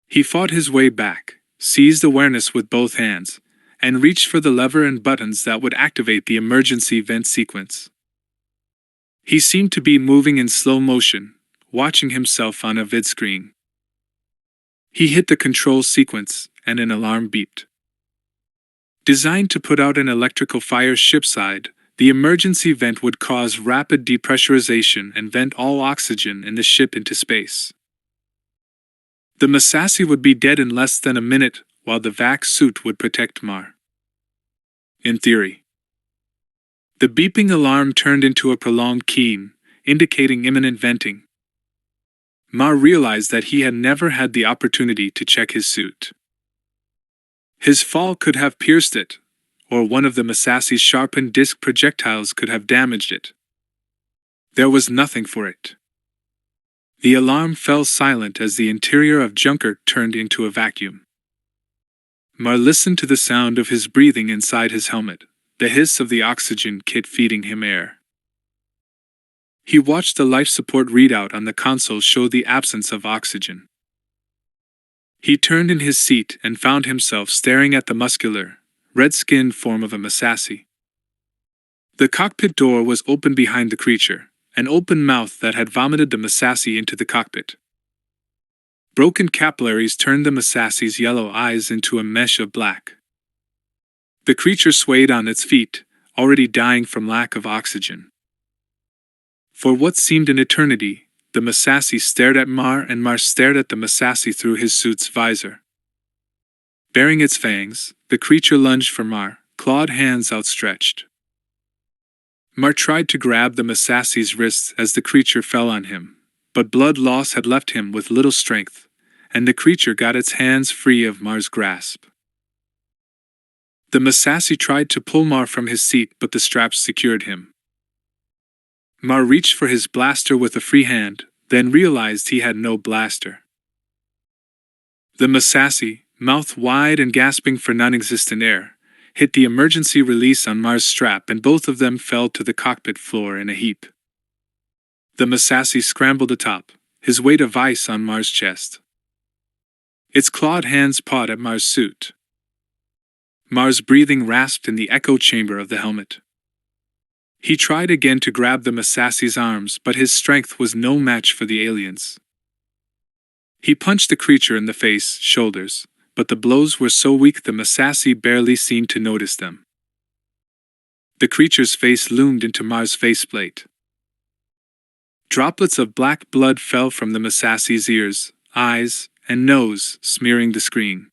He fought his way back, seized awareness with both hands, and reached for the lever and buttons that would activate the emergency vent sequence. He seemed to be moving in slow motion, watching himself on a vid screen. He hit the control sequence, and an alarm beeped. Designed to put out an electrical fire shipside, the emergency vent would cause rapid depressurization and vent all oxygen in the ship into space. The Massassi would be dead in less than a minute, while the vac suit would protect Mar. In theory. The beeping alarm turned into a prolonged keen, indicating imminent venting. Mar realized that he had never had the opportunity to check his suit. His fall could have pierced it, or one of the Massassi's sharpened disc projectiles could have damaged it. There was nothing for it. The alarm fell silent as the interior of Junker turned into a vacuum. Mar listened to the sound of his breathing inside his helmet, the hiss of the oxygen kit feeding him air. He watched the life support readout on the console show the absence of oxygen. He turned in his seat and found himself staring at the muscular, red-skinned form of a Massassi. The cockpit door was open behind the creature, an open mouth that had vomited the Massassi into the cockpit. Broken capillaries turned the Massassi's yellow eyes into a mesh of black. The creature swayed on its feet, already dying from lack of oxygen. For what seemed an eternity, the Massassi stared at Mar and Mar stared at the Massassi through his suit's visor. Baring its fangs, the creature lunged for Mar, clawed hands outstretched. Mar tried to grab the Massassi's wrists as the creature fell on him, but blood loss had left him with little strength, and the creature got its hands free of Mar's grasp. The Massassi tried to pull Mar from his seat, but the straps secured him. Mar reached for his blaster with a free hand, then realized he had no blaster. The Massassi, mouth wide and gasping for non-existent air, hit the emergency release on Mar's strap and both of them fell to the cockpit floor in a heap. The Massassi scrambled atop, his weight of ice on Mar's chest. Its clawed hands pawed at Mar's suit. Mar's breathing rasped in the echo chamber of the helmet. He tried again to grab the Massassi's arms, but his strength was no match for the alien's. He punched the creature in the face, shoulders, but the blows were so weak the Massassi barely seemed to notice them. The creature's face loomed into Mar's faceplate. Droplets of black blood fell from the Massassi's ears, eyes, and nose, smearing the screen.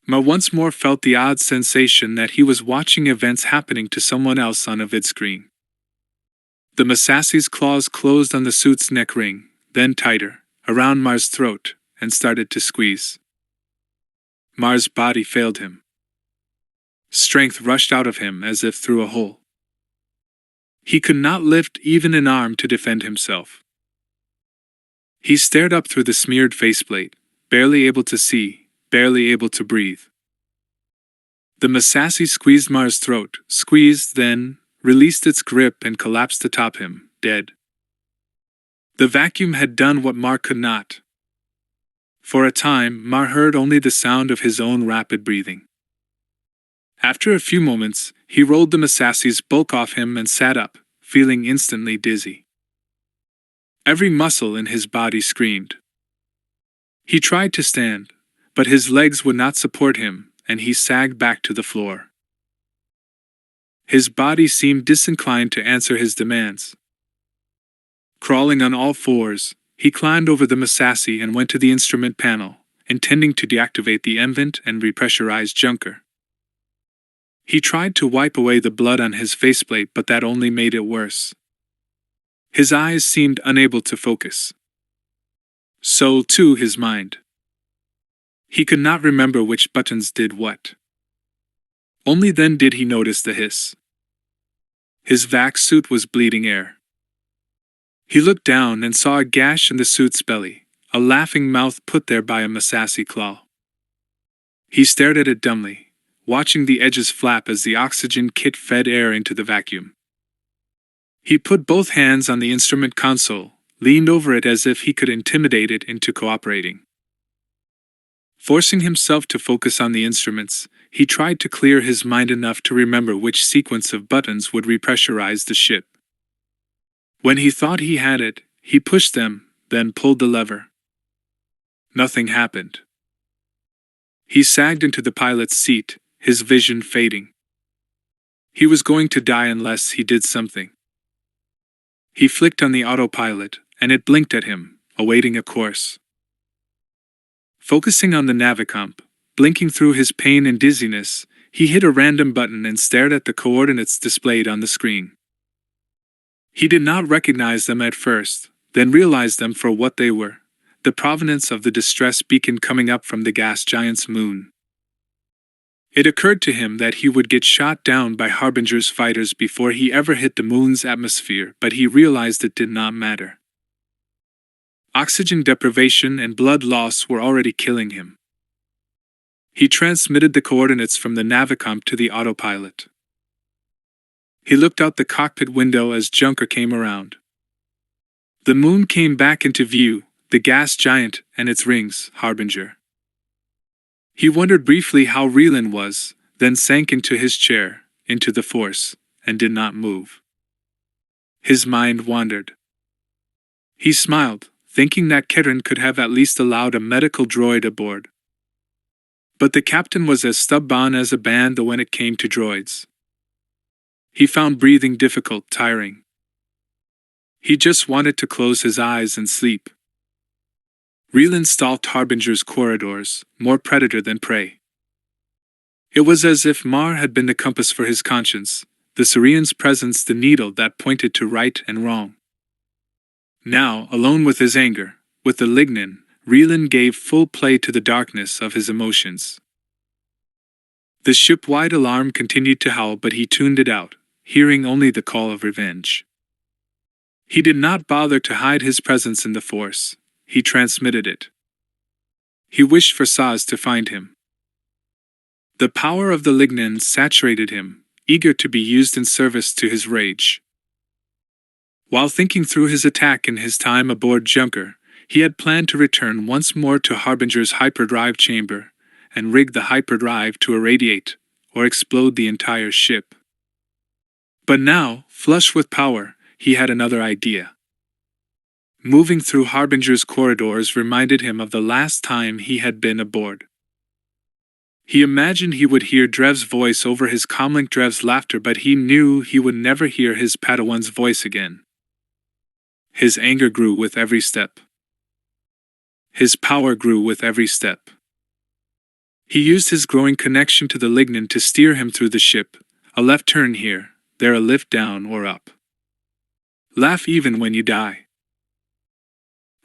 Mar once more felt the odd sensation that he was watching events happening to someone else on a vid screen. The Massassi's claws closed on the suit's neck ring, then tighter, around Mar's throat, and started to squeeze. Mar's body failed him. Strength rushed out of him as if through a hole. He could not lift even an arm to defend himself. He stared up through the smeared faceplate, barely able to see, barely able to breathe. The Massassi squeezed Mar's throat, squeezed, then released its grip and collapsed atop him, dead. The vacuum had done what Mar could not. For a time, Mar heard only the sound of his own rapid breathing. After a few moments, he rolled the Massassi's bulk off him and sat up, feeling instantly dizzy. Every muscle in his body screamed. He tried to stand, but his legs would not support him, and he sagged back to the floor. His body seemed disinclined to answer his demands. Crawling on all fours, he climbed over the Massassi and went to the instrument panel, intending to deactivate the M-vent and repressurize Junker. He tried to wipe away the blood on his faceplate, but that only made it worse. His eyes seemed unable to focus. So, too, his mind. He could not remember which buttons did what. Only then did he notice the hiss. His vac suit was bleeding air. He looked down and saw a gash in the suit's belly, a laughing mouth put there by a Massassi claw. He stared at it dumbly, watching the edges flap as the oxygen kit fed air into the vacuum. He put both hands on the instrument console, leaned over it as if he could intimidate it into cooperating. Forcing himself to focus on the instruments, he tried to clear his mind enough to remember which sequence of buttons would repressurize the ship. When he thought he had it, he pushed them, then pulled the lever. Nothing happened. He sagged into the pilot's seat, his vision fading. He was going to die unless he did something. He flicked on the autopilot, and it blinked at him, awaiting a course. Focusing on the navicomp, blinking through his pain and dizziness, he hit a random button and stared at the coordinates displayed on the screen. He did not recognize them at first, then realized them for what they were, the provenance of the distress beacon coming up from the gas giant's moon. It occurred to him that he would get shot down by Harbinger's fighters before he ever hit the moon's atmosphere, but he realized it did not matter. Oxygen deprivation and blood loss were already killing him. He transmitted the coordinates from the navicomp to the autopilot. He looked out the cockpit window as Junker came around. The moon came back into view, the gas giant and its rings, Harbinger. He wondered briefly how Reelan was, then sank into his chair, into the Force, and did not move. His mind wandered. He smiled, thinking that Kedron could have at least allowed a medical droid aboard. But the captain was as stubborn as a band when it came to droids. He found breathing difficult, tiring. He just wanted to close his eyes and sleep. Reelan stalked Harbinger's corridors, more predator than prey. It was as if Mar had been the compass for his conscience, the Saurian's presence the needle that pointed to right and wrong. Now, alone with his anger, with the lignin, Reelan gave full play to the darkness of his emotions. The ship-wide alarm continued to howl, but he tuned it out, hearing only the call of revenge. He did not bother to hide his presence in the Force. He transmitted it. He wished for Saz to find him. The power of the lignin saturated him, eager to be used in service to his rage. While thinking through his attack and his time aboard Junker, he had planned to return once more to Harbinger's hyperdrive chamber, and rig the hyperdrive to irradiate, or explode the entire ship. But now, flush with power, he had another idea. Moving through Harbinger's corridors reminded him of the last time he had been aboard. He imagined he would hear Drev's voice over his comlink Drev's laughter, but he knew he would never hear his Padawan's voice again. His anger grew with every step. His power grew with every step. He used his growing connection to the lignin to steer him through the ship, a left turn here, there a lift down or up. Laugh even when you die.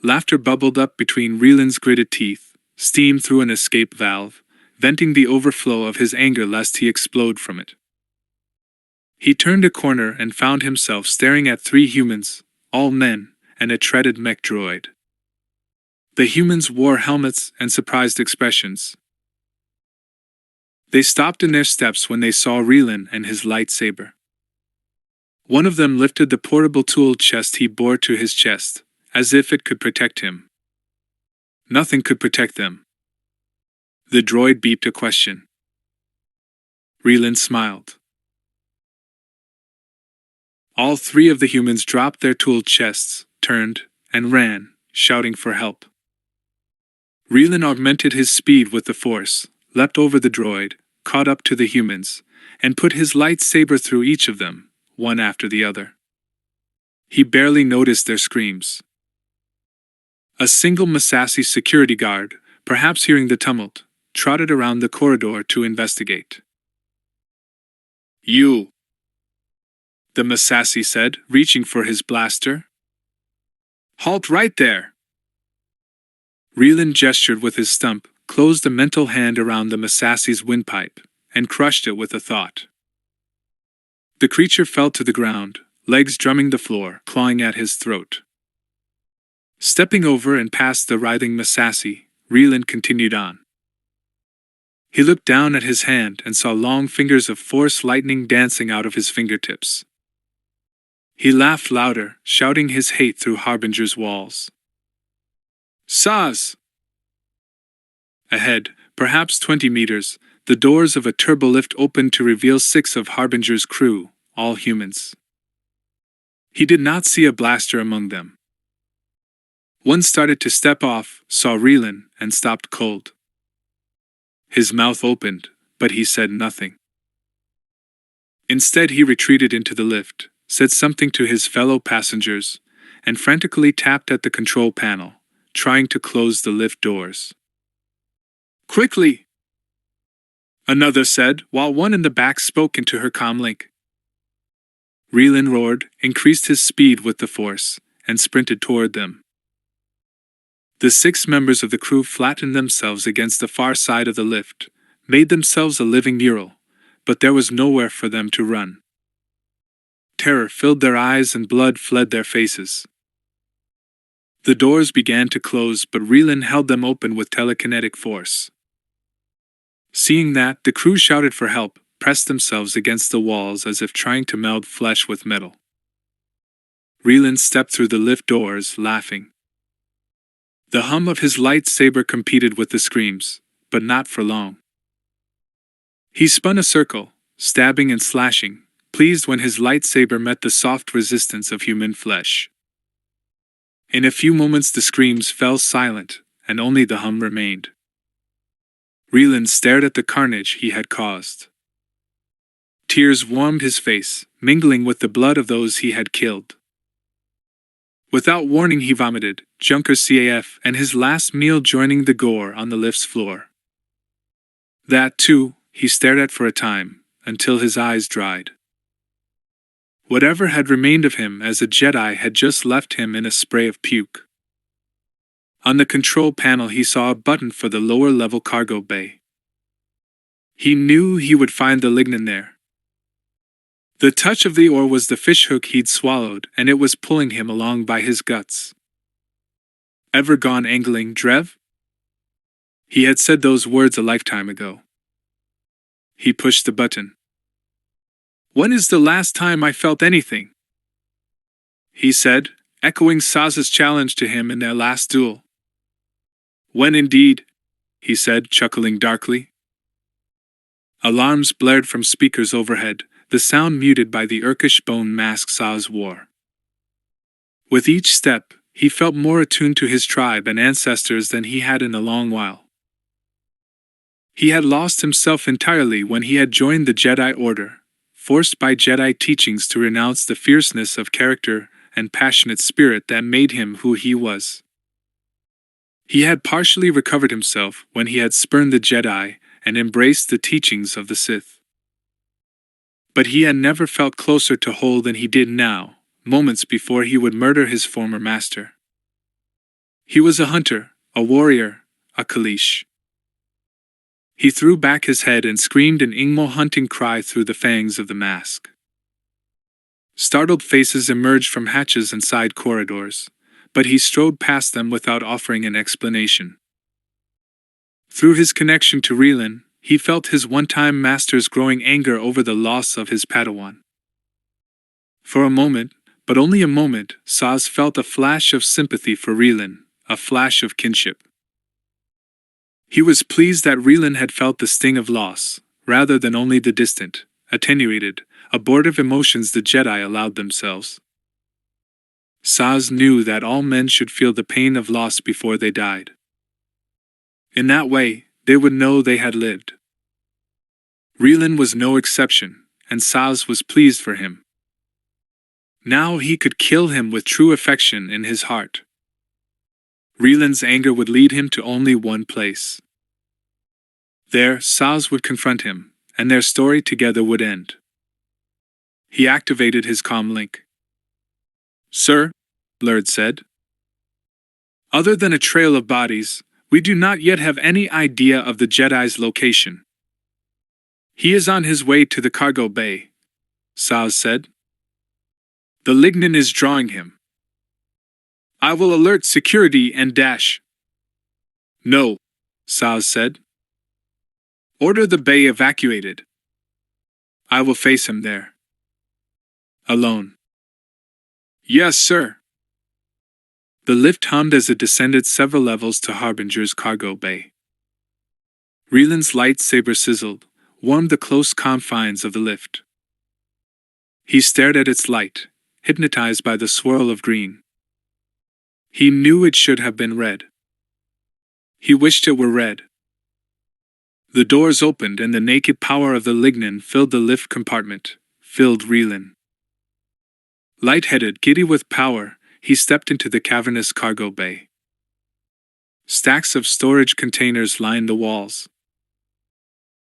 Laughter bubbled up between Reelan's gritted teeth, steam through an escape valve, venting the overflow of his anger lest he explode from it. He turned a corner and found himself staring at 3 humans, all men, and a treaded mech droid. The humans wore helmets and surprised expressions. They stopped in their steps when they saw Reelan and his lightsaber. One of them lifted the portable tool chest he bore to his chest, as if it could protect him. Nothing could protect them. The droid beeped a question. Reelan smiled. All 3 of the humans dropped their tool chests, turned, and ran, shouting for help. Reelan augmented his speed with the Force, leapt over the droid, caught up to the humans, and put his lightsaber through each of them, one after the other. He barely noticed their screams. A single Massassi security guard, perhaps hearing the tumult, trotted around the corridor to investigate. "You!" the Massassi said, reaching for his blaster. "Halt right there!" Reelan gestured with his stump, closed a mental hand around the Massassi's windpipe, and crushed it with a thought. The creature fell to the ground, legs drumming the floor, clawing at his throat. Stepping over and past the writhing Massassi, Reelan continued on. He looked down at his hand and saw long fingers of force lightning dancing out of his fingertips. He laughed louder, shouting his hate through Harbinger's walls. Saz! Ahead, perhaps 20 meters, the doors of a turbolift opened to reveal 6 of Harbinger's crew, all humans. He did not see a blaster among them. One started to step off, saw Relan, and stopped cold. His mouth opened, but he said nothing. Instead, he retreated into the lift, said something to his fellow passengers, and frantically tapped at the control panel, trying to close the lift doors. Quickly! Another said, while one in the back spoke into her comlink. Relan roared, increased his speed with the force, and sprinted toward them. The 6 members of the crew flattened themselves against the far side of the lift, made themselves a living mural, but there was nowhere for them to run. Terror filled their eyes and blood fled their faces. The doors began to close, but Relan held them open with telekinetic force. Seeing that, the crew shouted for help, pressed themselves against the walls as if trying to meld flesh with metal. Relan stepped through the lift doors, laughing. The hum of his lightsaber competed with the screams, but not for long. He spun a circle, stabbing and slashing, pleased when his lightsaber met the soft resistance of human flesh. In a few moments the screams fell silent, and only the hum remained. Relan stared at the carnage he had caused. Tears warmed his face, mingling with the blood of those he had killed. Without warning he vomited, Junker CAF and his last meal joining the gore on the lift's floor. That, too, he stared at for a time, until his eyes dried. Whatever had remained of him as a Jedi had just left him in a spray of puke. On the control panel he saw a button for the lower-level cargo bay. He knew he would find the lignin there. The touch of the ore was the fishhook he'd swallowed, and it was pulling him along by his guts. Ever gone angling, Drev? He had said those words a lifetime ago. He pushed the button. When is the last time I felt anything? He said, echoing Saz's challenge to him in their last duel. When indeed? He said, chuckling darkly. Alarms blared from speakers overhead, the sound muted by the Urkish bone mask Saz wore. With each step, he felt more attuned to his tribe and ancestors than he had in a long while. He had lost himself entirely when he had joined the Jedi Order, forced by Jedi teachings to renounce the fierceness of character and passionate spirit that made him who he was. He had partially recovered himself when he had spurned the Jedi and embraced the teachings of the Sith. But he had never felt closer to whole than he did now, moments before he would murder his former master. He was a hunter, a warrior, a Kalish. He threw back his head and screamed an Ingmo hunting cry through the fangs of the mask. Startled faces emerged from hatches and side corridors, but he strode past them without offering an explanation. Through his connection to Relan, he felt his one-time master's growing anger over the loss of his Padawan. For a moment, but only a moment, Saz felt a flash of sympathy for Relan, a flash of kinship. He was pleased that Relan had felt the sting of loss, rather than only the distant, attenuated, abortive emotions the Jedi allowed themselves. Saz knew that all men should feel the pain of loss before they died. In that way, they would know they had lived. Relan was no exception, and Saz was pleased for him. Now he could kill him with true affection in his heart. Relan's anger would lead him to only one place. There, Saz would confront him, and their story together would end. He activated his comlink. Sir, Lurd said. Other than a trail of bodies, we do not yet have any idea of the Jedi's location. He is on his way to the cargo bay, Saz said. The lignin is drawing him. I will alert security and dash. No, Saz said. Order the bay evacuated. I will face him there. Alone. Yes, sir. The lift hummed as it descended several levels to Harbinger's cargo bay. Reeland's lightsaber sizzled, warmed the close confines of the lift. He stared at its light, hypnotized by the swirl of green. He knew it should have been red. He wished it were red. The doors opened and the naked power of the lignin filled the lift compartment, filled Reeland. Light-headed, giddy with power, he stepped into the cavernous cargo bay. Stacks of storage containers lined the walls.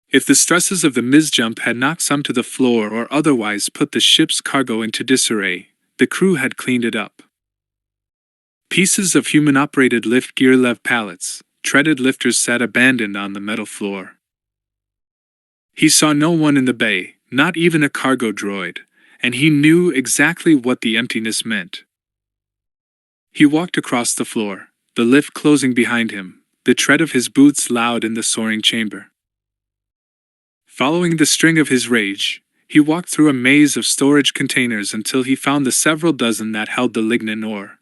If the stresses of the misjump had knocked some to the floor or otherwise put the ship's cargo into disarray, the crew had cleaned it up. Pieces of human-operated lift gear left pallets, treaded lifters sat abandoned on the metal floor. He saw no one in the bay, not even a cargo droid, and he knew exactly what the emptiness meant. He walked across the floor, the lift closing behind him, the tread of his boots loud in the soaring chamber. Following the string of his rage, he walked through a maze of storage containers until he found the several dozen that held the lignin ore.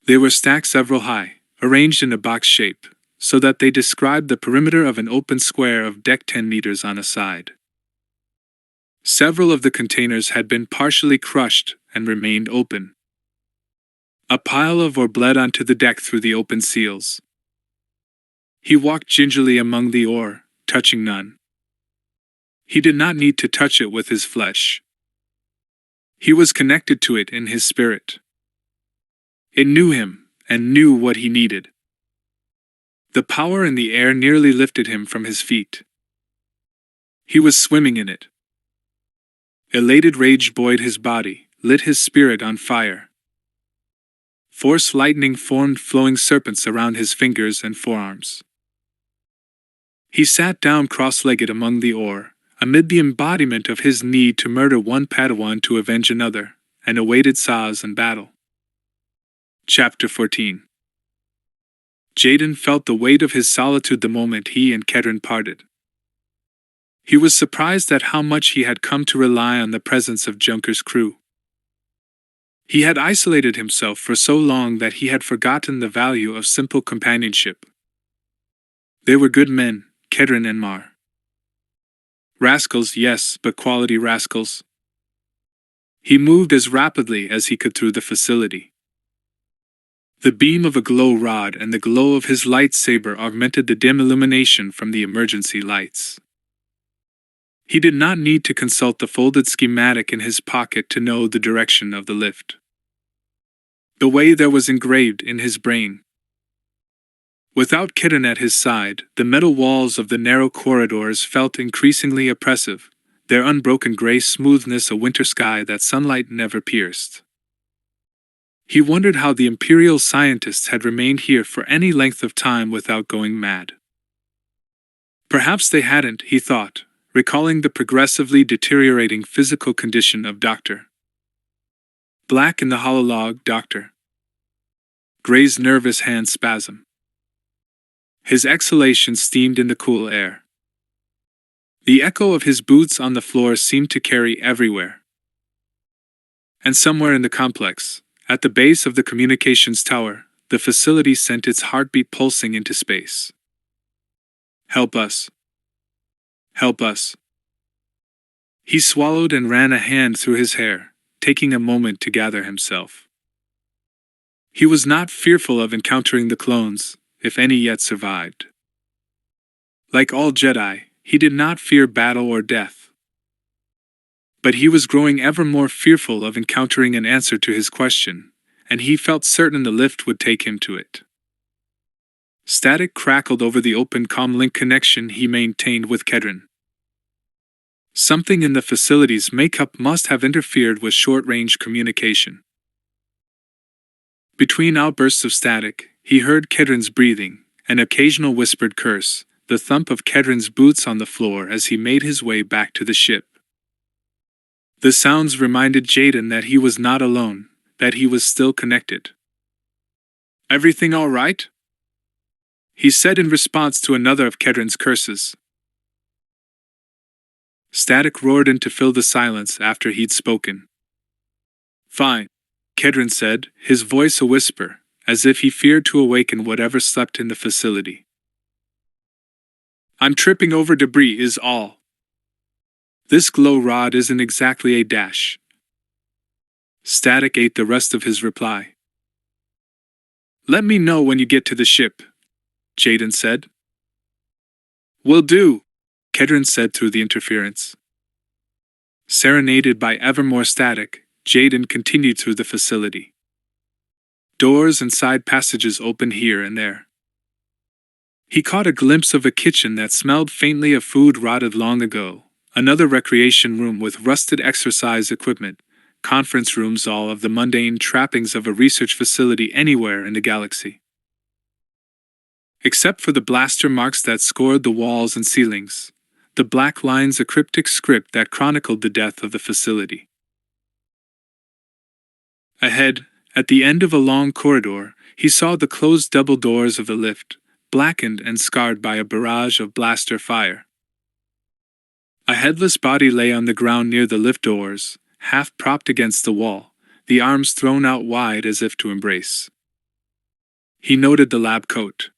They were stacked several high, arranged in a box shape, so that they described the perimeter of an open square of deck 10 meters on a side. Several of the containers had been partially crushed and remained open. A pile of ore bled onto the deck through the open seals. He walked gingerly among the ore, touching none. He did not need to touch it with his flesh. He was connected to it in his spirit. It knew him, and knew what he needed. The power in the air nearly lifted him from his feet. He was swimming in it. Elated rage buoyed his body, lit his spirit on fire. Force lightning formed flowing serpents around his fingers and forearms. He sat down cross-legged among the ore, amid the embodiment of his need to murder one Padawan to avenge another, and awaited Saz in battle. Chapter 14. Jaden felt the weight of his solitude the moment he and Kedron parted. He was surprised at how much he had come to rely on the presence of Junker's crew. He had isolated himself for so long that he had forgotten the value of simple companionship. They were good men, Kedron and Mar. Rascals, yes, but quality rascals. He moved as rapidly as he could through the facility. The beam of a glow rod and the glow of his lightsaber augmented the dim illumination from the emergency lights. He did not need to consult the folded schematic in his pocket to know the direction of the lift. The way there was engraved in his brain. Without Kedron at his side, the metal walls of the narrow corridors felt increasingly oppressive, their unbroken gray smoothness a winter sky that sunlight never pierced. He wondered how the Imperial scientists had remained here for any length of time without going mad. Perhaps they hadn't, he thought, recalling the progressively deteriorating physical condition of Dr. Black in the hololog, Dr. Gray's nervous hand spasm. His exhalation steamed in the cool air. The echo of his boots on the floor seemed to carry everywhere. And somewhere in the complex, at the base of the communications tower, the facility sent its heartbeat pulsing into space. Help us. Help us. He swallowed and ran a hand through his hair, taking a moment to gather himself. He was not fearful of encountering the clones, if any yet survived. Like all Jedi, he did not fear battle or death. But he was growing ever more fearful of encountering an answer to his question, and he felt certain the lift would take him to it. Static crackled over the open comlink connection he maintained with Kedron. Something in the facility's makeup must have interfered with short-range communication. Between outbursts of static, he heard Kedron's breathing, an occasional whispered curse, the thump of Kedron's boots on the floor as he made his way back to the ship. The sounds reminded Jaden that he was not alone, that he was still connected. Everything all right? he said in response to another of Kedron's curses. Static roared in to fill the silence after he'd spoken. Fine, Kedron said, his voice a whisper, as if he feared to awaken whatever slept in the facility. I'm tripping over debris is all. This glow rod isn't exactly a dash. Static ate the rest of his reply. Let me know when you get to the ship, Jaden said. Will do, Kedron said through the interference. Serenaded by ever more static, Jaden continued through the facility. Doors and side passages opened here and there. He caught a glimpse of a kitchen that smelled faintly of food rotted long ago, another recreation room with rusted exercise equipment, conference rooms, all of the mundane trappings of a research facility anywhere in the galaxy. Except for the blaster marks that scored the walls and ceilings, the black lines a cryptic script that chronicled the death of the facility. Ahead, at the end of a long corridor, he saw the closed double doors of the lift, blackened and scarred by a barrage of blaster fire. A headless body lay on the ground near the lift doors, half propped against the wall, the arms thrown out wide as if to embrace. He noted the lab coat.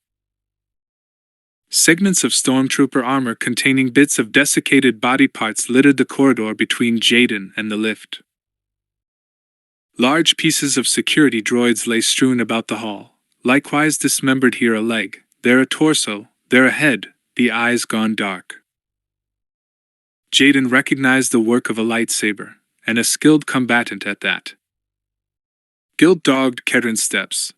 Segments of stormtrooper armor containing bits of desiccated body parts littered the corridor between Jaden and the lift. Large pieces of security droids lay strewn about the hall, likewise dismembered, here a leg, there a torso, there a head, the eyes gone dark. Jaden recognized the work of a lightsaber, and a skilled combatant at that. Guilt dogged Kedron's steps.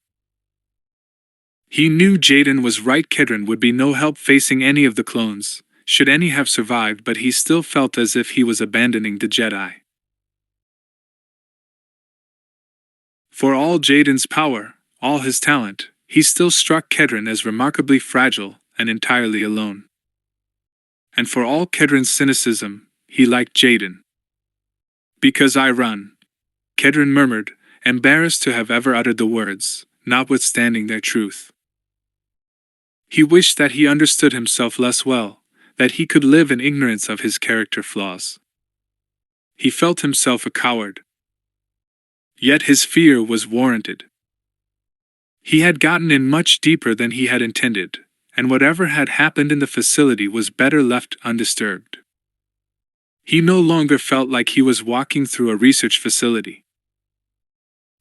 He knew Jaden was right. Kedron would be no help facing any of the clones, should any have survived, but he still felt as if he was abandoning the Jedi. For all Jaden's power, all his talent, he still struck Kedron as remarkably fragile and entirely alone. And for all Kedron's cynicism, he liked Jaden. Because I run, Kedron murmured, embarrassed to have ever uttered the words, notwithstanding their truth. He wished that he understood himself less well, that he could live in ignorance of his character flaws. He felt himself a coward. Yet his fear was warranted. He had gotten in much deeper than he had intended, and whatever had happened in the facility was better left undisturbed. He no longer felt like he was walking through a research facility.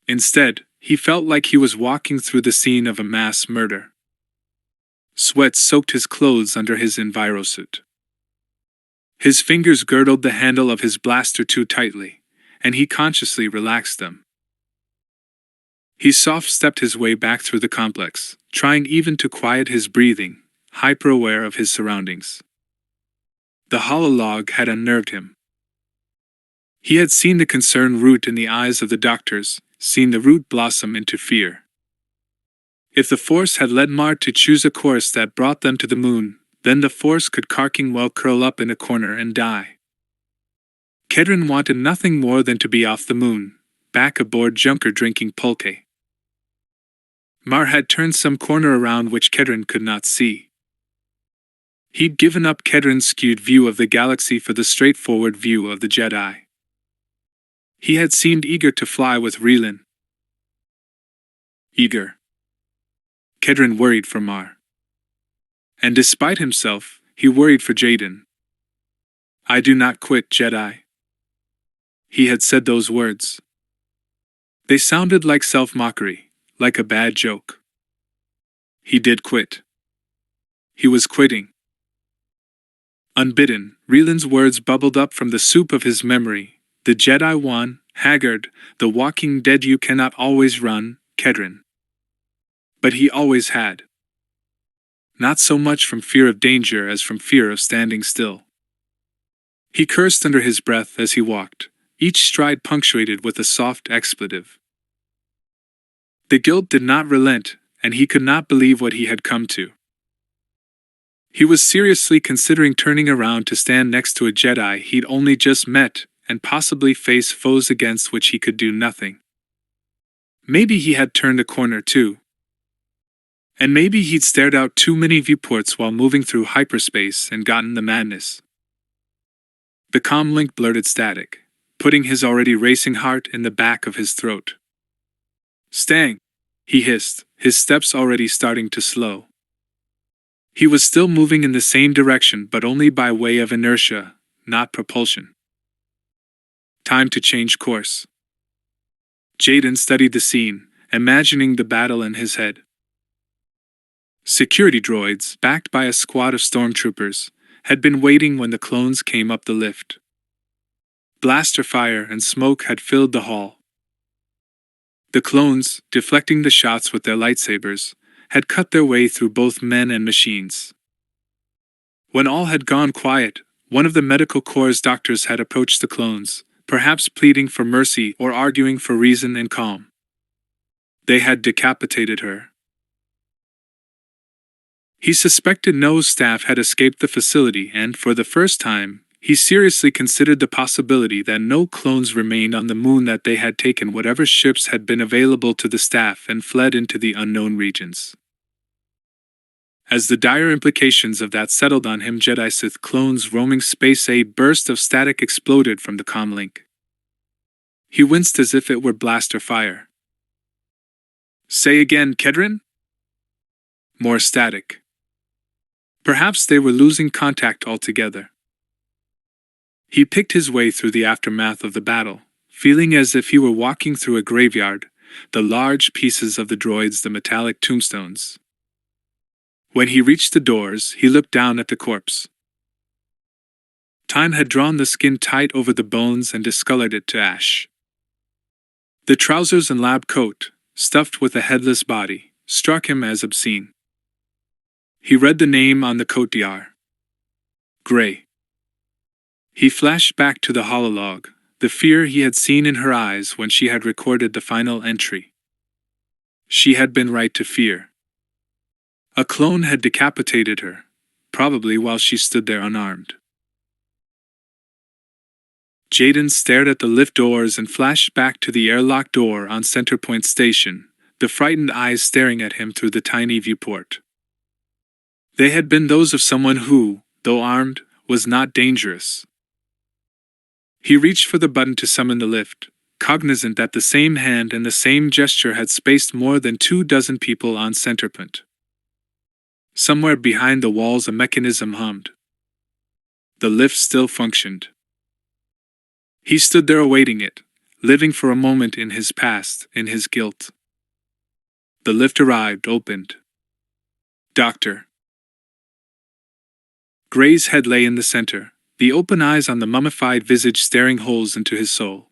Instead, he felt like he was walking through the scene of a mass murder. Sweat soaked his clothes under his envirosuit. His fingers girdled the handle of his blaster too tightly, and he consciously relaxed them. He soft-stepped his way back through the complex, trying even to quiet his breathing, hyper-aware of his surroundings. The hololog had unnerved him. He had seen the concern root in the eyes of the doctors, seen the root blossom into fear. If the Force had led Mart to choose a course that brought them to the moon, then the Force could carking well curl up in a corner and die. Kedron wanted nothing more than to be off the moon, back aboard Junker drinking pulque. Mar had turned some corner around which Kedron could not see. He'd given up Kedron's skewed view of the galaxy for the straightforward view of the Jedi. He had seemed eager to fly with Reelan. Eager. Kedron worried for Mar. And despite himself, he worried for Jaden. I do not quit, Jedi. He had said those words. They sounded like self-mockery, like a bad joke. He did quit. He was quitting. Unbidden, Reelan's words bubbled up from the soup of his memory. The Jedi won, haggard, the walking dead. You cannot always run, Kedron. But he always had. Not so much from fear of danger as from fear of standing still. He cursed under his breath as he walked, each stride punctuated with a soft expletive. The guilt did not relent, and he could not believe what he had come to. He was seriously considering turning around to stand next to a Jedi he'd only just met, and possibly face foes against which he could do nothing. Maybe he had turned a corner too. And maybe he'd stared out too many viewports while moving through hyperspace and gotten the madness. The comlink blurted static, putting his already racing heart in the back of his throat. "Stang!" he hissed, his steps already starting to slow. He was still moving in the same direction, but only by way of inertia, not propulsion. Time to change course. Jaden studied the scene, imagining the battle in his head. Security droids, backed by a squad of stormtroopers, had been waiting when the clones came up the lift. Blaster fire and smoke had filled the hall. The clones, deflecting the shots with their lightsabers, had cut their way through both men and machines. When all had gone quiet, one of the medical corps' doctors had approached the clones, perhaps pleading for mercy or arguing for reason and calm. They had decapitated her. He suspected no staff had escaped the facility, and for the first time, he seriously considered the possibility that no clones remained on the moon, that they had taken whatever ships had been available to the staff and fled into the unknown regions. As the dire implications of that settled on him, Jedi Sith clones roaming space, a burst of static exploded from the comlink. He winced as if it were blaster fire. "Say again, Kedron?" More static. Perhaps they were losing contact altogether. He picked his way through the aftermath of the battle, feeling as if he were walking through a graveyard, the large pieces of the droids, the metallic tombstones. When he reached the doors, he looked down at the corpse. Time had drawn the skin tight over the bones and discolored it to ash. The trousers and lab coat, stuffed with a headless body, struck him as obscene. He read the name on the coat: Dr. Gray. He flashed back to the hololog, the fear he had seen in her eyes when she had recorded the final entry. She had been right to fear. A clone had decapitated her, probably while she stood there unarmed. Jaden stared at the lift doors and flashed back to the airlock door on Centerpoint Station, the frightened eyes staring at him through the tiny viewport. They had been those of someone who, though armed, was not dangerous. He reached for the button to summon the lift, cognizant that the same hand and the same gesture had spaced more than 24 people on Centerpoint. Somewhere behind the walls a mechanism hummed. The lift still functioned. He stood there awaiting it, living for a moment in his past, in his guilt. The lift arrived, opened. Dr. Gray's head lay in the center, the open eyes on the mummified visage staring holes into his soul.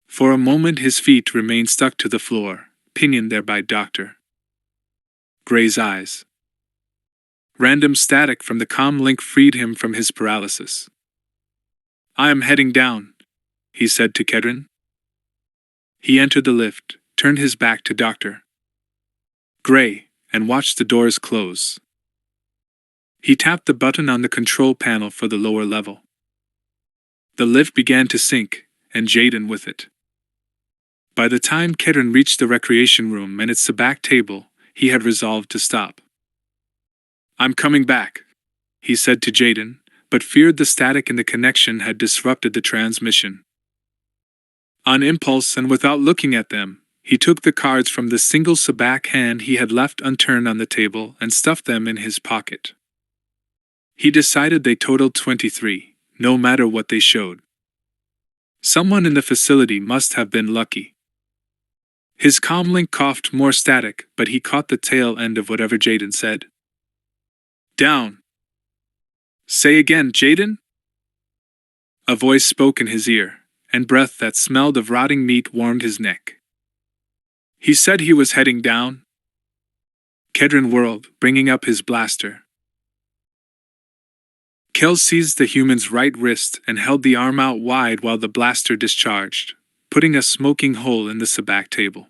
For a moment his feet remained stuck to the floor, pinioned there by Dr. Gray's eyes. Random static from the comm link freed him from his paralysis. "I am heading down," he said to Kedron. He entered the lift, turned his back to Dr. Gray, and watched the doors close. He tapped the button on the control panel for the lower level. The lift began to sink, and Jaden with it. By the time Kedron reached the recreation room and its sabacc table, he had resolved to stop. "I'm coming back," he said to Jaden, but feared the static in the connection had disrupted the transmission. On impulse and without looking at them, he took the cards from the single sabacc hand he had left unturned on the table and stuffed them in his pocket. He decided they totaled 23, no matter what they showed. Someone in the facility must have been lucky. His comlink coughed more static, but he caught the tail end of whatever Jaden said. "Down." "Say again, Jaden?" A voice spoke in his ear, and breath that smelled of rotting meat warmed his neck. "He said he was heading down." Kedron whirled, bringing up his blaster. Kel seized the human's right wrist and held the arm out wide while the blaster discharged, putting a smoking hole in the sabacc table.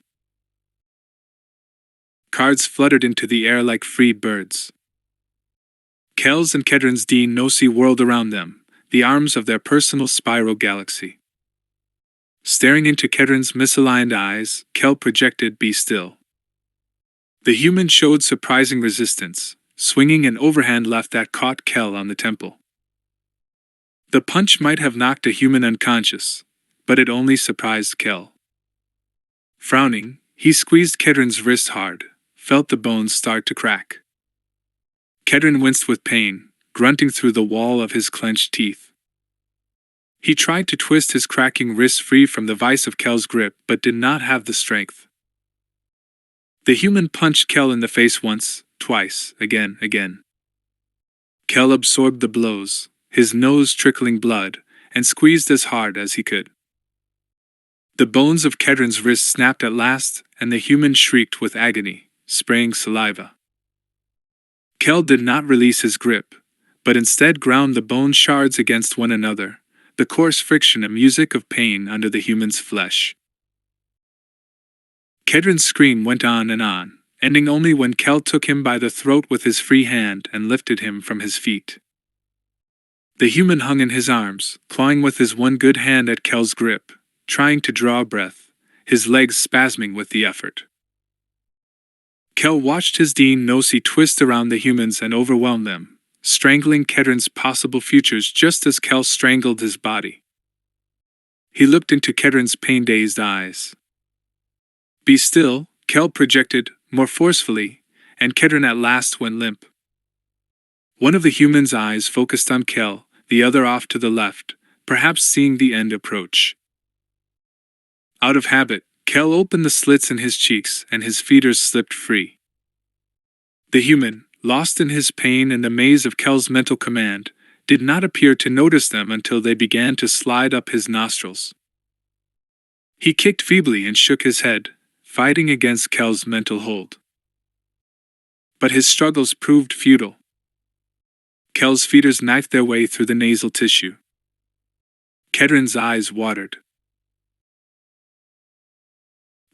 Cards fluttered into the air like free birds. Kel's and Kedron's D-Nosi whirled around them, the arms of their personal spiral galaxy. Staring into Kedron's misaligned eyes, Kel projected, "Be still." The human showed surprising resistance, swinging an overhand left that caught Kell on the temple. The punch might have knocked a human unconscious, but it only surprised Kell. Frowning, he squeezed Kedren's wrist hard, felt the bones start to crack. Kedren winced with pain, grunting through the wall of his clenched teeth. He tried to twist his cracking wrist free from the vice of Kell's grip but did not have the strength. The human punched Kell in the face once, twice, again. Kell absorbed the blows, his nose trickling blood, and squeezed as hard as he could. The bones of Kedren's wrist snapped at last, and the human shrieked with agony, spraying saliva. Kell did not release his grip, but instead ground the bone shards against one another, the coarse friction a music of pain under the human's flesh. Kedren's scream went on and on, ending only when Kell took him by the throat with his free hand and lifted him from his feet. The human hung in his arms, clawing with his one good hand at Kell's grip, trying to draw breath, his legs spasming with the effort. Kell watched his DUOLOGY twist around the humans and overwhelm them, strangling Kedren's possible futures just as Kell strangled his body. He looked into Kedren's pain-dazed eyes. "Be still," Kell projected, more forcefully, and Kedren at last went limp. One of the humans' eyes focused on Kell, the other off to the left, perhaps seeing the end approach. Out of habit, Kell opened the slits in his cheeks and his feeders slipped free. The human, lost in his pain and the maze of Kell's mental command, did not appear to notice them until they began to slide up his nostrils. He kicked feebly and shook his head, fighting against Kell's mental hold. But his struggles proved futile. Kell's feeders knifed their way through the nasal tissue. Kedren's eyes watered.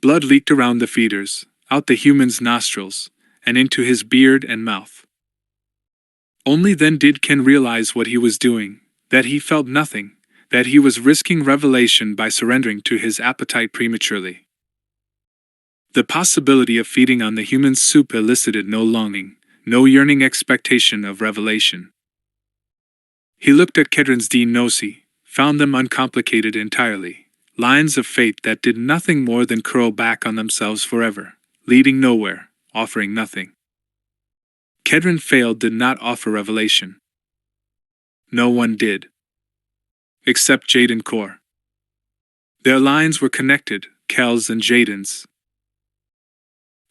Blood leaked around the feeders, out the human's nostrils, and into his beard and mouth. Only then did Ken realize what he was doing, that he felt nothing, that he was risking revelation by surrendering to his appetite prematurely. The possibility of feeding on the human's soup elicited no longing, no yearning expectation of revelation. He looked at Kedren's DUOLOGY, found them uncomplicated entirely, lines of fate that did nothing more than curl back on themselves forever, leading nowhere, offering nothing. Kedren failed did not offer revelation. No one did. Except JADEN KORR. Their lines were connected, Kell's and Jaden's.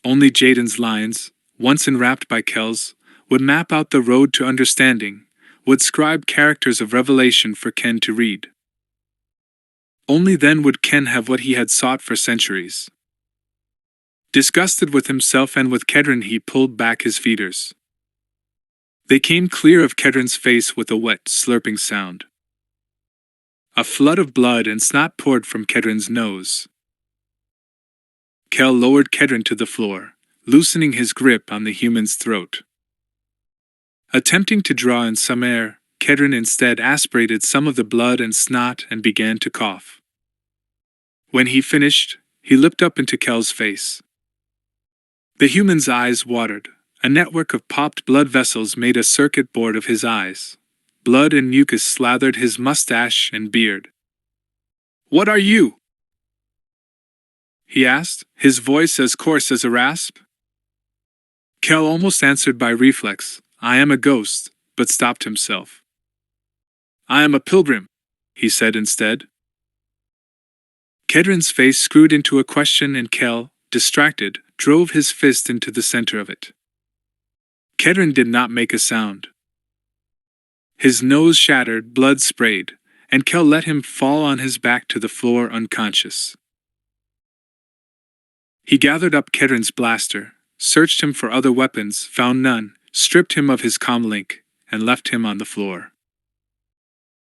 Only Jaden's lines, once enwrapped by Kell's, would map out the road to understanding, would scribe characters of revelation for Ken to read. Only then would Ken have what he had sought for centuries. Disgusted with himself and with Kedren, he pulled back his feeders. They came clear of Kedren's face with a wet, slurping sound. A flood of blood and snot poured from Kedren's nose. Kell lowered Kedren to the floor, loosening his grip on the human's throat. Attempting to draw in some air, Kedren instead aspirated some of the blood and snot and began to cough. When he finished, he looked up into Kell's face. The human's eyes watered. A network of popped blood vessels made a circuit board of his eyes. Blood and mucus slathered his mustache and beard. "What are you?" he asked, his voice as coarse as a rasp. Kell almost answered by reflex, "I am a ghost," but stopped himself. "I am a pilgrim," he said instead. Kedren's face screwed into a question and Kell, distracted, drove his fist into the center of it. Kedren did not make a sound. His nose shattered, blood sprayed, and Kell let him fall on his back to the floor unconscious. He gathered up Kedren's blaster, searched him for other weapons, found none, stripped him of his comlink, and left him on the floor.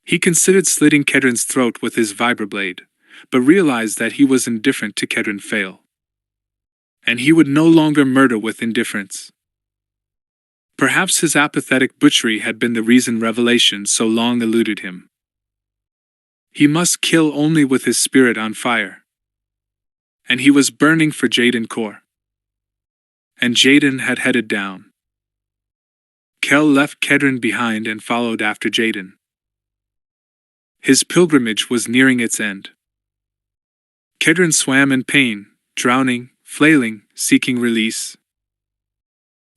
He considered slitting Kedren's throat with his vibroblade, but realized that he was indifferent to Kedren fail. And he would no longer murder with indifference. Perhaps his apathetic butchery had been the reason revelation so long eluded him. He must kill only with his spirit on fire. And he was burning for JADEN KORR. and Jaden had headed down. Kel left Kedron behind and followed after Jaden. His pilgrimage was nearing its end. Kedron swam in pain, drowning, flailing, seeking release.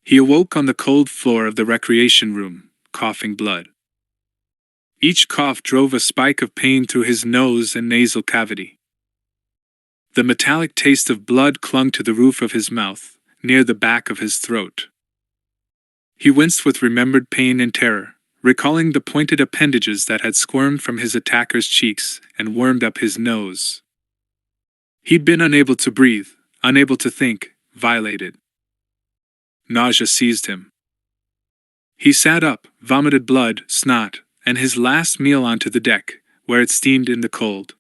He awoke on the cold floor of the recreation room, coughing blood. Each cough drove a spike of pain through his nose and nasal cavity. The metallic taste of blood clung to the roof of his mouth, near the back of his throat. He winced with remembered pain and terror, recalling the pointed appendages that had squirmed from his attacker's cheeks and wormed up his nose. He'd been unable to breathe, unable to think, violated. Nausea seized him. He sat up, vomited blood, snot, and his last meal onto the deck, where it steamed in the cold.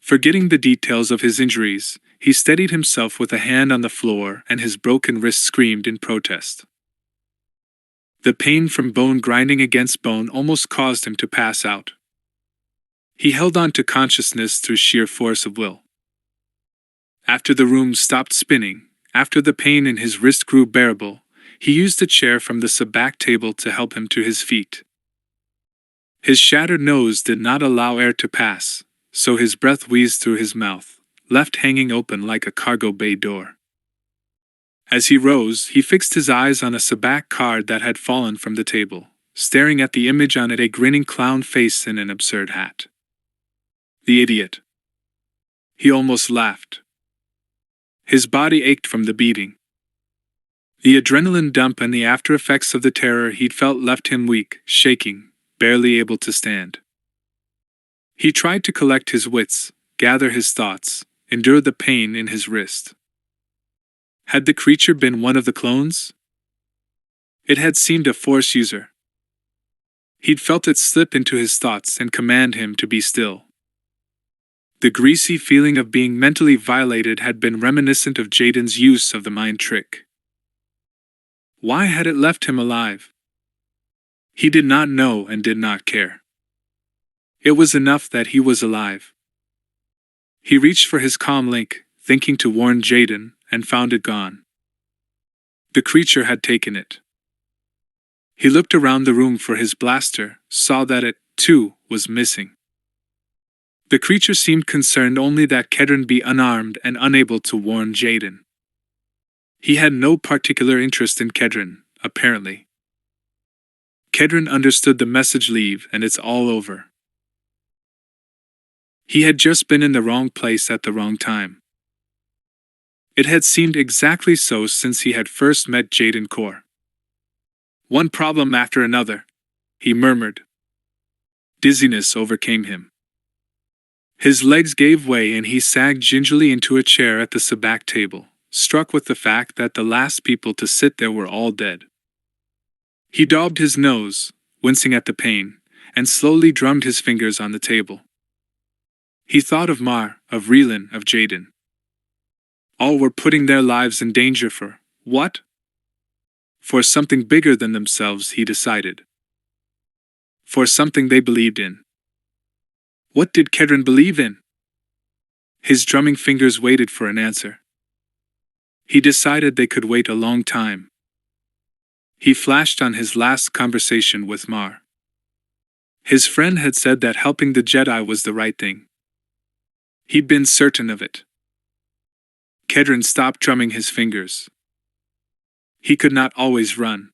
Forgetting the details of his injuries, he steadied himself with a hand on the floor and his broken wrist screamed in protest. The pain from bone grinding against bone almost caused him to pass out. He held on to consciousness through sheer force of will. After the room stopped spinning, after the pain in his wrist grew bearable, he used a chair from the sabacc table to help him to his feet. His shattered nose did not allow air to pass, so his breath wheezed through his mouth, left hanging open like a cargo bay door. As he rose, he fixed his eyes on a sabacc card that had fallen from the table, staring at the image on it, a grinning clown face in an absurd hat. The idiot. He almost laughed. His body ached from the beating. The adrenaline dump and the after-effects of the terror he'd felt left him weak, shaking, barely able to stand. He tried to collect his wits, gather his thoughts, endure the pain in his wrist. Had the creature been one of the clones? It had seemed a Force user. He'd felt it slip into his thoughts and command him to be still. The greasy feeling of being mentally violated had been reminiscent of Jaden's use of the mind trick. Why had it left him alive? He did not know and did not care. It was enough that he was alive. He reached for his comm link, thinking to warn Jaden, and found it gone. The creature had taken it. He looked around the room for his blaster, saw that it, too, was missing. The creature seemed concerned only that Kedron be unarmed and unable to warn Jaden. He had no particular interest in Kedron, apparently. Kedron understood the message leave and it's all over. He had just been in the wrong place at the wrong time. It had seemed exactly so since he had first met JADEN KORR. One problem after another, he murmured. Dizziness overcame him. His legs gave way and he sagged gingerly into a chair at the sabacc table, struck with the fact that the last people to sit there were all dead. He daubed his nose, wincing at the pain, and slowly drummed his fingers on the table. He thought of Mar, of Relan, of Jaden. All were putting their lives in danger for, what? For something bigger than themselves, he decided. For something they believed in. What did Kedron believe in? His drumming fingers waited for an answer. He decided they could wait a long time. He flashed on his last conversation with Mar. His friend had said that helping the Jedi was the right thing. He'd been certain of it. Kedron stopped drumming his fingers. He could not always run.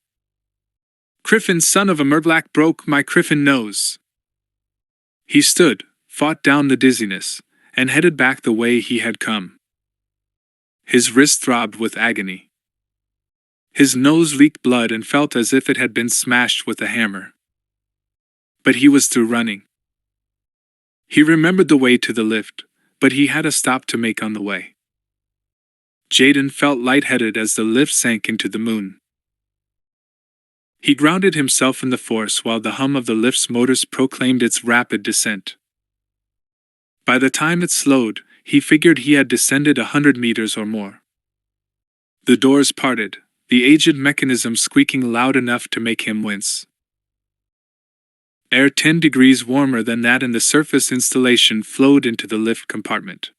Criffin, son of a Murglak, broke my Criffin nose. He stood, fought down the dizziness, and headed back the way he had come. His wrist throbbed with agony. His nose leaked blood and felt as if it had been smashed with a hammer. But he was through running. He remembered the way to the lift, but he had a stop to make on the way. Jaden felt lightheaded as the lift sank into the moon. He grounded himself in the Force while the hum of the lift's motors proclaimed its rapid descent. By the time it slowed, he figured he had descended 100 meters or more. The doors parted, the aged mechanism squeaking loud enough to make him wince. Air 10 degrees warmer than that in the surface installation flowed into the lift compartment.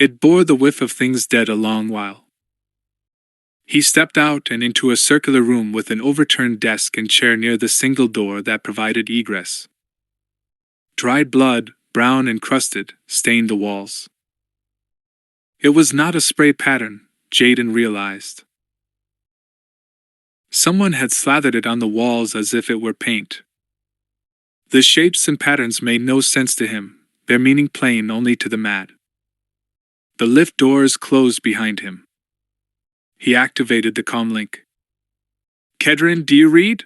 It bore the whiff of things dead a long while. He stepped out and into a circular room with an overturned desk and chair near the single door that provided egress. Dried blood, brown and crusted, stained the walls. It was not a spray pattern, Jaden realized. Someone had slathered it on the walls as if it were paint. The shapes and patterns made no sense to him, their meaning plain only to the mad. The lift doors closed behind him. He activated the comm link. "Kedrin, do you read?"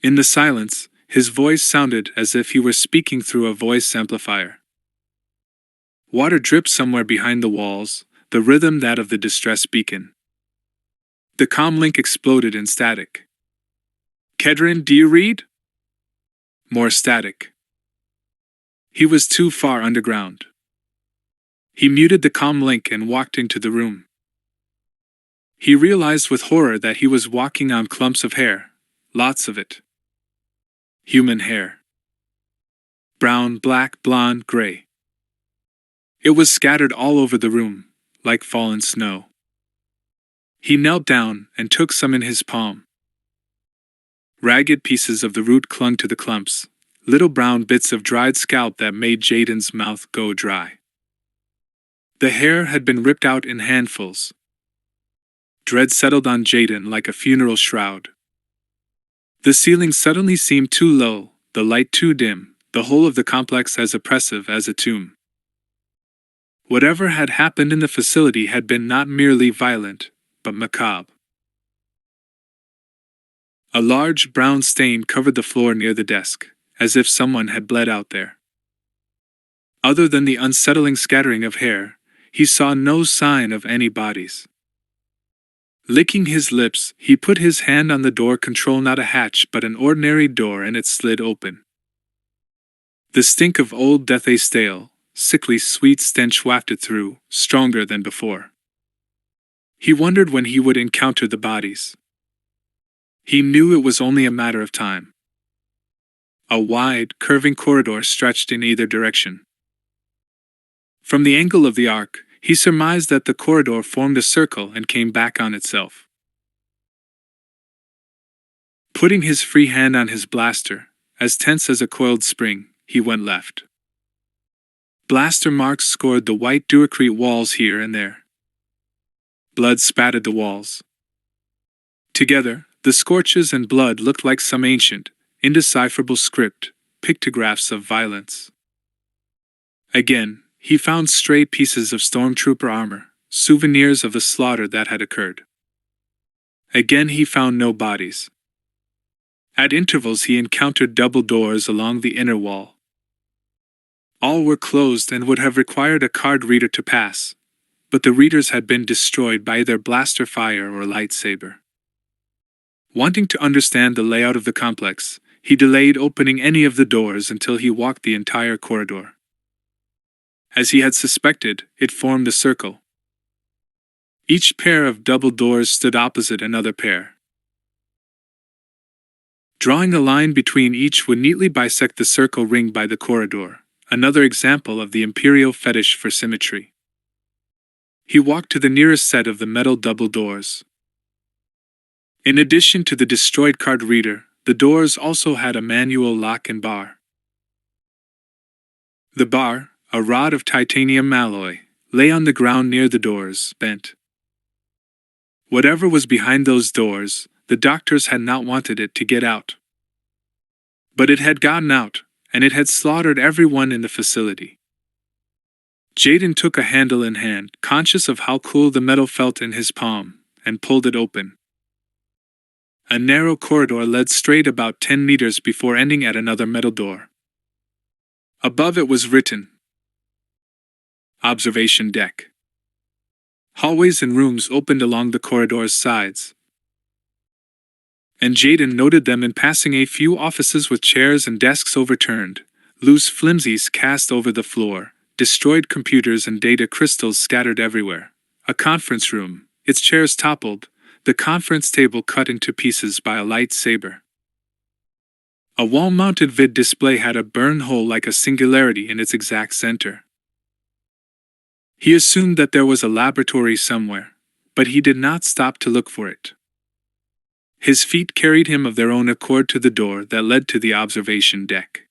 In the silence, his voice sounded as if he were speaking through a voice amplifier. Water dripped somewhere behind the walls, the rhythm that of the distress beacon. The comm link exploded in static. "Kedrin, do you read?" More static. He was too far underground. He muted the comm link and walked into the room. He realized with horror that he was walking on clumps of hair, lots of it. Human hair. Brown, black, blonde, gray. It was scattered all over the room, like fallen snow. He knelt down and took some in his palm. Ragged pieces of the root clung to the clumps, little brown bits of dried scalp that made Jaden's mouth go dry. The hair had been ripped out in handfuls. Dread settled on Jaden like a funeral shroud. The ceiling suddenly seemed too low, the light too dim, the whole of the complex as oppressive as a tomb. Whatever had happened in the facility had been not merely violent, but macabre. A large brown stain covered the floor near the desk, as if someone had bled out there. Other than the unsettling scattering of hair, he saw no sign of any bodies. Licking his lips, he put his hand on the door control, not a hatch but an ordinary door, and it slid open. The stink of old death, a stale, sickly sweet stench wafted through, stronger than before. He wondered when he would encounter the bodies. He knew it was only a matter of time. A wide, curving corridor stretched in either direction. From the angle of the arc, he surmised that the corridor formed a circle and came back on itself. Putting his free hand on his blaster, as tense as a coiled spring, he went left. Blaster marks scored the white duocrete walls here and there. Blood spattered the walls. Together, the scorches and blood looked like some ancient, indecipherable script, pictographs of violence. Again, he found stray pieces of stormtrooper armor, souvenirs of the slaughter that had occurred. Again he found no bodies. At intervals he encountered double doors along the inner wall. All were closed and would have required a card reader to pass, but the readers had been destroyed by either blaster fire or lightsaber. Wanting to understand the layout of the complex, he delayed opening any of the doors until he walked the entire corridor. As he had suspected, it formed a circle. Each pair of double doors stood opposite another pair. Drawing a line between each would neatly bisect the circle ringed by the corridor, another example of the Imperial fetish for symmetry. He walked to the nearest set of the metal double doors. In addition to the destroyed card reader, the doors also had a manual lock and bar. The bar, a rod of titanium alloy, lay on the ground near the doors, bent. Whatever was behind those doors, the doctors had not wanted it to get out. But it had gotten out, and it had slaughtered everyone in the facility. Jaden took a handle in hand, conscious of how cool the metal felt in his palm, and pulled it open. A narrow corridor led straight about 10 meters before ending at another metal door. Above it was written, "Observation Deck." Hallways and rooms opened along the corridor's sides, and Jaden noted them in passing: a few offices with chairs and desks overturned, loose flimsies cast over the floor, destroyed computers and data crystals scattered everywhere, a conference room, its chairs toppled, the conference table cut into pieces by a lightsaber. A wall-mounted vid display had a burn hole like a singularity in its exact center. He assumed that there was a laboratory somewhere, but he did not stop to look for it. His feet carried him of their own accord to the door that led to the observation deck.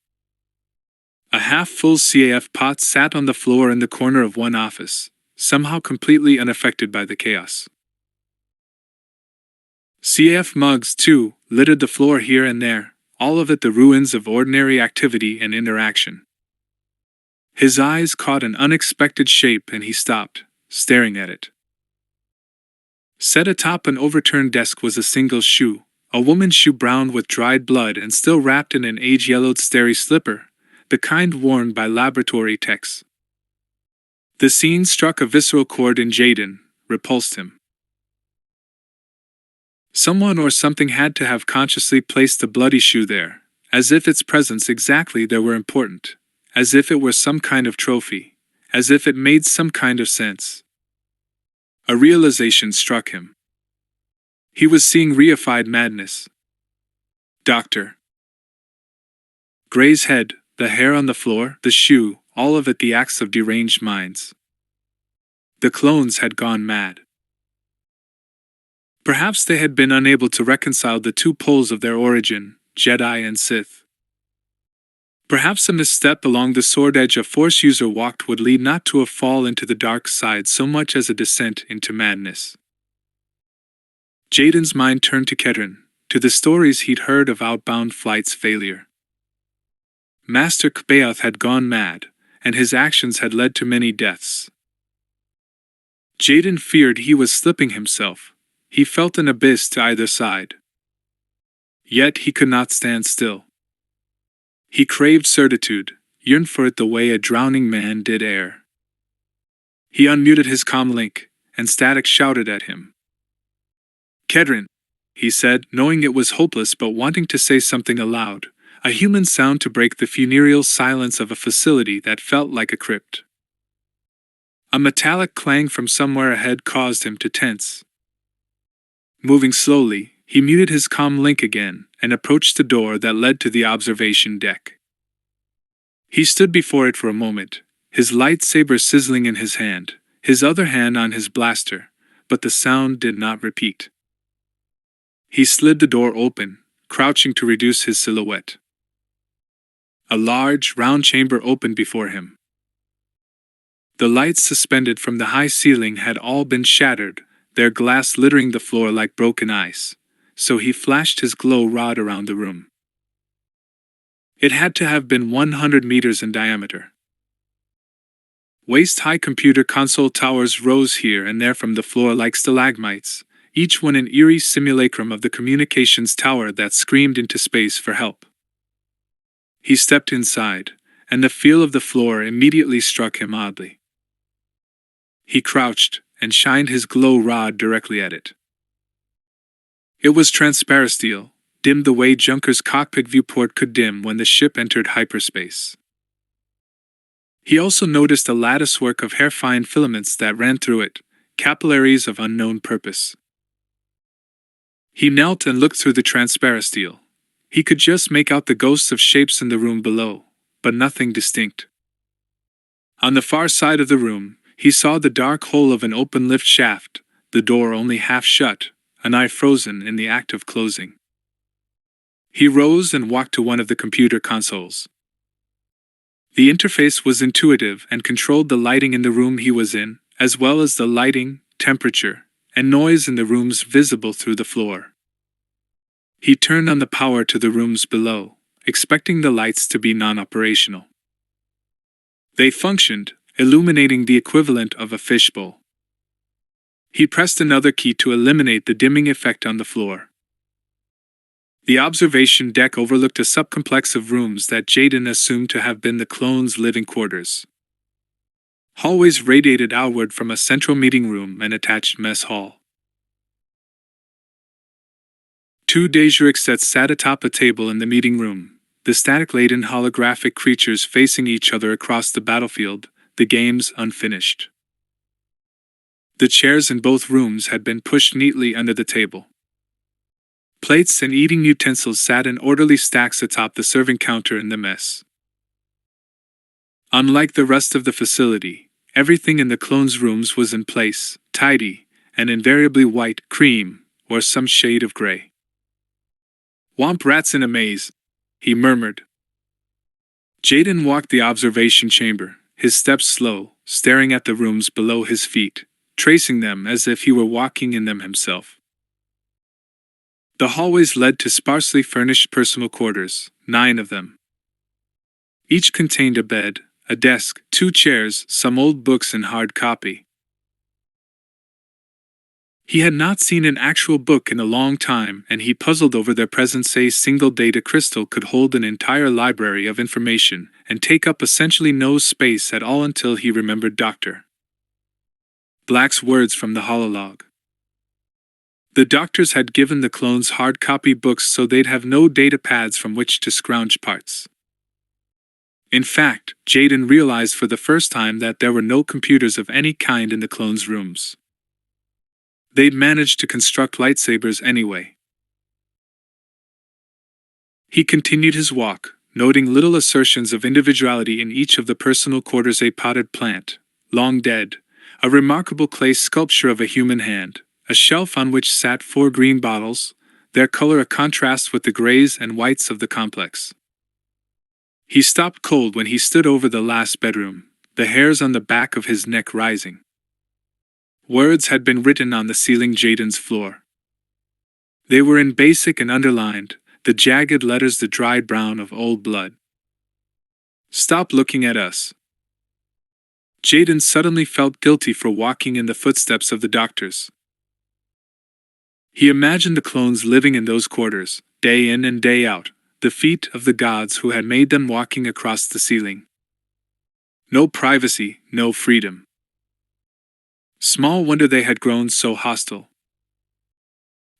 A half-full CAF pot sat on the floor in the corner of one office, somehow completely unaffected by the chaos. CAF mugs, too, littered the floor here and there, all of it the ruins of ordinary activity and interaction. His eyes caught an unexpected shape and he stopped, staring at it. Set atop an overturned desk was a single shoe, a woman's shoe brown with dried blood and still wrapped in an age-yellowed starry slipper, the kind worn by laboratory techs. The scene struck a visceral chord in Jaden, repulsed him. Someone or something had to have consciously placed the bloody shoe there, as if its presence exactly there were important, as if it were some kind of trophy, as if it made some kind of sense. A realization struck him. He was seeing reified madness. Doctor. Gray's head, the hair on the floor, the shoe, all of it the acts of deranged minds. The clones had gone mad. Perhaps they had been unable to reconcile the two poles of their origin, Jedi and Sith. Perhaps a misstep along the sword edge a Force user walked would lead not to a fall into the dark side so much as a descent into madness. Jaden's mind turned to Kedron, to the stories he'd heard of outbound flight's failure. Master Kbeoth had gone mad, and his actions had led to many deaths. Jaden feared he was slipping himself. He felt an abyss to either side. Yet he could not stand still. He craved certitude, yearned for it the way a drowning man did air. He unmuted his comm link, and Static shouted at him. Kedron, he said, knowing it was hopeless but wanting to say something aloud, a human sound to break the funereal silence of a facility that felt like a crypt. A metallic clang from somewhere ahead caused him to tense. Moving slowly, he muted his comm link again and approached the door that led to the observation deck. He stood before it for a moment, his lightsaber sizzling in his hand, his other hand on his blaster, but the sound did not repeat. He slid the door open, crouching to reduce his silhouette. A large, round chamber opened before him. The lights suspended from the high ceiling had all been shattered, their glass littering the floor like broken ice, so he flashed his glow rod around the room. It had to have been 100 meters in diameter. Waist-high computer console towers rose here and there from the floor like stalagmites, each one an eerie simulacrum of the communications tower that screamed into space for help. He stepped inside, and the feel of the floor immediately struck him oddly. He crouched and shined his glow rod directly at it. It was transparasteel, dimmed the way Junker's cockpit viewport could dim when the ship entered hyperspace. He also noticed a latticework of hair-fine filaments that ran through it, capillaries of unknown purpose. He knelt and looked through the transparasteel. He could just make out the ghosts of shapes in the room below, but nothing distinct. On the far side of the room, he saw the dark hole of an open lift shaft, the door only half shut, an eye frozen in the act of closing. He rose and walked to one of the computer consoles. The interface was intuitive and controlled the lighting in the room he was in, as well as the lighting, temperature, and noise in the rooms visible through the floor. He turned on the power to the rooms below, expecting the lights to be non-operational. They functioned, illuminating the equivalent of a fishbowl. He pressed another key to eliminate the dimming effect on the floor. The observation deck overlooked a subcomplex of rooms that Jaden assumed to have been the clones' living quarters. Hallways radiated outward from a central meeting room and attached mess hall. Two Dejuric sat atop a table in the meeting room, the static-laden holographic creatures facing each other across the battlefield, the games unfinished. The chairs in both rooms had been pushed neatly under the table. Plates and eating utensils sat in orderly stacks atop the serving counter in the mess. Unlike the rest of the facility, Everything in the clones' rooms was in place, tidy, and invariably white, cream, or some shade of gray. "Womp rats in a maze," he murmured. Jaden walked the observation chamber, his steps slow, staring at the rooms below his feet, tracing them as if he were walking in them himself. The hallways led to sparsely furnished personal quarters, 9 of them. Each contained a bed, a desk, 2 chairs, some old books in hard copy. He had not seen an actual book in a long time, and he puzzled over their presence. A single data crystal could hold an entire library of information and take up essentially no space at all until he remembered Dr. Black's words from the hololog. The doctors had given the clones hard copy books so they'd have no data pads from which to scrounge parts. In fact, Jaden realized for the first time that there were no computers of any kind in the clones' rooms. They'd managed to construct lightsabers anyway. He continued his walk, noting little assertions of individuality in each of the personal quarters: a potted plant, long dead, a remarkable clay sculpture of a human hand, a shelf on which sat 4 green bottles, their color a contrast with the grays and whites of the complex. He stopped cold when he stood over the last bedroom, the hairs on the back of his neck rising. Words had been written on the ceiling, Jaden's floor. They were in basic and underlined, the jagged letters the dried brown of old blood. "Stop looking at us." Jaden suddenly felt guilty for walking in the footsteps of the doctors. He imagined the clones living in those quarters, day in and day out, the feet of the gods who had made them walking across the ceiling. No privacy, no freedom. Small wonder they had grown so hostile.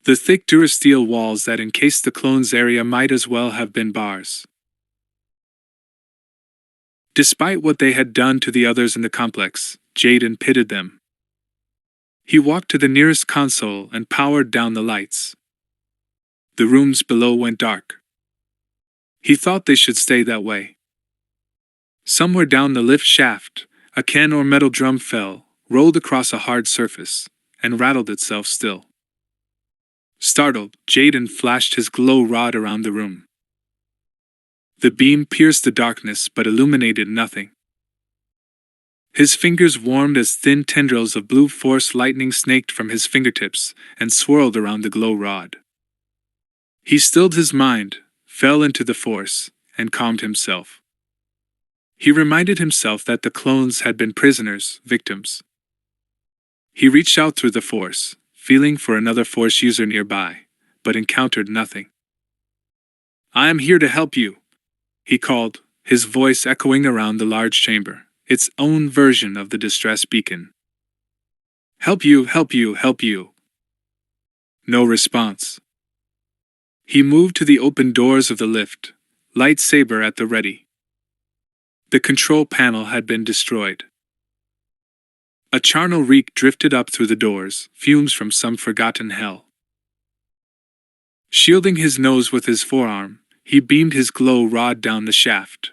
The thick durasteel walls that encased the clones' area might as well have been bars. Despite what they had done to the others in the complex, Jaden pitied them. He walked to the nearest console and powered down the lights. The rooms below went dark. He thought they should stay that way. Somewhere down the lift shaft, a can or metal drum fell, rolled across a hard surface, and rattled itself still. Startled, Jaden flashed his glow rod around the room. The beam pierced the darkness but illuminated nothing. His fingers warmed as thin tendrils of blue force lightning snaked from his fingertips and swirled around the glow rod. He stilled his mind, fell into the force, and calmed himself. He reminded himself that the clones had been prisoners, victims. He reached out through the force, feeling for another force user nearby, but encountered nothing. "I am here to help you," he called, his voice echoing around the large chamber, its own version of the distress beacon. "Help you, help you, help you." No response. He moved to the open doors of the lift, lightsaber at the ready. The control panel had been destroyed. A charnel reek drifted up through the doors, fumes from some forgotten hell. Shielding his nose with his forearm, he beamed his glow rod down the shaft.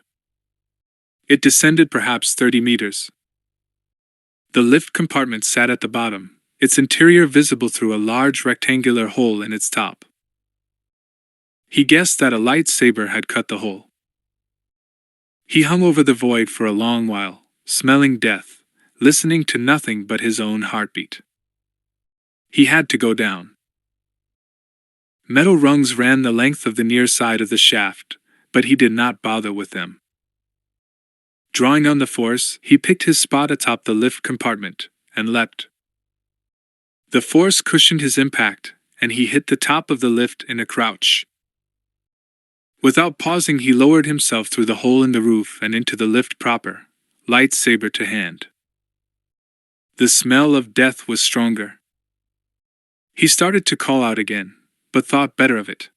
It descended perhaps 30 meters. The lift compartment sat at the bottom, its interior visible through a large rectangular hole in its top. He guessed that a lightsaber had cut the hole. He hung over the void for a long while, smelling death, listening to nothing but his own heartbeat. He had to go down. Metal rungs ran the length of the near side of the shaft, but he did not bother with them. Drawing on the force, he picked his spot atop the lift compartment, and leapt. The force cushioned his impact, and he hit the top of the lift in a crouch. Without pausing, he lowered himself through the hole in the roof and into the lift proper, lightsaber to hand. The smell of death was stronger. He started to call out again, but thought better of it.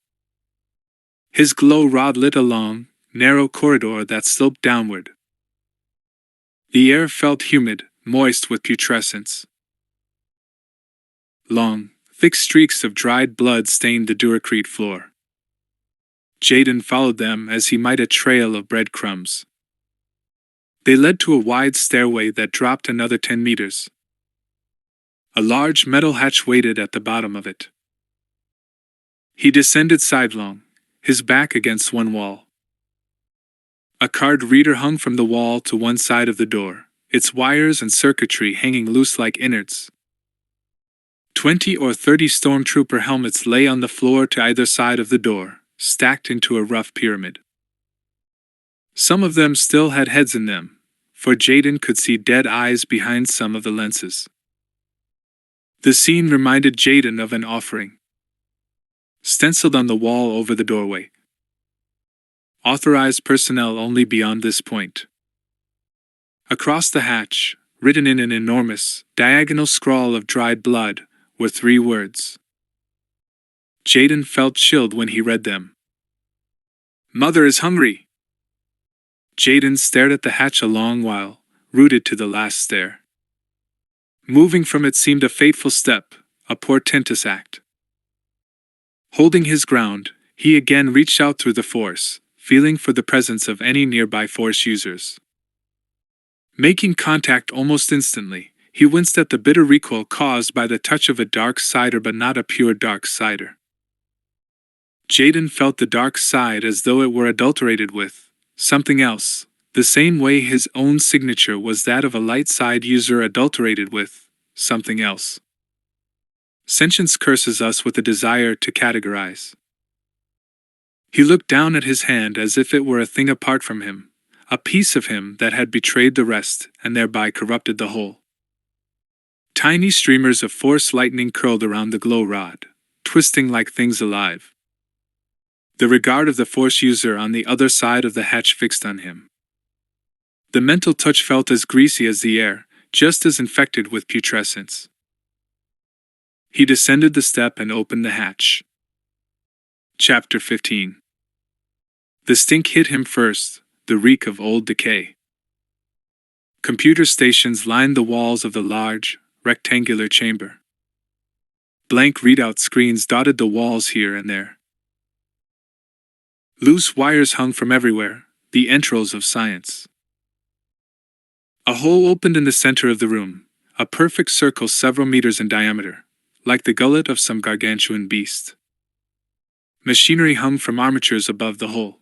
His glow rod lit a long, narrow corridor that sloped downward. The air felt humid, moist with putrescence. Long, thick streaks of dried blood stained the duracrete floor. Jaden followed them as he might a trail of breadcrumbs. They led to a wide stairway that dropped another 10 meters. A large metal hatch waited at the bottom of it. He descended sidelong, his back against one wall. A card reader hung from the wall to one side of the door, its wires and circuitry hanging loose like innards. 20 or 30 stormtrooper helmets lay on the floor to either side of the door, stacked into a rough pyramid. Some of them still had heads in them, for Jaden could see dead eyes behind some of the lenses. The scene reminded Jaden of an offering, stenciled on the wall over the doorway. Authorized personnel only beyond this point. Across the hatch, written in an enormous, diagonal scrawl of dried blood, were 3 words. Jaden felt chilled when he read them. "Mother is hungry." Jaden stared at the hatch a long while, rooted to the last stair. Moving from it seemed a fateful step, a portentous act. Holding his ground, he again reached out through the force, feeling for the presence of any nearby force users. Making contact almost instantly, he winced at the bitter recoil caused by the touch of a dark sider, but not a pure dark sider. Jaden felt the dark side as though it were adulterated with something else, the same way his own signature was that of a light side user adulterated with something else. Sentience curses us with a desire to categorize. He looked down at his hand as if it were a thing apart from him, a piece of him that had betrayed the rest and thereby corrupted the whole. Tiny streamers of force lightning curled around the glow rod, twisting like things alive. The regard of the force user on the other side of the hatch fixed on him. The mental touch felt as greasy as the air, just as infected with putrescence. He descended the step and opened the hatch. Chapter 15. The stink hit him first, the reek of old decay. Computer stations lined the walls of the large, rectangular chamber. Blank readout screens dotted the walls here and there. Loose wires hung from everywhere, the entrails of science. A hole opened in the center of the room, a perfect circle several meters in diameter, like the gullet of some gargantuan beast. Machinery hung from armatures above the hole.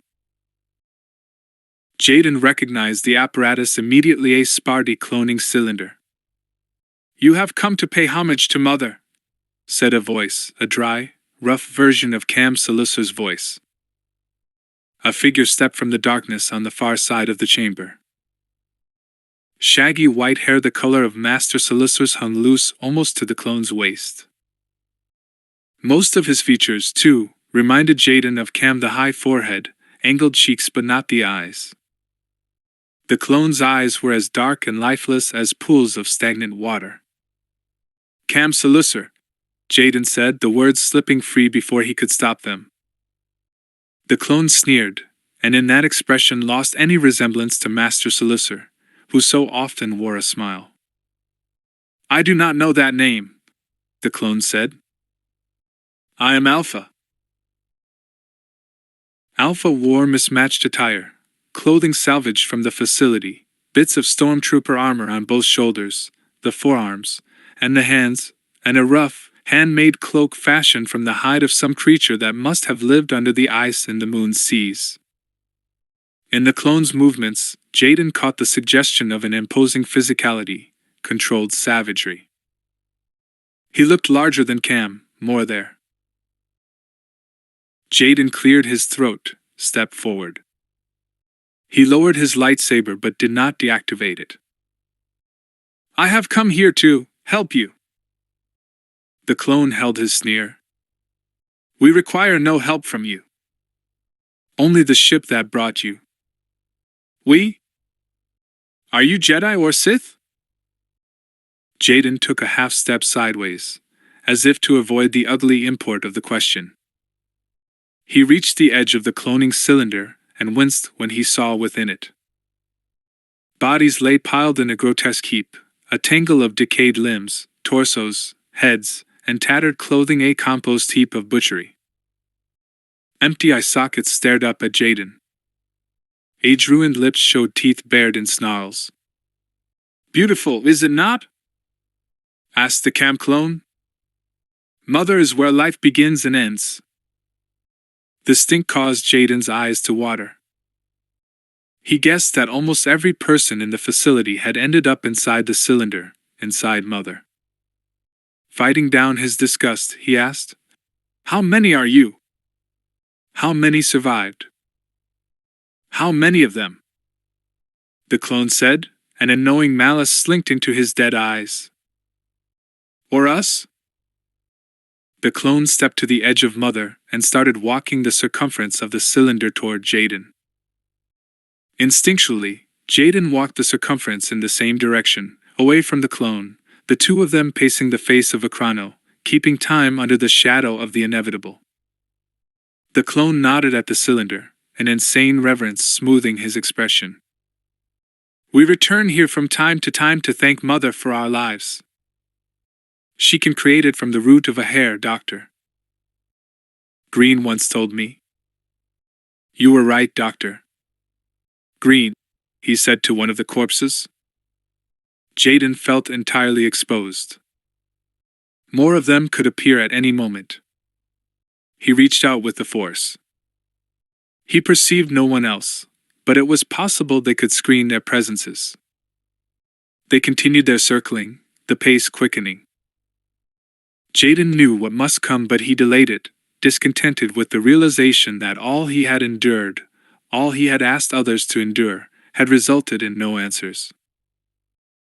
Jaden recognized the apparatus immediately, a Sparty cloning cylinder. "You have come to pay homage to Mother," said a voice, a dry, rough version of Cam Salusser's voice. A figure stepped from the darkness on the far side of the chamber. Shaggy white hair the color of Master Salusser's hung loose almost to the clone's waist. Most of his features, too, reminded Jaden of Cam, the high forehead, angled cheeks, but not the eyes. The clone's eyes were as dark and lifeless as pools of stagnant water. "Cam Salusser," Jaden said, the words slipping free before he could stop them. The clone sneered, and in that expression lost any resemblance to Master Salusser, who so often wore a smile. "I do not know that name," the clone said. "I am Alpha." Alpha wore mismatched attire, clothing salvaged from the facility, bits of stormtrooper armor on both shoulders, the forearms, and the hands, and a rough, handmade cloak fashioned from the hide of some creature that must have lived under the ice in the moon's seas. In the clone's movements, Jaden caught the suggestion of an imposing physicality, controlled savagery. He looked larger than Cam, more there. Jaden cleared his throat, stepped forward. He lowered his lightsaber but did not deactivate it. "I have come here to help you." The clone held his sneer. "We require no help from you. Only the ship that brought you." "We? Are you Jedi or Sith?" Jaden took a half step sideways, as if to avoid the ugly import of the question. He reached the edge of the cloning cylinder and winced when he saw within it. Bodies lay piled in a grotesque heap, a tangle of decayed limbs, torsos, heads, and tattered clothing, a compost heap of butchery. Empty eye sockets stared up at Jaden. Age-ruined lips showed teeth bared in snarls. Beautiful, is it not? Asked the camp clone. Mother is where life begins and ends. The stink caused Jaden's eyes to water. He guessed that almost every person in the facility had ended up inside the cylinder, inside Mother. Fighting down his disgust, he asked, "How many are you? How many survived? How many of them?" The clone said, and a knowing malice slinked into his dead eyes. Or us? The clone stepped to the edge of Mother and started walking the circumference of the cylinder toward Jaden. Instinctually, Jaden walked the circumference in the same direction, away from the clone, the two of them pacing the face of a chrono, keeping time under the shadow of the inevitable. The clone nodded at the cylinder, an insane reverence smoothing his expression. "We return here from time to thank Mother for our lives. She can create it from the root of a hair, Doctor. Green once told me." "You were right, Doctor." "Green," he said to one of the corpses. Jaden felt entirely exposed. More of them could appear at any moment. He reached out with the force. He perceived no one else, but it was possible they could screen their presences. They continued their circling, the pace quickening. Jaden knew what must come, but he delayed it, discontented with the realization that all he had endured, all he had asked others to endure, had resulted in no answers.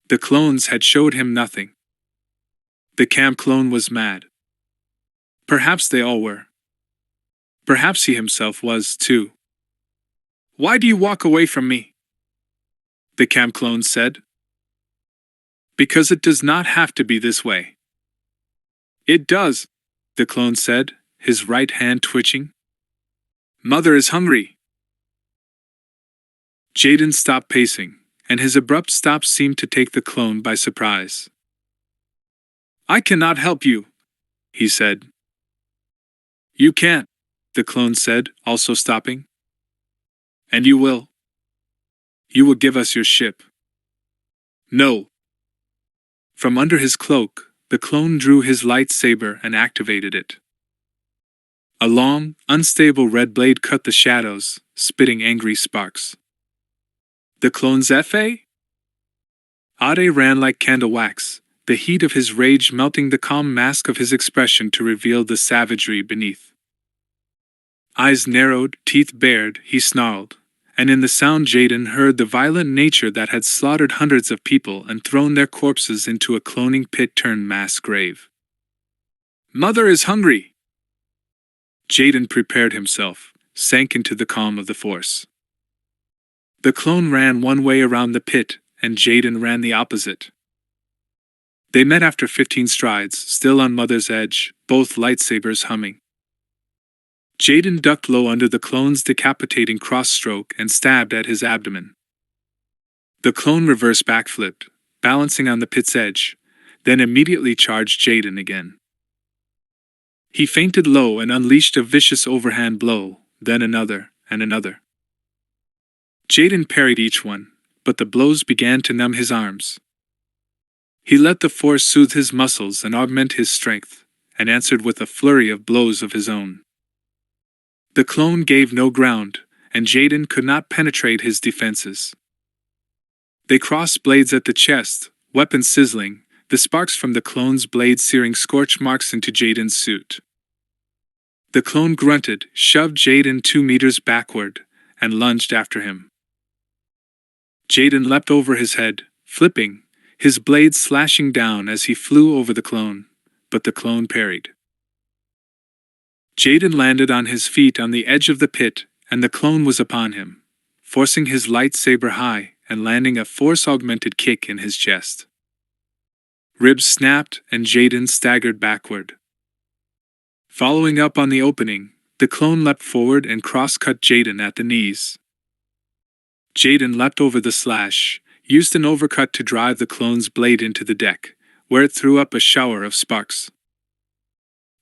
The clones had showed him nothing. The camp clone was mad. Perhaps they all were. Perhaps he himself was, too. "Why do you walk away from me?" the camp clone said. "Because it does not have to be this way." "It does," the clone said, his right hand twitching. "Mother is hungry." Jaden stopped pacing, and his abrupt stop seemed to take the clone by surprise. "I cannot help you," he said. "You can't," the clone said, also stopping. "And you will. You will give us your ship." "No." From under his cloak, the clone drew his lightsaber and activated it. A long, unstable red blade cut the shadows, spitting angry sparks. The clone's F.A.? Ade ran like candle wax, the heat of his rage melting the calm mask of his expression to reveal the savagery beneath. Eyes narrowed, teeth bared, he snarled, and in the sound Jaden heard the violent nature that had slaughtered hundreds of people and thrown their corpses into a cloning pit turned mass grave. "Mother is hungry!" Jaden prepared himself, sank into the calm of the Force. The clone ran one way around the pit, and Jaden ran the opposite. They met after 15 strides, still on Mother's edge, both lightsabers humming. Jaden ducked low under the clone's decapitating cross-stroke and stabbed at his abdomen. The clone reverse backflipped, balancing on the pit's edge, then immediately charged Jaden again. He feinted low and unleashed a vicious overhand blow, then another, and another. Jaden parried each one, but the blows began to numb his arms. He let the Force soothe his muscles and augment his strength, and answered with a flurry of blows of his own. The clone gave no ground, and Jaden could not penetrate his defenses. They crossed blades at the chest, weapons sizzling, the sparks from the clone's blade searing scorch marks into Jaden's suit. The clone grunted, shoved Jaden 2 meters backward, and lunged after him. Jaden leapt over his head, flipping, his blade slashing down as he flew over the clone, but the clone parried. Jaden landed on his feet on the edge of the pit, and the clone was upon him, forcing his lightsaber high and landing a force-augmented kick in his chest. Ribs snapped and Jaden staggered backward. Following up on the opening, the clone leapt forward and cross-cut Jaden at the knees. Jaden leapt over the slash, used an overcut to drive the clone's blade into the deck, where it threw up a shower of sparks.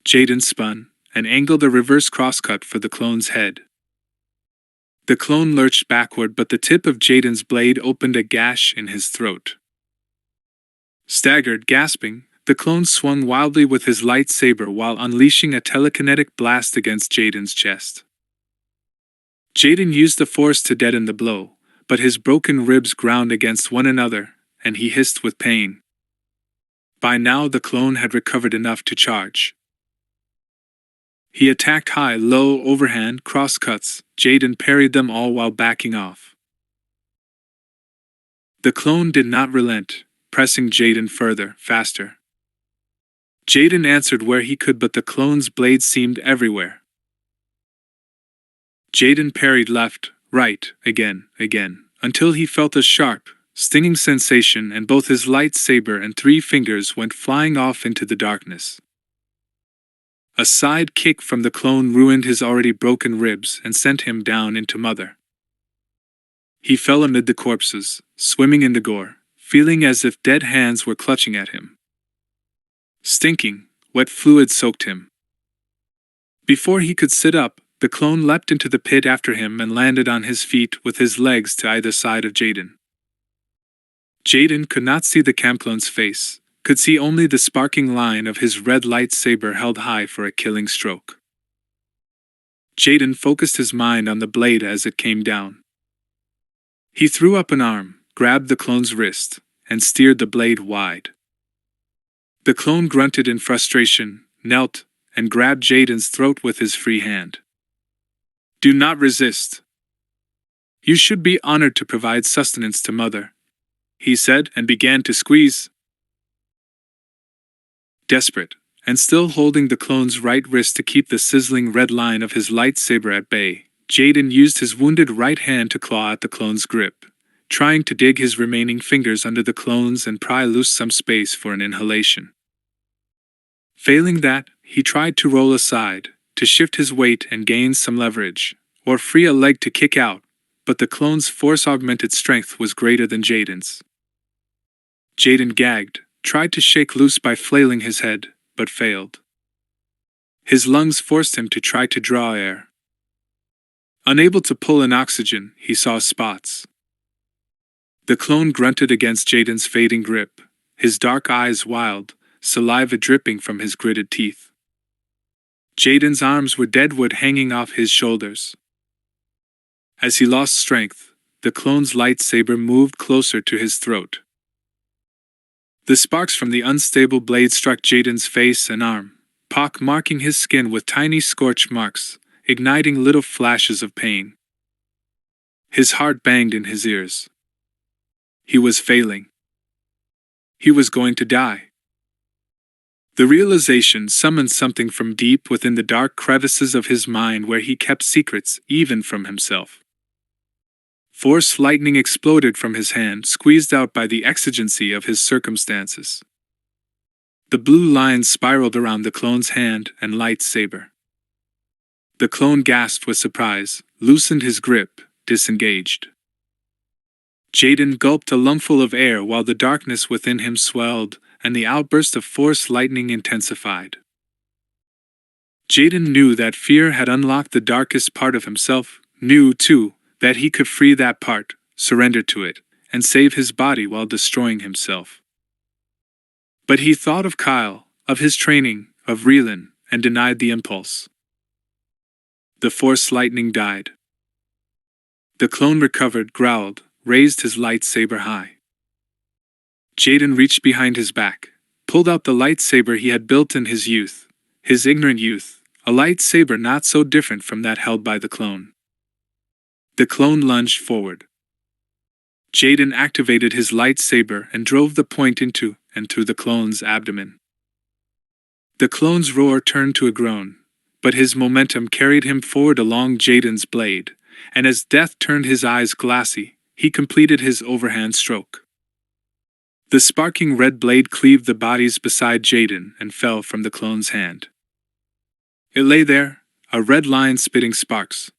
Jaden spun and angled a reverse crosscut for the clone's head. The clone lurched backward, but the tip of Jaden's blade opened a gash in his throat. Staggered, gasping, the clone swung wildly with his lightsaber while unleashing a telekinetic blast against Jaden's chest. Jaden used the force to deaden the blow, but his broken ribs ground against one another, and he hissed with pain. By now the clone had recovered enough to charge. He attacked high, low, overhand, crosscuts. Jaden parried them all while backing off. The clone did not relent, pressing Jaden further, faster. Jaden answered where he could, but the clone's blade seemed everywhere. Jaden parried left, right, again, until he felt a sharp, stinging sensation and both his lightsaber and 3 fingers went flying off into the darkness. A side kick from the clone ruined his already broken ribs and sent him down into mother. He fell amid the corpses, swimming in the gore, feeling as if dead hands were clutching at him. Stinking, wet fluid soaked him. Before he could sit up, the clone leapt into the pit after him and landed on his feet with his legs to either side of Jaden. Jaden could not see the camclone's face, could see only the sparking line of his red lightsaber held high for a killing stroke. Jaden focused his mind on the blade as it came down. He threw up an arm, grabbed the clone's wrist, and steered the blade wide. The clone grunted in frustration, knelt, and grabbed Jaden's throat with his free hand. "Do not resist. You should be honored to provide sustenance to Mother," he said, and began to squeeze. Desperate, and still holding the clone's right wrist to keep the sizzling red line of his lightsaber at bay, Jaden used his wounded right hand to claw at the clone's grip, trying to dig his remaining fingers under the clone's and pry loose some space for an inhalation. Failing that, he tried to roll aside, to shift his weight and gain some leverage, or free a leg to kick out, but the clone's force-augmented strength was greater than Jaden's. Jaden gagged, tried to shake loose by flailing his head, but failed. His lungs forced him to try to draw air. Unable to pull in oxygen, he saw spots. The clone grunted against Jaden's fading grip, his dark eyes wild, saliva dripping from his gritted teeth. Jaden's arms were deadwood hanging off his shoulders. As he lost strength, the clone's lightsaber moved closer to his throat. The sparks from the unstable blade struck Jaden's face and arm, pock-marking his skin with tiny scorch marks, igniting little flashes of pain. His heart banged in his ears. He was failing. He was going to die. The realization summoned something from deep within the dark crevices of his mind where he kept secrets, even from himself. Force lightning exploded from his hand, squeezed out by the exigency of his circumstances. The blue lines spiraled around the clone's hand and lightsaber. The clone gasped with surprise, loosened his grip, disengaged. Jaden gulped a lungful of air while the darkness within him swelled, and the outburst of force lightning intensified. Jaden knew that fear had unlocked the darkest part of himself, knew, too, that he could free that part, surrender to it, and save his body while destroying himself. But he thought of Kyle, of his training, of Reelan, and denied the impulse. The force lightning died. The clone recovered, growled, raised his lightsaber high. Jaden reached behind his back, pulled out the lightsaber he had built in his youth, his ignorant youth, a lightsaber not so different from that held by the clone. The clone lunged forward. Jaden activated his lightsaber and drove the point into and through the clone's abdomen. The clone's roar turned to a groan, but his momentum carried him forward along Jaden's blade, and as death turned his eyes glassy, he completed his overhand stroke. The sparking red blade cleaved the bodies beside Jaden and fell from the clone's hand. It lay there, a red line spitting sparks.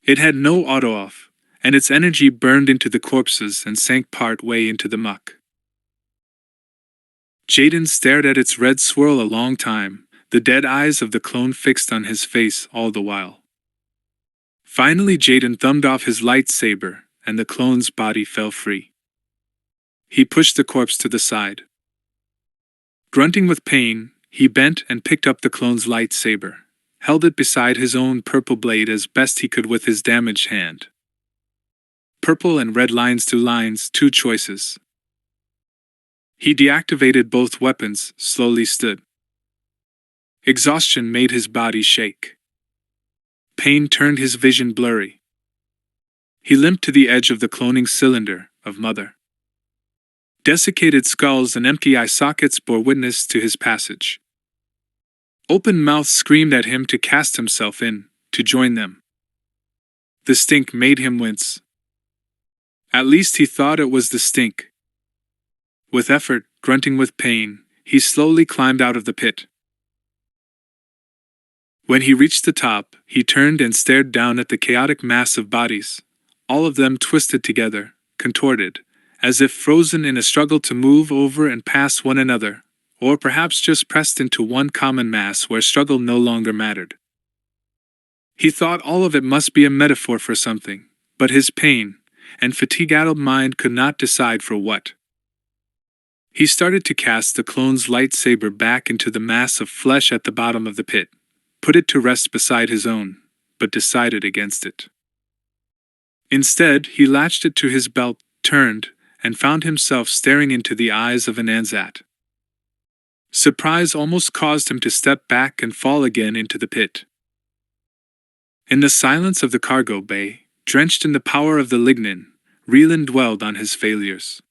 It had no auto-off, and its energy burned into the corpses and sank part way into the muck. Jaden stared at its red swirl a long time, the dead eyes of the clone fixed on his face all the while. Finally, Jaden thumbed off his lightsaber, and the clone's body fell free. He pushed the corpse to the side. Grunting with pain, he bent and picked up the clone's lightsaber, held it beside his own purple blade as best he could with his damaged hand. Purple and red lines, two choices. He deactivated both weapons, slowly stood. Exhaustion made his body shake. Pain turned his vision blurry. He limped to the edge of the cloning cylinder of Mother. Desiccated skulls and empty eye sockets bore witness to his passage. Open mouths screamed at him to cast himself in, to join them. The stink made him wince. At least he thought it was the stink. With effort, grunting with pain, he slowly climbed out of the pit. When he reached the top, he turned and stared down at the chaotic mass of bodies, all of them twisted together, contorted, as if frozen in a struggle to move over and past one another, or perhaps just pressed into one common mass where struggle no longer mattered. He thought all of it must be a metaphor for something, but his pain and fatigue-addled mind could not decide for what. He started to cast the clone's lightsaber back into the mass of flesh at the bottom of the pit, put it to rest beside his own, but decided against it. Instead, he latched it to his belt, turned, and found himself staring into the eyes of an Ansat. Surprise almost caused him to step back and fall again into the pit. In the silence of the cargo bay, drenched in the power of the lignin, Relan dwelled on his failures.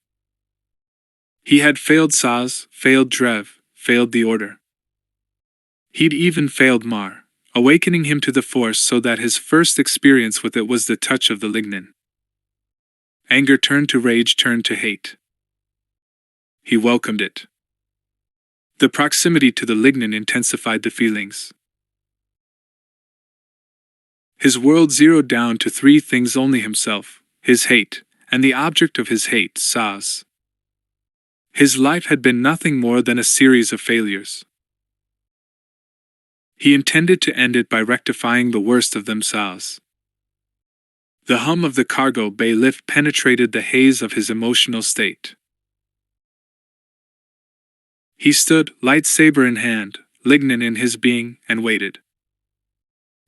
He had failed Saz, failed Drev, failed the Order. He'd even failed Mar, awakening him to the Force so that his first experience with it was the touch of the lignin. Anger turned to rage, turned to hate. He welcomed it. The proximity to the lignin intensified the feelings. His world zeroed down to three things only: himself, his hate, and the object of his hate, Saz. His life had been nothing more than a series of failures. He intended to end it by rectifying the worst of them, Saz. The hum of the cargo bay lift penetrated the haze of his emotional state. He stood, lightsaber in hand, lignin in his being, and waited.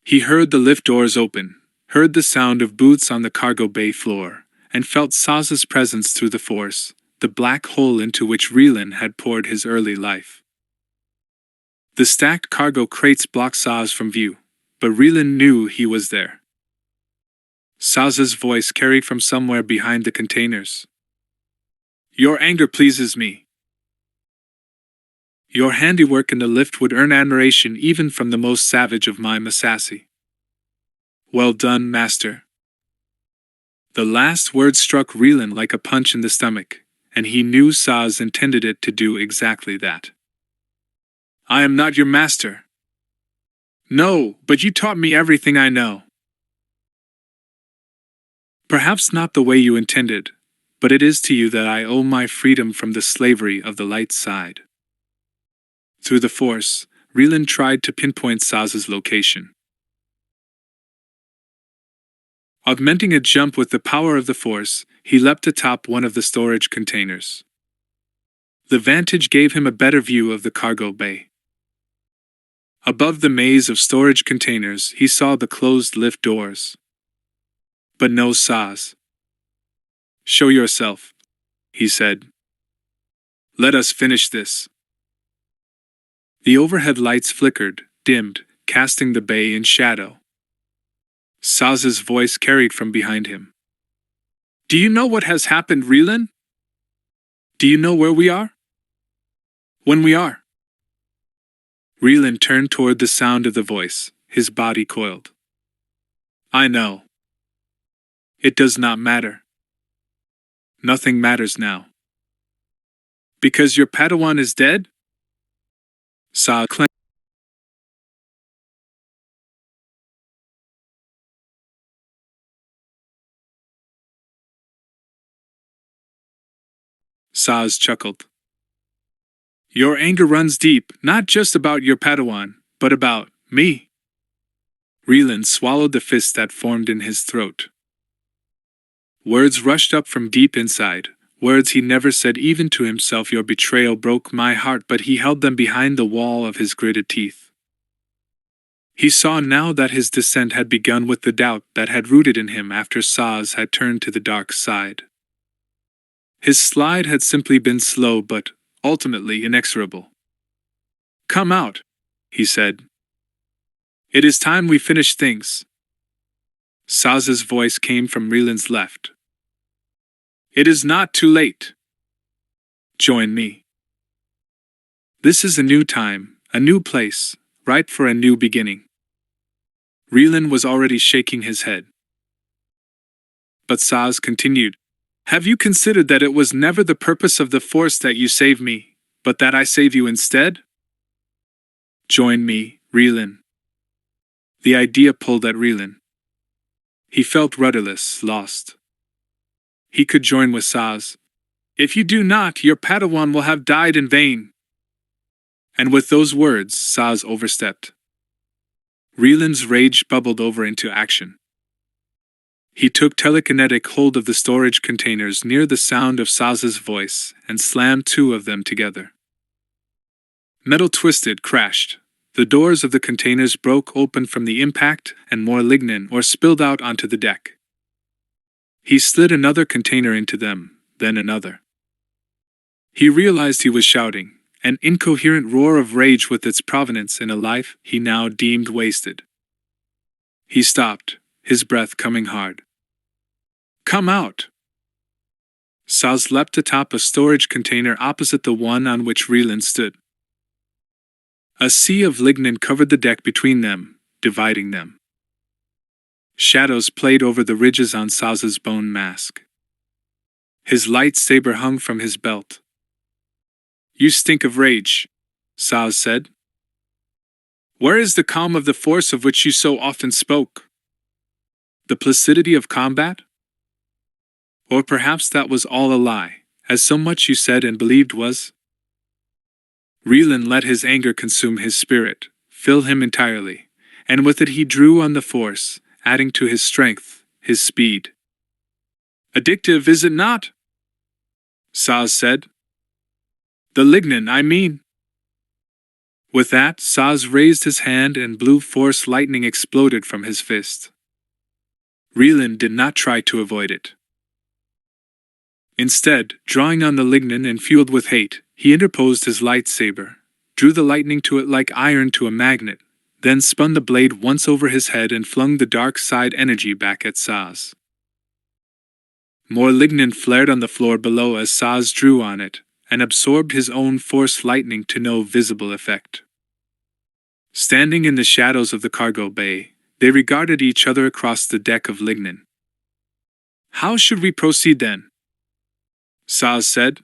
He heard the lift doors open, heard the sound of boots on the cargo bay floor, and felt Saz's presence through the Force, the black hole into which Relan had poured his early life. The stacked cargo crates blocked Saz from view, but Relan knew he was there. Saz's voice carried from somewhere behind the containers. "Your anger pleases me. Your handiwork in the lift would earn admiration even from the most savage of my Masasi. Well done, Master." The last word struck Relan like a punch in the stomach, and he knew Saz intended it to do exactly that. "I am not your master." "No, but you taught me everything I know." "Perhaps not the way you intended, but it is to you that I owe my freedom from the slavery of the light side." Through the Force, Relan tried to pinpoint Saz's location. Augmenting a jump with the power of the Force, he leapt atop one of the storage containers. The vantage gave him a better view of the cargo bay. Above the maze of storage containers, he saw the closed lift doors. But no Saz. "Show yourself," he said. "Let us finish this." The overhead lights flickered, dimmed, casting the bay in shadow. Saz's voice carried from behind him. "Do you know what has happened, Relan? Do you know where we are? When we are?" Relan turned toward the sound of the voice, his body coiled. "I know. It does not matter. Nothing matters now." "Because your Padawan is dead?" Saz clenched. Saz chuckled. "Your anger runs deep, not just about your Padawan, but about me." Reland swallowed the fist that formed in his throat. Words rushed up from deep inside, words he never said even to himself. Your betrayal broke my heart, but he held them behind the wall of his gritted teeth. He saw now that his descent had begun with the doubt that had rooted in him after Saz had turned to the dark side. His slide had simply been slow but, ultimately, inexorable. "Come out," he said. "It is time we finished things." Saz's voice came from Reland's left. "It is not too late. Join me. This is a new time, a new place, ripe for a new beginning." Reland was already shaking his head. But Saz continued, "Have you considered that it was never the purpose of the Force that you save me, but that I save you instead? Join me, Reland." The idea pulled at Reland. He felt rudderless, lost. He could join with Saz. "If you do not, your Padawan will have died in vain." And with those words, Saz overstepped. Reland's rage bubbled over into action. He took telekinetic hold of the storage containers near the sound of Saz's voice and slammed two of them together. Metal twisted, crashed. The doors of the containers broke open from the impact, and more lignin ore spilled out onto the deck. He slid another container into them, then another. He realized he was shouting, an incoherent roar of rage with its provenance in a life he now deemed wasted. He stopped, his breath coming hard. "Come out!" Saz leapt atop a storage container opposite the one on which Reland stood. A sea of lignin covered the deck between them, dividing them. Shadows played over the ridges on Saz's bone mask. His lightsaber hung from his belt. "You stink of rage," Saz said. "Where is the calm of the Force of which you so often spoke? The placidity of combat? Or perhaps that was all a lie, as so much you said and believed was?" Reland let his anger consume his spirit, fill him entirely, and with it he drew on the Force, adding to his strength, his speed. "Addictive, is it not?" Saz said. "The lignin, I mean." With that, Saz raised his hand and blue Force lightning exploded from his fist. Reland did not try to avoid it. Instead, drawing on the lignin and fueled with hate, he interposed his lightsaber, drew the lightning to it like iron to a magnet, then spun the blade once over his head and flung the dark side energy back at Saz. More lignin flared on the floor below as Saz drew on it, and absorbed his own Force lightning to no visible effect. Standing in the shadows of the cargo bay, they regarded each other across the deck of lignin. "How should we proceed then?" Saz said.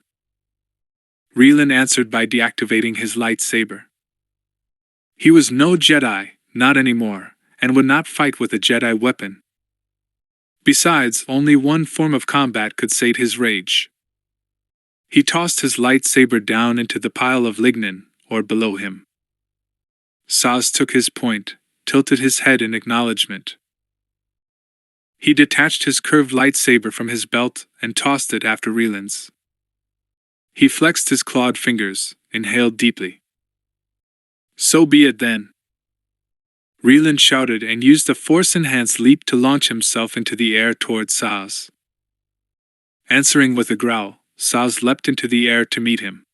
Reland answered by deactivating his lightsaber. He was no Jedi, not anymore, and would not fight with a Jedi weapon. Besides, only one form of combat could sate his rage. He tossed his lightsaber down into the pile of lignin, or below him. Saz took his point, tilted his head in acknowledgement. He detached his curved lightsaber from his belt and tossed it after Reland's. He flexed his clawed fingers, inhaled deeply. "So be it then." Reland shouted and used a Force-enhanced leap to launch himself into the air toward Saz. Answering with a growl, Saz leapt into the air to meet him.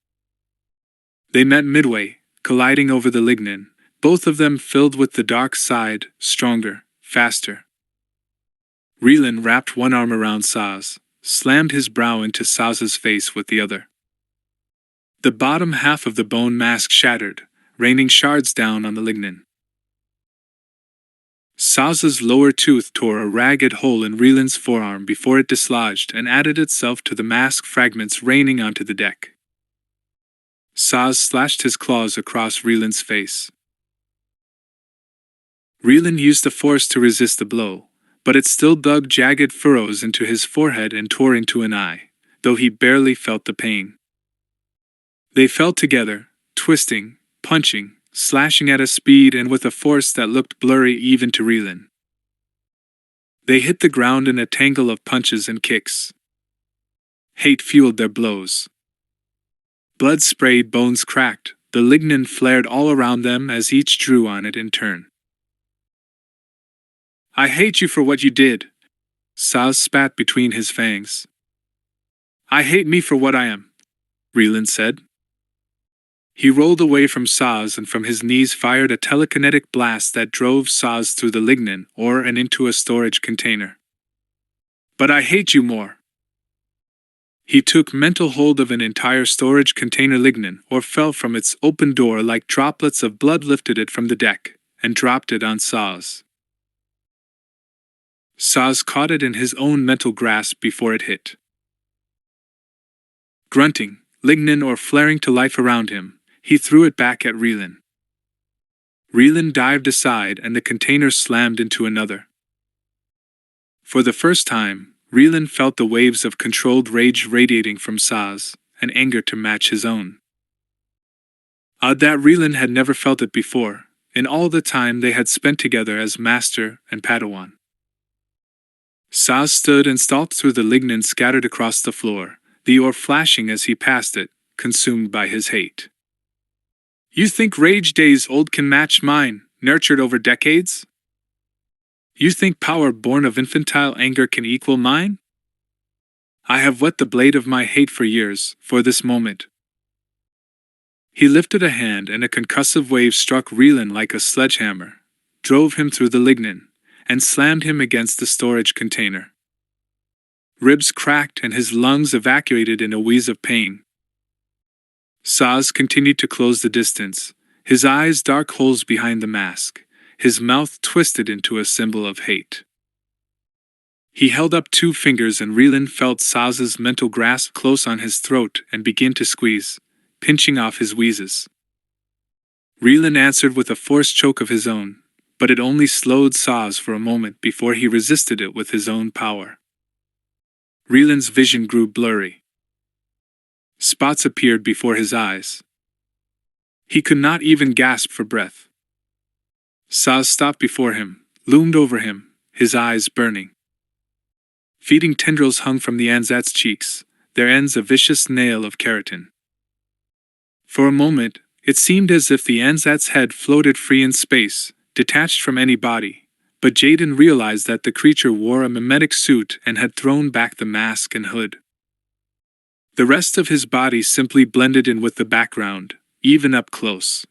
They met midway, colliding over the lignin, both of them filled with the dark side, stronger, faster. Reland wrapped one arm around Saz, slammed his brow into Saz's face with the other. The bottom half of the bone mask shattered, raining shards down on the lignin. Saz's lower tooth tore a ragged hole in Reland's forearm before it dislodged and added itself to the mask fragments raining onto the deck. Saz slashed his claws across Reland's face. Reland used the Force to resist the blow, but it still dug jagged furrows into his forehead and tore into an eye, though he barely felt the pain. They fell together, twisting, punching, slashing at a speed and with a force that looked blurry even to Reelin. They hit the ground in a tangle of punches and kicks. Hate fueled their blows. Blood sprayed, bones cracked, the lignin flared all around them as each drew on it in turn. "I hate you for what you did," Saz spat between his fangs. "I hate me for what I am," Reelin said. He rolled away from Saz and from his knees fired a telekinetic blast that drove Saz through the lignin ore and into a storage container. "But I hate you more." He took mental hold of an entire storage container lignin ore fell from its open door like droplets of blood, lifted it from the deck, and dropped it on Saz. Saz caught it in his own mental grasp before it hit. Grunting, lignin ore flaring to life around him, he threw it back at Reelin. Reelin dived aside and the container slammed into another. For the first time, Reelin felt the waves of controlled rage radiating from Saz, and anger to match his own. Odd that Reelin had never felt it before, in all the time they had spent together as master and Padawan. Saz stood and stalked through the lignin scattered across the floor, the ore flashing as he passed it, consumed by his hate. "You think rage days old can match mine, nurtured over decades? You think power born of infantile anger can equal mine? I have whet the blade of my hate for years, for this moment." He lifted a hand and a concussive wave struck Reelin like a sledgehammer, drove him through the lignin, and slammed him against the storage container. Ribs cracked and his lungs evacuated in a wheeze of pain. Saz continued to close the distance, his eyes dark holes behind the mask, his mouth twisted into a symbol of hate. He held up 2 fingers and Reelin felt Saz's mental grasp close on his throat and begin to squeeze, pinching off his wheezes. Reelin answered with a forced choke of his own, but it only slowed Saz for a moment before he resisted it with his own power. Reelin's vision grew blurry. Spots appeared before his eyes. He could not even gasp for breath. Saz stopped before him, loomed over him, his eyes burning. Feeding tendrils hung from the Anzat's cheeks, their ends a vicious nail of keratin. For a moment, it seemed as if the Anzat's head floated free in space, detached from any body, but Jaden realized that the creature wore a mimetic suit and had thrown back the mask and hood. The rest of his body simply blended in with the background, even up close.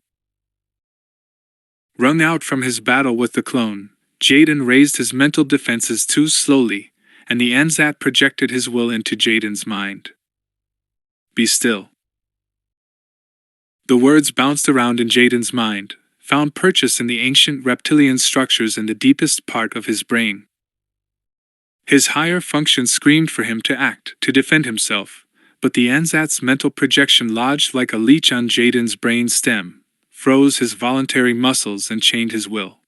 Wrung out from his battle with the clone, Jaden raised his mental defenses too slowly, and the Anzat projected his will into Jaden's mind. "Be still." The words bounced around in Jaden's mind, found purchase in the ancient reptilian structures in the deepest part of his brain. His higher function screamed for him to act, to defend himself, but the Anzat's mental projection lodged like a leech on Jaden's brain stem, froze his voluntary muscles and chained his will.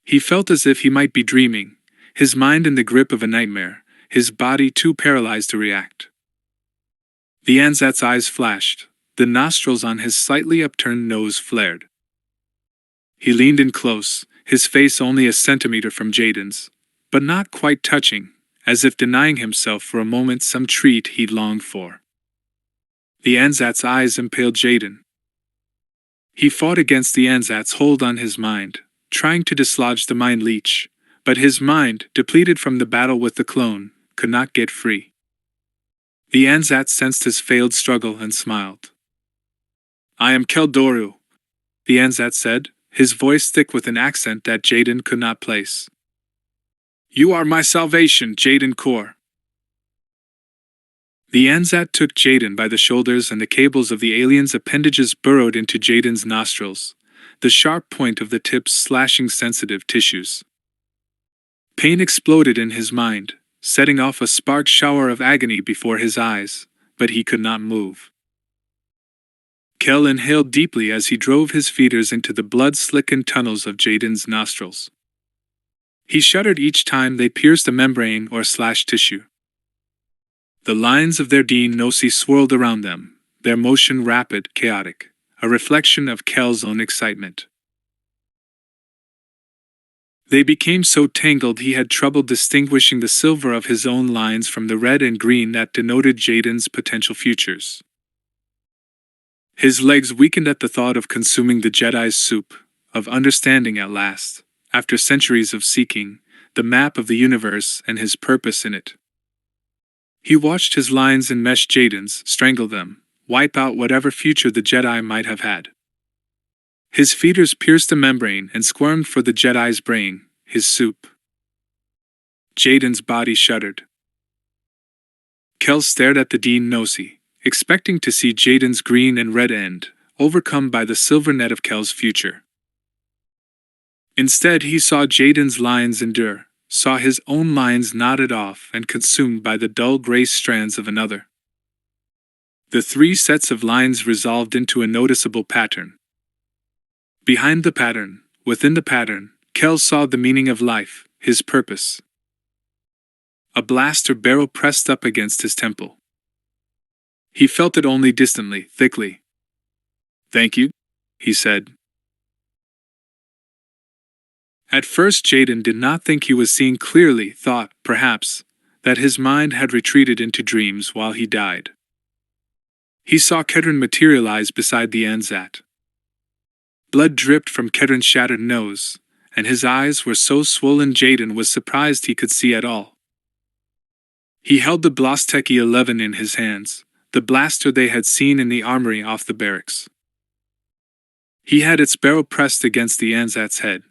He felt as if he might be dreaming, his mind in the grip of a nightmare, his body too paralyzed to react. The Anzat's eyes flashed, the nostrils on his slightly upturned nose flared. He leaned in close, his face only a centimeter from Jaden's, but not quite touching, as if denying himself for a moment some treat he'd longed for. The Anzat's eyes impaled Jaden. He fought against the Anzat's hold on his mind, trying to dislodge the mind leech, but his mind, depleted from the battle with the clone, could not get free. The Anzat sensed his failed struggle and smiled. "I am Keldoru," the Anzat said, his voice thick with an accent that Jaden could not place. "You are my salvation, JADEN KORR." The Anzat took Jaden by the shoulders and the cables of the alien's appendages burrowed into Jaden's nostrils, the sharp point of the tips slashing sensitive tissues. Pain exploded in his mind, setting off a spark shower of agony before his eyes, but he could not move. Kel inhaled deeply as he drove his feeders into the blood-slickened tunnels of Jaden's nostrils. He shuddered each time they pierced a membrane or slashed tissue. The lines of their nosi swirled around them, their motion rapid, chaotic, a reflection of Kel's own excitement. They became so tangled he had trouble distinguishing the silver of his own lines from the red and green that denoted Jaden's potential futures. His legs weakened at the thought of consuming the Jedi's soup, of understanding at last, after centuries of seeking, the map of the universe and his purpose in it. He watched his lines enmesh Jaden's, strangle them, wipe out whatever future the Jedi might have had. His feeders pierced the membrane and squirmed for the Jedi's brain, his soup. Jaden's body shuddered. Kel stared at the Dean Nosy, expecting to see Jaden's green and red end, overcome by the silver net of Kel's future. Instead, he saw Jaden's lines endure, saw his own lines knotted off and consumed by the dull gray strands of another. The 3 sets of lines resolved into a noticeable pattern. Behind the pattern, within the pattern, Kel saw the meaning of life, his purpose. A blaster barrel pressed up against his temple. He felt it only distantly, thickly. "Thank you," he said. At first Jaden did not think he was seeing clearly, thought, perhaps, that his mind had retreated into dreams while he died. He saw Kedron materialize beside the Anzat. Blood dripped from Kedron's shattered nose, and his eyes were so swollen Jaden was surprised he could see at all. He held the Blasteki 11 in his hands, the blaster they had seen in the armory off the barracks. He had its barrel pressed against the Anzat's head.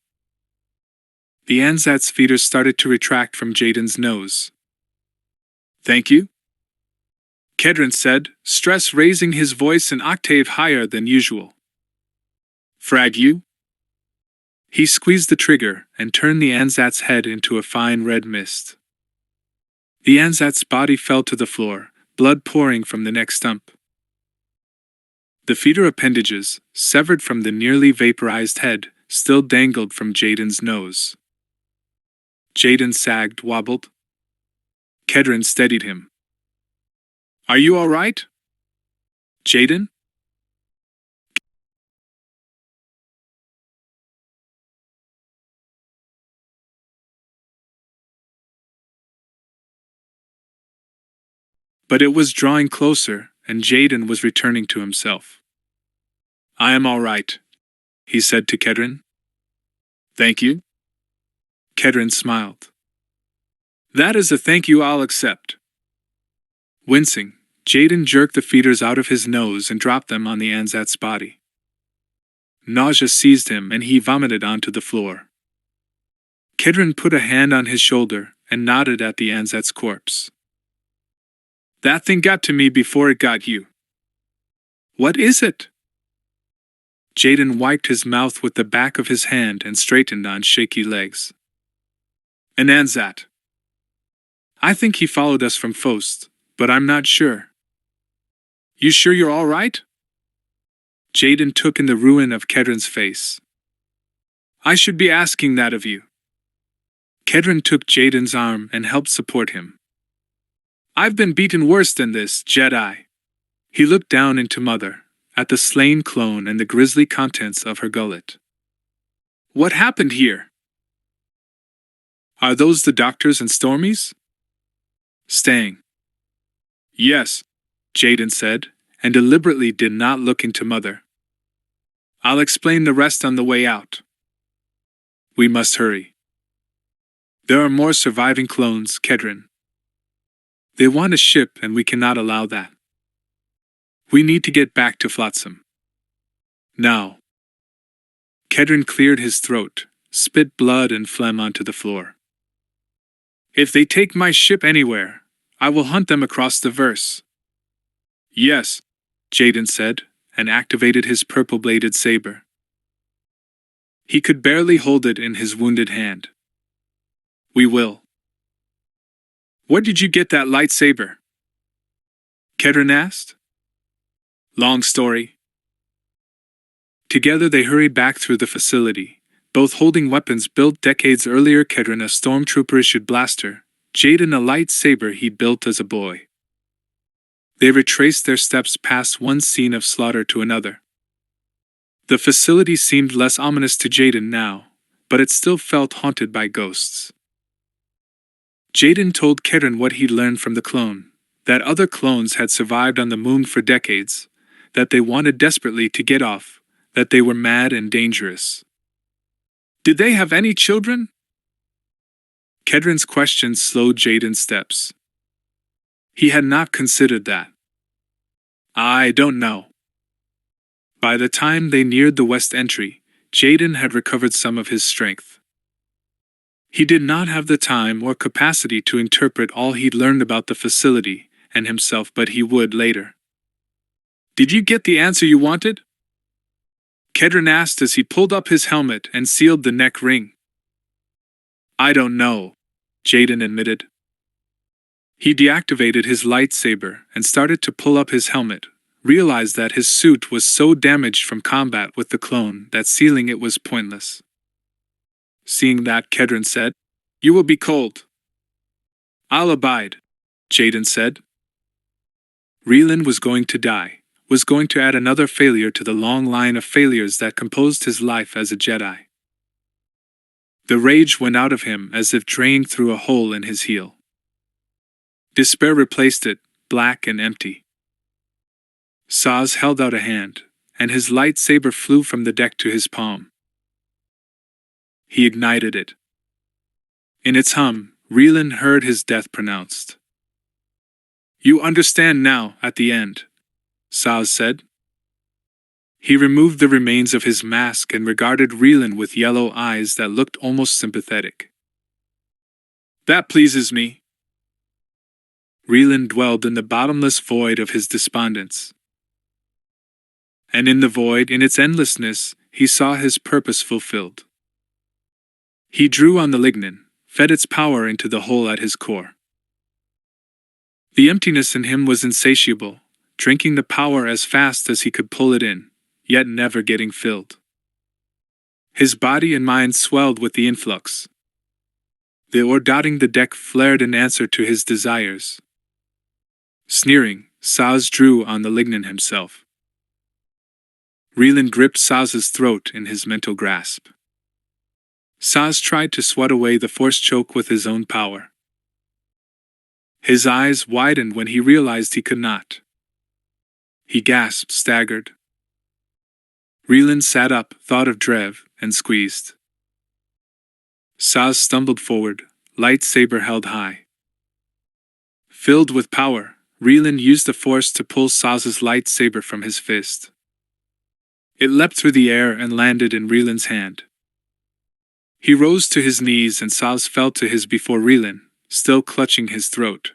The Anzat's feeders started to retract from Jaden's nose. "Thank you?" Kedron said, stress raising his voice an octave higher than usual. "Frag you?" He squeezed the trigger and turned the Anzat's head into a fine red mist. The Anzat's body fell to the floor, blood pouring from the neck stump. The feeder appendages, severed from the nearly vaporized head, still dangled from Jaden's nose. Jaden sagged, wobbled. Kedron steadied him. "Are you all right, Jaden?" But it was drawing closer, and Jaden was returning to himself. "I am all right," he said to Kedron. "Thank you?" Kedron smiled. "That is a thank you I'll accept." Wincing, Jaden jerked the feeders out of his nose and dropped them on the Anzat's body. Nausea seized him and he vomited onto the floor. Kedron put a hand on his shoulder and nodded at the Anzat's corpse. "That thing got to me before it got you." "What is it?" Jaden wiped his mouth with the back of his hand and straightened on shaky legs. "An Anzat. I think he followed us from Fost, but I'm not sure." "You sure you're all right?" Jaden took in the ruin of Kedron's face. "I should be asking that of you." Kedron took Jaden's arm and helped support him. "I've been beaten worse than this, Jedi." He looked down into Mother, at the slain clone and the grisly contents of her gullet. "What happened here?" "Are those the doctors and Stormies?" "Staying." "Yes," Jaden said, and deliberately did not look into Mother. "I'll explain the rest on the way out. We must hurry. There are more surviving clones, Kedron. They want a ship and we cannot allow that. We need to get back to Flotsam. Now." Kedron cleared his throat, spit blood and phlegm onto the floor. "If they take my ship anywhere, I will hunt them across the verse." "Yes," Jaden said, and activated his purple-bladed saber. He could barely hold it in his wounded hand. "We will." "Where did you get that lightsaber?" Kedron asked. "Long story." Together they hurried back through the facility, both holding weapons built decades earlier. Kedron a stormtrooper-issued blaster, Jaden a lightsaber he'd built as a boy. They retraced their steps past one scene of slaughter to another. The facility seemed less ominous to Jaden now, but it still felt haunted by ghosts. Jaden told Kedron what he'd learned from the clone, that other clones had survived on the moon for decades, that they wanted desperately to get off, that they were mad and dangerous. Did they have any children? Kedron's question slowed Jaden's steps. He had not considered that. I don't know. By the time they neared the west entry, Jaden had recovered some of his strength. He did not have the time or capacity to interpret all he'd learned about the facility and himself, but he would later. Did you get the answer you wanted? Kedron asked as he pulled up his helmet and sealed the neck ring. I don't know, Jaden admitted. He deactivated his lightsaber and started to pull up his helmet, realized that his suit was so damaged from combat with the clone that sealing it was pointless. Seeing that, Kedron said, "You will be cold." "I'll abide," Jaden said. Relan was going to die, was going to add another failure to the long line of failures that composed his life as a Jedi. The rage went out of him as if draining through a hole in his heel. Despair replaced it, black and empty. Saz held out a hand, and his lightsaber flew from the deck to his palm. He ignited it. In its hum, Relan heard his death pronounced. "You understand now, at the end," Saz said. He removed the remains of his mask and regarded Relan with yellow eyes that looked almost sympathetic. "That pleases me." Relan dwelled in the bottomless void of his despondence. And in the void, in its endlessness, he saw his purpose fulfilled. He drew on the lignin, fed its power into the hole at his core. The emptiness in him was insatiable, drinking the power as fast as he could pull it in, yet never getting filled. His body and mind swelled with the influx. The ore dotting the deck flared in answer to his desires. Sneering, Saz drew on the lignin himself. Relan gripped Saz's throat in his mental grasp. Saz tried to swat away the force choke with his own power. His eyes widened when he realized he could not. He gasped, staggered. Relan sat up, thought of Drev, and squeezed. Saz stumbled forward, lightsaber held high. Filled with power, Relan used the force to pull Saz's lightsaber from his fist. It leapt through the air and landed in Relan's hand. He rose to his knees and Saz fell to his before Relan, still clutching his throat.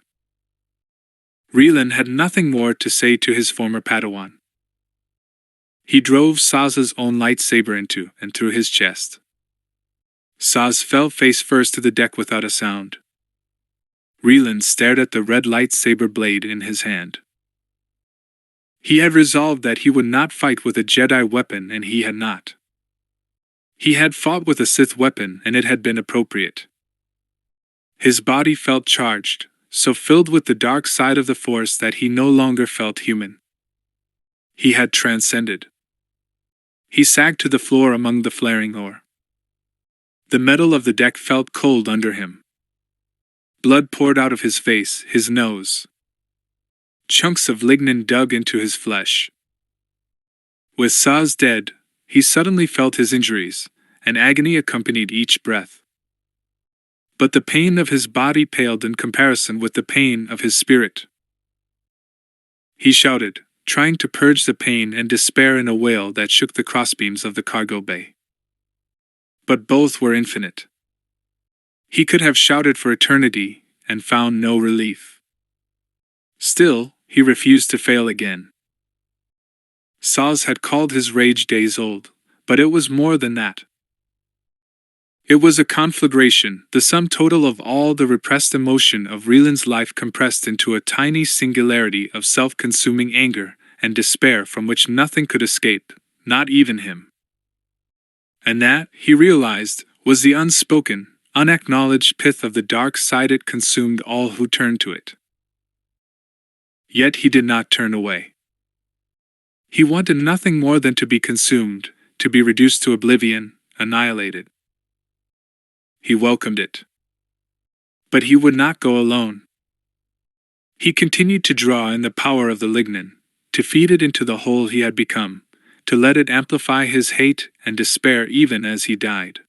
Relan had nothing more to say to his former Padawan. He drove Saz's own lightsaber into and through his chest. Saz fell face first to the deck without a sound. Relan stared at the red lightsaber blade in his hand. He had resolved that he would not fight with a Jedi weapon, and he had not. He had fought with a Sith weapon, and it had been appropriate. His body felt charged, so filled with the dark side of the Force that he no longer felt human. He had transcended. He sagged to the floor among the flaring ore. The metal of the deck felt cold under him. Blood poured out of his face, his nose. Chunks of lignin dug into his flesh. With Saz dead, he suddenly felt his injuries, and agony accompanied each breath. But the pain of his body paled in comparison with the pain of his spirit. He shouted, trying to purge the pain and despair in a wail that shook the crossbeams of the cargo bay. But both were infinite. He could have shouted for eternity and found no relief. Still, he refused to fail again. Saz had called his rage days old, but it was more than that. It was a conflagration, the sum total of all the repressed emotion of Relan's life compressed into a tiny singularity of self-consuming anger and despair from which nothing could escape, not even him. And that, he realized, was the unspoken, unacknowledged pith of the dark side. It consumed all who turned to it. Yet he did not turn away. He wanted nothing more than to be consumed, to be reduced to oblivion, annihilated. He welcomed it. But he would not go alone. He continued to draw in the power of the lignin, to feed it into the whole he had become, to let it amplify his hate and despair even as he died.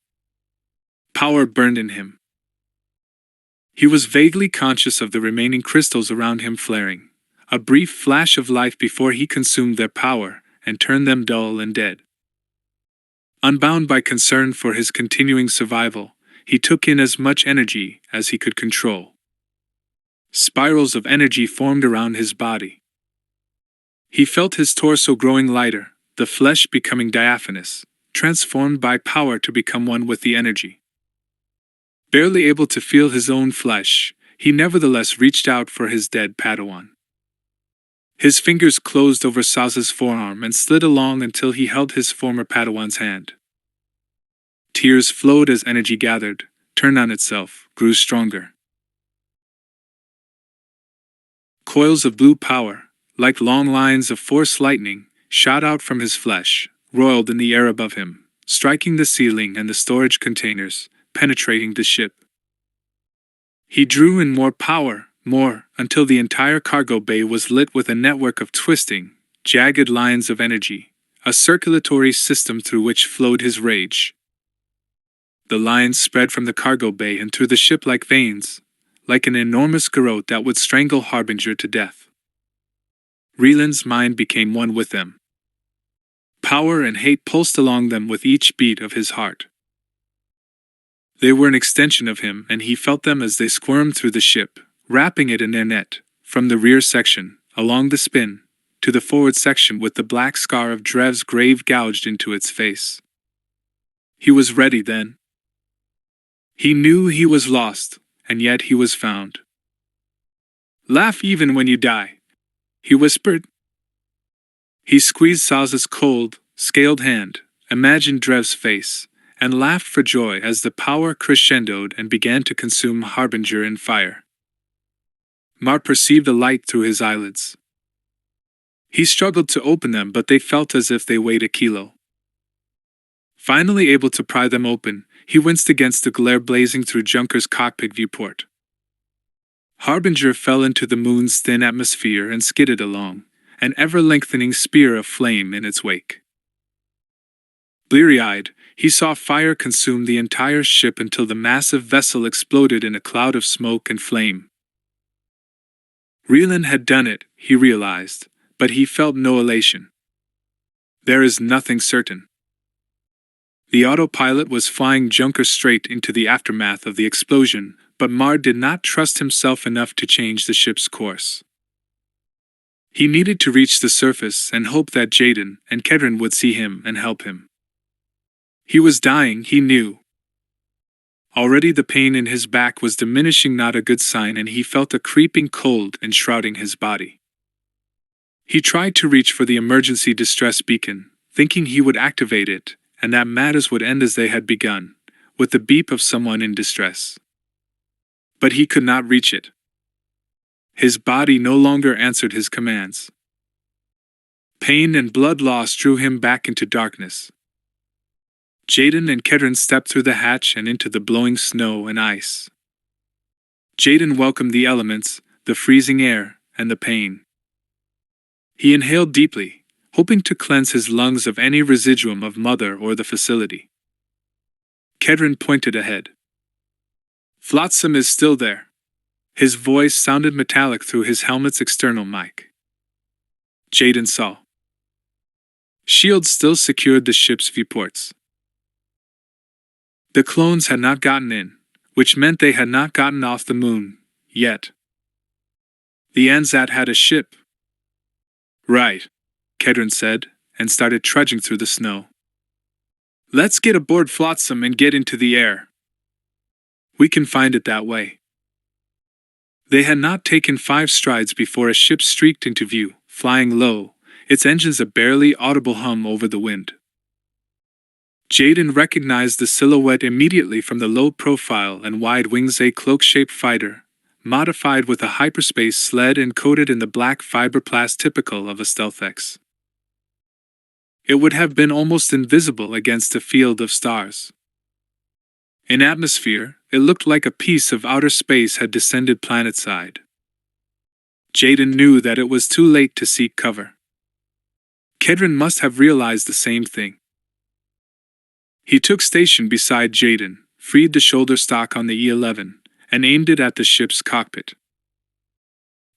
Power burned in him. He was vaguely conscious of the remaining crystals around him flaring, a brief flash of life before he consumed their power and turned them dull and dead. Unbound by concern for his continuing survival, he took in as much energy as he could control. Spirals of energy formed around his body. He felt his torso growing lighter, the flesh becoming diaphanous, transformed by power to become one with the energy. Barely able to feel his own flesh, he nevertheless reached out for his dead Padawan. His fingers closed over Saz's forearm and slid along until he held his former Padawan's hand. Tears flowed as energy gathered, turned on itself, grew stronger. Coils of blue power, like long lines of force lightning, shot out from his flesh, roiled in the air above him, striking the ceiling and the storage containers, penetrating the ship. He drew in more power, more, until the entire cargo bay was lit with a network of twisting, jagged lines of energy, a circulatory system through which flowed his rage. The lines spread from the cargo bay and through the ship like veins, like an enormous garrote that would strangle Harbinger to death. Reeland's mind became one with them. Power and hate pulsed along them with each beat of his heart. They were an extension of him, and he felt them as they squirmed through the ship, wrapping it in their net, from the rear section, along the spin, to the forward section with the black scar of Drev's grave gouged into its face. He was ready then. He knew he was lost, and yet he was found. "Laugh even when you die," he whispered. He squeezed Saz's cold, scaled hand, imagined Drev's face, and laughed for joy as the power crescendoed and began to consume Harbinger in fire. Mar perceived a light through his eyelids. He struggled to open them, but they felt as if they weighed a kilo. Finally able to pry them open, he winced against the glare blazing through Junker's cockpit viewport. Harbinger fell into the moon's thin atmosphere and skidded along, an ever-lengthening spear of flame in its wake. Bleary-eyed, he saw fire consume the entire ship until the massive vessel exploded in a cloud of smoke and flame. Reeland had done it, he realized, but he felt no elation. There is nothing certain. The autopilot was flying Junker straight into the aftermath of the explosion, but Mar did not trust himself enough to change the ship's course. He needed to reach the surface and hope that Jaden and Kedron would see him and help him. He was dying, he knew. Already the pain in his back was diminishing, not a good sign, and he felt a creeping cold enshrouding his body. He tried to reach for the emergency distress beacon, thinking he would activate it, and that matters would end as they had begun, with the beep of someone in distress. But he could not reach it. His body no longer answered his commands. Pain and blood loss drew him back into darkness. Jaden and Kedron stepped through the hatch and into the blowing snow and ice. Jaden welcomed the elements, the freezing air, and the pain. He inhaled deeply, hoping to cleanse his lungs of any residuum of Mother or the facility. Kedron pointed ahead. "Flotsam is still there." His voice sounded metallic through his helmet's external mic. Jaden saw. Shields still secured the ship's viewports. The clones had not gotten in, which meant they had not gotten off the moon, yet. The Anzat had a ship. "Right," Kedron said, and started trudging through the snow. "Let's get aboard Flotsam and get into the air. We can find it that way." They had not taken 5 strides before a ship streaked into view, flying low, its engines a barely audible hum over the wind. Jaden recognized the silhouette immediately from the low profile and wide wings, a cloak-shaped fighter, modified with a hyperspace sled and coated in the black fiberplast typical of a StealthX. It would have been almost invisible against a field of stars. In atmosphere, it looked like a piece of outer space had descended planetside. Jaden knew that it was too late to seek cover. Kedron must have realized the same thing. He took station beside Jaden, freed the shoulder stock on the E-11, and aimed it at the ship's cockpit.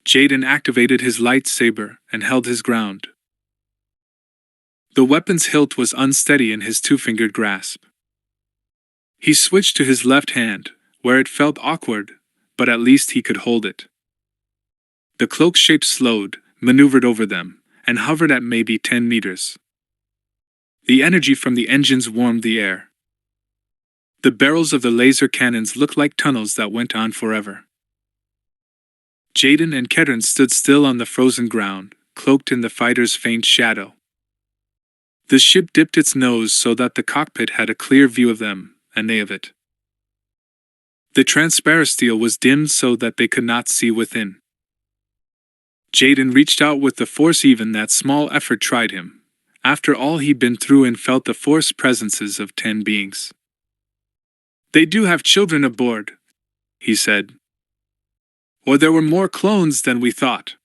Jaden activated his lightsaber and held his ground. The weapon's hilt was unsteady in his two-fingered grasp. He switched to his left hand, where it felt awkward, but at least he could hold it. The cloak shape slowed, maneuvered over them, and hovered at maybe 10 meters. The energy from the engines warmed the air. The barrels of the laser cannons looked like tunnels that went on forever. Jaden and Kedron stood still on the frozen ground, cloaked in the fighter's faint shadow. The ship dipped its nose so that the cockpit had a clear view of them, and they of it. The transparisteel was dimmed so that they could not see within. Jaden reached out with the force. Even that small effort tried him, after all he'd been through, and felt the force presences of 10 beings. "They do have children aboard," he said. "Or there were more clones than we thought."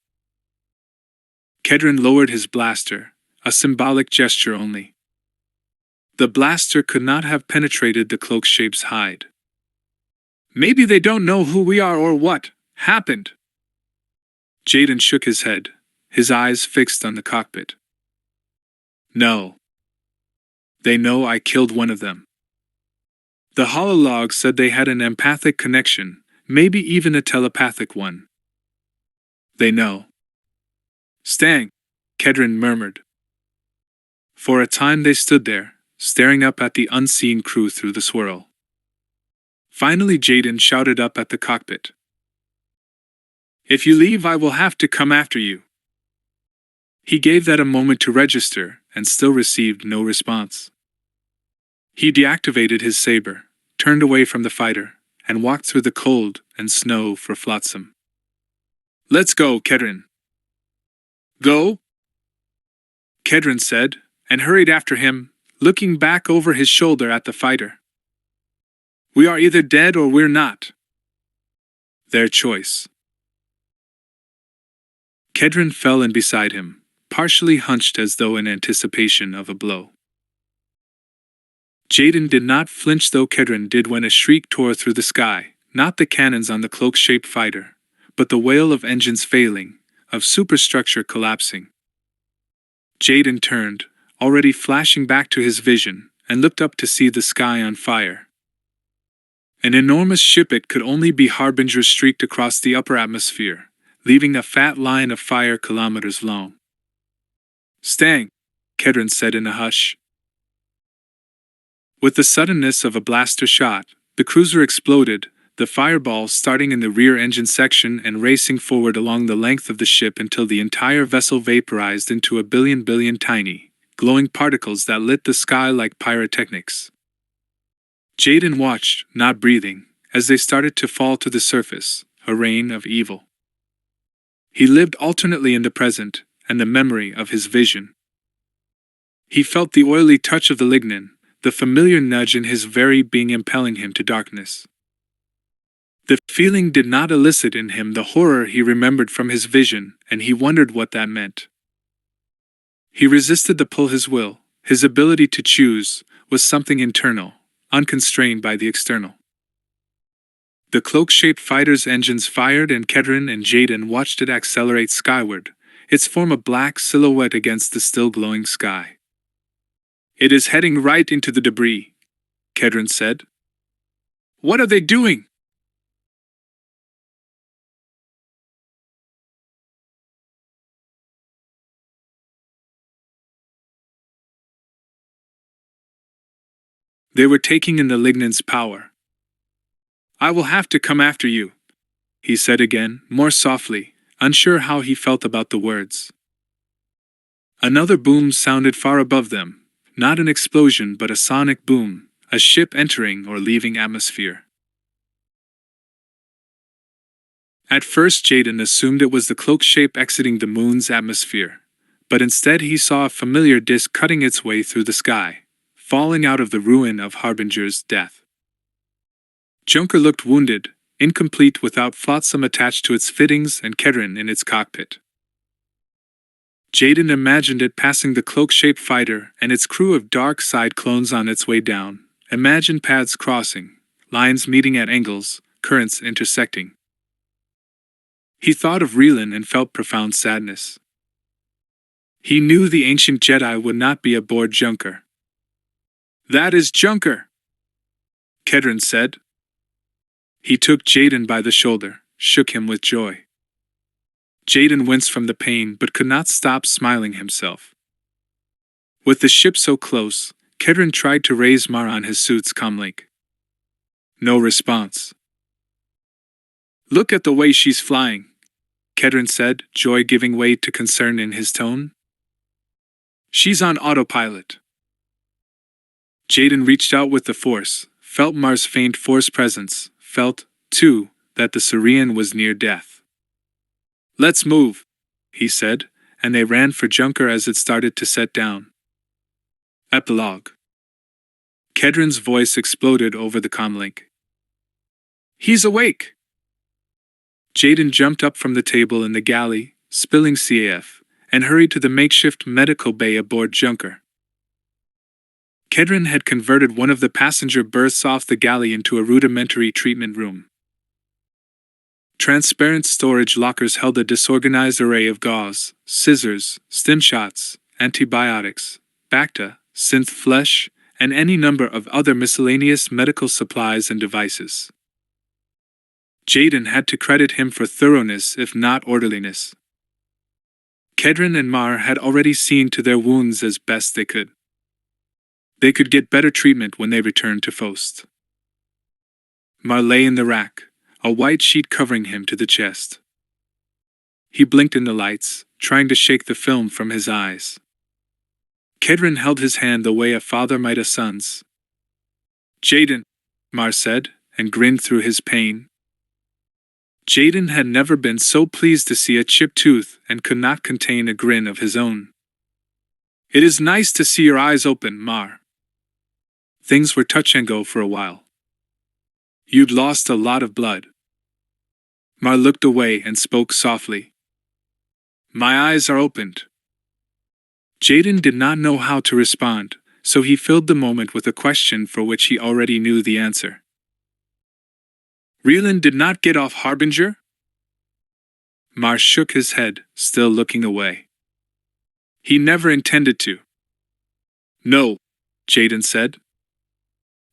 Kedron lowered his blaster, a symbolic gesture only. The blaster could not have penetrated the cloak shape's hide. "Maybe they don't know who we are or what happened." Jaden shook his head, his eyes fixed on the cockpit. "No. They know I killed one of them. The hololog said they had an empathic connection, maybe even a telepathic one. They know." "Stang," Kedron murmured. For a time they stood there, staring up at the unseen crew through the swirl. Finally Jaden shouted up at the cockpit. "If you leave, I will have to come after you." He gave that a moment to register, and still received no response. He deactivated his saber, turned away from the fighter, and walked through the cold and snow for Flotsam. "Let's go, Kedron." "Go?" Kedron said, and hurried after him, looking back over his shoulder at the fighter. "We are either dead or we're not." Their choice. Kedron fell in beside him, partially hunched as though in anticipation of a blow. Jaden did not flinch though Kedron did when a shriek tore through the sky, not the cannons on the cloak-shaped fighter, but the wail of engines failing, of superstructure collapsing. Jaden turned, already flashing back to his vision, and looked up to see the sky on fire. An enormous ship, it could only be Harbinger, streaked across the upper atmosphere, leaving a fat line of fire kilometers long. "Stang," Kedron said in a hush. With the suddenness of a blaster shot, the cruiser exploded, the fireball starting in the rear engine section and racing forward along the length of the ship until the entire vessel vaporized into a billion tiny, glowing particles that lit the sky like pyrotechnics. Jaden watched, not breathing, as they started to fall to the surface, a rain of evil. He lived alternately in the present and the memory of his vision. He felt the oily touch of the lignin, the familiar nudge in his very being impelling him to darkness. The feeling did not elicit in him the horror he remembered from his vision, and he wondered what that meant. He resisted the pull. His will, his ability to choose, was something internal, unconstrained by the external. The cloak-shaped fighter's engines fired, and Kedron and Jaden watched it accelerate skyward, its form a black silhouette against the still glowing sky. "It is heading right into the debris," Kedron said. "What are they doing?" They were taking in the lignin's power. "I will have to come after you," he said again, more softly, unsure how he felt about the words. Another boom sounded far above them, not an explosion but a sonic boom, a ship entering or leaving atmosphere. At first Jaden assumed it was the cloak shape exiting the moon's atmosphere, but instead he saw a familiar disk cutting its way through the sky, falling out of the ruin of Harbinger's death. Junker looked wounded, incomplete without flotsam attached to its fittings and Kedron in its cockpit. Jaden imagined it passing the cloak-shaped fighter and its crew of dark side clones on its way down, imagined paths crossing, lines meeting at angles, currents intersecting. He thought of Relan and felt profound sadness. He knew the ancient Jedi would not be aboard Junker. "That is Junker," Kedron said. He took Jaden by the shoulder, shook him with joy. Jaden winced from the pain but could not stop smiling himself. With the ship so close, Kedron tried to raise Mar on his suit's comlink. No response. "Look at the way she's flying," Kedron said, joy giving way to concern in his tone. "She's on autopilot." Jaden reached out with the Force, felt Mar's faint Force presence, felt, too, that the Saurian was near death. "Let's move," he said, and they ran for Junker as it started to set down. Epilogue. Kedron's voice exploded over the comlink. "He's awake!" Jaden jumped up from the table in the galley, spilling CAF, and hurried to the makeshift medical bay aboard Junker. Kedron had converted one of the passenger berths off the galley into a rudimentary treatment room. Transparent storage lockers held a disorganized array of gauze, scissors, stim shots, antibiotics, Bacta, synth flesh, and any number of other miscellaneous medical supplies and devices. Jaden had to credit him for thoroughness if not orderliness. Kedron and Mar had already seen to their wounds as best they could. They could get better treatment when they returned to Fost. Mar lay in the rack, a white sheet covering him to the chest. He blinked in the lights, trying to shake the film from his eyes. Kedron held his hand the way a father might a son's. "Jaden," Mar said, and grinned through his pain. Jaden had never been so pleased to see a chipped tooth and could not contain a grin of his own. "It is nice to see your eyes open, Mar. Things were touch and go for a while. You'd lost a lot of blood." Mar looked away and spoke softly. "My eyes are opened." Jaden did not know how to respond, so he filled the moment with a question for which he already knew the answer. "Relan did not get off Harbinger?" Mar shook his head, still looking away. "He never intended to." "No," Jaden said.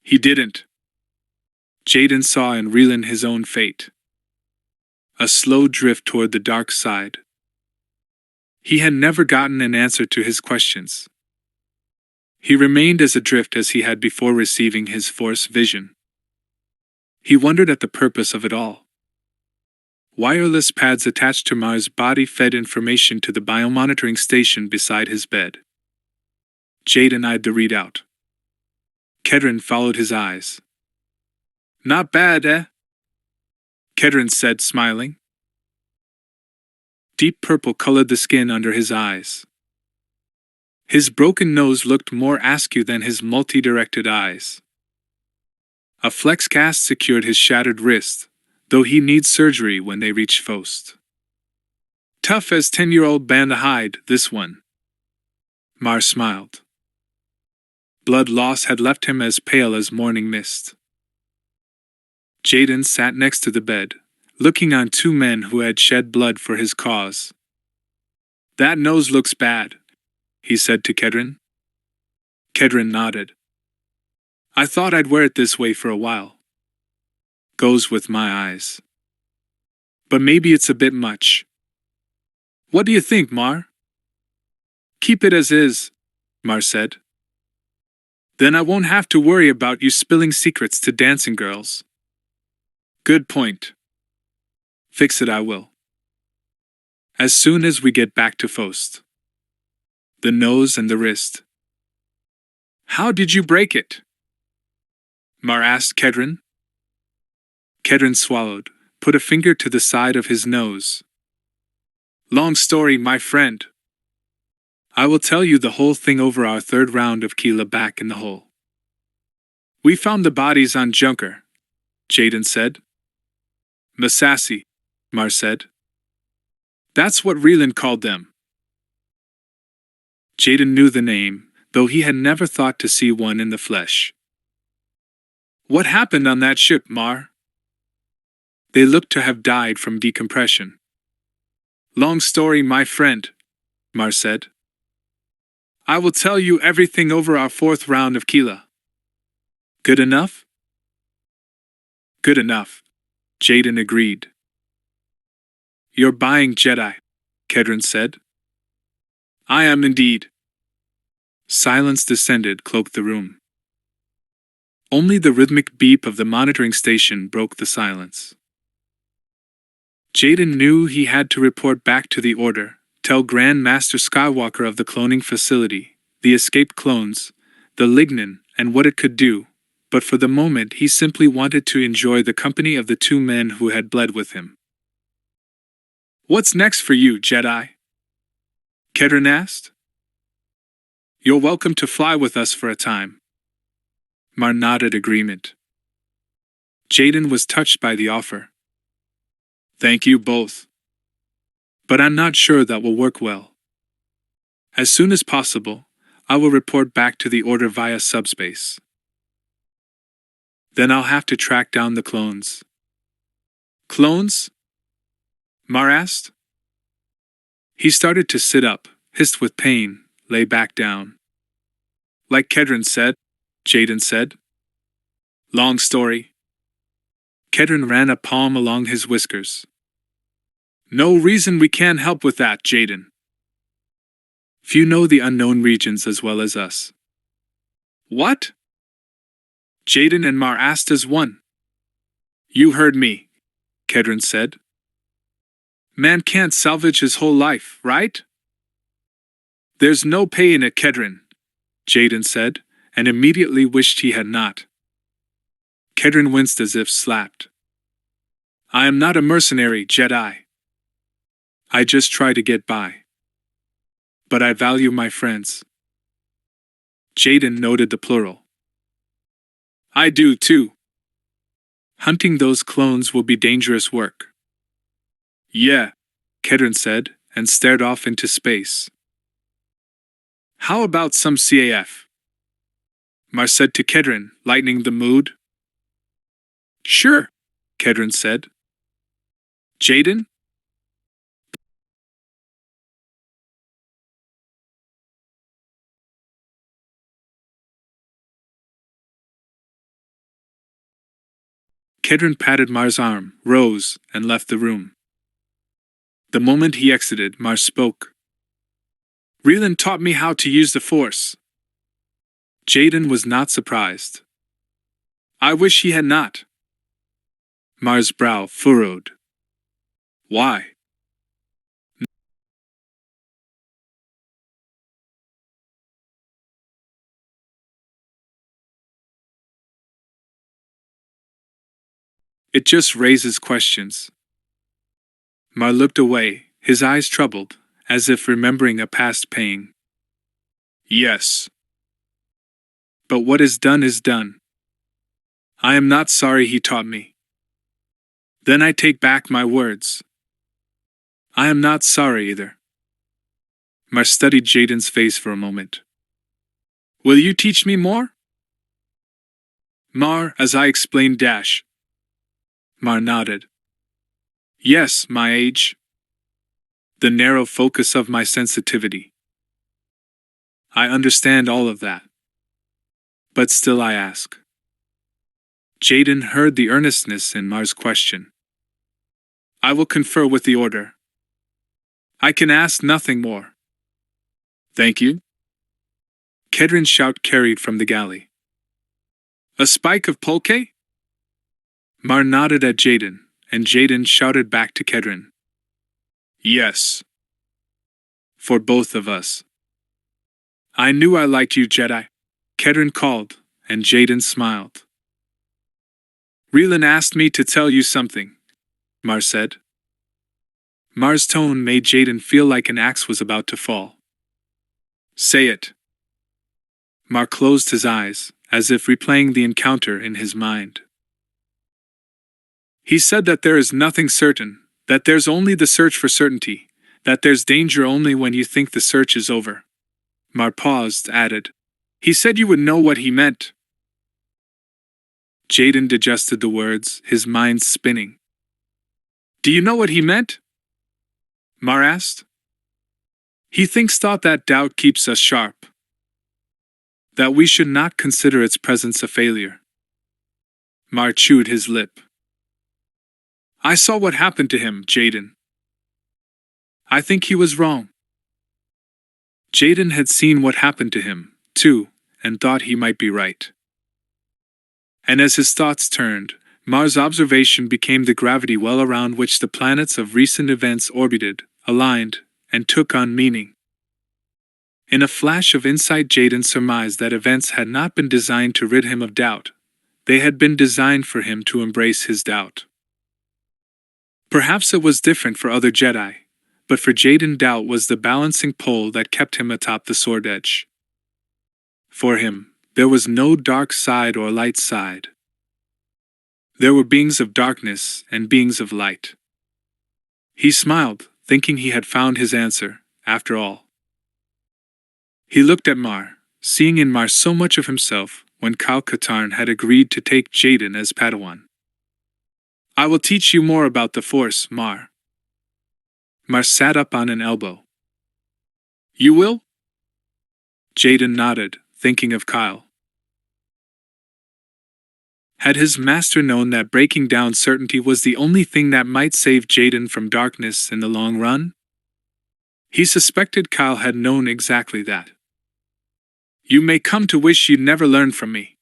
"He didn't." Jaden saw in Relan his own fate. A slow drift toward the dark side. He had never gotten an answer to his questions. He remained as adrift as he had before receiving his Force vision. He wondered at the purpose of it all. Wireless pads attached to Mar's body fed information to the biomonitoring station beside his bed. Jaden eyed the readout. Kedron followed his eyes. "Not bad, eh?" Kedron said, smiling. Deep purple colored the skin under his eyes. His broken nose looked more askew than his multi-directed eyes. A flex cast secured his shattered wrist, though he needs surgery when they reach Fost. "Tough as 10-year-old band hide, this one." Mar smiled. Blood loss had left him as pale as morning mist. Jaden sat next to the bed, looking on two men who had shed blood for his cause. "That nose looks bad," he said to Kedron. Kedron nodded. "I thought I'd wear it this way for a while. Goes with my eyes. But maybe it's a bit much. What do you think, Mar?" "Keep it as is," Mar said. "Then I won't have to worry about you spilling secrets to dancing girls." "Good point. Fix it I will. As soon as we get back to Fost." The nose and the wrist. "How did you break it?" Mar asked Kedron. Kedron swallowed, put a finger to the side of his nose. "Long story, my friend. I will tell you the whole thing over our third round of Keela back in the hole. We found the bodies on Junker, Jaden said. Masasi, Mar said. That's what Reelan called them. Jaden knew the name, though he had never thought to see one in the flesh. What happened on that ship, Mar? They looked to have died from decompression. Long story, my friend, Mar said. I will tell you everything over our fourth round of Keela. Good enough? Good enough, Jaden agreed. You're buying Jedi, Kedron said. I am indeed. Silence descended, cloaked the room. Only the rhythmic beep of the monitoring station broke the silence. Jaden knew he had to report back to the Order, tell Grand Master Skywalker of the cloning facility, the escaped clones, the lignin, and what it could do, but for the moment he simply wanted to enjoy the company of the two men who had bled with him. What's next for you, Jedi? Kedron asked. You're welcome to fly with us for a time. Mar nodded agreement. Jaden was touched by the offer. Thank you both. But I'm not sure that will work well. As soon as possible, I will report back to the Order via subspace. Then I'll have to track down the clones. Clones? Mar asked. He started to sit up, hissed with pain, lay back down. Like Kedron said, Jaden said. Long story. Kedron ran a palm along his whiskers. No reason we can't help with that, Jaden. Few know the unknown regions as well as us. What? Jaden and Mar asked as one. You heard me, Kedron said. Man can't salvage his whole life, right? There's no pay in it, Kedron, Jaden said, and immediately wished he had not. Kedron winced as if slapped. I am not a mercenary, Jedi. I just try to get by. But I value my friends. Jaden noted the plural. I do too. Hunting those clones will be dangerous work. Yeah, Kedron said, and stared off into space. How about some CAF? Mar said to Kedron, lightening the mood. Sure, Kedron said. Jaden? Kedron patted Mar's arm, rose, and left the room. The moment he exited, Mar spoke. Reelan taught me how to use the Force. Jaden was not surprised. I wish he had not. Mar's brow furrowed. Why? It just raises questions. Mar looked away, his eyes troubled, as if remembering a past pain. Yes. But what is done is done. I am not sorry he taught me. Then I take back my words. I am not sorry either. Mar studied Jaden's face for a moment. Will you teach me more? Mar, as I explained dash. Mar nodded. Yes, my age. The narrow focus of my sensitivity. I understand all of that. But still I ask. Jaden heard the earnestness in Mar's question. I will confer with the Order. I can ask nothing more. Thank you. Kedron's shout carried from the galley. A spike of pulque? Mar nodded at Jaden, and Jaden shouted back to Kedron. Yes. For both of us. I knew I liked you, Jedi. Kedron called, and Jaden smiled. Reelan asked me to tell you something, Mar said. Mar's tone made Jaden feel like an axe was about to fall. Say it. Mar closed his eyes, as if replaying the encounter in his mind. He said that there is nothing certain, that there's only the search for certainty, that there's danger only when you think the search is over. Mar paused, added. He said you would know what he meant. Jaden digested the words, his mind spinning. Do you know what he meant? Mar asked. He thought that doubt keeps us sharp. That we should not consider its presence a failure. Mar chewed his lip. I saw what happened to him, Jaden. I think he was wrong. Jaden had seen what happened to him, too, and thought he might be right. And as his thoughts turned, Mars' observation became the gravity well around which the planets of recent events orbited, aligned, and took on meaning. In a flash of insight, Jaden surmised that events had not been designed to rid him of doubt. They had been designed for him to embrace his doubt. Perhaps it was different for other Jedi, but for Jaden, doubt was the balancing pole that kept him atop the sword edge. For him, there was no dark side or light side. There were beings of darkness and beings of light. He smiled, thinking he had found his answer, after all. He looked at Mar, seeing in Mar so much of himself, when Kal Katarn had agreed to take Jaden as Padawan. I will teach you more about the Force, Mar. Mar sat up on an elbow. You will? Jaden nodded, thinking of Kyle. Had his master known that breaking down certainty was the only thing that might save Jaden from darkness in the long run? He suspected Kyle had known exactly that. You may come to wish you'd never learned from me.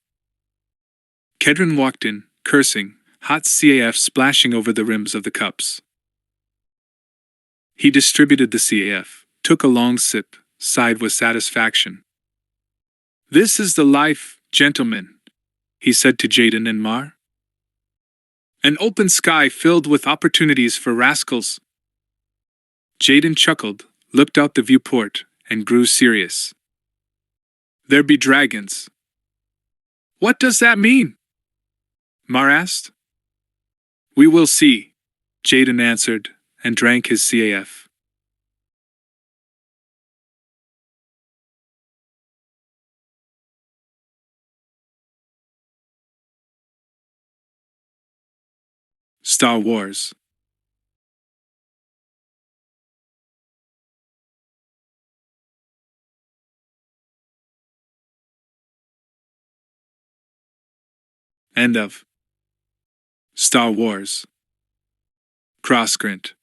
Kedron walked in, cursing, hot CAF splashing over the rims of the cups. He distributed the CAF, took a long sip, sighed with satisfaction. This is the life, gentlemen, he said to Jaden and Mar. An open sky filled with opportunities for rascals. Jaden chuckled, looked out the viewport, and grew serious. There be dragons. What does that mean? Mar asked. We will see, Jaden answered, and drank his CAF. Star Wars. End of Star Wars. Crosscurrent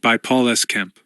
by Paul S. Kemp.